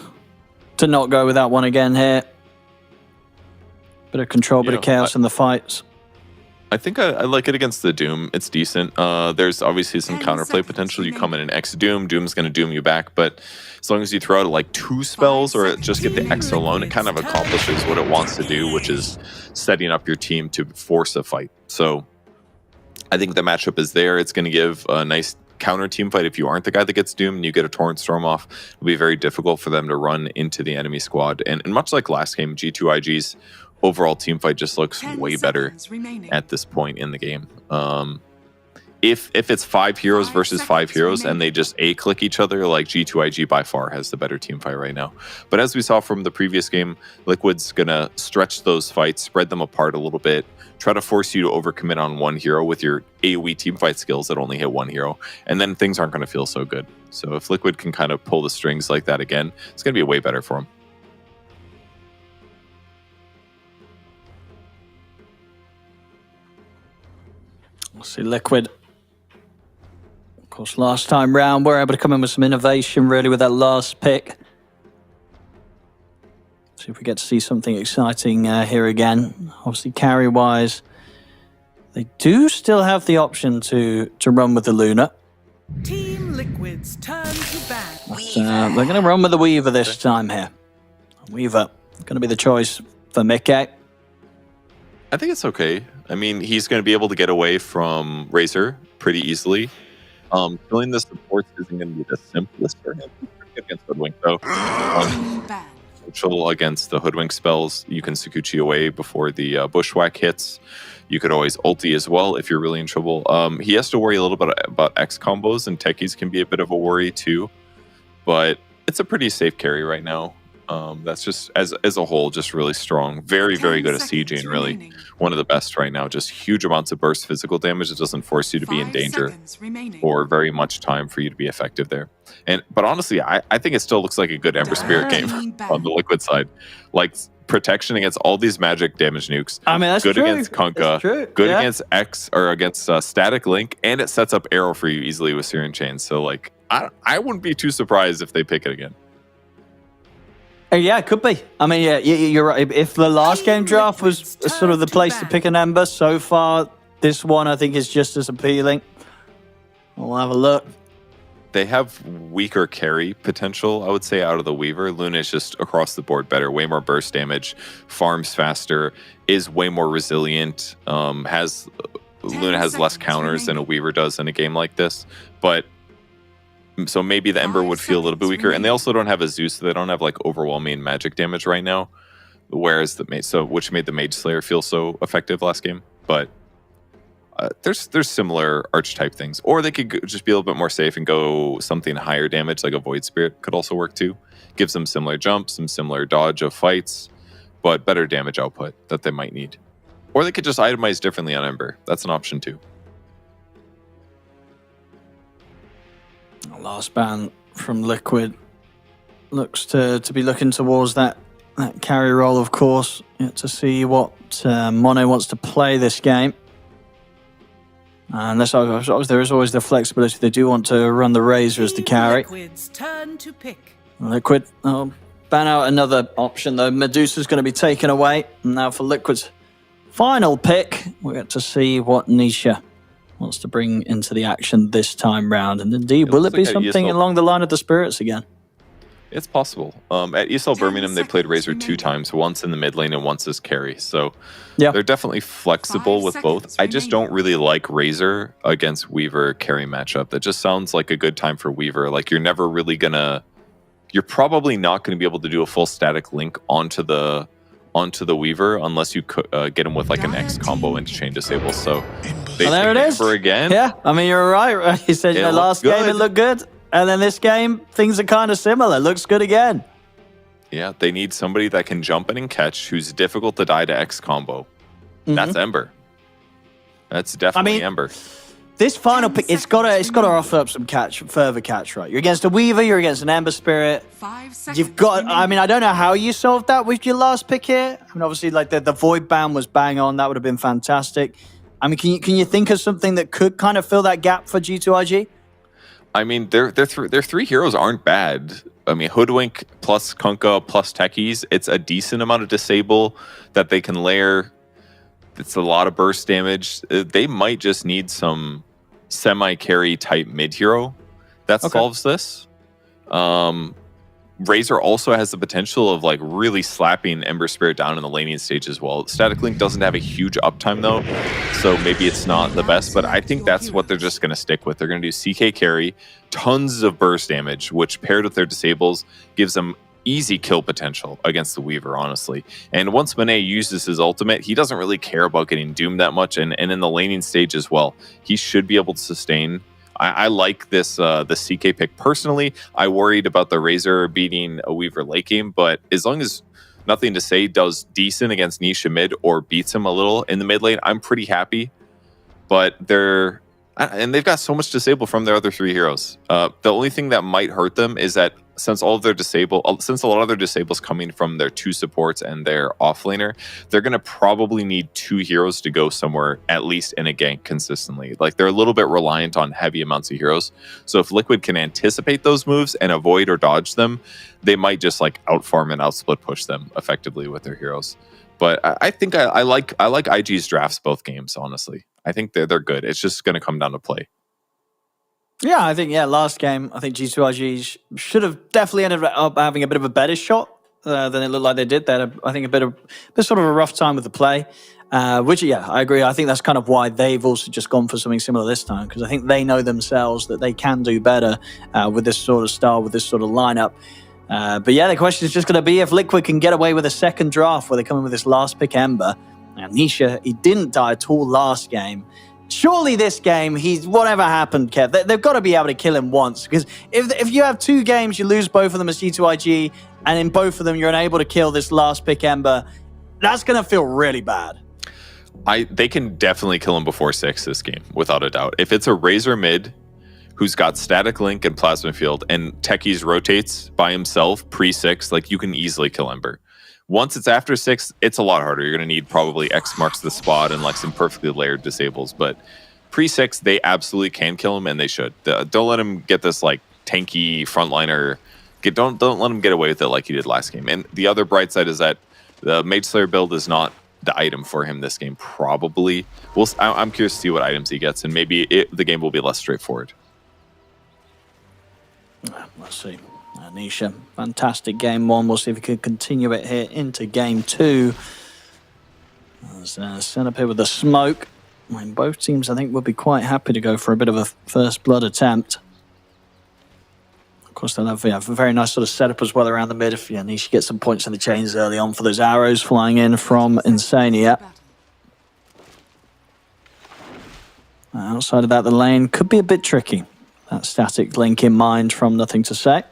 not go with that one again here. Bit of control, bit of chaos in the fights. I think I like it against the Doom. It's decent. There's obviously some counterplay potential. You come in and X Doom. Doom's going to Doom you back, but as long as you throw out like 2 spells or just get the X alone, it kind of accomplishes what it wants to do, which is setting up your team to force a fight. So I think the matchup is there. It's going to give a nice counter team fight. If you aren't the guy that gets doomed and you get a Torrent Storm off, it'll be very difficult for them to run into the enemy squad. And much like last game, G2IG's overall team fight just looks way better at this point in the game. If it's 5 heroes versus 5 heroes and they just A-click each other, like G2IG by far has the better team fight right now. But as we saw from the previous game, Liquid's gonna stretch those fights, spread them apart a little bit, try to force you to overcommit on one hero with your AoE teamfight skills that only hit one hero, and then things aren't going to feel so good. So if Liquid can kind of pull the strings like that again, it's going to be way better for him. We'll see Liquid. Of course, last time round, we're able to come in with some innovation, really, with that last pick. See if we get to see something exciting here again. Obviously, carry-wise, they do still have the option to run with the Luna. Team Liquid's turn to bat. They're going to run with the Weaver this time here. Weaver going to be the choice for Mickey. I think it's okay. I mean, he's going to be able to get away from Razor pretty easily. Killing the supports isn't going to be the simplest for him. Against Hoodwink, though. Against the Hoodwink spells, you can Sakuchi away before the Bushwhack hits. You could always ulti as well if you're really in trouble. He has to worry a little bit about X combos, and techies can be a bit of a worry too. But it's a pretty safe carry right now. That's just, as a whole, just really strong. Very, very good at sieging, really. One of the best right now. Just huge amounts of burst physical damage. It doesn't force you to be in danger or very much time for you to be effective there. But honestly, I think it still looks like a good Ember Spirit game on the Liquid side. Like, protection against all these magic damage nukes. I mean, that's good true. Against Kunkka. Good against X, or against Static Link. And it sets up Arrow for you easily with Syrian Chain. So, like, I wouldn't be too surprised if they pick it again. Yeah, it could be. I mean, yeah, you're right. If the last game draft was sort of the place to pick an Ember, so far, this one I think is just as appealing. We'll have a look. They have weaker carry potential, I would say, out of the Weaver. Luna is just across the board better, way more burst damage, farms faster, is way more resilient. Luna has less counters than a Weaver does in a game like this, but so maybe the Ember would feel a little bit weaker. And they also don't have a Zeus, so they don't have like overwhelming magic damage right now. Whereas which made the Mage Slayer feel so effective last game. But there's similar archetype things. Or they could just be a little bit more safe and go something higher damage, like a Void Spirit could also work too. Gives them similar jumps, some similar dodge of fights, but better damage output that they might need. Or they could just itemize differently on Ember. That's an option too. Last ban from Liquid looks to be looking towards that carry role, of course, to see what Mono wants to play this game. And there is always the flexibility. They do want to run the Razor as the carry. Liquid's turn to pick. Liquid. Oh, ban out another option though. Medusa's going to be taken away. And now for Liquid's final pick, we get to see what Nisha wants to bring into the action this time round. And indeed, will it be something along the line of the Spirits again? It's possible. At ESL Birmingham, they played Razor 2 times, once in the mid lane and once as carry. So they're definitely flexible with both. I just don't really like Razor against Weaver carry matchup. That just sounds like a good time for Weaver. Like you're never really gonna, you're probably not going to be able to do a full static link onto the Weaver unless you get him with like an X combo into chain disable. So there it is. Again. Yeah, I mean you're right. You said last game it looked good. And then this game, things are kind of similar. Looks good again. Yeah, they need somebody that can jump in and catch, who's difficult to die to X combo. That's Ember. That's definitely Ember. This final pick, it's got to offer up some further catch, right? You're against a Weaver, you're against an Ember Spirit. You've got, I mean, I don't know how you solved that with your last pick here. I mean, obviously, like the Void Ban was bang on. That would have been fantastic. I mean, can you think of something that could kind of fill that gap for G2IG? I mean, their three heroes aren't bad. I mean, Hoodwink plus Kunkka plus Techies, it's a decent amount of disable that they can layer. It's a lot of burst damage. They might just need some semi-carry type mid-hero that solves this. Razor also has the potential of like really slapping Ember Spirit down in the laning stage as well. Static Link doesn't have a huge uptime though, so maybe it's not the best, but I think that's what they're just going to stick with. They're going to do CK carry, tons of burst damage, which paired with their disables gives them easy kill potential against the Weaver, honestly. And once Monet uses his ultimate, he doesn't really care about getting doomed that much, and in the laning stage as well, he should be able to sustain. I like this the CK pick personally. I worried about the Razor beating a Weaver late game, but as long as Nothing to Say does decent against Nisha mid or beats him a little in the mid lane, I'm pretty happy. But they've got so much disable from their other three heroes. The only thing that might hurt them is that since a lot of their disables coming from their two supports and their offlaner, they're going to probably need two heroes to go somewhere, at least in a gank consistently. Like they're a little bit reliant on heavy amounts of heroes. So if Liquid can anticipate those moves and avoid or dodge them, they might just like outfarm and outsplit push them effectively with their heroes. But I think I like IG's drafts both games, honestly. I think they're good. It's just going to come down to play. Yeah, I think, last game, I think G2IG should have definitely ended up having a bit of a better shot than it looked like they did. They had, I think, a bit sort of a rough time with the play, which, I agree. I think that's kind of why they've also just gone for something similar this time, because I think they know themselves that they can do better with this sort of style, with this sort of lineup. But the question is just going to be if Liquid can get away with a second draft where they come in with this last pick Ember. Now, Nisha, he didn't die at all last game. Surely this game, whatever happened, Kev, they've got to be able to kill him once. Because if you have two games, you lose both of them as G2IG, and in both of them, you're unable to kill this last pick Ember, that's going to feel really bad. They can definitely kill him before 6 this game, without a doubt. If it's a Razor mid who's got Static Link and Plasma Field, and Techies rotates by himself pre-6, like you can easily kill Ember. Once it's after 6, it's a lot harder. You're going to need probably X marks the spot and like some perfectly layered disables. But pre-6, they absolutely can kill him, and they should. Don't let him get this like tanky frontliner. Don't let him get away with it like he did last game. And the other bright side is that the Mage Slayer build is not the item for him this game. Probably. I'm curious to see what items he gets, and maybe the game will be less straightforward. Let's see. Nisha, fantastic game 1. We'll see if we can continue it here into game 2. Set up here with the smoke. I mean, both teams, I think, would be quite happy to go for a bit of a first blood attempt. Of course, they'll have a very nice sort of setup as well around the mid. If Nisha gets some points in the chains early on for those arrows flying in from Insania. Outside of that, the lane could be a bit tricky. That static link in mind from Nothing to Say.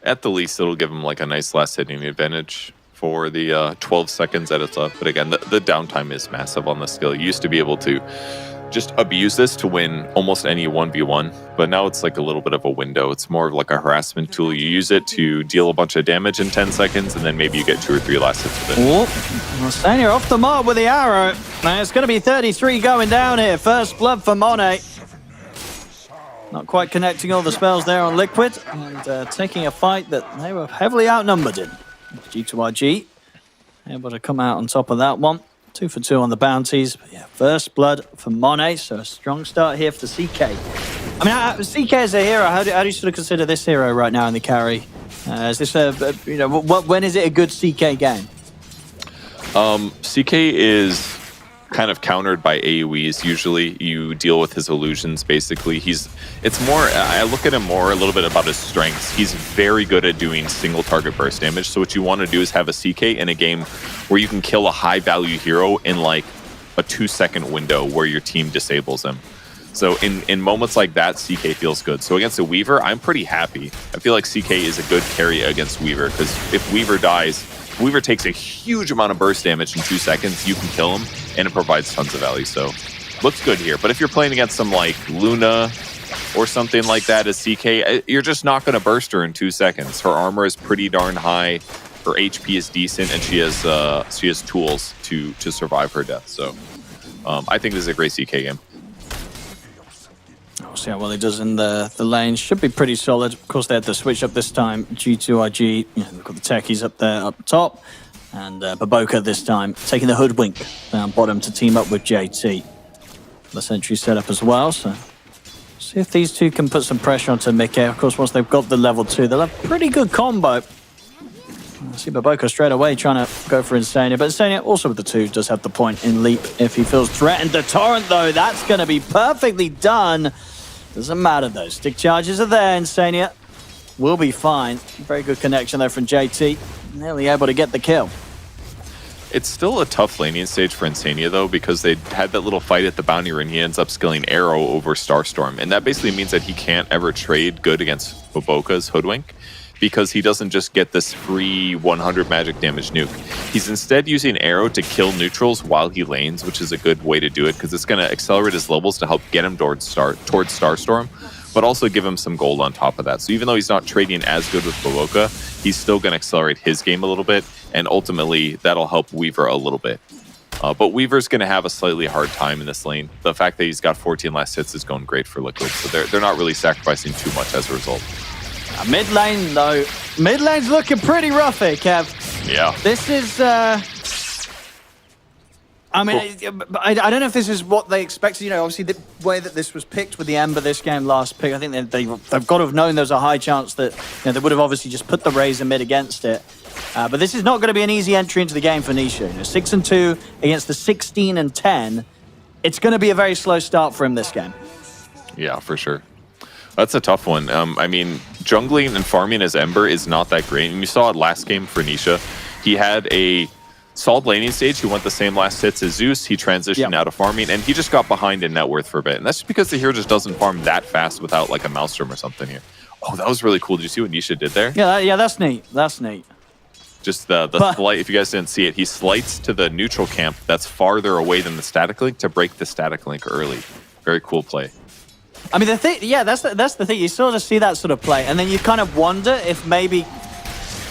At the least, it'll give him like a nice last hitting advantage for the 12 seconds that it's up. But again, the downtime is massive on the skill. You used to be able to just abuse this to win almost any 1v1, but now it's like a little bit of a window. It's more of like a harassment tool. You use it to deal a bunch of damage in 10 seconds, and then maybe you get 2 or 3 last hits with it. Insania off the mark with the arrow. Now it's going to be 33 going down here. First blood for Monet. Not quite connecting all the spells there on Liquid, and taking a fight that they were heavily outnumbered in. G2RG able to come out on top of that one. 2 for 2 on the bounties. But yeah, first blood for Monet, so a strong start here for the CK. I mean, CK as a hero, how do you sort of consider this hero right now in the carry? Is this when is it a good CK game? CK is kind of countered by AoEs. Usually you deal with his illusions. Basically, I look at him more a little bit about his strengths. He's very good at doing single target burst damage. So what you want to do is have a CK in a game where you can kill a high value hero in like a 2-second window where your team disables him. So in moments like that, CK feels good. So against a Weaver, I'm pretty happy. I feel like CK is a good carry against Weaver, because if Weaver dies, Weaver takes a huge amount of burst damage in 2 seconds. You can kill him, and it provides tons of value. So looks good here. But if you're playing against some like Luna or something like that as CK, you're just not going to burst her in 2 seconds. Her armor is pretty darn high. Her HP is decent, and she has tools to survive her death. So I think this is a great CK game. We'll see how well he does in the lane. Should be pretty solid. Of course, they had to switch up this time. G2RG, we've got the techies up there up top. And Baboka this time taking the hoodwink down bottom to team up with JT. The sentry set up as well, so see if these two can put some pressure onto Mickey. Of course, once they've got the level 2, they'll have pretty good combo. I see Baboka straight away trying to go for Insania, but Insania also with the 2 does have the point in leap if he feels threatened. The torrent though, that's going to be perfectly done. Doesn't matter though, stick charges are there. Insania will be fine. Very good connection there from JT. Nearly able to get the kill. It's still a tough laning stage for Insania though, because they had that little fight at the bounty ring. He ends up skilling Arrow over Starstorm, and that basically means that he can't ever trade good against Baboka's hoodwink, because he doesn't just get this free 100 magic damage nuke. He's instead using Arrow to kill neutrals while he lanes, which is a good way to do it, because it's going to accelerate his levels to help get him towards Starstorm, but also give him some gold on top of that. So even though he's not trading as good with Baboka, he's still going to accelerate his game a little bit, and ultimately that'll help Weaver a little bit. But Weaver's going to have a slightly hard time in this lane. The fact that he's got 14 last hits is going great for Liquid, so they're not really sacrificing too much as a result. Mid lane though, mid lane's looking pretty rough here, Kev. Yeah. This is, I mean, I don't know if this is what they expected. You know, obviously the way that this was picked with the Ember this game last pick, I think they've got to have known there's a high chance that they would have obviously just put the Razor mid against it. But this is not going to be an easy entry into the game for Nisha. 6-2 against the 16-10. It's going to be a very slow start for him this game. Yeah, for sure. That's a tough one. I mean, jungling and farming as Ember is not that great. And you saw it last game for Nisha. He had a solid laning stage. He went the same last hits as Zeus. He transitioned out of farming, and he just got behind in net worth for a bit. And that's just because the hero just doesn't farm that fast without like a Maelstrom or something here. Oh, that was really cool. Did you see what Nisha did there? Yeah, that's neat. That's neat. Just the slight, if you guys didn't see it, he slights to the neutral camp that's farther away than the static link to break the static link early. Very cool play. I mean, the thing, yeah, that's the thing. You sort of see that sort of play, and then you kind of wonder if maybe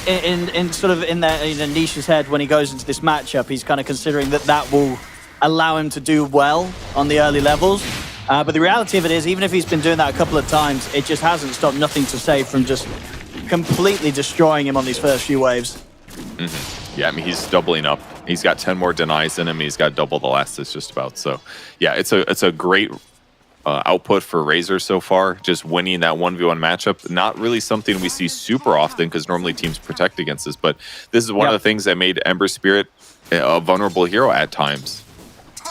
in Nisha's head when he goes into this matchup, he's kind of considering that will allow him to do well on the early levels. But the reality of it is, even if he's been doing that a couple of times, it just hasn't stopped nothing to say from just completely destroying him on these first few waves. Mm-hmm. Yeah, I mean, he's doubling up. He's got 10 more denies in him. He's got double the last hits just about. So, yeah, it's a great output for Razor so far, just winning that 1v1 matchup. Not really something we see super often because normally teams protect against this, but this is one of the things that made Ember Spirit a vulnerable hero at times.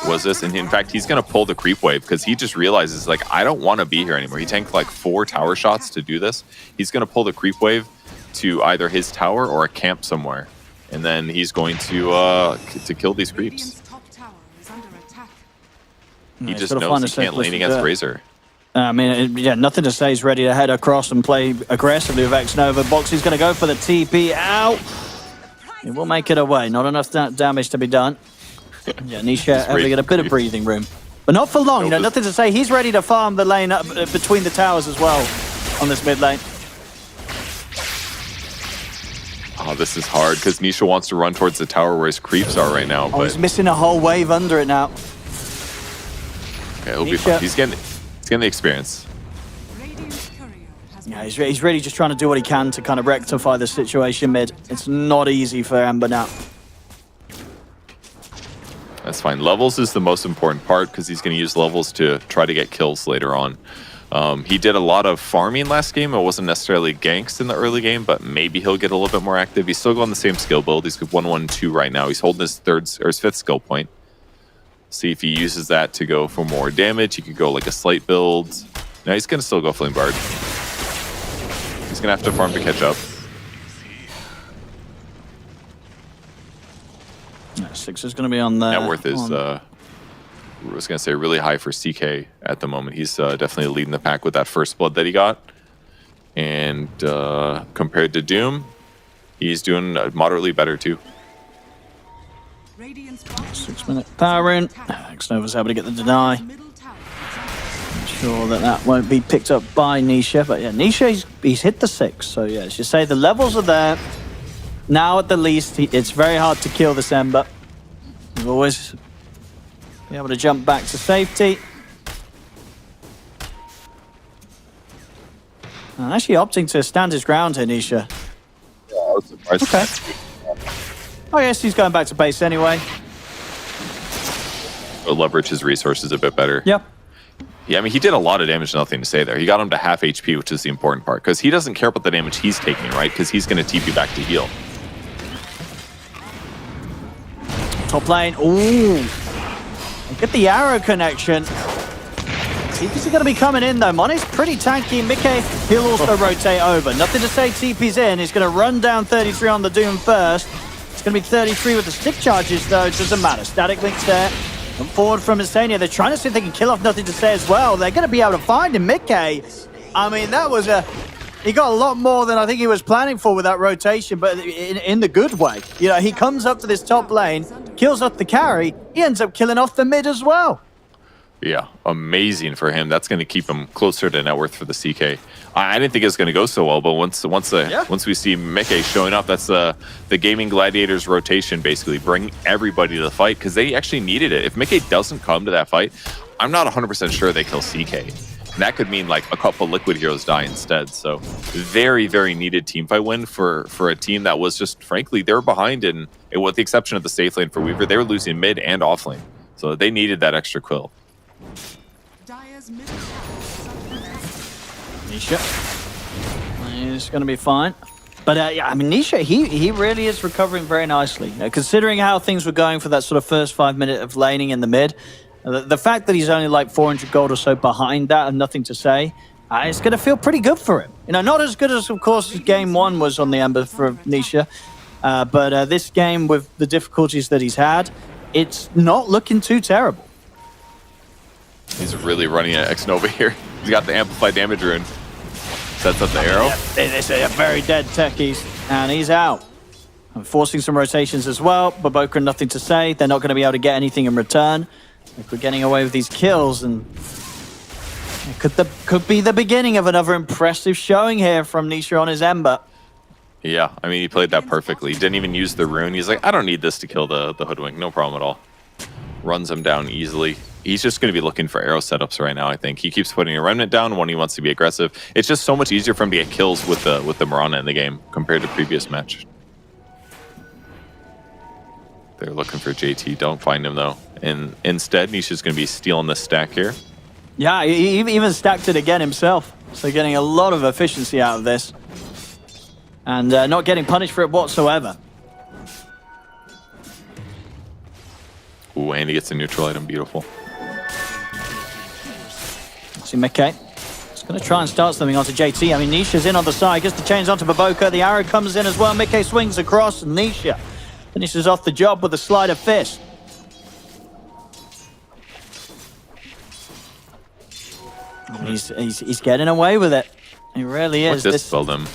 Was this, and in fact, he's going to pull the creep wave because he just realizes, like, I don't want to be here anymore. He tanked like 4 tower shots to do this. He's going to pull the creep wave to either his tower or a camp somewhere, and then he's going to kill these creeps. He just knows he can't lane against Razor. I mean, yeah, nothing to say. He's ready to head across and play aggressively with X-Nova. Boxy's going to go for the TP out. He will make it away. Not enough damage to be done. Yeah, Nisha having a bit of breathing room. But not for long, nothing to say. He's ready to farm the lane up between the towers as well on this mid lane. Oh, this is hard because Nisha wants to run towards the tower where his creeps are right now. Oh, he's missing a whole wave under it now. Okay, he'll be fine. He's getting the experience. Yeah, he's really just trying to do what he can to kind of rectify the situation mid. It's not easy for Ember now. That's fine. Levels is the most important part because he's going to use levels to try to get kills later on. He did a lot of farming last game. It wasn't necessarily ganks in the early game, but maybe he'll get a little bit more active. He's still going the same skill build. He's 1-1-2 right now. He's holding his fifth skill point. See if he uses that to go for more damage. He could go like a slight build. No, he's going to still go Flame Bard. He's going to have to farm to catch up. Six is going to be on the... Net worth is, I was going to say, really high for CK at the moment. He's definitely leading the pack with that first blood that he got. And compared to Doom, he's doing moderately better too. 6 minute power in. Xnova's able to get the deny. Sure that won't be picked up by Nisha, but yeah, Nisha, he's hit the 6. So yeah, as you say, the levels are there. Now at the least, it's very hard to kill this Ember. You'll always be able to jump back to safety. And actually opting to stand his ground here, Nisha. Yeah, I was surprised. Okay. Oh yes, he's going back to base anyway. But leverage his resources a bit better. Yep. Yeah, I mean, he did a lot of damage, nothing to say there. He got him to half HP, which is the important part, because he doesn't care about the damage he's taking, right? Because he's going to TP back to heal. Top lane, ooh. Get the arrow connection. TP's are going to be coming in, though. Money's pretty tanky. Mickey, he'll also rotate over. Nothing to say, TP's in. He's going to run down 33 on the Doom first. It's going to be 33 with the stick charges, though. It doesn't matter. Static links there. Come forward from Insania. They're trying to see if they can kill off Nothing to Say as well. They're going to be able to find him. Mickey, I mean, that was he got a lot more than I think he was planning for with that rotation, but in the good way. You know, he comes up to this top lane, kills off the carry. He ends up killing off the mid as well. Yeah, amazing for him. That's going to keep him closer to net worth for the CK. I didn't think it was going to go so well, but once we see Mickey showing up, that's the Gaimin Gladiators rotation, basically bring everybody to the fight because they actually needed it. If Mickey doesn't come to that fight, I'm not 100% sure they kill CK. And that could mean like a couple Liquid heroes die instead. So very, very needed teamfight win for a team that was just, frankly, they were behind in, with the exception of the safe lane for Weaver, they were losing mid and off lane. So they needed that extra kill. Nisha. He's going to be fine. But yeah, I mean, Nisha, he really is recovering very nicely. Considering how things were going for that sort of first 5 minutes of laning in the mid, the fact that he's only like 400 gold or so behind that and Nothing to Say, it's going to feel pretty good for him. You know, not as good as, of course, game 1 was on the Ember for Nisha. But this game, with the difficulties that he's had, it's not looking too terrible. He's really running at Xnova here. He's got the amplified damage rune. Sets up the arrow. They're very dead techies, and he's out. I'm forcing some rotations as well, but Boca Nothing to Say. They're not going to be able to get anything in return. If we're getting away with these kills, and it could be the beginning of another impressive showing here from Nisha on his Ember. Yeah, I mean, he played that perfectly. He didn't even use the rune. He's like, I don't need this to kill the Hoodwink. No problem at all. Runs him down easily. He's just going to be looking for arrow setups right now, I think. He keeps putting a Remnant down when he wants to be aggressive. It's just so much easier for him to get kills with the Mirana in the game compared to previous match. They're looking for JT. Don't find him, though. And instead, Nisha's going to be stealing this stack here. Yeah, he even stacked it again himself. So getting a lot of efficiency out of this. And not getting punished for it whatsoever. Ooh, and he gets a neutral item. Beautiful. See Mickey. He's going to try and start something onto JT. I mean, Nisha's in on the side. Gets the chains onto Baboka. The arrow comes in as well. Mickey swings across. And Nisha finishes off the job with a sleight of fist. He's getting away with it. He really is. What dispelled him?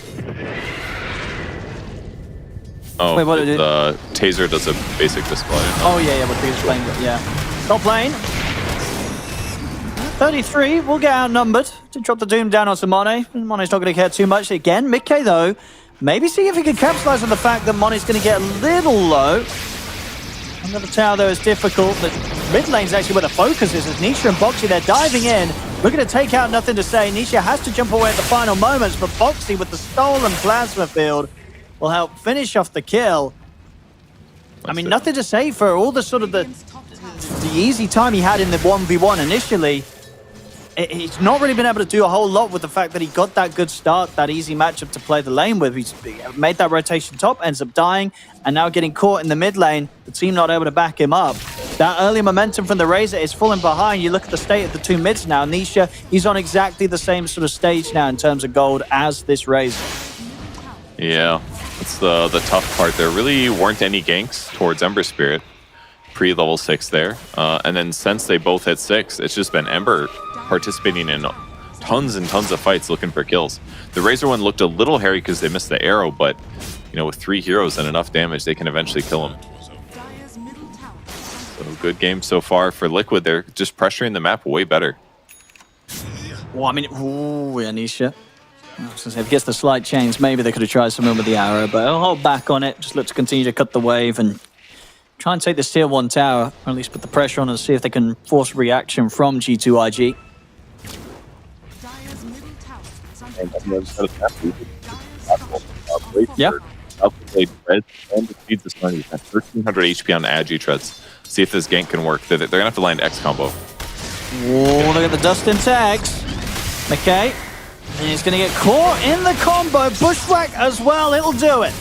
Oh, wait, what the taser does a basic dispel. Oh yeah, what Taser's playing, yeah. Top lane. 33 will get outnumbered to drop the Doom down onto Monet. Monet's not going to care too much again. Mickey, though, maybe see if he can capitalize on the fact that Monet's going to get a little low. Under the tower, though, is difficult. The mid lane's actually where the focus is. As Nisha and Boxy, they're diving in. Looking to take out Nothing to Say. Nisha has to jump away at the final moments, but Boxy with the stolen plasma field will help finish off the kill. I mean, Nothing to Say for all the sort of the easy time he had in the 1v1 initially. He's not really been able to do a whole lot with the fact that he got that good start, that easy matchup to play the lane with. He's made that rotation top, ends up dying, and now getting caught in the mid lane. The team not able to back him up. That early momentum from the Razor is falling behind. You look at the state of the two mids now. Nisha, he's on exactly the same sort of stage now in terms of gold as this Razor. Yeah, that's the tough part. There really weren't any ganks towards Ember Spirit pre-level 6 there. And then since they both hit 6, it's just been Ember participating in tons and tons of fights looking for kills. The Razor one looked a little hairy because they missed the arrow, but you know, with 3 heroes and enough damage, they can eventually kill him. So good game so far for Liquid. They're just pressuring the map way better. Well, I mean, ooh, Anisha. If he gets the slight change, maybe they could have tried something with the arrow, but I'll hold back on it. Just look to continue to cut the wave and try and take this tier 1 tower, or at least put the pressure on and see if they can force reaction from G2IG. Yeah. And the speeds is funny. 1300 HP on Agi treads. See if this gank can work. They're gonna have to land X combo. Whoa, look at the dust into X. Okay. And he's gonna get caught in the combo. Bushwhack as well, it'll do it.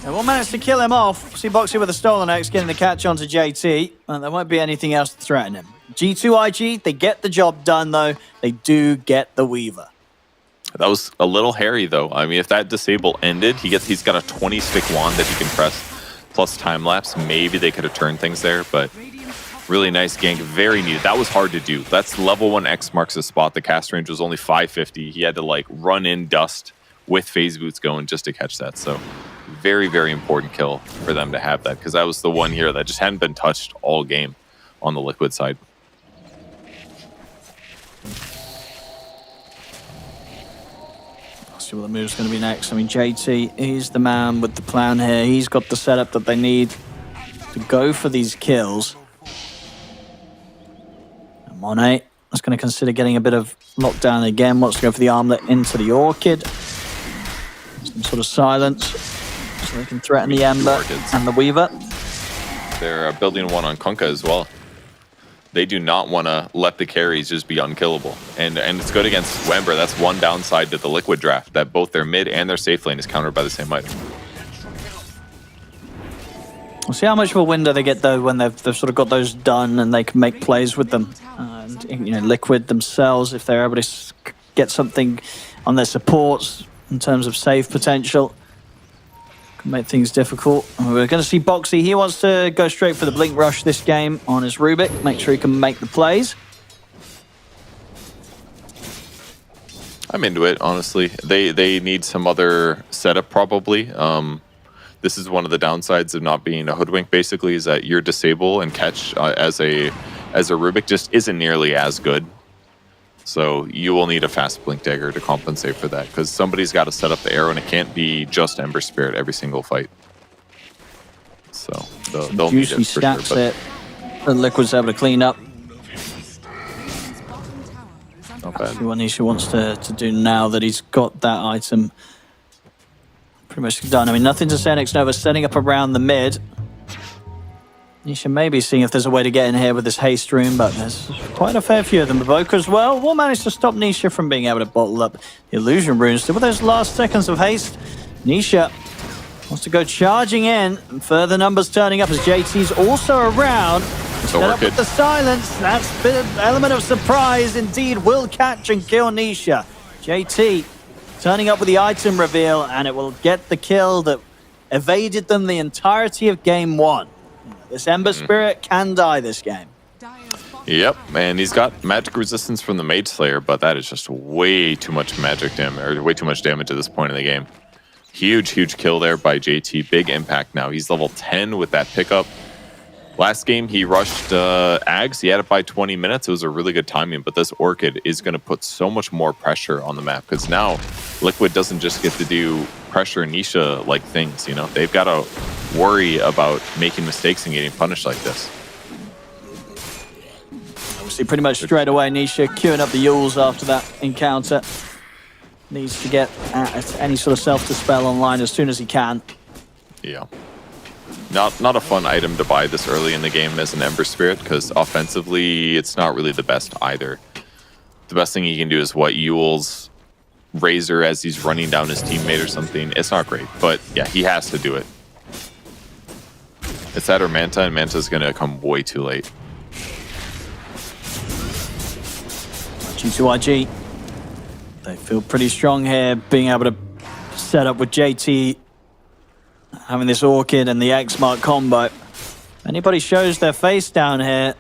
They will manage to kill him off. See Boxy with a stolen X getting the catch onto JT. And there won't be anything else to threaten him. G2IG, they get the job done though. They do get the Weaver. That was a little hairy though. I mean, if that disable ended, he's got a 20-stick wand that he can press plus time lapse. Maybe they could have turned things there, but really nice gank, very needed. That was hard to do. That's level 1 X marks the spot. The cast range was only 550. He had to like run in dust with phase boots going just to catch that. So very, very important kill for them to have that, because that was the one here that just hadn't been touched all game on the Liquid side. See what the move's going to be next. I mean, JT, he's the man with the plan here. He's got the setup that they need to go for these kills. And Monet is going to consider getting a bit of lockdown again. Wants to go for the armlet into the Orchid. Some sort of silence so they can threaten the Ember and the Weaver. They're building one on Kunkka as well. They do not want to let the carries just be unkillable. And it's good against Wember. That's one downside to the Liquid draft, that both their mid and their safe lane is countered by the same item. We'll see how much of a window they get, though, when they've sort of got those done and they can make plays with them. And, you know, Liquid themselves, if they're able to get something on their supports in terms of save potential, make things difficult. We're going to see Boxy. He wants to go straight for the Blink Rush this game on his Rubik. Make sure he can make the plays. I'm into it, honestly. They need some other setup, probably. This is one of the downsides of not being a hoodwink, basically, is that your disable and catch as a Rubik just isn't nearly as good. So you will need a fast blink dagger to compensate for that, because somebody's got to set up the arrow, and it can't be just Ember Spirit every single fight. So they'll need it for stacks sure. It. The Liquid's able to clean up. Not bad. See what Nisha wants to do now that he's got that item pretty much done. I mean, Nothing to Say. Nova setting up around the mid. Nisha may be seeing if there's a way to get in here with this haste room, but there's quite a fair few of them. Evoker as well will manage to stop Nisha from being able to bottle up the illusion runes. With those last seconds of haste, Nisha wants to go charging in, and further numbers turning up as JT's also around. Set up with the silence. That's a bit of element of surprise. Indeed, will catch and kill Nisha. JT turning up with the item reveal, and it will get the kill that evaded them the entirety of game 1. This Ember Spirit can die this game. Yep, and he's got magic resistance from the Mage Slayer, but that is just way too much magic damage, or way too much damage at this point in the game. Huge kill there by JT. Big impact now. He's level 10 with that pickup. Last game, he rushed Ags. He had it by 20 minutes. It was a really good timing, but this Orchid is going to put so much more pressure on the map, because now Liquid doesn't just get to do pressure Nisha-like things, you know? They've got to worry about making mistakes and getting punished like this. Boxy pretty much straight away. Nisha queuing up the Yules after that encounter. Needs to get any sort of self-dispel online as soon as he can. Yeah. Not a fun item to buy this early in the game as an Ember Spirit, because offensively, it's not really the best either. The best thing you can do is what Yule's Razor as he's running down his teammate or something. It's not great, but yeah, he has to do it. It's that or Manta, and Manta's going to come way too late. G2IG, they feel pretty strong here, being able to set up with JT, having this Orchid and the X-Mark combo. If anybody shows their face down here,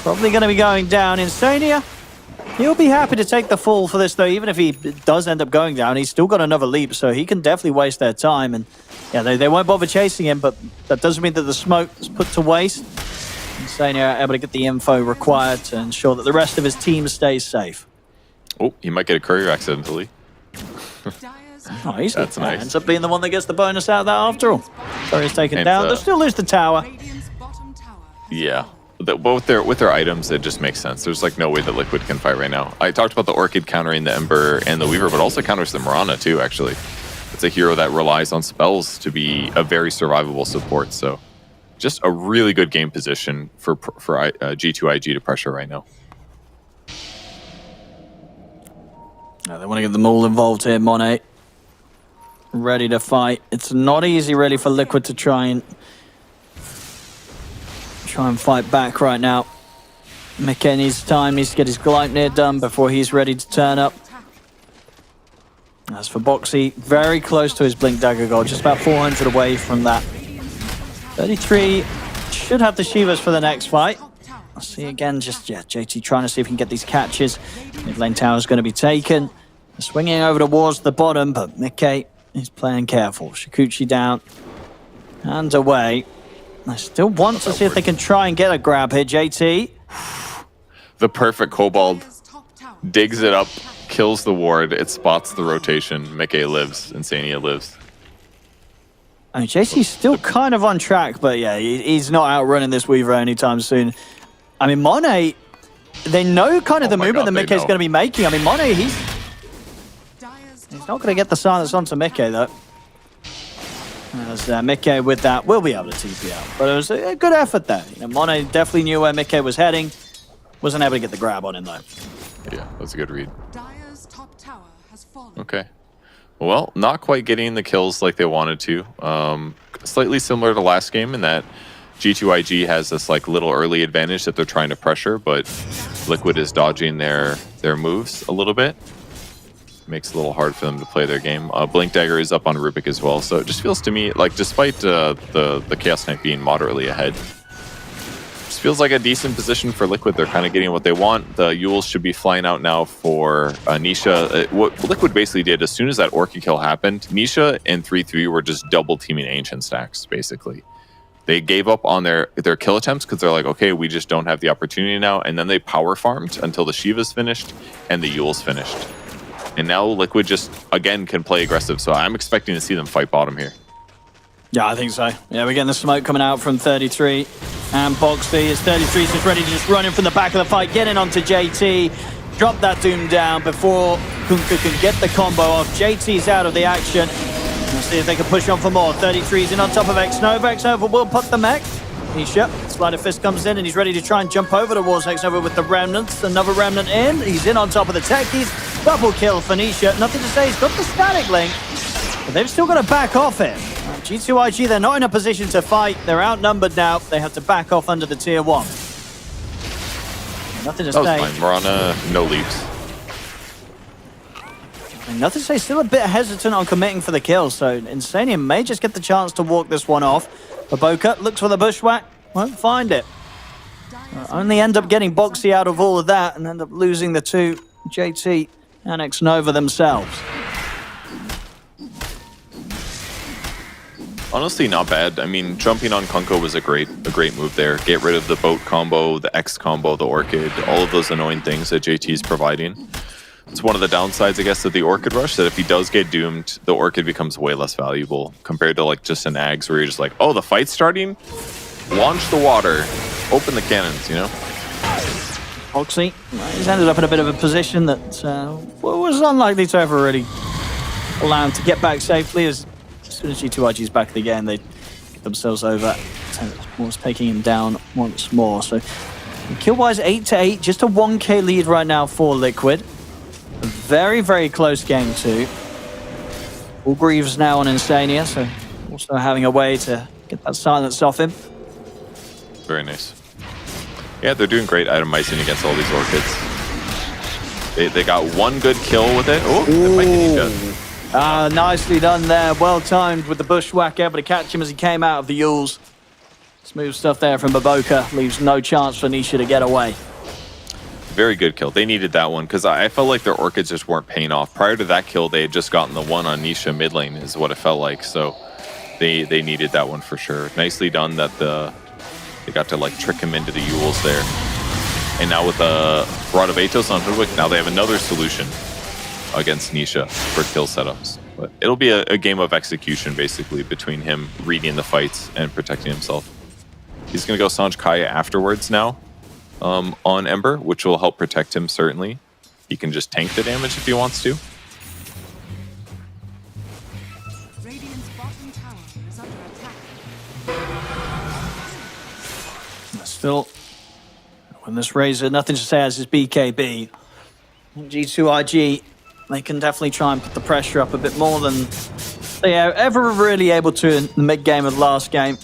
probably going to be going down. Insania, he'll be happy to take the fall for this, though. Even if he does end up going down, he's still got another leap, so he can definitely waste their time. And yeah, they won't bother chasing him, but that doesn't mean that the smoke is put to waste. Insania able to get the info required to ensure that the rest of his team stays safe. Oh, he might get a courier accidentally. Oh, he's That's nice. Ends up being the one that gets the bonus out of that after all. Courier's taken down. They'll still lose the tower. Yeah. With their items, it just makes sense. There's like no way that Liquid can fight right now. I talked about the Orchid countering the Ember and the Weaver, but also counters the Mirana too, actually. It's a hero that relies on spells to be a very survivable support, so just a really good game position for G2IG to pressure right now. They want to get them all involved here. Monet ready to fight. It's not easy really for Liquid to try and fight back right now. Mickey needs time, needs to get his Gleipnir done before he's ready to turn up. As for Boxy, very close to his Blink Dagger goal, just about 400 away from that. 33 should have the Shivas for the next fight. I'll see again, JT trying to see if he can get these catches. Mid lane tower is going to be taken. They're swinging over towards the bottom, but Mickey is playing careful. Shikuchi down and away. I still want to see if they can try and get a grab here, JT. The perfect Kobold digs it up, kills the ward, it spots the rotation. Mickey lives, Insania lives. I mean, JT's still kind of on track, but yeah, he's not outrunning this Weaver anytime soon. I mean, Monet, they know kind of the movement that Mickey's going to be making. I mean, Monet, he's not going to get the silence onto Mickey, though. As Mickey with that will be able to TP out. But it was a good effort there. You know, Monet definitely knew where Mickey was heading. Wasn't able to get the grab on him, though. Yeah, that's a good read. Dire's top tower has fallen. Okay. Well, not quite getting the kills like they wanted to. Slightly similar to last game in that G2IG has this like little early advantage that they're trying to pressure, but Liquid is dodging their moves a little bit. Makes it a little hard for them to play their game. Blink Dagger is up on Rubik as well, so it just feels to me like despite the Chaos Knight being moderately ahead, just feels like a decent position for Liquid. They're kind of getting what they want. The Yules should be flying out now for Nisha. What Liquid basically did, as soon as that Orchid kill happened, Nisha and 3-3 were just double teaming Ancient stacks, basically. They gave up on their kill attempts because they're like, okay, we just don't have the opportunity now. And then they power farmed until the Shiva's finished and the Yules finished. And now Liquid just, again, can play aggressive. So I'm expecting to see them fight bottom here. Yeah, I think so. Yeah, we're getting the smoke coming out from 33. And Boxy is 33, just ready to just run in from the back of the fight, get in onto JT, drop that Doom down before Kunkka can get the combo off. JT's out of the action. Let's see if they can push on for more. 33's in on top of Xnova. Xnova will put the mech. Nisha, Slider Fist comes in and he's ready to try and jump over towards Xnova with the Remnants. Another Remnant in. He's in on top of the techies. Double kill for Nisha. Nothing to say, he's got the static link, but they've still got to back off him. G2IG, they're not in a position to fight. They're outnumbered now. They have to back off under the tier 1. Nothing to say. That was fine. Mirana, no leaps. And nothing to say, still a bit hesitant on committing for the kill, so Insania may just get the chance to walk this one off. Baboka looks for the bushwhack, won't find it. Only end up getting Boxy out of all of that and end up losing the two, JT and Xnova themselves. Honestly, not bad. I mean, jumping on Kunkka was a great move there. Get rid of the boat combo, the X combo, the Orchid, all of those annoying things that JT is providing. It's one of the downsides, I guess, of the Orchid rush, that if he does get doomed, the Orchid becomes way less valuable compared to like just an Ags where you're just like, oh, the fight's starting? Launch the water, open the cannons, you know? Boxy, he's ended up in a bit of a position that was unlikely to ever really allow him to get back safely. As soon as G2IG is back in the game, they get themselves over. Was taking him down once more. So kill-wise 8-8, just a 1k lead right now for Liquid. A very, very close game too. All Greaves now on Insania, so also having a way to get that silence off him. Very nice. Yeah, they're doing great itemizing against all these Orchids. They got one good kill with it. Oh, it might get Nisha. Nicely done there. Well timed with the Bushwhack, able to catch him as he came out of the Yules. Smooth stuff there from Baboka. Leaves no chance for Nisha to get away. Very good kill. They needed that one because I felt like their Orchids just weren't paying off. Prior to that kill, they had just gotten the one on Nisha mid lane is what it felt like. So they needed that one for sure. Nicely done that they got to like trick him into the Yules there. And now with the Rod of Atos on Hoodwick, now they have another solution against Nisha for kill setups. But it'll be a game of execution basically between him reading the fights and protecting himself. He's going to go Sanj Kaya afterwards now on Ember, which will help protect him certainly. He can just tank the damage if he wants to. Radiant's bottom tower is under attack. Still, when this Razor, nothing to say as his BKB. G2IG, they can definitely try and put the pressure up a bit more than they are ever really able to in the mid-game of the last game.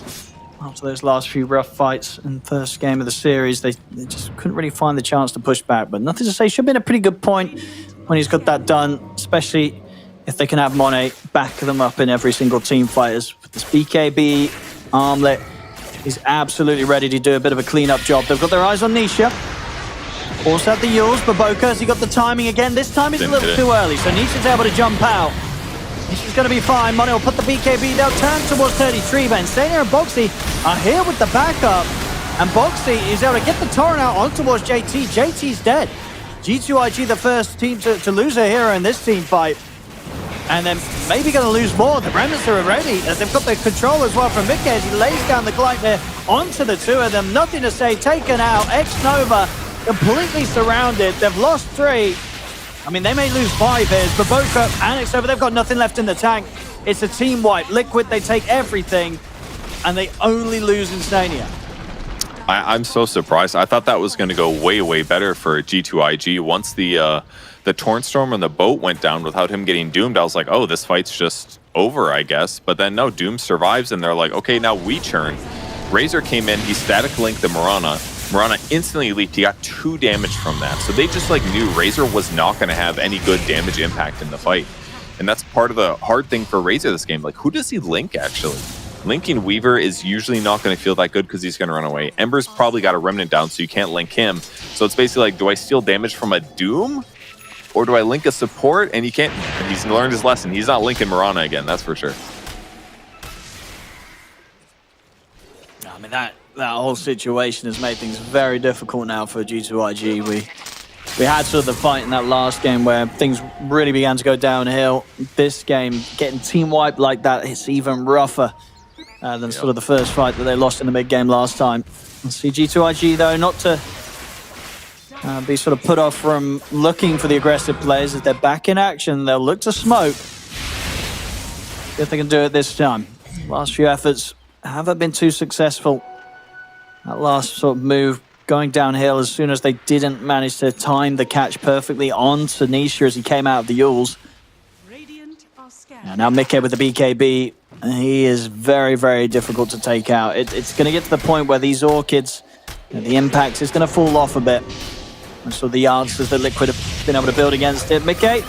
After those last few rough fights in the first game of the series, they just couldn't really find the chance to push back. But nothing to say, should have been a pretty good point when he's got that done, especially if they can have Monet back them up in every single team fight. As with this BKB armlet, he's absolutely ready to do a bit of a clean-up job. They've got their eyes on Nisha. Also at the Yules, Baboka, has he got the timing again? This time he's a little too early, so Nisha's able to jump out. Nisha's going to be fine. Monet will put the BKB down, turn towards 33, but Insania and Boxy are here with the backup. And Boxy is able to get the torrent out on towards JT. JT's dead. G2IG, the first team to lose a hero in this team fight. And then maybe going to lose more. The remnants are ready, as they've got the control as well from Mickey as he lays down the Glide there onto the two of them. Nothing to say, taken out. X-Nova completely surrounded. They've lost 3. I mean, they may lose 5 here. Baboka and X-Nova, they've got nothing left in the tank. It's a team wipe. Liquid, they take everything, and they only lose Insania. I'm so surprised. I thought that was going to go way, way better for G2IG. Once the Torrent Storm and the boat went down without him getting doomed, I was like, oh, this fight's just over, I guess. But then, no, Doom survives, and they're like, okay, now we churn. Razor came in, he static linked the Mirana. Mirana instantly leaped. He got 2 damage from that. So they just like knew Razor was not going to have any good damage impact in the fight. And that's part of the hard thing for Razor this game. Like, who does he link, actually? Linking Weaver is usually not going to feel that good because he's going to run away. Ember's probably got a Remnant down, so you can't link him. So it's basically like, do I steal damage from a Doom? Or do I link a support? And he can't. He's learned his lesson. He's not linking Mirana again, that's for sure. I mean, that whole situation has made things very difficult now for G2IG. We had sort of the fight in that last game where things really began to go downhill. This game, getting team wiped like that, it's even rougher than sort of the first fight that they lost in the mid-game last time. And see G2IG, though, not to be sort of put off from looking for the aggressive players. If they're back in action, they'll look to smoke. See if they can do it this time. Last few efforts haven't been too successful. That last sort of move going downhill as soon as they didn't manage to time the catch perfectly on Nisha as he came out of the Yules. Now Mickey with the BKB, he is very, very difficult to take out. It's going to get to the point where these Orchids, the impact is going to fall off a bit. And so the answers that Liquid have been able to build against it. Mickey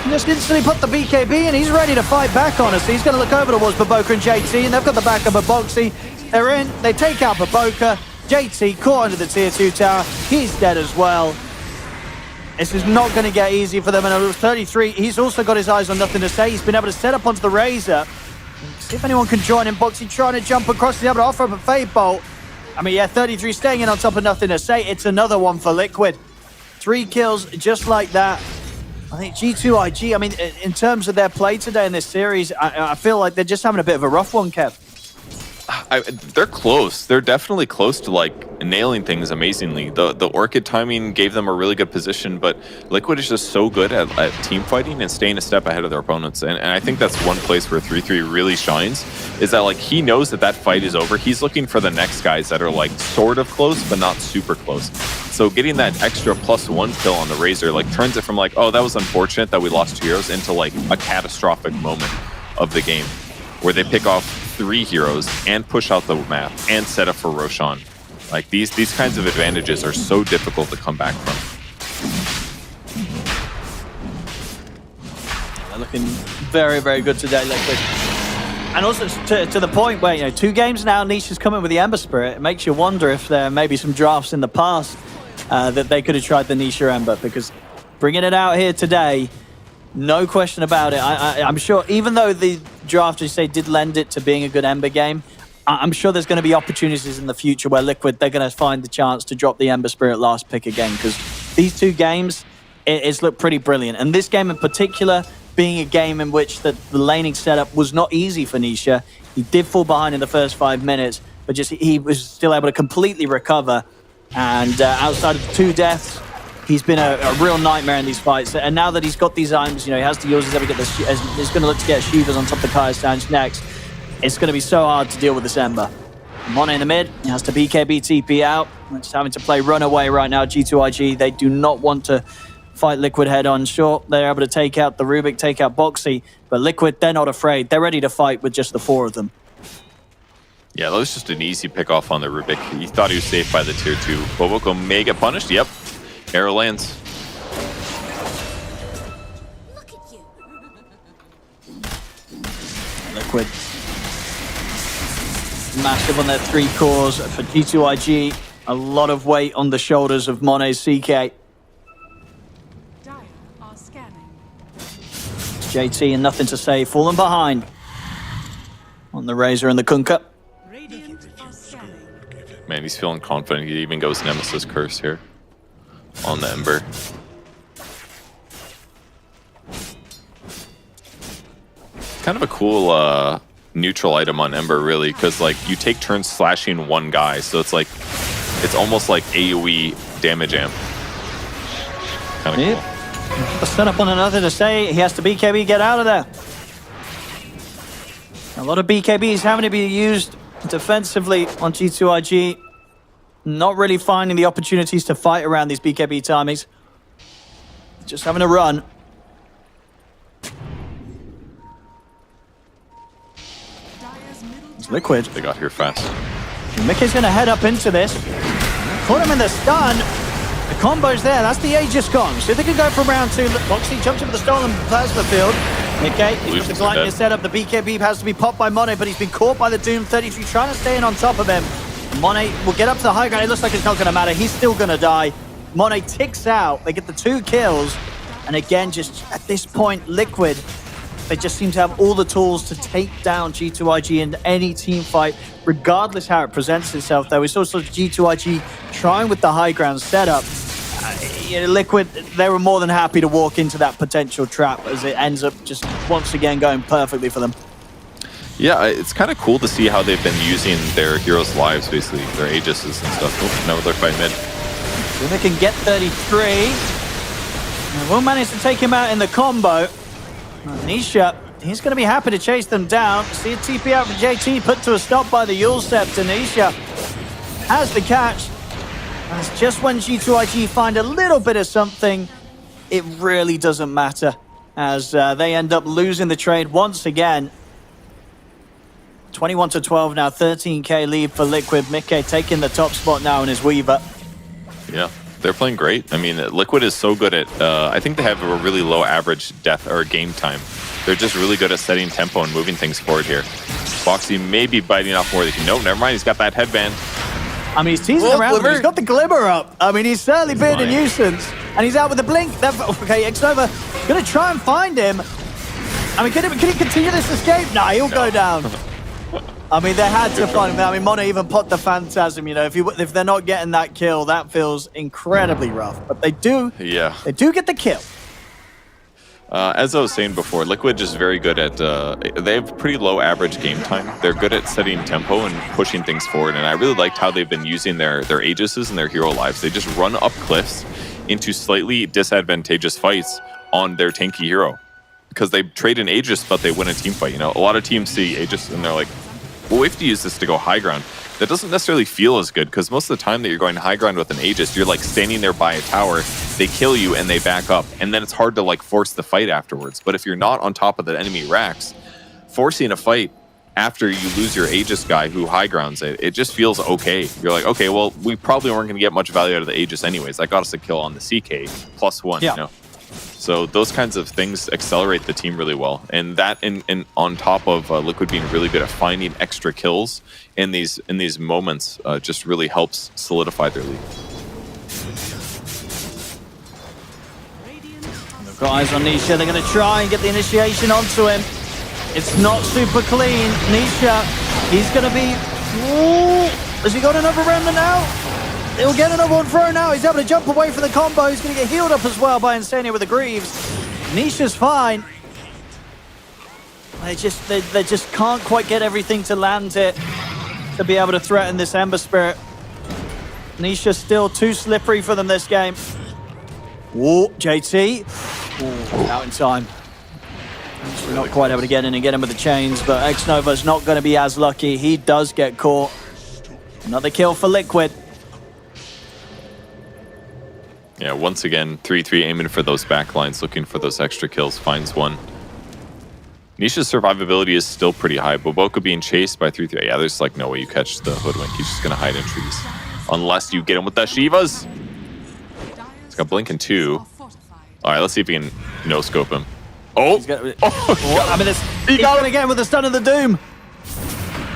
just instantly put the BKB and he's ready to fight back on us. He's going to look over towards Baboka and JT, and they've got the backup of Boxy. They're in, they take out Baboka. JT caught under the tier 2 tower. He's dead as well. This is not going to get easy for them. And at 33, he's also got his eyes on nothing to say. He's been able to set up onto the Razor. See if anyone can join him. Boxy trying to jump across, the able to offer up a Fade Bolt. I mean, yeah, 33 staying in on top of nothing to say. It's another one for Liquid. 3 kills just like that. I think G2IG, I mean, in terms of their play today in this series, I feel like they're just having a bit of a rough one, Kev. They're close. They're definitely close to like nailing things amazingly. The Orchid timing gave them a really good position, but Liquid is just so good at team fighting and staying a step ahead of their opponents. And I think that's one place where 3-3 really shines, is that like he knows that fight is over. He's looking for the next guys that are like sort of close, but not super close. So getting that extra +1 kill on the Razor like turns it from like, oh, that was unfortunate that we lost 2 heroes into like a catastrophic moment of the game, where they pick off 3 heroes and push out the map and set up for Roshan. Like these kinds of advantages are so difficult to come back from. They're looking very, very good today, Liquid. And also to the point where, 2 games now, Niche is coming with the Ember Spirit. It makes you wonder if there may be some drafts in the past that they could have tried the Niche Ember, because bringing it out here today, no question about it. I'm sure, even though the draft, as you say, did lend it to being a good Ember game, I'm sure there's going to be opportunities in the future where Liquid, they're going to find the chance to drop the Ember Spirit last pick again, because these 2 games, it's looked pretty brilliant. And this game in particular, being a game in which the laning setup was not easy for Nisha. He did fall behind in the first 5 minutes, but he was still able to completely recover. And outside of 2 deaths, he's been a real nightmare in these fights. And now that he's got these items, he has to use his ever get he's going to look to get Shivas on top of the Kaya Sands next. It's going to be so hard to deal with this Ember. Mona in the mid, he has to BKB TP out. Just having to play runaway right now, G2IG. They do not want to fight Liquid head on. Sure, they're able to take out the Rubik, take out Boxy, but Liquid, they're not afraid. They're ready to fight with just the 4 of them. Yeah, that was just an easy pick off on the Rubik. He thought he was safe by the tier 2. Boboko may get punished. Yep. Arrow lands. Look at you. Liquid. Massive on their 3 cores for G2IG. A lot of weight on the shoulders of Mone's CK. Dire are scanning. JT and nothing to say, falling behind on the Razor and the Kunkka. Radiant are scanning. Man, he's feeling confident. He even goes Nemesis Curse here on the Ember. Kind of a cool neutral item on Ember, really, because like you take turns slashing one guy, so it's almost like AoE damage amp. Kind of cool. A setup on another to say. He has to BKB, get out of there. A lot of BKBs having to be used defensively on G2IG. Not really finding the opportunities to fight around these BKB timings. Just having a run. It's Liquid. They got here fast. Mickey's going to head up into this. Caught him in the stun. The combo's there. That's the Aegis gone. So they can go for round 2. Boxy jumps into the stolen plasma field. Mickey is just lighting his setup. The BKB has to be popped by Monet, but he's been caught by the Doom 33, trying to stay in on top of him. Monet will get up to the high ground. It looks like it's not going to matter. He's still going to die. Monet ticks out. They get the 2 kills. And again, just at this point, Liquid, they just seem to have all the tools to take down G2IG in any team fight, regardless how it presents itself, though. We saw sort of G2IG trying with the high ground setup. Liquid, they were more than happy to walk into that potential trap, as it ends up just once again going perfectly for them. Yeah, it's kind of cool to see how they've been using their heroes' lives, basically, their Aegises and stuff. Oh, no, they're fighting mid. So they can get 33. They will manage to take him out in the combo. Nisha, he's going to be happy to chase them down. See a TP out from JT, put to a stop by the Yule Scepter. Nisha has the catch. And it's just when G2IG find a little bit of something, it really doesn't matter, as they end up losing the trade once again. 21-12 now, 13k lead for Liquid. Mickey taking the top spot now in his Weaver. Yeah, they're playing great. I mean, Liquid is so good at, I think they have a really low average death or game time. They're just really good at setting tempo and moving things forward here. Boxy may be biting off more than he can. Nope, never mind, he's got that headband. I mean, he's teasing around, but he's got the glimmer up. I mean, he's certainly been a nuisance. And he's out with the blink. Okay, Xnova going to try and find him. I mean, can he continue this escape? Nah, he'll go down. I mean, they had to find him. I mean, Mono even popped the Phantasm, if they're not getting that kill, that feels incredibly rough. But they do. Yeah. They do get the kill. As I was saying before, Liquid is very good at, they have pretty low average game time. They're good at setting tempo and pushing things forward, and I really liked how they've been using their Aegises and their hero lives. They just run up cliffs into slightly disadvantageous fights on their tanky hero. Because they trade an Aegis, but they win a team fight. You know, a lot of teams see Aegis and they're like, well, we have to use this to go high ground. That doesn't necessarily feel as good, because most of the time that you're going high ground with an Aegis, you're like standing there by a tower, they kill you and they back up, and then it's hard to like force the fight afterwards. But if you're not on top of the enemy racks, forcing a fight after you lose your Aegis guy who high grounds it, it just feels okay. You're like, okay, well, we probably weren't going to get much value out of the Aegis anyways. That got us a kill on the CK, +1, you know? So those kinds of things accelerate the team really well, and that, and on top of Liquid being really good at finding extra kills in these moments, just really helps solidify their lead. They've got eyes on Nisha. They're going to try and get the initiation onto him. It's not super clean. Nisha, he's going to be... Ooh, has he got another remnant now? He'll get another one thrown now. He's able to jump away from the combo. He's going to get healed up as well by Insania with the Greaves. Nisha's fine. They just can't quite get everything to land it to be able to threaten this Ember Spirit. Nisha's still too slippery for them this game. Whoa, JT. Ooh, out in time. We're not quite able to get in and get him with the chains, but Xnova's not going to be as lucky. He does get caught. Another kill for Liquid. Yeah, once again, 3-3 aiming for those backlines, looking for those extra kills, finds one. Nisha's survivability is still pretty high. Boboka being chased by 3-3. Yeah, there's like no way you catch the Hoodwink. He's just going to hide in trees. Unless you get him with the Shivas. He's got Blink in 2. All right, let's see if we can no-scope him. Oh! I mean, he's going to get him with the Stun of the Doom.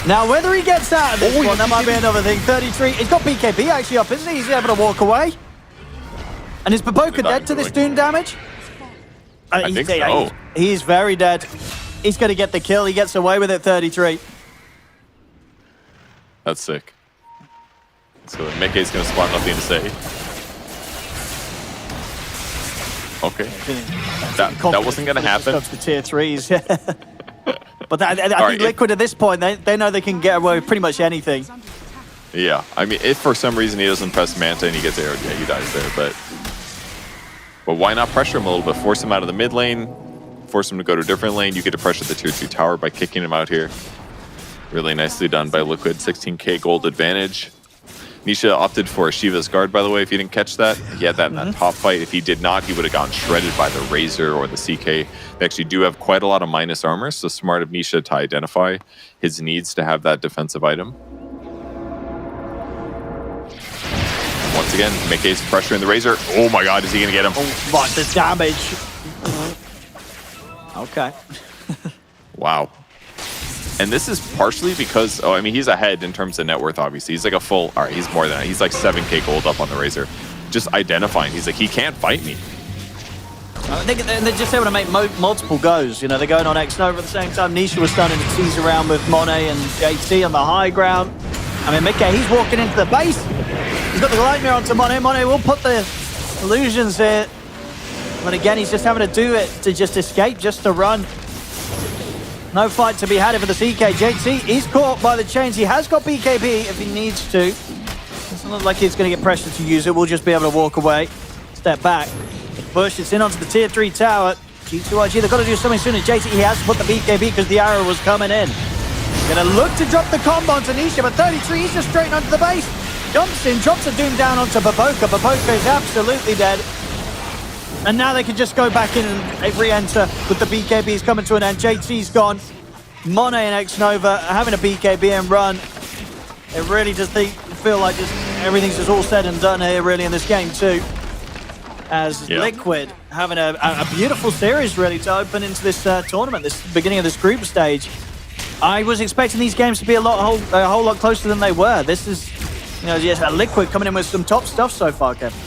Now, whether he gets out of this one, that might be another thing. 33. He's got BKB actually up, isn't he? He's able to walk away. And is Boboka dead to this Doom damage? I think so. He's very dead. He's going to get the kill. He gets away with it, 33. That's sick. So Meke's going to spawn, nothing to say. Okay. That wasn't going to happen. The tier 3s. But I think Liquid at this point, they know they can get away with pretty much anything. Yeah, I mean, if for some reason he doesn't press Manta and he gets arrowed, yeah, he dies there, but why not pressure him a little bit? Force him out of the mid lane, force him to go to a different lane. You get to pressure the tier 2 tower by kicking him out here. Really nicely done by Liquid. 16k gold advantage. Nisha opted for a Shiva's Guard, by the way, if you didn't catch that. He had that in that top fight. If he did not, he would have gotten shredded by the Razor or the CK. They actually do have quite a lot of minus armor, so smart of Nisha to identify his needs to have that defensive item. Once again, Meke's pressuring the Razor. Oh my god, is he going to get him? Oh, but the damage. Okay. Wow. And this is partially because, I mean, he's ahead in terms of net worth, obviously. He's like a full, all right, he's more than that. He's like 7k gold up on the Razor. Just identifying. He's like, he can't fight me. I think they're just able to make multiple goes. You know, they're going on Xnova at the same time. Nisha was starting to tease around with Monet and JT on the high ground. I mean, Meke, he's walking into the base. He's got the Nightmare onto Monet. Monet will put the illusions here. But again, he's just having to do it to just escape, just to run. No fight to be had for the CK. JT, he's caught by the chains. He has got BKB if he needs to. Doesn't look like he's going to get pressured to use it. We'll just be able to walk away. Step back. Bush, it's in onto the tier 3 tower. G2IG, they've got to do something soon. JT, he has to put the BKB because the arrow was coming in. Gonna look to drop the combo onto Nisha, but 33, he's just straight onto the base. Jumps in, drops a Doom down onto Boboka. Boboka is absolutely dead. And now they can just go back in and re-enter with the BKBs coming to an end. JT's gone. Monet and Xnova having a BKB and run. It really does feel like just everything's just all said and done here really in this game too. As Liquid having a beautiful series really to open into this tournament, this beginning of this group stage. I was expecting these games to be a whole lot closer than they were. This is, you know, just a Liquid coming in with some top stuff so far, Kevin.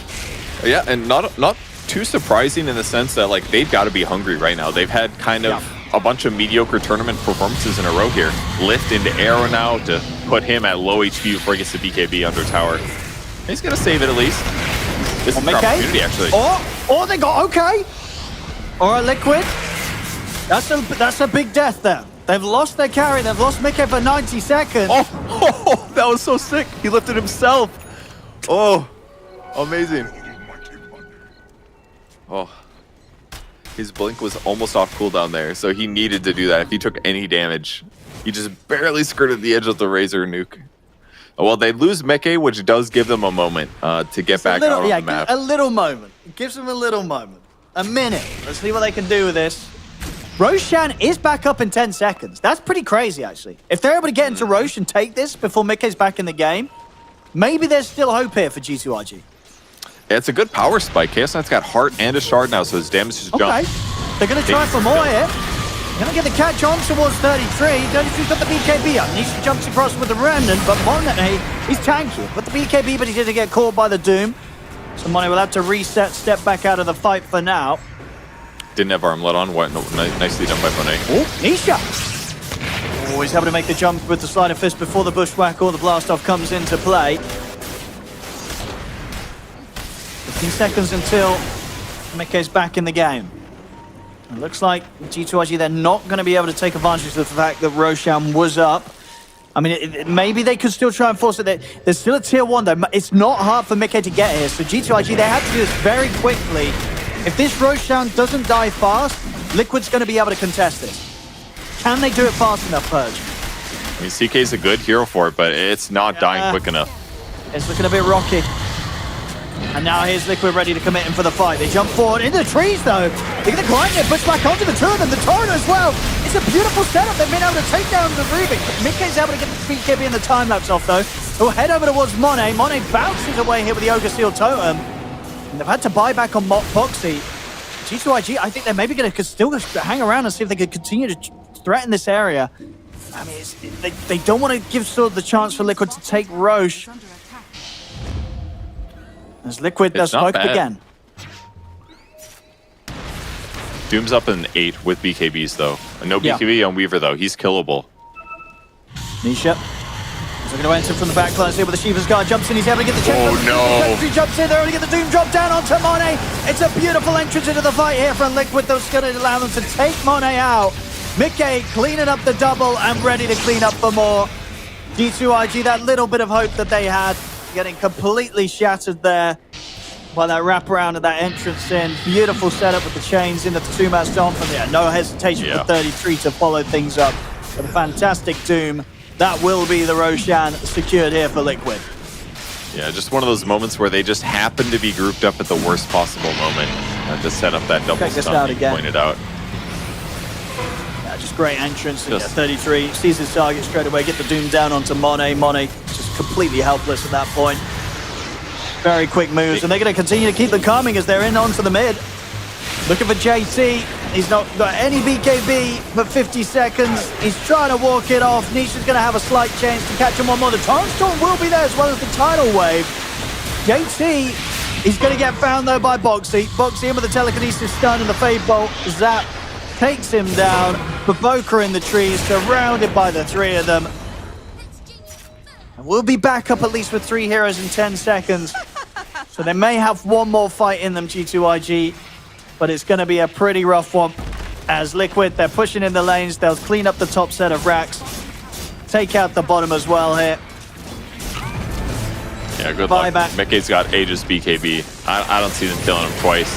Yeah, and not too surprising in the sense that like they've got to be hungry right now. They've had kind of a bunch of mediocre tournament performances in a row here. Lift into Arrow now to put him at low HP before he gets the BKB under tower. He's gonna save it at least. This is an opportunity actually. Oh, they got okay. All right, Liquid. That's a big death there. They've lost their carry. They've lost Mickey for 90 seconds. Oh, that was so sick. He lifted himself. Oh, amazing. Oh, his blink was almost off cooldown there, so he needed to do that. If he took any damage, he just barely skirted the edge of the Razor nuke. Well, they lose Mickey, which does give them a moment to get back out on the map. A little moment. It gives them a little moment. A minute. Let's see what they can do with this. Roshan is back up in 10 seconds. That's pretty crazy, actually. If they're able to get into Rosh and take this before Mickey's back in the game, maybe there's still hope here for G2IG. Yeah, it's a good power spike. Chaos Knight's got heart and a shard now, so his damage just jumped. Okay. They're going to try for more here. Going to get the catch on towards 33. 33's got the BKB up. Nisha jumps across with the Remnant, but Monet, he's tanky with the BKB, but he's going to get caught by the Doom. So Monet will have to reset, step back out of the fight for now. Didn't have armlet on. What? No, nicely done by Monet. Oh, Nisha! Oh, he's able to make the jump with the Sleight of Fist before the Bushwhack or the Blast-Off comes into play. 15 seconds until Mickey's back in the game. It looks like G2IG, they're not going to be able to take advantage of the fact that Roshan was up. I mean, maybe they could still try and force it. There's still a tier 1, though. It's not hard for Mickey to get here, so G2IG, they have to do this very quickly. If this Roshan doesn't die fast, Liquid's going to be able to contest this. Can they do it fast enough, Purge? I mean, CK's a good hero for it, but it's not dying quick enough. It's looking a bit rocky. And now here's Liquid ready to commit in for the fight. They jump forward into the trees, though. They're going to grind it, push back onto the two of them, the Torrent as well. It's a beautiful setup. They've been able to take down the Rubik. Mickey's able to get the BKB and the time-lapse off, though. He'll head over towards Monet. Monet bounces away here with the Ogre Seal Totem. And they've had to buy back on Boxy. G2IG, I think they're maybe going to still hang around and see if they could continue to threaten this area. I mean, they don't want to give sort of the chance for Liquid to take Roche. As Liquid, their smoke again. Doom's up in 8 with BKBs, though. No BKB on Weaver, though. He's killable. Nisha. He's looking to enter from the back line here with the Shiva's Guard. Jumps in, he's able to get the check. Oh, no. He jumps in, they're able to get the Doom drop down onto Monet. It's a beautiful entrance into the fight here from Liquid. That's going to allow them to take Monet out. Mickey cleaning up the double and ready to clean up for more. G2IG, that little bit of hope that they had, getting completely shattered there by that wraparound of that entrance in. Beautiful setup with the chains in the two-man stomp, and no hesitation for 33 to follow things up with a fantastic Doom. That will be the Roshan secured here for Liquid. Yeah, just one of those moments where they just happen to be grouped up at the worst possible moment to set up that double stun you pointed out. Yeah, just great entrance. 33 sees his target straight away, get the Doom down onto Monet. Monet just completely helpless at that point. Very quick moves, and they're going to continue to keep them coming as they're in onto the mid. Looking for JT. He's not got any BKB, but 50 seconds. He's trying to walk it off. Nisha's going to have a slight chance to catch him one more. The Torrent Storm will be there as well as the Tidal Wave. JT, he's going to get found though by Boxy. Boxy in with the Telekinesis stun and the Fade Bolt. Zap takes him down. Provoker in the trees, surrounded by the three of them. And we'll be back up at least with 3 heroes in 10 seconds. So they may have one more fight in them, G2IG. But it's going to be a pretty rough one. As Liquid, they're pushing in the lanes. They'll clean up the top set of racks. Take out the bottom as well here. Yeah, good luck. Mickey's got Aegis BKB. I don't see them killing him twice.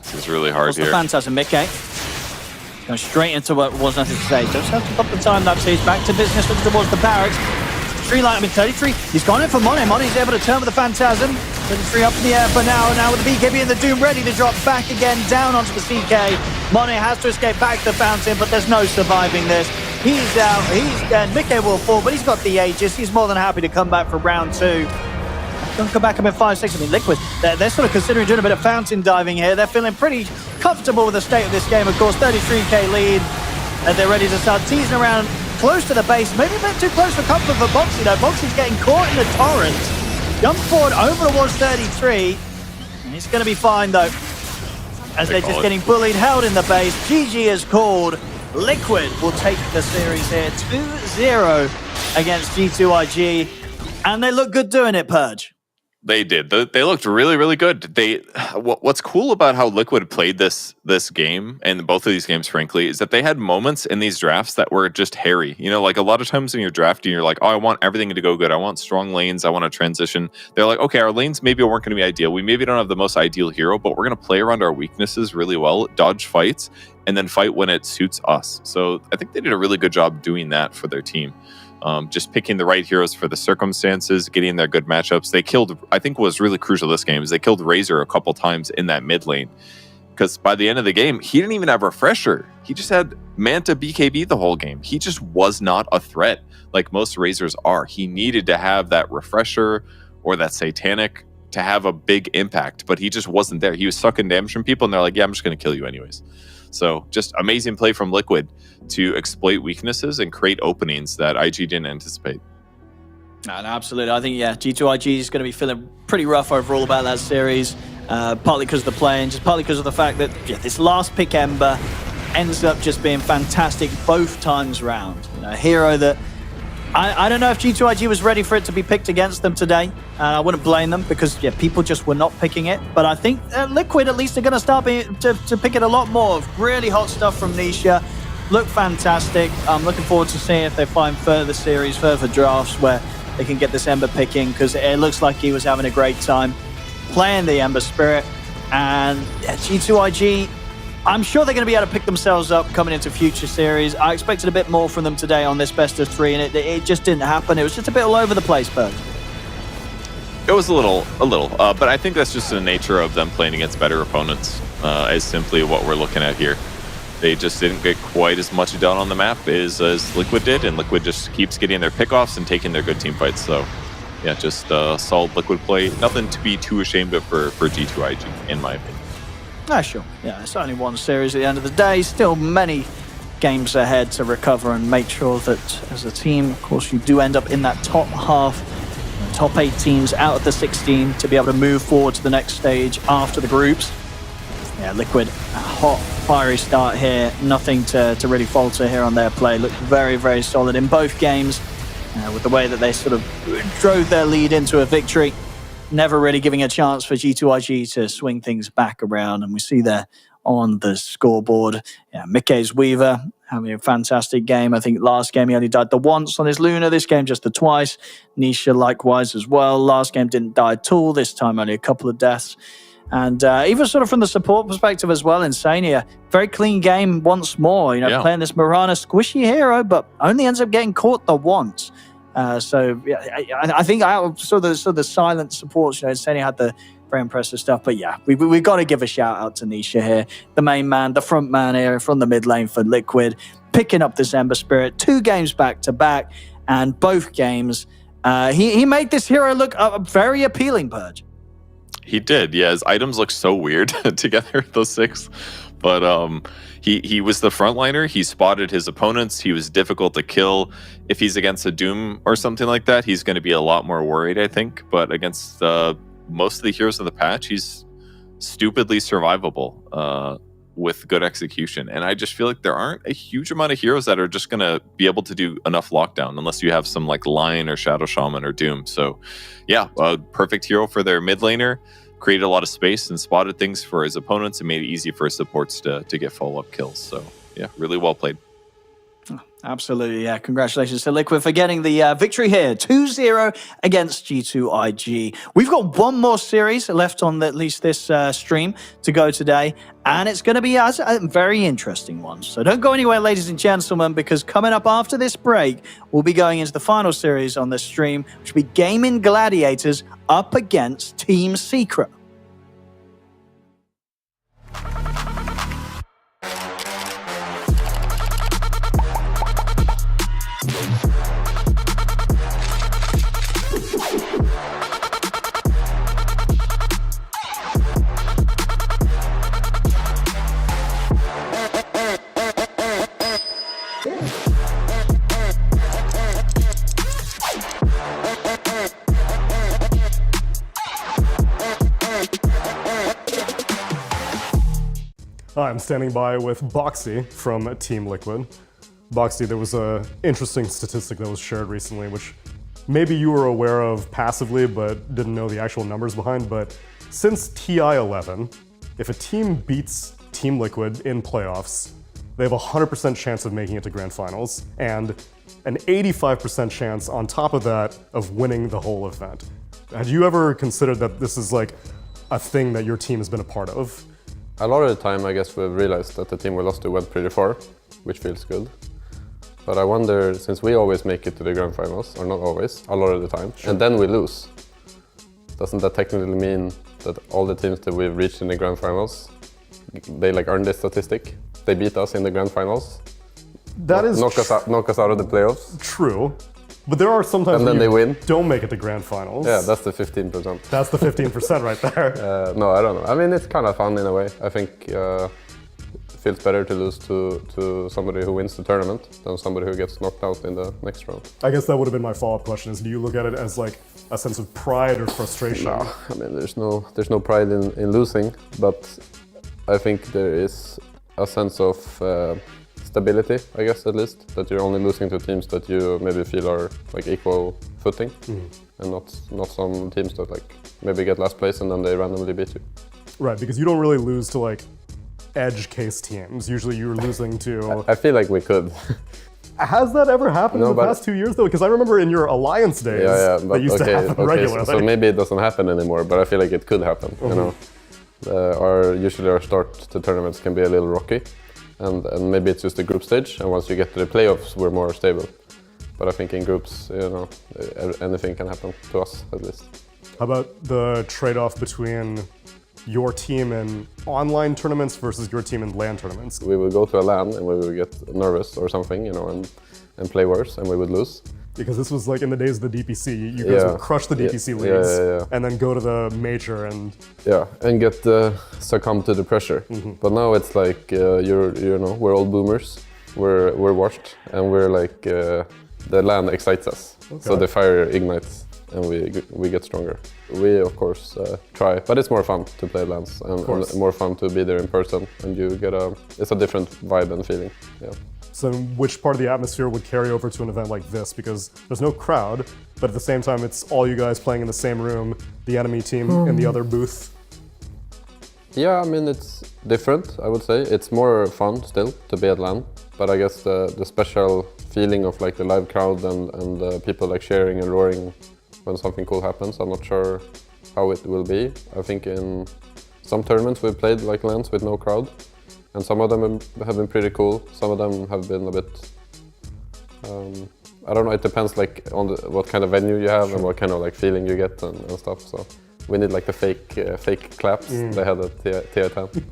This is really hard here. Phantasm Mickey. Going straight into what was nothing to say. Just have to pop the time lapse. He's back to business, looking towards the barracks. Tree line, 33. He's gone in for Monet. Monet's able to turn with the Phantasm. 33 up in the air for now. Now with the BKB and the Doom ready to drop back again down onto the CK. Monet has to escape back to the fountain, but there's no surviving this. He's out. He's dead. Mickey will fall, but he's got the Aegis. He's more than happy to come back for round 2. Don't come back up in 5 seconds. I mean, Liquid, they're sort of considering doing a bit of fountain diving here. They're feeling pretty comfortable with the state of this game. Of course, 33k lead. And they're ready to start teasing around close to the base. Maybe a bit too close for comfort for Boxy, though. Boxy's getting caught in the Torrent. Jump forward over towards 33. And he's going to be fine, though. As they're just getting bullied, held in the base. GG is called. Liquid will take the series here 2-0 against G2IG. And they look good doing it, Purge. They did. They looked really, really good. What's cool about how Liquid played this game, and both of these games, frankly, is that they had moments in these drafts that were just hairy. You know, like a lot of times when you're drafting, you're like, oh, I want everything to go good. I want strong lanes. I want to transition. They're like, okay, our lanes maybe weren't going to be ideal. We maybe don't have the most ideal hero, but we're going to play around our weaknesses really well, dodge fights, and then fight when it suits us. So I think they did a really good job doing that for their team. Just picking the right heroes for the circumstances, getting their good matchups. They killed, I think what was really crucial this game is they killed Razor a couple times in that mid lane. Because by the end of the game, he didn't even have Refresher. He just had Manta BKB the whole game. He just was not a threat like most Razors are. He needed to have that Refresher or that Satanic to have a big impact, but he just wasn't there. He was sucking damage from people, and they're like, yeah, I'm just going to kill you anyways. So just amazing play from Liquid to exploit weaknesses and create openings that IG didn't anticipate. And absolutely. I think, yeah, G2IG is going to be feeling pretty rough overall about that series, partly because of the play and just partly because of the fact that this last pick Ember ends up just being fantastic both times round. You know, a hero that I don't know if G2IG was ready for it to be picked against them today. I wouldn't blame them because people just were not picking it. But I think Liquid at least are going to start to pick it a lot more. Really hot stuff from Nisha. Look fantastic. I'm looking forward to seeing if they find further series, further drafts where they can get this Ember picking, because it looks like he was having a great time playing the Ember Spirit. And G2IG, I'm sure they're going to be able to pick themselves up coming into future series. I expected a bit more from them today on this best of 3, and it just didn't happen. It was just a bit all over the place, Berg. It was a little, but I think that's just the nature of them playing against better opponents, as simply what we're looking at here. They just didn't get quite as much done on the map as Liquid did, and Liquid just keeps getting their pickoffs and taking their good team fights. So, yeah, just solid Liquid play. Nothing to be too ashamed of for G2IG, in my opinion. Sure. Yeah, it's only one series at the end of the day. Still many games ahead to recover and make sure that as a team, of course, you do end up in that top half, top 8 teams out of the 16 to be able to move forward to the next stage after the groups. Yeah, Liquid, a hot, fiery start here. Nothing to really falter here on their play. Looked very, very solid in both games with the way that they sort of drove their lead into a victory. Never really giving a chance for G2IG to swing things back around. And we see there on the scoreboard, Mickey's Weaver having a fantastic game. I think last game he only died the once on his Luna. This game just the twice. Nisha likewise as well. Last game didn't die at all. This time only a couple of deaths. And even sort of from the support perspective as well, Insania, very clean game once more. Playing this Mirana squishy hero, but only ends up getting caught the once. So I think I saw the silent supports. Insania had the very impressive stuff. But yeah, we've got to give a shout out to Nisha here, the main man, the front man here from the mid lane for Liquid, picking up this Ember Spirit 2 games back to back, and both games he made this hero look very appealing, Purge. He did, yeah. His items look so weird together, those 6. But he was the frontliner. He spotted his opponents. He was difficult to kill. If he's against a Doom or something like that, he's going to be a lot more worried, I think. But against most of the heroes of the patch, he's stupidly survivable with good execution. And I just feel like there aren't a huge amount of heroes that are just going to be able to do enough lockdown unless you have some like Lion or Shadow Shaman or Doom. So yeah, a perfect hero for their mid laner. Created a lot of space and spotted things for his opponents and made it easy for his supports to get follow-up kills. So yeah, really well played. Absolutely, yeah. Congratulations to Liquid for getting the victory here. 2-0 against G2IG. We've got one more series left on at least this stream to go today, and it's going to be a very interesting one. So don't go anywhere, ladies and gentlemen, because coming up after this break, we'll be going into the final series on this stream, which will be Gaimin Gladiators up against Team Secret. I'm standing by with Boxy from Team Liquid. Boxy, there was an interesting statistic that was shared recently, which maybe you were aware of passively but didn't know the actual numbers behind, but since TI11, if a team beats Team Liquid in playoffs, they have a 100% chance of making it to Grand Finals, and an 85% chance on top of that of winning the whole event. Had you ever considered that this is like a thing that your team has been a part of? A lot of the time, I guess we've realized that the team we lost to went pretty far, which feels good. But I wonder, since we always make it to the Grand Finals, or not always, a lot of the time, and then we lose, doesn't that technically mean that all the teams that we've reached in the Grand Finals, they like earn this statistic? They beat us in the Grand Finals? That is knock us out of the playoffs? True. But there are sometimes and then they win. Don't make it to Grand Finals. Yeah, that's the 15%. That's the 15% right there. No, I don't know. I mean, it's kind of fun in a way. I think it feels better to lose to somebody who wins the tournament than somebody who gets knocked out in the next round. I guess that would have been my follow-up question, is do you look at it as like a sense of pride or frustration? No, I mean, there's no pride in losing, but I think there is a sense of stability, I guess, at least, that you're only losing to teams that you maybe feel are like equal footing, and not some teams that like maybe get last place and then they randomly beat you. Right, because you don't really lose to like edge case teams. Usually you're losing to... I feel like we could. Has that ever happened in the past 2 years though? Because I remember in your alliance days that used to happen regularly. So maybe it doesn't happen anymore, but I feel like it could happen, you know. Usually our start to tournaments can be a little rocky. And maybe it's just the group stage, and once you get to the playoffs, we're more stable. But I think in groups, you know, anything can happen to us, at least. How about the trade-off between your team in online tournaments versus your team in LAN tournaments? We would go to a LAN and we would get nervous or something, you know, and play worse, and we would lose. Because this was like in the days of the DPC, you guys would crush the DPC leagues and then go to the major and... Yeah, and get succumb to the pressure. But now it's like, you know, we're all boomers, we're washed, and we're like, the LAN excites us. Okay. So the fire ignites and we get stronger. We, of course, try, but it's more fun to play LANs and more fun to be there in person, and you get it's a different vibe and feeling, yeah. So which part of the atmosphere would carry over to an event like this? Because there's no crowd, but at the same time, it's all you guys playing in the same room, the enemy team in the other booth. Yeah, I mean, it's different, I would say. It's more fun still to be at LAN, but I guess the special feeling of like the live crowd and people like sharing and roaring when something cool happens, I'm not sure how it will be. I think in some tournaments we've played like LANs with no crowd. And some of them have been pretty cool. Some of them have been a bit, I don't know, it depends like on what kind of venue you have and what kind of like feeling you get and stuff. So we need like the fake claps they had at TI10.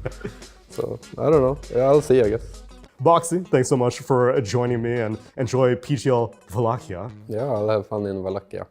So I don't know, yeah, I'll see, I guess. Boxy, thanks so much for joining me, and enjoy PGL Wallachia. Yeah, I'll have fun in Wallachia.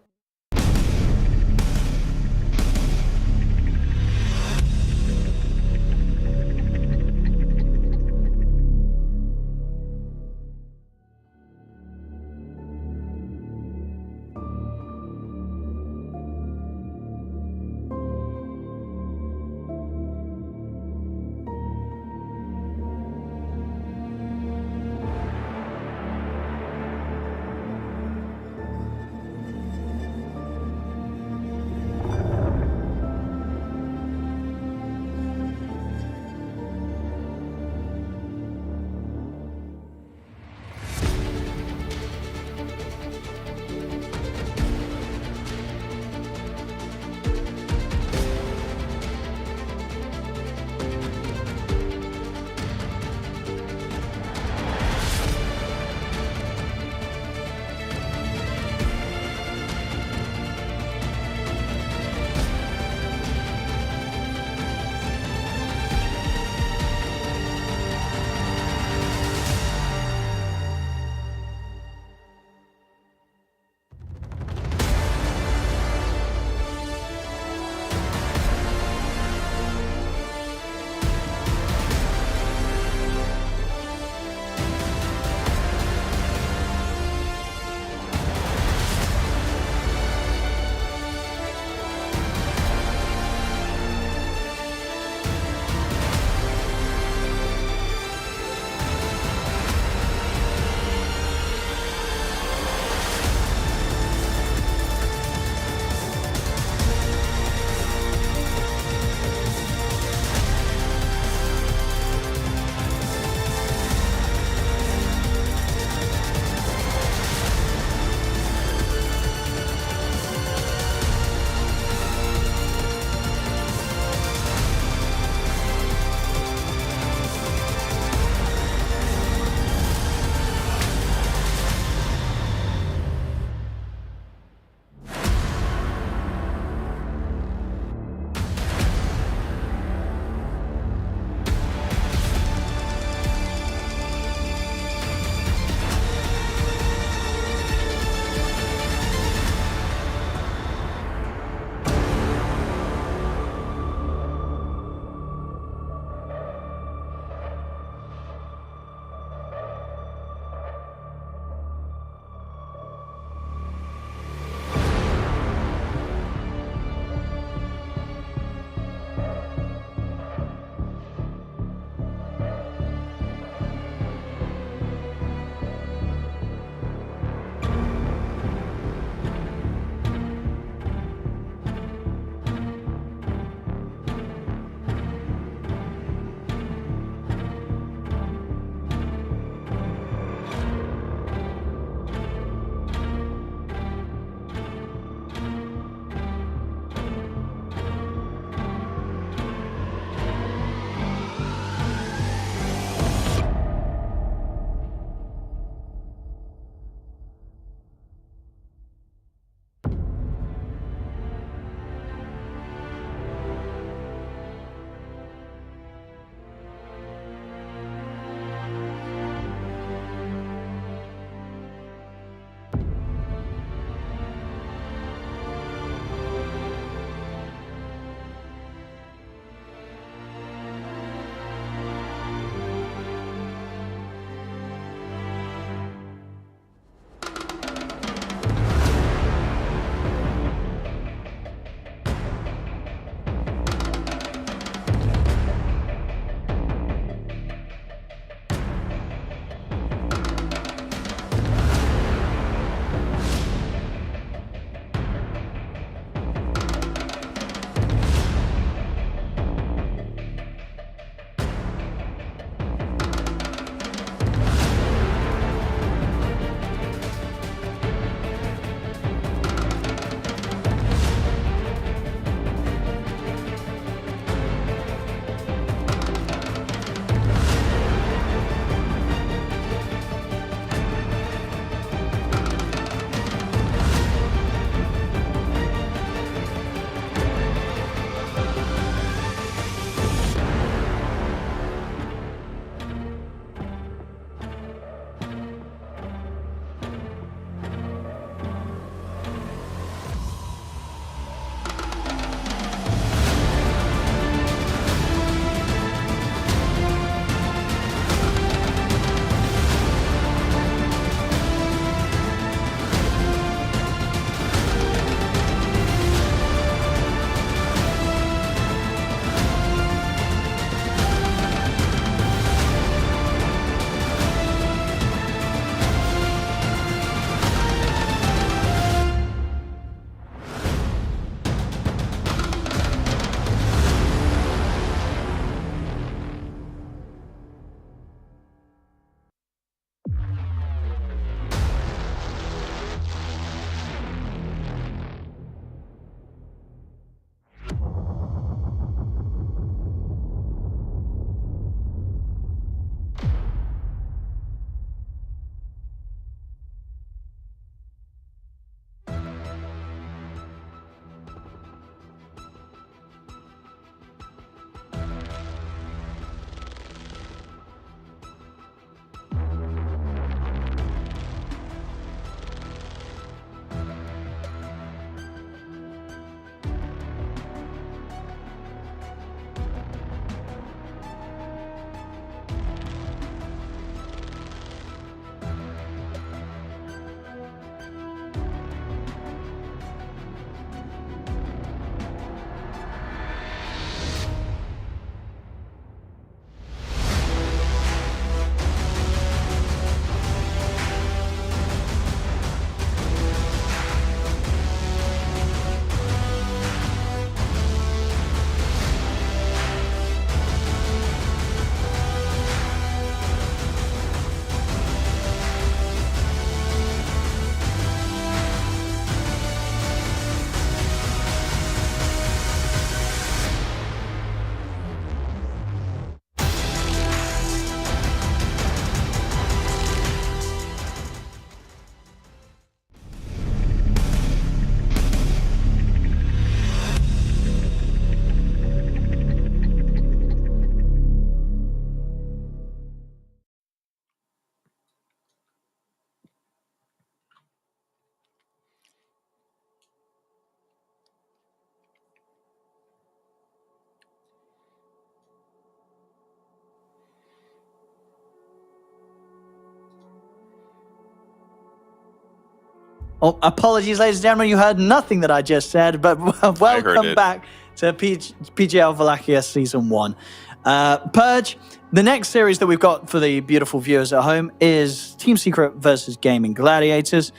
Oh, apologies, ladies and gentlemen, you heard nothing that I just said, but welcome back to PGL Wallachia Season 1. Purge, the next series that we've got for the beautiful viewers at home is Team Secret versus Gaimin Gladiators.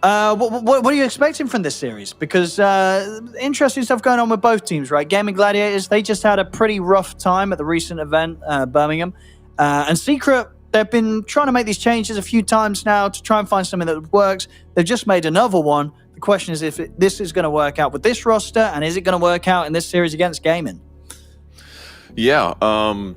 What are you expecting from this series? Because interesting stuff going on with both teams, right? Gaimin Gladiators, they just had a pretty rough time at the recent event, Birmingham. And Secret, they've been trying to make these changes a few times now to try and find something that works. They've just made another one. The question is if this is going to work out with this roster, and is it going to work out in this series against Gaimin? Yeah,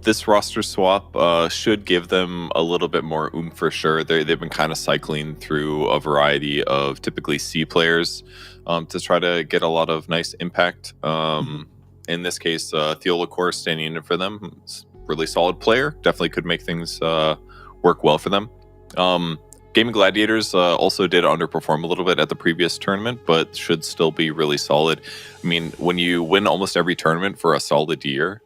this roster swap should give them a little bit more oomph for sure. They've been kind of cycling through a variety of typically C players to try to get a lot of nice impact. In this case, Theo Lacour standing in for them. Really solid player. Definitely could make things work well for them. Gaimin Gladiators also did underperform a little bit at the previous tournament, but should still be really solid. I mean, when you win almost every tournament for a solid year,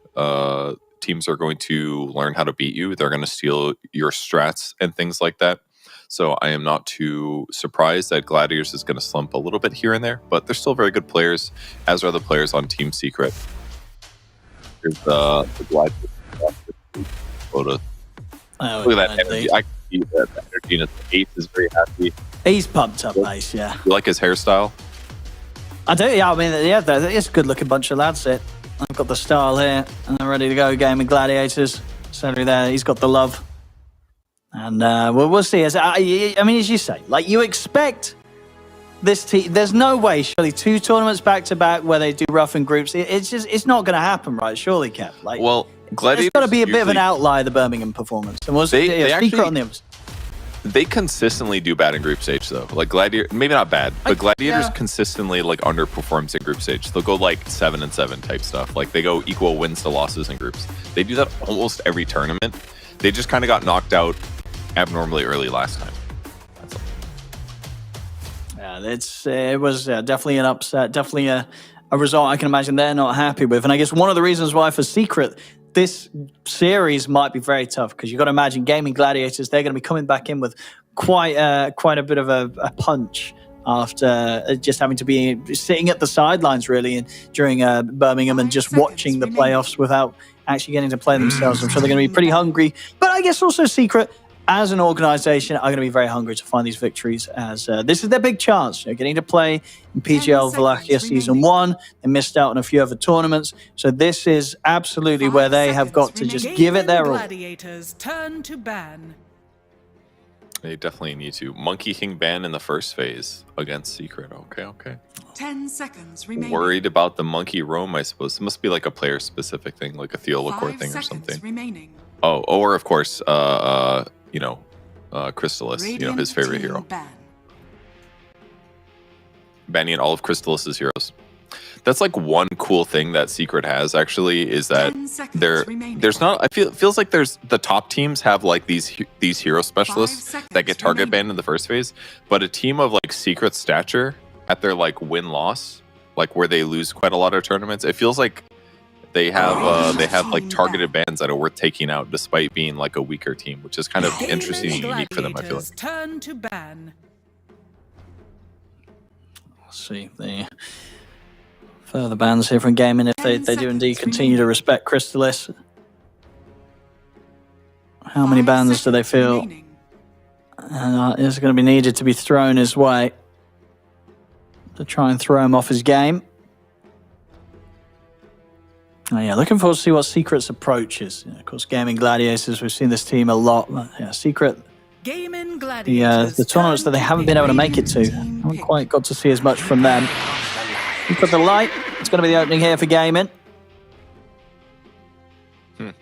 teams are going to learn how to beat you. They're going to steal your strats and things like that. So I am not too surprised that Gladiators is going to slump a little bit here and there, but they're still very good players, as are the players on Team Secret. Here's the Gladiators. Look at that energy. I can see that energy, and Ace is very happy. He's pumped up, Ace, yeah. You like his hairstyle? I do, yeah. I mean, yeah, it's a good-looking bunch of lads here. I've got the style here, and they're ready to go. Gaimin Gladiators, certainly there. He's got the love, and we'll see. I mean, as you say, like you expect this team. There's no way, surely, 2 tournaments back to back where they do rough in groups. It's not going to happen, right? Surely, Kev. Like, well, Gladiators. It's got to be a bit of an outlier, the Birmingham performance. And they actually, on the others. They consistently do bad in group stage, though. Like Gladiators, maybe not bad, but Gladiators consistently like underperforms in group stage. They'll go like 7-7 type stuff. Like they go equal wins to losses in groups. They do that almost every tournament. They just kind of got knocked out abnormally early last time. That's all. Yeah, it was definitely an upset. Definitely a result I can imagine they're not happy with. And I guess one of the reasons why for Secret this series might be very tough, because you've got to imagine Gaimin Gladiators, they're going to be coming back in with quite a bit of a punch after just having to be sitting at the sidelines really during Birmingham and just watching the playoffs without actually getting to play themselves. I'm sure they're going to be pretty hungry. But I guess also Secret, as an organization, are going to be very hungry to find these victories, as this is their big chance. They're getting to play in PGL Wallachia Season 1. They missed out on a few other tournaments. So this is absolutely where they have got to just give it their all. Gladiators turn to ban. They definitely need to. Monkey King ban in the first phase against Secret. Okay. 10 seconds remaining. Worried about the Monkey Roam, I suppose. It must be like a player-specific thing, like a Theo Lacour thing or something. Remaining. Oh, or of course, Crystallis, his favorite hero. Banning all of Crystallis's heroes. That's like one cool thing that Secret has actually, is that there's not. Feels like there's the top teams have like these hero specialists that get target banned in the first phase, but a team of like Secret stature at their like win-loss, like where they lose quite a lot of tournaments, it feels like they have like targeted bans that are worth taking out despite being like a weaker team, which is kind of interesting and unique for them, I feel like. Turn to ban. Let's see the further bans here from Gaimin if they do indeed continue to respect Crystallis. How many bans do they feel is going to be needed to be thrown his way to try and throw him off his game? Oh, yeah, looking forward to see what Secret's approach is. Of course, Gaimin Gladiators, we've seen this team a lot. Yeah, Secret, Gaimin Gladiators, the tournaments that they haven't been able to make it to, haven't quite got to see as much from them. We've got the light. It's going to be the opening here for Gaimin. I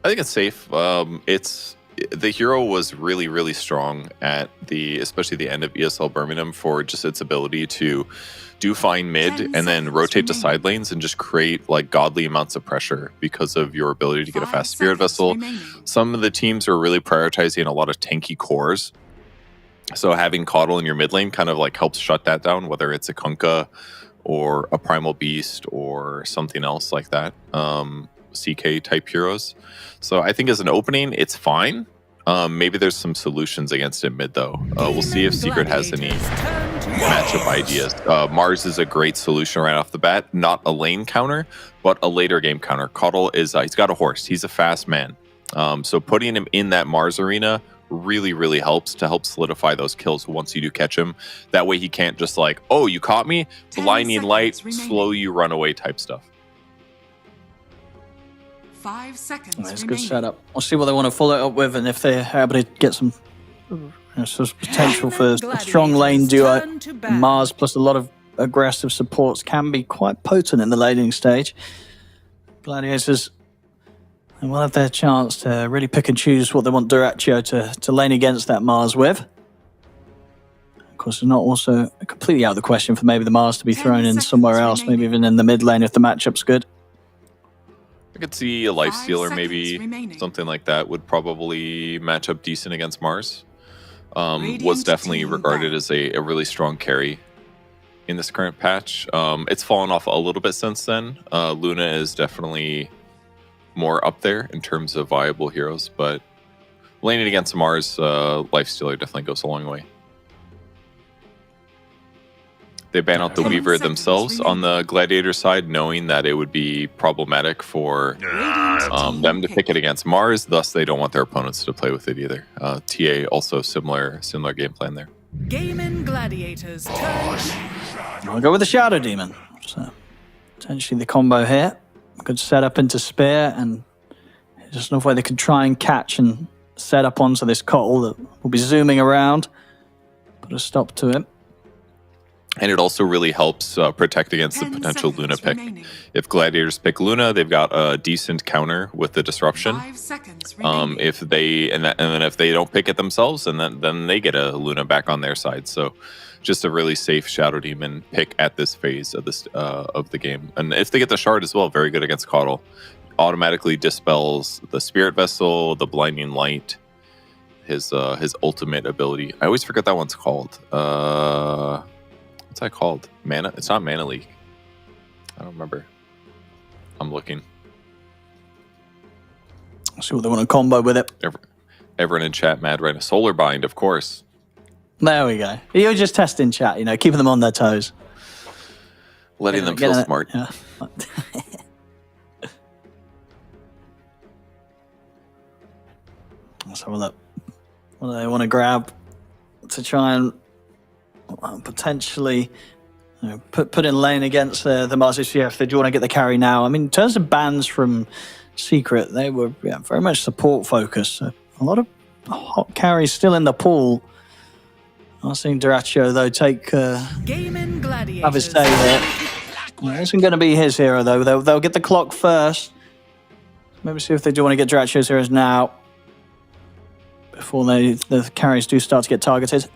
think it's safe. The hero was really, really strong at especially the end of ESL Birmingham for just its ability to do fine mid and then rotate to side lanes and just create like godly amounts of pressure because of your ability to get a fast spirit vessel. Some of the teams are really prioritizing a lot of tanky cores. So having Coddle in your mid lane kind of like helps shut that down, whether it's a Kunkka or a Primal Beast or something else like that. CK type heroes. So I think as an opening, it's fine. Maybe there's some solutions against it mid though. We'll see if Secret has any matchup ideas. MOUZ is a great solution right off the bat. Not a lane counter, but a later game counter. Caudle is he's got a horse. He's a fast man. So putting him in that MOUZ arena really helps to help solidify those kills once you do catch him. That way he can't just like, oh, you caught me, blinding light, slow you run away type stuff. 5 seconds. That's a good setup. I'll see what they want to follow it up with, and if they're able to get some potential for a strong lane duo. MOUZ plus a lot of aggressive supports can be quite potent in the laning stage. Gladiators, they will have their chance to really pick and choose what they want Duraccio to lane against that MOUZ with. Of course, it's not also completely out of the question for maybe the MOUZ to be thrown in somewhere else, maybe even in the mid lane if the matchup's good. I could see a Lifestealer maybe, something like that would probably match up decent against MOUZ. Was definitely regarded as a really strong carry in this current patch. It's fallen off a little bit since then. Luna is definitely more up there in terms of viable heroes, but laning against MOUZ, Lifestealer definitely goes a long way. They ban out the Weaver themselves on the Gladiator side, knowing that it would be problematic for them to pick it against MOUZ, thus they don't want their opponents to play with it either. TA also similar game plan there. Gaimin Gladiators turn. I'll go with the Shadow Demon. So potentially the combo here. Good setup into Spear, and just enough way they can try and catch and set up onto this Cottle that will be zooming around. Put a stop to him. And it also really helps protect against the potential Luna pick. If Gladiators pick Luna, they've got a decent counter with the disruption. If they and then if they don't pick it themselves, and then they get a Luna back on their side. So just a really safe Shadow Demon pick at this phase of this of the game. And if they get the Shard as well, very good against Caudle. Automatically dispels the Spirit Vessel, the Blinding Light, his ultimate ability. I always forget that one's called. What's that called? Mana? It's not Mana Leak. I don't remember. I'm looking. I'll see what they want to combo with it. Everyone in chat mad right now. Solar Bind, of course. There we go. You're just testing chat, keeping them on their toes. Letting them feel smart. Yeah. Let's have a look. What do they want to grab to try and potentially put in lane against the MOUZ? Yeah, if they do want to get the carry now. I mean, in terms of bans from Secret, they were very much support focused. So a lot of hot carries still in the pool. I've seen Duraccio though take have his day there. It isn't going to be his hero though. They'll get the clock first. Maybe see if they do want to get Duraccio's heroes now before the carries do start to get targeted.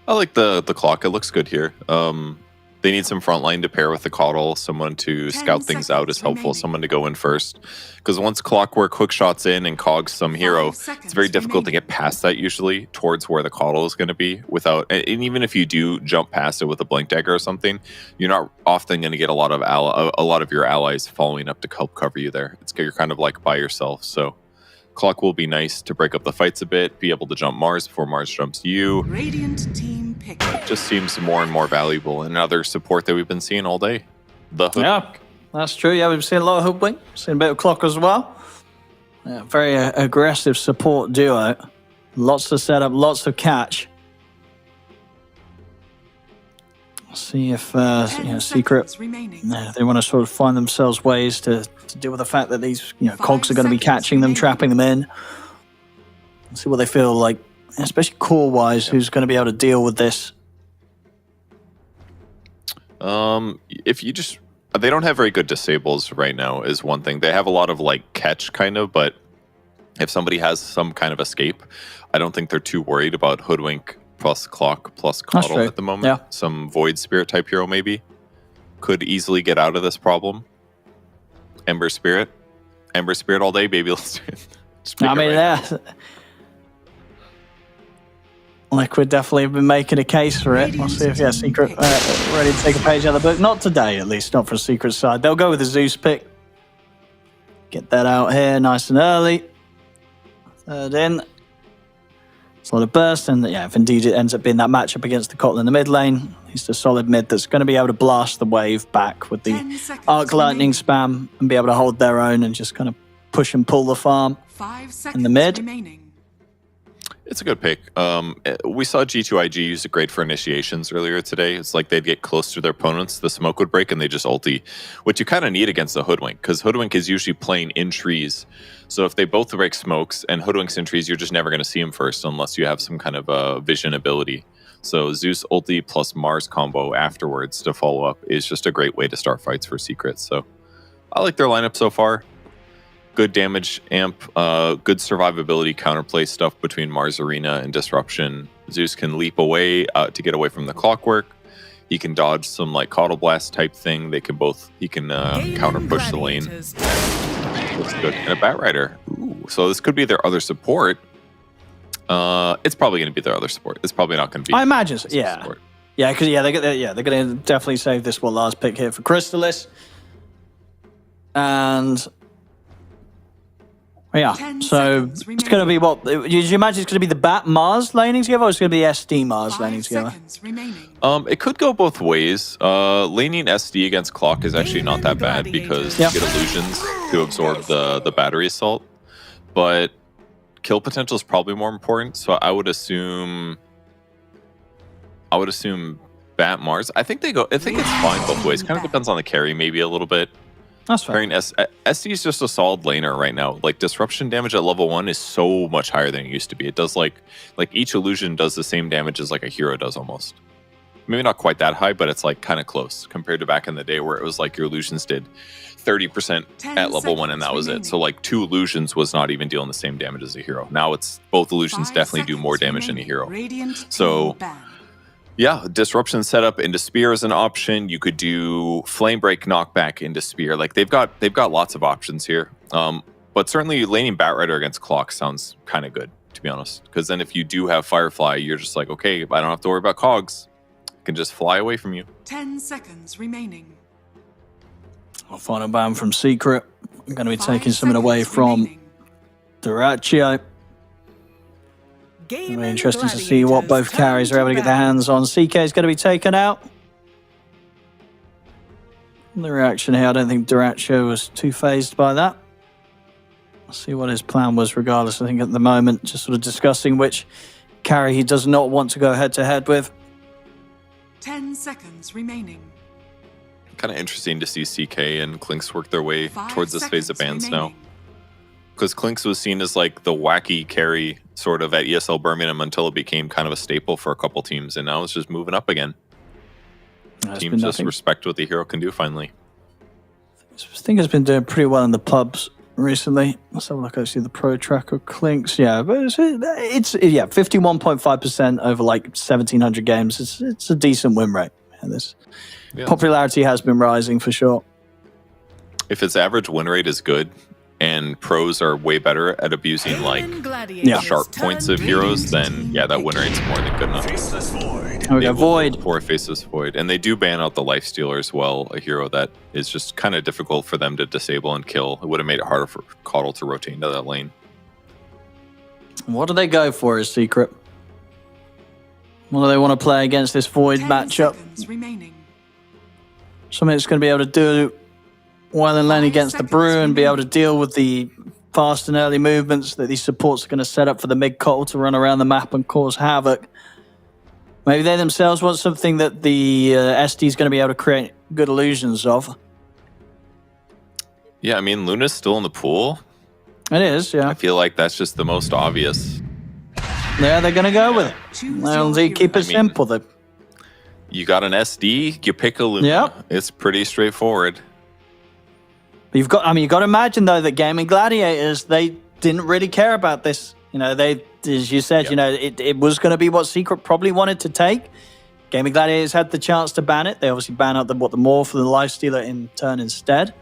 I like the clock. It looks good here. They need some frontline to pair with the Caudle. Someone to scout things out is helpful. Someone to go in first. Because once Clockwork hook shots in and cogs some hero, it's very difficult to get past that usually towards where the Caudle is going to be without. And even if you do jump past it with a Blink Dagger or something, you're not often going to get a lot of your allies following up to help cover you there. You're kind of like by yourself. So Clock will be nice to break up the fights a bit, be able to jump MOUZ before MOUZ jumps you. Radiant team pick. It just seems more and more valuable. Another support that we've been seeing all day. The hook. Yeah, that's true. Yeah, we've seen a lot of Hoodwink. Seen a bit of Clock as well. Yeah, very aggressive support duo. Lots to set up, lots to catch. See if Secret, they want to sort of find themselves ways to deal with the fact that these cogs are going to be catching them, trapping them in. See what they feel like, especially core-wise, who's going to be able to deal with this. If you just, they don't have very good disables right now is one thing. They have a lot of catch kind of, but if somebody has some kind of escape, I don't think they're too worried about Hoodwink plus Clock plus Caudle at the moment. Yeah. Some Void Spirit type hero maybe could easily get out of this problem. Ember Spirit all day, baby. Let's I mean, Liquid definitely have been making a case for it. We'll see if Secret ready to take a page out of the book. Not today, at least, not for Secret's side. They'll go with the Zeus pick. Get that out here nice and early. Third in. Solid burst, and yeah, if indeed it ends up being that matchup against the Kotl in the mid lane, he's the solid mid that's going to be able to blast the wave back with the Arc Lightning spam and be able to hold their own and just kind of push and pull the farm 5 seconds in the mid. remaining. It's a good pick. We saw G2IG use it great for initiations earlier today. It's like they'd get close to their opponents, the smoke would break, and they just ulti, which you kind of need against the Hoodwink, because Hoodwink is usually playing in trees. So if they both break smokes and Hoodwink's in trees, you're just never going to see him first unless you have some kind of vision ability. So Zeus ulti plus Mars combo afterwards to follow up is just a great way to start fights for Secrets. So I like their lineup so far. Good damage amp, good survivability counterplay stuff between Mars Arena and Disruption. Zeus can leap away to get away from the clockwork. He can dodge some like Coddle Blast type thing. He can counter push the lane. Looks good. And a Bat Rider. Ooh, so this could be their other support. It's probably going to be their other support. It's probably not going to be. I imagine so. Yeah. Support. Yeah, because they're going to definitely save this one last pick here for Crystalis. And yeah, so it's going to be what? Did you imagine it's going to be the Bat Mars laning together, or it's going to be SD Mars laning together? It could go both ways. Laning SD against Clock is actually not that bad because you get illusions to absorb the battery assault, but kill potential is probably more important. So I would assume Bat Mars. I think it's fine both ways. Kind of depends on the carry, maybe a little bit. That's fair. SD is just a solid laner right now. Like disruption damage at level 1 is so much higher than it used to be. It does like each illusion does the same damage as like a hero does almost. Maybe not quite that high, but it's like kind of close compared to back in the day where it was like your illusions did 30% at level 1 and that was it. So like 2 illusions was not even dealing the same damage as a hero. Now it's both illusions definitely do more damage than a hero. So yeah, disruption setup into spear is an option. You could do flame break knockback into spear. Like they've got lots of options here. But certainly laning Bat Rider against Clock sounds kind of good, to be honest. Because then if you do have Firefly, you're just like, okay, I don't have to worry about cogs. I can just fly away from you. 10 seconds remaining. I'll find a ban from Secret. I'm going to be taking something away from Duraccio. Very interesting to see what both carries are able to get their hands on. CK is going to be taken out. The reaction here, I don't think Duraccio was too phased by that. I'll see what his plan was regardless. I think at the moment, just sort of discussing which carry he does not want to go head-to-head with. 10 seconds remaining. Kind of interesting to see CK and Clinks work their way towards this phase of bans now. Because Clinks was seen as like the wacky carry sort of at ESL Birmingham until it became kind of a staple for a couple teams, and now it's just moving up again. Teams just respect what the hero can do finally. I think it's been doing pretty well in the pubs recently. Let's have a look actually the pro tracker Clinks. Yeah, but it's 51.5% over like 1,700 games. It's a decent win rate. And this popularity has been rising for sure. If its average win rate is good, and pros are way better at abusing like sharp points of heroes, then yeah, that win rate's more than good enough. We got Void. Poor Faceless Void. And they do ban out the Lifestealer as well, a hero that is just kind of difficult for them to disable and kill. It would have made it harder for Coddle to rotate into that lane. What do they go for as Secret? What do they want to play against this Void matchup? Something that's going to be able to do well in lane against the Brew and be able to deal with the fast and early movements that these supports are going to set up for the mid-Kotl to run around the map and cause havoc. Maybe they themselves want something that the SD is going to be able to create good illusions of. Yeah, I mean, Luna's still in the pool. It is, yeah. I feel like that's just the most obvious. Yeah, they're going to go with it. They'll keep it simple. You got an SD, you pick a Luna. Yep. It's pretty straightforward. You've got to imagine though that Gaimin Gladiators, they didn't really care about this. You know, they, as you said, you know, it was going to be what Secret probably wanted to take. Gaimin Gladiators had the chance to ban it. They obviously ban out the more for the Lifestealer in turn instead.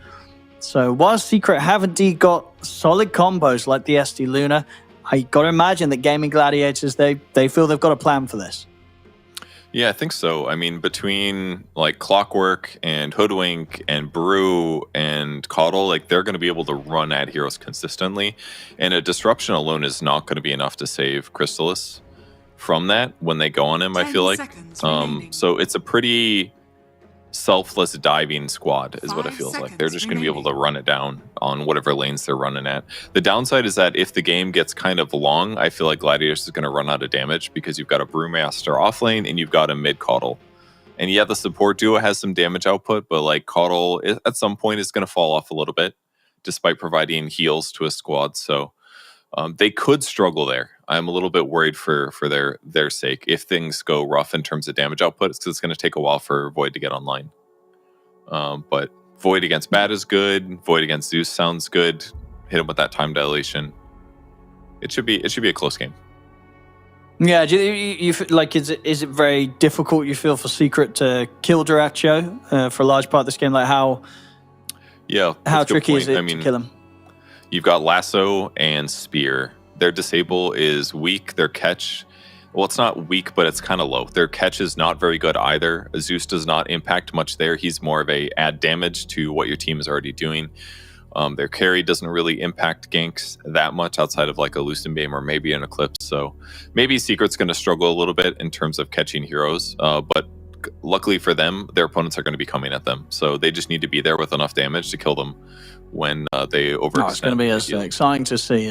So while Secret have indeed got solid combos like the SD Luna, I got to imagine that Gaimin Gladiators, they feel they've got a plan for this. Yeah, I think so. I mean, between like Clockwork and Hoodwink and Brew and Coddle, like they're going to be able to run at heroes consistently, and a disruption alone is not going to be enough to save Crystallis from that when they go on him. I feel like so it's a pretty selfless diving squad is what it feels like. They're just going to be able to run it down on whatever lanes they're running at. The downside is that if the game gets kind of long, I feel like Gladiators is going to run out of damage because you've got a Brewmaster off lane and you've got a mid Coddle. And yeah, the support duo has some damage output, but like Coddle at some point is going to fall off a little bit despite providing heals to a squad. So they could struggle there. I'm a little bit worried for their sake. If things go rough in terms of damage output, it's because it's going to take a while for Void to get online. But Void against Bat is good. Void against Zeus sounds good. Hit him with that time dilation. It should be a close game. Yeah, do you feel like is it very difficult? You feel for Secret to kill Dyrachyo for a large part of this game? Like how tricky is it to kill him? You've got Lasso and Spear. Their disable is weak. Their catch, well, it's not weak, but it's kind of low. Their catch is not very good either. Zeus does not impact much there. He's more of a add damage to what your team is already doing. Their carry doesn't really impact ganks that much outside of like a Lucenbane or maybe an Eclipse. So maybe Secret's going to struggle a little bit in terms of catching heroes. But luckily for them, their opponents are going to be coming at them. So they just need to be there with enough damage to kill them when they overextend. It's going to be exciting to see.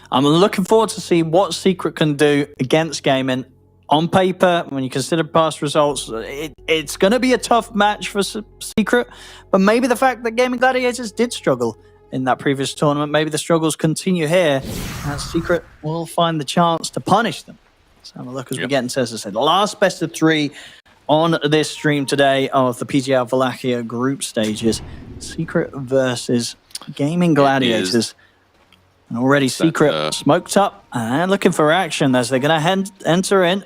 I'm looking forward to see what Secret can do against Gaimin. On paper, when you consider past results, it's going to be a tough match for Secret. But maybe the fact that Gaimin Gladiators did struggle in that previous tournament, maybe the struggles continue here, and Secret will find the chance to punish them. So have a look as we get into, as I said, the last best of 3 on this stream today of the PGL Wallachia group stages. Secret versus Gaimin Gladiators. And already Secret smoked up and looking for action as they're going to enter in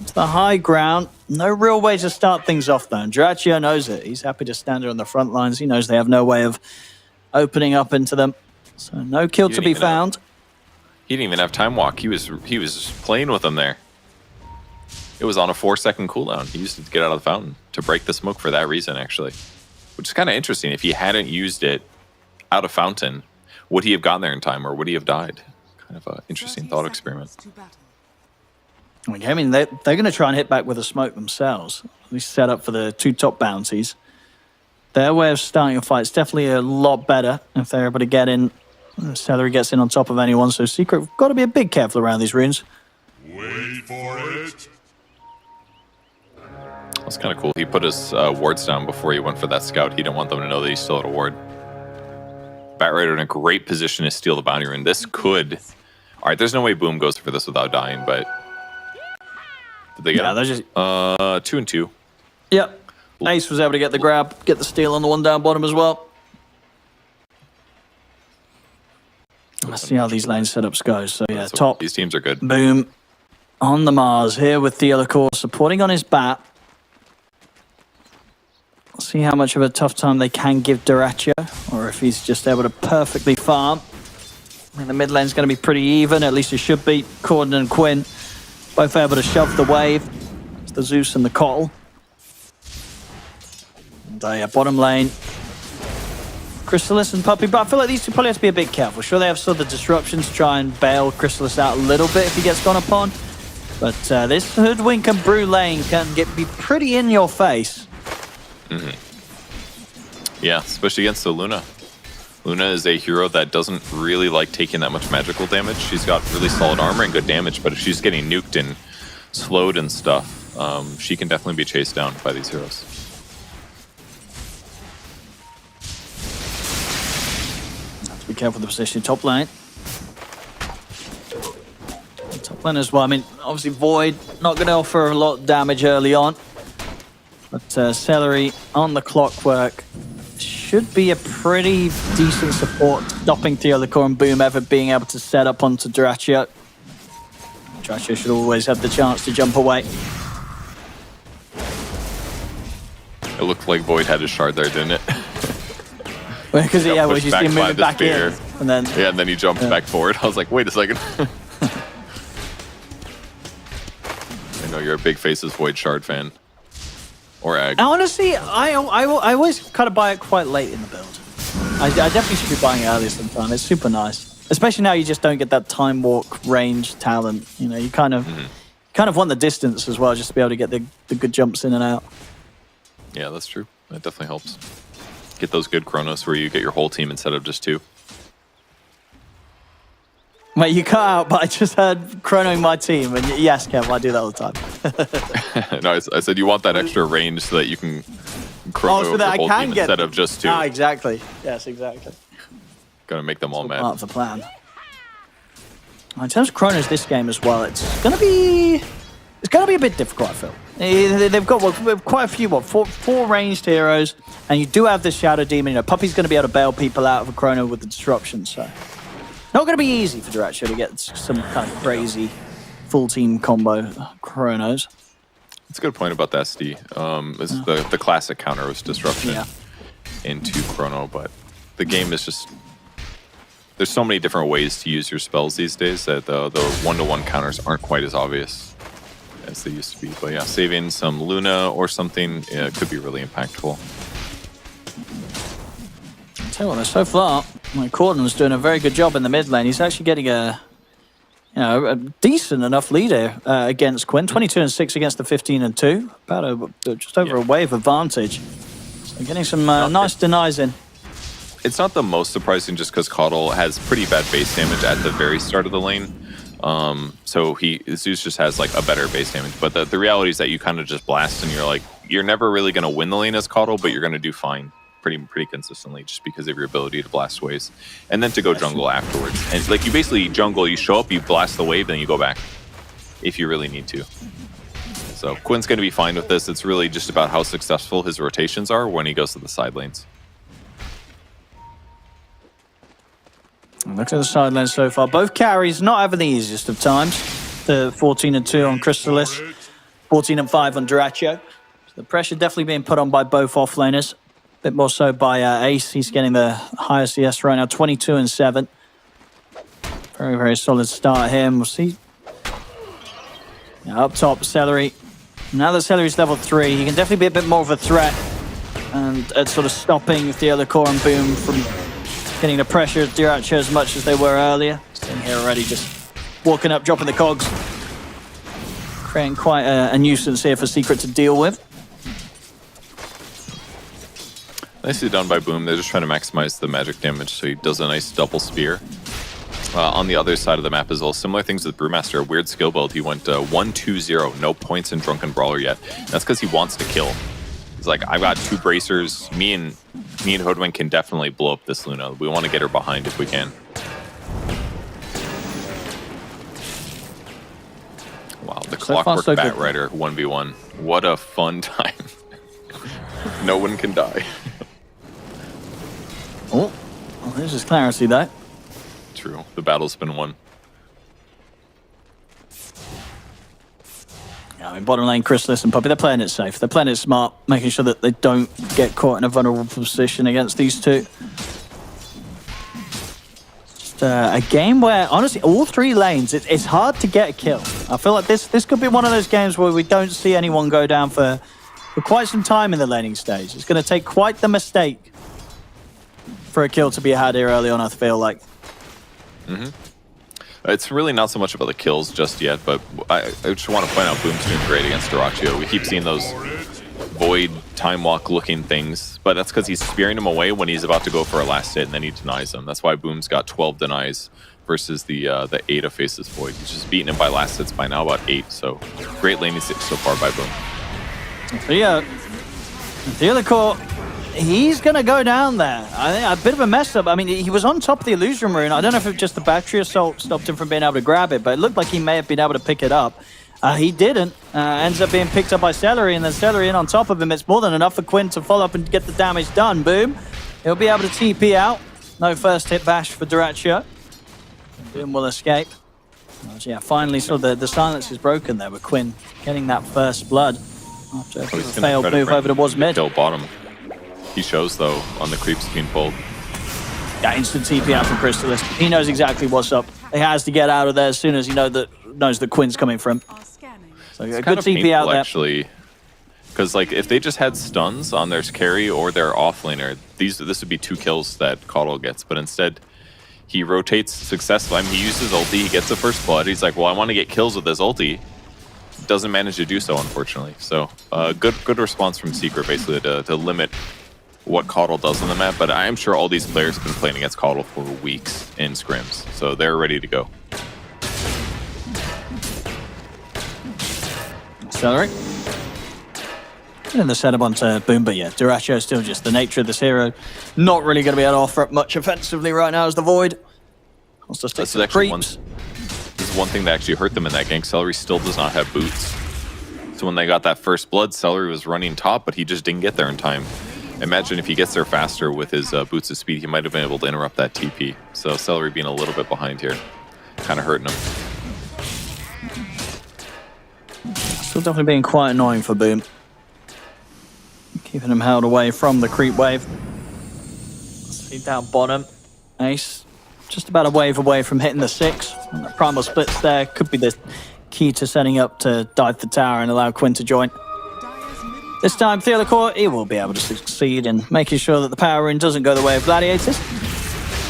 to the high ground. No real way to start things off though. And Dyrachyo knows it. He's happy to stand on the front lines. He knows they have no way of opening up into them. So no kill to be found. He didn't even have time walk. He was playing with them there. It was on a 4-second cooldown. He used it to get out of the fountain to break the smoke for that reason, actually. Which is kind of interesting. If he hadn't used it out of fountain, would he have gotten there in time or would he have died? Kind of an interesting thought experiment. I mean, they're going to try and hit back with a smoke themselves. At least set up for the 2 top bounties. Their way of starting a fight is definitely a lot better if they're able to get in. Celery gets in on top of anyone, so Secret have got to be a bit careful around these runes. Wait for it. That's kind of cool. He put his wards down before he went for that scout. He didn't want them to know that he still had a ward. Batrider in a great position to steal the bounty rune. This could... All right, there's no way Boom goes for this without dying, but... Did they get they're just... 2 and 2. Yep. Ace was able to get the grab, get the steal on the one down bottom as well. Let's see how these lane setups go. So yeah, top. These teams are good. Boom on the MOUZ here with Theodore supporting on his bat. See how much of a tough time they can give Dyrachyo, or if he's just able to perfectly farm. I think the mid lane's going to be pretty even, at least it should be. Corden and Quinn both able to shove the wave. It's the Zeus and the Coddle. And bottom lane, Crystallis and Puppey, but I feel like these two probably have to be a bit careful. Sure, they have sort of disruptions to try and bail Crystallis out a little bit if he gets gone upon, but this Hoodwink and Brew lane can be pretty in your face. Yeah, especially against the Luna. Luna is a hero that doesn't really like taking that much magical damage. She's got really solid armor and good damage, but if she's getting nuked and slowed and stuff, she can definitely be chased down by these heroes. Have to be careful with the position. Top lane. Top lane as well. I mean, obviously Void not going to offer a lot of damage early on. But Celery on the Clockwork should be a pretty decent support, stopping Theodore and Boom ever being able to set up onto Dyrachyo. Dyrachyo should always have the chance to jump away. It looked like Void had his shard there, didn't it? Because we just see him moving back in. And then, and then he jumped back forward. I was like, wait a second. know you're a big Faces Void Shard fan. Or Ag. Honestly, I always kind of buy it quite late in the build. I definitely should be buying it earlier sometime. It's super nice. Especially now you just don't get that time walk range talent. You know, you kind of want the distance as well, just to be able to get the good jumps in and out. Yeah, that's true. That definitely helps. Get those good chronos where you get your whole team instead of just 2. Mate, you cut out, but I just heard chronoing my team, and yes, Kev, I do that all the time. No, I said you want that extra range so that you can chrono so your that I whole can team get instead of just 2. Ah, exactly. Yes, exactly. Gonna make them all mad. Part of the plan. In terms of chronos this game as well, it's gonna be a bit difficult, I feel. They've got quite a few, four ranged heroes, and you do have this Shadow Demon. You know, Puppy's gonna be able to bail people out of a chrono with the disruption, so not gonna be easy for Duratio to get some kind of crazy full team combo chronos. That's a good point about the SD. The classic counter was disruption into chrono, but the game is just. There's so many different ways to use your spells these days that the one-to-one counters aren't quite as obvious as they used to be. But yeah, saving some Luna or something could be really impactful. I'll tell you what, so far, Corden's doing a very good job in the mid lane. He's actually getting a decent enough leader against Quinn. 22-6 against the 15-2. About just over a wave advantage. So getting some nice denies in. It's not the most surprising just because Caudle has pretty bad base damage at the very start of the lane. So Zeus just has like a better base damage. But the reality is that you kind of just blast and you're never really going to win the lane as Caudle, but you're going to do fine pretty consistently just because of your ability to blast waves. And then to go jungle afterwards. And like you basically jungle, you show up, you blast the wave, then you go back if you really need to. So Quinn's going to be fine with this. It's really just about how successful his rotations are when he goes to the side lanes. Look at the side lane so far. Both carries not having the easiest of times. The 14-2 on Crystalis, 14-5 on Duratio. So the pressure definitely being put on by both offlaners. A bit more so by Ace. He's getting the higher CS right now, 22-7. Very, very solid start here. We'll see. Up top, Celery. Now that Celery's level 3, he can definitely be a bit more of a threat. And at sort of stopping Theodore and Boom from getting the pressure of Duratio as much as they were earlier. Sitting here already just walking up, dropping the cogs. Creating quite a nuisance here for Secret to deal with. Nicely done by Boom. They're just trying to maximize the magic damage, so he does a nice double spear. On the other side of the map as well, similar things with Brewmaster, a weird skill build. He went 1-2-0, no points in Drunken Brawler yet. That's because he wants to kill. He's like, I've got 2 bracers. Me and Hoodwink can definitely blow up this Luna. We want to get her behind if we can. Wow, the Clockwork Batrider 1v1. What a fun time. No one can die. Oh, well, there's just clarity though. True, the battle's been won. Yeah, I mean, bottom lane, Crystalis and Puppy, they're playing it safe. They're playing it smart, making sure that they don't get caught in a vulnerable position against these two. Just a game where, honestly, all 3 lanes, it's hard to get a kill. I feel like this could be one of those games where we don't see anyone go down for quite some time in the laning stage. It's going to take quite the mistake for a kill to be had here early on, I feel like. It's really not so much about the kills just yet, but I just want to point out Boom's doing great against Duratio. We keep seeing those Void Time Walk looking things, but that's because he's spearing him away when he's about to go for a last hit, and then he denies him. That's why Boom's got 12 denies versus the 8 of Faces Void. He's just beaten him by last hits by now about 8, so great laning so far by Boom. So yeah, the other core, he's going to go down there. I think a bit of a mess up. I mean, he was on top of the Illusion Rune. I don't know if it was just the Battery Assault stopped him from being able to grab it, but it looked like he may have been able to pick it up. He didn't. Ends up being picked up by Celery, and then Celery in on top of him. It's more than enough for Quinn to follow up and get the damage done. Boom. He'll be able to TP out. No first hit bash for Duratio. Boom will escape. Yeah, finally, so the silence is broken there with Quinn getting that first blood after a failed move over towards mid. Kill bottom. He shows, though, on the creeps being pulled. Yeah, instant TP out from Crystalis. He knows exactly what's up. He has to get out of there as soon as he knows that Quinn's coming from. So It's a kind good of TP painful, out there. actually. Because like if they just had stuns on their carry or their offlaner, this would be 2 kills that Caudle gets. But instead, he rotates successfully. I mean, he uses ulti, he gets the first blood. He's like, well, I want to get kills with this ulti. Doesn't manage to do so, unfortunately. So good response from Secret, basically, to limit what Caudle does on the map. But I'm sure all these players have been playing against Caudle for weeks in scrims, so they're ready to go. Accelerate. And the setup onto Boom, but yeah, Duracho is still just the nature of this hero. Not really going to be able to offer up much offensively right now as the Void. Wants to stick to the creeps. This is one thing that actually hurt them in that gank. Celery still does not have boots. So when they got that first blood, Celery was running top, but he just didn't get there in time. Imagine if he gets there faster with his boots of speed, he might have been able to interrupt that TP. So Celery being a little bit behind here, kind of hurting him. Still definitely being quite annoying for Boom. Keeping him held away from the creep wave. See down bottom. Ace just about a wave away from hitting the 6. And the primal splits there could be the key to setting up to dive the tower and allow Quinn to join. This time, Theodore, he will be able to succeed in making sure that the power rune doesn't go the way of Gladiators.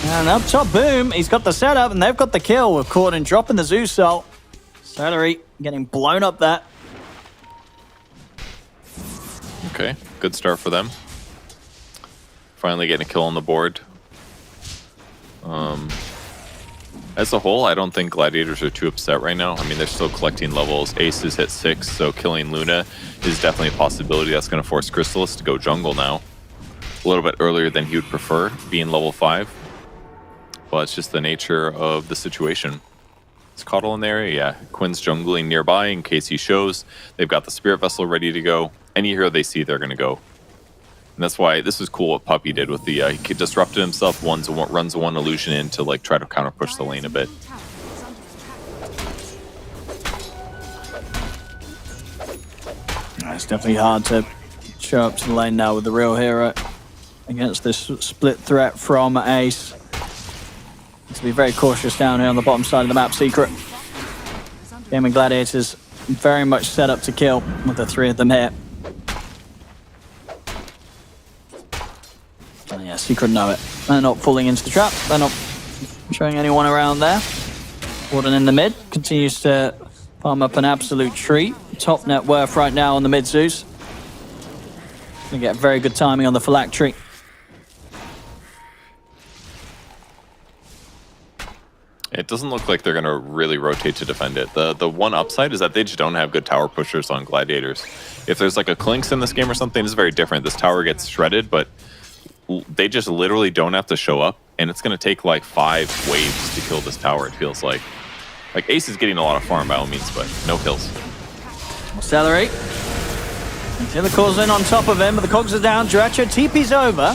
And up top, Boom, he's got the setup and they've got the kill with Corden dropping the Zeus ult. Celery getting blown up there. Okay, good start for them. Finally getting a kill on the board. As a whole, I don't think Gladiators are too upset right now. I mean, they're still collecting levels. Ace is hit 6, so killing Luna is definitely a possibility. That's going to force Crystallis to go jungle now. A little bit earlier than he would prefer, being level 5. But it's just the nature of the situation. Is Caudle in there? Yeah, Quinn's jungling nearby in case he shows. They've got the Spirit Vessel ready to go. Any hero they see, they're going to go. And that's why this was cool what Puppey did with the, he disrupted himself, runs one illusion in to like try to counter push the lane a bit. It's definitely hard to show up to the lane now with the real hero against this split threat from Ace. To be very cautious down here on the bottom side of the map, Secret. Gaimin Gladiators very much set up to kill with the 3 of them here. And yeah, Secret know it. They're not falling into the trap. They're not showing anyone around there. Warden in the mid continues to farm up an absolute treat. Top net worth right now on the mid Zeus. Gonna get very good timing on the phylactery. It doesn't look like they're going to really rotate to defend it. The one upside is that they just don't have good tower pushers on Gladiators. If there's like a Clinks in this game or something, it's very different. This tower gets shredded, but they just literally don't have to show up, and it's going to take like 5 waves to kill this tower, it feels like. Like, Ace is getting a lot of farm by all means, but no kills. Accelerate. Until the calls in on top of him, but the cogs are down. Duracho TP's over.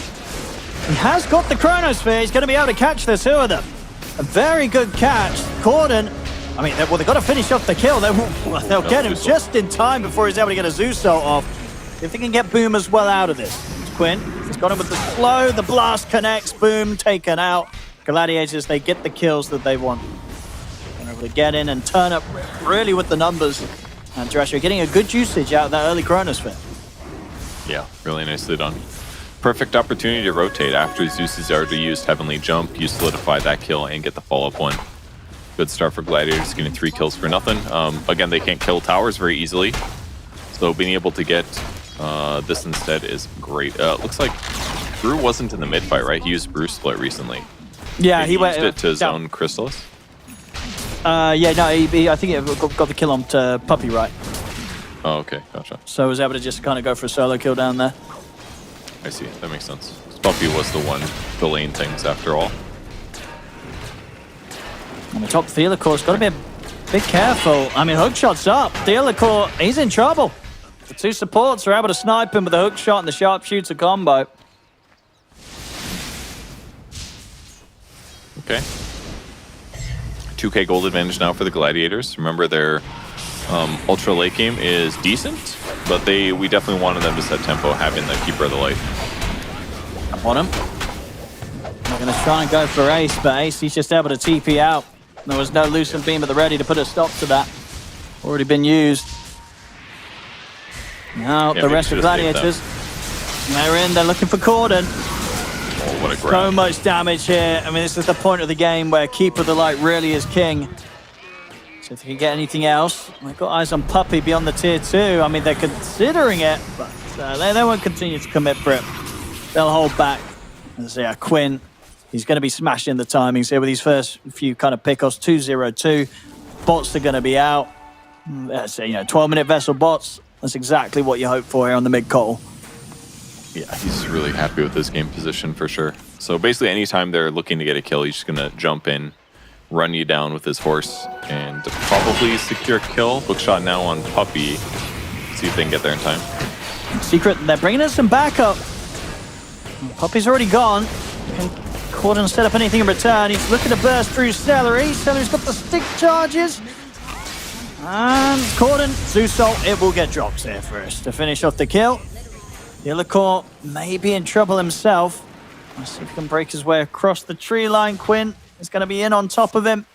He has got the Chronosphere. He's going to be able to catch the 2 of them. A very good catch. Corden, I mean, well, they've got to finish off the kill. They'll get him just in time before he's able to get a Zeus ult off. If they can get Boom as well out of this. Quinn, he's got him with the slow. The blast connects. Boom taken out. Gladiators, they get the kills that they want. They're able to get in and turn up really with the numbers. And Duracho getting a good usage out of that early Chronosphere. Yeah, really nicely done. Perfect opportunity to rotate after Zeus is already used Heavenly Jump. You solidify that kill and get the follow-up one. Good start for Gladiators, getting 3 kills for nothing. Again, they can't kill towers very easily. So being able to get this instead is great. Looks like Brew wasn't in the mid-fight, right? He used Brew Split recently. Yeah, he used it to zone Crystallis. Yeah, no, I think he got the kill on to Puppey, right? Oh, okay, gotcha. So was able to just kind of go for a solo kill down there. I see, that makes sense. Puppey was the one delaying things after all. On the top, Theodore's got to be a bit careful. I mean, hookshot's up. Theodore, he's in trouble. The 2 supports are able to snipe him with the hookshot and the sharpshooter combo. Okay. 2k gold advantage now for the Gladiators. Remember, their ultra late game is decent, but we definitely wanted them to set tempo, having the Keeper of the Light. On him. They're going to try and go for Ace, but Ace, he's just able to TP out. There was no Lucent Beam at the ready to put a stop to that. Already been used. Now the rest of Gladiators, they're in, they're looking for Corden. Oh, what a grab. So much damage here. I mean, this is the point of the game where Keeper of the Light really is king. So if they can get anything else, they've got eyes on Puppey beyond the tier 2. I mean, they're considering it, but they won't continue to commit for it. They'll hold back. As Quinn, he's going to be smashing the timings here with these first few kind of pickoffs. 2-0-2. Bots are going to be out. That's 12-minute vessel bots. That's exactly what you hope for here on the mid-call. Yeah, he's really happy with his game position for sure. So basically, anytime they're looking to get a kill, he's just going to jump in, run you down with his horse, and probably secure kill. Hookshot now on Puppey. See if they can get there in time. Secret, they're bringing in some backup. Puppey's already gone. Can Corden set up anything in return? He's looking to burst through Celery. Celery's got the stick charges. And Corden, Zeus ult, it will get dropped there first to finish off the kill. Theolicor may be in trouble himself. Let's see if he can break his way across the tree line. Quinn is going to be in on top of him.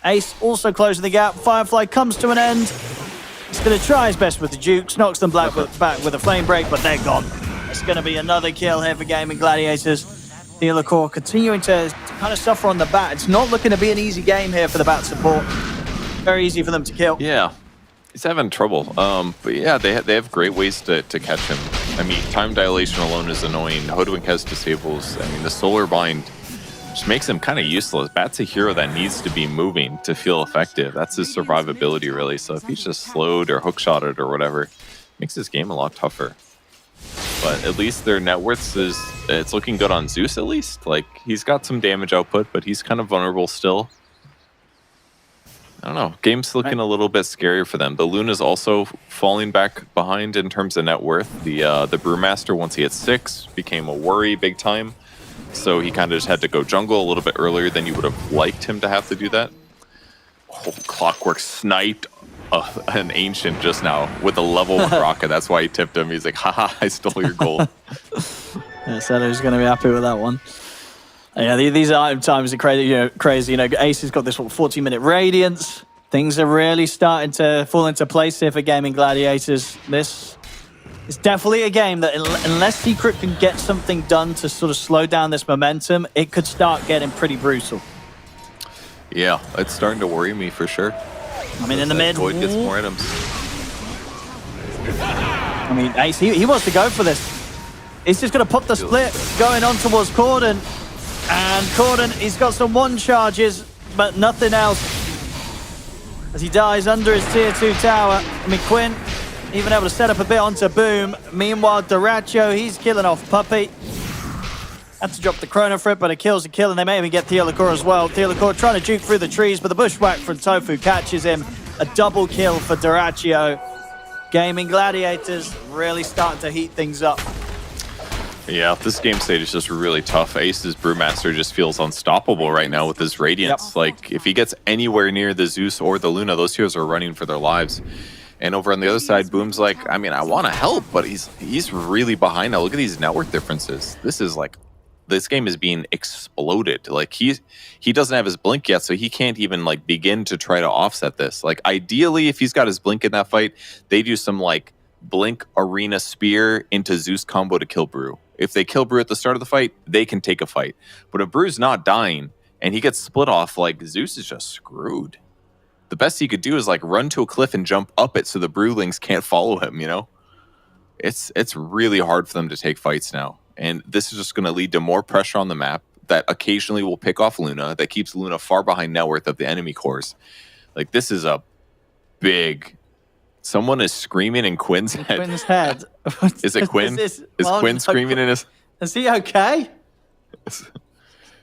Ace also closing the gap. Firefly comes to an end. He's going to try his best with the Dukes. Knocks them back with a flame break, but they're gone. It's going to be another kill here for Gaimin Gladiators. Theolicor continuing to kind of suffer on the bat. It's not looking to be an easy game here for the bat support. Very easy for them to kill. Yeah, he's having trouble. But yeah, they have great ways to catch him. I mean, time dilation alone is annoying. Hoodwink has disables. I mean, the solar bind just makes him kind of useless. Bat's a hero that needs to be moving to feel effective. That's his survivability, really. So if he's just slowed or hookshotted or whatever, it makes this game a lot tougher. But at least their net worth it's looking good on Zeus, at least. Like, he's got some damage output, but he's kind of vulnerable still. I don't know. Game's looking a little bit scarier for them. The Luna's also falling back behind in terms of net worth. The Brewmaster, once he hit 6, became a worry big time. So he kind of just had to go jungle a little bit earlier than you would have liked him to have to do that. Oh, Clockwork sniped an Ancient just now with a level 1 rocket. That's why he tipped him. He's like, haha, I stole your gold. Yeah, Seller's going to be happy with that one. Yeah, these item times are crazy. Ace has got this 40-minute radiance. Things are really starting to fall into place here for Gaimin Gladiators. This is definitely a game that, unless Secret can get something done to sort of slow down this momentum, it could start getting pretty brutal. Yeah, it's starting to worry me for sure. I mean, in the mid, Void gets more items. I mean, Ace, he wants to go for this. He's just going to put the split going on towards Corden. And Corden, he's got some 1 charges, but nothing else. As he dies under his tier 2 tower. I mean, Quinn even able to set up a bit onto Boom. Meanwhile, Duracho, he's killing off Puppey. Had to drop the Chrono for it, but it kills the kill, and they may even get Theolicor as well. Theolicor trying to juke through the trees, but the bushwhack from Tofu catches him. A double kill for Duracho. Gaimin Gladiators really starting to heat things up. Yeah, this game state is just really tough. Ace's Brewmaster just feels unstoppable right now with his Radiance. Yep. Like, if he gets anywhere near the Zeus or the Luna, those heroes are running for their lives. And over on the other side, Boom's like, I mean, I want to help, but he's really behind now. Look at these network differences. This game is being exploded. Like, he doesn't have his blink yet, so he can't even like begin to try to offset this. Like, ideally, if he's got his blink in that fight, they do some like blink arena spear into Zeus combo to kill Brew. If they kill Brew at the start of the fight, they can take a fight. But if Brew's not dying and he gets split off, like, Zeus is just screwed. The best he could do is like run to a cliff and jump up it so the Brewlings can't follow him, you know? It's really hard for them to take fights now. And this is just going to lead to more pressure on the map that occasionally will pick off Luna, that keeps Luna far behind net worth of the enemy cores. Like, this is a big... Someone is screaming in Quinn's head. Quinn's head. Is it Quinn? Is Quinn screaming in his... Is he okay?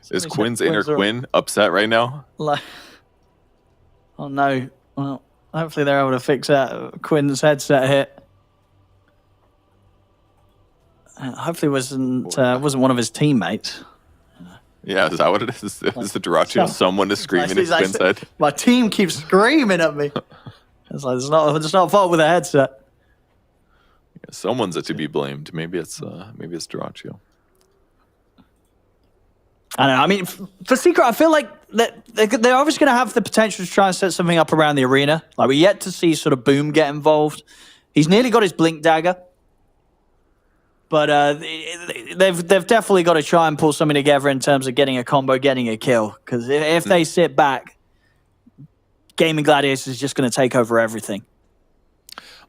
Is Quinn's inner Quinn upset right now? Like, oh no. Well, hopefully they're able to fix that Quinn's headset hit. Hopefully it wasn't one of his teammates. Yeah, is that what it is? Is the Duracho? Someone is screaming in Quinn's head? My team keeps screaming at me. It's like, it's not a fault with a headset. Yeah, someone's to be blamed. Maybe it's Duracho. I don't know. I mean, for Secret, I feel like they're obviously going to have the potential to try and set something up around the arena. Like, we're yet to see sort of Boom get involved. He's nearly got his Blink Dagger. But they've definitely got to try and pull something together in terms of getting a combo, getting a kill. Because if they sit back, Gaimin Gladiators is just going to take over everything.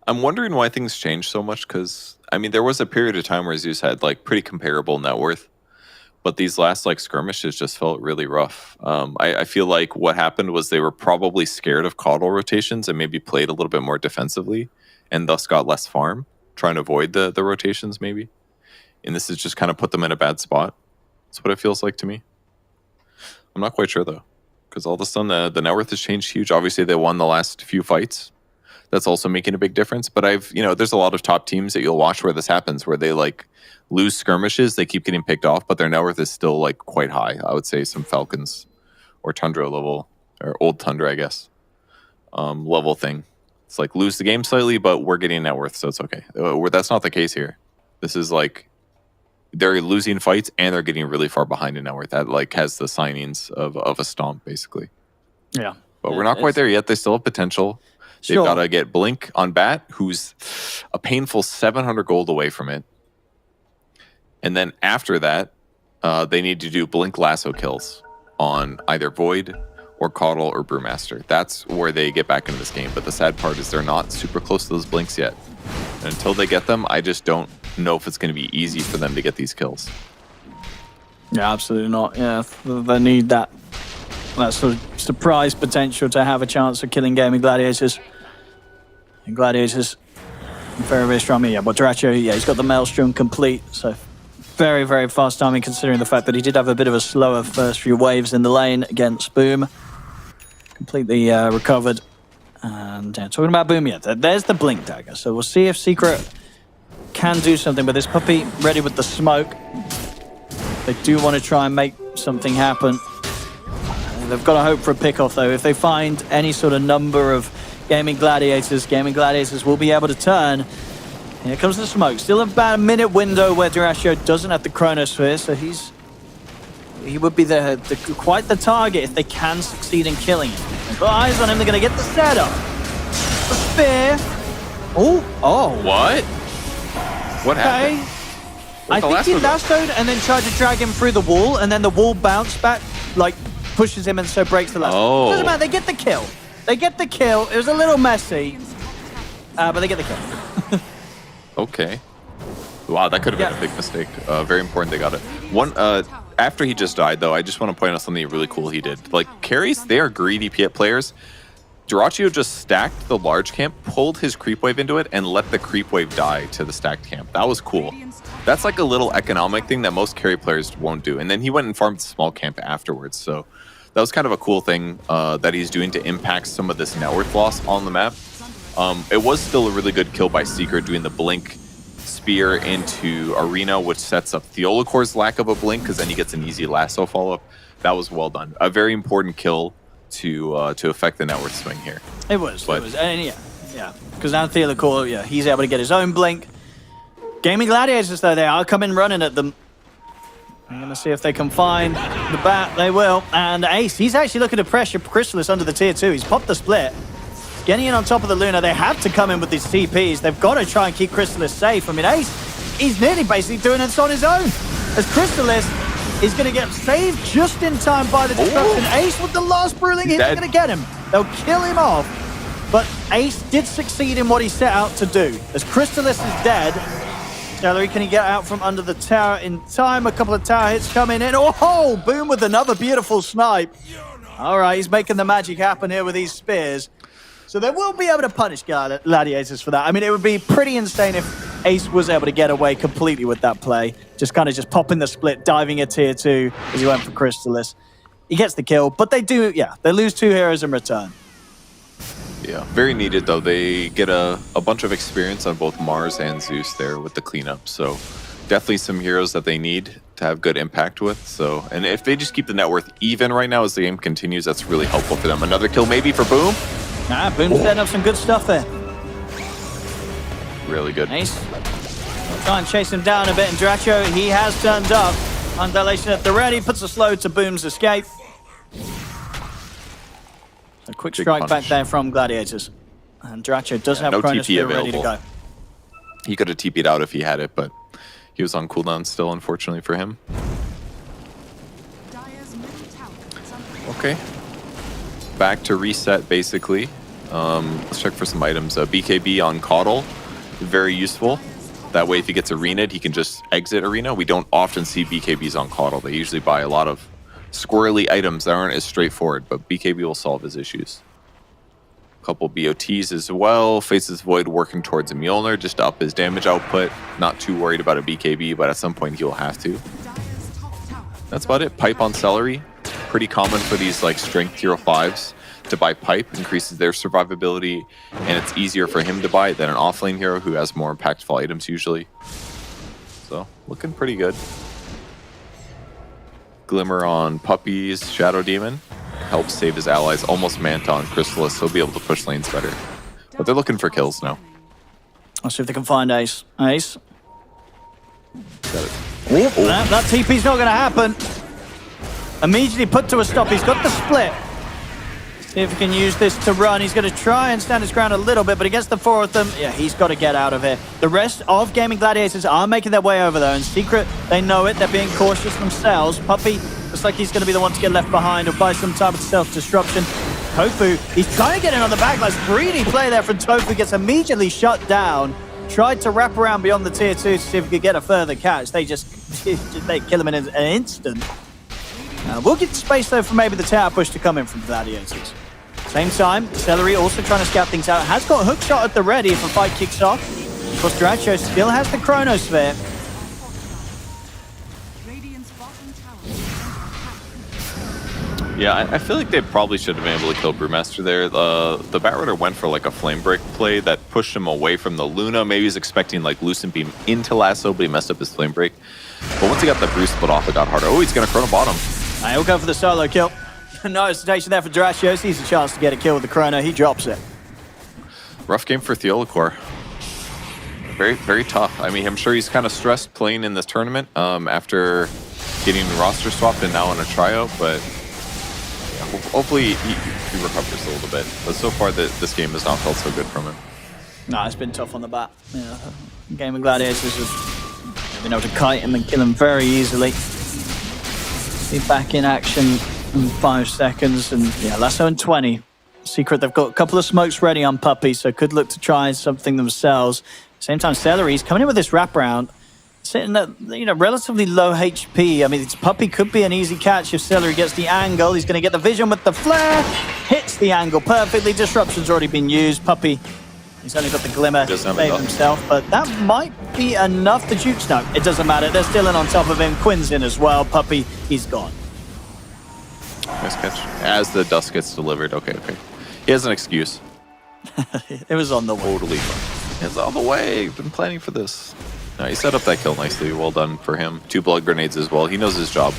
I'm wondering why things changed so much, because, I mean, there was a period of time where Zeus had, like, pretty comparable net worth. But these last, like, skirmishes just felt really rough. I feel like what happened was they were probably scared of Coddle rotations and maybe played a little bit more defensively and thus got less farm, trying to avoid the rotations maybe. And this has just kind of put them in a bad spot. That's what it feels like to me. I'm not quite sure, though, because all of a sudden the net worth has changed huge. Obviously, they won the last few fights. That's also making a big difference. But there's a lot of top teams that you'll watch where this happens, where they, like, lose skirmishes, they keep getting picked off, but their net worth is still, like, quite high. I would say some Falcons or Tundra level, or old Tundra, I guess, level thing. It's like lose the game slightly, but we're getting net worth, so it's okay. That's not the case here. This is like they're losing fights and they're getting really far behind in net worth. That, like, has the signings of a stomp, basically. Yeah. But we're not quite there yet. They still have potential. They've got to get Blink on bat, who's a painful 700 gold away from it. And then after that, they need to do Blink lasso kills on either Void or Coddle or Brewmaster. That's where they get back into this game. But the sad part is they're not super close to those Blinks yet. And until they get them, I just don't know if it's going to be easy for them to get these kills. Yeah, absolutely not. Yeah, they need that sort of surprise potential to have a chance of killing Gaimin Gladiators. And Gladiators, very, very strong. Yeah, but Duracho, yeah, he's got the Maelstrom complete, so very, very fast timing considering the fact that he did have a bit of a slower first few waves in the lane against Boom. Completely recovered. And talking about Boom, yeah, there's the Blink Dagger. So we'll see if Secret can do something with this puppy. Ready with the smoke. They do want to try and make something happen. They've got to hope for a pick-off, though. If they find any sort of number of Gaimin Gladiators will be able to turn. Here comes the smoke. Still about a minute window where Duracho doesn't have the Chronosphere, so he would be quite the target if they can succeed in killing him. They've got eyes on him. They're going to get the setup. The spear. Oh. What? What happened? I think he lassoed and then tried to drag him through the wall, and then the wall bounced back, like, pushes him and so breaks the lasso. Oh. Doesn't matter. They get the kill. It was a little messy, but they get the kill. Okay. Wow, that could have been a big mistake. Very important they got it. After he just died, though, I just want to point out something really cool he did. Like, carries, they are greedy players. Duracho just stacked the large camp, pulled his creep wave into it, and let the creep wave die to the stacked camp. That was cool. That's like a little economic thing that most carry players won't do. And then he went and farmed the small camp afterwards. So that was kind of a cool thing that he's doing to impact some of this net worth loss on the map. It was still a really good kill by Secret, doing the Blink spear into Arena, which sets up Theolicor's lack of a Blink, because then he gets an easy lasso follow-up. That was well done. A very important kill to affect the net worth swing here. It was. And yeah. Because now Theolicor, he's able to get his own Blink. Gaimin Gladiators, though, they are coming running at them. I'm going to see if they can find the bat. They will. And Ace, he's actually looking to pressure Chrysalis under the tier 2. He's popped the split. Getting in on top of the Luna. They have to come in with these TPs. They've got to try and keep Chrysalis safe. I mean, Ace, he's nearly basically doing this on his own. As Chrysalis is going to get saved just in time by the destruction. Ace with the last Brewling. He's going to get him. They'll kill him off. But Ace did succeed in what he set out to do. As Chrysalis is dead, Celery, can he get out from under the tower in time? A couple of tower hits coming in. Oh, Boom with another beautiful snipe. All right, he's making the magic happen here with these spears. So they will be able to punish Gladiators for that. I mean, it would be pretty insane if Ace was able to get away completely with that play. Just popping the split, diving a tier 2 as he went for Chrysalis. He gets the kill, but they lose 2 heroes in return. Yeah, very needed, though. They get a bunch of experience on both Mars and Zeus there with the cleanup. So definitely some heroes that they need to have good impact with. So, and if they just keep the net worth even right now as the game continues, that's really helpful for them. Another kill maybe for Boom. Boom's setting up some good stuff there. Really good. Ace. Try and chase him down a bit, and Duracho, he has turned up. Undulation at the ready, puts a slow to Boom's escape. A quick strike back there from Gladiators. And Duracho does have no Chronosphere TP ready to available. go. He could have TP'd out if he had it, but he was on cooldown still, unfortunately for him. Okay. Back to reset, basically. Let's check for some items. BKB on Caudle, very useful. That way, if he gets arena'd, he can just exit arena. We don't often see BKBs on Caudle. They usually buy a lot of squirrely items that aren't as straightforward, but BKB will solve his issues. Couple BOTs as well. Faces Void working towards a Mjolnir just to up his damage output. Not too worried about a BKB, but at some point he'll have to. That's about it. Pipe on Celery. Pretty common for these like strength tier 5s to buy Pipe. Increases their survivability, and it's easier for him to buy it than an offlane hero who has more impactful items usually. So, looking pretty good. Glimmer on Puppy's Shadow Demon. Helps save his allies. Almost Manta on Chrysalis. He'll be able to push lanes better. But they're looking for kills now. Let's see if they can find Ace. Ace. Got it. That TP's not going to happen. Immediately put to a stop. He's got the split. See if he can use this to run. He's going to try and stand his ground a little bit, but against the 4 of them, yeah, he's got to get out of here. The rest of Gaimin Gladiators are making their way over there. In secret, they know it. They're being cautious themselves. Puppy looks like he's going to be the one to get left behind or by some type of self-destruction. Tofu, he's trying to get in on the backlash. Greedy play there from Tofu, gets immediately shut down. Tried to wrap around beyond the tier 2 to see if he could get a further catch. They kill him in an instant. We'll get space though for maybe the tower push to come in from Gladiators. Same time, Celery also trying to scout things out. Has got hook shot at the ready if a fight kicks off. Of course, Dracho still has the Chronosphere. Yeah, I feel like they probably should have been able to kill Brewmaster there. The Batrider went for like a Flame Break play that pushed him away from the Luna. Maybe he's expecting like Lucent Beam into Lasso, but he messed up his Flame Break. But once he got the Brew split off, it got harder. Oh, he's going to Chrono bottom. He'll go for the solo kill. No hesitation there for Dracho. Sees a chance to get a kill with the Chrono. He drops it. Rough game for Theolacor. Very, very tough. I mean, I'm sure he's kind of stressed playing in this tournament after getting roster swapped and now on a tryout, but hopefully he recovers a little bit. But so far, this game has not felt so good from him. No, it's been tough on the bat. Yeah, Gaimin Gladiators has been able to kite him and kill him very easily. He's back in action in 5 seconds, and yeah, Lasso in 20. Secret, they've got a couple of smokes ready on Puppy, so could look to try something themselves. Same time, Celery's coming in with this wraparound. Sitting at, relatively low HP. I mean, this Puppy could be an easy catch if Celery gets the angle. He's going to get the vision with the flare. Hits the angle perfectly. Disruption's already been used. Puppy, he's only got the glimmer to save himself, but that might be enough. The Jukes, no, it doesn't matter. They're still in on top of him. Quinn's in as well. Puppy, he's gone. Nice catch. As the dust gets delivered. Okay. He has an excuse. It was on the way. Totally fine. It's on the way. Been planning for this. No, he set up that kill nicely. Well done for him. 2 blood grenades as well. He knows his job.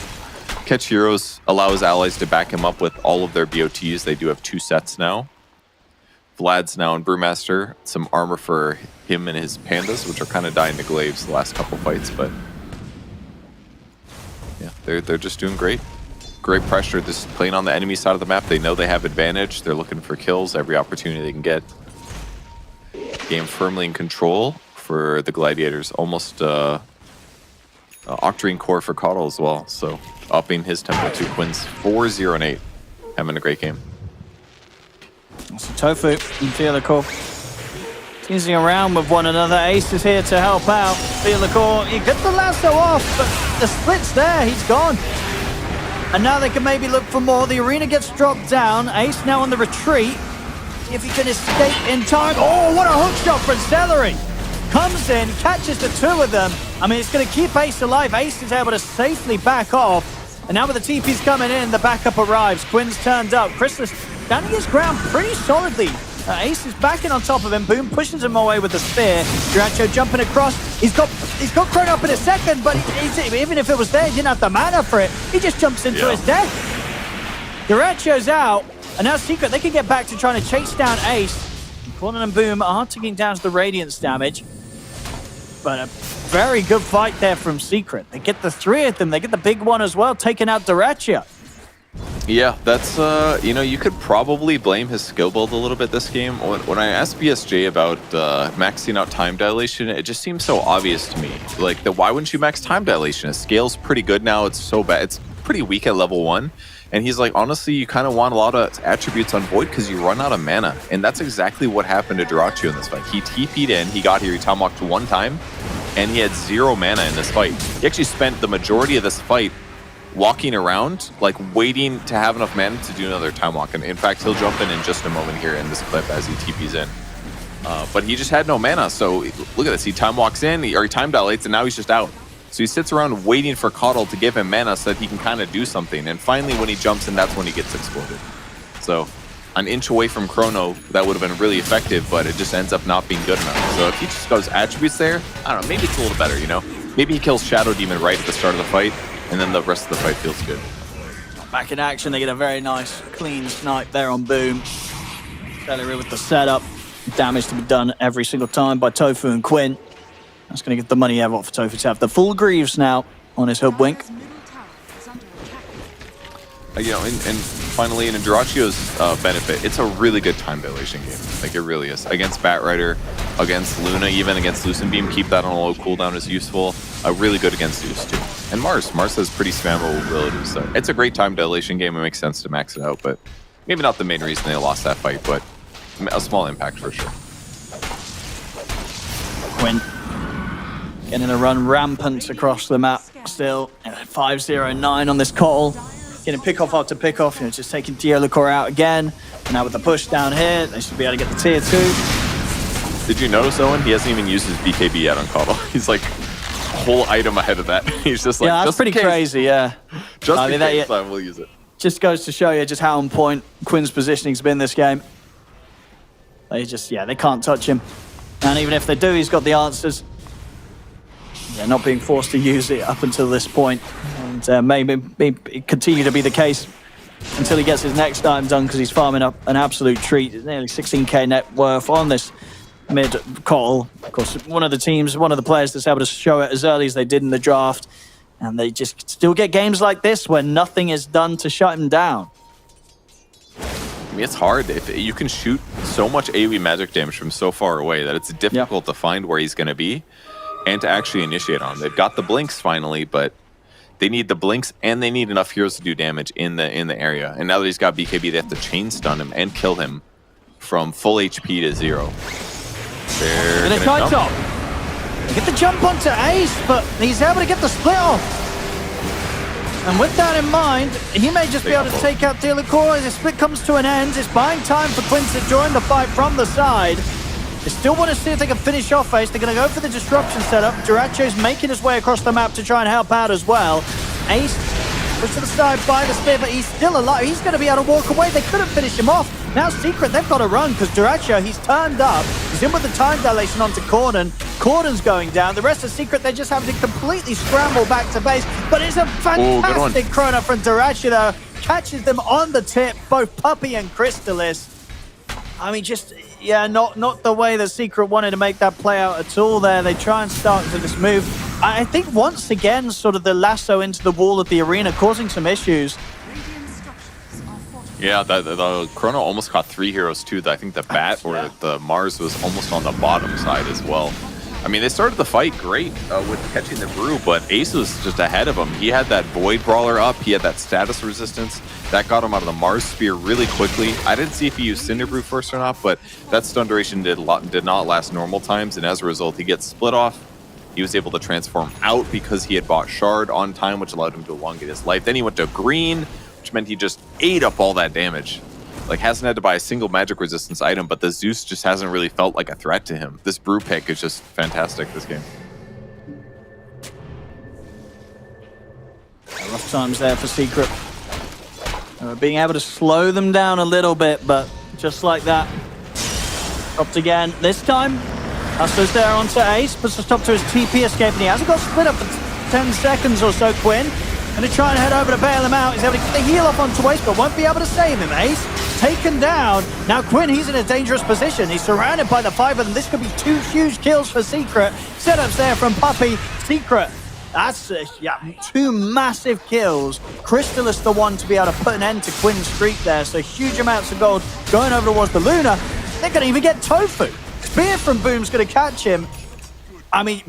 Catch heroes, allow his allies to back him up with all of their BOTs. They do have 2 sets now. Vlad's now in Brewmaster. Some armor for him and his pandas, which are kind of dying to glaives the last couple fights, but yeah, they're just doing great. Great pressure. Just playing on the enemy side of the map. They know they have advantage. They're looking for kills every opportunity they can get. Game firmly in control for the Gladiators. Almost Octarine Core for Caudle as well. So upping his tempo to Quinn's 4-0 and 8. Having a great game. So Tofu and Theolacor teasing around with one another. Ace is here to help out. Theolacor, he gets the lasso off, but the split's there. He's gone. And now they can maybe look for more. The arena gets dropped down. Ace now on the retreat. See if he can escape in time. Oh, what a hook shot from Celery. Comes in, catches the 2 of them. I mean, it's going to keep Ace alive. Ace is able to safely back off. And now with the TPs coming in, the backup arrives. Quinn's turned up. Chrysalis standing his ground pretty solidly. Ace is backing on top of him. Boom pushes him away with the spear. Dracho jumping across. He's got Chrono up in a second, but even if it was there, he didn't have the mana for it. He just jumps into his death. Dracho's out, and now Secret, they can get back to trying to chase down Ace. Corner and Boom are taking down the Radiance damage. But a very good fight there from Secret. They get the 3 of them. They get the big one as well, taking out Dracho. Yeah, that's, you could probably blame his skill build a little bit this game. When I asked BSJ about maxing out time dilation, it just seems so obvious to me. Like, why wouldn't you max time dilation? His scale's pretty good now. It's so bad. It's pretty weak at level 1. And he's like, honestly, you kind of want a lot of attributes on Void because you run out of mana. And that's exactly what happened to Duraccio in this fight. He TP'd in, he got here, he time walked 1 time, and he had 0 mana in this fight. He actually spent the majority of this fight walking around, like waiting to have enough mana to do another time walk. And in fact, he'll jump in just a moment here in this clip as he TP's in. But he just had no mana, so look at this. He time walks in, or he time dilates, and now he's just out. So he sits around waiting for Coddle to give him mana so that he can kind of do something. And finally, when he jumps in, that's when he gets exploded. So an inch away from Chrono, that would have been really effective, but it just ends up not being good enough. So if he just goes attributes there, I don't know, maybe it's a little better, Maybe he kills Shadow Demon right at the start of the fight, and then the rest of the fight feels good. Back in action, they get a very nice, clean snipe there on Boom. Celery with the setup. Damage to be done every single time by Tofu and Quinn. That's going to get the money out for Tofu to have the full Greaves now on his Hoodwink. And finally, in Duraccio's benefit, it's a really good time dilation game. Like, it really is. Against Batrider, against Luna, even against Lucent Beam, keep that on a low cooldown is useful. Really good against Zeus, too. And Mars has pretty spammable abilities. So it's a great time dilation game. It makes sense to max it out, but maybe not the main reason they lost that fight, but a small impact for sure. Quinn getting a run rampant across the map still. 5-0-9 on this call. Getting pick-off after pick-off, just taking Diolacor out again. And now with the push down here, they should be able to get the tier 2. Did you notice, Owen? He hasn't even used his BKB yet on Coddle. He's like a whole item ahead of that. He's just like, yeah, that's just pretty crazy, yeah. Just in case, I will use it. Just goes to show you just how on point Quinn's positioning's been this game. They they can't touch him. And even if they do, he's got the answers. They're not being forced to use it up until this point. And maybe continue to be the case until he gets his next item done, because he's farming up an absolute treat. Nearly 16k net worth on this mid call. Of course, one of the players that's able to show it as early as they did in the draft. And they just still get games like this where nothing is done to shut him down. I mean, it's hard. If you can shoot so much AoE magic damage from so far away that it's difficult to find where he's going to be and to actually initiate on him. They've got the blinks finally, but they need the blinks and they need enough heroes to do damage in the area. And now that he's got BKB, they have to chain stun him and kill him from full HP to 0. They're going to try top. Get the jump onto Ace, but he's able to get the split off. And with that in mind, he may just be able to take out Diolacor as the split comes to an end. It's buying time for Quinn to join the fight from the side. They still want to see if they can finish off Ace. They're going to go for the disruption setup. Duraccio's making his way across the map to try and help out as well. Ace pushed to the side by the spear, but he's still alive. He's going to be able to walk away. They couldn't finish him off. Now Secret, they've got to run because Duraccio, he's turned up. He's in with the time dilation onto Corden. Corden's going down. The rest of Secret, they're just having to completely scramble back to base. But it's a fantastic chrono from Duraccio, though. Catches them on the tip, both Puppey and Crystalis. I mean, just, yeah, not the way that Secret wanted to make that play out at all there. They try and start to this move. I think once again, sort of the lasso into the wall of the arena, causing some issues. Yeah, the Chrono almost caught 3 heroes too. I think the Bat or the Mars was almost on the bottom side as well. I mean, they started the fight great with catching the Brew, but Ace was just ahead of him. He had that Void Brawler up. He had that status resistance. That got him out of the Mars Spear really quickly. I didn't see if he used Cinder Brew first or not, but that stun duration did not last normal times, and as a result, he gets split off. He was able to transform out because he had bought Shard on time, which allowed him to elongate his life. Then he went to green, which meant he just ate up all that damage. Like, hasn't had to buy a single magic resistance item, but the Zeus just hasn't really felt like a threat to him. This Brew pick is just fantastic this game. Rough times there for Secret. Being able to slow them down a little bit, but just like that. Dropped again. This time, Hustler's there onto Ace, puts a stop to his TP escape, and he hasn't got split up for 10 seconds or so, Quinn. Going to try and head over to bail him out. He's able to get the heal off onto Ace, but won't be able to save him. Ace taken down. Now Quinn, he's in a dangerous position. He's surrounded by the 5 of them. This could be 2 huge kills for Secret. Setups there from Puppey. Secret That's yeah, 2 massive kills. Crystallis the one to be able to put an end to Quinn's streak there. So huge amounts of gold going over towards the Luna. They're going to even get Tofu. Spear from Boom's going to catch him. I mean,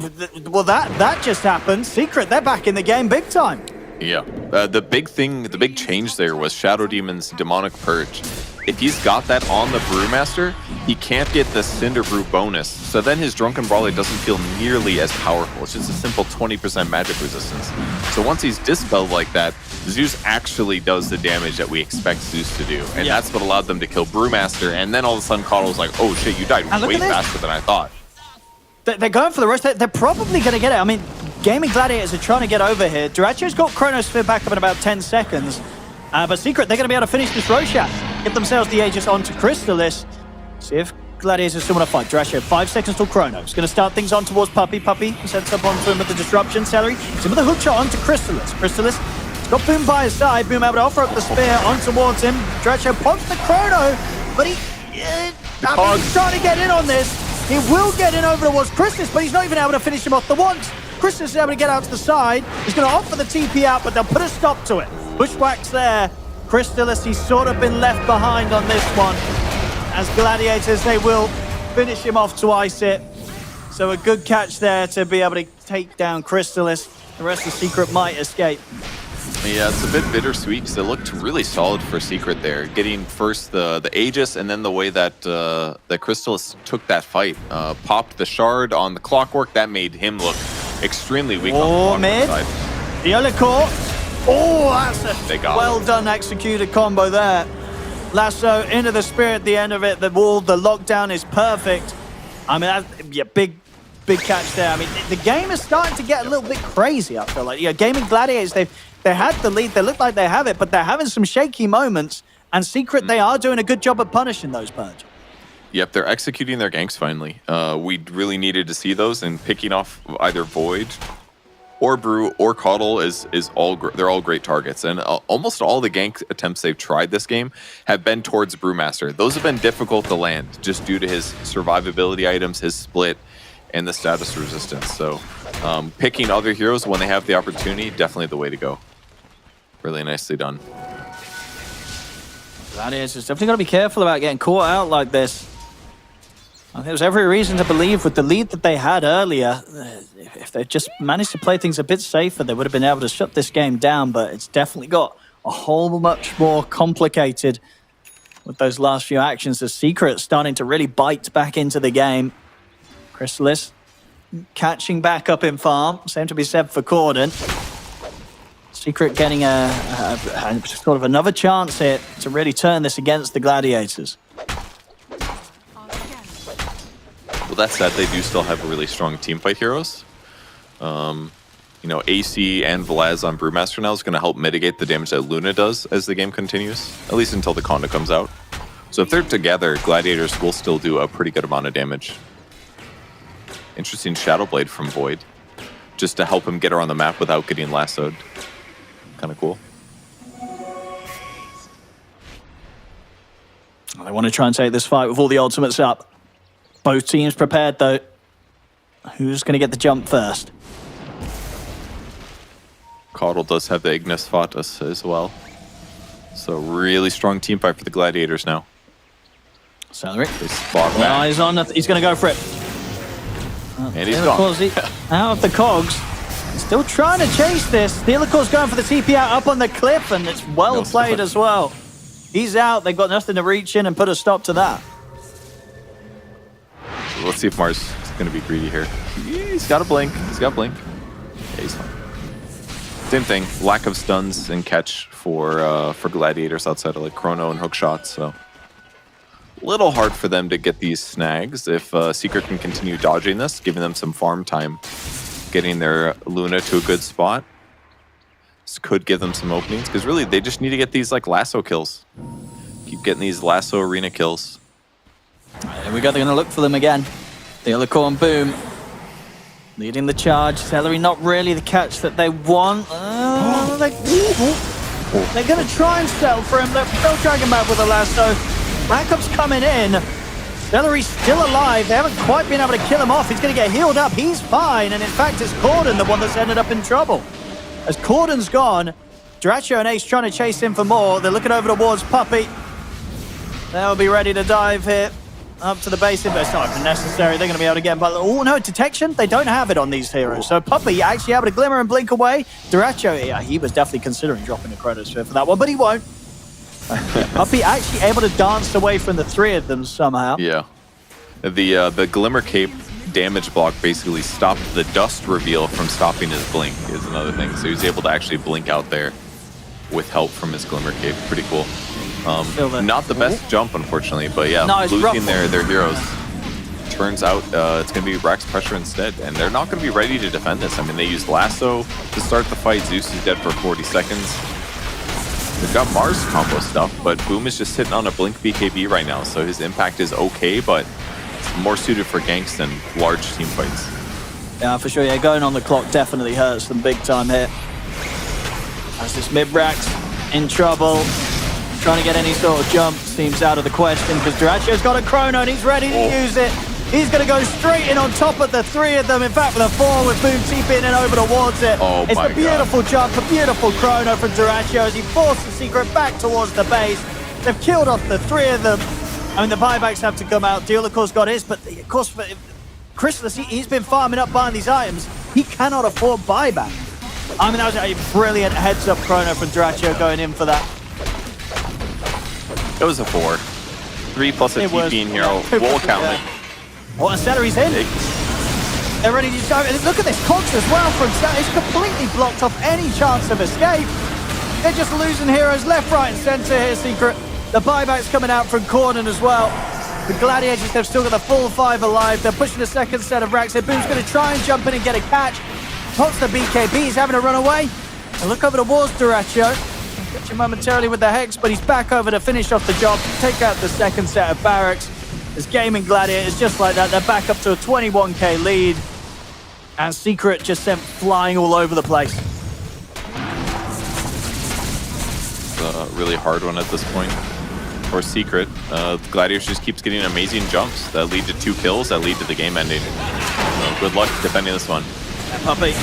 well, that just happened. Secret, they're back in the game big time. Yeah. The big change there was Shadow Demon's Demonic Purge. If he's got that on the Brewmaster, he can't get the Cinder Brew bonus. So then his Drunken Brawler doesn't feel nearly as powerful. It's just a simple 20% magic resistance. So once he's dispelled like that, Zeus actually does the damage that we expect Zeus to do. And that's what allowed them to kill Brewmaster. And then all of a sudden, Coddle's like, oh shit, you died way faster than I thought. They're going for the rest. They're probably going to get it. I mean, Gaimin Gladiators are trying to get over here. Duracho's got Chronosphere back up in about 10 seconds. But Secret, they're going to be able to finish this Roshan. Get themselves the Aegis onto Crystallis. See if Gladiators still want to fight. Duracho, 5 seconds till Chrono. He's going to start things on towards Puppy. Puppy sets up onto him with the Disruption. Celery. He's in with a hook shot onto Crystallis. Crystallis has got Boom by his side. Boom able to offer up the spear on towards him. Duracho pops the Chrono, but he's trying to get in on this. He will get in over towards Crystallis, but he's not even able to finish him off the once. Crystallis is able to get out to the side. He's going to offer the TP out, but they'll put a stop to it. Bushwhacks there. Crystallis, he's sort of been left behind on this one. As Gladiators, they will finish him off to ice it. So a good catch there to be able to take down Crystallis. The rest of Secret might escape. Yeah, it's a bit bittersweet because it looked really solid for Secret there. Getting first the Aegis and then the way that that Crystallis took that fight. Popped the shard on the Clockwork. That made him look extremely weak on the Clockwork side. The Yellowcore. Oh, that's a well done executed combo there. Lasso into the Spirit at the end of it. The wall, the lockdown is perfect. I mean, big catch there. I mean, the game is starting to get a little bit crazy, I feel like. Yeah, Gaimin Gladiators, they had the lead. They look like they have it, but they're having some shaky moments. And Secret, they are doing a good job of punishing those, Purge. Yep, they're executing their ganks finally. We really needed to see those, and picking off either Void or Brew or Coddle they're all great targets. And almost all the gank attempts they've tried this game have been towards Brewmaster. Those have been difficult to land just due to his survivability items, his split, and the status resistance. So picking other heroes when they have the opportunity, definitely the way to go. Really nicely done. That is, it's definitely got to be careful about getting caught out like this. I think there's every reason to believe with the lead that they had earlier, if they just managed to play things a bit safer, they would have been able to shut this game down, but it's definitely got a whole much more complicated with those last few actions. The Secret starting to really bite back into the game. Crystallis catching back up in farm, same to be said for Corden. Secret getting a sort of another chance here to really turn this against the Gladiators. Well, that said, they do still have really strong teamfight heroes. You know, AC and Velaz on Brewmaster now is going to help mitigate the damage that Luna does as the game continues, at least until the Conda comes out. So if they're together, Gladiators will still do a pretty good amount of damage. Interesting Shadow Blade from Void, just to help him get around the map without getting lassoed. Kind of cool. They want to try and take this fight with all the ultimates up. Both teams prepared, though. Who's going to get the jump first? Coddle does have the Ignis Fatus as well. So really strong team fight for the Gladiators now. Celery. Spot back. Eyes on. He's going to go for it. And he's gone. Out of the cogs. Still trying to chase this. Steelacore's going for the TP out up on the cliff, and it's well played as well. He's out. They've got nothing to reach in and put a stop to that. Let's see if Mars is going to be greedy here. He's got a blink. He's got a blink. Yeah, he's fine. Same thing. Lack of stuns and catch for Gladiators outside of like Chrono and hook shots. So a little hard for them to get these snags. If Secret can continue dodging this, giving them some farm time, getting their Luna to a good spot, this could give them some openings. Because really, they just need to get these like lasso kills. Keep getting these lasso arena kills. There we go, they're going to look for them again. The other core and Boom leading the charge. Celery not really the catch that they want. They're going to try and settle for him. They'll drag him out with a lasso. Backup's coming in. Celery's still alive. They haven't quite been able to kill him off. He's going to get healed up. He's fine. And in fact, it's Corden, the one that's ended up in trouble. As Corden's gone, Dyrachyo and Ace trying to chase him for more. They're looking over towards Puppey. They'll be ready to dive here up to the base, but it's not even necessary. They're going to be able to get him. But oh no, detection. They don't have it on these heroes. So Puppey actually able to glimmer and blink away. Dyrachyo, yeah, he was definitely considering dropping the Chronosphere for that one, but he won't. Puppey actually able to dance away from the three of them somehow. Yeah. The Glimmer Cape damage block basically stopped the dust reveal from stopping his blink is another thing. So he was able to actually blink out there with help from his Glimmer Cape. Pretty cool. Not the best jump, unfortunately, but yeah, no, losing their heroes. Turns out it's going to be Rax Pressure instead, and they're not going to be ready to defend this. I mean, they used Lasso to start the fight. Zeus is dead for 40 seconds. They've got Mars combo stuff, but Boom is just sitting on a Blink BKB right now, so his impact is okay, but it's more suited for ganks than large team fights. Yeah, for sure. Yeah, going on the clock definitely hurts them big time here. As this mid-Rax in trouble. Trying to get any sort of jump seems out of the question because Dyrachyo's got a Chrono and he's ready to use it. He's going to go straight in on top of the three of them. In fact, with a 4 with Boom TPing in over towards it. Oh, it's a beautiful jump, a beautiful Chrono from Dyrachyo as he forced the Secret back towards the base. They've killed off the three of them. I mean, the buybacks have to come out. Deal, of course, got his, but of course, Chrysalis, he's been farming up buying these items. He cannot afford buyback. I mean, that was a brilliant heads-up Chrono from Dyrachyo going in for that. It was a 4. 3 plus a TP in here. We'll count it. Oh, and Celery's in. They're ready to go. Look at this Cogs as well from Celery. It's completely blocked off any chance of escape. They're just losing heroes left, right, and center here, Secret. The buyback's coming out from Corden as well. The Gladiators, they've still got the full 5 alive. They're pushing the second set of racks. Boom's going to try and jump in and get a catch. Pops the BKB. He's having to run away. And look over towards Dyrachyo. Catch him momentarily with the Hex, but he's back over to finish off the job. Take out the second set of barracks. There's Gaimin Gladiators just like that. They're back up to a 21k lead. And Secret just sent flying all over the place. It's a really hard one at this point for Secret. Gladiators just keeps getting amazing jumps that lead to 2 kills, that lead to the game ending. So good luck defending this one. Puppey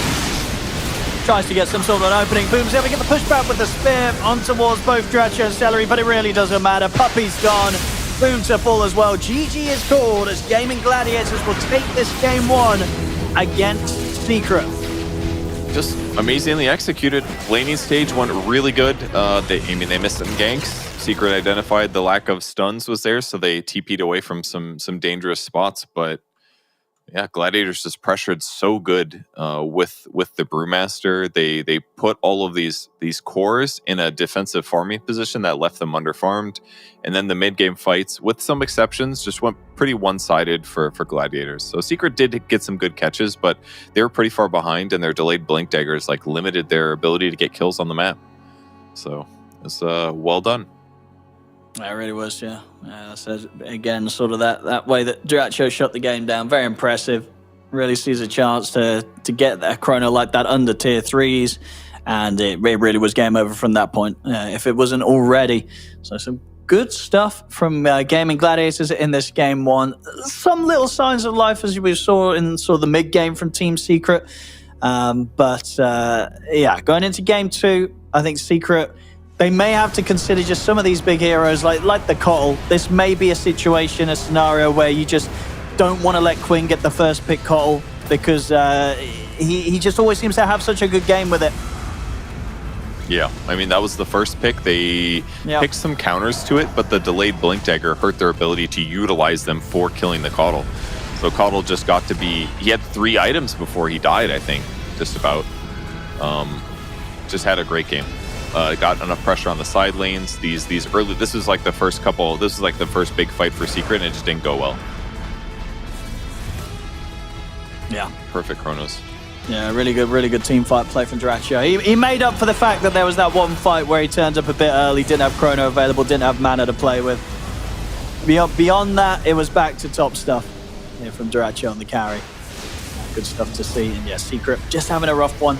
tries to get some sort of an opening. Boom's able to get the pushback with the spear on towards both Dyrachyo and Celery, but it really doesn't matter. Puppey's gone. Boom to full as well. GG is called as Gaimin Gladiators will take this game 1 against Secret. Just amazingly executed. Laning stage went really good. They missed some ganks. Secret identified the lack of stuns was there, so they TP'd away from some dangerous spots, but yeah, Gladiators just pressured so good with the Brewmaster. They put all of these cores in a defensive farming position that left them underfarmed. And then the mid-game fights, with some exceptions, just went pretty one-sided for Gladiators. So Secret did get some good catches, but they were pretty far behind, and their delayed Blink Daggers limited their ability to get kills on the map. So it's well done. It really was, yeah. So again, sort of that way that Dyrachyo shut the game down. Very impressive. Really sees a chance to get that Chrono like that under tier 3s. And it really was game over from that point, if it wasn't already. So some good stuff from Gaimin Gladiators in this game 1. Some little signs of life as we saw in sort of the mid-game from Team Secret. Yeah, going into game 2, I think Secret, they may have to consider just some of these big heroes like the Cottle. This may be a situation, a scenario where you just don't want to let Quinn get the first pick Cottle because he just always seems to have such a good game with it. Yeah, I mean, that was the first pick. They picked some counters to it, but the delayed Blink Dagger hurt their ability to utilize them for killing the Cottle. So Cottle just got to be... He had 3 items before he died, I think, just about. Just had a great game. Got enough pressure on the side lanes. These early... This was like the first couple... This is like the first big fight for Secret, and it just didn't go well. Yeah. Perfect Chronos. Yeah, really good team fight play from Dyrachyo. He made up for the fact that there was that one fight where he turned up a bit early, didn't have Chrono available, didn't have mana to play with. Beyond that, it was back to top stuff from Dyrachyo on the carry. Good stuff to see. And yeah, Secret just having a rough one.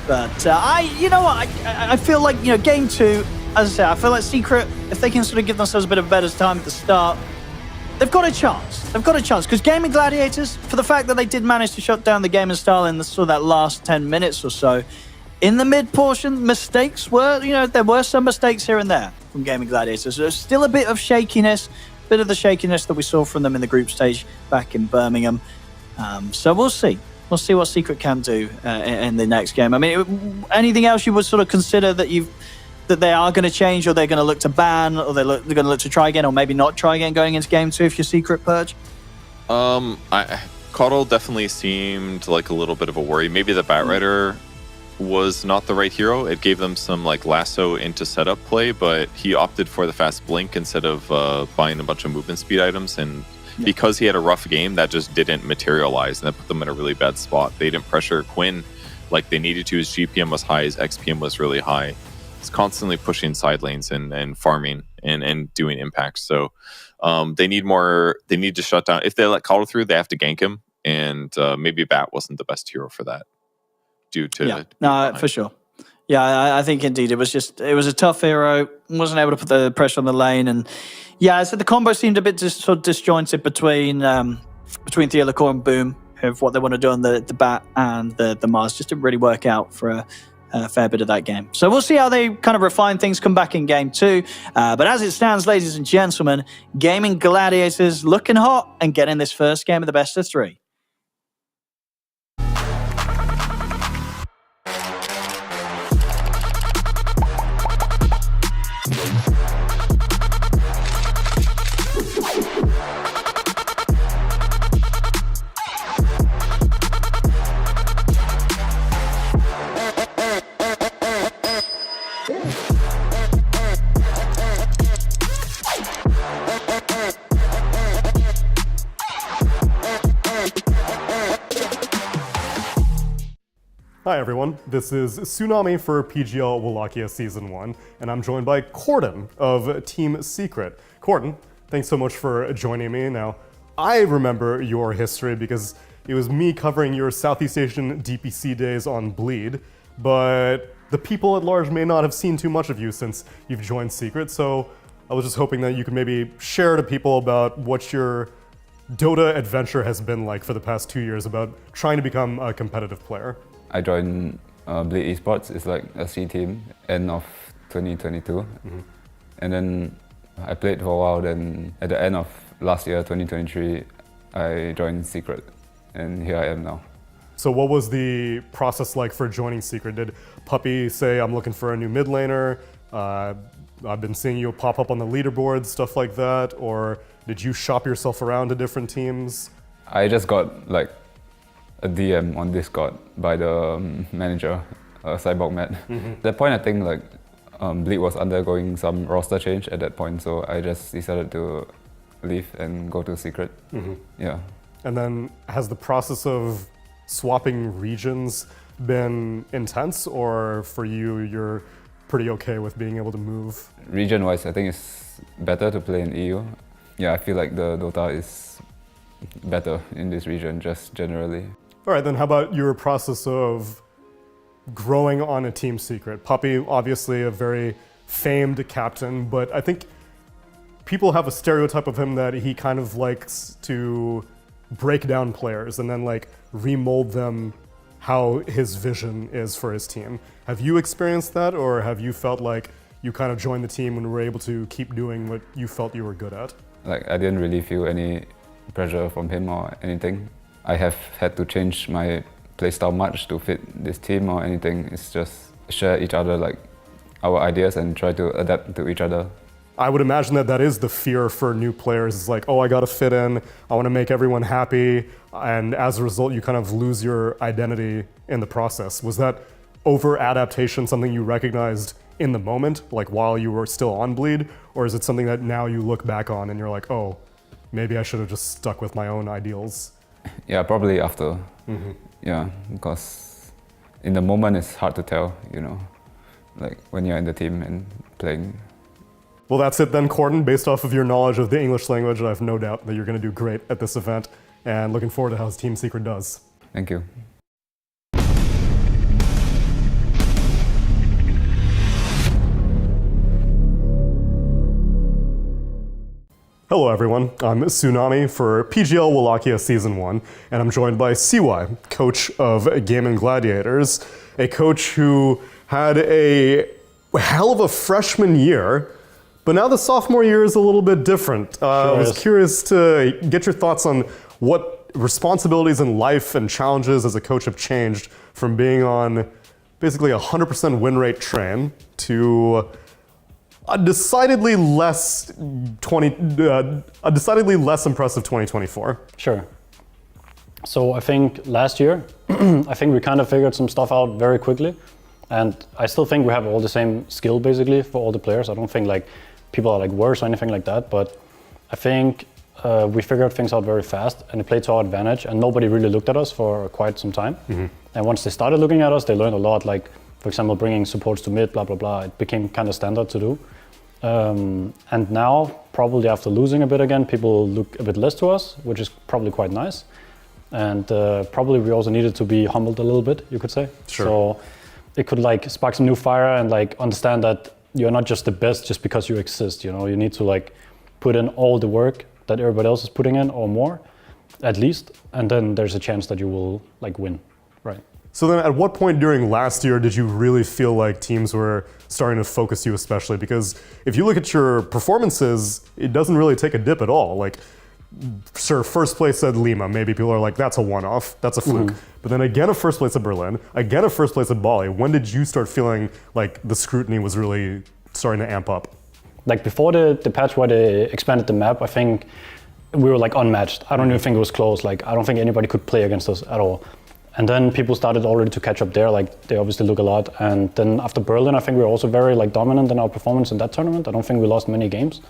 But I feel like, game 2, as I say, I feel like Secret, if they can sort of give themselves a bit of a better time at the start, they've got a chance. They've got a chance because Gaimin Gladiators, for the fact that they did manage to shut down the Gaming Style in that last 10 minutes or so, in the mid portion, mistakes were, there were some mistakes here and there from Gaimin Gladiators. There's still a bit of shakiness, bit of the shakiness that we saw from them in the group stage back in Birmingham. So we'll see. We'll see what Secret can do in the next game. I mean, anything else you would sort of consider that they are going to change, or they're going to look to ban, or they're going to look to try again, or maybe not try again going into game 2 if you're Secret, Purge? Coddle definitely seemed like a little bit of a worry. Maybe the Batrider was not the right hero. It gave them some like lasso into setup play, but he opted for the fast blink instead of buying a bunch of movement speed items, and because he had a rough game, that just didn't materialize, and that put them in a really bad spot. They didn't pressure Quinn like they needed to. His GPM was high, his XPM was really high. He's constantly pushing side lanes and farming and doing impacts. So they need to shut down. If they let Coddle through, they have to gank him, and maybe Bat wasn't the best hero for that due to... for sure. Yeah, I think indeed it was a tough hero. Wasn't able to put the pressure on the lane, and so the combo seemed a bit sort of disjointed between Theolacore and Boom of what they want to do on the Bat and the MOUZ. Just didn't really work out for a fair bit of that game. So we'll see how they kind of refine things, come back in game 2. But as it stands, ladies and gentlemen, Gaimin Gladiators looking hot and getting this first game of the best of 3. Hi everyone, this is Tsunami for PGL Wallachia Season 1, and I'm joined by Corden of Team Secret. Corden, thanks so much for joining me. Now, I remember your history because it was me covering your Southeast Asian DPC days on Bleed, but the people at large may not have seen too much of you since you've joined Secret, so I was just hoping that you could maybe share to people about what your Dota adventure has been like for the past 2 years about trying to become a competitive player. I joined Bleed Esports. It's like a C team, end of 2022. And then I played for a while, then at the end of last year, 2023, I joined Secret, and here I am now. So what was the process like for joining Secret? Did Puppy say, I'm looking for a new mid laner? I've been seeing you pop up on the leaderboard, stuff like that, or did you shop yourself around to different teams? I just got like a DM on Discord by the manager, Cyborg Matt. At that point, I think like Bleed was undergoing some roster change at that point, so I just decided to leave and go to Secret. Yeah. And then has the process of swapping regions been intense, or for you, you're pretty okay with being able to move? Region-wise, I think it's better to play in EU. Yeah, I feel like the Dota is better in this region, just generally. All right, then how about your process of growing on a Team Secret? Puppy, obviously a very famed captain, but I think people have a stereotype of him that he kind of likes to break down players and then like remold them how his vision is for his team. Have you experienced that, or have you felt like you kind of joined the team and were able to keep doing what you felt you were good at? Like, I didn't really feel any pressure from him or anything. I have had to change my playstyle much to fit this team or anything. It's just share each other like our ideas and try to adapt to each other. I would imagine that that is the fear for new players. It's like, oh, I gotta fit in, I wanna make everyone happy, and as a result, you kind of lose your identity in the process. Was that over-adaptation something you recognized in the moment, like while you were still on Bleed, or is it something that now you look back on and you're like, oh, maybe I should have just stuck with my own ideals? Yeah, probably after. Yeah, because in the moment it's hard to tell, you know, like when you're in the team and playing. Well, that's it then, Corden. Based off of your knowledge of the English language, I have no doubt that you're going to do great at this event, and looking forward to how Team Secret does. Thank you. Hello everyone, I'm Tsunami for PGL Wallachia Season 1, and I'm joined by CY, coach of Gaimin Gladiators, a coach who had a hell of a freshman year, but now the sophomore year is a little bit different. I was curious to get your thoughts on what responsibilities in life and challenges as a coach have changed from being on basically a 100% win rate train to a decidedly less impressive 2024. Sure. So I think last year, I think we kind of figured some stuff out very quickly, and I still think we have all the same skill basically for all the players. I don't think like people are like worse or anything like that, but I think we figured things out very fast, and it played to our advantage, and nobody really looked at us for quite some time. And once they started looking at us, they learned a lot, like for example bringing supports to mid, blah blah blah. It became kind of standard to do. And now, probably after losing a bit again, people look a bit less to us, which is probably quite nice. And probably we also needed to be humbled a little bit, you could say. Sure. So it could like spark some new fire and like understand that you're not just the best just because you exist. You know, you need to like put in all the work that everybody else is putting in, or more, at least. And then there's a chance that you will like win, right? So then at what point during last year did you really feel like teams were starting to focus you especially? Because if you look at your performances, it doesn't really take a dip at all. Like, sure, first place at Lima, maybe people are like, that's a one-off, that's a fluke. But then again, a first place at Berlin, again, a first place at Bali. When did you start feeling like the scrutiny was really starting to amp up? Like before the patch where they expanded the map, I think we were like unmatched. I don't even think it was close. Like, I don't think anybody could play against us at all. And then people started already to catch up there, like they obviously look a lot. And then after Berlin, I think we were also very like dominant in our performance in that tournament. I don't think we lost many games.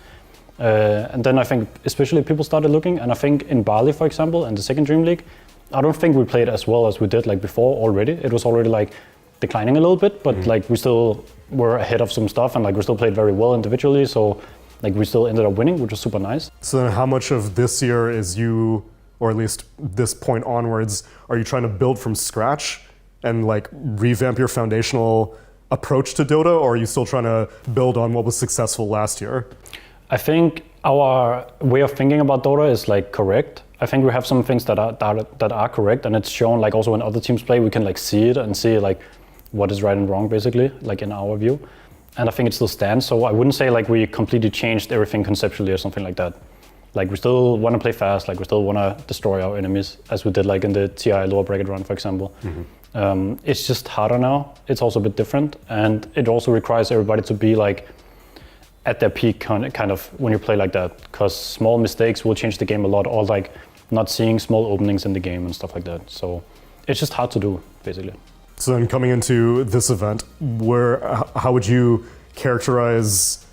And then I think especially people started looking, and I think in Bali, for example, in the second Dream League, I don't think we played as well as we did like before already. It was already like declining a little bit, but like we still were ahead of some stuff, and like we still played very well individually. So like we still ended up winning, which was super nice. So then how much of this year is you, or at least this point onwards, are you trying to build from scratch and like revamp your foundational approach to Dota, or are you still trying to build on what was successful last year? I think our way of thinking about Dota is like correct. I think we have some things that are correct, and it's shown like also when other teams play, we can like see it and see like what is right and wrong basically, like in our view. And I think it still stands. So I wouldn't say like we completely changed everything conceptually or something like that. Like we still want to play fast, like we still want to destroy our enemies, as we did like in the TI lower bracket run, for example. It's just harder now. It's also a bit different, and it also requires everybody to be like at their peak kind of when you play like that, because small mistakes will change the game a lot, or like not seeing small openings in the game and stuff like that. So it's just hard to do, basically. So then coming into this event, how would you characterize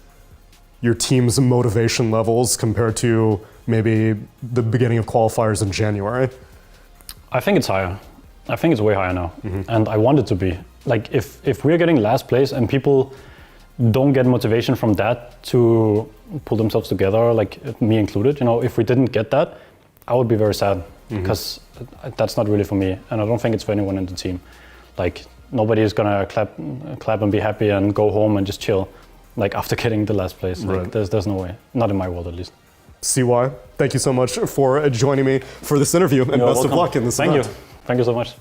your team's motivation levels compared to maybe the beginning of qualifiers in January? I think it's higher. I think it's way higher now. And I want it to be. Like if we're getting last place and people don't get motivation from that to pull themselves together, like me included, you know, if we didn't get that, I would be very sad, because that's not really for me. And I don't think it's for anyone in the team. Like nobody is gonna clap and be happy and go home and just chill, like after getting the last place. Like there's no way, not in my world at least. CY, thank you so much for joining me for this interview, and You're best welcome. of luck in this event. Thank you so much.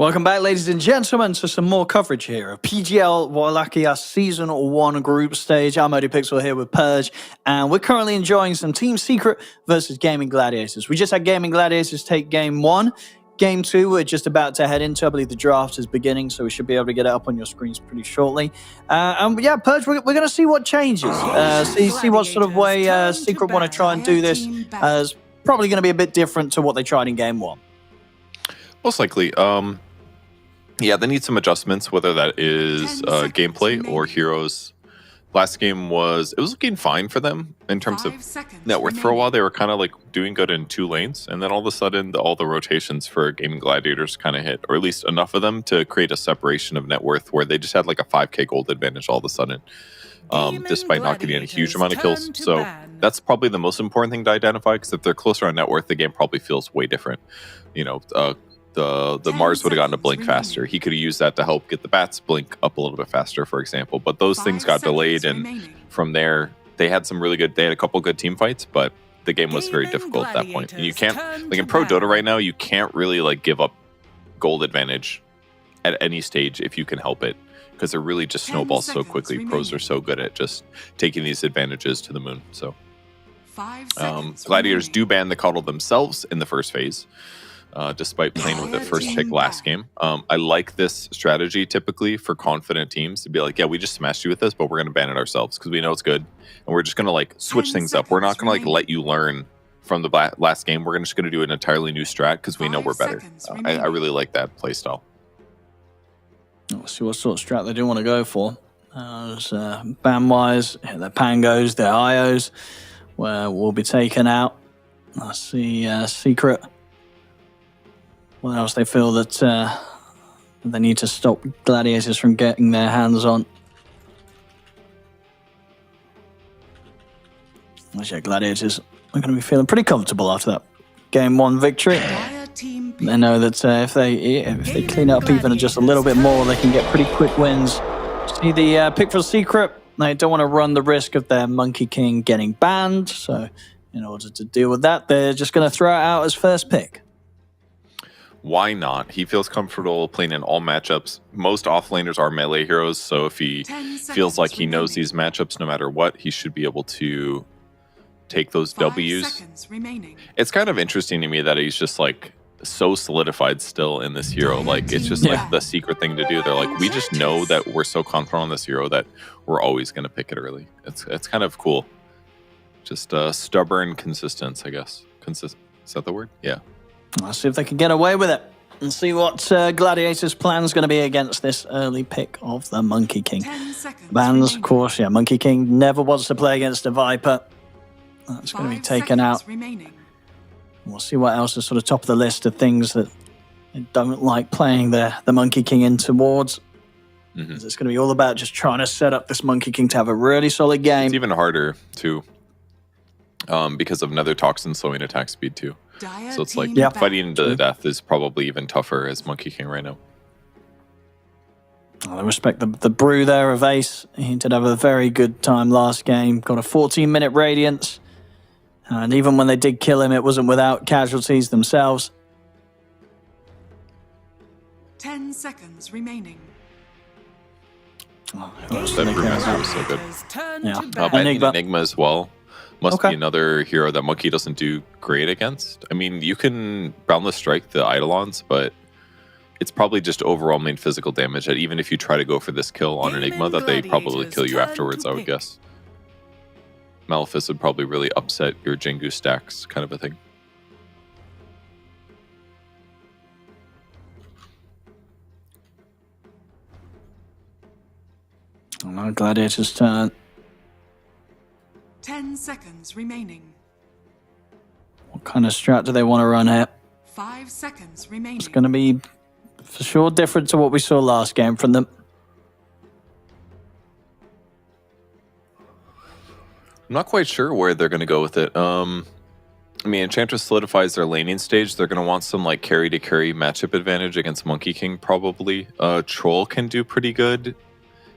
Welcome back, ladies and gentlemen, to some more coverage here of PGL Wallachia Season 1 group stage. I'm ODPixel here with Purge, and we're currently enjoying some Team Secret versus Gaimin Gladiators. We just had Gaimin Gladiators take Game 1. Game 2, we're just about to head into. I believe the draft is beginning, so we should be able to get it up on your screens pretty shortly. And yeah, Purge, we're going to see what changes. See what sort of way Secret want to try and do this. It's probably going to be a bit different to what they tried in Game 1. Most likely. Yeah, they need some adjustments, whether that is gameplay or heroes. Last game was looking fine for them in terms of net worth for a while. They were kind of like doing good in 2 lanes, and then all of a sudden all the rotations for Gaimin Gladiators kind of hit, or at least enough of them to create a separation of net worth where they just had like a 5k gold advantage all of a sudden, despite not getting a huge amount of kills. So that's probably the most important thing to identify, because if they're closer on net worth, the game probably feels way different. You know, the MOUZ would have gotten a blink faster. He could have used that to help get the bats blink up a little bit faster, for example. But those things got delayed, and from there, they had a couple good team fights, but the game was very difficult at that point. And you can't, like in Pro Dota right now, you can't really like give up gold advantage at any stage if you can help it, because it really just snowballs so quickly. Pros are so good at just taking these advantages to the moon. So Gladiators do ban the Cuddle themselves in the first phase. Despite playing with it first pick last game. I like this strategy typically for confident teams to be like, yeah, we just smashed you with this, but we're going to ban it ourselves because we know it's good. And we're just going to like switch things up. We're not going to like let you learn from the last game. We're just going to do an entirely new strat because we know we're better. I really like that play style. Let's see what sort of strat they do want to go for. Ban-wise, their Pangos, their Ios, where will be taken out. I see Secret. What else they feel that they need to stop Gladiators from getting their hands on? Yeah, Gladiators are going to be feeling pretty comfortable after that Game 1 victory. They know that if they clean up even just a little bit more, they can get pretty quick wins. See the pick for Secret. They don't want to run the risk of their Monkey King getting banned, so in order to deal with that, they're just going to throw it out as first pick. Why not? He feels comfortable playing in all matchups. Most offlaners are melee heroes, so if he feels like he knows these matchups no matter what, he should be able to take those W's. It's kind of interesting to me that he's just like so solidified still in this hero. Like it's just like the secret thing to do. They're like, we just know that we're so confident on this hero that we're always going to pick it early. It's kind of cool. Just stubborn consistence, I guess. Is that the word? Yeah. Let's see if they can get away with it and see what Gladiators' plan is going to be against this early pick of the Monkey King. Bans, of course, yeah. Monkey King never wants to play against a Viper. That's going to be taken out. We'll see what else is sort of top of the list of things that they don't like playing the Monkey King in towards. It's going to be all about just trying to set up this Monkey King to have a really solid game. It's even harder, too, because of Nether Toxin slowing attack speed, too. So it's like fighting to the death is probably even tougher as Monkey King right now. I respect the brew there of Ace. He did have a very good time last game. Got a 14-minute Radiance. And even when they did kill him, it wasn't without casualties themselves. 10 seconds remaining. That Brewmaster was so good. Yeah. Enigma as well. Must be another hero that Monkey doesn't do great against. I mean, you can Boundless Strike the Eidolons, but it's probably just overwhelming physical damage that even if you try to go for this kill on Enigma, that they probably kill you afterwards, I would guess. Malefice would probably really upset your Jingu stacks, kind of a thing. Gladiators' turn. 10 seconds remaining. What kind of strat do they want to run here? 5 seconds remaining. It's going to be for sure different to what we saw last game from them. I'm not quite sure where they're going to go with it. I mean, Enchantress solidifies their laning stage. They're going to want some like carry to carry matchup advantage against Monkey King probably. Troll can do pretty good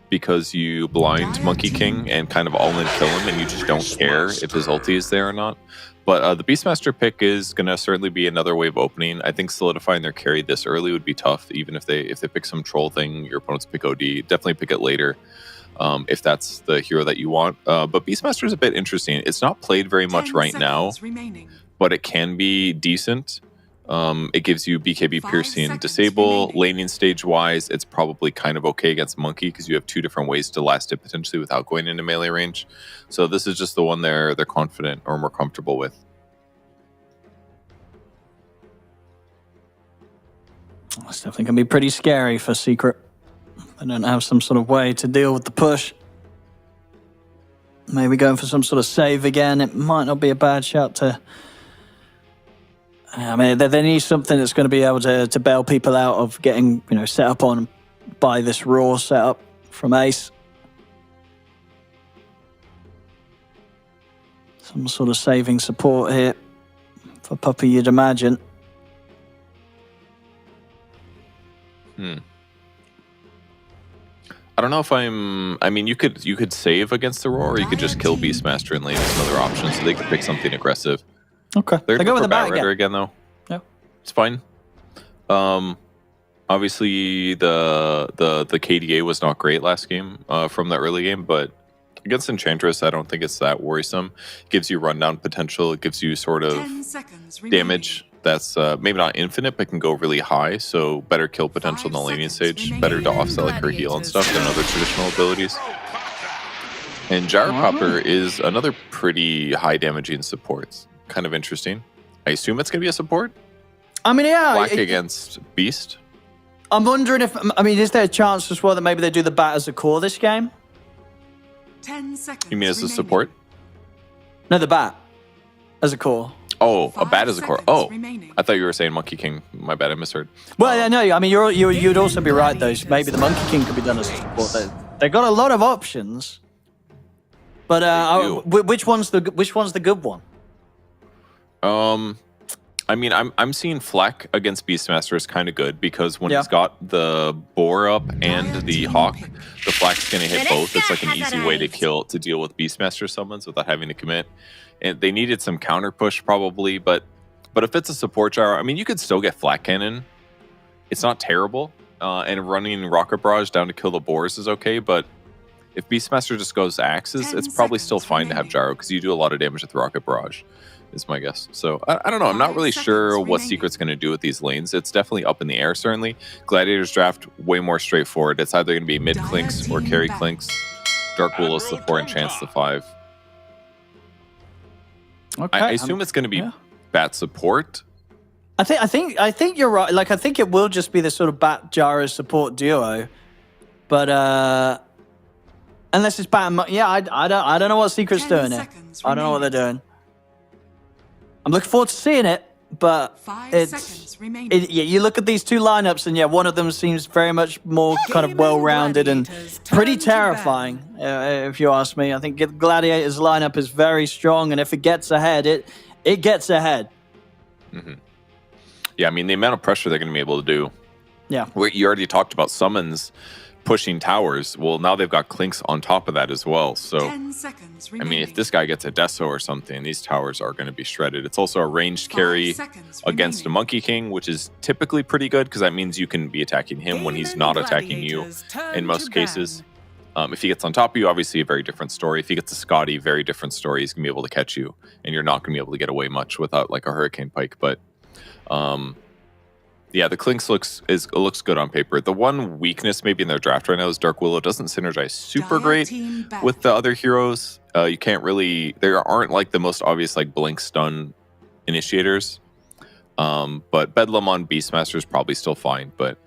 because you blind Monkey King and kind of all-in kill him and you just don't care if his ulti is there or not. But the Beastmaster pick is going to certainly be another wave opening. I think solidifying their carry this early would be tough, even if they pick some troll thing, your opponents pick OD. Definitely pick it later if that's the hero that you want. But Beastmaster is a bit interesting. It's not played very much right now, but it can be decent. It gives you BKB piercing disable. Laning stage wise, it's probably kind of okay against Monkey because you have 2 different ways to last it potentially without going into melee range. So this is just the one they're confident or more comfortable with. It's definitely going to be pretty scary for Secret. They don't have some sort of way to deal with the push. Maybe going for some sort of save again. It might not be a bad shout to... I mean, they need something that's going to be able to bail people out of getting, set up on by this raw setup from Ace. Some sort of saving support here for Puppey, you'd imagine. I don't know if I mean, you could save against the roar, or you could just kill Beastmaster and lane is another option, so they could pick something aggressive. Okay. They're They go with the Bat bat Rider again. again, though. Yeah. It's fine. Obviously, the KDA was not great last game from the early game, but against Enchantress, I don't think it's that worrisome. It gives you rundown potential. It gives you sort of damage that's maybe not infinite, but can go really high. So better kill potential in the laning stage. Better to offset like her heal and stuff than other traditional abilities. And Gyrocopter is another pretty high damaging support. Kind of interesting. I assume it's going to be a support? I mean, yeah. Black against Beast? I'm wondering if... I mean, is there a chance as well that maybe they do the bat as a core this game? 10 seconds. You mean as a support? No, the bat as a core. Oh, a bat as a core. Oh, I thought you were saying Monkey King. My bad, I misheard. Well, yeah, no, I mean, you'd also be right, though. Maybe the Monkey King could be done as a support. They've got a lot of options. But which one's the good one? I mean, I'm seeing Fleck against Beastmaster is kind of good because when he's got the Boar up and the Hawk, the Fleck's gonna hit both. It's like an easy way to deal with Beastmaster summons without having to commit. And they needed some counter push probably, but if it's a support gyro, I mean, you could still get Flat Cannon. It's not terrible, and running Rocket Barrage down to kill the Boars is okay. But if Beastmaster just goes axes, it's probably still fine to have gyro because you do a lot of damage with the Rocket Barrage. Is my guess. So I don't know. I'm not really sure what Secret's going to do with these lanes. It's definitely up in the air, certainly. Gladiators draft way more straightforward. It's either going to be mid Clinks or carry Clinks. Dark Willow's the 4 and Chance the 5. Okay, I assume it's going to be bat support. I think you're right. Like, I think it will just be the sort of bat gyro support duo. But unless it's bat and I don't know what Secret's doing here. I don't know what they're doing. I'm looking forward to seeing it, but you look at these two lineups, and one of them seems very much more kind of well-rounded and pretty terrifying, if you ask me. I think Gladiators lineup is very strong, and if it gets ahead, it gets ahead. Mm-hmm. Yeah, I mean, the amount of pressure they're going to be able to do. Yeah. You already talked about summons pushing towers. Well, now they've got Clinks on top of that as well. So, 10 seconds I mean, if this guy gets a Deso or something, these towers are going to be shredded. It's also a ranged carry against a Monkey King, which is typically pretty good because that means you can be attacking him when he's not attacking you in most cases. If he gets on top of you, obviously a very different story. If he gets a Scotty, very different story. He's going to be able to catch you, and you're not going to be able to get away much without like a Hurricane Pike. But yeah, the Clinks looks good on paper. The one weakness maybe in their draft right now is Dark Willow doesn't synergize super great with the other heroes. You can't really, there aren't like the most obvious like blink stun initiators. But Bedlam on Beastmaster is probably still fine, but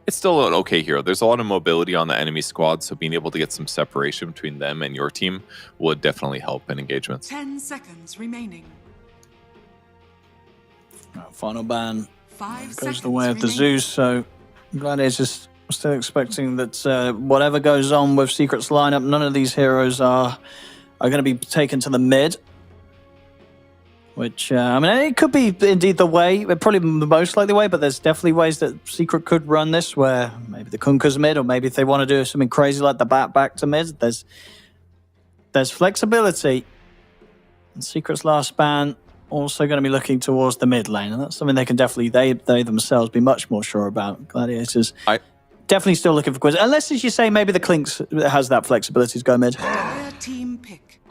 it's still an okay hero. There's a lot of mobility on the enemy squad, so being able to get some separation between them and your team would definitely help in engagements. 10 seconds remaining. Final ban 5 goes the way of the Zeus, so Gladiators still expecting that whatever goes on with Secret's lineup, none of these heroes are going to be taken to the mid. Which, I mean, it could be indeed the way, probably the most likely way, but there's definitely ways that Secret could run this, where maybe the Kunka's mid, or maybe if they want to do something crazy like the bat back to mid, there's flexibility. And Secret's last span also going to be looking towards the mid lane, and that's something they can definitely, they themselves, be much more sure about. Gladiators definitely still looking for quiz, unless, as you say, maybe the Clinks has that flexibility to go mid. Team pick.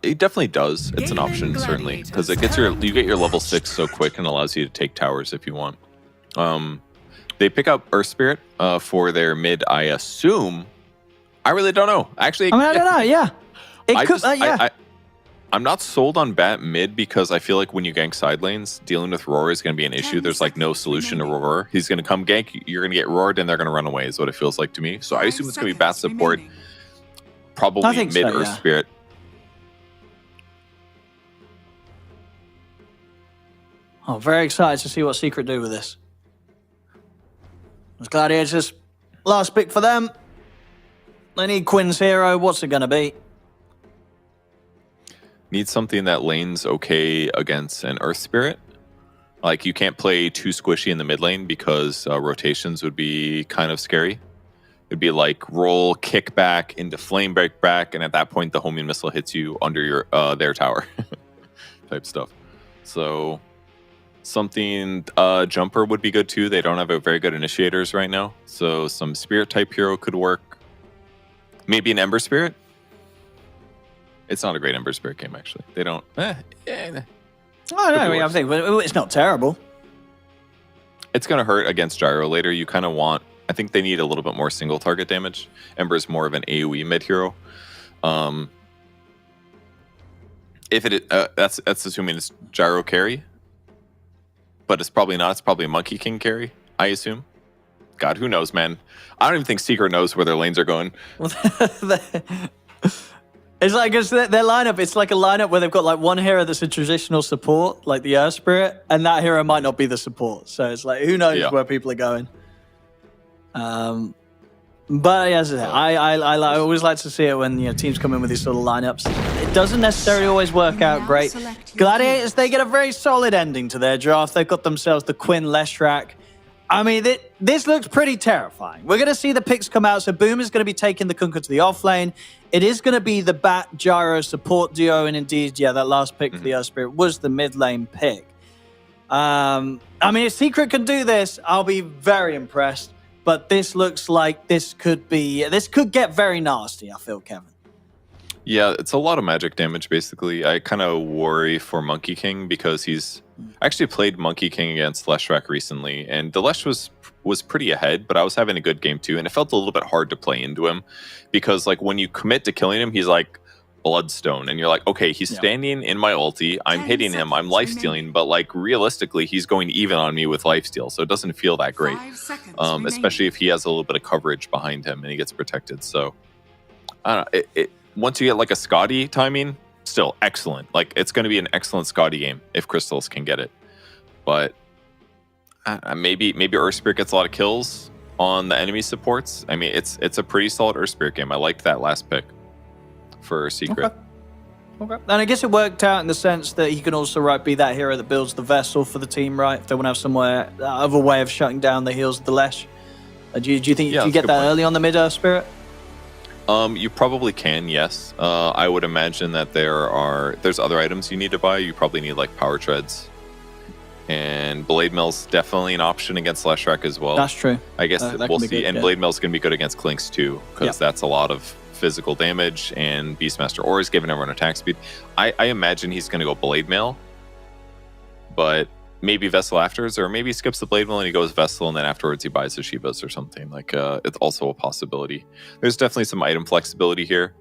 It definitely does. It's an option, certainly, because it gets you get your level 6 so quick and allows you to take towers if you want. They pick up Earth Spirit for their mid, I assume. I really don't know. Actually, I don't know. Yeah, it could. I'm not sold on Bat mid because I feel like when you gank side lanes, dealing with Roar is going to be an issue. There's like no solution to Roar. He's going to come gank, you're going to get roared, and they're going to run away is what it feels like to me. So I assume it's going to be Bat support, probably mid Earth Spirit. Oh, very excited to see what Secret do with this. As Gladiators, last pick for them. They need Quinn's hero. What's it going to be? Need something that lanes okay against an Earth Spirit. Like, you can't play too squishy in the mid lane because rotations would be kind of scary. It'd be like roll, kick back into flame break back, and at that point the homing missile hits you under your their tower type stuff. So something jumper would be good too. They don't have a very good initiators right now, so some spirit type hero could work. Maybe an Ember Spirit. It's not a great Ember Spirit game, actually. They don't. Oh, no, I think it's not terrible. It's going to hurt against Gyro later. You kind of want. I think they need a little bit more single target damage. Ember is more of an AoE mid hero. If it that's assuming it's Gyro carry, but it's probably not. It's probably a Monkey King carry, I assume. God, who knows, man? I don't even think Secret knows where their lanes are going. It's like their lineup. It's like a lineup where they've got like one hero that's a traditional support, like the Earth Spirit, and that hero might not be the support. So it's like, who knows where people are going. But as I always like to see it when teams come in with these sort of lineups. It doesn't necessarily always work out great. Gladiators, they get a very solid ending to their draft. They've got themselves the Quinn Leshrac. I mean, this looks pretty terrifying. We're going to see the picks come out. So Boom is going to be taking the Kunkka to the offlane. It is going to be the Bat Gyro support duo. And indeed, that last pick for the Earth Spirit was the mid lane pick. I mean, if Secret can do this, I'll be very impressed. But this looks like this could get very nasty, I feel, Kevin. Yeah, it's a lot of magic damage, basically. I kind of worry for Monkey King because he's actually played Monkey King against Leshrac recently, and the Lesh was pretty ahead, but I was having a good game too, and it felt a little bit hard to play into him because, like, when you commit to killing him, he's like Bloodstone, and you're like, okay, he's standing in my ulti, I'm hitting him, I'm lifestealing, but like realistically, he's going even on me with lifesteal, so it doesn't feel that great, especially if he has a little bit of coverage behind him and he gets protected. So I don't know, once you get like a Scotty timing, still excellent. Like, it's going to be an excellent Scotty game if Crystals can get it. But maybe Earth Spirit gets a lot of kills on the enemy supports. I mean, it's a pretty solid Earth Spirit game. I liked that last pick for Secret. Okay. And I guess it worked out in the sense that he can also be that hero that builds the vessel for the team, right? If they want to have somewhere other way of shutting down the heals of the Lesh. Do you think you get that early on the mid Earth Spirit? You probably can, yes. I would imagine that there's other items you need to buy. You probably need like power treads. And Blade Mill's definitely an option against Leshrac as well. That's true. I guess we'll see. And Blade Mill's going to be good against Clinks too, because that's a lot of physical damage, and Beastmaster Ore is giving everyone attack speed. I imagine he's going to go Blade Mill, but maybe Vessel afterwards, or maybe he skips the Blade Mill and he goes Vessel, and then afterwards he buys the Shivas or something. Like, it's also a possibility. There's definitely some item flexibility here,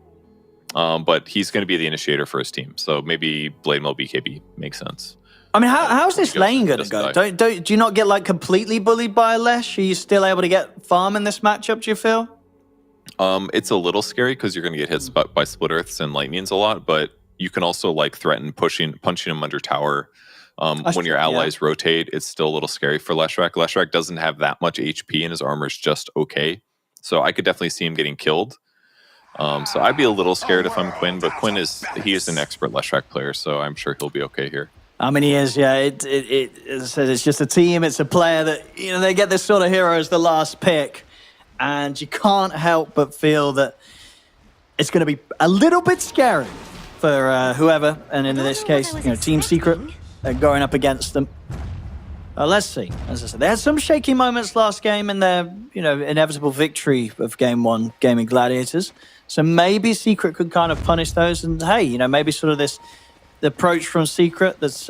but he's going to be the initiator for his team, so maybe Blade Mill BKB makes sense. I mean, how's this lane going to go? Do you not get like completely bullied by a Lesh? Are you still able to get farm in this matchup, do you feel? It's a little scary because you're going to get hit by Split Earths and Lightnings a lot, but you can also like threaten punching him under tower. When your allies rotate, it's still a little scary for Leshrac. Leshrac doesn't have that much HP and his armor's just okay. So I could definitely see him getting killed. So I'd be a little scared if I'm Quinn, but Quinn is an expert Leshrac player, so I'm sure he'll be okay here. I mean, he is, yeah. As I said, it's just a team. It's a player that, they get this sort of hero as the last pick. And you can't help but feel that it's going to be a little bit scary for for whoever, and in this case, Team Secret going up against them. Let's see. As I said, they had some shaky moments last game in their, inevitable victory of Game 1, Gaimin Gladiators. So maybe Secret could kind of punish those. And hey, maybe sort of the approach from Secret that's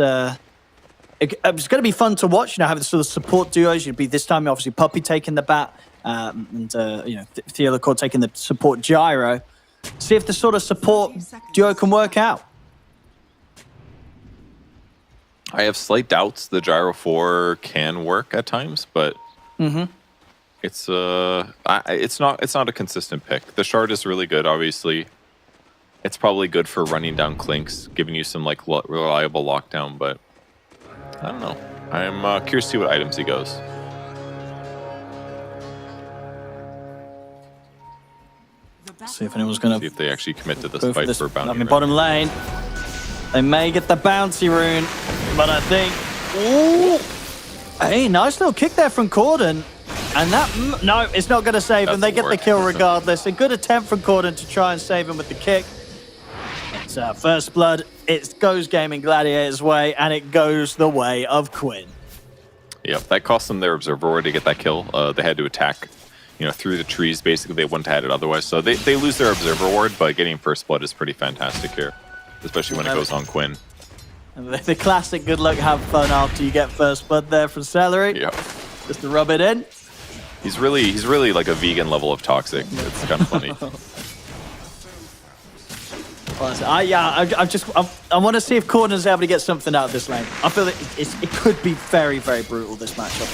it's going to be fun to watch. Having the sort of support duos. You'd be this time obviously Puppy taking the bat, and Theolacore taking the support gyro. See if the sort of support duo can work out. I have slight doubts the Gyro 4 can work at times, but it's not a consistent pick. The Shard is really good, obviously. It's probably good for running down Clinks, giving you some reliable lockdown, but I don't know. I'm curious to see what items he goes. See if anyone's going to see if they actually commit to this fight for bounty. Bottom lane. They may get the bounty rune, but I think... Ooh! Hey, nice little kick there from Corden. And that... No, it's not going to save him. They get the kill regardless. A good attempt from Corden to try and save him with the kick. It's first blood. It goes Gaimin Gladiators' way, and it goes the way of Quinn. Yep, that cost them their Observer Ward to get that kill. They had to attack, through the trees. Basically, they wouldn't have had it otherwise. So they lose their Observer Ward, but getting first blood is pretty fantastic here. Especially when it goes on Quinn. The classic good luck, have fun after you get first blood there from Celery. Yep. Just to rub it in. He's really like a vegan level of toxic. It's kind of funny. I want to see if Corden's able to get something out of this lane. I feel that it could be very, very brutal, this matchup.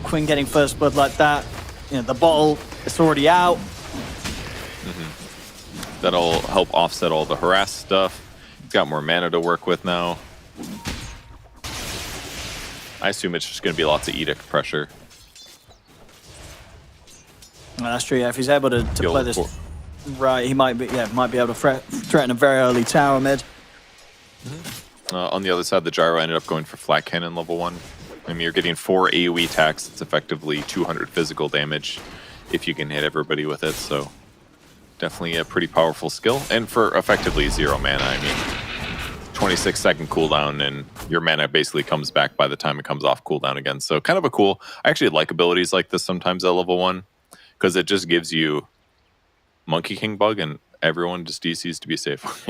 Quinn getting first blood like that. The bottle, it's already out. That'll help offset all the harass stuff. He's got more mana to work with now. I assume it's just going to be lots of Edict pressure. Well, that's true, yeah. If he's able to play this right, he might be able to threaten a very early tower mid. On the other side, the Gyro ended up going for Flat Cannon level 1. I mean, you're getting 4 AoE attacks. It's effectively 200 physical damage if you can hit everybody with it, so... Definitely a pretty powerful skill, and for effectively 0 mana. I mean, 26-second cooldown, and your mana basically comes back by the time it comes off cooldown again. So kind of a cool... I actually like abilities like this sometimes at level 1, because it just gives you Monkey King bug, and everyone just DCs to be safe.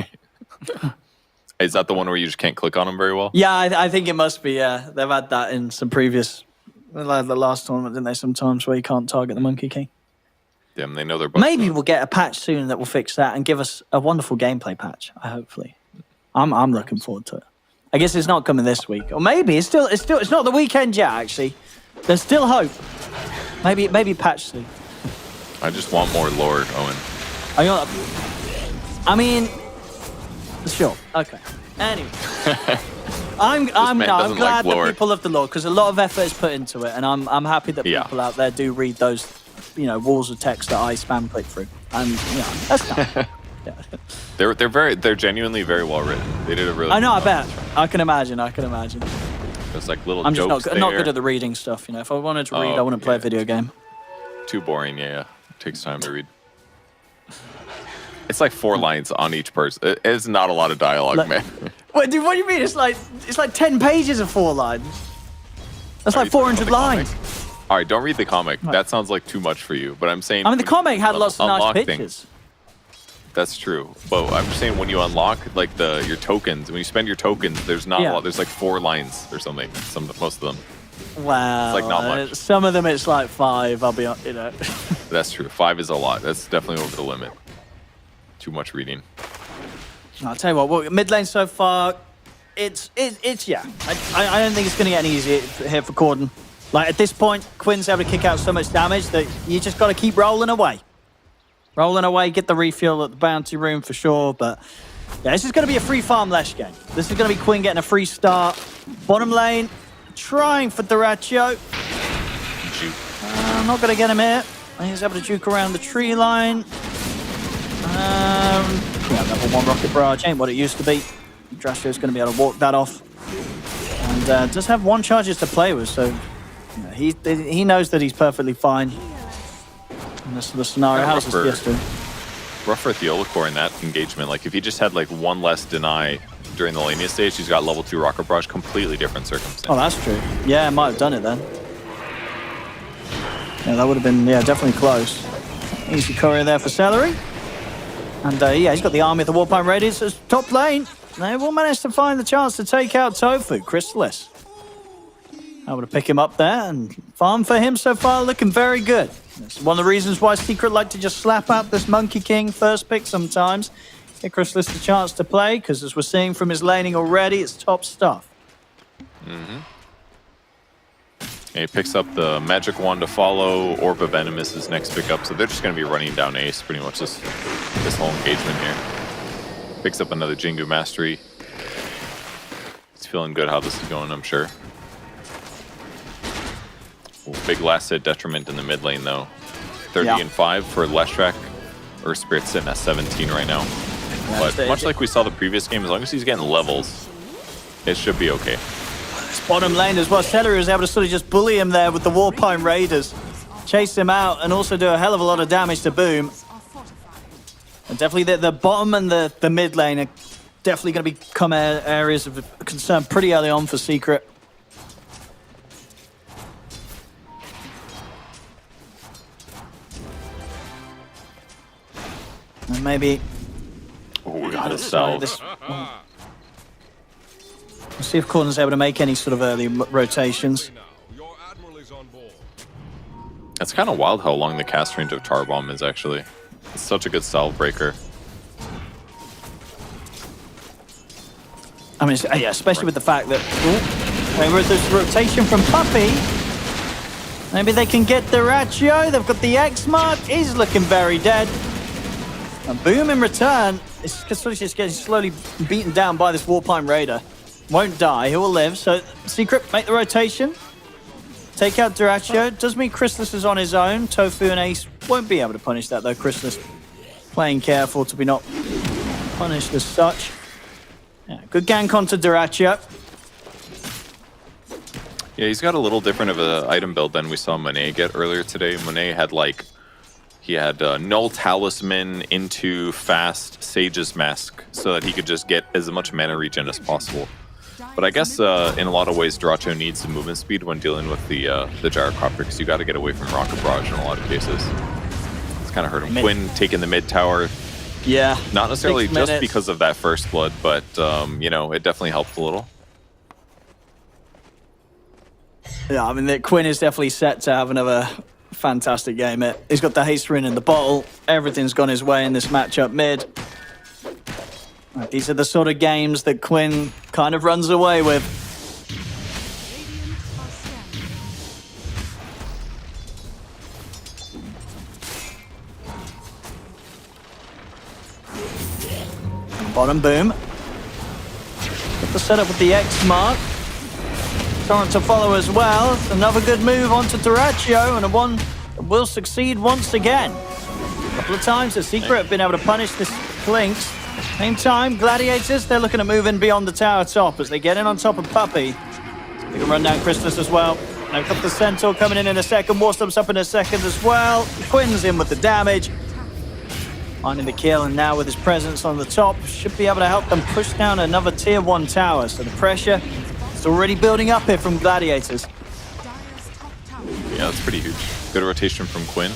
Is that the one where you just can't click on them very well? Yeah, I think it must be, yeah. They've had that in some previous... Like the last tournament, didn't they, sometimes, where you can't target the Monkey King. Them, they know they're both. Maybe we'll get a patch soon that will fix that and give us a wonderful gameplay patch. Hopefully, I'm looking forward to it. I guess it's not coming this week, or maybe it's not the weekend yet. Actually, there's still hope. Maybe patch soon. I just want more lore, Owen. I mean, sure, okay. Anyway, I'm glad that people love the lore because a lot of effort is put into it, and I'm happy that people out there do read those. Walls of text that I spam click through, and that's not. Yeah. They're genuinely very well written. They did a really. I know. I bet. I can imagine. There's like little. I'm just jokes not good at the reading stuff. If I wanted to read, I wouldn't play a video game. Too boring. Yeah. It takes time to read. It's like 4 lines on each person. It's not a lot of dialogue, man. Wait, dude, what do you mean? It's like 10 pages of 4 lines. That's like 400 lines. All right, don't read the comic. Right. That sounds like too much for you. But I'm saying... I mean, the comic had lots of nice pictures. That's true. But I'm just saying when you unlock like your tokens, when you spend your tokens, there's not a lot. There's like 4 lines or something. Most of them. Wow. It's like not much. Some of them it's like 5. I'll be honest. That's true. 5 is a lot. That's definitely over the limit. Too much reading. I'll tell you what. Mid lane so far, it's yeah. I don't think it's going to get any easier here for Corden. Like, at this point, Quinn's able to kick out so much damage that you just got to keep rolling away. Rolling away, get the refuel at the bounty room for sure, but yeah, this is going to be a free farm Lesh game. This is going to be Quinn getting a free start. Bottom lane, trying for Duraccio. I'm not going to get him here. He's able to juke around the tree line. Yeah, level 1 rocket barrage ain't what it used to be. Duracio's going to be able to walk that off. And does have 1 charges to play with, so... He knows that he's perfectly fine in this sort of scenario. How's this PS2? rough for Theolacore in that engagement. Like, if he just had like one less deny during the Lania stage, he's got level 2 Rocket Barrage, completely different circumstance. Oh, that's true. Yeah, I might have done it then. Yeah, that would have been, yeah, definitely close. Easy courier there for Celery. And yeah, he's got the army of the Warpipe Raiders as top lane. They will manage to find the chance to take out Tofu. Chrysalis able to pick him up there, and farm for him so far looking very good. It's one of the reasons why Secret like to just slap out this Monkey King first pick sometimes. Give Chrysalis the chance to play, because as we're seeing from his laning already, it's top stuff. Yeah, he picks up the Magic Wand to follow. Orb of Venom is his next pickup, so they're just going to be running down Ace pretty much this whole engagement here. Picks up another Jingu Mastery. He's feeling good how this is going, I'm sure. Big last hit detriment in the mid lane though. 30 and 5 for Leshrac. Earth Spirit's sitting at 17 right now. But much like we saw the previous game, as long as he's getting levels, it should be okay. It's bottom lane as well. Celery was able to sort of just bully him there with the Warpipe Raiders. Chase him out and also do a hell of a lot of damage to Boom. And definitely the bottom and the mid lane are definitely going to become areas of concern pretty early on for Secret. And maybe... Oh, we got a salve. Let's see if Corden's able to make any sort of early rotations. It's kind of wild how long the cast range of Tar Bomb is, actually. It's such a good salve breaker. I mean, yeah, especially with the fact that... with this rotation from Puppey, maybe they can get the Ratio. They've got the X mark. He's looking very dead. And Boom in return is just getting slowly beaten down by this Warpipe Raider. Won't die, he will live. So Secret make the rotation. Take out Duratio. Does mean Chrysalis is on his own. Tofu and Ace won't be able to punish that though. Chrysalis playing careful to be not punished as such. Yeah, good gank onto Duratio. Yeah, he's got a little different of an item build than we saw Monet get earlier today. Monet had like... He had Null Talisman into fast Sage's Mask so that he could just get as much mana regen as possible. But I guess in a lot of ways, Duracho needs some movement speed when dealing with the Gyrocopter, because you got to get away from Rocket Barrage in a lot of cases. It's kind of hurt him. Quinn taking the mid tower. Yeah. Not necessarily just because of that first blood, but you know, it definitely helped a little. Yeah, I mean, Quinn is definitely set to have another fantastic game. He's got the haste rune in the bottle. Everything's gone his way in this matchup mid. These are the sort of games that Quinn kind of runs away with. Bottom Boom. Got the setup with the X mark. Torrent to follow as well. Another good move onto Duratio, and a one that will succeed once again. A couple of times the Secret have been able to punish this Lynx. Same time, Gladiators, they're looking to move in beyond the tower top as they get in on top of Puppey. They can run down Chrysalis as well. They've got the Centaur coming in a second. Warstump's up in a second as well. Quinn's in with the damage. Finding the kill, and now with his presence on the top, should be able to help them push down another tier 1 tower. So the pressure is already building up here from Gladiators. Yeah, that's pretty huge. Good rotation from Quinn.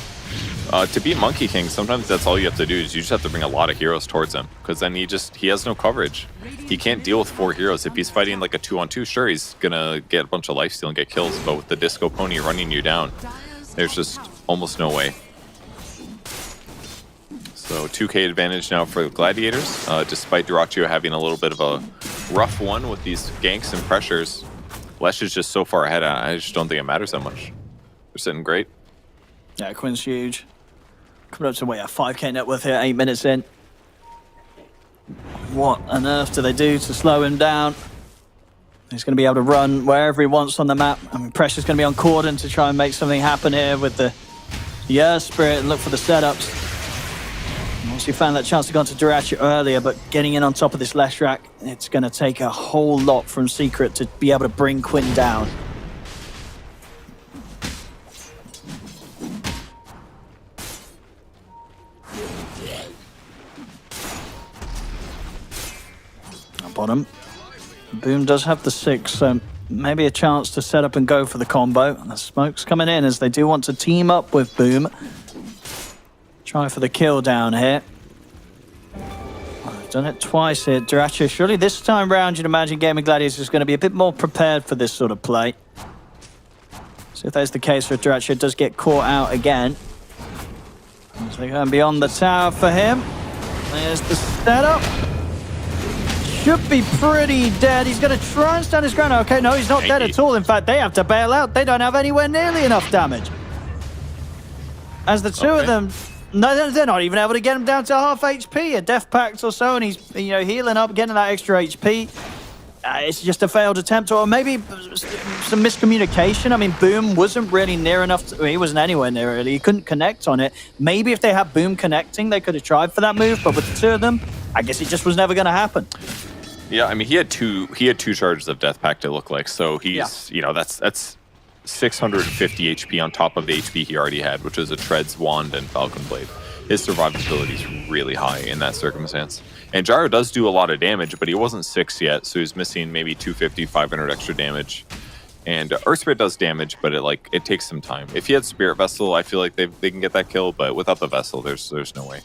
To beat Monkey King, sometimes that's all you have to do, is you just have to bring a lot of heroes towards him, because then he has no coverage. He can't deal with 4 heroes. If he's fighting like a 2-on-2, sure, he's gonna get a bunch of lifesteal and get kills, but with the Disco Pony running you down, there's just almost no way. So 2k advantage now for the Gladiators, despite Duratio having a little bit of a rough one with these ganks and pressures. Lesh is just so far ahead, I just don't think it matters that much. They're sitting great. Yeah, Quinn's huge. Coming up to, a 5k net worth here, 8 minutes in. What on earth do they do to slow him down? He's going to be able to run wherever he wants on the map. I mean, pressure's going to be on Corden to try and make something happen here with the Earth Spirit and look for the setups. Once you found that chance to go into Duratio earlier, but getting in on top of this Leshrac, it's going to take a whole lot from Secret to be able to bring Quinn down. bottom. Boom does have the 6, so maybe a chance to set up and go for the combo. And the smoke's coming in as they do want to team up with Boom. Try for the kill down here. I've done it twice here, Dratcher. Surely this time round, you'd imagine Gaimin Gladiators is going to be a bit more prepared for this sort of play. So if that's the case for Dratcher, it does get caught out again. As they go beyond the tower for him. There's the setup. Should be pretty dead. He's going to try and stand his ground. Okay, no, he's not dead at all. In fact, they have to bail out. They don't have anywhere nearly enough damage. As the two of them, no, they're not even able to get him down to half HP. A death pact or so, and he's healing up, getting that extra HP. It's just a failed attempt, or maybe some miscommunication. I mean, Boom wasn't really near enough. He wasn't anywhere near really. He couldn't connect on it. Maybe if they had Boom connecting, they could have tried for that move. But with the two of them, I guess it just was never going to happen. Yeah, I mean, he had two charges of Death Pact, it looked like. So he's, that's 650 HP on top of the HP he already had, which is a Treads, Wand, and Falcon Blade. His survivability is really high in that circumstance. And Gyro does do a lot of damage, but he wasn't 6 yet, so he's missing maybe 250, 500 extra damage. And Earth Spirit does damage, but it takes some time. If he had Spirit Vessel, I feel like they can get that kill, but without the Vessel, there's no way.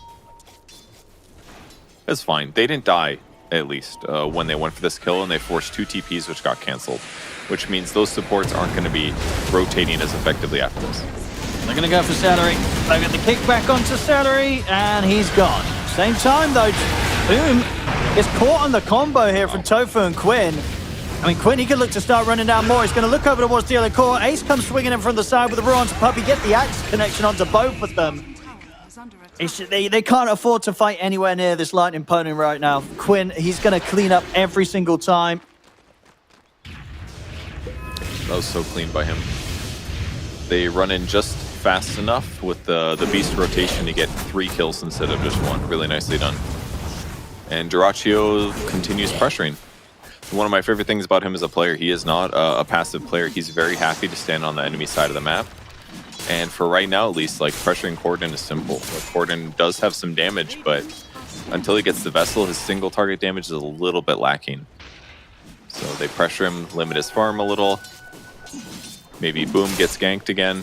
It's fine. They didn't die, at least, when they went for this kill, and they forced 2 TPs, which got cancelled, which means those supports aren't going to be rotating as effectively after this. They're going to go for Celery. They get the kickback onto Celery, and he's gone. Same time, though, Boom is caught on the combo here from Tofu and Quinn. I mean, Quinn, he could look to start running down more. He's going to look over towards Dealer Core. Ace comes swinging in from the side with the Raw onto Puppy. Get the axe connection onto both of them. They can't afford to fight anywhere near this Lightning Pony right now. Quinn, he's going to clean up every single time. That was so clean by him. They run in just fast enough with the Beast rotation to get 3 kills instead of just 1. Really nicely done. And Dyrachyo continues pressuring. One of my favorite things about him as a player, he is not a passive player. He's very happy to stand on the enemy side of the map. And for right now, at least, pressuring Corden is simple. Corden does have some damage, but until he gets the Vessel, his single target damage is a little bit lacking. So they pressure him, limit his farm a little. Maybe Boom gets ganked again.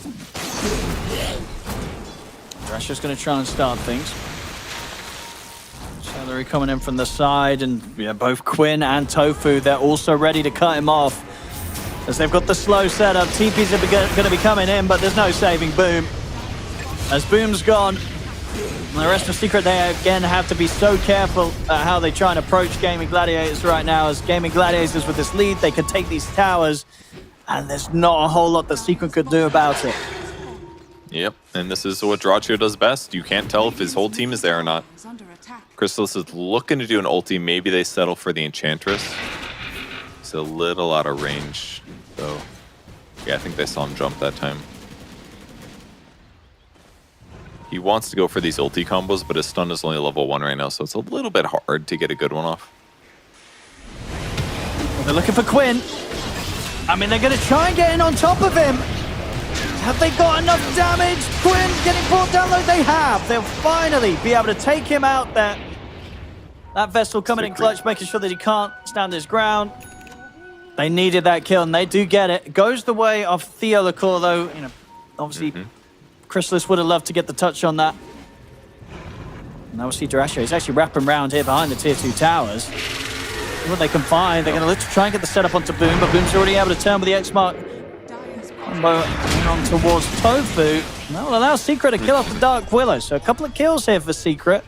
Russia's going to try and start things. Celery coming in from the side, and both Quinn and Tofu, they're also ready to cut him off. As they've got the slow setup, TPs are going to be coming in, but there's no saving Boom. As Boom's gone, and the rest of Secret, they again have to be so careful at how they try and approach Gaimin Gladiators right now. As Gaimin Gladiators with this lead, they can take these towers, and there's not a whole lot that Secret could do about it. Yep, and this is what Dyrachyo does best. You can't tell if his whole team is there or not. Chrysalis is looking to do an ulti. Maybe they settle for the Enchantress. It's a little out of range, though. Yeah, I think they saw him jump that time. He wants to go for these ulti combos, but his stun is only level 1 right now, so it's a little bit hard to get a good one off. They're looking for Quinn. I mean, they're going to try and get in on top of him. Have they got enough damage? Quinn getting brought down low. They have. They'll finally be able to take him out there. That Vessel coming in clutch, making sure that he can't stand his ground. They needed that kill, and they do get it. It goes the way of Theo Lacour, though. Obviously, Chrysalis would have loved to get the touch on that. Now we see Dyrachyo. He's actually wrapping around here behind the tier 2 towers. See what they can find. They're going to look to try and get the setup onto Boom, but Boom's already able to turn with the X-Mark combo on towards Tofu. That will allow Secret to kill off the Dark Willow. So a couple of kills here for Secret.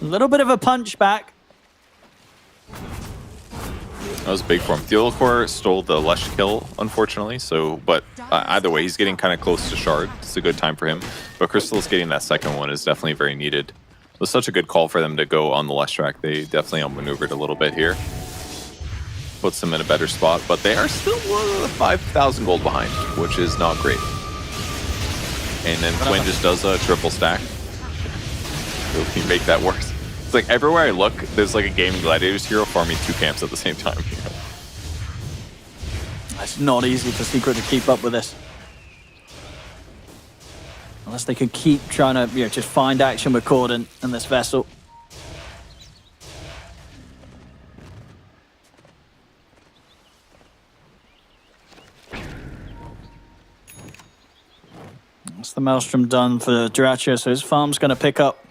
A little bit of a punch back. That was big for him. Theolacor stole the Lesh kill, unfortunately. But either way, he's getting kind of close to Shard. It's a good time for him. But Crystal's getting that second one is definitely very needed. It was such a good call for them to go on the Lesh track. They definitely outmaneuvered a little bit here. Puts them in a better spot, but they are still 5,000 gold behind, which is not great. And then Quinn just does a triple stack. So if you make that work. It's like everywhere I look, there's like a Gaimin Gladiators hero farming 2 camps at the same time. It's not easy for Secret to keep up with this. Unless they could keep trying to just find action with Corden and this Vessel. That's the Maelstrom done for Dyrachyo, so his farm's going to pick up.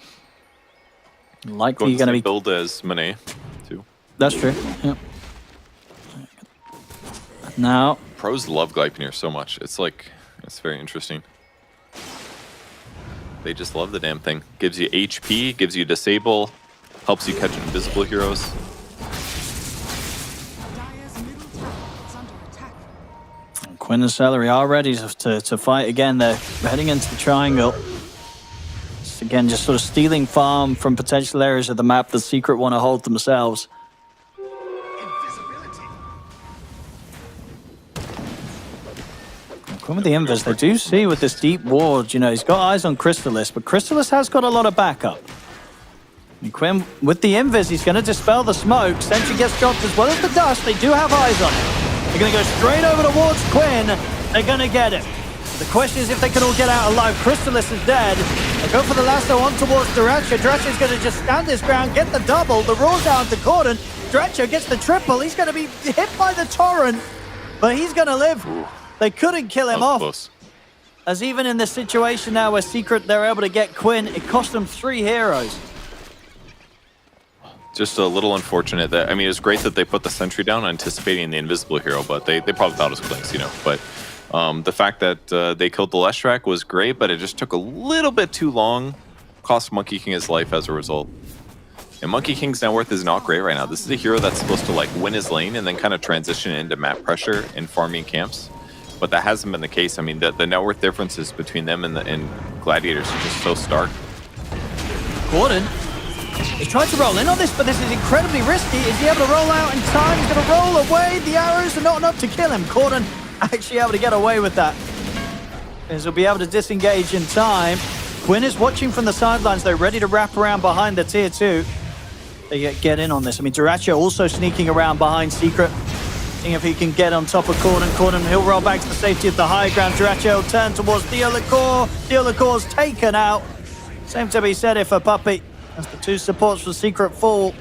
Likely going to be build as Monet too. That's true. Yep. Now pros love Gleipineer so much. It's like it's very interesting. They just love the damn thing. Gives you HP, gives you disable, helps you catch invisible heroes. Quinn and Celery are ready to fight again. They're heading into the triangle. Again, just sort of stealing farm from potential areas of the map the Secret want to hold themselves. Quinn with the invis, they do see with this deep ward, you know, he's got eyes on Crystallis, but Crystallis has got a lot of backup. And Quinn with the invis, he's going to dispel the smoke. Sentry gets dropped as well as the dust. They do have eyes on it. They're going to go straight over towards Quinn. They're going to get him. The question is if they can all get out alive. Crystallis is dead. They go for the lasso on towards Dyrachyo. Dyrachyo's going to just stand his ground, get the double. The roar down to Corden. Dyrachyo gets the triple. He's going to be hit by the torrent, but he's going to live. They couldn't kill him off. Close. As even in this situation now where Secret, they're able to get Quinn, it cost them 3 heroes. Just a little unfortunate that, I mean, it was great that they put the sentry down anticipating the invisible hero, but they probably thought it was clicks, you know. But the fact that they killed the Leshrac was great, but it just took a little bit too long. Cost Monkey King his life as a result. And Monkey King's net worth is not great right now. This is a hero that's supposed to like win his lane and then kind of transition into map pressure and farming camps. But that hasn't been the case. I mean, the net worth differences between them and Gladiators are just so stark. Gordon, he tried to roll in on this, but this is incredibly risky. Is he able to roll out in time? He's going to roll away. The arrows are not enough to kill him. Gordon actually able to get away with that, as he'll be able to disengage in time. Quinn is watching from the sidelines, though, ready to wrap around behind the tier 2. They get in on this. I mean, Dyrachyo also sneaking around behind Secret, seeing if he can get on top of Corden. Corden, he'll roll back to the safety of the high ground. Dyrachyo will turn towards Diolacour. Diolacour's taken out. Same to be said if a Puppy, as the 2 supports for Secret fall.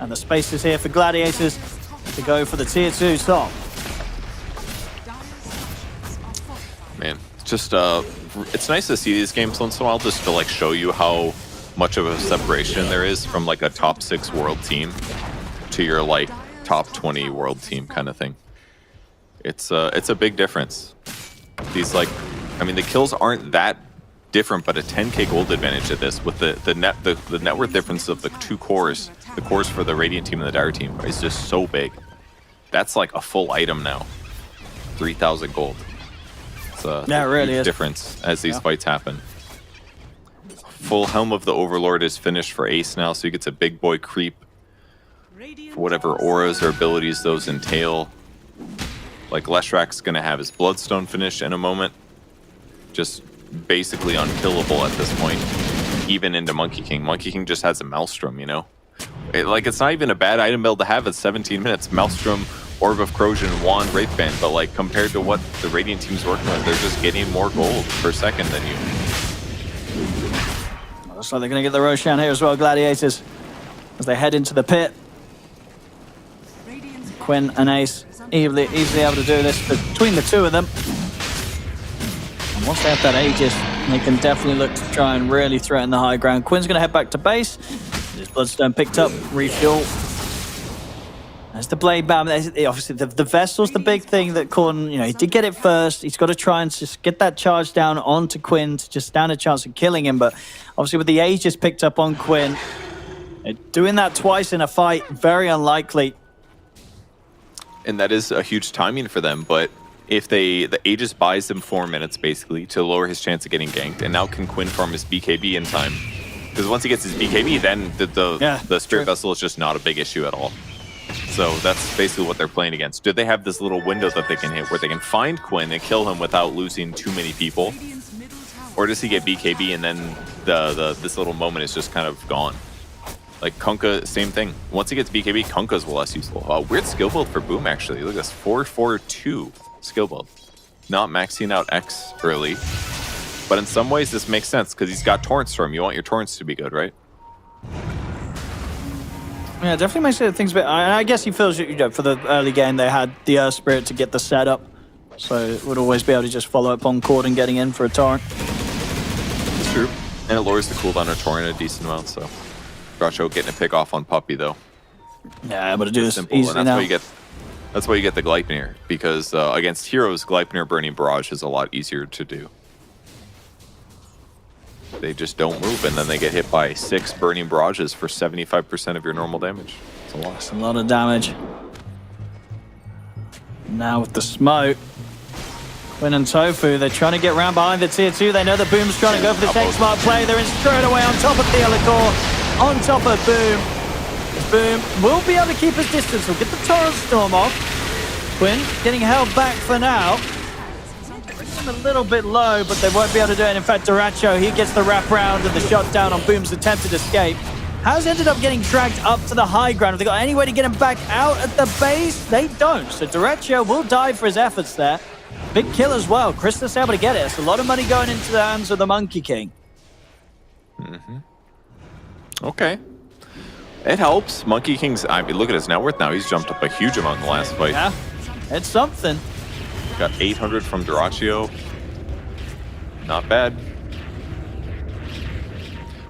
And the space is here for Gladiators to go for the tier 2 top. Man, just it's nice to see these games once in a while just to like show you how much of a separation there is from like a top 6 world team to your like top 20 world team kind of thing. It's a big difference. These like, I mean, the kills aren't that different, but a 10k gold advantage at this with the net worth difference of the 2 cores, the cores for the Radiant team and the Dire team is just so big. That's like a full item now. 3,000 gold. It's a really huge is. difference as these fights happen. Full Helm of the Overlord is finished for Ace now, so he gets a big boy creep for whatever auras or abilities those entail. Like Leshrac's gonna have his Bloodstone finished in a moment. Just basically unkillable at this point, even into Monkey King. Monkey King just has a Maelstrom, you know? It's not even a bad item build to have at 17 minutes. Maelstrom, Orb of Corrosion, Wand, Wraithband, but like compared to what the Radiant team's working with, they're just getting more gold per second than you. Looks like they're going to get the Roshan here as well, Gladiators, as they head into the pit. Quinn and Ace easily able to do this between the 2 of them. And once they have that Aegis, they can definitely look to try and really threaten the high ground. Quinn's going to head back to base. His Bloodstone picked up, refuel. There's the Blade Bam. Obviously, the Vessel's the big thing that Corden, you know, he did get it first. He's got to try and just get that charge down onto Quinn to just stand a chance of killing him. But obviously, with the Aegis picked up on Quinn, doing that twice in a fight, very unlikely. And that is a huge timing for them, but if the Aegis buys them 4 minutes basically to lower his chance of getting ganked, and now can Quinn farm his BKB in time? Because once he gets his BKB, then the Spirit Vessel is just not a big issue at all. So that's basically what they're playing against. Do they have this little window that they can hit where they can find Quinn and kill him without losing too many people? Or does he get BKB and then this little moment is just kind of gone? Like Kunkka, same thing. Once he gets BKB, Kunkka's less useful. Weird skill build for Boom, actually. Look at this, 4-4-2 skill build. Not maxing out X early. But in some ways, this makes sense because he's got Torrent Storm. You want your Torrents to be good, right? Yeah, definitely makes things a bit. I guess he feels, you know, for the early game, they had the Earth Spirit to get the setup. So would always be able to just follow up on Corden getting in for a torrent. And it lowers the cooldown of Torin a decent amount, so Groucho getting a pick off on Puppey though. Yeah, able to do this simple, easily and that's now. why you get that's why you get the Gleipnir, because against heroes, Gleipnir Burning Barrage is a lot easier to do. They just don't move, and then they get hit by 6 Burning Barrages for 75% of your normal damage. It's a lot. That's a lot of damage. Now with the smoke, Quinn and Tofu, they're trying to get around behind the tier 2. They know that Boom's trying to go for the take smart play. They're in straight away on top of the Thealicor, on top of Boom. Boom will be able to keep his distance. We'll get the Torrent Storm off. Quinn getting held back for now. A little bit low, but they won't be able to do it. In fact, Duracho, he gets the wraparound and the shot down on Boom's attempted escape. Has ended up getting dragged up to the high ground. Have they got any way to get him back out at the base? They don't. So Duracho will die for his efforts there. Big kill as well. Christus able to get it. It's a lot of money going into the hands of the Monkey King. Okay. It helps. Monkey King's, I mean, look at his net worth now. He's jumped up a huge amount in the last fight. Yeah, it's something. Got 800 from Duracio. Not bad.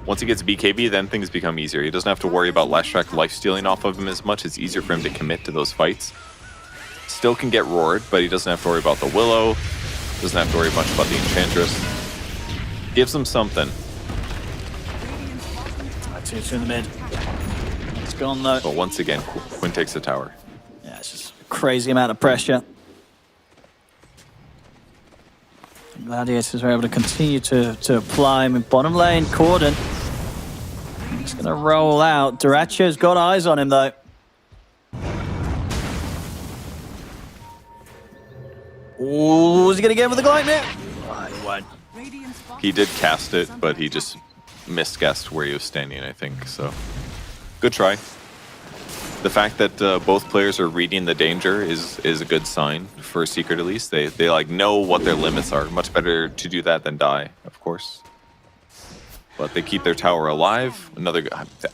Once he gets BKB, then things become easier. He doesn't have to worry about Last Track life-stealing off of him as much. It's easier for him to commit to those fights. Still can get roared, but he doesn't have to worry about the Willow. Doesn't have to worry much about the Enchantress. Gives him something. Two in the mid. It's gone though. But once again, Quinn takes the tower. Yeah, it's just a crazy amount of pressure. Gladiators are able to continue to apply him in bottom lane. Corden he's going to roll out. Duracho's got eyes on him though. Ooh, is he going to get with the Gleipnir? He did cast it, but he just misguessed where he was standing, I think. So, good try. The fact that both players are reading the danger is a good sign for Secret, at least. They like know what their limits are. Much better to do that than die, of course. But they keep their tower alive.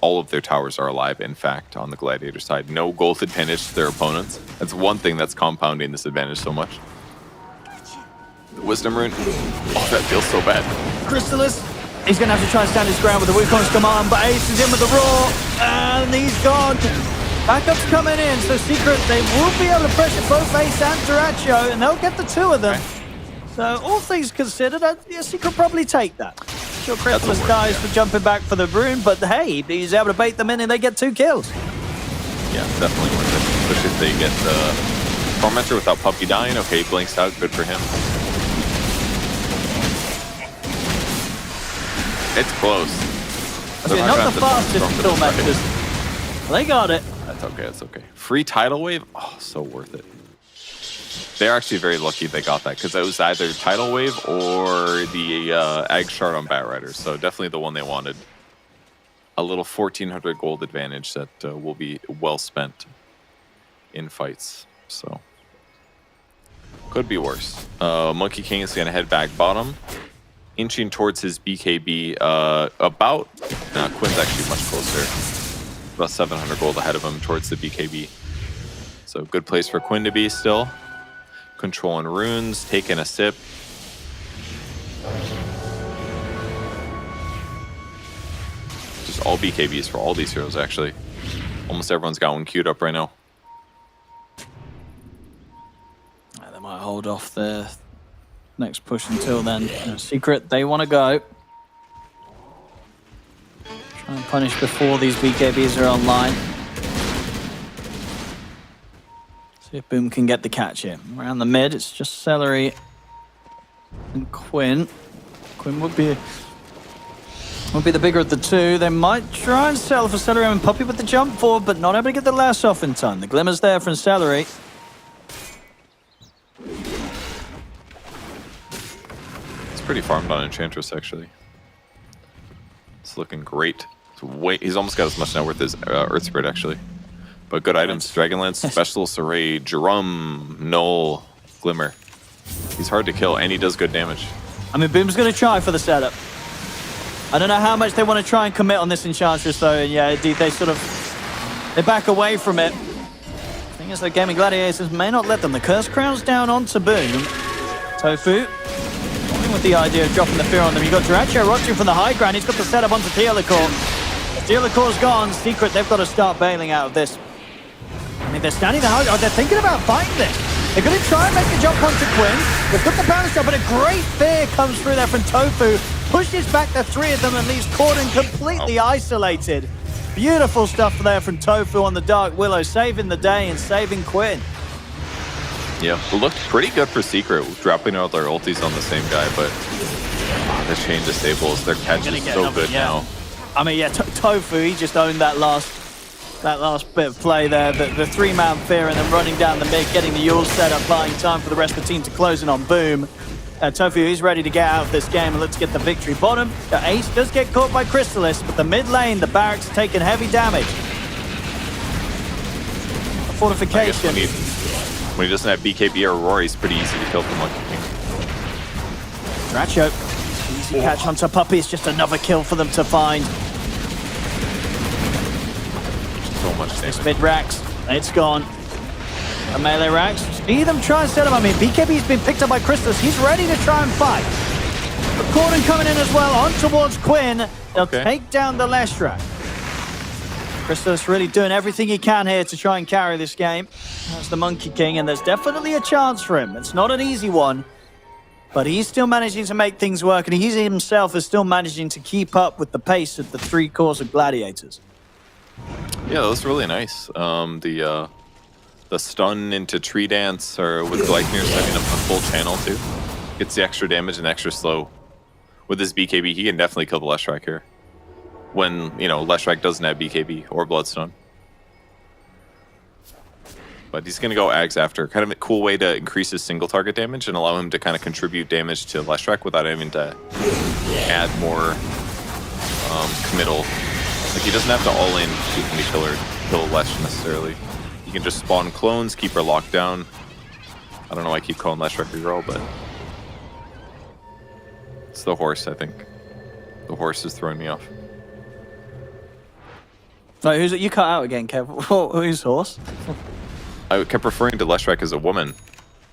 All of their towers are alive, in fact, on the Gladiator side. No gold advantage to their opponents. That's one thing that's compounding this advantage so much. The Wisdom Rune. Oh, that feels so bad. Crystallis, he's going to have to try and stand his ground with the Wukong's command, but Ace is in with the Roar, and he's gone. Backup's coming in, so Secret, they will be able to pressure both Ace and Duracho, and they'll get the two of them. So, all things considered, Secret probably take that. Sure, Crystallis dies for jumping back for the rune, but hey, he's able to bait them in and they get 2 kills. Yeah, definitely worth it. Especially if they get the Tormentor without Puppey dying. Okay, blinks out, good for him. It's close. Okay, not the fastest Tormentors. They got it. That's okay, that's okay. Free Tidal Wave? Oh, so worth it. They're actually very lucky they got that, because it was either Tidal Wave or the Egg Shard on Batrider, so definitely the one they wanted. A little 1,400 gold advantage that will be well spent in fights, so. Could be worse. Monkey King is going to head back bottom, inching towards his BKB about... Nah, Quinn's actually much closer. About 700 gold ahead of him towards the BKB. So good place for Quinn to be still. Controlling runes, taking a sip. Just all BKBs for all these heroes, actually. Almost everyone's got one queued up right now. They might hold off their next push until then. Secret, they want to go. Try and punish before these BKBs are online. See if Boom can get the catch here. Around the mid, it's just Celery and Quinn. Quinn would be the bigger of the two. They might try and sell for Celery and Puppey with the jump forward, but not able to get the lash off in time. The glimmer's there from Celery. It's pretty farmed on Enchantress, actually. It's looking great. He's almost got as much net worth as Earth Spirit, actually. But good items. Dragonlance, Specialist Array, Drum, Null, Glimmer. He's hard to kill, and he does good damage. I mean, Boom's going to try for the setup. I don't know how much they want to try and commit on this Enchantress, though. Yeah, they back away from it. The thing is, though, Gaimin Gladiators may not let them. The Curse Crown's down onto Boom. Tofu, only with the idea of dropping the fear on them. You've got Duracho rushing from the high ground. He's got the setup onto Telecor. Telecor gone. Secret, they've got to start bailing out of this. I mean, they're standing there. Oh, they're thinking about fighting this. They're going to try and make a jump onto Quinn. They've got the bounce shot, but a great fear comes through there from Tofu. Pushes back the three of them and leaves Corden completely isolated. Beautiful stuff there from Tofu on the Dark Willow, saving the day and saving Quinn. Yeah, it looked pretty good for Secret, dropping out their ultis on the same guy, but the chain disables. Their catch is so good now. I mean, yeah, Tofu, he just owned that last bit of play there. The three-man fear and then running down the mid, getting the Yule set up, buying time for the rest of the team to close in on Boom. Tofu, he's ready to get out of this game and let's get the victory. Bottom, the Ace does get caught by Crystalis, but the mid lane, the Barracks taking heavy damage. A fortification. When he doesn't have BKB or Aurora, he's pretty easy to kill from Monkey King. Dracho, easy catch onto Puppey. It's just another kill for them to find. So much damage. This mid Rax, it's gone. A melee Rax, see them try and set him. I mean, BKB's been picked up by Crystalis. He's ready to try and fight. But Corden coming in as well, on towards Quinn. They'll take down the Leshrac. Crystalis really doing everything he can here to try and carry this game. That's the Monkey King, and there's definitely a chance for him. It's not an easy one, but he's still managing to make things work, and he himself is still managing to keep up with the pace of the three cores of Gladiators. Yeah, that was really nice. The stun into Tree Dance, or with Gleipnir setting up a full channel too. Gets the extra damage and extra slow. With his BKB, he can definitely kill the Leshrac here. When, you know, Leshrac doesn't have BKB or Bloodstone. But he's going to go Ags after. Kind of a cool way to increase his single target damage and allow him to kind of contribute damage to Leshrac without having to add more committal. Like, he doesn't have to all-in kill Lesh necessarily. He can just spawn clones, keep her locked down. I don't know why I keep calling Leshrac a girl, but it's the horse, I think. The horse is throwing me off. Right, who's it? You cut out again, Kev. Who's horse? I kept referring to Leshrac as a woman.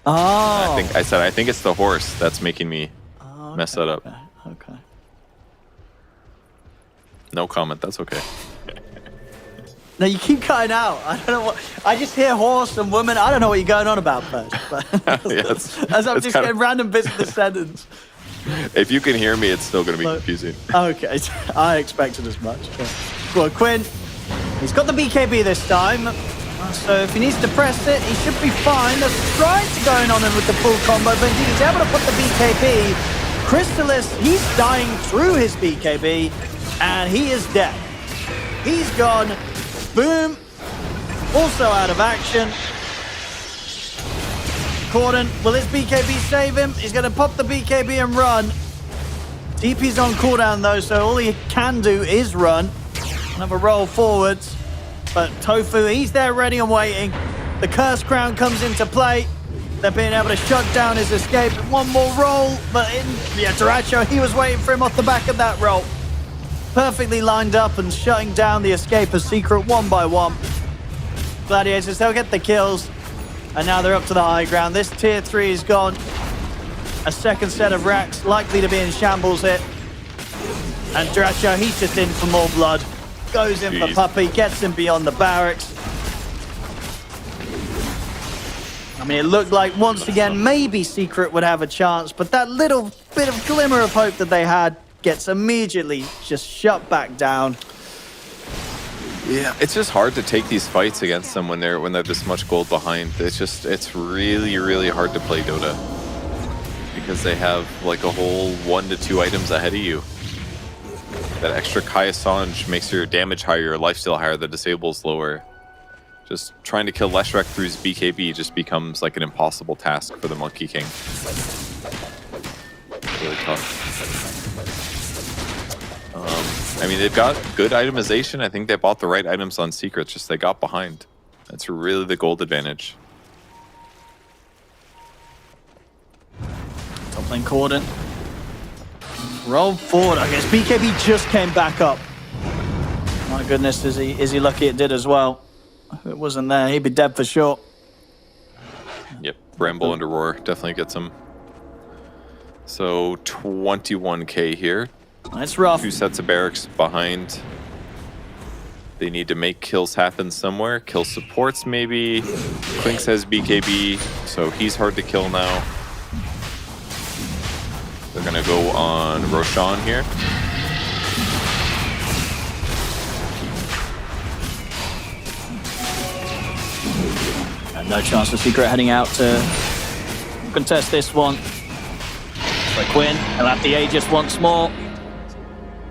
Oh. I think it's the horse that's making me mess that up. Okay. No comment, that's okay. No, you keep cutting out. I don't know what. I just hear horse and woman. I don't know what you're going on about first. But as I'm just getting random bits of the sentence. If you can hear me, it's still going to be confusing. Okay, I expected as much. Well, Quinn, he's got the BKB this time. So if he needs to press it, he should be fine. There's tried to go on him with the full combo, but indeed he's able to put the BKB. Crystalis, he's dying through his BKB, and he is dead. He's gone. Boom. Also out of action. Corden, will his BKB save him? He's going to pop the BKB and run. DP's on cooldown though, so all he can do is run. Another roll forwards. But Tofu, he's there ready and waiting. The Curse Crown comes into play. They're being able to shut down his escape. One more roll, but Duracho, he was waiting for him off the back of that roll. Perfectly lined up and shutting down the escape of Secret one by one. Gladiators, they'll get the kills. And now they're up to the high ground. This tier 3 is gone. A second set of racks likely to be in shambles here. And Duracho, he's just in for more blood. Goes in for Puppey, gets him beyond the barracks. I mean, it looked like once again maybe Secret would have a chance, but that little bit of glimmer of hope that they had gets immediately just shut back down. Yeah, it's just hard to take these fights against them when they're this much gold behind. It's really, really hard to play Dota because they have like a whole 1 to 2 items ahead of you. That extra Kaya Sange makes your damage higher, your lifesteal higher, the disable's lower. Just trying to kill Leshrac through his BKB just becomes like an impossible task for the Monkey King. Really tough. I mean, they've got good itemization. I think they bought the right items on Secrets, just they got behind. That's really the gold advantage. Top lane Corden. Roll forward. I guess BKB just came back up. My goodness, is he lucky it did as well. If it wasn't there, he'd be dead for sure. Yep, Bramble and Aurora definitely get some So 21k here. That's rough. 2 sets of barracks behind. They need to make kills happen somewhere. Kill supports maybe. Clinks has BKB, so he's hard to kill now. They're gonna go on Roshan here. And no chance for Secret heading out to contest this one. So Quinn, he'll have the Aegis once more.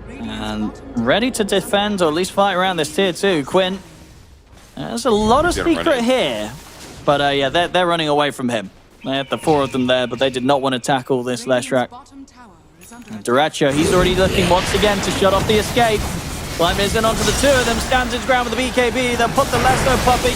And ready to defend, or at least fight around this tier 2. Quinn, there's a lot of Secret here. But yeah, they're running away from him. They had the 4 of them there, but they did not want to tackle this Leshrac. And Dyrachyo, he's already looking once again to shut off the escape. Climbers in onto the 2 of them, stands his ground with the BKB. They'll put the Lasso Puppy,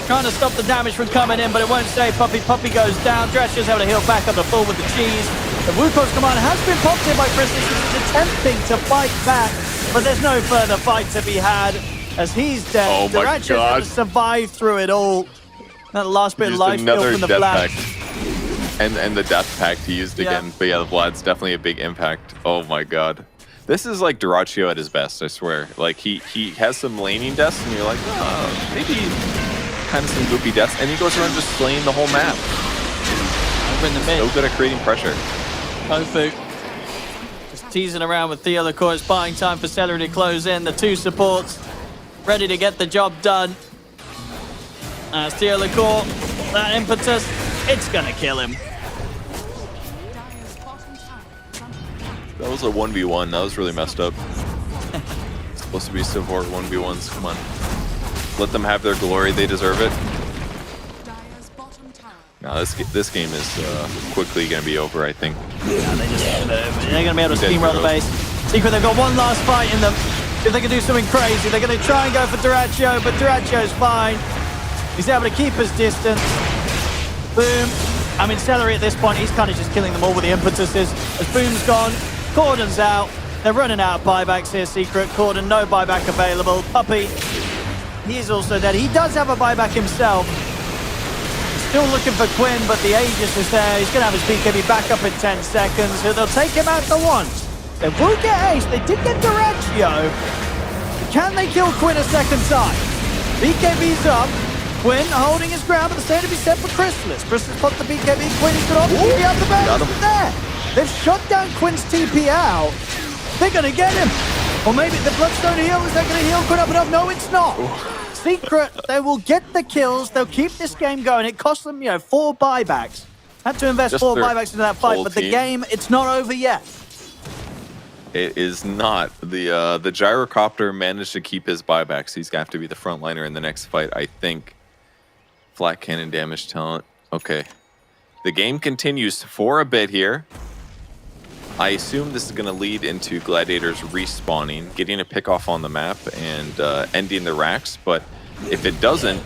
trying to stop the damage from coming in, but it won't stay. Puppy goes down. Dyrachyo's able to heal back up the full with the cheese. The Wukong's command has been popped in by Chris. He's attempting to fight back, but there's no further fight to be had as he's dead. Oh my Dyrachyo's God. able to survive through it all. That last bit of Used life steal another from the death flash. pact. And the death pact he used again. But yeah, the Vlad's definitely a big impact. Oh my god. This is like Dyrachyo at his best, I swear. Like he has some laning deaths and you're like, oh, maybe kind of some goopy deaths. And he goes around just slaying the whole map. Over in the mid. So good at creating pressure. Tofu just teasing around with Theo Lacour. It's buying time for Celery to close in. The 2 supports ready to get the job done. As Theo Lacour, that impetus, it's gonna kill him. That was a 1v1. That was really messed up. Supposed to be support 1v1s. Come on. Let them have their glory. They deserve it. No, this game is quickly going to be over, I think. Yeah, they're going to be able to steamroll the base. Secret, they've got one last fight in them. If they can do something crazy, they're going to try and go for Dyrachyo, but Dyrachyo's fine. He's able to keep his distance. Boom. I mean, Celery at this point, he's kind of just killing them all with the impetuses. As Boom's gone, Cordon's out. They're running out of buybacks here, Secret. Cordon, no buyback available. Puppy, he's also dead. He does have a buyback himself. Still looking for Quinn, but the Aegis is there. He's going to have his BKB back up in 10 seconds. They'll take him out the once. They will get Ace. They did get Dyrachyo. Can they kill Quinn a second time? BKB's up. Quinn holding his ground, but the same to be said for Chrysalis. Chrysalis popped the BKB. Quinn is good off. TP out the back. There. They've shot down Quinn's TP out. They're going to get him. Or maybe the Bloodstone heal. Is that going to heal Quinn up enough? No, it's not. Secret, they will get the kills. They'll keep this game going. It cost them, 4 buybacks. Had to invest Just 4 their buybacks into that fight, but the team. game, it's not over yet. It is not. The Gyrocopter managed to keep his buybacks. He's going to have to be the frontliner in the next fight, I think. Flat cannon damage talent. Okay. The game continues for a bit here. I assume this is going to lead into Gladiators respawning, getting a pick off on the map, and ending the racks. But if it doesn't,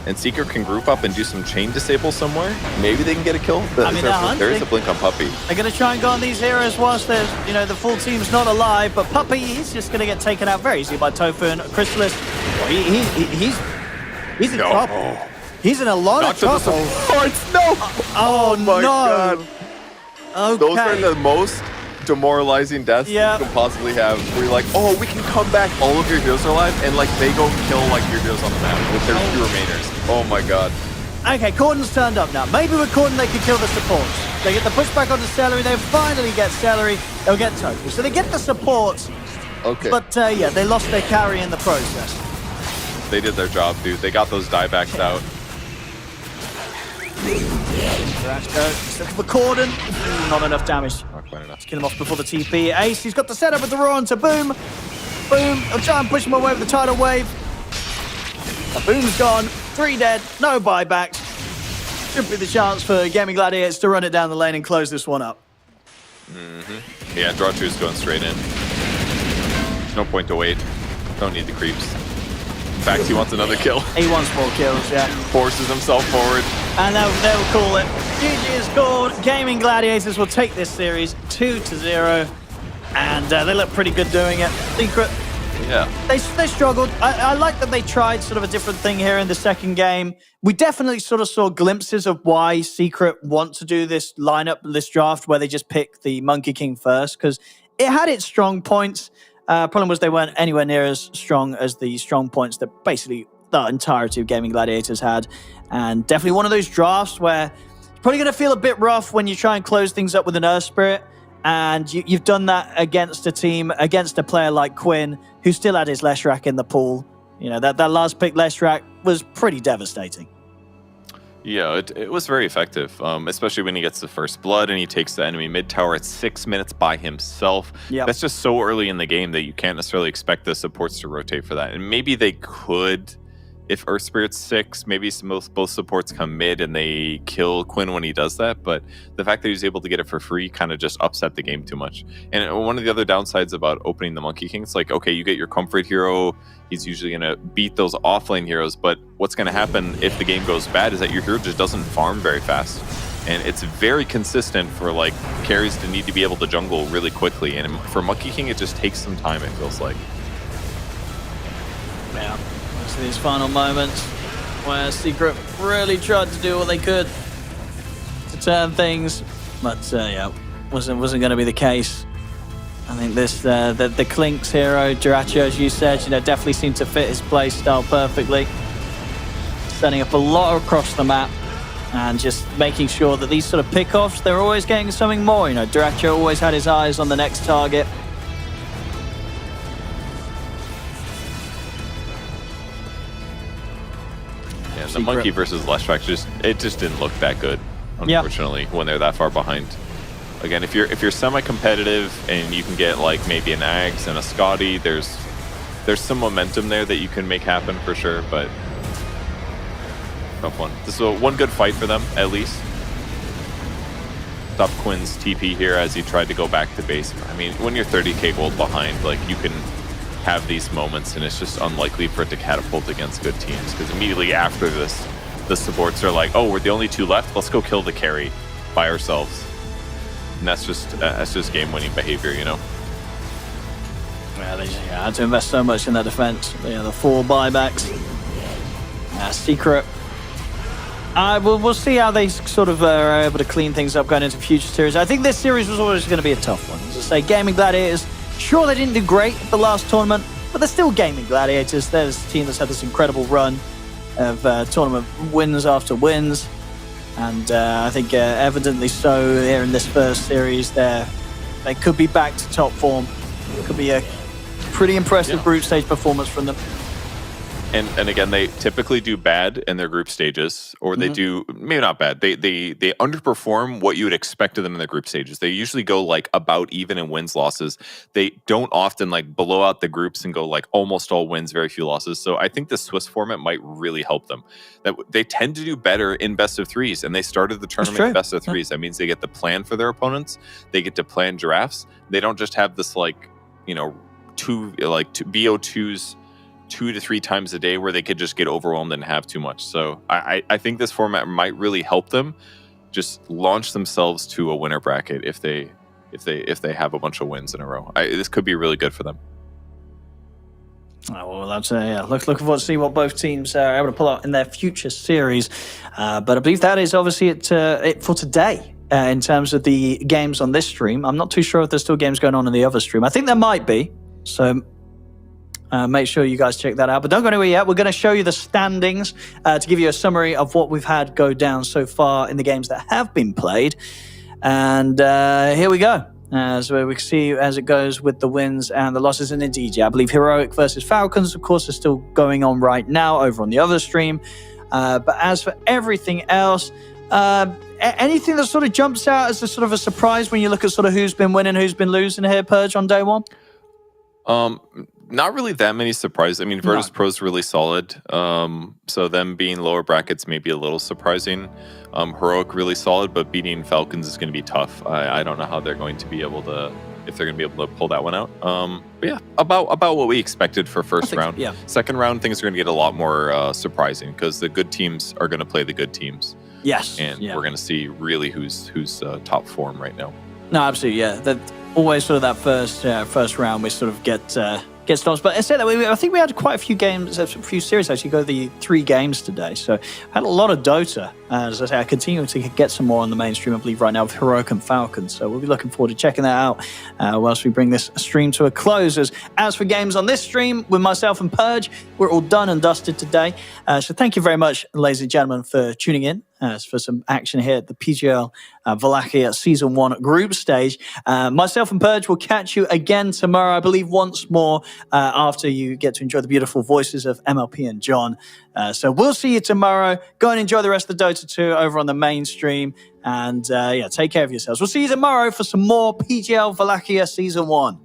and Seeker can group up and do some chain disable somewhere, maybe they can get a kill. I mean, there is a blink on Puppy. They're going to try and go on these heroes whilst there's, the full team's not alive. But Puppy, he's just going to get taken out very easily by Tofu and Chrysalis. He's in trouble. He's in a lot of trouble. No! Oh my no! God. Okay. Those are the most demoralizing deaths you can possibly have. Where you're like, oh, we can come back. All of your heroes are alive, and they go kill your heroes on the map with their 2 remainers. Oh my god. Okay, Cordon's turned up now. Maybe with Cordon they can kill the supports. They get the pushback onto Celery. They finally get Celery. They'll get Tofu. So they get the supports. Okay. But yeah, they lost their carry in the process. They did their job, dude. They got those diebacks out. Let's look for Cordon. Not enough damage. Not quite enough. Kill him off before the TP. Ace, he's got the setup with the Roar onto Boom. Boom. I'll try and push him away with the tidal wave. The Boom's gone. 3 dead. No buybacks. Should be the chance for Gaimin Gladiators to run it down the lane and close this one up. Yeah, draw 2 is going straight in. There's no point to wait. Don't need the creeps. In fact, he wants another kill. He wants more kills, yeah. Forces himself forward. And they'll call it. GG is called. Gaimin Gladiators will take this series 2-0. And they look pretty good doing it. Secret, Yeah. They struggled. I like that they tried sort of a different thing here in the second game. We definitely sort of saw glimpses of why Secret want to do this lineup, this draft, where they just pick the Monkey King first, because it had its strong points. Problem was they weren't anywhere near as strong as the strong points that basically the entirety of Gaimin Gladiators had. And definitely one of those drafts where it's probably going to feel a bit rough when you try and close things up with an Earth Spirit. And you've done that against a team, against a player like Quinn, who still had his Leshrac in the pool. You know, that last pick Leshrac was pretty devastating. Yeah, it was very effective, especially when he gets the first blood and he takes the enemy mid tower at 6 minutes by himself. Yep. That's just so early in the game that you can't necessarily expect the supports to rotate for that. And maybe they could, if Earth Spirit's 6, maybe both supports come mid and they kill Quinn when he does that. But the fact that he was able to get it for free kind of just upset the game too much. And one of the other downsides about opening the Monkey King, it's like, okay, you get your comfort hero. He's usually going to beat those offlane heroes. But what's going to happen if the game goes bad is that your hero just doesn't farm very fast. And it's very consistent for like carries to need to be able to jungle really quickly. And for Monkey King, it just takes some time, it feels like. Yeah. These final moments where Secret really tried to do what they could to turn things, but yeah, wasn't going to be the case. I think this the Clink's hero Duracho, as you said, definitely seemed to fit his play style perfectly, setting up a lot across the map and just making sure that these sort of pickoffs, they're always getting something more. Duracho always had his eyes on the next target. The Monkey versus Leshrac just didn't look that good, unfortunately, when they're that far behind. Again, if you're semi-competitive and you can get like maybe an Ags and a Scotty, there's some momentum there that you can make happen for sure, but tough one. This is one good fight for them, at least. Stop Quinn's TP here as he tried to go back to base. I mean, when you're 30k gold behind, like you can have these moments, and it's just unlikely for it to catapult against good teams, because immediately after this, the supports are like, oh, we're the only two left, let's go kill the carry by ourselves. And that's just game-winning behavior, Yeah, they had to invest so much in their defense. The 4 buybacks. Secret. We'll see how they sort of are able to clean things up going into future series. I think this series was always going to be a tough one. As I say, Gaimin Gladiators, sure, they didn't do great at the last tournament, but they're still Gaimin Gladiators. They're this team that's had this incredible run of tournament wins after wins. And I think evidently so here in this first series, they could be back to top form. It could be a pretty impressive group stage performance from them. And again, they typically do bad in their group stages, or they do, maybe not bad, they underperform what you would expect of them in the group stages. They usually go like about even in wins, losses. They don't often like blow out the groups and go like almost all wins, very few losses. So I think the Swiss format might really help them. That they tend to do better in best of threes, and they started the tournament in best of threes. That means they get to plan for their opponents. They get to plan drafts. They don't just have this like, two BO2s 2 to 3 times a day where they could just get overwhelmed and have too much. So I think this format might really help them just launch themselves to a winner bracket if they have a bunch of wins in a row. This could be really good for them. Well, that's looking forward to see what both teams are able to pull out in their future series. But I believe that is obviously it for today. In terms of the games on this stream, I'm not too sure if there's still games going on in the other stream. I think there might be. So make sure you guys check that out. But don't go anywhere yet. We're going to show you the standings to give you a summary of what we've had go down so far in the games that have been played. And here we go. So we can see as it goes with the wins and the losses. And indeed, I believe Heroic versus Falcons, of course, is still going on right now over on the other stream. But as for everything else, anything that sort of jumps out as a sort of a surprise when you look at sort of who's been winning, who's been losing here, Purge, on day one? Not really that many surprises. I mean, Virtus.pro is really solid. So them being lower brackets may be a little surprising. Heroic really solid, but beating Falcons is going to be tough. I don't know how they're going to be able to, if they're going to be able to pull that one out. But yeah, about what we expected for first round. Yeah. Second round, things are going to get a lot more surprising because the good teams are going to play the good teams. Yes. And we're going to see really who's top form right now. No, absolutely, yeah. That always sort of that first round, we sort of get get stops. But I said that I think we had quite a few games, a few series actually go the 3 games today. So had a lot of Dota. As I say, I continue to get some more on the mainstream, I believe, right now with Heroic and Falcons. So we'll be looking forward to checking that out whilst we bring this stream to a close. As for games on this stream, with myself and Purge, we're all done and dusted today. So thank you very much, ladies and gentlemen, for tuning in for some action here at the PGL Wallachia Season 1 group stage. Myself and Purge will catch you again tomorrow, I believe, once more after you get to enjoy the beautiful voices of MLP and John. So we'll see you tomorrow. Go and enjoy the rest of the Dota 2 over on the mainstream. And take care of yourselves. We'll see you tomorrow for some more PGL Wallachia Season 1.